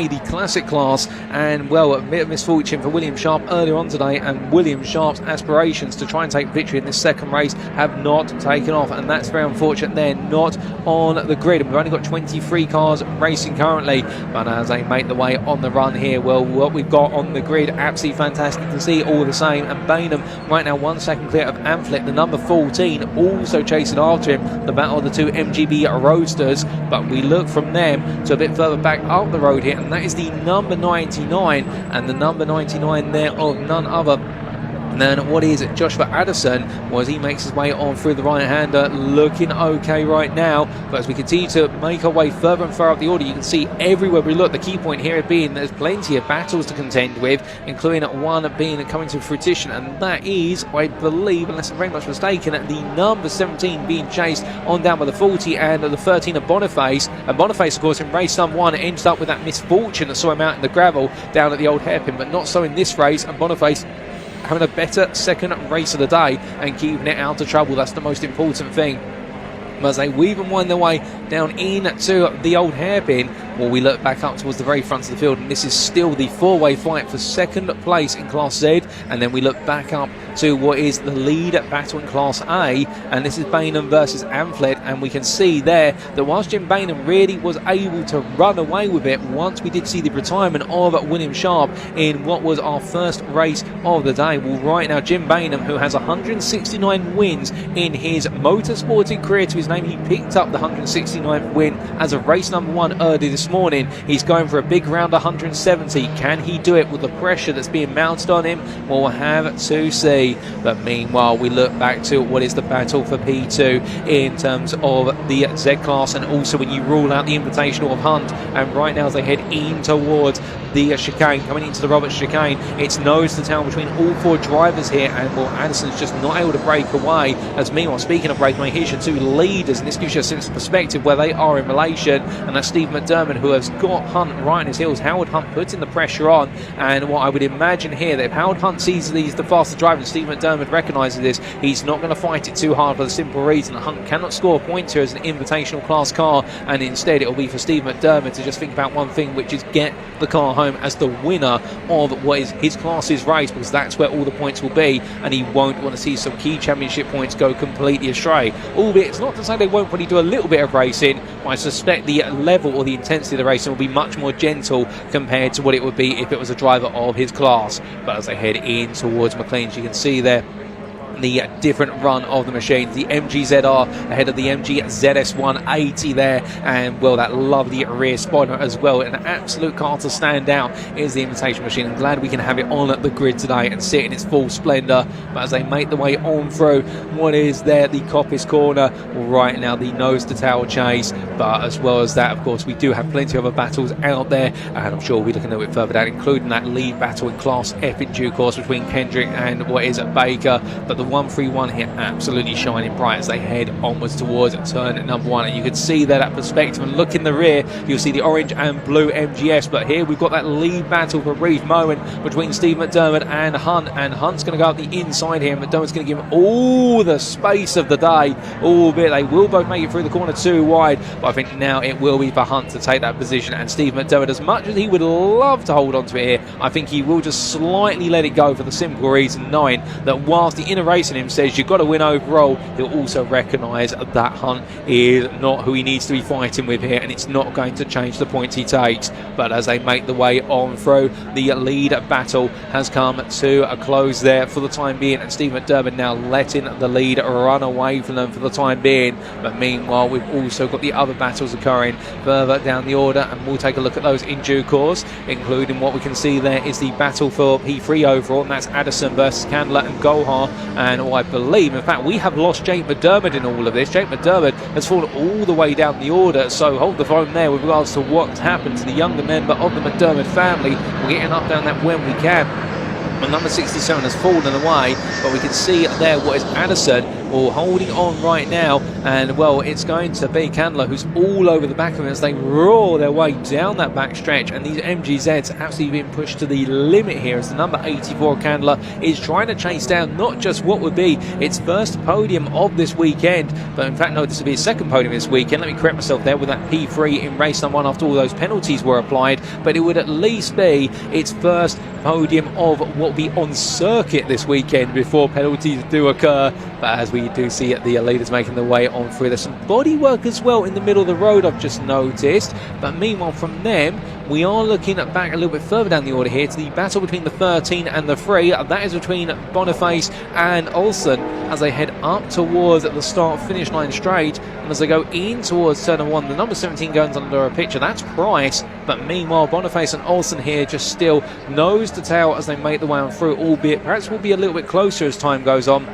the classic class. And well, a bit of misfortune for William Sharp earlier on today, and William Sharp's aspirations to try and take victory in this second race have not taken off, and that's very unfortunate. They're not on the grid, and we've only got 23 cars racing currently. But as they make the way on the run here, well, what we've got on the grid, absolutely fantastic to see all the same. And Bainham right now 1 second clear of Amphlett, the number 14, also chasing after him, the battle of the 2 MGB Roadsters. But we look from them to a bit further back up the road here, and that is the number 99, and the number 99 there of none other than what is Joshua Addison, as he makes his way on through the right-hander, looking okay right now. But as we continue to make our way further and further up the order, you can see everywhere we look, the key point here being there's plenty of battles to contend with, including one being coming to fruition, and that is, I believe, unless I'm very much mistaken, the number 17 being chased on down by the 40 and the 13 of Boniface. And Boniface, of course, in race number 1 ended up with that misfortune that saw him out in the gravel down at the old hairpin, but not so in this race. And Boniface having a better second race of the day and keeping it out of trouble. That's the most important thing. As they weave and wind their way down into the old hairpin, well, we look back up towards the very front of the field, and this is still the four-way fight for second place in Class Z. And then we look back up to what is the lead battle in Class A, and this is Bainham versus Amphlett. And we can see there that whilst Jim Bainham really was able to run away with it, once we did see the retirement of William Sharp in what was our first race of the day. Well, right now Jim Bainham, who has 169 wins in his motorsporting career to his name, he picked up the 169th win as a race number 1 early this morning. He's going for a big round 170. Can he do it with the pressure that's being mounted on him? We'll have to see. But meanwhile, we look back to what is the battle for P2 in terms of the Z class, and also when you rule out the Invitational of Hunt. And right now as they head in towards the chicane, coming into the Roberts chicane, it's nose to tail between all 4 drivers here, and well, Addison's just not able to break away. As meanwhile, speaking of breaking away, here's your 2 leaders, and this gives you a sense of perspective where they are in relation. And that's Steve McDermott, who has got Hunt right on his heels. Howard Hunt putting the pressure on, and what I would imagine here, that if Howard Hunt sees these the faster driver and Steve McDermott recognises this, he's not going to fight it too hard for the simple reason that Hunt cannot score a point here as an Invitational class car, and instead it will be for Steve McDermott to just think about one thing, which is get the car home as the winner of what is his class's race, because that's where all the points will be, and he won't want to see some key championship points go completely astray. Albeit it's not to say they won't probably do a little bit of racing, but I suspect the level or the intensity of the racing will be much more gentle compared to what it would be if it was a driver of his class. But as they head in towards McLean's, you can see there the different run of the machines. The MGZR ahead of the MG ZS 180 there, and well, that lovely rear spoiler as well. An absolute car to stand out is the Invitation machine. I'm glad we can have it on the grid today and see it in its full splendour. But as they make the way on through what is there, the Coppice corner, right now the nose to tail chase. But as well as that, of course, we do have plenty of other battles out there, and I'm sure we'll be looking a little bit further down, including that lead battle in Class F in due course between Kendrick and what is Baker. But the 131 here absolutely shining bright as they head onwards towards turn number 1, and you can see there that perspective, and look in the rear, you'll see the orange and blue MGS. But here we've got that lead battle for a brief moment between Steve McDermott and Hunt, and Hunt's going to go up the inside here, and McDermott's going to give him all the space of the day, albeit they will both make it through the corner 2 wide. But I think now it will be for Hunt to take that position, and Steve McDermott, as much as he would love to hold on to it here, I think he will just slightly let it go for the simple reason, knowing that whilst the inner race in him says you've got to win overall, he'll also recognise that Hunt is not who he needs to be fighting with here, and it's not going to change the points he takes. But as they make the way on through, the lead battle has come to a close there for the time being, and Steve McDermott now letting the lead run away from them for the time being. But meanwhile, we've also got the other battles occurring further down the order, and we'll take a look at those in due course, including what we can see there is the battle for P3 overall, and that's Addison versus Candler and Gohar. And I believe, in fact, we have lost Jake McDermott in all of this. Jake McDermott has fallen all the way down the order, so hold the phone there with regards to what's happened to the younger member of the McDermott family. We'll get an up down that when we can. And number 67 has fallen away, but we can see there what is Addison all holding on right now, and well, it's going to be Candler who's all over the back of him as they roar their way down that back stretch, and these MGZs absolutely being pushed to the limit here as the number 84 Candler is trying to chase down not just what would be its first podium of this weekend, but in fact no, this will be its second podium this weekend. Let me correct myself there with that P3 in race number 1 after all those penalties were applied, but it would at least be its first podium of what will be on circuit this weekend before penalties do occur. But as we do see the leaders making their way on through, there's some bodywork as well in the middle of the road I've just noticed, but meanwhile from them we are looking at back a little bit further down the order here to the battle between the 13 and the 3. That is between Boniface and Olsen as they head up towards the start finish line straight, and as they go in towards turn 1, the number 17 goes under a picture, that's Price, but meanwhile Boniface and Olsen here just still nose to tail as they make the way on through, albeit perhaps will be a little bit closer as time goes on.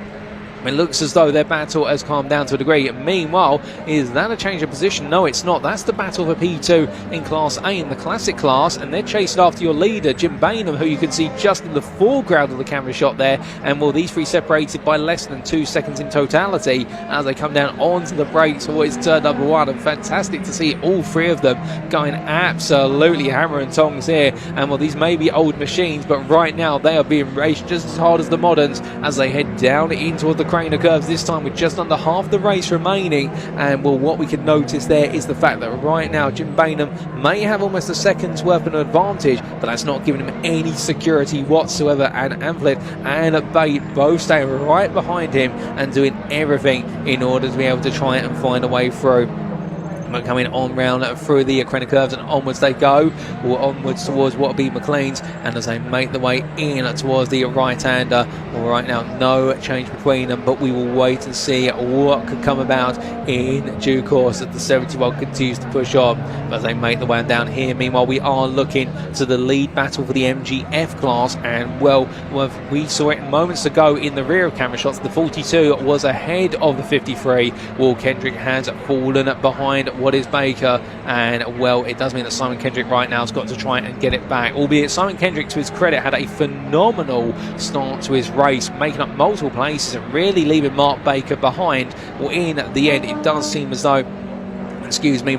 It looks as though their battle has calmed down to a degree. Meanwhile, is that a change of position? No, it's not. That's the battle for P2 in Class A in the Classic class, and they're chasing after your leader, Jim Bainham, who you can see just in the foreground of the camera shot there. And well, these three separated by less than 2 seconds in totality as they come down onto the brakes towards turn number 1. And fantastic to see all three of them going absolutely hammer and tongs here. And well, these may be old machines, but right now they are being raced just as hard as the moderns as they head down in toward the Craner curves, this time with just under half the race remaining. And well, what we can notice there is the fact that right now Jim Bainham may have almost a second's worth of an advantage, but that's not giving him any security whatsoever, and Amplet and Bate both staying right behind him and doing everything in order to be able to try and find a way through. Coming on round through the Craner curves and onwards they go, or onwards towards what will be McLean's, and as they make the way in towards the right-hander, well, right now no change between them, but we will wait and see what could come about in due course as the 71 continues to push on. But as they make the way down here, meanwhile we are looking to the lead battle for the MGF class, and well, we saw it moments ago in the rear of camera shots, the 42 was ahead of the 53. Will Kendrick has fallen behind what is Baker, and well, it does mean that Simon Kendrick right now has got to try and get it back, albeit Simon Kendrick, to his credit, had a phenomenal start to his race, making up multiple places and really leaving Mark Baker behind. Well, in the end it does seem as though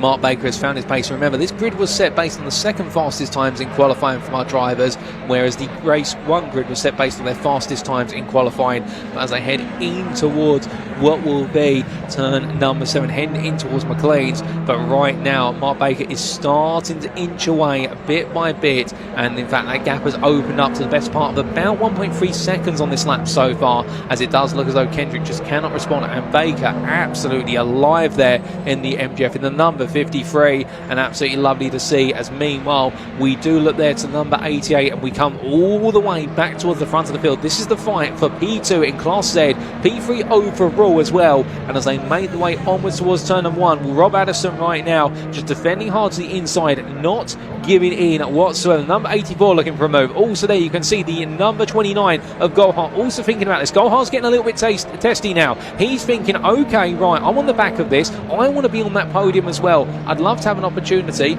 Mark Baker has found his pace. Remember, this grid was set based on the second fastest times in qualifying from our drivers, whereas the race 1 grid was set based on their fastest times in qualifying. But as they head in towards what will be turn number 7, heading in towards McLean's, but right now Mark Baker is starting to inch away bit by bit, and in fact that gap has opened up to the best part of about 1.3 seconds on this lap so far, as it does look as though Kendrick just cannot respond, and Baker absolutely alive there in the MGF in the number 53, and absolutely lovely to see. As meanwhile we do look there to number 88 and we come all the way back towards the front of the field. This is the fight for P2 in Class Z, P3 overall as well, and as they make the way onwards towards turn number 1, Rob Addison right now just defending hard to the inside, not giving in whatsoever. Number 84 looking for a move. Also there you can see the number 29 of Gohart also thinking about this. Gohart's getting a little bit testy now. He's thinking, okay, right, I'm on the back of this, I want to be on that podium as well. I'd love to have an opportunity.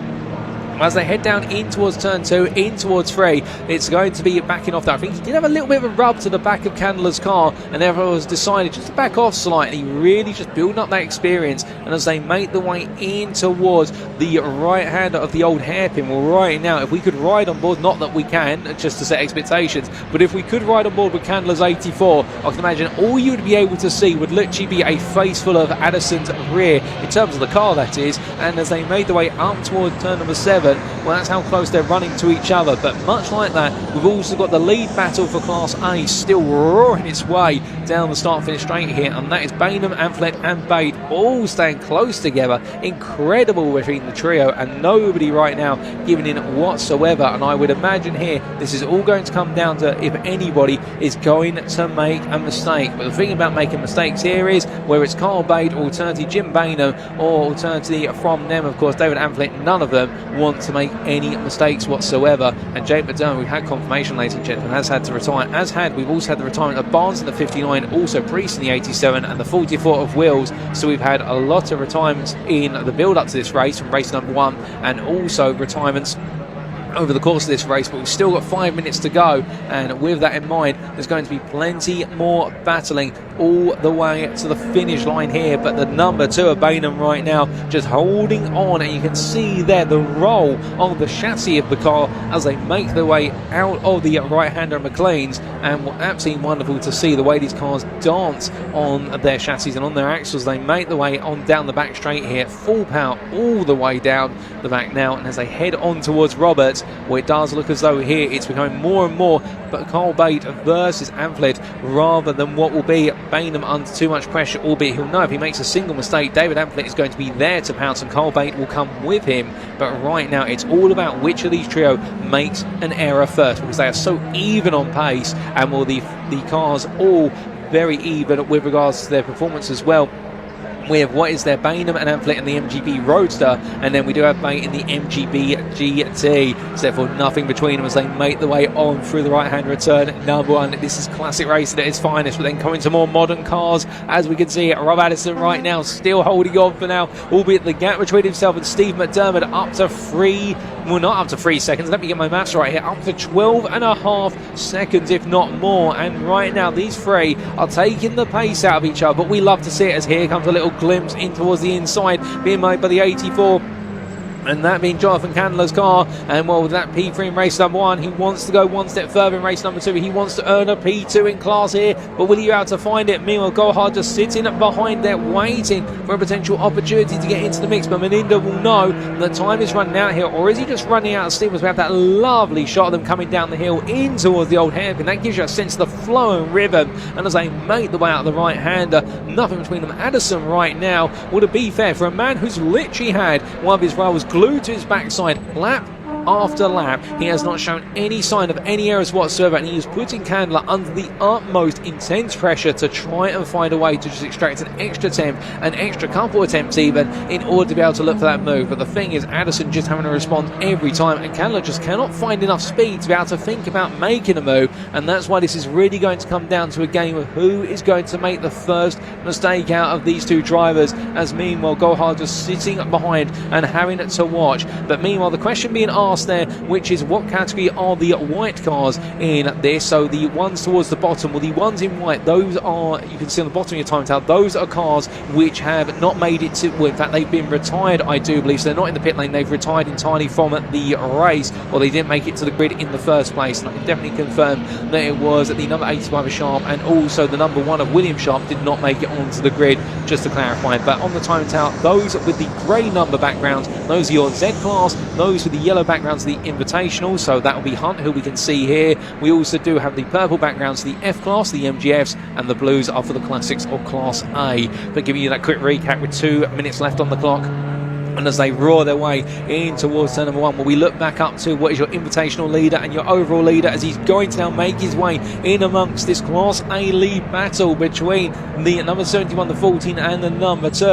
As they head down in towards turn 2, in towards 3, it's going to be backing off there. I think he did have a little bit of a rub to the back of Candler's car, and therefore has decided just to back off slightly, really just building up that experience. And as they make the way in towards the right hand of the old hairpin, well, right now, if we could ride on board, not that we can, just to set expectations, but if we could ride on board with Candler's 84, I can imagine all you would be able to see would literally be a face full of Addison's rear, in terms of the car that is. And as they made the way up towards turn number 7, well, that's how close they're running to each other. But much like that, we've also got the lead battle for Class A still roaring its way down the start-finish straight here, and that is Bainham, Amplet and Bate all staying close together. Incredible between the trio, and nobody right now giving in whatsoever. And I would imagine here this is all going to come down to if anybody is going to make a mistake. But the thing about making mistakes here is whether it's Carl Bate, alternatively Jim Bainham, or alternatively from them, of course, David Amplet, none of them want to make any mistakes whatsoever. And Jake McDermott, we've had confirmation, ladies and gentlemen, has had to retire, as we've also had the retirement of Barnes in the 59, also Priest in the 87 and the 44 of Wills. So we've had a lot of retirements in the build up to this race from race number 1, and also retirements over the course of this race, but we've still got 5 minutes to go, and with that in mind there's going to be plenty more battling all the way to the finish line here. But the number 2 of Bainham right now just holding on, and you can see there the roll of the chassis of the car as they make their way out of the right-hander McLean's. And absolutely wonderful to see the way these cars dance on their chassis and on their axles. They make the way on down the back straight here, full power all the way down the back now, and as they head on towards Roberts, well, it does look as though here it's becoming more and more but Carl Bate versus Amphlett rather than what will be Bainham under too much pressure, albeit he'll know if he makes a single mistake, David Amphlett is going to be there to pounce and Carl Bate will come with him. But right now it's all about which of these trio makes an error first, because they are so even on pace, and will the cars all very even with regards to their performance as well. We have what is there, Bainham and Amphlett in the MGB Roadster, and then we do have Bate in the MGB GT. So therefore nothing between them as they make the way on through the right-hand return. Number 1, this is classic racing at its finest, but then coming to more modern cars, as we can see, Rob Addison right now still holding on for now, albeit the gap between himself and Steve McDermott up to 3, well, not up to 3 seconds, let me get my maths right here, up to 12.5 seconds, if not more. And right now these three are taking the pace out of each other, but we love to see it as here comes a little glimpse in towards the inside being made by the 84, and that being Jonathan Candler's car. And well, with that P3 in race number 1, he wants to go one step further in race number 2. He wants to earn a P2 in class here, but will he be able to find it? Meanwhile, Gohard just sitting behind there waiting for a potential opportunity to get into the mix, but Meninda will know the time is running out here, or is he just running out of steam? As we have that lovely shot of them coming down the hill in towards the old hairpin, that gives you a sense of the flow and rhythm. And as they make the way out of the right-hander, nothing between them. Addison right now, well, to be fair, for a man who's literally had one of his rivals glued to his backside lap after lap, he has not shown any sign of any errors whatsoever, and he is putting Candler under the utmost intense pressure to try and find a way to just extract an extra attempt, an extra couple attempts even, in order to be able to look for that move. But the thing is, Addison just having to respond every time, and Candler just cannot find enough speed to be able to think about making a move, and that's why this is really going to come down to a game of who is going to make the first mistake out of these two drivers, as meanwhile Gohard just sitting behind and having to watch. But meanwhile the question being asked there, which is what category are the white cars in this? So the ones towards the bottom, well, the ones in white, those are, you can see on the bottom of your timetable, those are cars which have not made it to, well, in fact they've been retired, I do believe, so they're not in the pit lane, they've retired entirely from the race, or they didn't make it to the grid in the first place. And I can definitely confirm that it was the number 85 of Sharp and also the number 1 of William Sharp did not make it onto the grid, just to clarify. But on the timetable, those with the grey number backgrounds, those are your Z class, those with the yellow backgrounds, the Invitational, so that will be Hunt, who we can see here. We also do have the purple backgrounds, the F class, the MGFs, and the blues are for the classics or class A. But giving you that quick recap with 2 minutes left on the clock, and as they roar their way in towards turn number 1, well, we look back up to what is your invitational leader and your overall leader, as he's going to now make his way in amongst this Class A lead battle between the number 71, the 14, and the number 2.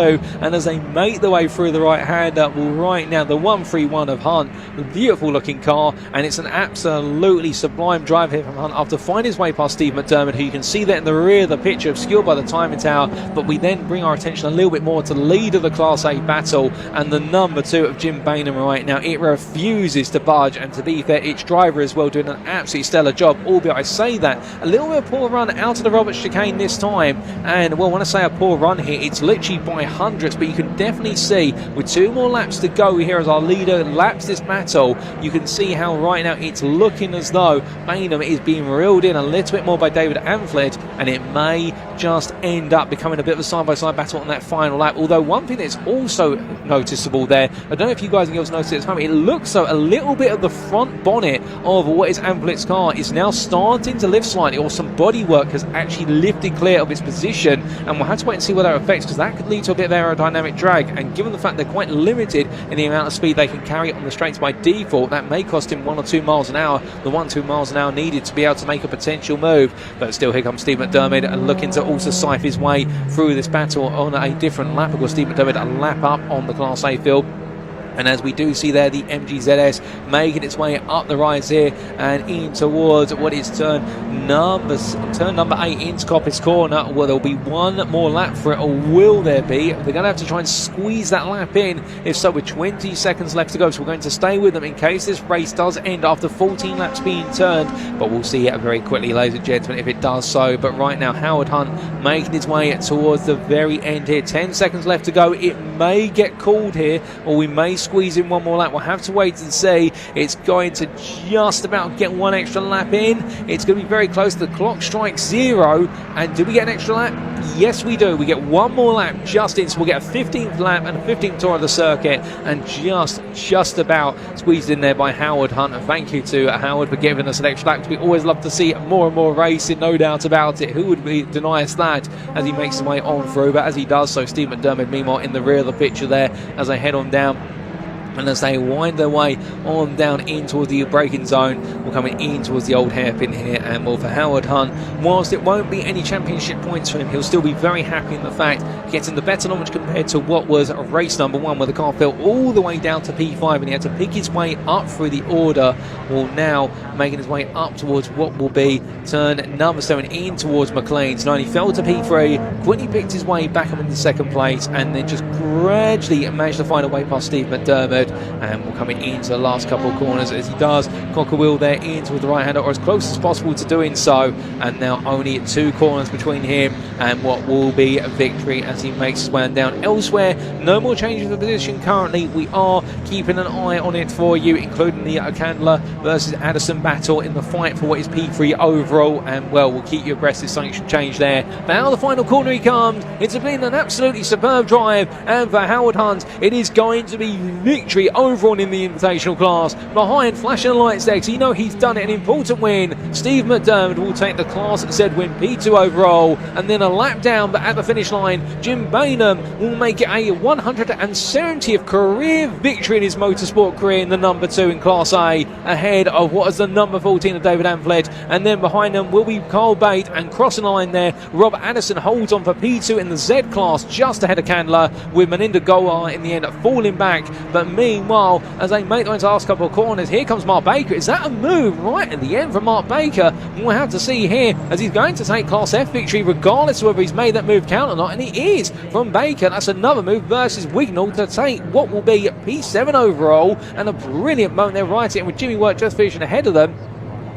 And as they make their way through the right-hander, well, right now the 131 of Hunt, the beautiful looking car, and it's an absolutely sublime drive here from Hunt after finding his way past Steve McDermott, who you can see that in the rear of the picture, obscured by the timing tower. But we then bring our attention a little bit more to the lead of the Class A battle, and the number 2 of Jim Bainham right now. It refuses to budge, and to be fair, its driver as well doing an absolutely stellar job, albeit I say that a little bit of poor run out of the Roberts chicane this time. And well, when I say a poor run here, it's literally by hundreds, but you can definitely see with 2 more laps to go here as our leader laps this battle, you can see how right now it's looking as though Bainham is being reeled in a little bit more by David Amphlett, and it may just end up becoming a bit of a side-by-side battle on that final lap. Although one thing that's also noticeable there, I don't know if you guys and girls noticed at this moment, it looks so a little bit of the front bonnet of what is Amplett's car is now starting to lift slightly, or some bodywork has actually lifted clear of its position, and we'll have to wait and see what that affects, because that could lead to a bit of aerodynamic drag, and given the fact they're quite limited in the amount of speed they can carry on the straights by default, that may cost him 1 or 2 miles an hour, the 1-2 miles an hour needed to be able to make a potential move. But still, here comes Steve McDermott and looking to also siphon his way through this battle on a different lap. Of course, Steve McDermott a lap up on the Class A field. And as we do see there, the MGZS making its way up the rise here and in towards what is turn number 8 into Coppice Corner. Well, there'll be one more lap for it, or will there be? They're going to have to try and squeeze that lap in. If so, with 20 seconds left to go, so we're going to stay with them in case this race does end after 14 laps being turned. But we'll see it very quickly, ladies and gentlemen, if it does so. But right now, Howard Hunt making his way towards the very end here. 10 seconds left to go. It may get called here, or we may squeeze in one more lap. We'll have to wait and see. It's going to just about get one extra lap in. It's going to be very close. The clock strikes 0. And do we get an extra lap? Yes, we do. We get one more lap just in, so we'll get a 15th lap and a 15th tour of the circuit, and just about squeezed in there by Howard Hunt. And thank you to Howard for giving us an extra lap. We always love to see more and more racing, no doubt about it. Who would deny us that as he makes his way on through? But as he does so, Steve McDermott meanwhile in the rear of the picture there as they head on down. And as they wind their way on down in towards the braking zone, we're coming in towards the old hairpin here. And well, for Howard Hunt, whilst it won't be any championship points for him, he'll still be very happy in the fact getting the better knowledge compared to what was race number 1, where the car fell all the way down to P5 and he had to pick his way up through the order. Well, now making his way up towards what will be turn number 7 in towards McLean's. Now he fell to P3, quickly picked his way back up into second place, and then just gradually managed to find a way past Steve McDermott. And we're coming into the last couple of corners as he does cock a wheel there into the right hander, or as close as possible to doing so. And now only 2 corners between him and what will be a victory as he makes his way down. Elsewhere, no more changes of position currently. We are keeping an eye on it for you, including the Candler versus Addison battle in the fight for what is P3 overall. And well, we'll keep you abreast if something should change there. But now the final corner he comes. It's been an absolutely superb drive, and for Howard Hunt, it is going to be victory overall in the Invitational class. Behind flashing lights there, so you know he's done it. An important win. Steve McDermott will take the Class Z win, P2 overall, and then a lap down, but at the finish line, Jim Bainham will make it a 170th career victory in his motorsport career in the number 2 in Class A, ahead of what is the number 14 of David Amphlett. And then behind them will be Carl Bate, and crossing the line there, Rob Addison holds on for P2 in the Z class, just ahead of Candler, with Meninda Gohar in the end falling back. But meanwhile, as they make their last couple of corners, here comes Mark Baker. Is that a move right at the end from Mark Baker? We'll have to see here, as he's going to take Class F victory regardless of whether he's made that move count or not, and he is from Baker. That's another move versus Wignall to take what will be P7 overall, and a brilliant moment there right in with Jimmy Work just finishing ahead of them.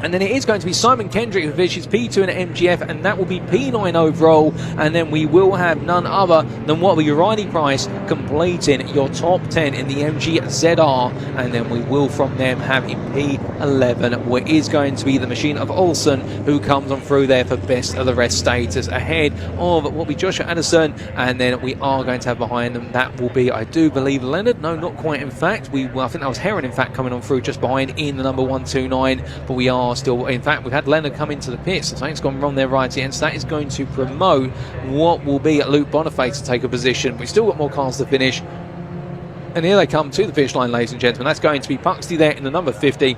And then it is going to be Simon Kendrick who finishes P2 in MGF, and that will be P9 overall. And then we will have none other than what will be Riley Price completing your top 10 in the MGZR. And then we will from them have in P11, where is going to be the Machine of Olsen, who comes on through there for best of the rest status, ahead of what will be Joshua Addison. And then we are going to have behind them, that will be, I do believe, Leonard. No, not quite in fact. I think that was Heron in fact coming on through just behind in the number 129. But we are still, in fact, we've had Leonard come into the pits, so something's gone wrong there right here, so that is going to promote what will be Luke Boniface to take a position. We've still got more cars to finish, and here they come to the finish line, ladies and gentlemen. That's going to be Puxley there in the number 50,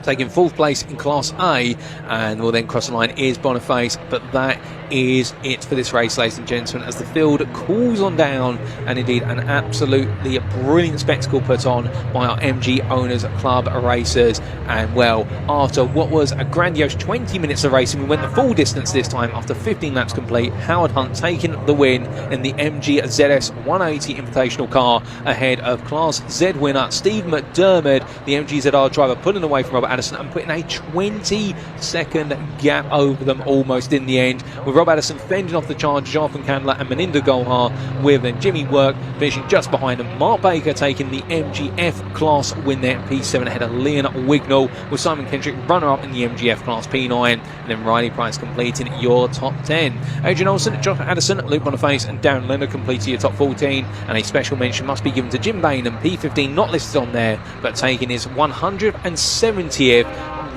taking 4th place in Class A, and will then cross the line is Boniface. But that is it for this race, ladies and gentlemen, as the field cools on down, and indeed an absolutely brilliant spectacle put on by our MG Owners Club racers. And well, after what was a grandiose 20 minutes of racing, we went the full distance this time after 15 laps complete. Howard Hunt taking the win in the MG ZS 180 Invitational car, ahead of Class Z winner Steve McDermott, the MGZR driver, pulling away from Robert Addison and putting a 20-second gap over them almost in the end, with Rob Addison fending off the charge, Jonathan Candler and Meninda Gohar, with then Jimmy Work finishing just behind him. Mark Baker taking the MGF class win there, P7 ahead of Leon Wignall, with Simon Kendrick runner-up in the MGF class P9, and then Riley Price completing your top 10. Adrian Olsen, Josh Addison, Luke Boniface and Darren Leonard completing your top 14, and a special mention must be given to Jim Bainham, P15, not listed on there, but taking his 170th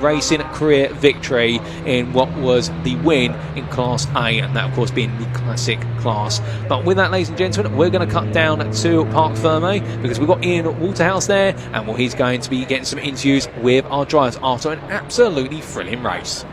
racing career victory in what was the win in Class A, and that of course being the Classic class. But with that, ladies and gentlemen, we're going to cut down to Parc Ferme, because we've got Ian Waterhouse there, and well, he's going to be getting some interviews with our drivers after an absolutely thrilling race.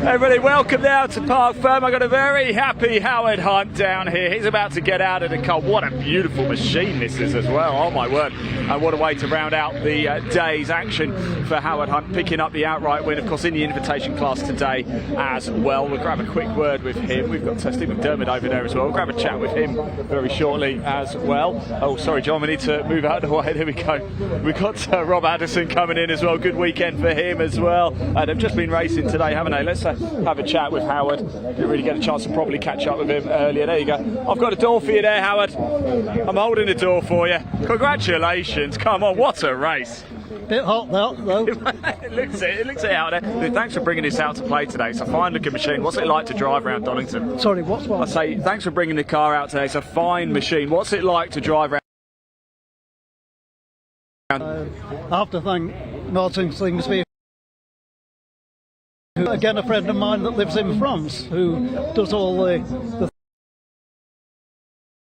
Everybody, welcome now to Park Firm. I've got a very happy Howard Hunt down here. He's about to get out of the car. What a beautiful machine this is as well. Oh my word. And what a way to round out the day's action for Howard Hunt, picking up the outright win, of course, in the invitation class today as well. We'll grab a quick word with him. We've got Steve McDermott over there as well. We'll grab a chat with him very shortly as well. Oh, sorry, John, we need to move out of the way. There we go. We've got Rob Addison coming in as well. Good weekend for him as well. They've just been racing today, haven't they? Let's have a chat with Howard. Didn't really get a chance to properly catch up with him earlier. There you go. I've got a door for you there, Howard. I'm holding the door for you. Congratulations. Come on, what a race. Bit hot though. it looks it out there. Thanks for bringing this out to play today. It's a fine looking machine. What's it like to drive around Donington? Sorry, what's what? I say thanks for bringing the car out today. It's a fine machine. What's it like to drive around? I have to thank Martin Slingsby, again a friend of mine that lives in France, who does all the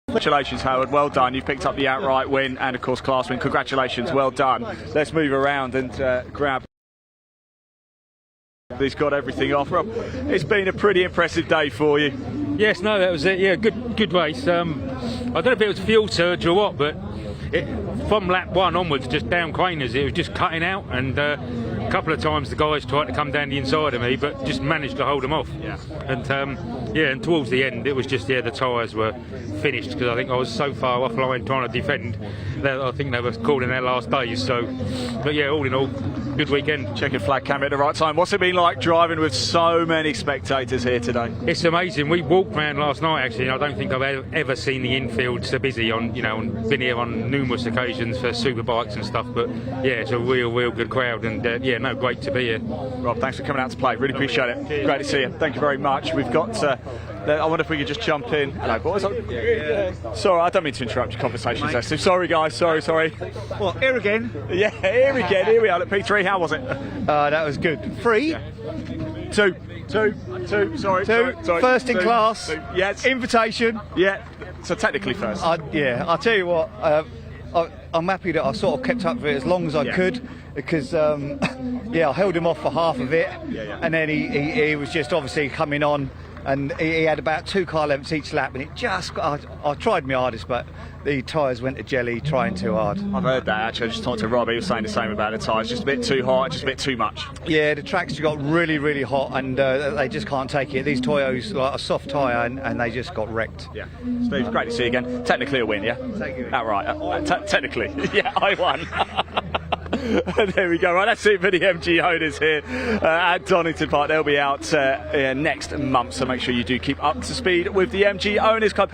Congratulations, Howard. Well done. You've picked up the outright win and, of course, class win. Congratulations. Well done. Let's move around and grab. He's got everything off. Rob, it's been a pretty impressive day for you. Yes, no, that was it. Yeah, good race. I don't know if it was fuel surge or what, but from lap 1 onwards, just down craners, it was just cutting out, and a couple of times the guys tried to come down the inside of me, but just managed to hold them off. Yeah. And and towards the end, it was just the tyres were finished, because I think I was so far offline trying to defend that I think they were calling their last days. So, but yeah, all in all, good weekend. Checking flag cam at the right time. What's it been like driving with so many spectators here today? It's amazing. We walked around last night actually, and I don't think I've ever seen the infield so busy on, been here on numerous occasions for superbikes and stuff, but yeah, it's a real good crowd, and great to be here. Rob, thanks for coming out to play. Really appreciate it. Cheers. Great to see you. Thank you very much. We've got I wonder if we could just jump in. Hello, boys. Sorry, I don't mean to interrupt your conversations there, Steve. Sorry, guys. Sorry. Well, here again. Yeah, here again. Here we are. Look, P3, how was it? That was good. 3. Yeah. Two. Sorry. First in class. Yes. Invitation. Yeah. So technically first. I'll tell you what. I'm happy that I sort of kept up with it as long as I could, because I held him off for half of it, and then he was just obviously coming on, and he had about 2 car lengths each lap, and it just I tried my hardest, but the tyres went to jelly trying too hard. I've heard that actually. I just talked to Rob, he was saying the same about the tyres, just a bit too hot, just a bit too much. Yeah, the tracks got really hot, and they just can't take it. These Toyos like a soft tyre, and they just got wrecked. Yeah. Steve, great to see you again. Technically a win, yeah? Thank you. Outright. Technically. Yeah, I won. There we go. Right, that's it for the MG owners here at Donington Park. They'll be out next month, so make sure you do keep up to speed with the MG Owners Club.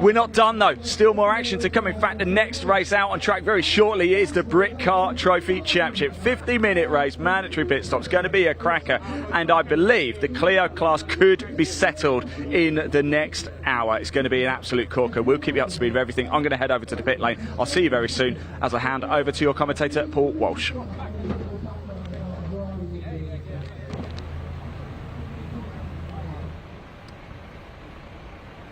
We're not done though. Still more action to come. In fact, the next race out on track very shortly is the Brit Car Trophy Championship. 50-minute race, mandatory pit stops. Going to be a cracker, and I believe the Clio class could be settled in the next hour. It's going to be an absolute corker. We'll keep you up to speed with everything. I'm going to head over to the pit lane. I'll see you very soon as I hand over to your commentator, Paul Walsh.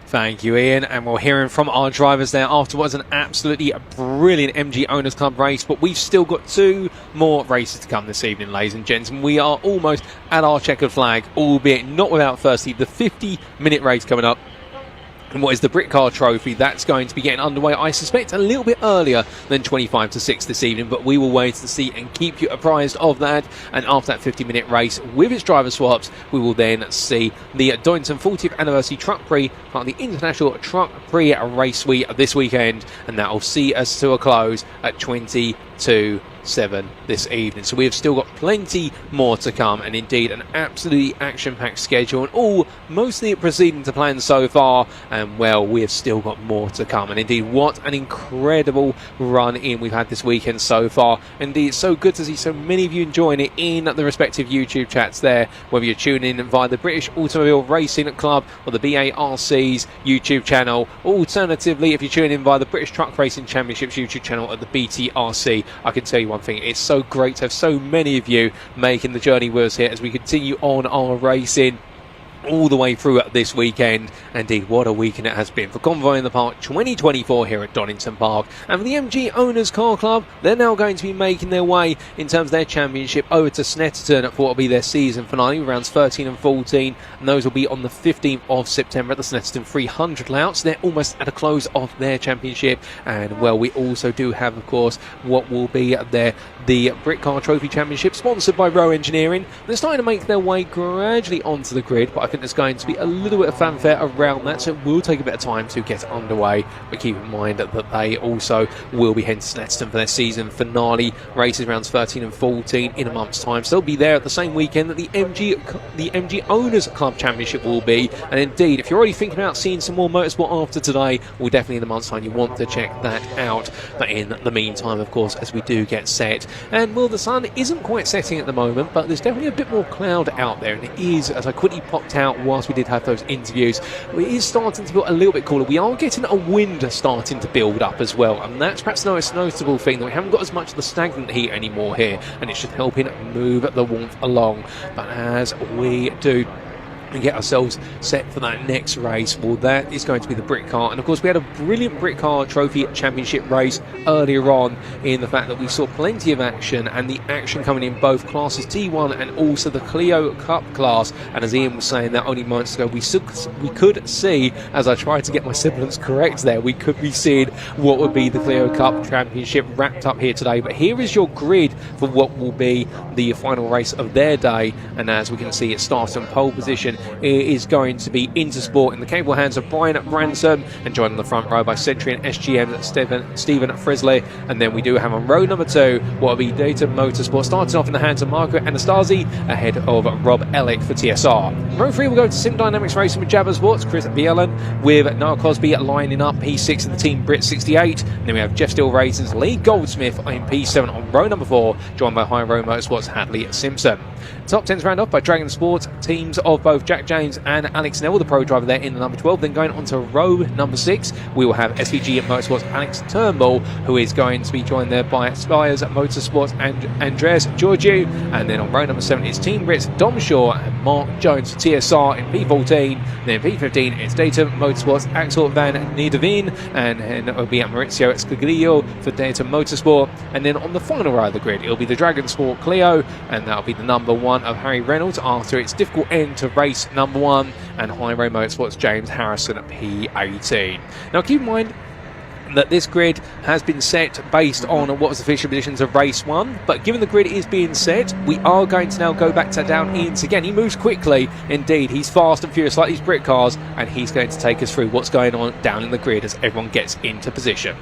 Thank you, Ian, and we're hearing from our drivers there after what was an absolutely brilliant MG Owners Club race, but we've still got 2 more races to come this evening, ladies and gents, and we are almost at our checkered flag, albeit not without firstly the 50-minute race coming up. And what is the Brit Car Trophy? That's going to be getting underway, I suspect, a little bit earlier than 25 to 6 this evening, but we will wait to see and keep you apprised of that. And after that 50-minute race with its driver swaps, we will then see the Donington 40th Anniversary Truck Prix, part of the International Truck Prix Race Week this weekend, and that will see us to a close at 22:07 this evening. So we have still got plenty more to come, and indeed an absolutely action-packed schedule, and all mostly proceeding to plan so far, and well, we have still got more to come. And indeed, what an incredible run in we've had this weekend so far. Indeed, it's so good to see so many of you enjoying it in the respective YouTube chats there, whether you're tuning in via the British Automobile Racing Club or the BARC's YouTube channel, or alternatively if you're tuning in via the British Truck Racing Championships YouTube channel at the BTRC. I can tell you one thing, it's so great to have so many of you making the journey with us here as we continue on our racing. all the way through this weekend. Indeed, what a weekend it has been for Convoy in the Park 2024 here at Donington Park. And for the MG Owners Car Club, they're now going to be making their way in terms of their championship over to Snetterton for what will be their season finale, rounds 13 and 14, and those will be on the 15th of September at the Snetterton 300 layouts. They're almost at a close of their championship, and well, we also do have, of course, what will be the Brit Car Trophy Championship, sponsored by Rowe Engineering. They're starting to make their way gradually onto the grid, but I think there's going to be a little bit of fanfare around that, so it will take a bit of time to get underway. But keep in mind that they also will be heading to Snetterton for their season finale races, rounds 13 and 14 in a month's time. So they'll be there at the same weekend that the MG Owners Club Championship will be. And indeed, if you're already thinking about seeing some more motorsport after today, well, definitely in a month's time you want to check that out. But in the meantime, of course, as we do get set, and well, the sun isn't quite setting at the moment, but there's definitely a bit more cloud out there, and it is, as I quickly popped out whilst we did have those interviews, it is starting to feel a little bit cooler. We are getting a wind starting to build up as well, and that's perhaps the most noticeable thing, that we haven't got as much of the stagnant heat anymore here, and it should help in move the warmth along. But as we do and get ourselves set for that next race, well, that is going to be the Brit Car. And of course, we had a brilliant Brit Car Trophy Championship race earlier on, in the fact that we saw plenty of action, and the action coming in both classes, T1 and also the Clio Cup class. And as Ian was saying that only moments ago, we could see, as I tried to get my sibilants correct there, we could be seeing what would be the Clio Cup Championship wrapped up here today. But here is your grid for what will be the final race of their day, and as we can see, it starts on pole position. It is going to be Intersport in the capable hands of Brian Branson, and joined on the front row by Century and SGM Stephen Frisley. And then we do have on row number 2 what will be Data Motorsport, starting off in the hands of Marco Anastasi, ahead of Rob Ellick for TSR. Row 3 will go to Sim Dynamics Racing with Jabba Sports, Chris Bielan, with Niall Cosby lining up P6 in the Team Brit 68. And then we have Jeff Steele Racing's Lee Goldsmith in P7 on row number 4, joined by High Row Motorsports Hadley Simpson. Top 10's round off by Dragon Sports, teams of both Jack James and Alex Neville, the pro driver there in the number 12. Then going on to row number 6, we will have SVG Motorsports Alex Turnbull, who is going to be joined there by Spires Motorsports and Andreas Georgiou. And then on row number 7 is Team Brits Dom Shaw and Mark Jones for TSR in P14. Then P15 is Data Motorsports Axel Van Niederveen, and it will be Maurizio Scaglio for Data Motorsport. And then on the final row of the grid, it will be the Dragon Sport Clio, and that will be the number 1 of Harry Reynolds after its difficult end to race number 1, and High Row Motorsports James Harrison at P18. Now keep in mind that this grid has been set based on what was the official positions of race 1, but given the grid is being set, we are going to now go back to down Ian's again. He moves quickly, indeed, he's fast and furious like these Brit cars, and he's going to take us through what's going on down in the grid as everyone gets into position.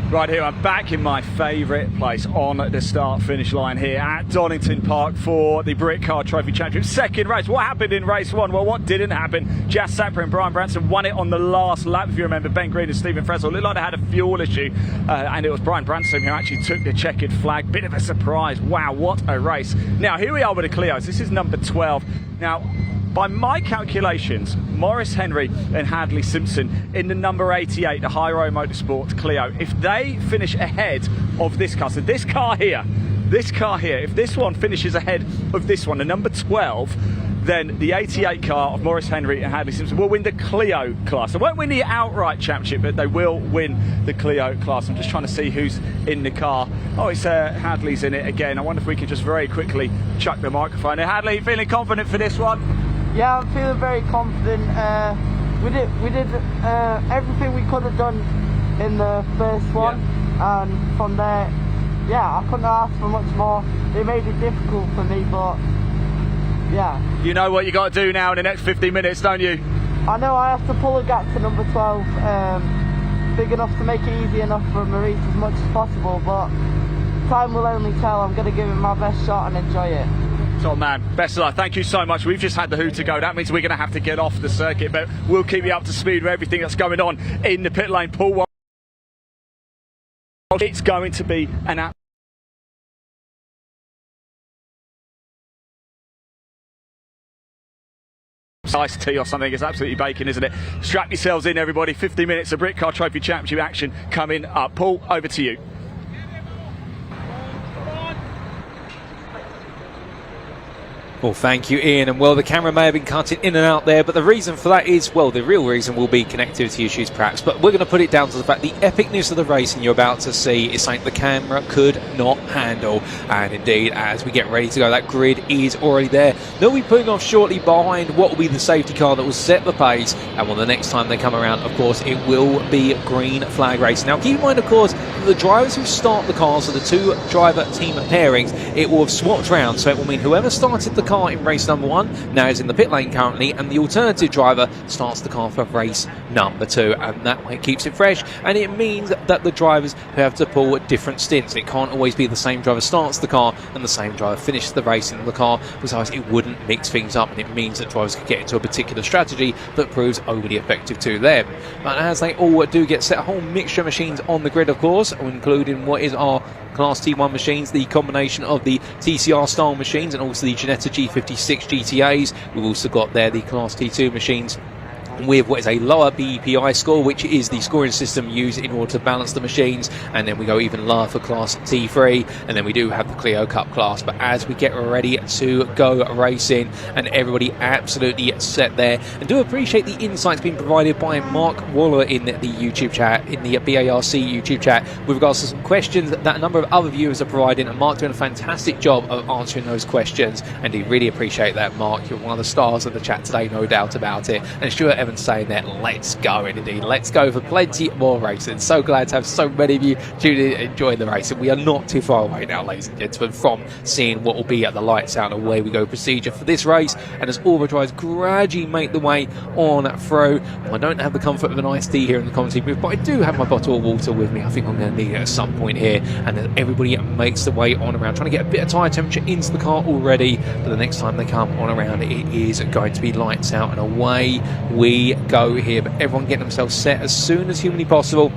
Right here, I'm back in my favourite place on the start-finish line here at Donington Park for the Brit Car Trophy Championship. Second race. What happened in race 1? Well, what didn't happen? Jas Sapper and Brian Branson won it on the last lap, if you remember. Ben Green and Stephen Fresnel looked like they had a fuel issue, and it was Brian Branson who actually took the checkered flag. Bit of a surprise. Wow, what a race. Now, here we are with the Clios. This is number 12. Now, by my calculations, Maurice Henry and Hadley Simpson in the number 88, the High Row Motorsports Clio, if they finish ahead of this car, so this car here, if this one finishes ahead of this one, the number 12, then the 88 car of Maurice Henry and Hadley Simpson will win the Clio class. They won't win the outright championship, but they will win the Clio class. I'm just trying to see who's in the car. Oh, it's Hadley's in it again. I wonder if we could just very quickly chuck the microphone. Hadley, feeling confident for this one? Yeah, I'm feeling very confident. We did everything we could have done in the first one, and from there, yeah, I couldn't ask for much more. It made it difficult for me, but yeah. You know what you got to do now in the next 15 minutes, don't you? I know I have to pull a gap to number 12, big enough to make it easy enough for Maurice as much as possible, but time will only tell. I'm going to give it my best shot and enjoy it. Top man, best of luck. Thank you so much. We've just had the Who to go. That means we're going to have to get off the circuit, but we'll keep you up to speed with everything that's going on in the pit lane. Paul, it's going to be an iced tea or something. It's absolutely baking, isn't it? Strap yourselves in, everybody. 50 minutes of Brit Car Trophy Championship action coming up. Paul, over to you. Well, thank you, Ian. And well, the camera may have been cutting in and out there, but the reason for that is, well, the real reason will be connectivity issues, perhaps. But we're going to put it down to the fact the epicness of the racing you're about to see is something the camera could not handle. And indeed, as we get ready to go, that grid is already there. They'll be putting off shortly behind what will be the safety car that will set the pace. And well, the next time they come around, of course, it will be green flag racing. Now, keep in mind, of course, the drivers who start the cars, so the two driver team pairings, it will have swapped round. So it will mean whoever started the car in race number 1 now is in the pit lane currently, and the alternative driver starts the car for race number 2, and that way it keeps it fresh. And it means that the drivers who have to pull different stints. It can't always be the same driver starts the car and the same driver finishes the race in the car, besides it wouldn't mix things up, and it means that drivers could get into a particular strategy that proves overly effective to them. But as they all do get set, a whole mixture of machines on the grid, of course, including what is our Class T1 machines, the combination of the TCR style machines and also the Ginetta G56 GTAs. We've also got there the Class T2 machines with what is a lower BEPI score, which is the scoring system used in order to balance the machines, and then we go even lower for Class T3, and then we do have the Clio Cup class. But as we get ready to go racing, and everybody absolutely set there, and do appreciate the insights being provided by Mark Waller in the YouTube chat, in the BARC YouTube chat, with regards to some questions that a number of other viewers are providing, and Mark doing a fantastic job of answering those questions, and we really appreciate that, Mark. You're one of the stars of the chat today, no doubt about it. And Stuart Evans saying that, let's go, and indeed, let's go for plenty more racing. So glad to have so many of you tuning in and enjoying the race, and we are not too far away now, ladies and gentlemen, from seeing what will be at the lights out and away we go procedure for this race. And as all the drivers gradually make the way on through, I don't have the comfort of an iced tea here in the commentary booth, but I do have my bottle of water with me. I think I'm going to need it at some point here, and as everybody makes the way on around, trying to get a bit of tyre temperature into the car already, but the next time they come on around, it is going to be lights out and away we go here. But everyone getting themselves set as soon as humanly possible.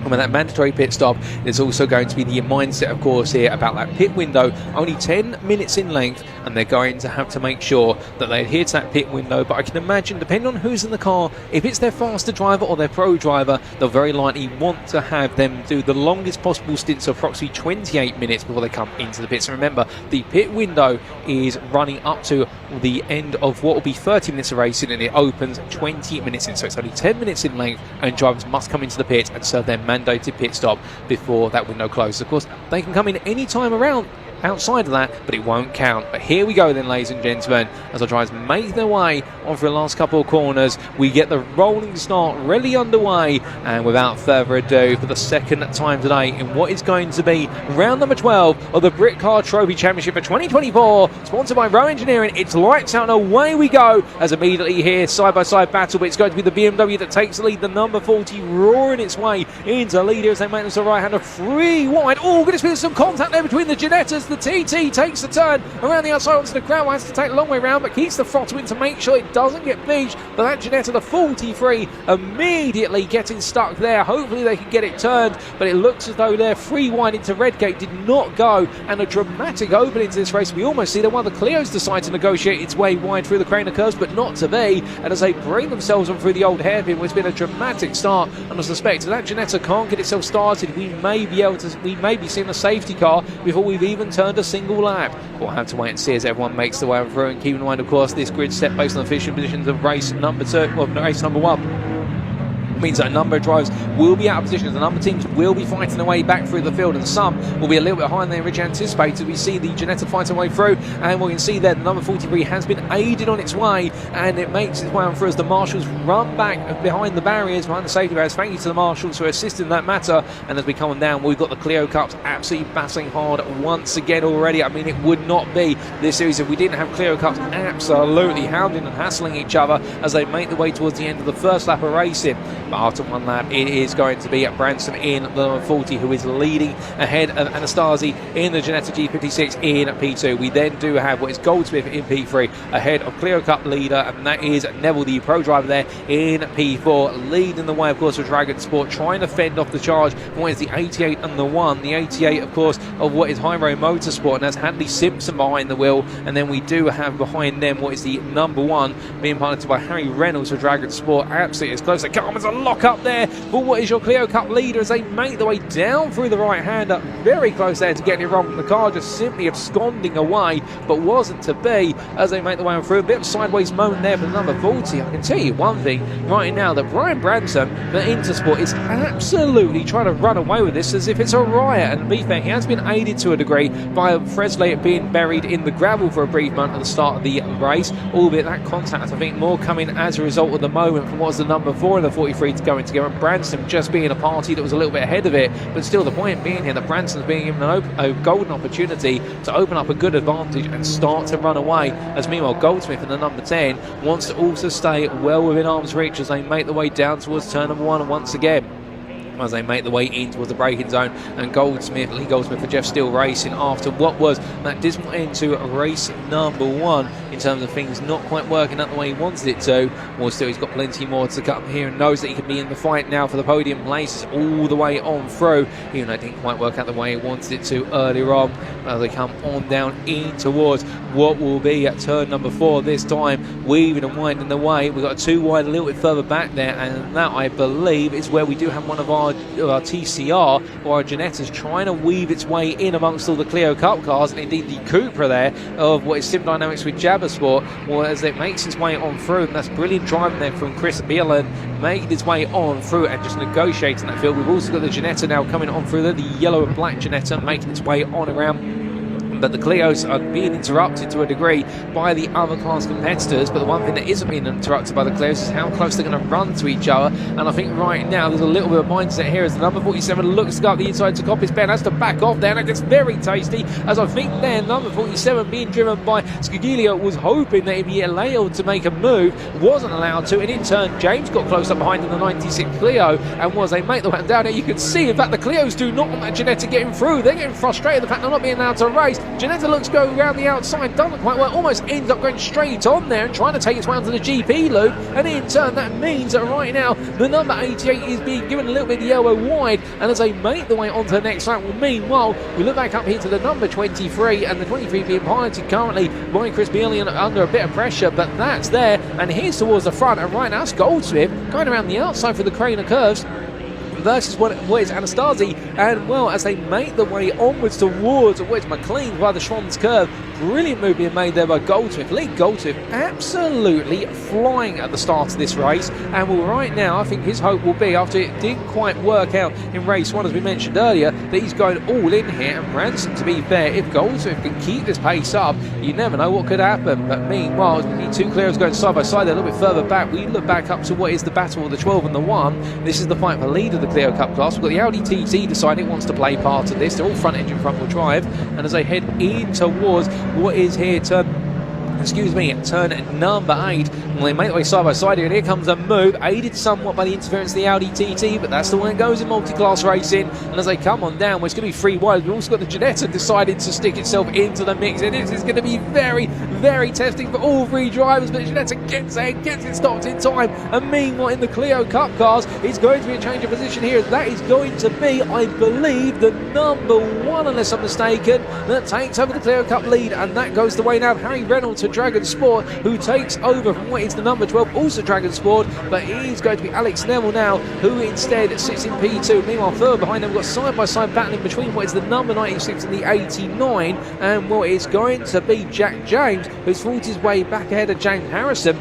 And with that mandatory pit stop, there's also going to be the mindset, of course, here about that pit window, only 10 minutes in length, and they're going to have to make sure that they adhere to that pit window. But I can imagine, depending on who's in the car, if it's their faster driver or their pro driver, they'll very likely want to have them do the longest possible stints of approximately 28 minutes before they come into the pits. And remember, the pit window is running up to the end of what will be 30 minutes of racing, and it opens 20 minutes in, so it's only 10 minutes in length, and drivers must come into the pit and serve their mandated pit stop before that window closes. Of course, they can come in any time around outside of that, but it won't count. But here we go then, ladies and gentlemen, as our drivers make their way on for the last couple of corners. We get the rolling start really underway, and without further ado, for the second time today in what is going to be round number 12 of the Brit Car Trophy Championship for 2024, sponsored by Rowe Engineering, it's lights out and away we go, as immediately here side-by-side battle, but it's going to be the BMW that takes the lead, the number 40 roaring its way into lead as they make this a right-hander, 3 wide. Oh, goodness me, there's some contact there between the Ginettas. The TT takes the turn around the outside onto the crowd, has to take a long way round, but keeps the throttle in to make sure it doesn't get beached. But that Ginetta, the 43, immediately getting stuck there. Hopefully they can get it turned, but it looks as though their 3 wide into Redgate did not go, and a dramatic opening to this race. We almost see that one of the Clios decide to negotiate its way wide through the Craner curves, but not to be, and as they bring themselves on through the old hairpin, it's been a dramatic start, and I suspect that Ginetta can't get itself started. We may be seeing a safety car before we've even turned a single lap. We'll have to wait and see as everyone makes the way through, and keep in mind, of course, this grid set based on the finishing positions of race number 1. Means that a number of drivers will be out of position, a number of teams will be fighting their way back through the field, and some will be a little bit higher than they originally anticipated. We see the Ginetta fighting their way through, and we can see that the number 43 has been aided on its way, and it makes its way on through as the marshals run back behind the barriers, behind the safety barriers. Thank you to the marshals who are assisting in that matter. And as we come on down, we've got the Clio Cups absolutely battling hard once again already. I mean, it would not be this series if we didn't have Clio Cups absolutely hounding and hassling each other as they make their way towards the end of the first lap of racing. But after one lap, it is going to be at Branson in the number 40 who is leading ahead of Anastasi in the Ginetta G56 in P2. We then do have what is Goldsmith in P3 ahead of Clio Cup leader, and that is Neville, the pro driver, there in P4, leading the way, of course, for Dragon Sport, trying to fend off the charge from what is the 88 and the 1. The 88, of course, of what is High Road Motorsport, and that's Hadley Simpson behind the wheel. And then we do have behind them what is the number 1 being piloted by Harry Reynolds for Dragon Sport. Absolutely as close. It comes a lock up there for what is your Clio Cup leader as they make their way down through the right-hander. Very close there to getting it wrong. The car just simply absconding away, but wasn't to be as they make their way on through. A bit of a sideways moment there for the number 40. I can tell you one thing right now, that Brian Branson, the Intersport, is absolutely trying to run away with this as if it's a riot. And to be fair, he has been aided to a degree by Fresley being buried in the gravel for a brief moment at the start of the race, albeit that contact I think more coming as a result of the moment from what was the number 4 and the 43 to going together, and Branson just being a party that was a little bit ahead of it. But still, the point being here that Branson's being given a golden opportunity to open up a good advantage and start to run away, as meanwhile Goldsmith in the number 10 wants to also stay well within arm's reach as they make the way down towards turn number 1, and once again as they make the way in towards the braking zone, and Lee Goldsmith for Jeff Steele Racing after what was that dismal end to race number 1 in terms of things not quite working out the way he wanted it to. Well, still he's got plenty more to come here and knows that he can be in the fight now for the podium places all the way on through, even though it didn't quite work out the way he wanted it to earlier on as they come on down in towards what will be at turn number 4 this time, weaving and winding the way. We've got a 2 wide a little bit further back there, and that I believe is where we do have one of our TCR or our Ginettas trying to weave its way in amongst all the Clio Cup cars, and indeed the Cupra there of what is Sim Dynamics with Jabba Sport, well, as it makes its way on through, and that's brilliant driving there from Chris Bielan, making its way on through and just negotiating that field. We've also got the Ginetta now coming on through there, the yellow and black Ginetta making its way on around. But the Clios are being interrupted to a degree by the other class competitors. But the one thing that isn't being interrupted by the Clios is how close they're going to run to each other. And I think right now there's a little bit of mindset here as the number 47 looks to go up the inside to Coppis. Ben has to back off there, and it's very tasty as I think there number 47 being driven by Scaglio was hoping that he'd be allowed to make a move, wasn't allowed to, and in turn James got close up behind in the 96 Clio, and was they make the way down there. You can see in fact the Clios do not want that Ginetta getting through. They're getting frustrated the fact they're not being allowed to race. Ginetta looks to go around the outside, doesn't quite work, almost ends up going straight on there and trying to take its way onto the GP loop, and in turn that means that right now the number 88 is being given a little bit yellow wide, and as they make the way onto the next lap, well, meanwhile we look back up here to the number 23, and the 23 being piloted currently by Chris Bealey under a bit of pressure, but that's there, and here's towards the front, and right now it's Goldsmith going around the outside for the Craner curves versus what is Anastasi, and well, as they make the way onwards towards what is McLean by the Schwann's curve, brilliant move being made there by Goldsmith. Lee Goldsmith absolutely flying at the start of this race, and well, right now I think his hope will be, after it didn't quite work out in race 1 as we mentioned earlier, that he's going all in here. And Branson, to be fair, if Goldsmith can keep this pace up, you never know what could happen. But meanwhile, the 2 Clios going side by side, they're a little bit further back. We look back up to what is the battle of the 12 and the 1. This is the fight for lead of the Clio Cup class. We've got the Audi TT deciding it wants to play part of this. They're all front engine front wheel drive, and as they head in towards what is here turn number 8, well, they make their way side by side here, and here comes a move aided somewhat by the interference of the Audi TT, but that's the way it goes in multi-class racing. And as they come on down, well, it's going to be 3 wide. We've also got the Ginetta deciding to stick itself into the mix, and this is going to be very, very testing for all 3 drivers. But Ginetta gets it stopped in time, and meanwhile in the Clio Cup cars it's going to be a change of position here. That is going to be, I believe, the number 1, unless I'm mistaken, that takes over the Clio Cup lead, and that goes the way now of Harry Reynolds to Dragon Sport, who takes over from what is the number 12, also Dragon Sport, but he's going to be Alex Neville now, who instead sits in P2. Meanwhile, further behind them, we've got side-by-side battling between what is the number 96 and the 89, and well, it's going to be Jack James, who's fought his way back ahead of James Harrison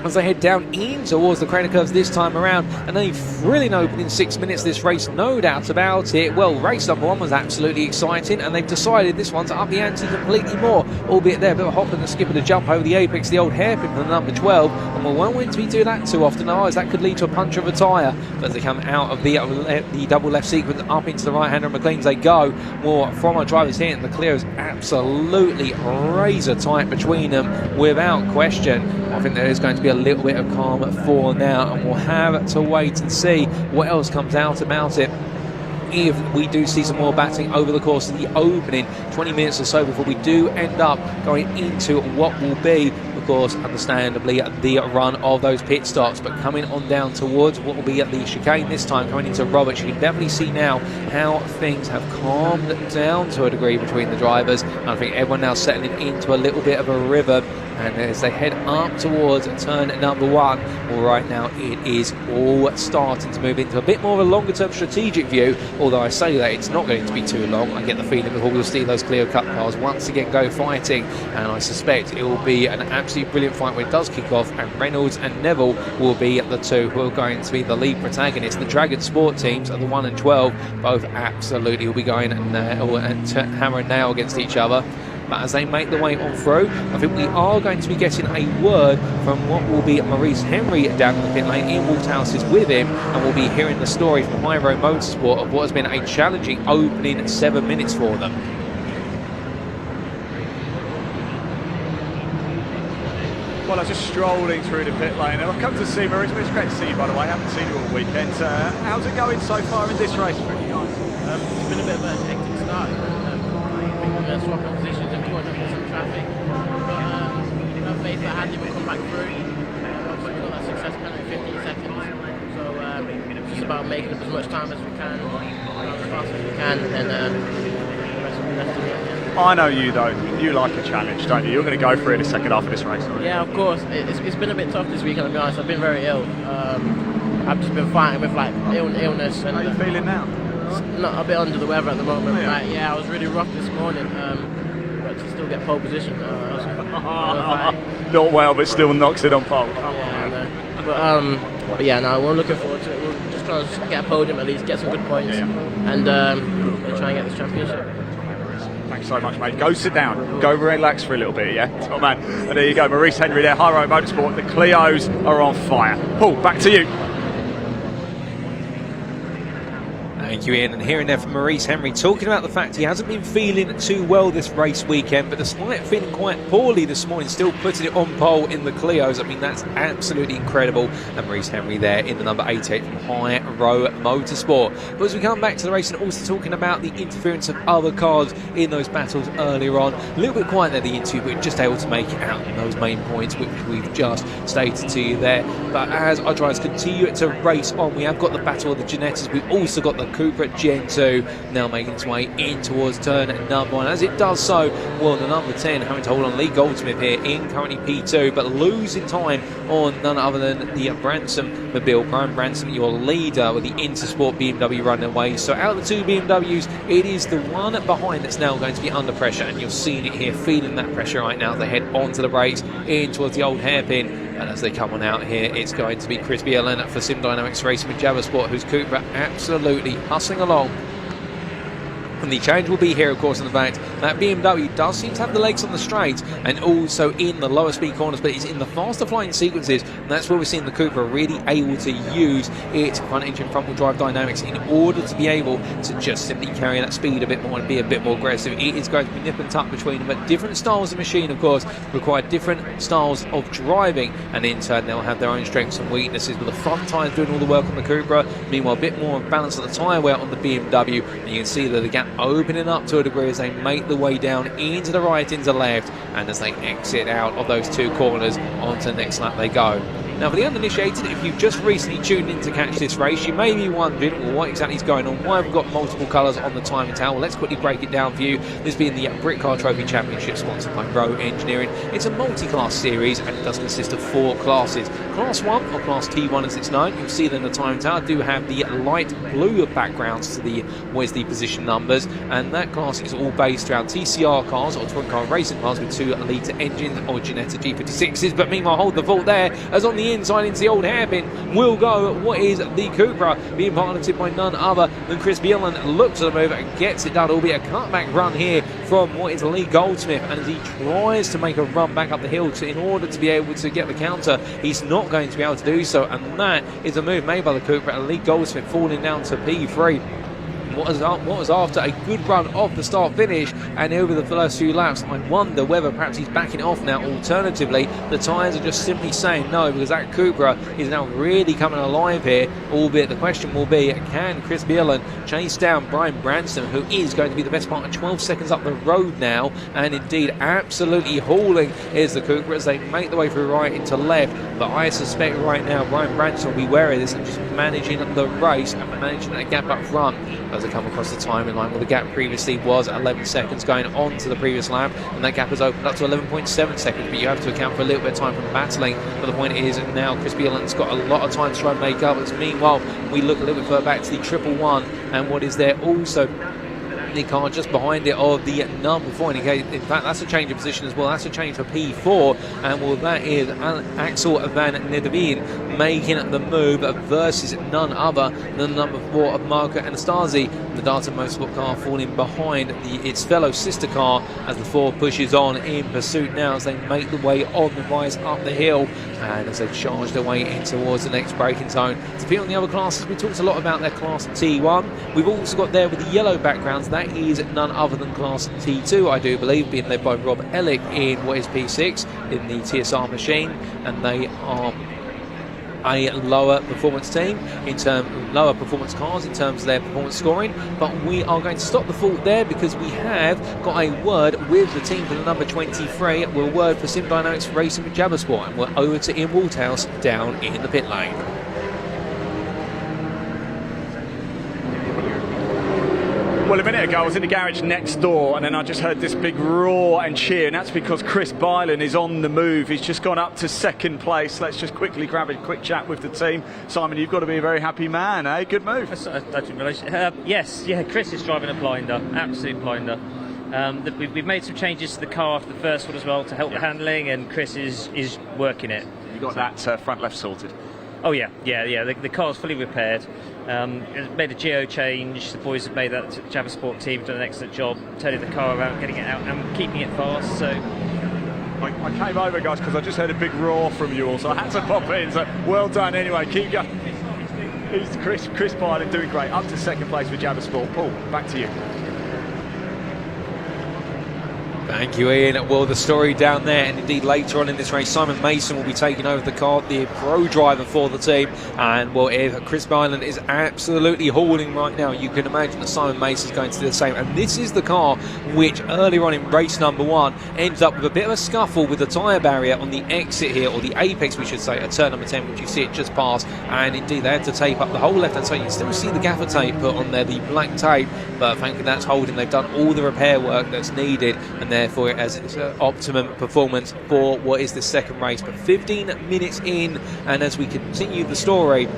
as they head down in towards the Craner curves this time around. And a thrilling opening 6 minutes this race, no doubt about it. Well, race number 1 was absolutely exciting, and they've decided this one to up the ante completely more, albeit there a bit of a hop and a skip and a jump over the apex, the old hairpin for the number 12, and we won't want to be doing that too often, as that could lead to a puncture of a tyre. But as they come out of the double left sequence up into the right hander of McLean, they go more from our drivers here, and the Clio's absolutely razor tight between them without question. I think there is going to be a little bit of calm for now, and we'll have to wait and see what else comes out about it. If we do see some more battling over the course of the opening 20 minutes or so before we do end up going into what will be, of course, understandably, the run of those pit stops. But coming on down towards what will be at the chicane this time, coming into Roberts, you can definitely see now how things have calmed down to a degree between the drivers. And I think everyone now settling into a little bit of a rhythm and as they head up towards turn number 1, well, right now it is all starting to move into a bit more of a longer term strategic view, although I say that it's not going to be too long. I get the feeling before we'll see those Clio Cup cars once again go fighting, and I suspect it will be an absolutely brilliant fight when it does kick off, and Reynolds and Neville will be the two who are going to be the lead protagonists. The Dragon Sport teams are the 1 and 12, both absolutely will be going and hammer and nail against each other. But as they make their way on through, I think we are going to be getting a word from what will be Maurice Henry down in the pit lane. Ian Walthouse is with him, and we'll be hearing the story from High Road Motorsport of what has been a challenging opening 7 minutes for them. Well, I was just strolling through the pit lane, and I've come to see Maurice. It's great to see you, by the way. I haven't seen you all weekend. How's it going so far in this race for you guys? It's been a bit of a hectic start. We're swapping positions and we're going some traffic. But faith that Hadley will come back through. But we got that success penalty in 15 seconds. So it's just about making up as much time as we can, as fast as we can, and the rest will be left to me. I know you though. You like a challenge, don't you? You're going to go for it in the second half of this race. Yeah, of course. It's been a bit tough this weekend, I'll be honest. I've been very ill. I've just been fighting with like illness. And how are you feeling now? Not a bit under the weather at the moment. Oh, yeah. Yeah, I was really rough this morning, but to still get pole position. Not well, but still knocks it on pole. But yeah, no, we're looking forward to it. We're just trying to get a podium at least, get some good points, and try and get this championship. Thanks so much, mate. Go sit down. Go relax for a little bit, yeah? Top man. And there you go, Maurice Henry there, High Road Motorsport. The Clios are on fire. Paul, back to you. Thank you, Ian. And hearing there from Maurice Henry talking about the fact he hasn't been feeling too well this race weekend, but despite feeling quite poorly this morning, still putting it on pole in the Clios. I mean, that's absolutely incredible. And Maurice Henry there in the number 88 from High Road Motorsport. But as we come back to the race and also talking about the interference of other cars in those battles earlier on, a little bit quiet there, the interview, but just able to make it out in those main points, which we've just stated to you there. But as our drivers continue to race on, we have got the battle of the Ginettas. We've also got the Cooper at Gen 2 now making its way in towards turn number 1. As it does so, well, the number 10 having to hold on Lee Goldsmith here in currently P2, but losing time on none other than the Branson mobile. Brian Branson, your leader with the Intersport BMW running away. So out of the two BMWs, it is the one behind that's now going to be under pressure, and you're seeing it here, feeling that pressure right now as they head onto the brakes in towards the old hairpin. And as they come on out here, it's going to be Chris Bielan for Sim Dynamics Racing with Javasport, whose Cooper absolutely hustling along. And the change will be here, of course, in the fact that BMW does seem to have the legs on the straight and also in the lower speed corners, but it's in the faster flying sequences, and that's where we're seeing the Cooper really able to use its front engine front wheel drive dynamics in order to be able to just simply carry that speed a bit more and be a bit more aggressive. It is going to be nip and tuck between them, but different styles of machine, of course, require different styles of driving, and in turn they'll have their own strengths and weaknesses, with the front tyres doing all the work on the Cupra, meanwhile a bit more balance of the tyre wear on the BMW, and you can see that the gap opening up to a degree as they make the way down into the right, into the left, and as they exit out of those two corners onto the next lap they go. Now, for the uninitiated, if you've just recently tuned in to catch this race, you may be wondering, well, what exactly is going on? Why have we got multiple colours on the timing towel? Well, let's quickly break it down for you. This being the Brit Car Trophy Championship, sponsored by Row Engineering. It's a multi-class series, and it does consist of 4 classes. Class 1, or Class T1 as it's known, you'll see that in the timing tower do have the light blue backgrounds to the the position numbers, and that class is all based around TCR cars, or touring car racing cars with 2-litre engines or Ginetta G56s. But meanwhile, hold the fort there, as on the inside into the old hairpin will go what is the Cupra, being piloted by none other than Chris Bielan. Looks at the move and gets it done, albeit a cutback run here from what is Lee Goldsmith, and as he tries to make a run back up the hill in order to be able to get the counter, he's not going to be able to do so, and that is a move made by the Cupra, and Lee Goldsmith falling down to P3. What was after a good run off the start finish, and over the first few laps, I wonder whether perhaps he's backing it off now. Alternatively, the tyres are just simply saying no, because that Cupra is now really coming alive here, albeit the question will be, can Chris Bielan chase down Brian Branson, who is going to be the best part of 12 seconds up the road now, and indeed absolutely hauling is the Cupra as they make the way through right into left. But I suspect right now Brian Branson will be wary of this and just managing the race and managing that gap up front, as the they come across the timing line. Well, the gap previously was 11 seconds going on to the previous lap, and that gap has opened up to 11.7 seconds, but you have to account for a little bit of time from battling. But the point is now Chris Bielan's got a lot of time to try and make up. As meanwhile, we look a little bit further back to the 111, and what is there also the car just behind it of the number 4. In fact, that's a change of position as well. That's a change for P4, and well, that is Axel van Nederveen making the move versus none other than number 4 of Marco Anastasi. The Darton Motorsport car falling behind its fellow sister car as the 4 pushes on in pursuit now as they make the way on the rise up the hill, and as they charge their way in towards the next braking zone. To be on the other classes, we talked a lot about their class T1. We've also got there with the yellow backgrounds, that is none other than class T2, I do believe, being led by Rob Ellick in what is P6 in the TSR machine, and they are a lower performance team lower performance cars in terms of their performance scoring. But we are going to stop the fault there because we have got a word with the team for the number 23. We're a word for Sim Dynamics Racing with Jabbersport, and we're over to Ian Walthouse down in the pit lane. Well, a minute ago I was in the garage next door, and then I just heard this big roar and cheer, and that's because Chris Bylan is on the move. He's just gone up to second place. Let's just quickly grab a quick chat with the team. Simon, you've got to be a very happy man, eh? Good move. I didn't realise. Yes, yeah, Chris is driving a blinder, absolute blinder. We've made some changes to the car after the first one as well to help the handling, and Chris is working it. You got that front left sorted? Oh yeah. The car's fully repaired. Made a geo change. The boys have made that. Jabbersport team done an excellent job turning the car around, getting it out, and keeping it fast. So I came over, guys, because I just heard a big roar from you all, so I had to pop in. So well done, anyway. Keep going. He's Chris Bylan doing great. Up to second place with Jabbersport. Paul, back to you. Thank you, Ian. Well, the story down there, and indeed later on in this race, Simon Mason will be taking over the car, the pro driver for the team. And well, if Chris Bylan is absolutely hauling right now, you can imagine that Simon Mason is going to do the same. And this is the car which earlier on in race number 1 ends up with a bit of a scuffle with the tyre barrier on the exit here, or the apex we should say, at turn number 10, which you see it just past. And indeed they had to tape up the whole left hand side. You can still see the gaffer tape put on there, the black tape, but thankfully that's holding. They've done all the repair work that's needed, and therefore it has its optimum performance for what is the second race. But 15 minutes in, and as we continue the story,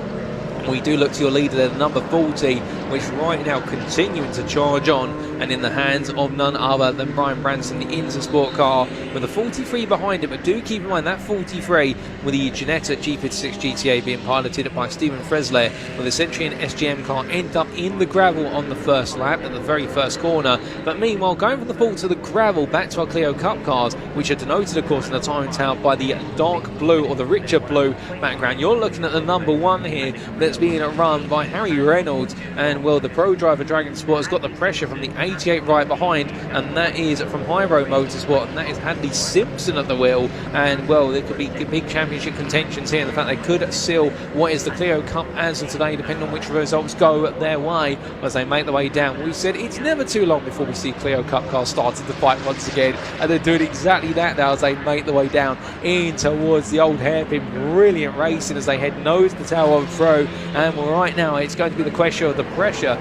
we do look to your leader there, number 40, which right now continuing to charge on, and in the hands of none other than Brian Branson, the Intersport car, with the 43 behind him. But do keep in mind that 43 with the Ginetta G56 GTA being piloted by Stephen Fresley, with the Centurion SGM car end up in the gravel on the first lap at the very first corner. But meanwhile, going from the fault to the gravel back to our Clio Cup cars, which are denoted of course in the time tower by the dark blue or the richer blue background, you're looking at the number 1 here that's being run by Harry Reynolds, and well, the pro driver Dragon Sport has got the pressure from the 88 right behind, and that is from High Road Motorsport, and that is Hadley Simpson at the wheel. And well, there could be big championship contentions here, and the fact they could seal what is the Clio Cup as of today, depending on which results go their way as they make their way down. We said it's never too long before we see Clio Cup cars starting to fight once again, and they're doing exactly that now as they make their way down in towards the old hairpin. Brilliant racing as they head nose to tail on through. And well, right now it's going to be the question of the pressure,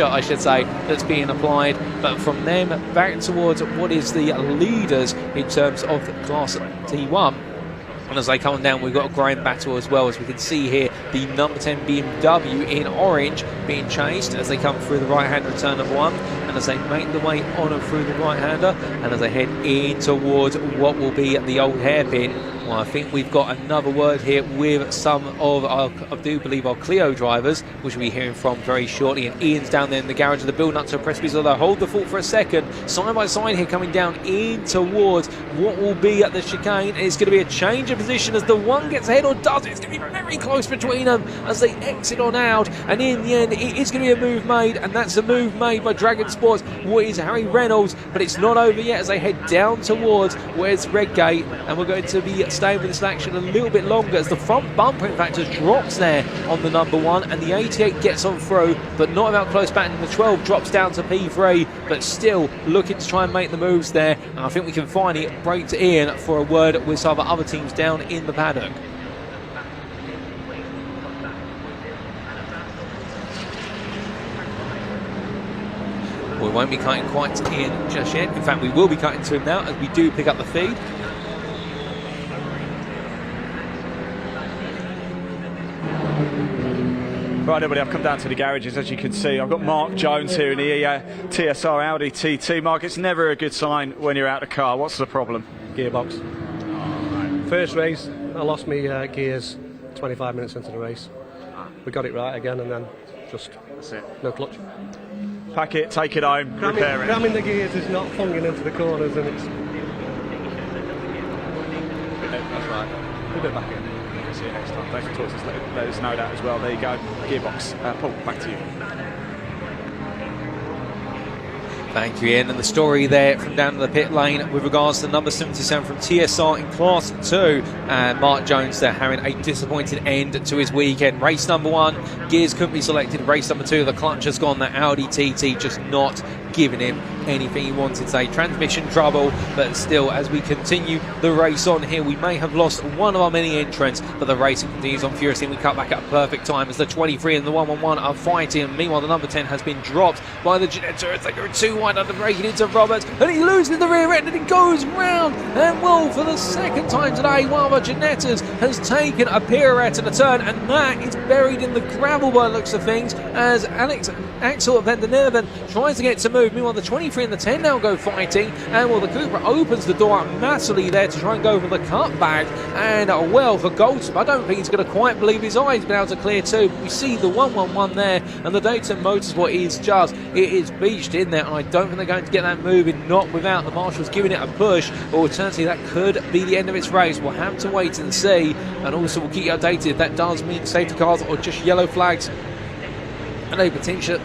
I should say, that's being applied. But from them back towards what is the leaders in terms of class T1. And as they come down, we've got a grime battle as well, as we can see here, the number 10 BMW in orange being chased as they come through the right-hander turn number 1, and as they make the way on and through the right-hander, and as they head in towards what will be the old hairpin. Well, I think we've got another word here with some of our, I do believe, our Clio drivers, which we'll be hearing from very shortly. And Ian's down there in the garage of the build up to a precipice, although hold the fort for a second. Side by side here, coming down in towards what will be at the chicane. It's going to be a change of position as the one gets ahead, or does. It's going to be very close between them as they exit on out. And in the end, it is going to be a move made, and that's a move made by Dragon Sports, what is Harry Reynolds. But it's not over yet as they head down towards where's Redgate, and we're going to be staying with this action a little bit longer as the front bumper in fact just drops there on the number 1, and the 88 gets on through, but not about close back. The 12 drops down to P3, but still looking to try and make the moves there. And I think we can finally break to Ian for a word with some other teams down in the paddock. We won't be cutting quite in just yet. In fact, we will be cutting to him now as we do pick up the feed. Right, everybody, I've come down to the garages. As you can see, I've got Mark Jones here in the TSR Audi TT. Mark, it's never a good sign when you're out of the car. What's the problem? Gearbox. First race, I lost my gears 25 minutes into the race. We got it right again, and then just that's it. No clutch. Pack it, take it home, repair it. Cramming the gears is not funging into the corners, and it's... That's right. Put it back in. See you next time. Thanks for talking to us. Let us know that as well. There you go. Gearbox. Paul, back to you. Thank you, Ian. And the story there from down to the pit lane with regards to number 77 from TSR in Class 2. And Mark Jones there having a disappointing end to his weekend. Race number 1, gears couldn't be selected. Race number 2, the clutch has gone. The Audi TT just not giving him anything he wanted today. Transmission trouble, but still, as we continue the race on here, we may have lost one of our many entrants, but the racing continues on furiously. We cut back at a perfect time as the 23 and the 111 are fighting. Meanwhile, the number 10 has been dropped by the Ginetta as they go too wide under braking into Roberts, and he loses the rear end and it goes round. And well, for the second time today, one of the Ginettas has taken a pirouette and a turn, and that is buried in the gravel by the looks of things as Axel van der Nerven tries to get to move. Meanwhile, the 23 and the 10 now go fighting, and well, the Cooper opens the door massively there to try and go for the cutback, and well, for Goldson, I don't think he's going to quite believe his eyes. He's been able to clear too. We see the 111 there, and the Dayton Motorsport is just, it is beached in there, and I don't think they're going to get that moving, not without the marshals giving it a push, or alternatively that could be the end of its race. We'll have to wait and see, and also we'll keep you updated if that does mean safety cars or just yellow flags. And a particular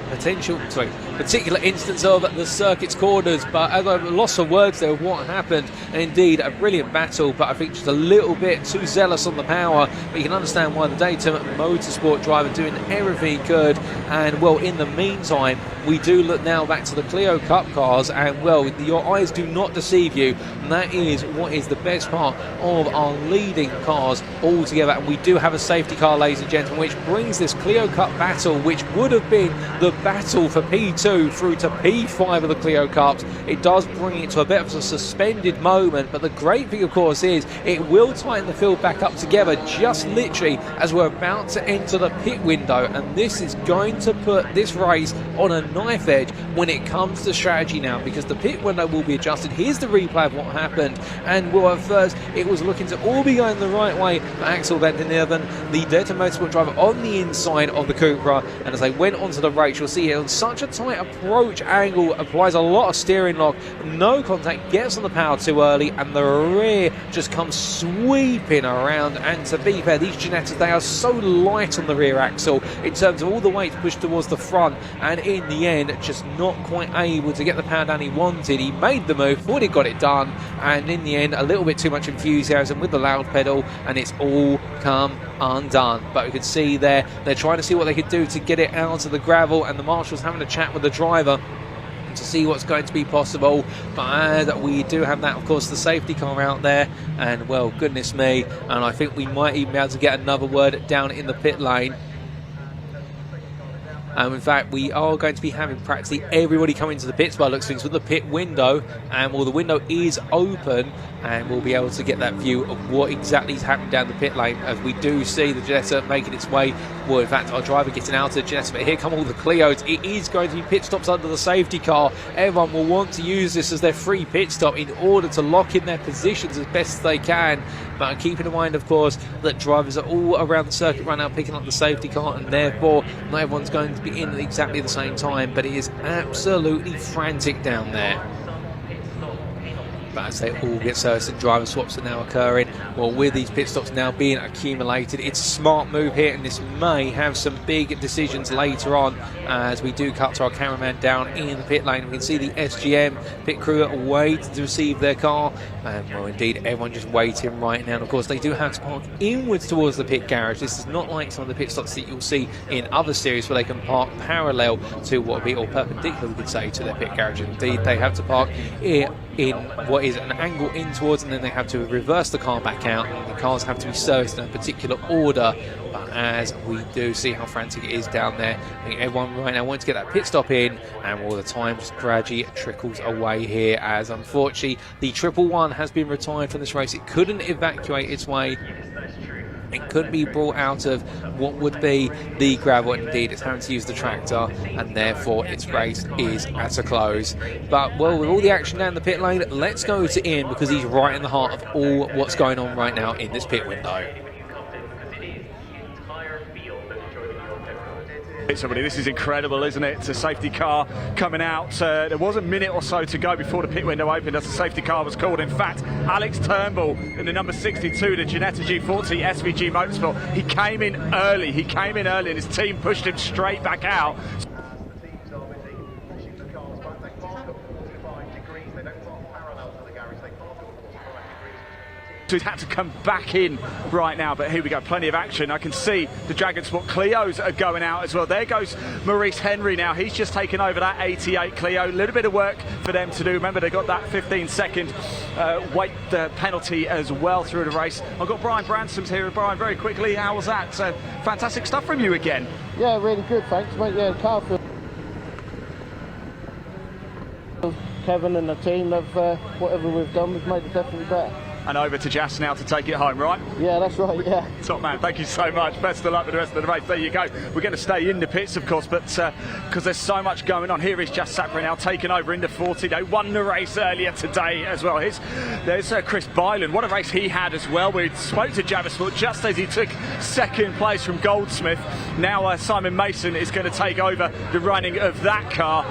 instance of the circuit's corners, but as I've lost some words there of what happened, and indeed a brilliant battle, but I think just a little bit too zealous on the power. But you can understand why the Dayton Motorsport driver doing everything he could. And well, in the meantime, we do look now back to the Clio Cup cars, and well, your eyes do not deceive you, and that is what is the best part of our leading cars all together. And we do have a safety car, ladies and gentlemen, which brings this Clio Cup battle, which would have been the battle for P2 through to P5 of the Clio Cups. It does bring it to a bit of a suspended moment, but the great thing of course is it will tighten the field back up together just literally as we're about to enter the pit window, and this is going to put this race on a knife edge when it comes to strategy now, because the pit window will be adjusted. Here's the replay of what happened, and well, at first it was looking to all be going the right way for Axel van der Nerven, the Dayton Motorsport driver, on the inside of the Cupra, and as they went onto the race, you'll see here on such a tight approach angle, applies a lot of steering lock, no contact, gets on the power too early, and the rear just comes sweeping around. And to be fair, these Ginettas, they are so light on the rear axle in terms of all the weight pushed towards the front, and in the end just not quite able to get the power down he wanted. He made the move, thought he got it done, and in the end a little bit too much enthusiasm with the loud pedal, and it's all come undone. But you can see there, they're trying to see what they could do to get it out of the gravel, and the marshals having a chat with the driver to see what's going to be possible. But we do have that, of course, the safety car out there, and well, goodness me, and I think we might even be able to get another word down in the pit lane. In fact, we are going to be having practically everybody coming to the pits by the looks of things with the pit window, and well, the window is open, and we'll be able to get that view of what exactly is happening down the pit lane as we do see the Ginetta making its way. Well, in fact, our driver getting out of the Ginetta, but here come all the Clios. It is going to be pit stops under the safety car. Everyone will want to use this as their free pit stop in order to lock in their positions as best as they can. But keeping in mind, of course, that drivers are all around the circuit right now picking up the safety car, and therefore not everyone's going to be in at exactly the same time, but it is absolutely frantic down there. But as they all get serviced and driver swaps are now occurring, well, with these pit stops now being accumulated, it's a smart move here, and this may have some big decisions later on as we do cut to our cameraman down in the pit lane. We can see the SGM pit crew waiting to receive their car, and well, indeed, everyone just waiting right now. And of course, they do have to park inwards towards the pit garage. This is not like some of the pit stops that you'll see in other series where they can park parallel to what would be, or perpendicular, we could say, to their pit garage. Indeed, they have to park in what is an angle in towards, and then they have to reverse the car back back out. The cars have to be serviced in a particular order, but as we do see how frantic it is down there, I think everyone right now wants to get that pit stop in, and all the time just gradually trickles away here, as unfortunately the 111 has been retired from this race. It couldn't evacuate its way. It couldn't be brought out of what would be the gravel. Indeed, it's having to use the tractor, and therefore its race is at a close. But, well, with all the action down the pit lane, let's go to Ian, because he's right in the heart of all what's going on right now in this pit window. Somebody, this is incredible, isn't it? It's a safety car coming out. There was a minute or so to go before the pit window opened as the safety car was called. In fact, Alex Turnbull in the number 62, the Ginetta G40 SVG Motorsport, he came in early. And his team pushed him straight back out. So he's had to come back in right now, but here we go, plenty of action. I can see the Dragon Sport Clios are going out as well. There goes Maurice Henry now. He's just taken over that 88 Clio. A little bit of work for them to do. Remember, they got that 15-second weight penalty as well through the race. I've got Brian Bransom's here. Brian, very quickly, how was that? Fantastic stuff from you again. Yeah, really good, thanks, mate. Yeah, car feel. Kevin and the team have, whatever we've done, we've made it definitely better. And over to Jas now to take it home, right? Yeah, that's right, yeah. Top man, thank you so much. Best of luck with the rest of the race. There you go. We're going to stay in the pits, of course, but because there's so much going on. Here is Jas Sapra now taking over in the 40. They won the race earlier today as well. There's Chris Byland. What a race he had as well. We spoke to Javersport just as he took second place from Goldsmith. Now Simon Mason is going to take over the running of that car.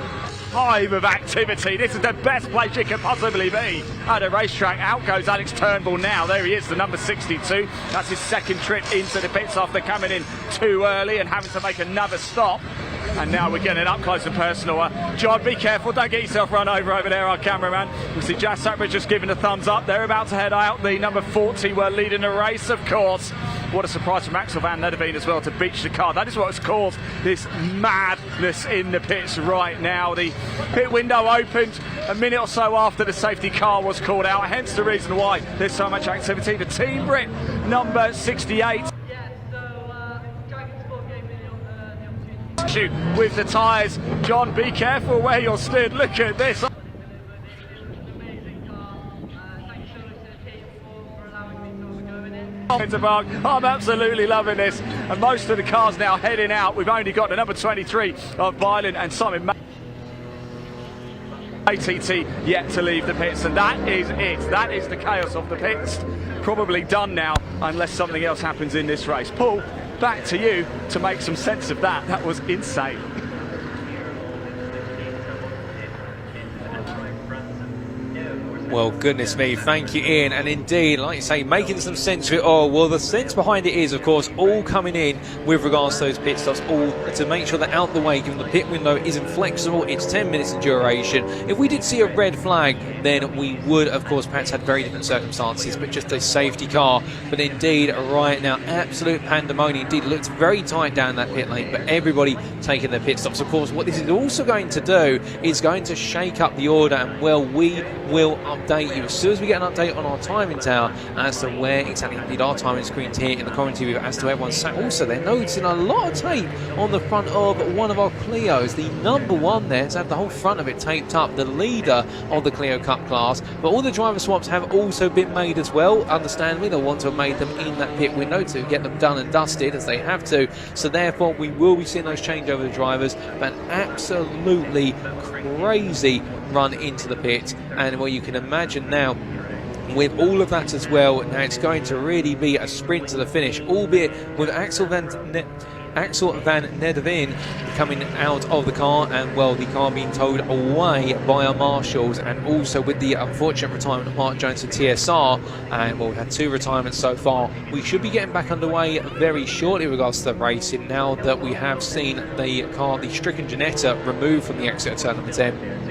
Hive of activity. This is the best place you could possibly be at a racetrack. Out goes Alex Turnbull now. There he is, the number 62. That's his second trip into the pits after coming in too early and having to make another stop. And now we're getting up close and personal. John, be careful, don't get yourself run over there, our cameraman. We see Jas Sapra just giving a thumbs up. They're about to head out. The number 40 were leading the race, of course. What a surprise from Axel van Nederveen as well to beach the car. That is what has caused this madness in the pits right now. The pit window opened a minute or so after the safety car was called out, hence the reason why there's so much activity. The Team Brit number 68. With the tyres. John, be careful where you're stood. Look at this. I'm absolutely loving this, and most of the cars now heading out. We've only got the number 23 of Byland and Simon ATT yet to leave the pits, and that is it. That is the chaos of the pits. Probably done now, unless something else happens in this race. Paul, back to you to make some sense of that. That was insane. Well, goodness me, thank you, Ian. And indeed, like you say, making some sense of it all. Well, the sense behind it is, of course, all coming in with regards to those pit stops, all to make sure that out the way, given the pit window isn't flexible, it's 10 minutes in duration. If we did see a red flag, then we would, of course, perhaps had very different circumstances, but just a safety car. But indeed, right now, absolute pandemonium. Indeed, it looks very tight down that pit lane, but everybody taking their pit stops. Of course, what this is also going to do is going to shake up the order, and, well, we will update you as soon as we get an update on our timing tower as to where exactly indeed our timing screens here in the commentary view as to everyone's sat. Also, they're noticing a lot of tape on the front of one of our Clios. The number one there has had the whole front of it taped up, the leader of the Clio Cup class. But all the driver swaps have also been made as well. Understandably, they'll want to have made them in that pit window to get them done and dusted as they have to. So therefore, we will be seeing those change over the drivers. But absolutely crazy run into the pit, and well, you can imagine now with all of that as well, now it's going to really be a sprint to the finish, albeit with Axel van Nederveen coming out of the car, and well, the car being towed away by our marshals, and also with the unfortunate retirement of Mark Jones and TSR, and well, we've had 2 retirements so far. We should be getting back underway very shortly in regards to the racing, now that we have seen the car, the stricken Ginetta, removed from the Exeter Tournament 10.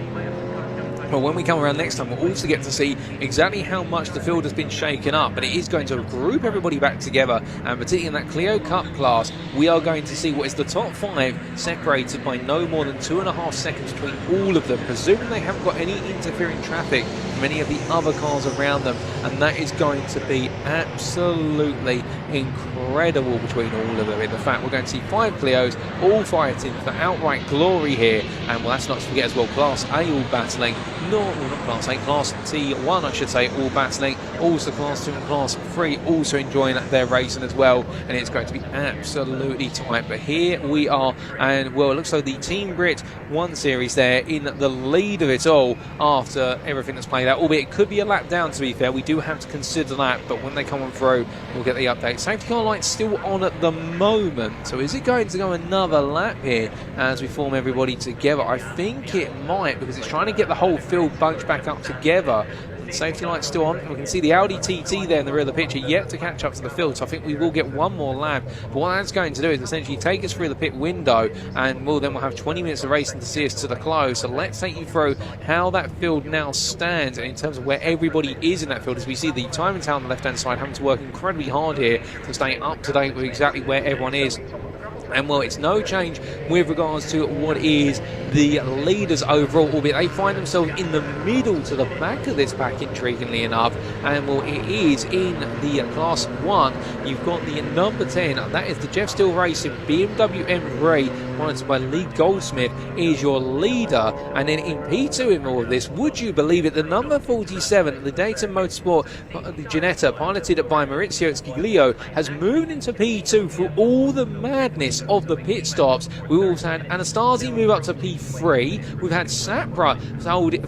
Well, when we come around next time, we'll also get to see exactly how much the field has been shaken up, but it is going to group everybody back together, and particularly in that Clio Cup class, we are going to see what is the top 5 separated by no more than 2.5 seconds between all of them, presuming they haven't got any interfering traffic many of the other cars around them, and that is going to be absolutely incredible between all of them. In fact, we're going to see 5 Clios all fighting for outright glory here, and well, let's not forget as well, Class A all battling, not Class A, Class T1 I should say, all battling, also Class 2 and Class 3 also enjoying their racing as well, and it's going to be absolutely tight. But here we are, and well, it looks like the Team Brit 1 Series there in the lead of it all after everything that's played out, albeit it could be a lap down, to be fair. We do have to consider that, but when they come on through, we'll get the update. Safety car light's still on at the moment, so is it going to go another lap here as we form everybody together? I think it might, because it's trying to get the whole field bunched back up together. Safety light's still on. We can see the Audi TT there in the rear of the picture yet to catch up to the field, so I think we will get one more lap. But what that's going to do is essentially take us through the pit window, and we'll have 20 minutes of racing to see us to the close. So let's take you through how that field now stands, and in terms of where everybody is in that field, as we see the time and town on the left hand side having to work incredibly hard here to stay up to date with exactly where everyone is. And well, it's no change with regards to what is the leaders overall, albeit they find themselves in the middle to the back of this pack, intriguingly enough. And well, it is in the Class 1. You've got the number 10, that is the Jeff Steele Racing BMW M3, monitored by Lee Goldsmith, is your leader. And then in P2 in all of this, would you believe it, the number 47, the Dayton Motorsport, the Ginetta, piloted by Maurizio Sciglio, has moved into P2 for all the madness of the pit stops. We also had Anastasi move up to P3. We've had Sapra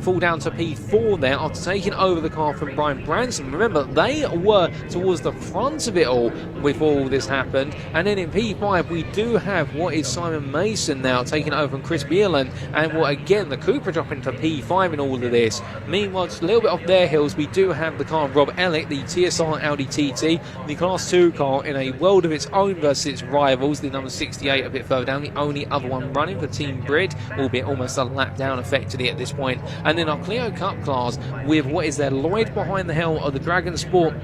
fall down to P4 there after taking over the car from Brian Branson. Remember, they were towards the front of it all before all this happened. And then in P5 we do have what is Simon Mason now taking over from Chris Bielan, and well, again the Cooper dropping to P5 in all of this. Meanwhile, just a little bit off their heels, we do have the car of Rob Elliott, the TSR Audi TT, the Class 2 car in a world of its own versus its rivals, the number 68 a bit further down, the only other one running for Team Brit, albeit almost a lap down effectively at this point. And then our Clio Cup class with what is there, Lloyd behind the helm of the Dragon Sport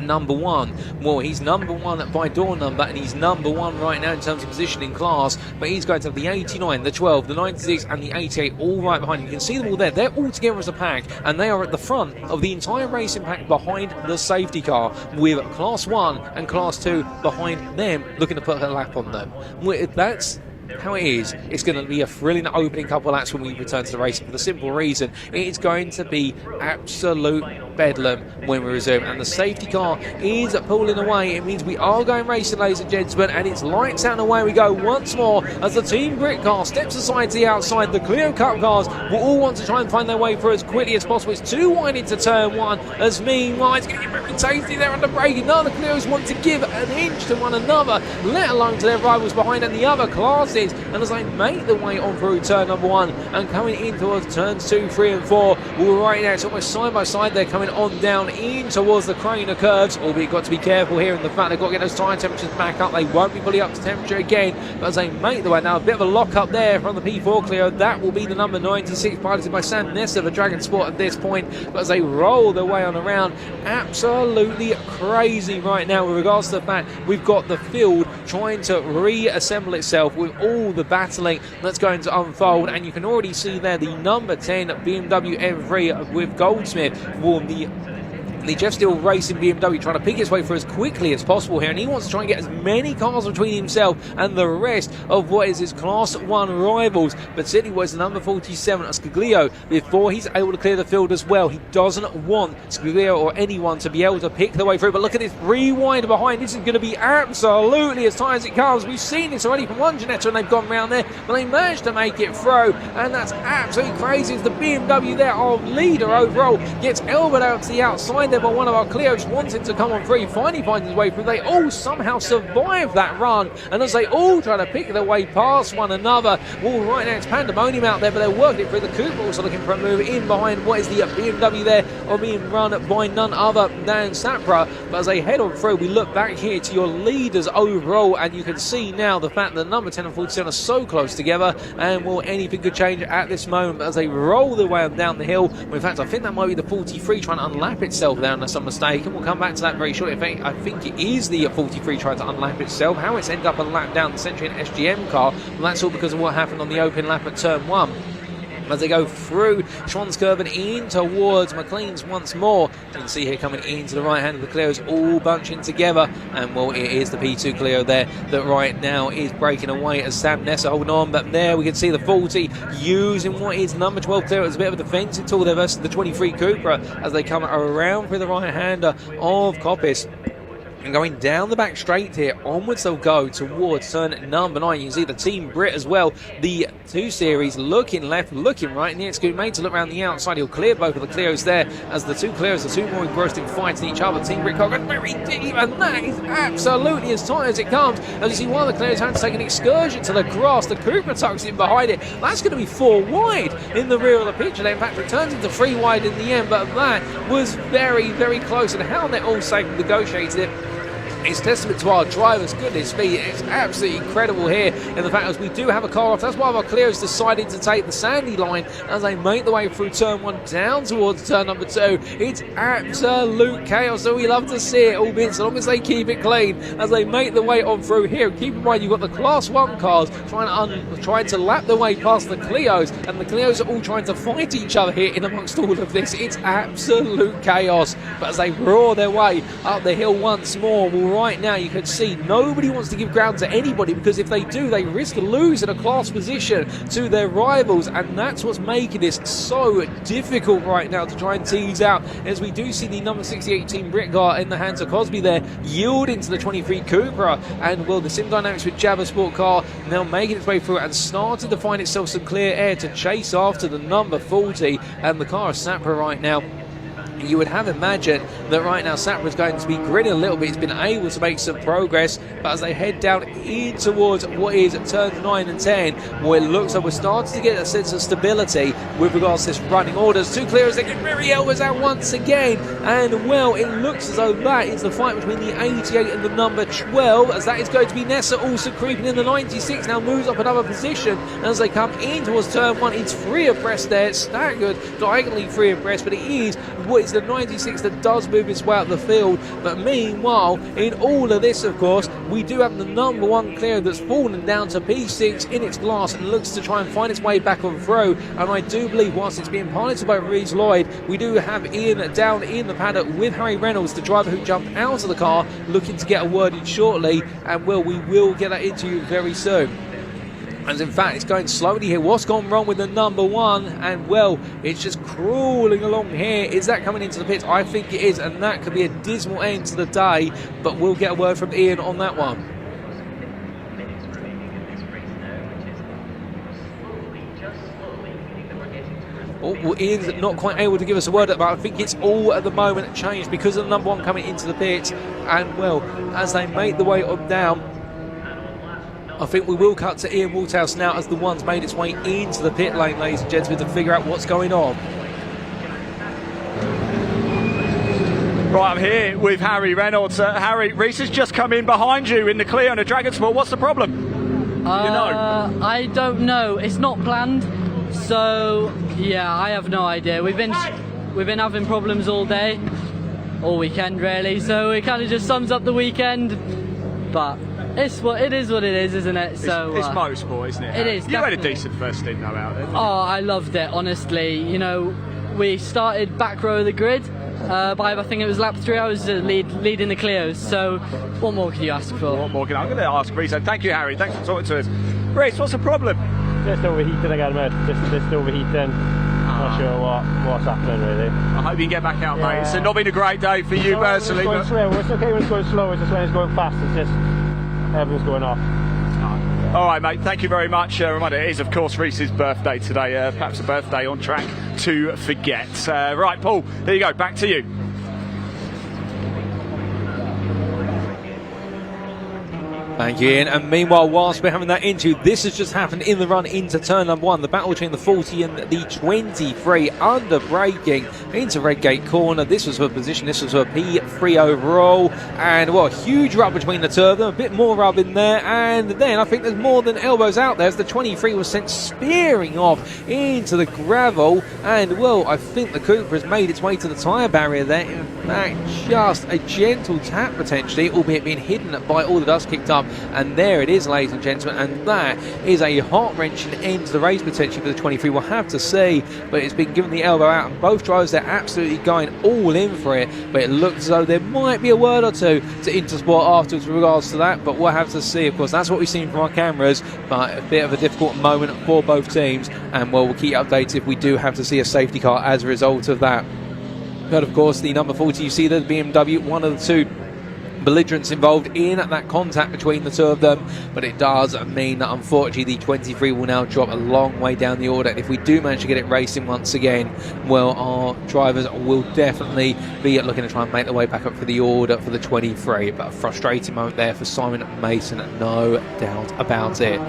number 1. Well, he's number 1 by door number, and he's number 1 right now in terms of position in class, but he's going to have the 89, the 12, the 96 and the 88 all right behind him. You can see them all there. They're all together as a pack, and they are at the front of the entire racing pack behind the safety car, with Class 1 and Class 2 behind them looking to put a lap on them. That's how it is. It's going to be a thrilling opening couple of laps when we return to the racing, for the simple reason it is going to be absolute bedlam when we resume, and the safety car is pulling away. It means we are going racing, ladies and gentlemen, and it's lights out and away we go once more as the Team Brit car steps aside to the outside. The Clio Cup cars will all want to try and find their way through as quickly as possible. It's too wide into turn 1, as meanwhile it's getting very tasty there under braking. None of the Clios want to give an inch to one another, let alone to their rivals behind and the other classes. And as they make their way on through turn number 1 and coming in towards turns 2, 3 and 4, well, right now it's almost side by side. They're coming on down in towards the Craner curves, albeit got to be careful here in the fact they've got to get those tyre temperatures back up. They won't be fully up to temperature again, but as they make their way now, a bit of a lock up there from the P4 Clio. That will be the number 96 piloted by Sam Nessa of the Dragon Sport at this point, but as they roll their way on around, absolutely crazy right now with regards to the fact we've got the field trying to reassemble itself with all the battling that's going to unfold. And you can already see there the number 10 BMW M3 with Goldsmith for the Jeff Steele Racing BMW trying to pick its way through as quickly as possible here, and he wants to try and get as many cars between himself and the rest of what is his Class 1 rivals. But Sidney was the number 47 Scaglio before he's able to clear the field as well. He doesn't want Scaglio or anyone to be able to pick their way through, but look at this rewind behind. This is going to be absolutely as tight as it comes. We've seen this already from one Ginetta and they've gone round there, but they managed to make it through, and that's absolutely crazy as the BMW there, our leader overall, gets elbowed out to the outside there by one of our Clios wanting to come on free, finally finds his way through. They all somehow survive that run, and as they all try to pick their way past one another, well, right now it's pandemonium out there, but they're working it through. The Cooper also looking for a move in behind what is the BMW there, or being run by none other than Sapra. But as they head on through, we look back here to your leaders overall, and you can see now the fact that number 10 and 47 are so close together, and well, anything could change at this moment. But as they roll their way down the hill, in fact I think that might be the 43 trying to unlap itself there unless I'm mistaken. We'll come back to that very shortly. I think it is the 43 trying to unlap itself. How it's ended up a lap down the Century and SGM car, well, that's all because of what happened on the open lap at turn 1. as they go through Schwanskirchen and in towards McLean's once more. You can see here coming into the right hand of the Clio's all bunching together, and well, it is the P2 Clio there that right now is breaking away as Sam Nessa holding on, but there we can see the 40 using what is number 12 Clio as a bit of a defensive tool there versus the 23 Cupra as they come around through the right hander of Coppice. And going down the back straight here, onwards they'll go towards turn number 9. You can see the Team Brit as well. The 2 Series looking left, looking right. Nick's good mate to look around the outside. He'll clear both of the Clios there as the 2 Clios are 2 more engrossed in fighting each other. Team Brit car goes very deep, and that is absolutely as tight as it comes. As you see, one of the Clios had to take an excursion to the grass. The Cupra tucks in behind it. That's going to be 4 wide in the rear of the picture. In fact, it turns into 3 wide in the end, but that was very, very close. And how they're all safe and negotiated it. It's testament to our drivers' goodness me. It's absolutely incredible here in the fact as we do have a car off. That's why our Clio's decided to take the sandy line as they make the way through turn 1 down towards turn number 2. It's absolute chaos, so we love to see it, albeit as long as they keep it clean as they make the way on through here. Keep in mind you've got the Class 1 cars trying to lap their way past the Clios, and the Clios are all trying to fight each other here in amongst all of this. It's absolute chaos, but as they roar their way up the hill once more, right now you can see nobody wants to give ground to anybody, because if they do they risk losing a class position to their rivals, and that's what's making this so difficult right now to try and tease out. As we do see the number 68 Team Brit car in the hands of Cosby there yielding to the 23 Cupra, and well, the Sim Dynamics with Jabba Sport car now making its way through and starting to find itself some clear air to chase after the number 40 and the car of Sapra right now. You would have imagined that right now Sapra is going to be grinning a little bit. It's been able to make some progress, but as they head down in towards what is turns 9 and 10, well, it looks like we're starting to get a sense of stability with regards to this running orders. 2 Clios, they get very elbows out once again, and well, it looks as though that is the fight between the 88 and the number 12, as that is going to be Nessa also creeping in. The 96 now moves up another position, and as they come in towards turn 1, it's free abreast there, staggered diagonally free abreast, but it is what is the 96 that does move its way up the field. But meanwhile, in all of this, of course, we do have the number 1 Clio that's fallen down to P6 in its glass and looks to try and find its way back on through. And I do believe whilst it's being piloted by Reece Lloyd, we do have Ian down in the paddock with Harry Reynolds, the driver who jumped out of the car, looking to get a word in shortly, and well, we will get that into you very soon. As in fact, it's going slowly here. What's gone wrong with the number 1? And well, it's just crawling along here. Is that coming into the pits? I think it is, and that could be a dismal end to the day, but we'll get a word from Ian on that one. Well, Ian's not quite able to give us a word, but I think it's all at the moment changed because of the number 1 coming into the pits. And well, as they make the way on down, I think we will cut to Ian Walthouse now as the one's made its way into the pit lane, ladies and gentlemen, to figure out what's going on. Right, I'm here with Harry Reynolds. Harry, Reece has just come in behind you in the Clio and the Dragon Sport. What's the problem? I don't know. It's not planned, so yeah, I have no idea. We've been having problems all day, all weekend really. So it kind of just sums up the weekend, but. It is what it is, isn't it? So it's motorsport, isn't it? It is. You had a decent first stint though out there. Oh, I loved it, honestly. You know, we started back row of the grid. By I think it was lap 3, I was leading the Clios. So what more can you ask for? What more can I'm going to ask Reece. Thank you, Harry. Thanks for talking to us. Reece, what's the problem? Just overheating again, mate. Just overheating. Not sure what's happening really. I hope you can get back out, mate. It's not been a great day for you personally. It's slow. It's okay when it's going slow. It's just when it's going fast. It's just everything's going off. All right, mate, thank you very much. Reminder, it is, of course, Reece's birthday today. Perhaps a birthday on track to forget. Right, Paul, there you go. Back to you. Thank you, Ian. And meanwhile, whilst we're having that interview, this has just happened in the run into turn number 1. The battle between the 40 and the 23 under braking into Redgate corner. This was her position. This was her P3 overall. And well, a huge rub between the two of them. A bit more rub in there. And then I think there's more than elbows out there as the 23 was sent spearing off into the gravel. And well, I think the Cupra has made its way to the tyre barrier there. In fact, just a gentle tap potentially, albeit being hidden by all the dust kicked up up, and there it is, ladies and gentlemen, and that is a heart-wrenching end to the race potentially for the 23. We'll have to see, but it's been given the elbow out, and both drivers, they're absolutely going all in for it, but it looks as though there might be a word or two to Intersport afterwards with regards to that, but we'll have to see. Of course, that's what we've seen from our cameras, but a bit of a difficult moment for both teams, and well, we'll keep you updated if we do have to see a safety car as a result of that. But of course, the number 40, you see the BMW, one of the two belligerents involved in that contact between the two of them, but it does mean that unfortunately the 23 will now drop a long way down the order. And if we do manage to get it racing once again, well, our drivers will definitely be looking to try and make their way back up for the order for the 23. But a frustrating moment there for Simon Mason, no doubt about it.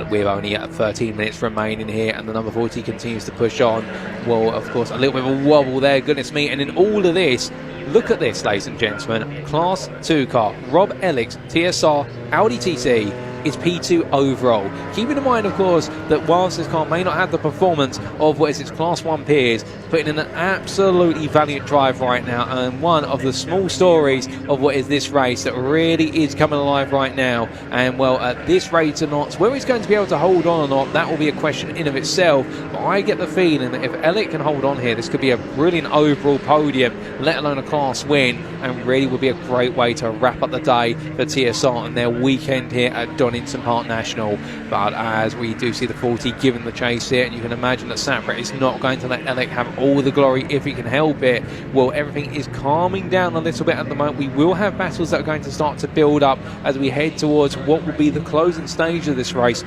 We're only at 13 minutes remaining here, and the number 40 continues to push on. Well, of course, a little bit of a wobble there, goodness me. And in all of this, look at this, ladies and gentlemen. Class 2 car, Rob Ellick's TSR Audi TT is P2 overall. Keeping in mind, of course, that whilst this car may not have the performance of what is its Class 1 peers, putting in an absolutely valiant drive right now, and one of the small stories of what is this race that really is coming alive right now. And well, at this rate or not, whether he's going to be able to hold on or not, that will be a question in of itself. But I get the feeling that if Elliott can hold on here, this could be a brilliant overall podium, let alone a class win, and really would be a great way to wrap up the day for TSR and their weekend here at Donington Park National. But as we do see the 40 given the chase here, and you can imagine that Sapra is not going to let Elliott have all the glory if he can help it. Well, everything is calming down a little bit at the moment. We will have battles that are going to start to build up as we head towards what will be the closing stage of this race.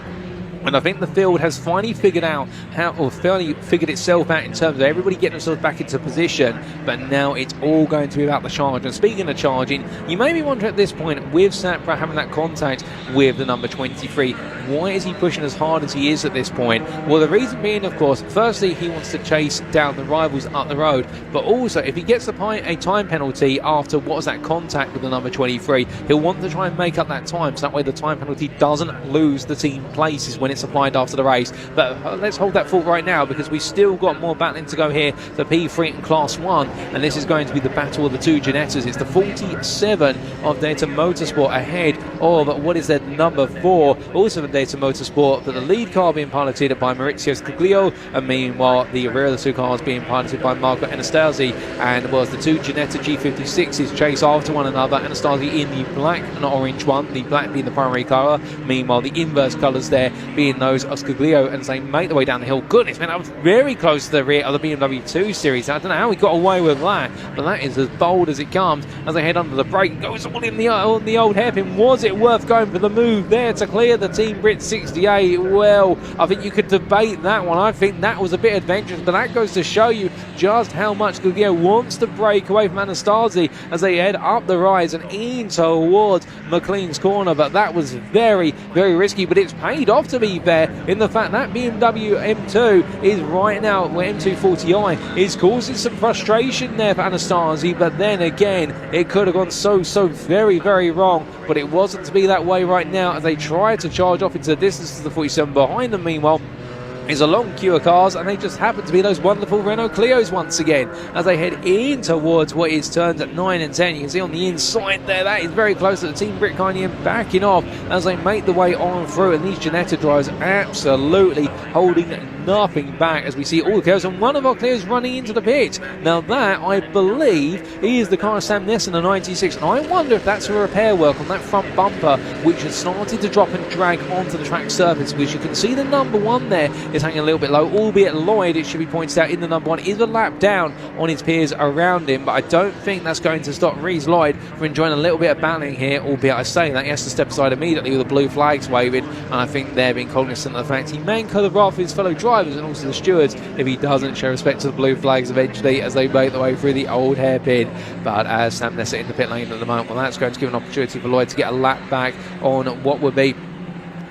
And I think the field has finally figured out how, or finally figured itself out in terms of everybody getting themselves back into position. But now it's all going to be about the charge. And speaking of charging, you may be wondering at this point, with Sapra having that contact with the number 23, why is he pushing as hard as he is at this point? Well, the reason being, of course, firstly, he wants to chase down the rivals up the road. But also, if he gets a time penalty after what was that contact with the number 23, he'll want to try and make up that time. So that way the time penalty doesn't lose the team places when it's applied after the race. But let's hold that thought right now, because we still got more battling to go here for P3 and Class 1, and this is going to be the battle of the two Ginettas. It's the 47 of Data Motorsport ahead of what is their number 4, also of Data Motorsport, but the lead car being piloted by Maurizio Scaglio, and meanwhile the rear of the two cars being piloted by Marco Anastasi, and was the two Ginetta G56s chase after one another. Anastasi in the black and orange one, the black being the primary colour, meanwhile the inverse colours there being those of Scaglio, and as they make their way down the hill, goodness man, that was very close to the rear of the BMW 2 Series. I don't know how he got away with that, but that is as bold as it comes as they head under the brake. Goes all in the old hairpin. Was it worth going for the move there to clear the Team Brit 68? Well, I think you could debate that one. I think that was a bit adventurous, but that goes to show you just how much Scaglio wants to break away from Anastasi as they head up the rise and in towards McLean's corner. But that was very, very risky, but it's paid off, to be fair, in the fact that BMW M2 is right now, where M240i is causing some frustration there for Anastasi. But then again, it could have gone so very, very wrong, but it wasn't to be that way right now as they try to charge off into the distance to the 47. Behind them, meanwhile, is a long queue of cars, and they just happen to be those wonderful Renault Clios once again as they head in towards what is turns at 9 and 10. You can see on the inside there, that is very close to the Team Brit kind of backing off as they make the way on through, and these Ginetta drivers absolutely holding nothing back as we see all the Clios, and one of our Clios running into the pit. Now that, I believe, is the car of Sam Ness in the 96, and I wonder if that's a repair work on that front bumper, which has started to drop and drag onto the track surface, which you can see the number 1 there is hanging a little bit low, albeit Lloyd, it should be pointed out, in the number 1 is a lap down on his peers around him, but I don't think that's going to stop Reese Lloyd from enjoying a little bit of battling here, albeit I say that he has to step aside immediately with the blue flags waving, and I think they're being cognizant of the fact he may incur the wrath of his fellow drivers and also the stewards if he doesn't show respect to the blue flags eventually as they make their way through the old hairpin. But as Sam Nessa in the pit lane at the moment, well, that's going to give an opportunity for Lloyd to get a lap back on what would be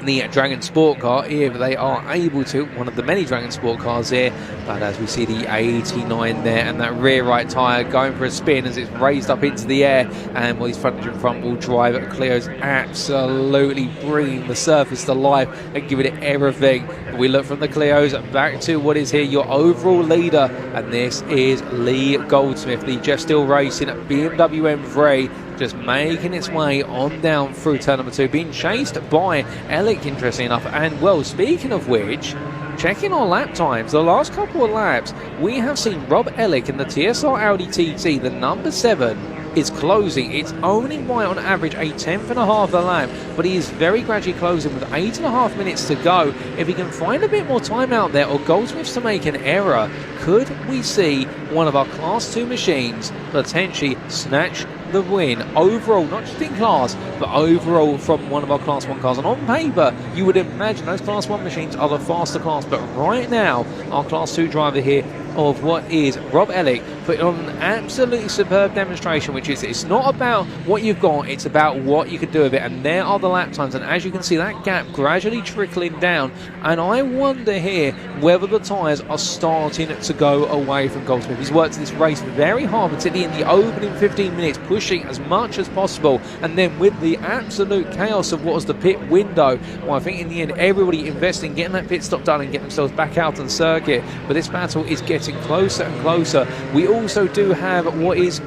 the Dragon Sport car, if they are able to, one of the many Dragon Sport cars here. But as we see the 89 there, and that rear right tyre going for a spin as it's raised up into the air, and well, his front and front wheel drive at Clio's absolutely bringing the surface to life and giving it everything. We look from the Clio's back to what is here your overall leader, and this is Lee Goldsmith, the Jeff Steele Racing BMW M3 just making its way on down through turn number 2, being chased by Ellick, interesting enough. And well, speaking of which, checking our lap times, the last couple of laps, we have seen Rob Ellick in the TSR Audi TT, the number 7, is closing. It's only by on average a 10th and a half a lap, but he is very gradually closing with 8.5 minutes to go. If he can find a bit more time out there, or Goldsmiths to make an error, could we see one of our Class 2 machines potentially snatch the win overall, not just in class, but overall from one of our Class 1 cars? And on paper, you would imagine those Class 1 machines are the faster class, but right now, our Class 2 driver here of what is Rob Ellick put on an absolutely superb demonstration, which is, it's not about what you've got, it's about what you can do with it. And there are the lap times, and as you can see, that gap gradually trickling down. And I wonder here whether the tyres are starting to go away from Goldsmith. He's worked this race very hard, particularly in the opening 15 minutes, pushing as much as possible. And then with the absolute chaos of what was the pit window, well, I think in the end, everybody investing, getting that pit stop done and getting themselves back out on circuit. But this battle is getting closer and closer. We also do have what is,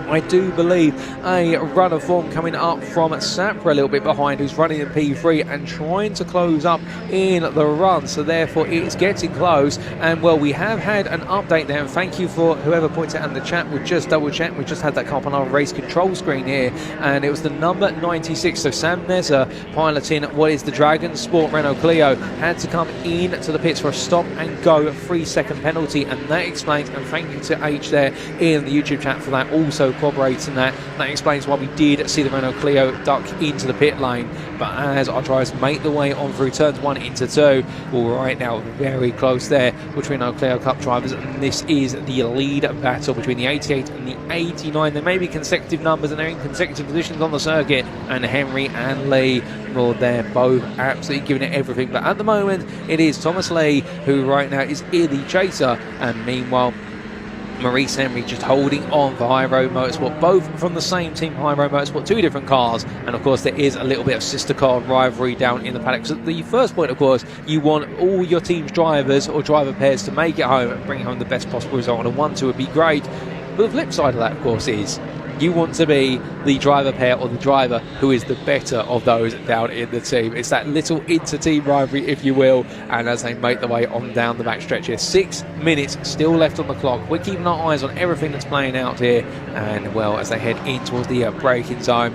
I do believe, a run of form coming up from Sapra a little bit behind, who's running in P3 and trying to close up in the run. So therefore it's getting close. And well, we have had an update there, and thank you for whoever pointed out in the chat. We'll just double check. We just had that car up on our race control screen here, and it was the number 96. So Sam Nezza, piloting what is the Dragon Sport Renault Clio, had to come in to the pits for a stop and go 3-second penalty, and that explains, and thank you to H there in the YouTube chat for that, also corroborating that. That explains why we did see the Renault Clio duck into the pit lane. But as our drivers make the way on through turns 1 into 2, well, right now very close there between our Clio Cup drivers, and this is the lead battle between the 88 and the 89. There may be consecutive numbers and they're in consecutive positions on the circuit, and Henry and Lee, well, they're both absolutely giving it everything. But at the moment it is Thomas Lee who right now is in the chaser, and meanwhile Maurice Henry just holding on for High Road Motorsport, both from the same team, High Road Motorsport, 2 different cars. And of course there is a little bit of sister car rivalry down in the paddock. So the first point, of course, you want all your team's drivers or driver pairs to make it home and bring home the best possible result, and a 1-2 would be great. But the flip side of that, of course, is you want to be the driver pair or the driver who is the better of those down in the team. It's that little inter-team rivalry, if you will, and as they make their way on down the back stretch here. 6 minutes still left on the clock. We're keeping our eyes on everything that's playing out here, and well, as they head in towards the braking zone,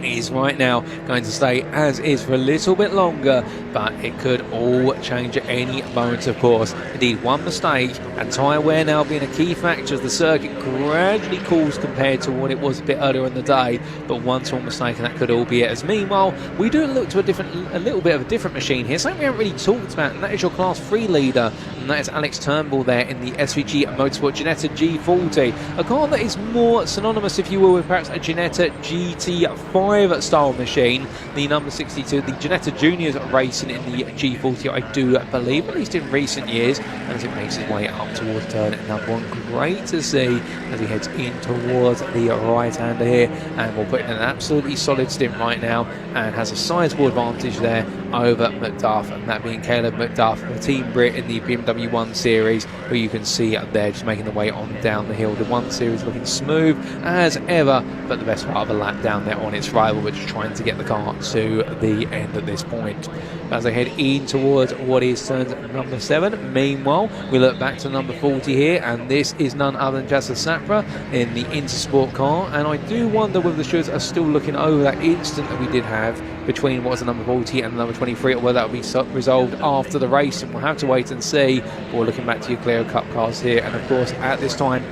is right now going to stay as is for a little bit longer, but it could all change at any moment, of course. Indeed, one mistake and tyre wear now being a key factor as the circuit gradually cools compared to what it was a bit earlier in the day, but one small mistake and that could all be it. As meanwhile, we do look to a little bit of a different machine here, something we haven't really talked about, and that is your Class 3 leader, and that is Alex Turnbull there in the SVG Motorsport Ginetta G40, a car that is more synonymous, if you will, with perhaps a Ginetta GT5 style machine. The number 62, the Ginetta Juniors racing in the G40, I do believe, at least in recent years, and as it makes its way up towards turn number 1. Great to see as he heads in towards the right-hander here, and we'll put in an absolutely solid stint right now, and has a sizable advantage there over McDuff, and that being Caleb McDuff, the Team Brit in the BMW 1 Series, who you can see up there just making the way on down the hill. The 1 Series looking smooth as ever, but the best part of a lap down there on its rival, which is trying to get the car to the end at this point. As they head in towards what is turn number 7, meanwhile, we look back to number 40 here, and this is none other than Jasser Sapra in the Intersport car, and I do wonder whether the stewards are still looking over that instant that we did have between what was the number 40 and the number 23, or whether that will be resolved after the race, and we'll have to wait and see. But we're looking back to your Clio Cup cars here, and of course at this time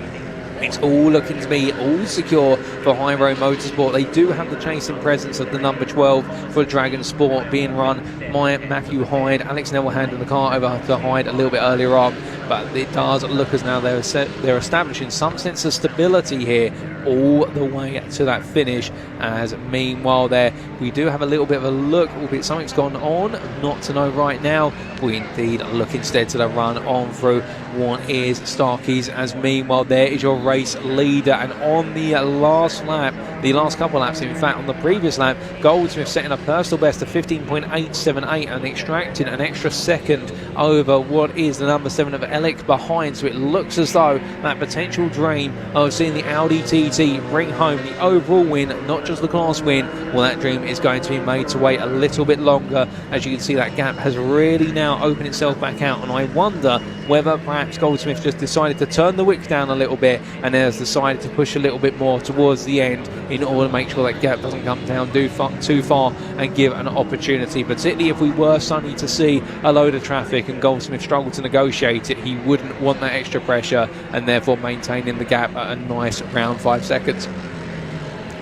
it's all looking to be all secure for High Road Motorsport. They do have the chasing presence of the number 12 for Dragon Sport being run by Matthew Hyde. Alex Neville handing the car over to Hyde a little bit earlier on, but it does look as now they're establishing some sense of stability here all the way to that finish. As meanwhile there we do have a little bit of a look, albeit something's gone on, not to know right now. We indeed look instead to the run on through what is Starkey's, as meanwhile there is your race leader, and on the last lap, the last couple of laps, in fact on the previous lap, Goldsmith setting a personal best of 15.878 and extracting an extra second over what is the number 7 of Ellick behind. So it looks as though that potential dream of seeing the Audi TT opportunity, bring home the overall win, not just the class win, well, that dream is going to be made to wait a little bit longer. As you can see, that gap has really now opened itself back out, and I wonder whether perhaps Goldsmith just decided to turn the wick down a little bit and has decided to push a little bit more towards the end in order to make sure that gap doesn't come down too far and give an opportunity, particularly if we were suddenly to see a load of traffic and Goldsmith struggle to negotiate it. He wouldn't want that extra pressure and therefore maintaining the gap at a nice round 5 seconds.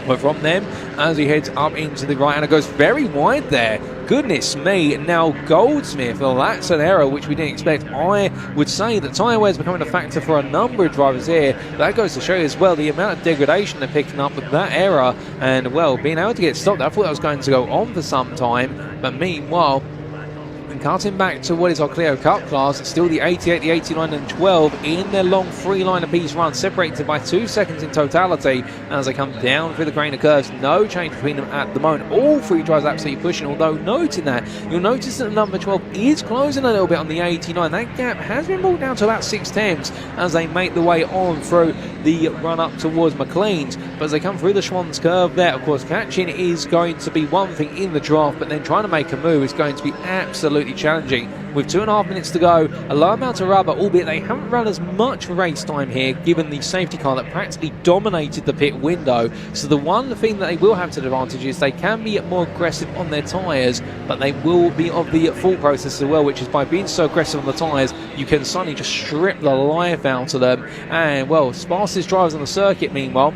But from them, as he heads up into the right, and it goes very wide there. Goodness me, now Goldsmith, well, that's an error which we didn't expect. I would say that tyre wear is becoming a factor for a number of drivers here. That goes to show you as well the amount of degradation they're picking up with that error, and well, being able to get stopped. I thought that was going to go on for some time, but meanwhile, cutting back to what is our Clio Cup class, it's still the 88, the 89 and 12 in their long 3-line apiece run, separated by 2 seconds in totality as they come down through the grain of curves. No change between them at the moment. All 3 drivers absolutely pushing, although noting that, you'll notice that the number 12 is closing a little bit on the 89. That gap has been brought down to about 6 tenths as they make the way on through the run up towards McLean's. But as they come through the Schwann's curve there, of course, catching is going to be one thing in the draft, but then trying to make a move is going to be absolutely challenging. With 2.5 minutes to go, a low amount of rubber, albeit they haven't run as much race time here given the safety car that practically dominated the pit window. So the one thing that they will have to the advantage is they can be more aggressive on their tyres, but they will be of the thought process as well, which is by being so aggressive on the tyres, you can suddenly just strip the life out of them. And well, fastest drivers on the circuit, meanwhile,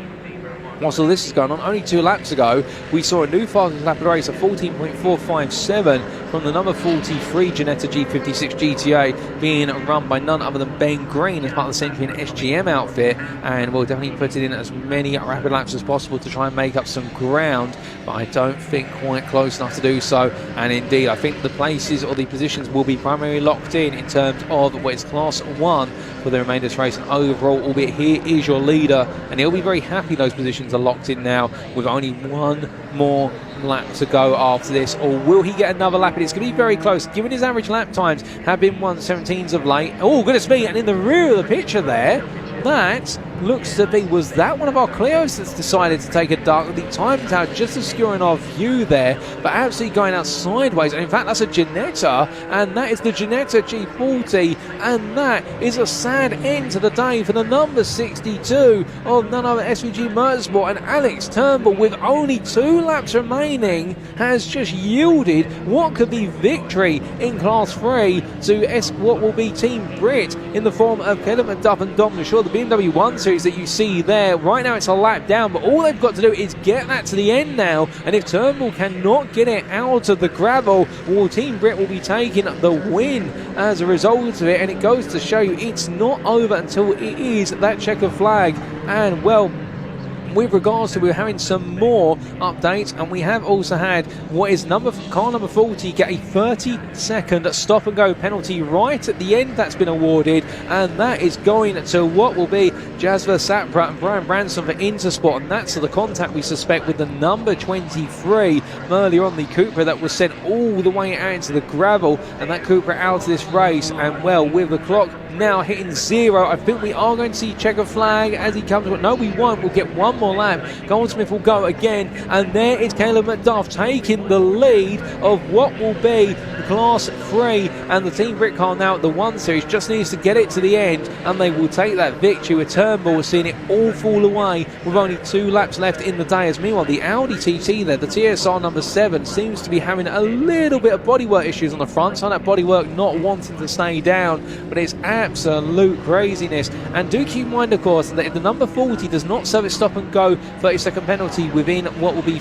whilst all this is going on, only 2 laps ago, we saw a new fastest lap of the race of 14.457 from the number 43 Ginetta G56 GTA, being run by none other than Ben Green as part of the Centurion SGM outfit, and we'll definitely put it in as many rapid laps as possible to try and make up some ground, but I don't think quite close enough to do so. And indeed, I think the places or the positions will be primarily locked in terms of what is Class 1 for the remainder of this race, and overall, albeit here is your leader, and he'll be very happy those positions are locked in now with only 1 more lap to go after this. Or will he get another lap? And it's going to be very close, given his average lap times have been 1:17s of late. Oh, goodness me, and in the rear of the picture there, that looks to be, was that one of our Clios that's decided to take a dart with the time tower just obscuring our view there, but absolutely going out sideways. And in fact, that's a Ginetta, and that is the Ginetta G40, and that is a sad end to the day for the number 62 of none other SVG Motorsport. And Alex Turnbull, with only 2 laps remaining, has just yielded what could be victory in Class 3 to what will be Team Brit in the form of Caleb McDuff and Dom Shaw, the BMW 1 Series that you see there. Right now it's a lap down, but all they've got to do is get that to the end now, and if Turnbull cannot get it out of the gravel, well, Team Brit will be taking the win as a result of it. And it goes to show you it's not over until it is that checkered flag. And well, with regards to, we're having some more updates, and we have also had what is car number 40 get a 30-second stop and go penalty right at the end that's been awarded, and that is going to what will be Jasper Sapra and Brian Branson for Intersport, and that's the contact we suspect with the number 23 earlier on, the Cupra that was sent all the way out into the gravel, and that Cupra out of this race. And well, with the clock now hitting 0, I think we are going to see checker flag as he comes, but no, we won't. We'll get 1 more lap. Goldsmith will go again, and there is Caleb McDuff taking the lead of what will be the Class 3, and the Team Brit car now at the 1 Series just needs to get it to the end, and they will take that victory. With Turnbull seeing it all fall away with only 2 laps left in the day, as meanwhile the Audi TT there, the TSR number 7, seems to be having a little bit of bodywork issues on the front, so that bodywork not wanting to stay down, but it's absolute craziness. And do keep in mind, of course, that if the number 40 does not serve its stop and go 30-second penalty within what will be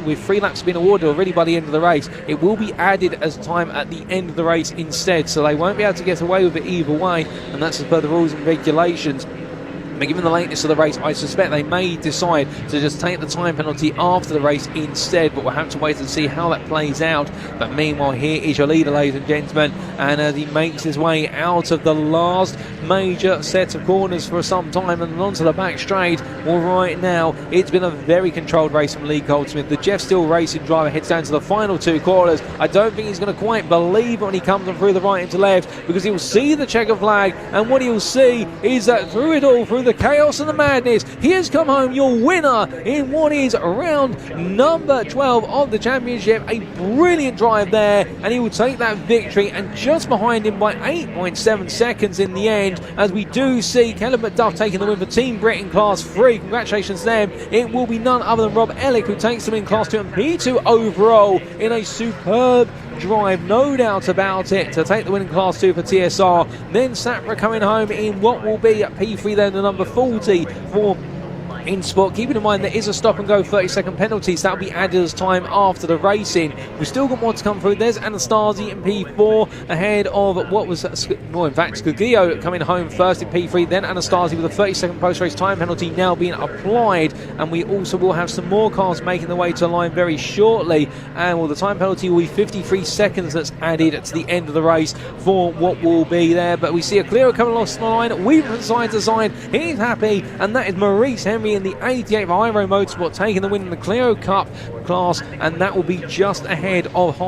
with 3 laps being awarded already by the end of the race, it will be added as time at the end of the race instead, so they won't be able to get away with it either way, and that's as per the rules and regulations. But given the lateness of the race, I suspect they may decide to just take the time penalty after the race instead, but we'll have to wait and see how that plays out. But meanwhile, here is your leader, ladies and gentlemen, and as he makes his way out of the last major set of corners for some time and onto the back straight, well, right now it's been a very controlled race from Lee Goldsmith. The Jeff Steele Racing driver heads down to the final 2 corners. I don't think he's going to quite believe it when he comes on through the right into left, because he'll see the checker flag, and what he'll see is that through it all, through the the chaos and the madness. He has come home your winner in what is round number 12 of the championship. A brilliant drive there, and he will take that victory, and just behind him by 8.7 seconds in the end, as we do see Caleb McDuff taking the win for Team Brit in Class 3. Congratulations to them. It will be none other than Rob Ellick who takes them in Class 2 and P2 overall in a superb drive, no doubt about it, to take the win in Class 2 for TSR. Then Sapra coming home in what will be at P3, then the number 40 for in sport. Keeping in mind there is a stop and go 30-second penalty, so that'll be added as time after the racing. We've still got more to come through. There's Anastasi in P4 ahead of what was, well, in fact, Scuglio coming home first in P3, then Anastasi with a 30-second post-race time penalty now being applied, and we also will have some more cars making their way to the line very shortly, and well, the time penalty will be 53 seconds that's added to the end of the race for what will be there. But we see a clearer coming along the line, weaving from side to side. He's happy, and that is Maurice Henry in the 88 Iro Motorsport taking the win in the Clio Cup class, and that will be just ahead of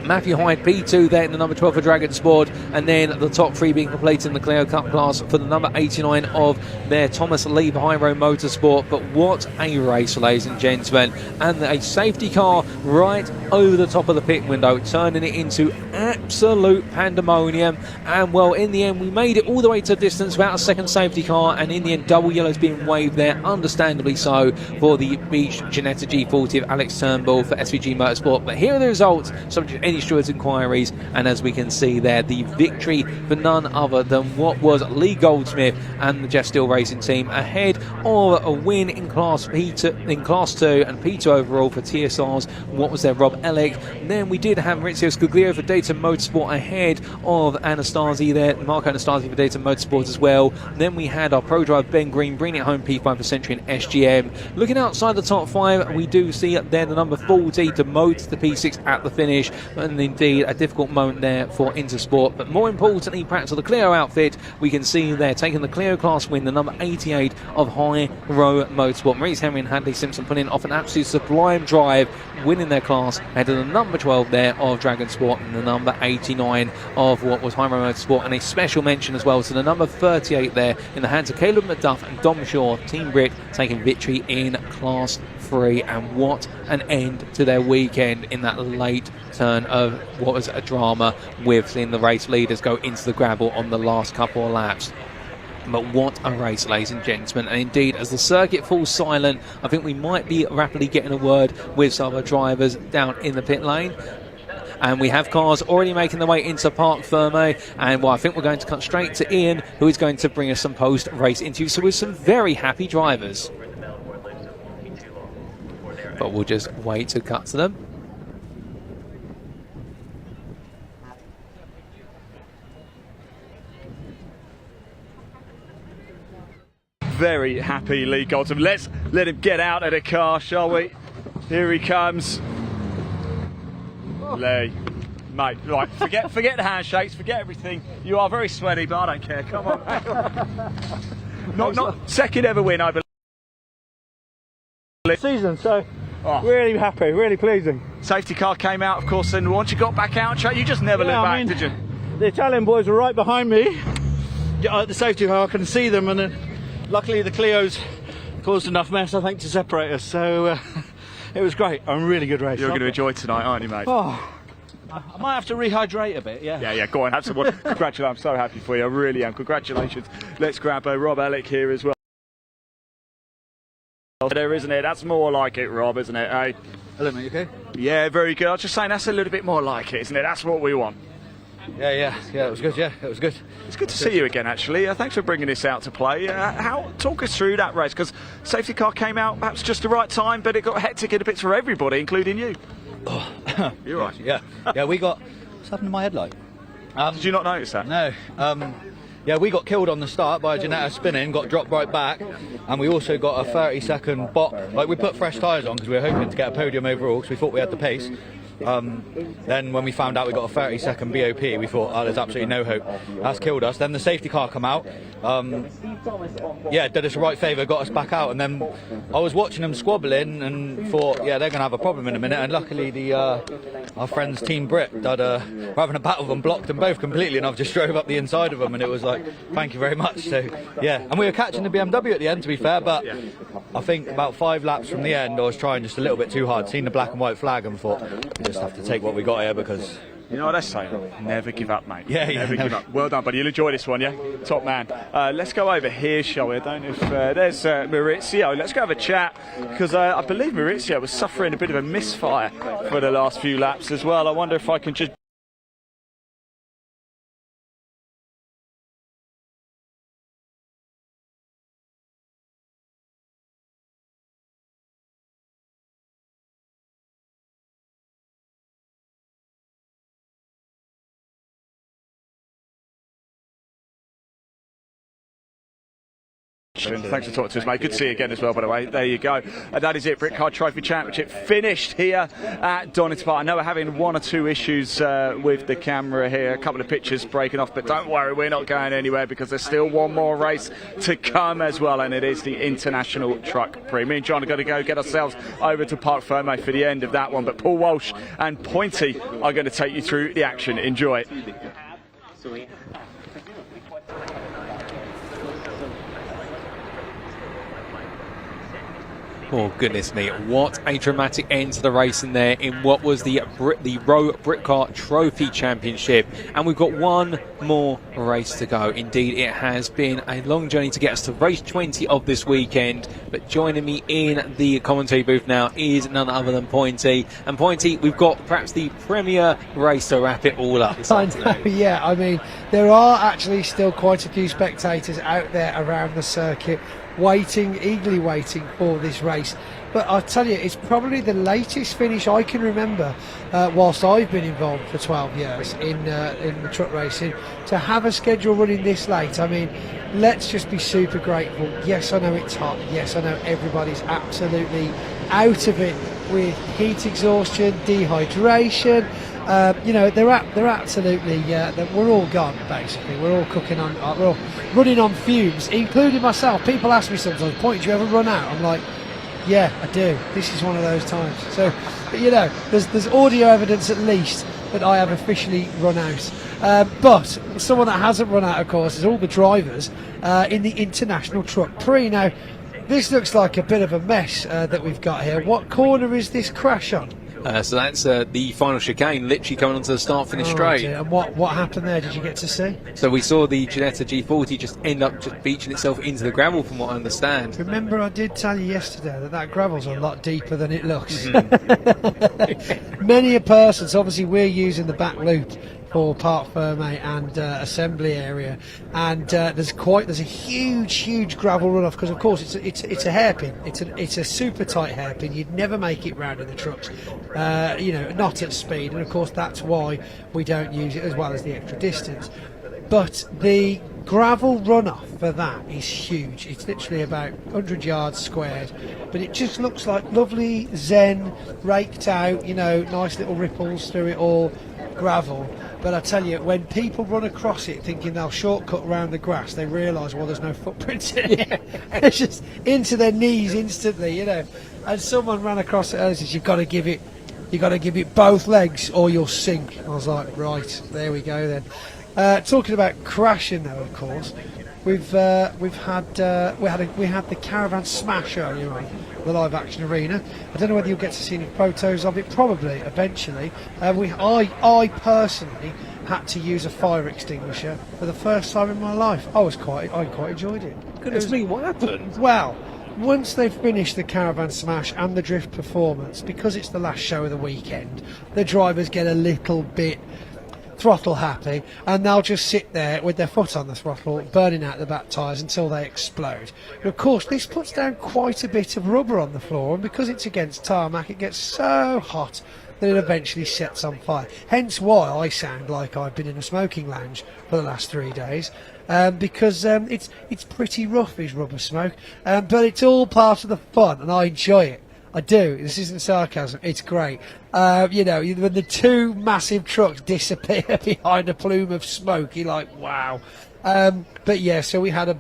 Matthew Hyde P2 there in the number 12 for Dragon Sport, and then the top three being completed in the Clio Cup class for the number 89 of their Thomas Lee Hyro Motorsport. But what a race, ladies and gentlemen, and a safety car right over the top of the pit window, turning it into absolute pandemonium. And well, in the end we made it all the way to distance without a second safety car, and in the end double yellows being waved there, understandably so, for the Beach Genetta G40 of Alex Turnbull for SVG Motorsport. But here are the results, subject to any stewards' inquiries, and as we can see there, the victory for none other than what was Lee Goldsmith and the Jeff Steele Racing Team, ahead of a win in Class P2, in Class 2 and P2 overall for TSR's what was there, Rob Ellick. And then we did have Maurizio Scuglio for Data Motorsport ahead of Anastasi there, Marco Anastasi for Data Motorsport as well. And then we had our Pro Drive Ben Green bringing it home P5 for Century and SGM. Looking outside the top five, we do see there the number 40 demotes the P6 at the finish, and indeed a difficult moment there for Intersport. But more importantly, perhaps for the Clio outfit, we can see there taking the Clio class win, the number 88 of High Row Motorsport. Maurice Henry and Hadley Simpson putting off an absolute sublime drive, winning their class ahead of the number 12 there of Dragon Sport and the number 89 of what was High Row Motorsport. And a special mention as well to the number 38 there in the hands of Caleb McDuff and Dom Shaw, Team Brit, taking victory in Class 3. And what an end to their weekend in that late turn of what was a drama with seeing the race leaders go into the gravel on the last couple of laps. But what a race, ladies and gentlemen. And indeed, as the circuit falls silent, I think we might be rapidly getting a word with some of the drivers down in the pit lane. And we have cars already making their way into Parc Ferme, and well, I think we're going to cut straight to Ian, who is going to bring us some post-race interviews, so with some very happy drivers. But we'll just wait to cut to them. Very happy Lee Goldsmith. Let's let him get out of the car, shall we? Here he comes. Lee, mate, right, forget the handshakes, forget everything. You are very sweaty, but I don't care. Come on. not second ever win, I believe. Season, so really happy, really pleasing. Safety car came out, of course, and once you got back out, you just never looked back, did you? The Italian boys were right behind me at the safety car. I can see them, and then luckily the Clio's caused enough mess, I think, to separate us. So it was great. A really good race. You're going to enjoy tonight, aren't you, mate? Oh, I might have to rehydrate a bit, yeah. Yeah, go on, have some water. Congratulations, I'm so happy for you, I really am. Congratulations. Let's grab Rob Ellick here as well. There, isn't it? That's more like it, Rob, isn't it? Hey? Hello, mate, you okay? Yeah, very good. I was just saying that's a little bit more like it, isn't it? That's what we want. Yeah, it was good, it was good. It's good to see you again, actually. Thanks for bringing this out to play. Talk us through that race, because safety car came out perhaps just the right time, but it got hectic in a bit for everybody, including you. Oh. You're right. Yeah, we got... What's happened to my headlight? Did you not notice that? No. Yeah, we got killed on the start by a Genetta spinning, got dropped right back, and we also got a 30-second bot. Like, we put fresh tyres on because we were hoping to get a podium overall because we thought we had the pace. Then when we found out we got a 30-second BOP, we thought, oh, there's absolutely no hope. That's killed us. Then the safety car come out. Did us a right favour, got us back out, and then I was watching them squabbling and thought, yeah, they're going to have a problem in a minute. And luckily, our friends Team Brit were having a battle with them, blocked them both completely, and I've just drove up the inside of them, and it was like, thank you very much. So yeah, and we were catching the BMW at the end, to be fair, but I think about 5 laps from the end, I was trying just a little bit too hard. Seen the black and white flag and thought, we just have to take what we got here because. You know what I say? Never give up, mate. Never give up. Well done, buddy. You'll enjoy this one, yeah? Top man. Let's go over here, shall we? I don't know if there's Maurizio. Let's go have a chat, because I believe Maurizio was suffering a bit of a misfire for the last few laps as well. I wonder if I can just... Thanks for talking to us, mate. Good to see you again as well, by the way. There you go. And that is it. Britcard Trophy Championship finished here at Donington Park. I know we're having 1 or 2 issues with the camera here. A couple of pictures breaking off, but don't worry, we're not going anywhere because there's still one more race to come as well, and it is the International Truck Prix. Me and John are going to go get ourselves over to Parc Fermé for the end of that one, but Paul Walsh and Pointy are going to take you through the action. Enjoy it. Oh, goodness me. What a dramatic end to the race in there in what was the Rowe Britcard Trophy Championship. And we've got one more race to go. Indeed, it has been a long journey to get us to race 20 of this weekend. But joining me in the commentary booth now is none other than Pointy. And Pointy, we've got perhaps the premier race to wrap it all up. I know, yeah. I mean, there are actually still quite a few spectators out there around the circuit eagerly waiting for this race. But I tell you, it's probably the latest finish I can remember whilst I've been involved for 12 years in truck racing. To have a schedule running this late, I mean, let's just be super grateful. Yes, I know it's hot. Yes, I know everybody's absolutely out of it with heat exhaustion, dehydration. They're absolutely. We're all gone basically. We're all cooking on. We're all running on fumes, including myself. People ask me sometimes, "Point, do you ever run out?" I'm like, "Yeah, I do. This is one of those times." So, there's audio evidence at least that I have officially run out. But someone that hasn't run out, of course, is all the drivers in the International Truck Prix. Now, this looks like a bit of a mess that we've got here. What corner is this crash on? So that's the final chicane, literally coming onto the start-finish straight. Dear. And what happened there? Did you get to see? So we saw the Ginetta G40 just end up just beaching itself into the gravel, from what I understand. Remember, I did tell you yesterday that gravel's a lot deeper than it looks. Many a person. So obviously we're using the back loop for Parc Fermé and assembly area, and there's a huge gravel runoff, because of course it's a hairpin. It's a super tight hairpin. You'd never make it round in the trucks, not at speed, and of course that's why we don't use it, as well as the extra distance. But the gravel runoff for that is huge. It's literally about 100 yards squared, but it just looks like lovely zen, raked out, nice little ripples through it all, gravel. But I tell you, when people run across it thinking they'll shortcut around the grass, they realise, well, there's no footprints in it. It's just into their knees instantly, And someone ran across it and says, you've got to give it both legs or you'll sink. I was like, right, there we go then. Talking about crashing, though, of course, we had the caravan smash earlier on the live action arena. I don't know whether you'll get to see any photos of it. Probably eventually. I personally had to use a fire extinguisher for the first time in my life. I quite enjoyed it. Goodness me, what happened? Well, once they've finished the caravan smash and the drift performance, because it's the last show of the weekend, the drivers get a little bit throttle happy, and they'll just sit there with their foot on the throttle, burning out the back tyres until they explode. And of course, this puts down quite a bit of rubber on the floor, and because it's against tarmac, it gets so hot that it eventually sets on fire. Hence why I sound like I've been in a smoking lounge for the last 3 days, because it's pretty rough, is rubber smoke, but it's all part of the fun, and I enjoy it. I do. This isn't sarcasm. It's great. You know, when the two massive trucks disappear behind a plume of smoke, you're like, wow. But yeah, so we had 2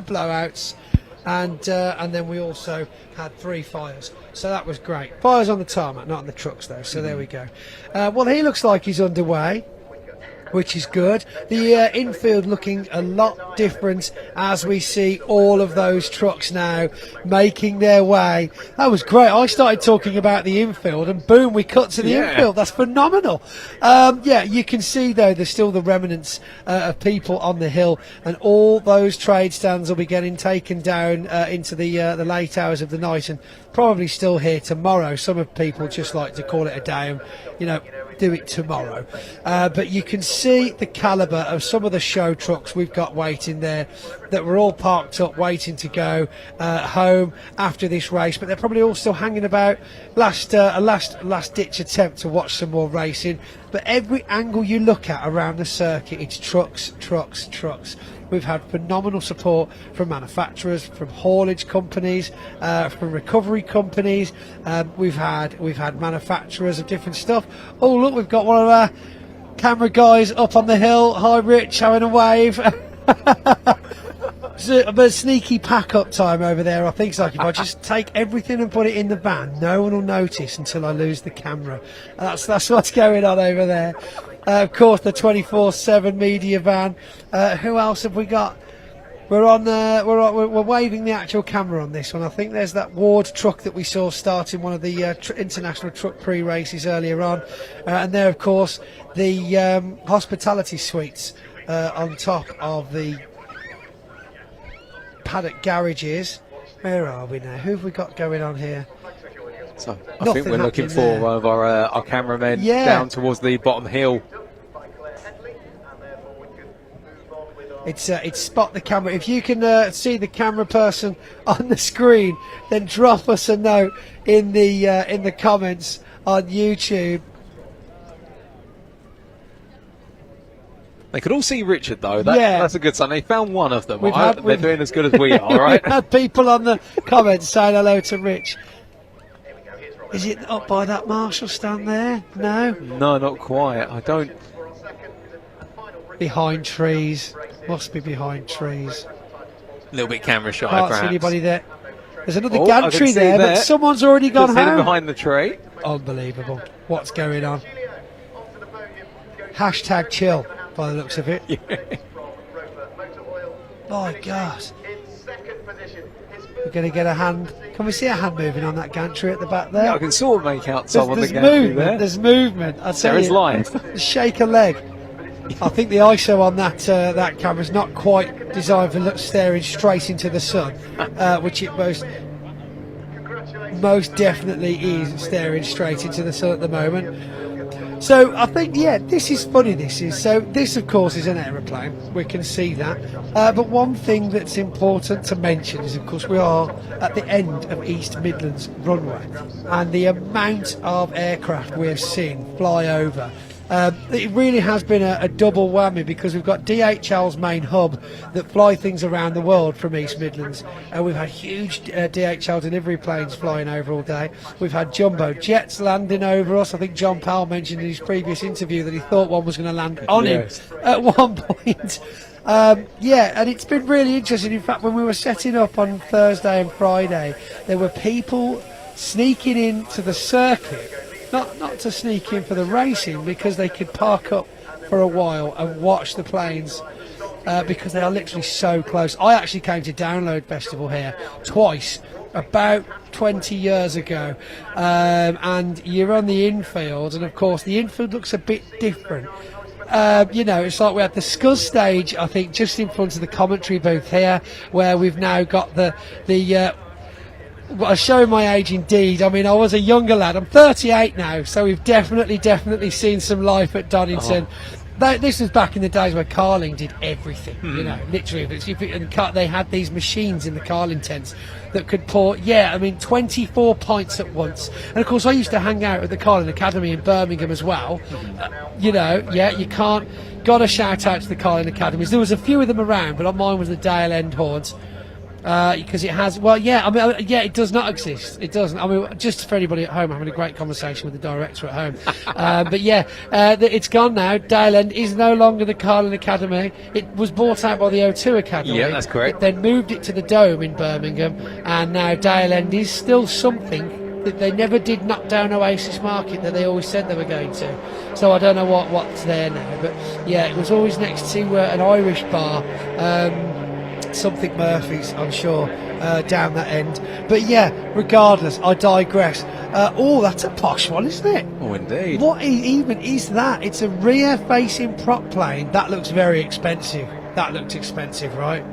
blowouts, and then we also had 3 fires. So that was great. Fires on the tarmac, not on the trucks though. So there we go. Well, he looks like he's underway, which is good. The infield looking a lot different as we see all of those trucks now making their way. That was great. I started talking about the infield and boom, we cut to the infield. That's phenomenal. Yeah, you can see though there's still the remnants of people on the hill, and all those trade stands will be getting taken down into the late hours of the night, and probably still here tomorrow. Some of people just like to call it a day and, you know, do it tomorrow. But you can see the calibre of some of the show trucks we've got waiting there that were all parked up waiting to go home after this race, but they're probably all still hanging about, a last ditch attempt to watch some more racing. But every angle you look at around the circuit, it's trucks, trucks, trucks. We've had phenomenal support from manufacturers, from haulage companies, from recovery companies. We've had manufacturers of different stuff. Oh look, we've got one of our camera guys up on the hill. Hi Rich, having a wave. It's a bit of sneaky pack-up time over there. I think it's like if I just take everything and put it in the van, no one will notice until I lose the camera. That's what's going on over there. Of course, the 24/7 media van. Who else have we got? We're waving the actual camera on this one. I think there's that Ward truck that we saw starting one of the international Truck Prix races earlier on, and there, of course, the hospitality suites on top of the paddock garages. Where are we now? Who have we got going on here? So I think we're looking for one of our cameramen down towards the bottom hill. It's spot the camera. If you can see the camera person on the screen, then drop us a note in the comments on YouTube. They could all see Richard though. That's a good sign. They found one of them. They're doing as good as we are, right? We've had people on the comments saying hello to Rich. Is it up by that Marshall stand there? No? No, not quite. I don't. Behind trees. Must be behind trees. A little bit camera shy, Can't perhaps. see anybody there. There's another gantry there, but someone's already gone home. Behind the tree. Unbelievable. What's going on? Hashtag chill, by the looks of it. My God. We're going to get a hand. Can we see a hand moving on that gantry at the back there? Yeah, I can sort of make out some on the gantry movement, there. There's movement. I'll tell there you. is life. Shake a leg. I think the ISO on that camera's not quite designed for staring straight into the sun, which it most definitely is staring straight into the sun at the moment. So I think, this is funny. This of course is an aeroplane. We can see that. But one thing that's important to mention is, of course, we are at the end of East Midlands runway, and the amount of aircraft we've seen fly over. It really has been a double whammy, because we've got DHL's main hub that fly things around the world from East Midlands, and we've had huge DHL delivery planes flying over all day. We've had jumbo jets landing over us. I think John Powell mentioned in his previous interview that he thought one was going to land on him at one point. And it's been really interesting. In fact, when we were setting up on Thursday and Friday, there were people sneaking into the circuit. Not to sneak in for the racing, because they could park up for a while and watch the planes, because they are literally so close. I actually came to Download Festival here twice, about 20 years ago, and you're on the infield, and of course the infield looks a bit different. It's like we had the Scuzz stage, I think, just in front of the commentary booth here, where we've now got the showing my age indeed. I mean, I was a younger lad. I'm 38 now, so we've definitely seen some life at Donington. This was back in the days where Carling did everything, literally. They had these machines in the Carling tents that could pour, 24 pints at once. And of course, I used to hang out at the Carling Academy in Birmingham as well. You can't. Got to shout out to the Carling Academies. There was a few of them around, but mine was the Dale End Horns. because it has. Well, yeah, I mean, yeah, it does not exist. It doesn't. I mean, just for anybody at home, having a great conversation with the director at home. But yeah, it's gone now. Dale End is no longer the Carling Academy. It was bought out by the O2 Academy. Yeah, that's correct. It then moved it to the Dome in Birmingham, and now Dale End is still something that they never did knock down Oasis Market that they always said they were going to. So I don't know what's there now, but yeah, it was always next to an Irish bar. Something Murphy's, I'm sure, down that end. But yeah, regardless, I digress. Oh, that's a posh one, isn't it? Oh, indeed. What even is that? It's a rear-facing prop plane. That looks very expensive. That looked expensive, right?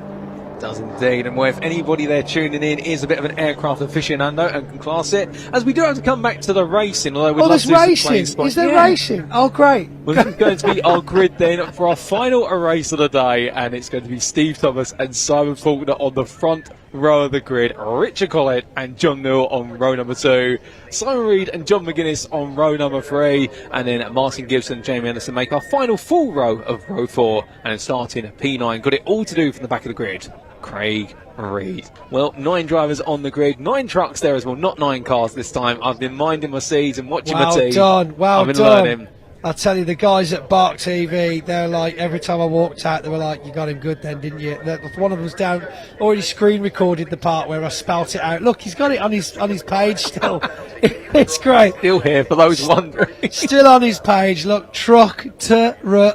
Does indeed, and well, if anybody there tuning in is a bit of an aircraft aficionado and can class it, as we do have to come back to the racing, although we'd love to do some racing. plane spots. Is there racing? Oh, great. Well, this is going to be our grid then for our final race of the day, and it's going to be Steve Thomas and Simon Faulkner on the front row of the grid, Richard Collett and John Newell on row number 2, Simon Reed and John McGuinness on row number 3, and then Martin Gibson and Jamie Anderson make our final full row of row 4, and then starting P9. Got it all to do from the back of the grid. Craig Reed. Well, 9 drivers on the grid, 9 trucks there as well, not 9 cars this time. I've been minding my C's and watching my T's. Well I've been done. learning. I'll tell you, the guys at Bark TV, they're like, every time I walked out, they were like, you got him good then, didn't you? One of them's down, already screen recorded the part where I spelt it out. Look, he's got it on his page still. It's great. Still here for those wondering. Still on his page. Look, Truck Prix.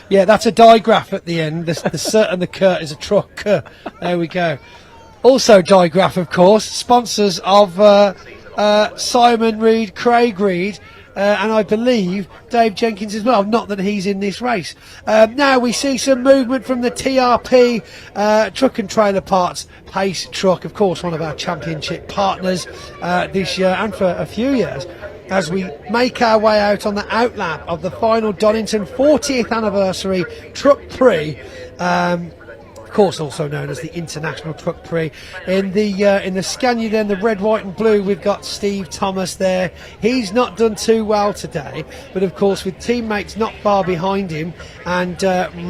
Yeah, that's a digraph at the end. The cert and the curt is a truck. There we go. Also digraph, of course, sponsors of Simon Reed, Craig Reed, and I believe Dave Jenkins as well, not that he's in this race. Now we see some movement from the TRP Truck and Trailer Parts Pace Truck, of course one of our championship partners this year and for a few years, as we make our way out on the outlap of the final Donington 40th anniversary Truck Prix, of course also known as the International Truck Prix. In the Scania then, the red, white and blue, we've got Steve Thomas there. He's not done too well today, but of course with teammates not far behind him and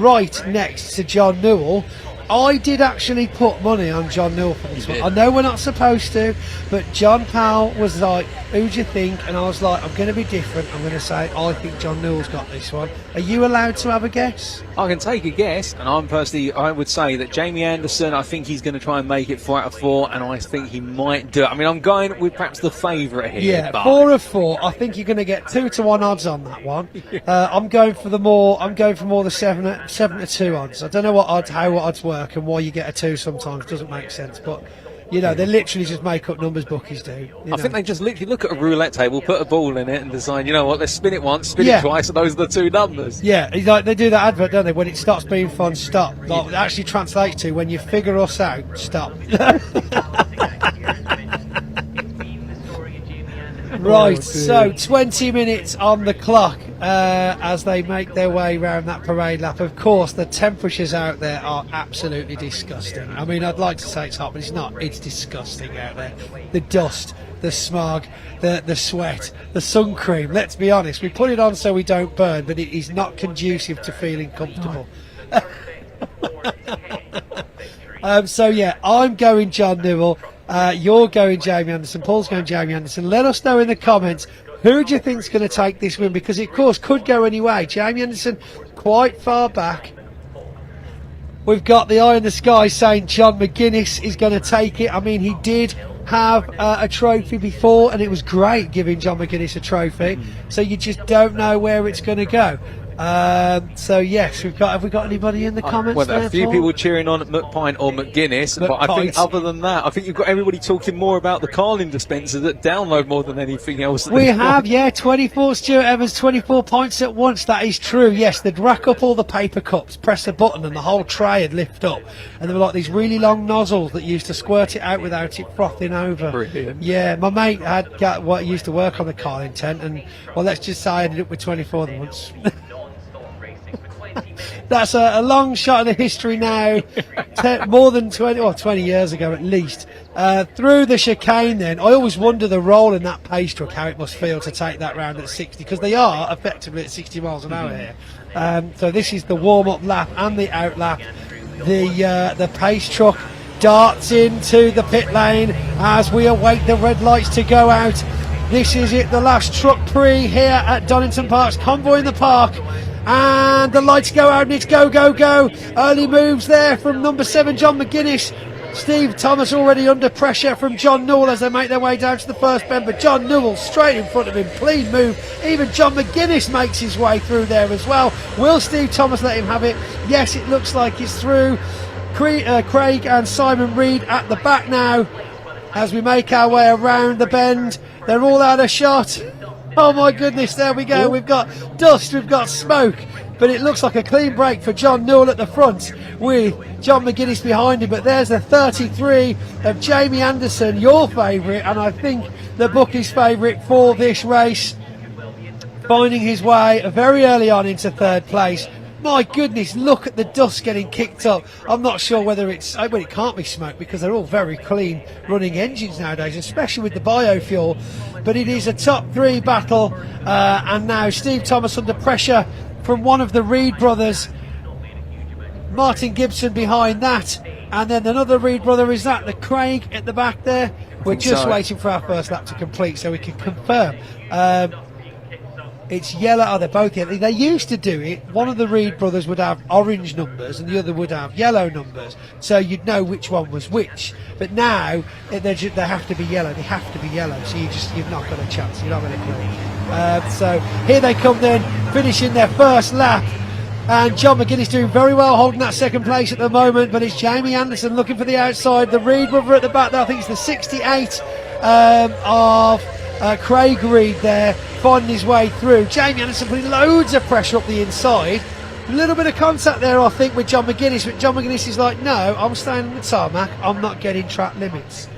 right next to John Newell. I did actually put money on John Newell for this one. I know we're not supposed to, but John Powell was like, who do you think? And I was like, I'm going to be different. I'm going to say, I think John Newell's got this one. Are you allowed to have a guess? I can take a guess, and I would say that Jamie Anderson, I think he's going to try and make it 4 out of 4, and I think he might do it. I mean, I'm going with perhaps the favourite here. Yeah, but 4 of 4. I think you're going to get 2 to 1 odds on that one. I'm going for more the 7 to 2 odds. I don't know how odds work and why you get a 2 sometimes. Doesn't make sense, but you know, they literally just make up numbers, bookies do. I think they just literally look at a roulette table, put a ball in it and decide, you know what, let's spin it once, spin it twice, and those are the 2 numbers. Yeah, like they do that advert, don't they? When it stops being fun, stop. Like, it actually translates to, when you figure us out, stop. Right, so 20 minutes on the clock as they make their way around that parade lap. Of course, the temperatures out there are absolutely disgusting. I mean, I'd like to say it's hot, but it's not. It's disgusting out there. The dust, the smog, the sweat, the sun cream. Let's be honest, we put it on so we don't burn, but it is not conducive to feeling comfortable. So yeah, I'm going John Newell. You're going Jamie Anderson, Paul's going Jamie Anderson. Let us know in the comments, who do you think's going to take this win, because it of course could go any way. Jamie Anderson quite far back. We've got the eye in the sky saying John McGuinness is going to take it. I mean, he did have a trophy before, and it was great giving John McGuinness a trophy. So you just don't know where it's going to go. So yes, have we got anybody in the comments? Well, there are a few people cheering on McPine or McGuinness, but I think other than that, I think you've got everybody talking more about the Carling dispensers that download more than anything else. We have, 24 Stuart Evans, 24 points at once. That is true. Yes, they'd rack up all the paper cups, press a button, and the whole tray would lift up. And there were like these really long nozzles that used to squirt it out without it frothing over. Brilliant. Yeah, my mate used to work on the Carling tent, and well, let's just say I ended up with 24 of them once. That's a long shot in the history now, more than 20 years ago at least. Through the chicane then, I always wonder the roll in that pace truck, how it must feel to take that round at 60, because they are effectively at 60 miles an hour here. So this is the warm-up lap and the out lap. the pace truck darts into the pit lane as we await the red lights to go out. This is it, the last Truck Prix here at Donington Park's Convoy in the Park. And the lights go out and it's go, go, go. Early moves there from number 7, John McGuinness. Steve Thomas already under pressure from John Newell as they make their way down to the first bend, but John Newell straight in front of him, clean move. Even John McGuinness makes his way through there as well. Will Steve Thomas let him have it? Yes, it looks like it's through. Craig and Simon Reed at the back now as we make our way around the bend. They're all out of shot. Oh my goodness, there we go. We've got dust, we've got smoke, but it looks like a clean break for John Newell at the front with John McGuinness behind him. But there's the 33 of Jamie Anderson, your favourite, and I think the bookies' favourite for this race, finding his way very early on into third place. My goodness, look at the dust getting kicked up. I'm not sure whether it's, well, it can't be smoke because they're all very clean running engines nowadays, especially with the biofuel. But it is a top 3 battle, and now Steve Thomas under pressure from one of the Reed brothers. Martin Gibson behind that, and then another Reed brother. Is that the Craig at the back there? We're just waiting for our first lap to complete so we can confirm. It's yellow. Oh, they're both yellow. They used to do it. One of the Reed brothers would have orange numbers and the other would have yellow numbers, so you'd know which one was which. But now they have to be yellow. They have to be yellow. So you've not got a chance. You're not going to kill. So here they come then, finishing their first lap. And John McGuinness doing very well, holding that second place at the moment. But it's Jamie Anderson looking for the outside. The Reed brother at the back there. I think it's the 68 of Craig Reed there, finding his way through. Jamie Anderson putting loads of pressure up the inside. A little bit of contact there, I think, with John McGuinness, but John McGuinness is like, no, I'm staying on the tarmac, I'm not getting track limits.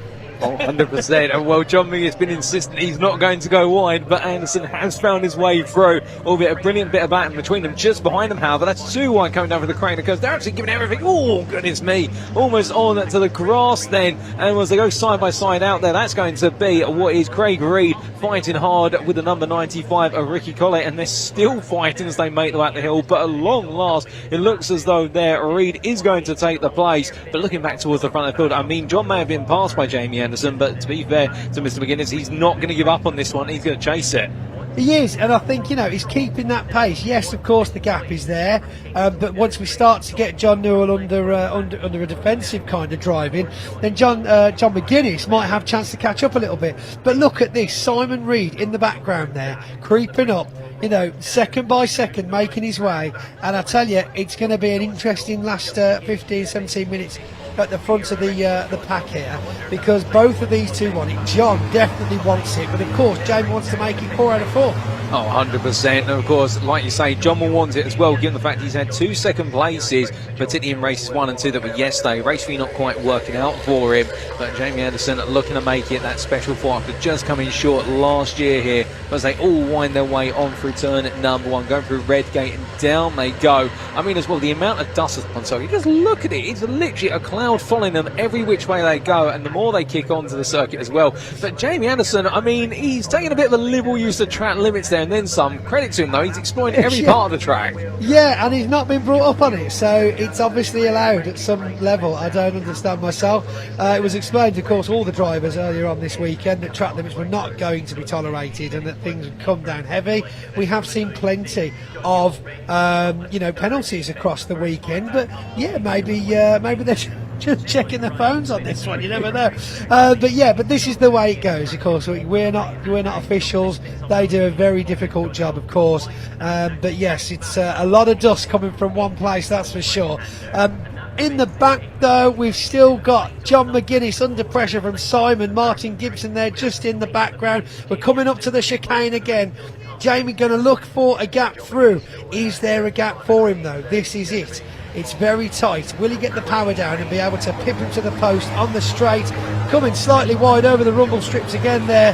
Oh, 100%. And well, John Mee has been insistent he's not going to go wide, but Anderson has found his way through, albeit a brilliant bit of batting between them. Just behind them, however, that's 2 wide coming down for the crane because they're actually giving everything. Oh, goodness me. Almost on to the grass then. And as they go side by side out there, that's going to be what is Craig Reed fighting hard with the number 95 of Ricky Collett, and they're still fighting as they make them out the hill. But at long last, it looks as though there Reed is going to take the place. But looking back towards the front of the field, I mean, John may have been passed by Jamie Anderson, but to be fair to Mr. McGuinness, he's not going to give up on this one. He's going to chase it. He is, and I think, he's keeping that pace. Yes, of course, the gap is there, but once we start to get John Newell under a defensive kind of driving, then John McGuinness might have a chance to catch up a little bit. But look at this, Simon Reed in the background there, creeping up, second by second, making his way. And I tell you, it's going to be an interesting last 15, 17 minutes at the front of the pack here, because both of these two want it. John definitely wants it, but of course Jamie wants to make it 4 out of 4. Oh, 100%. And of course, like you say, John will want it as well, given the fact he's had 2 second places, particularly in races 1 and 2 that were yesterday. Race 3 not quite working out for him, but Jamie Anderson looking to make it that special 4 after just coming short last year here, as they all wind their way on through turn number 1, going through Redgate, and down they go. I mean, as well, the amount of dust on so you just look at it, it's literally a cloud following them every which way they go, and the more they kick onto the circuit as well. But Jamie Anderson, I mean, he's taking a bit of a liberal use of track limits there and then some. Credit to him though, he's exploring every part of the track. Yeah, and he's not been brought up on it, so it's obviously allowed at some level. I don't understand myself. It was explained, of course, all the drivers earlier on this weekend that track limits were not going to be tolerated and that things would come down heavy. We have seen plenty of penalties across the weekend, but yeah, maybe they're just checking their phones on this one, you never know. But this is the way it goes, of course. We're not officials. They do a very difficult job, of course. But yes, it's a lot of dust coming from one place, that's for sure. In the back, though, we've still got John McGuinness under pressure from Simon. Martin Gibson there just in the background. We're coming up to the chicane again. Jamie going to look for a gap through. Is there a gap for him, though? This is it. It's very tight. Will he get the power down and be able to pip him to the post on the straight? Coming slightly wide over the rumble strips again there,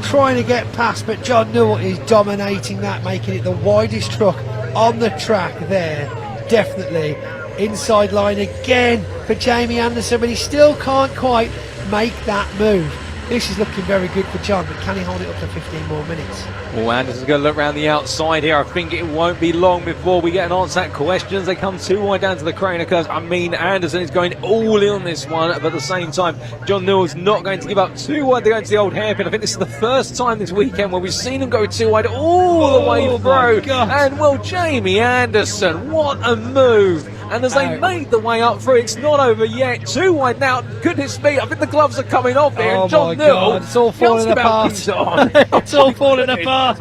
trying to get past, but John Newell is dominating that, making it the widest truck on the track there. Definitely. Inside line again for Jamie Anderson, but he still can't quite make that move. this is looking very good for John, but can he hold it up for 15 more minutes? Well, Anderson's going to look around the outside here. I think it won't be long before we get an answer to that question. They come too wide down to the Craner curves. I mean, Anderson is going all in on this one, but at the same time, John Newell's not going to give up too wide. They're going to the old hairpin. I think this is the first time this weekend where we've seen him go too wide all the way through. And, well, Jamie Anderson, what a move. And as they made the way up through, it's not over yet. Too wide now. Goodness me, I think the gloves are coming off here. Oh, John my Newell, God, it's all falling apart. It's all falling apart.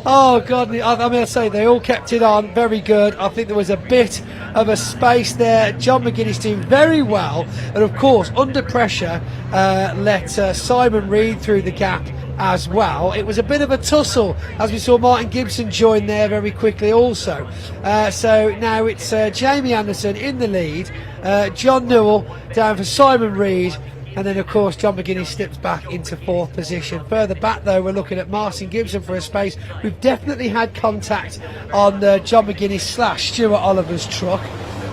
Oh, God, I mean, I say they all kept it on. Very good. I think there was a bit of a space there. John McGuinness doing very well. And, of course, under pressure, let Simon Reed through the gap as well. It was a bit of a tussle as we saw Martin Gibson join there very quickly also. So now it's Jamie Anderson in the lead, John Newell down for Simon Reed, and then of course John McGuinness slips back into 4th position. Further back though, we're looking at Martin Gibson for a space. We've definitely had contact on John McGuinness / Stuart Oliver's truck.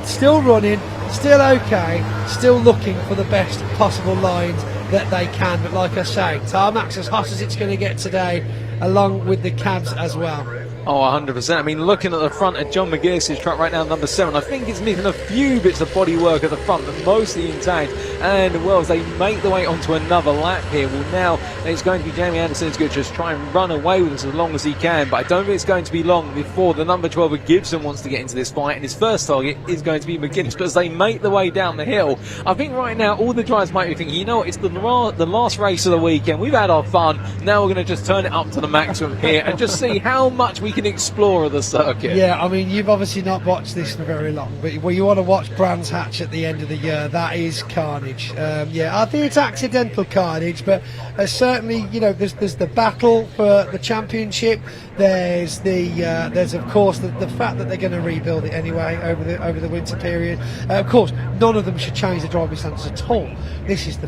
Still running, still okay, still looking for the best possible lines that they can, but like I say, tarmac's as hot as it's going to get today, along with the cabs as well. Oh, 100%. I mean, looking at the front of John McGuinness's truck right now, number 7, I think it's even a few bits of bodywork at the front, but mostly intact. And, well, as they make their way onto another lap here, well, now it's going to be Jamie Anderson who's going to just try and run away with this as long as he can. But I don't think it's going to be long before the number 12 of Gibson wants to get into this fight, and his first target is going to be McGuinness. But as they make their way down the hill, I think right now all the drivers might be thinking, you know what, it's the last race of the weekend. We've had our fun. Now we're going to just turn it up to the maximum here and just see how much we can explore of the circuit. Yeah, I mean, you've obviously not watched this for very long, but when you want to watch Brands Hatch at the end of the year, that is carnage. Yeah, I think it's accidental carnage, but certainly, you know, there's the battle for the championship. There's of course the fact that they're going to rebuild it anyway over the winter period. Of course, none of them should change the driving standards at all. This is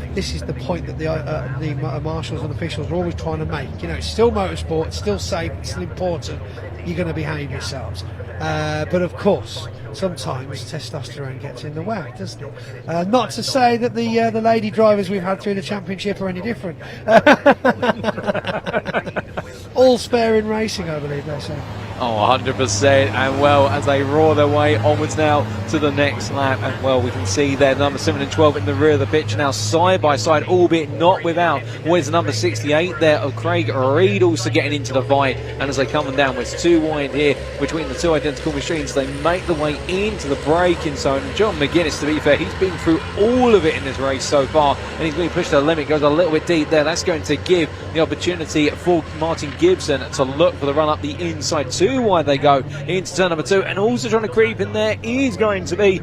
the point that the marshals and officials are always trying to make. You know, it's still motorsport, it's still safe, it's still important. You're going to behave yourselves, but of course sometimes testosterone gets in the way, doesn't it? Not to say that the lady drivers we've had through the championship are any different. All spare in racing, I believe they say. Oh, 100%. And, well, as they roar their way onwards now to the next lap, and, well, we can see there number 7 and 12 in the rear of the picture now, side by side, albeit not without what is number 68 there of Craig Reed also getting into the fight. And as they come down, it's too wide here between the two identical machines. They make the way into the braking zone. And John McGuinness, to be fair, he's been through all of it in this race so far, and he's been pushed to the limit, goes a little bit deep there. That's going to give the opportunity for Martin Gibson to look for the run up the inside. Too wide they go into turn number 2, and also trying to creep in there is going to be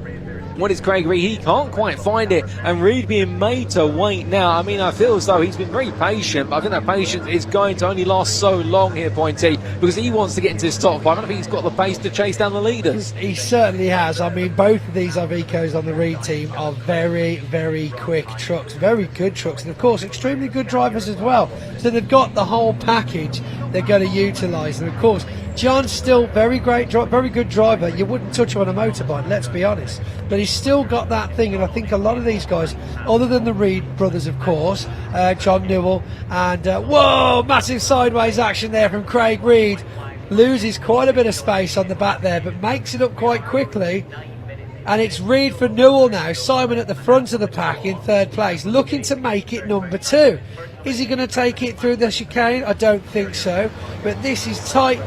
what is Craig Reed. He can't quite find it, and Reed being made to wait now. I mean, I feel as though he's been very patient, but I think that patience is going to only last so long here, Pointy, because he wants to get into this top 5. I don't think he's got the pace to chase down the leaders. He certainly has. I mean, both of these Ivecos on the Reed team are very, very quick trucks, very good trucks, and of course extremely good drivers as well. So they've got the whole package they're going to utilise. And of course, John's still very good driver. You wouldn't touch him on a motorbike, let's be honest. But he's still got that thing, and I think a lot of these guys, other than the Reed brothers, of course, John Newell, and whoa, massive sideways action there from Craig Reed. Loses quite a bit of space on the back there, but makes it up quite quickly. And it's Reed for Newell now. Simon at the front of the pack in 3rd place, looking to make it number 2. Is he going to take it through the chicane? I don't think so. But this is tight.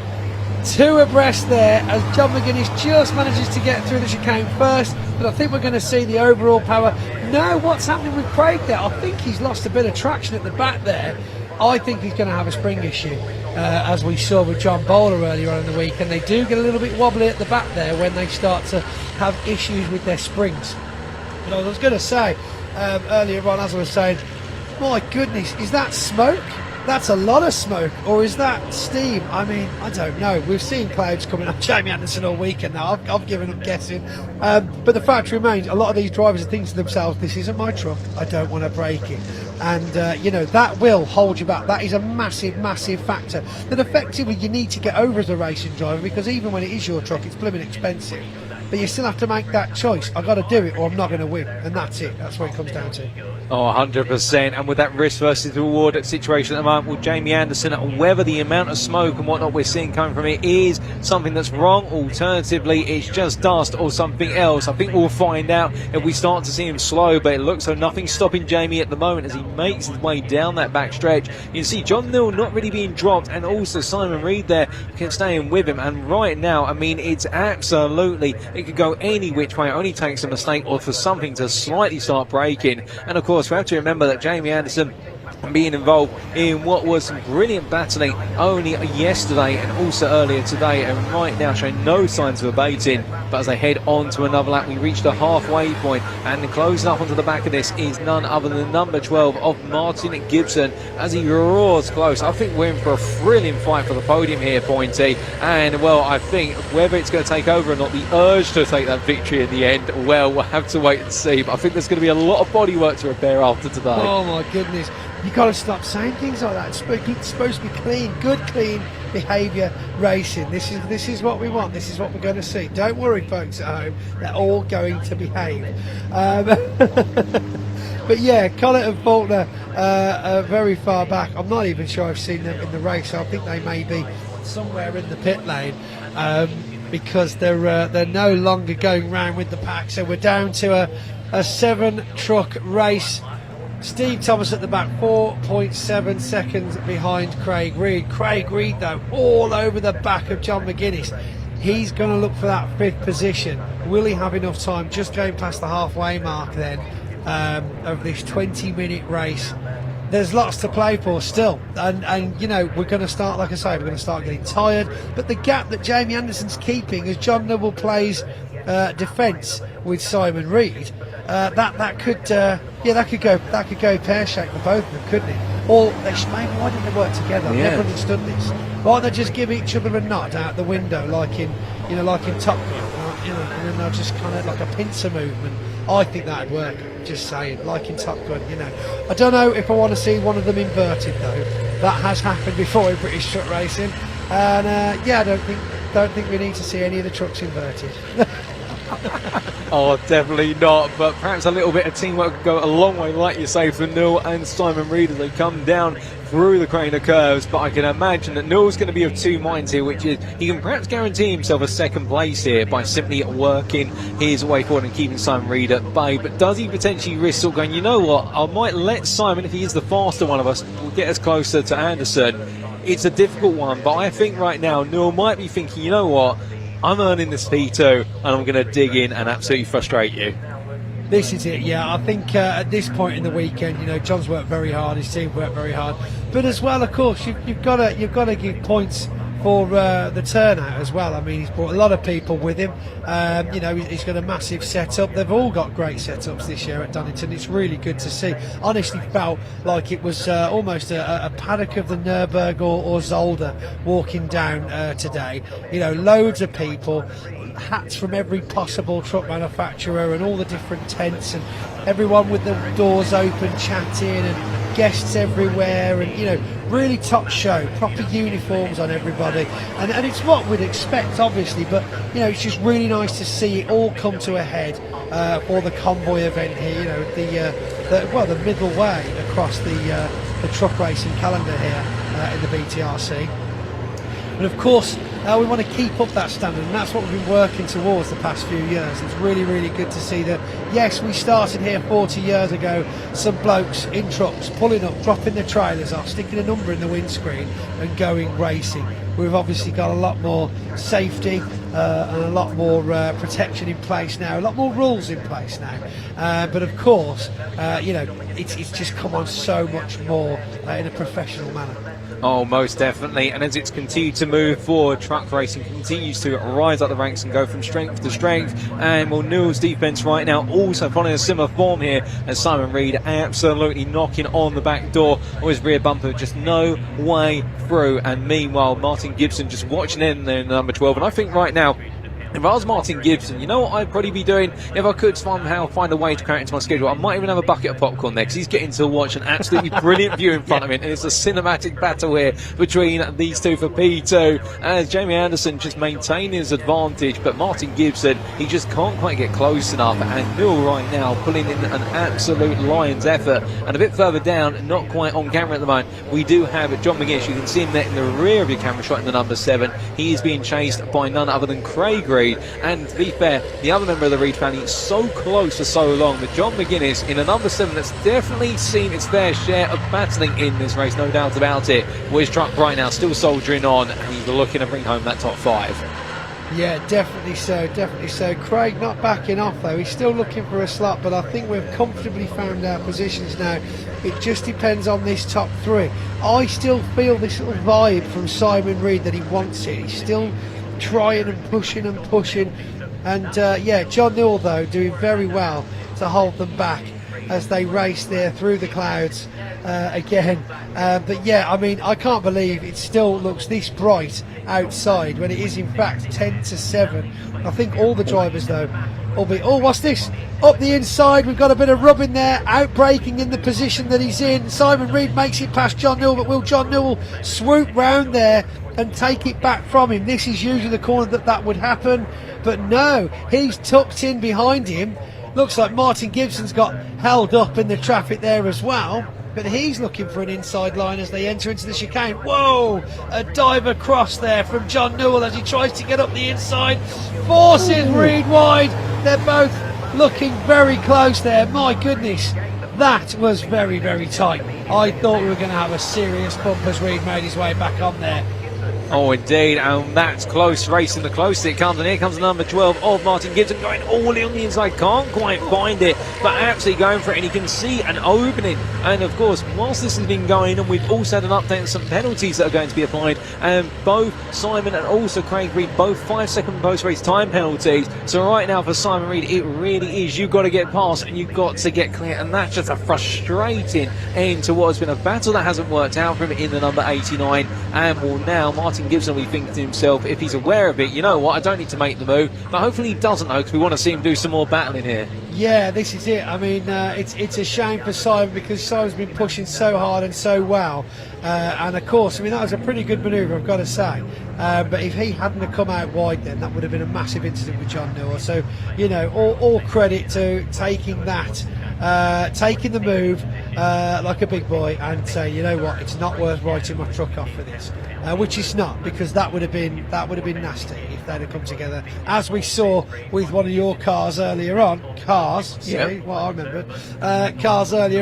2 abreast there as John McGuinness just manages to get through the chicane first. But I think we're going to see the overall power. No, what's happening with Craig there? I think he's lost a bit of traction at the back there. I think he's going to have a spring issue, as we saw with John Bowler earlier on in the week, and they do get a little bit wobbly at the back there when they start to have issues with their springs. But I was going to say earlier on, as I was saying, my goodness, is that smoke? That's a lot of smoke, or is that steam? I mean, I don't know. We've seen clouds coming up Jamie Anderson all weekend now. I've given up guessing. But the fact remains, a lot of these drivers are thinking to themselves, this isn't my truck, I don't want to break it. And, you know, that will hold you back. That is a massive, massive factor that effectively you need to get over as a racing driver, because even when it is your truck, it's blooming expensive. but you still have to make that choice. I've got to do it or I'm not going to win, and that's it. That's what it comes down to. Oh, 100%. And with that risk versus reward situation at the moment, will Jamie Anderson, whether the amount of smoke and whatnot we're seeing coming from it is something that's wrong, alternatively it's just dust or something else, I think we'll find out if we start to see him slow. But it looks like nothing's stopping Jamie at the moment as he makes his way down that back stretch. You can see John Newell not really being dropped, and also Simon Reed there can stay in with him. And right now, I mean, it's absolutely, it could go any which way. It only takes a mistake or for something to slightly start breaking. And of course, we have to remember that Jamie Anderson being involved in what was some brilliant battling only yesterday and also earlier today, and right now showing no signs of abating. But as they head on to another lap, we reached a halfway point, and closing up onto the back of this is none other than number 12 of Martin Gibson as he roars close. I think we're in for a thrilling fight for the podium here, Pointy, and well, I think whether it's going to take over or not, the urge to take that victory in the end, well, we'll have to wait and see. But I think there's going to be a lot of bodywork to repair after today. Oh my goodness. You've got to stop saying things like that. It's supposed to be clean, good, clean behaviour racing. This is what we want. This is what we're going to see. Don't worry, folks at home. They're all going to behave. But yeah, Collett and Faulkner are very far back. I'm not even sure I've seen them in the race. I think they may be somewhere in the pit lane because they're no longer going round with the pack. So we're down to a 7-truck race. Steve Thomas at the back, 4.7 seconds behind Craig Reed. Craig Reed, though, all over the back of John McGuinness. He's going to look for that 5th position. Will he have enough time just going past the halfway mark then of this 20-minute race? There's lots to play for still, and you know, we're going to start, like I say, we're going to start getting tired. But the gap that Jamie Anderson's keeping as John Newell plays defence with Simon Reed, that could go pear-shaped for both of them, couldn't it? Or maybe why didn't they work together? I've never understood this. Why don't they just give each other a nod out the window, like in Top Gun, and then they'll just kind of like a pincer movement. I think that'd work. Just saying, like in Top Gun, I don't know if I want to see one of them inverted though. That has happened before in British truck racing, and I don't think we need to see any of the trucks inverted. Oh, definitely not, but perhaps a little bit of teamwork could go a long way, like you say, for Newell and Simon Reed as they come down through the crane of curves. But I can imagine that Newell's going to be of two minds here, which is he can perhaps guarantee himself a 2nd place here by simply working his way forward and keeping Simon Reed at bay. But does he potentially risk sort of going, you know what, I might let Simon, if he is the faster one of us, will get us closer to Anderson. It's a difficult one, but I think right now Newell might be thinking, you know what, I'm earning this P2 and I'm going to dig in and absolutely frustrate you. This is it, yeah. I think at this point in the weekend, John's worked very hard, his team worked very hard, but as well, of course, you've got to give points for the turnout as well. I mean, he's brought a lot of people with him. He's got a massive setup. They've all got great setups this year at Donington. It's really good to see. Honestly, felt like it was almost a paddock of the Nürburgring or Zolder walking down today. Loads of people, hats from every possible truck manufacturer, and all the different tents, and everyone with the doors open, chatting, and guests everywhere, and really top show, proper uniforms on everybody, and it's what we'd expect, obviously, but it's just really nice to see it all come to a head for the Convoy event here. The middle way across the truck racing calendar here in the BTRC. And of course, we want to keep up that standard, and that's what we've been working towards the past few years. It's really, really good to see that, yes, we started here 40 years ago, some blokes in trucks pulling up, dropping the trailers off, sticking a number in the windscreen and going racing. We've obviously got a lot more safety and a lot more protection in place now, a lot more rules in place now. But of course, it's just come on so much more in a professional manner. Oh, most definitely. And as it's continued to move forward, truck racing continues to rise up the ranks and go from strength to strength. And Newell's defence right now also following a similar form here, as Simon Reed absolutely knocking on the back door of his rear bumper, just no way through. And meanwhile, Martin Gibson just watching in there, number 12. And I think right now, If I was Martin Gibson, you know what I'd probably be doing if I could somehow find a way to cram it into my schedule? I might even have a bucket of popcorn there, because he's getting to watch an absolutely brilliant view in front of him, and it's a cinematic battle here between these two for P2, as Jamie Anderson just maintains his advantage, but Martin Gibson, he just can't quite get close enough, and Neil right now pulling in an absolute lion's effort. And a bit further down, not quite on camera at the moment, we do have John McGuinness. You can see him there in the rear of your camera shot in the number 7. He is being chased by none other than Craig Reed. And to be fair, the other member of the Reed family is so close for so long, but John McGuinness in a number 7 that's definitely seen its fair share of battling in this race, no doubt about it. Where's Truck Prix now, still soldiering on, and he's looking to bring home that top 5. Yeah, definitely so, definitely so. Craig not backing off though, he's still looking for a slot, but I think we've comfortably found our positions now. It just depends on this top 3. I still feel this little vibe from Simon Reed that he wants it. He's still trying and pushing, and yeah, John Newell though doing very well to hold them back as they race there through the clouds again. But yeah, I mean, I can't believe it still looks this bright outside when it is in fact 10 to 7. I think all the drivers though will be, oh, what's this? Up the inside, we've got a bit of rubbing there, outbraking in the position that he's in. Simon Reed makes it past John Newell, but will John Newell swoop round there and take it back from him? This is usually the corner that would happen, but no, he's tucked in behind him. Looks like Martin Gibson's got held up in the traffic there as well, but he's looking for an inside line as they enter into the chicane. Whoa, a dive across there from John Newell as he tries to get up the inside, forces Reed wide. They're both looking very close there. My goodness, that was very, very tight. I thought we were going to have a serious bump as Reed made his way back on there. Oh, indeed, and that's close racing. The closest it comes, and here comes the number 12 of Martin Gibson going all in on the inside. Can't quite find it, but absolutely going for it, and you can see an opening. And of course, whilst this has been going on, we've also had an update on some penalties that are going to be applied, and both Simon and also Craig Reed, both 5-second post-race time penalties. So right now for Simon Reed, it really is, you've got to get past and you've got to get clear, and that's just a frustrating end to what has been a battle that hasn't worked out for him in the number 89. And well, now Martin Gibson will be thinking to himself, if he's aware of it, you know what, I don't need to make the move. But hopefully he doesn't know, because we want to see him do some more battling here. Yeah, this is it. I mean, it's a shame for Simon, because Simon's been pushing so hard and so well. And of course, I mean, that was a pretty good manoeuvre, I've got to say. But if he hadn't have come out wide then, that would have been a massive incident with John Newell. So, you know, all credit to taking that, taking the move like a big boy and say, you know what, it's not worth writing my truck off for this. Which is not, because that would have been nasty if they'd have come together, as we saw with one of your cars earlier on. Cars earlier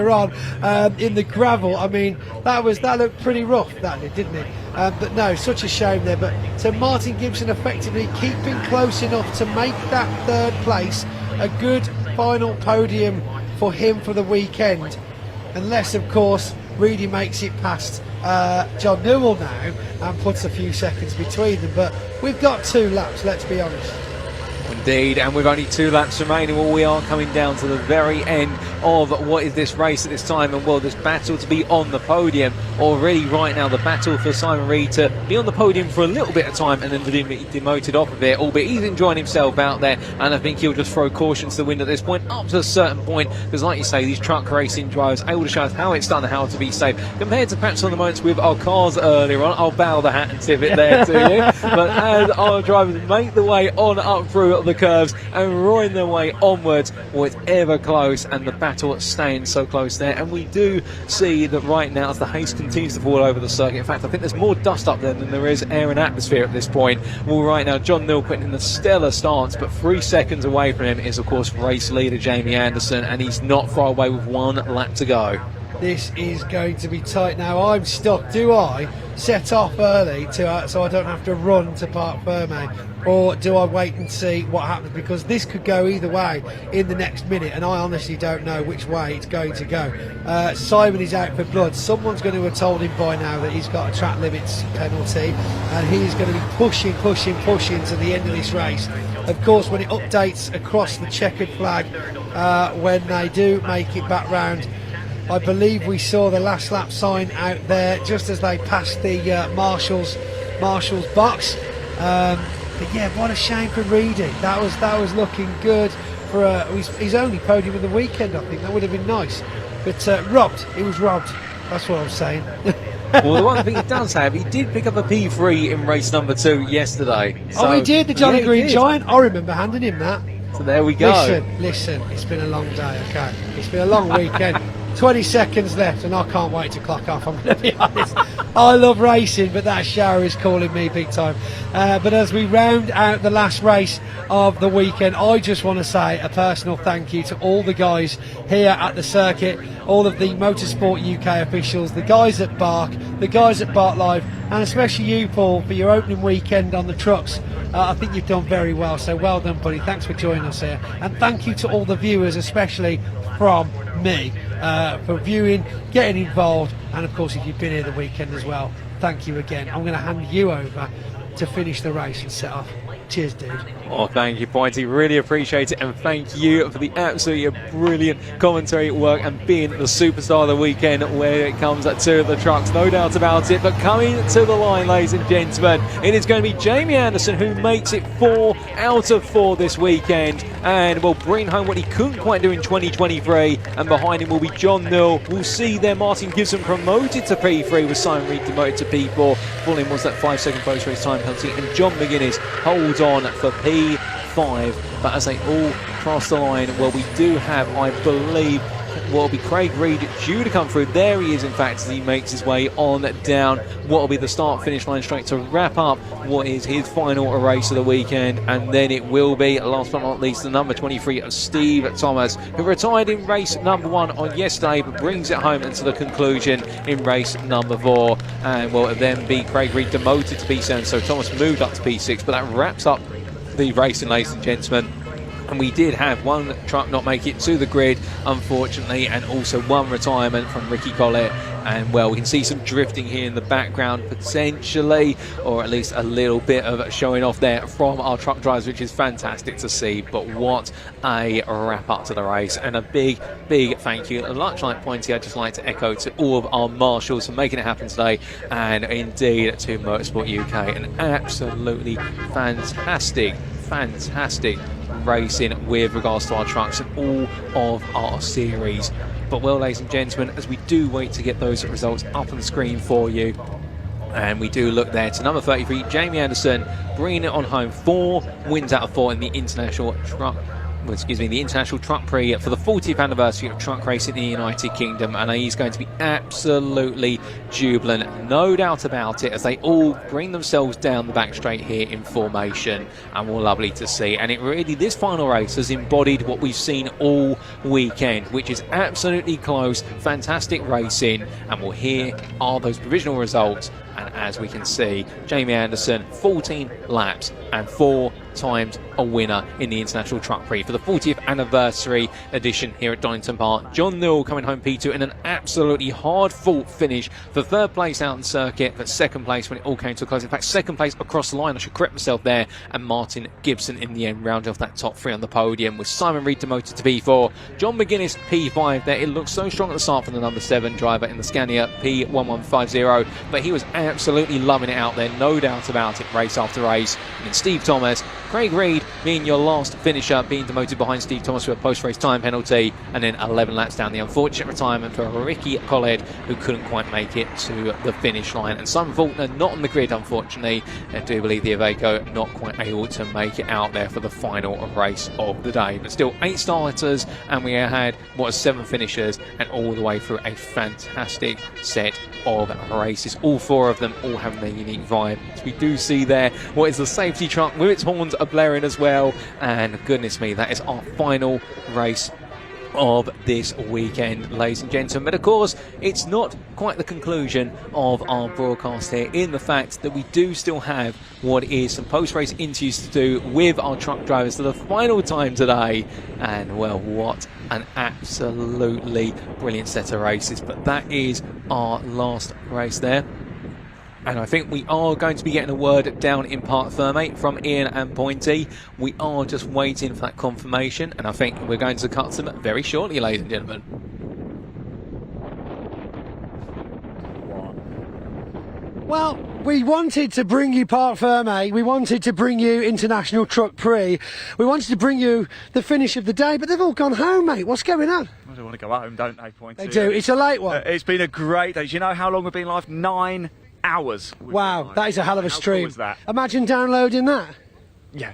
on in the gravel. I mean, that looked pretty rough, that did, didn't it? But no, such a shame there. But so Martin Gibson effectively keeping close enough to make that 3rd place a good final podium for him for the weekend, unless of course Reedy makes it past John Newell now and puts a few seconds between them. But we've got 2 laps, let's be honest. Indeed, and with only 2 laps remaining, well, we are coming down to the very end of what is this race at this time, and well, this battle to be on the podium already right now. The battle for Simon Reed to be on the podium for a little bit of time and then to be demoted off of it, albeit he's enjoying himself out there, and I think he'll just throw caution to the wind at this point, up to a certain point, because like you say, these truck racing drivers able to show us how it's done and how to be safe, compared to perhaps on the moments with our cars earlier on. I'll bow the hat and tip it there to you. But as our drivers make the way on up through the curves and roaring their way onwards, well, it's ever close, and the battle staying so close there. And we do see that right now, as the haze continues to fall over the circuit, in fact I think there's more dust up there than there is air and atmosphere at this point. Well, right now John Newell putting in a stellar stance, but 3 seconds away from him is of course race leader Jamie Anderson, and he's not far away with 1 lap to go. This is going to be tight now. I'm stuck. Do I set off early so I don't have to run to Parc Ferme, or do I wait and see what happens? Because this could go either way in the next minute, and I honestly don't know which way it's going to go. Simon is out for blood. Someone's going to have told him by now that he's got a track limits penalty, and he's going to be pushing to the end of this race. Of course, when it updates across the checkered flag, when they do make it back round, I believe we saw the last lap sign out there just as they passed the Marshall's box. But yeah, what a shame for Reedy. That was looking good for his only podium of the weekend. I think that would have been nice. But robbed. He was robbed. That's what I was saying. Well, the one thing he does have, he did pick up a P3 in race number 2 yesterday. So, he did, the Johnny yeah, Green Giant. I remember handing him that. So there we go. Listen, it's been a long day, okay? It's been a long weekend. 20 seconds left and I can't wait to clock off, I'm going to be honest. I love racing, but that shower is calling me big time. But as we round out the last race of the weekend, I just want to say a personal thank you to all the guys here at the circuit, all of the Motorsport UK officials, the guys at Bark, the guys at Bark Live, and especially you, Paul, for your opening weekend on the trucks. I think you've done very well, so well done, buddy. Thanks for joining us here. And thank you to all the viewers, especially from me, for viewing, getting involved, and of course if you've been here the weekend as well, thank you again. I'm going to hand you over to finish the race and set off. Cheers, dude. Oh, thank you, Pointy. Really appreciate it, and thank you for the absolutely brilliant commentary work and being the superstar of the weekend when it comes to the trucks. No doubt about it. But coming to the line, ladies and gentlemen, it is going to be Jamie Anderson who makes it 4 out of 4 this weekend, and will bring home what he couldn't quite do in 2023. And behind him will be John Newell. We'll see there Martin Gibson promoted to P3 with Simon Reed demoted to P4. Falling was that 5-second post-race time penalty, and John McGuinness holds on for P5. But as they all cross the line, well, we do have, I believe, what will be Craig Reed due to come through. There he is, in fact, as he makes his way on down what will be the start-finish line straight to wrap up what is his final race of the weekend. And then it will be, last but not least, the number 23 of Steve Thomas, who retired in race number 1 on yesterday, but brings it home into the conclusion in race number 4. And will then be Craig Reed demoted to P7, so Thomas moved up to P6. But that wraps up the racing, ladies and gentlemen. And we did have one truck not make it to the grid, unfortunately, and also one retirement from Ricky Collett. And well, we can see some drifting here in the background potentially, or at least a little bit of showing off there from our truck drivers, which is fantastic to see. But what a wrap up to the race, and a big thank you, much like Pointy, I'd just like to echo to all of our marshals for making it happen today, and indeed to Motorsport UK. An absolutely fantastic racing with regards to our trucks and all of our series. But well, ladies and gentlemen, as we do wait to get those results up on the screen for you, and we do look there to number 33, Jamie Anderson, bringing it on home, 4 wins out of 4 in the International Truck Prix for the 40th anniversary of truck racing in the United Kingdom. And he's going to be absolutely jubilant, no doubt about it, as they all bring themselves down the back straight here in formation, and we're lovely to see. And it really, this final race has embodied what we've seen all weekend, which is absolutely close, fantastic racing. And well, here are those provisional results. And as we can see, Jamie Anderson, 14 laps and 4 times a winner in the International Truck Prix for the 40th anniversary edition here at Donington Park. John Newell coming home P2 in an absolutely hard-fought finish for 3rd place out on the circuit, but 2nd place when it all came to a close. In fact, 2nd place across the line, I should correct myself there, and Martin Gibson in the end rounded off that top 3 on the podium, with Simon Reed demoted to P4. John McGuinness P5 there. It looked so strong at the start for the number 7 driver in the Scania P1150, but he was absolutely loving it out there, no doubt about it, race after race. And then Steve Thomas, Craig Reed being your last finisher, being demoted behind Steve Thomas with a post-race time penalty, and then 11 laps down, the unfortunate retirement for Ricky Collett, who couldn't quite make it to the finish line. And Simon Faulkner not on the grid, unfortunately. I do believe the Iveco not quite able to make it out there for the final race of the day. But still, 8 starters, and we had, 7 finishers, and all the way through a fantastic set of races. All 4 of them all having their unique vibe. So we do see there what is the safety truck with its horns are blaring as well. And goodness me, that is our final race of this weekend, ladies and gentlemen. But of course, it's not quite the conclusion of our broadcast here, in the fact that we do still have what is some post-race interviews to do with our truck drivers for the final time today. And well, what an absolutely brilliant set of races. But that is our last race there. And I think we are going to be getting a word down in Parc Fermé from Ian and Pointy. We are just waiting for that confirmation, and I think we're going to cut to them very shortly, ladies and gentlemen. Well, we wanted to bring you Parc Fermé, we wanted to bring you International Truck Prix, we wanted to bring you the finish of the day, but they've all gone home, mate. What's going on? They want to go home, don't they, Pointy? They do. It's a late one. It's been a great day. Do you know how long we've been live? 9 hours. Wow, that is a hell of a How stream. cool was that? Imagine downloading that. Yeah.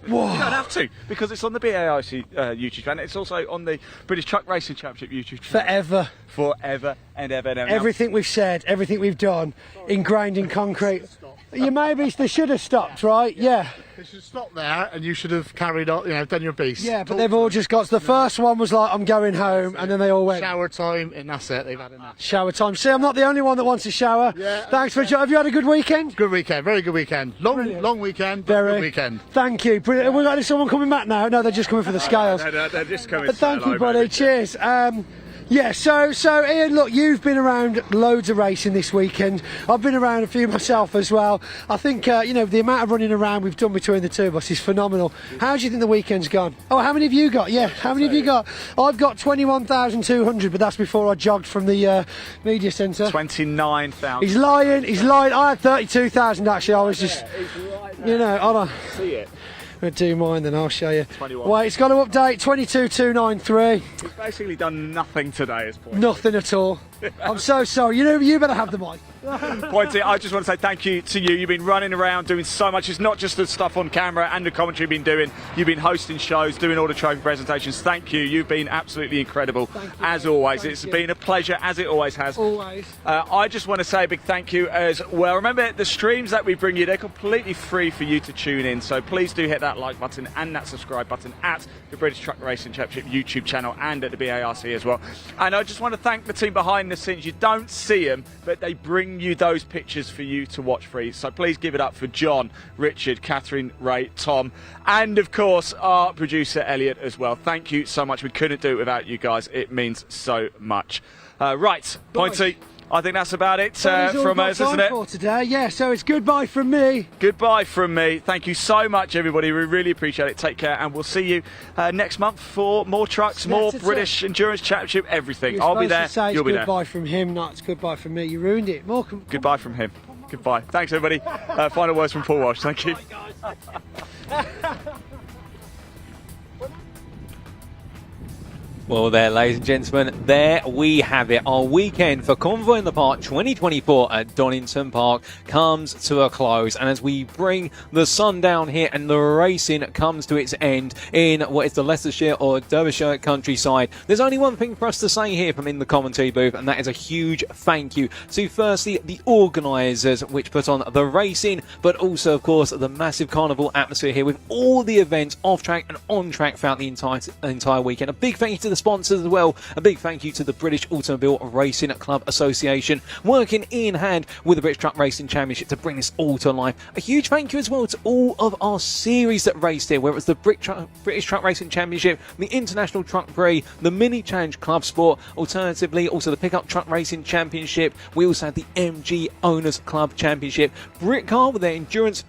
Whoa. You don't have to, because it's on the BAIC YouTube channel. It's also on the British Truck Racing Championship YouTube channel. Forever and ever and ever. Everything we've said, everything we've done, ingrained in concrete. You maybe they should have stopped, right? Yeah. They should stop there, and you should have carried on, done your piece. Yeah, but they've all just got. The first one was like, I'm going home, and then they all went. Shower time, and that's it. They've had enough. Shower time. See, I'm not the only one that wants a shower. Yeah. Thanks for. Have you had a good weekend? Good weekend, very good weekend. Long weekend, but good weekend. Thank you. Brilliant. Have we got someone coming back now? No, they're just coming for the scales. No, they're just coming. But thank you, buddy. Cheers. Yeah, so Ian, look, you've been around loads of racing this weekend. I've been around a few myself as well. I think, the amount of running around we've done between the two of us is phenomenal. How do you think the weekend's gone? Oh, how many have you got? Yeah, how many have you got? I've got 21,200, but that's before I jogged from the media centre. 29,000. He's lying. I had 32,000 actually. I was just, hold on. See it. We'll do mine then, I'll show you. 21. Wait, it's got to update, 22,293. He's basically done nothing today as point. Nothing at all. I'm so sorry. You better have the mic. Pointy, I just want to say thank you to you. You've been running around doing so much. It's not just the stuff on camera and the commentary you've been doing. You've been hosting shows, doing all the trophy presentations. Thank you. You've been absolutely incredible, as always. It's been a pleasure, as it always has. Always. I just want to say a big thank you as well. Remember, the streams that we bring you, they're completely free for you to tune in. So please do hit that like button and that subscribe button at the British Truck Racing Championship YouTube channel and at the BARC as well. And I just want to thank the team behind the scenes. You don't see them, but they bring you those pictures for you to watch free. So please give it up for John, Richard, Catherine, Ray, Tom, and of course our producer Elliot as well. Thank you so much. We couldn't do it without you guys. It means so much. Right, Pointy, I think that's about it from us, isn't it? For today, yeah. So it's goodbye from me. Goodbye from me. Thank you so much, everybody. We really appreciate it. Take care, and we'll see you next month for more trucks, more British Endurance Championship, everything. I'll be there. You'll be there. Goodbye from him. No, it's goodbye from me. You ruined it. Goodbye from him. Goodbye. Thanks, everybody. Final words from Paul Walsh. Thank you. Well, there, ladies and gentlemen, there we have it. Our weekend for Convoy in the Park 2024 at Donington Park comes to a close. And as we bring the sun down here and the racing comes to its end in what is the Leicestershire or Derbyshire countryside, there's only one thing for us to say here from in the commentary booth, and that is a huge thank you to firstly the organisers which put on the racing, but also, of course, the massive carnival atmosphere here with all the events off track and on track throughout the entire weekend. A big thank you to the sponsors as well. A big thank you to the British Automobile Racing Club Association, working in hand with the British Truck Racing Championship to bring this all to life. A huge thank you as well to all of our series that raced here, whether it's the British Truck Racing Championship, the International Truck Prix, the Mini Challenge Club Sport, alternatively also the Pickup Truck Racing Championship. We also had the MG Owners Club Championship, Britcar with their Endurance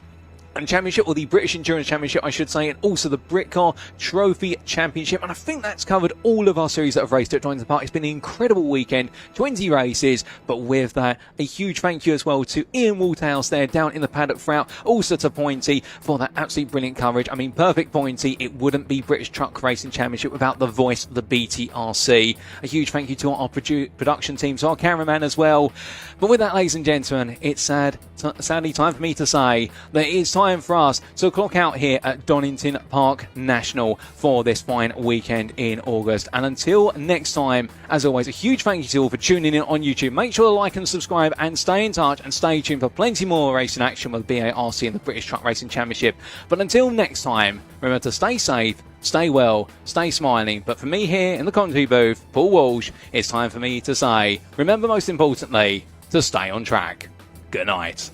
and Championship, or the British Endurance Championship I should say, and also the Britcar Trophy Championship. And I think that's covered all of our series that have raced at Donington Park. It's been an incredible weekend, 20 races, but with that, a huge thank you as well to Ian Waterhouse there down in the paddock throughout, also to Pointy for that absolutely brilliant coverage. I mean, perfect Pointy, it wouldn't be British Truck Racing Championship without the voice of the BTRC. A huge thank you to our production team, to our cameraman as well. But with that, ladies and gentlemen, it's sadly time for me to say that it is time for us to clock out here at Donington Park National for this fine weekend in August. And until next time, as always, a huge thank you to all for tuning in on YouTube. Make sure to like and subscribe and stay in touch and stay tuned for plenty more racing action with BARC and the British Truck Racing Championship. But until next time, remember to stay safe, stay well, stay smiling. But for me here in the commentary booth, Paul Walsh, it's time for me to say, remember most importantly, to stay on track. Good night.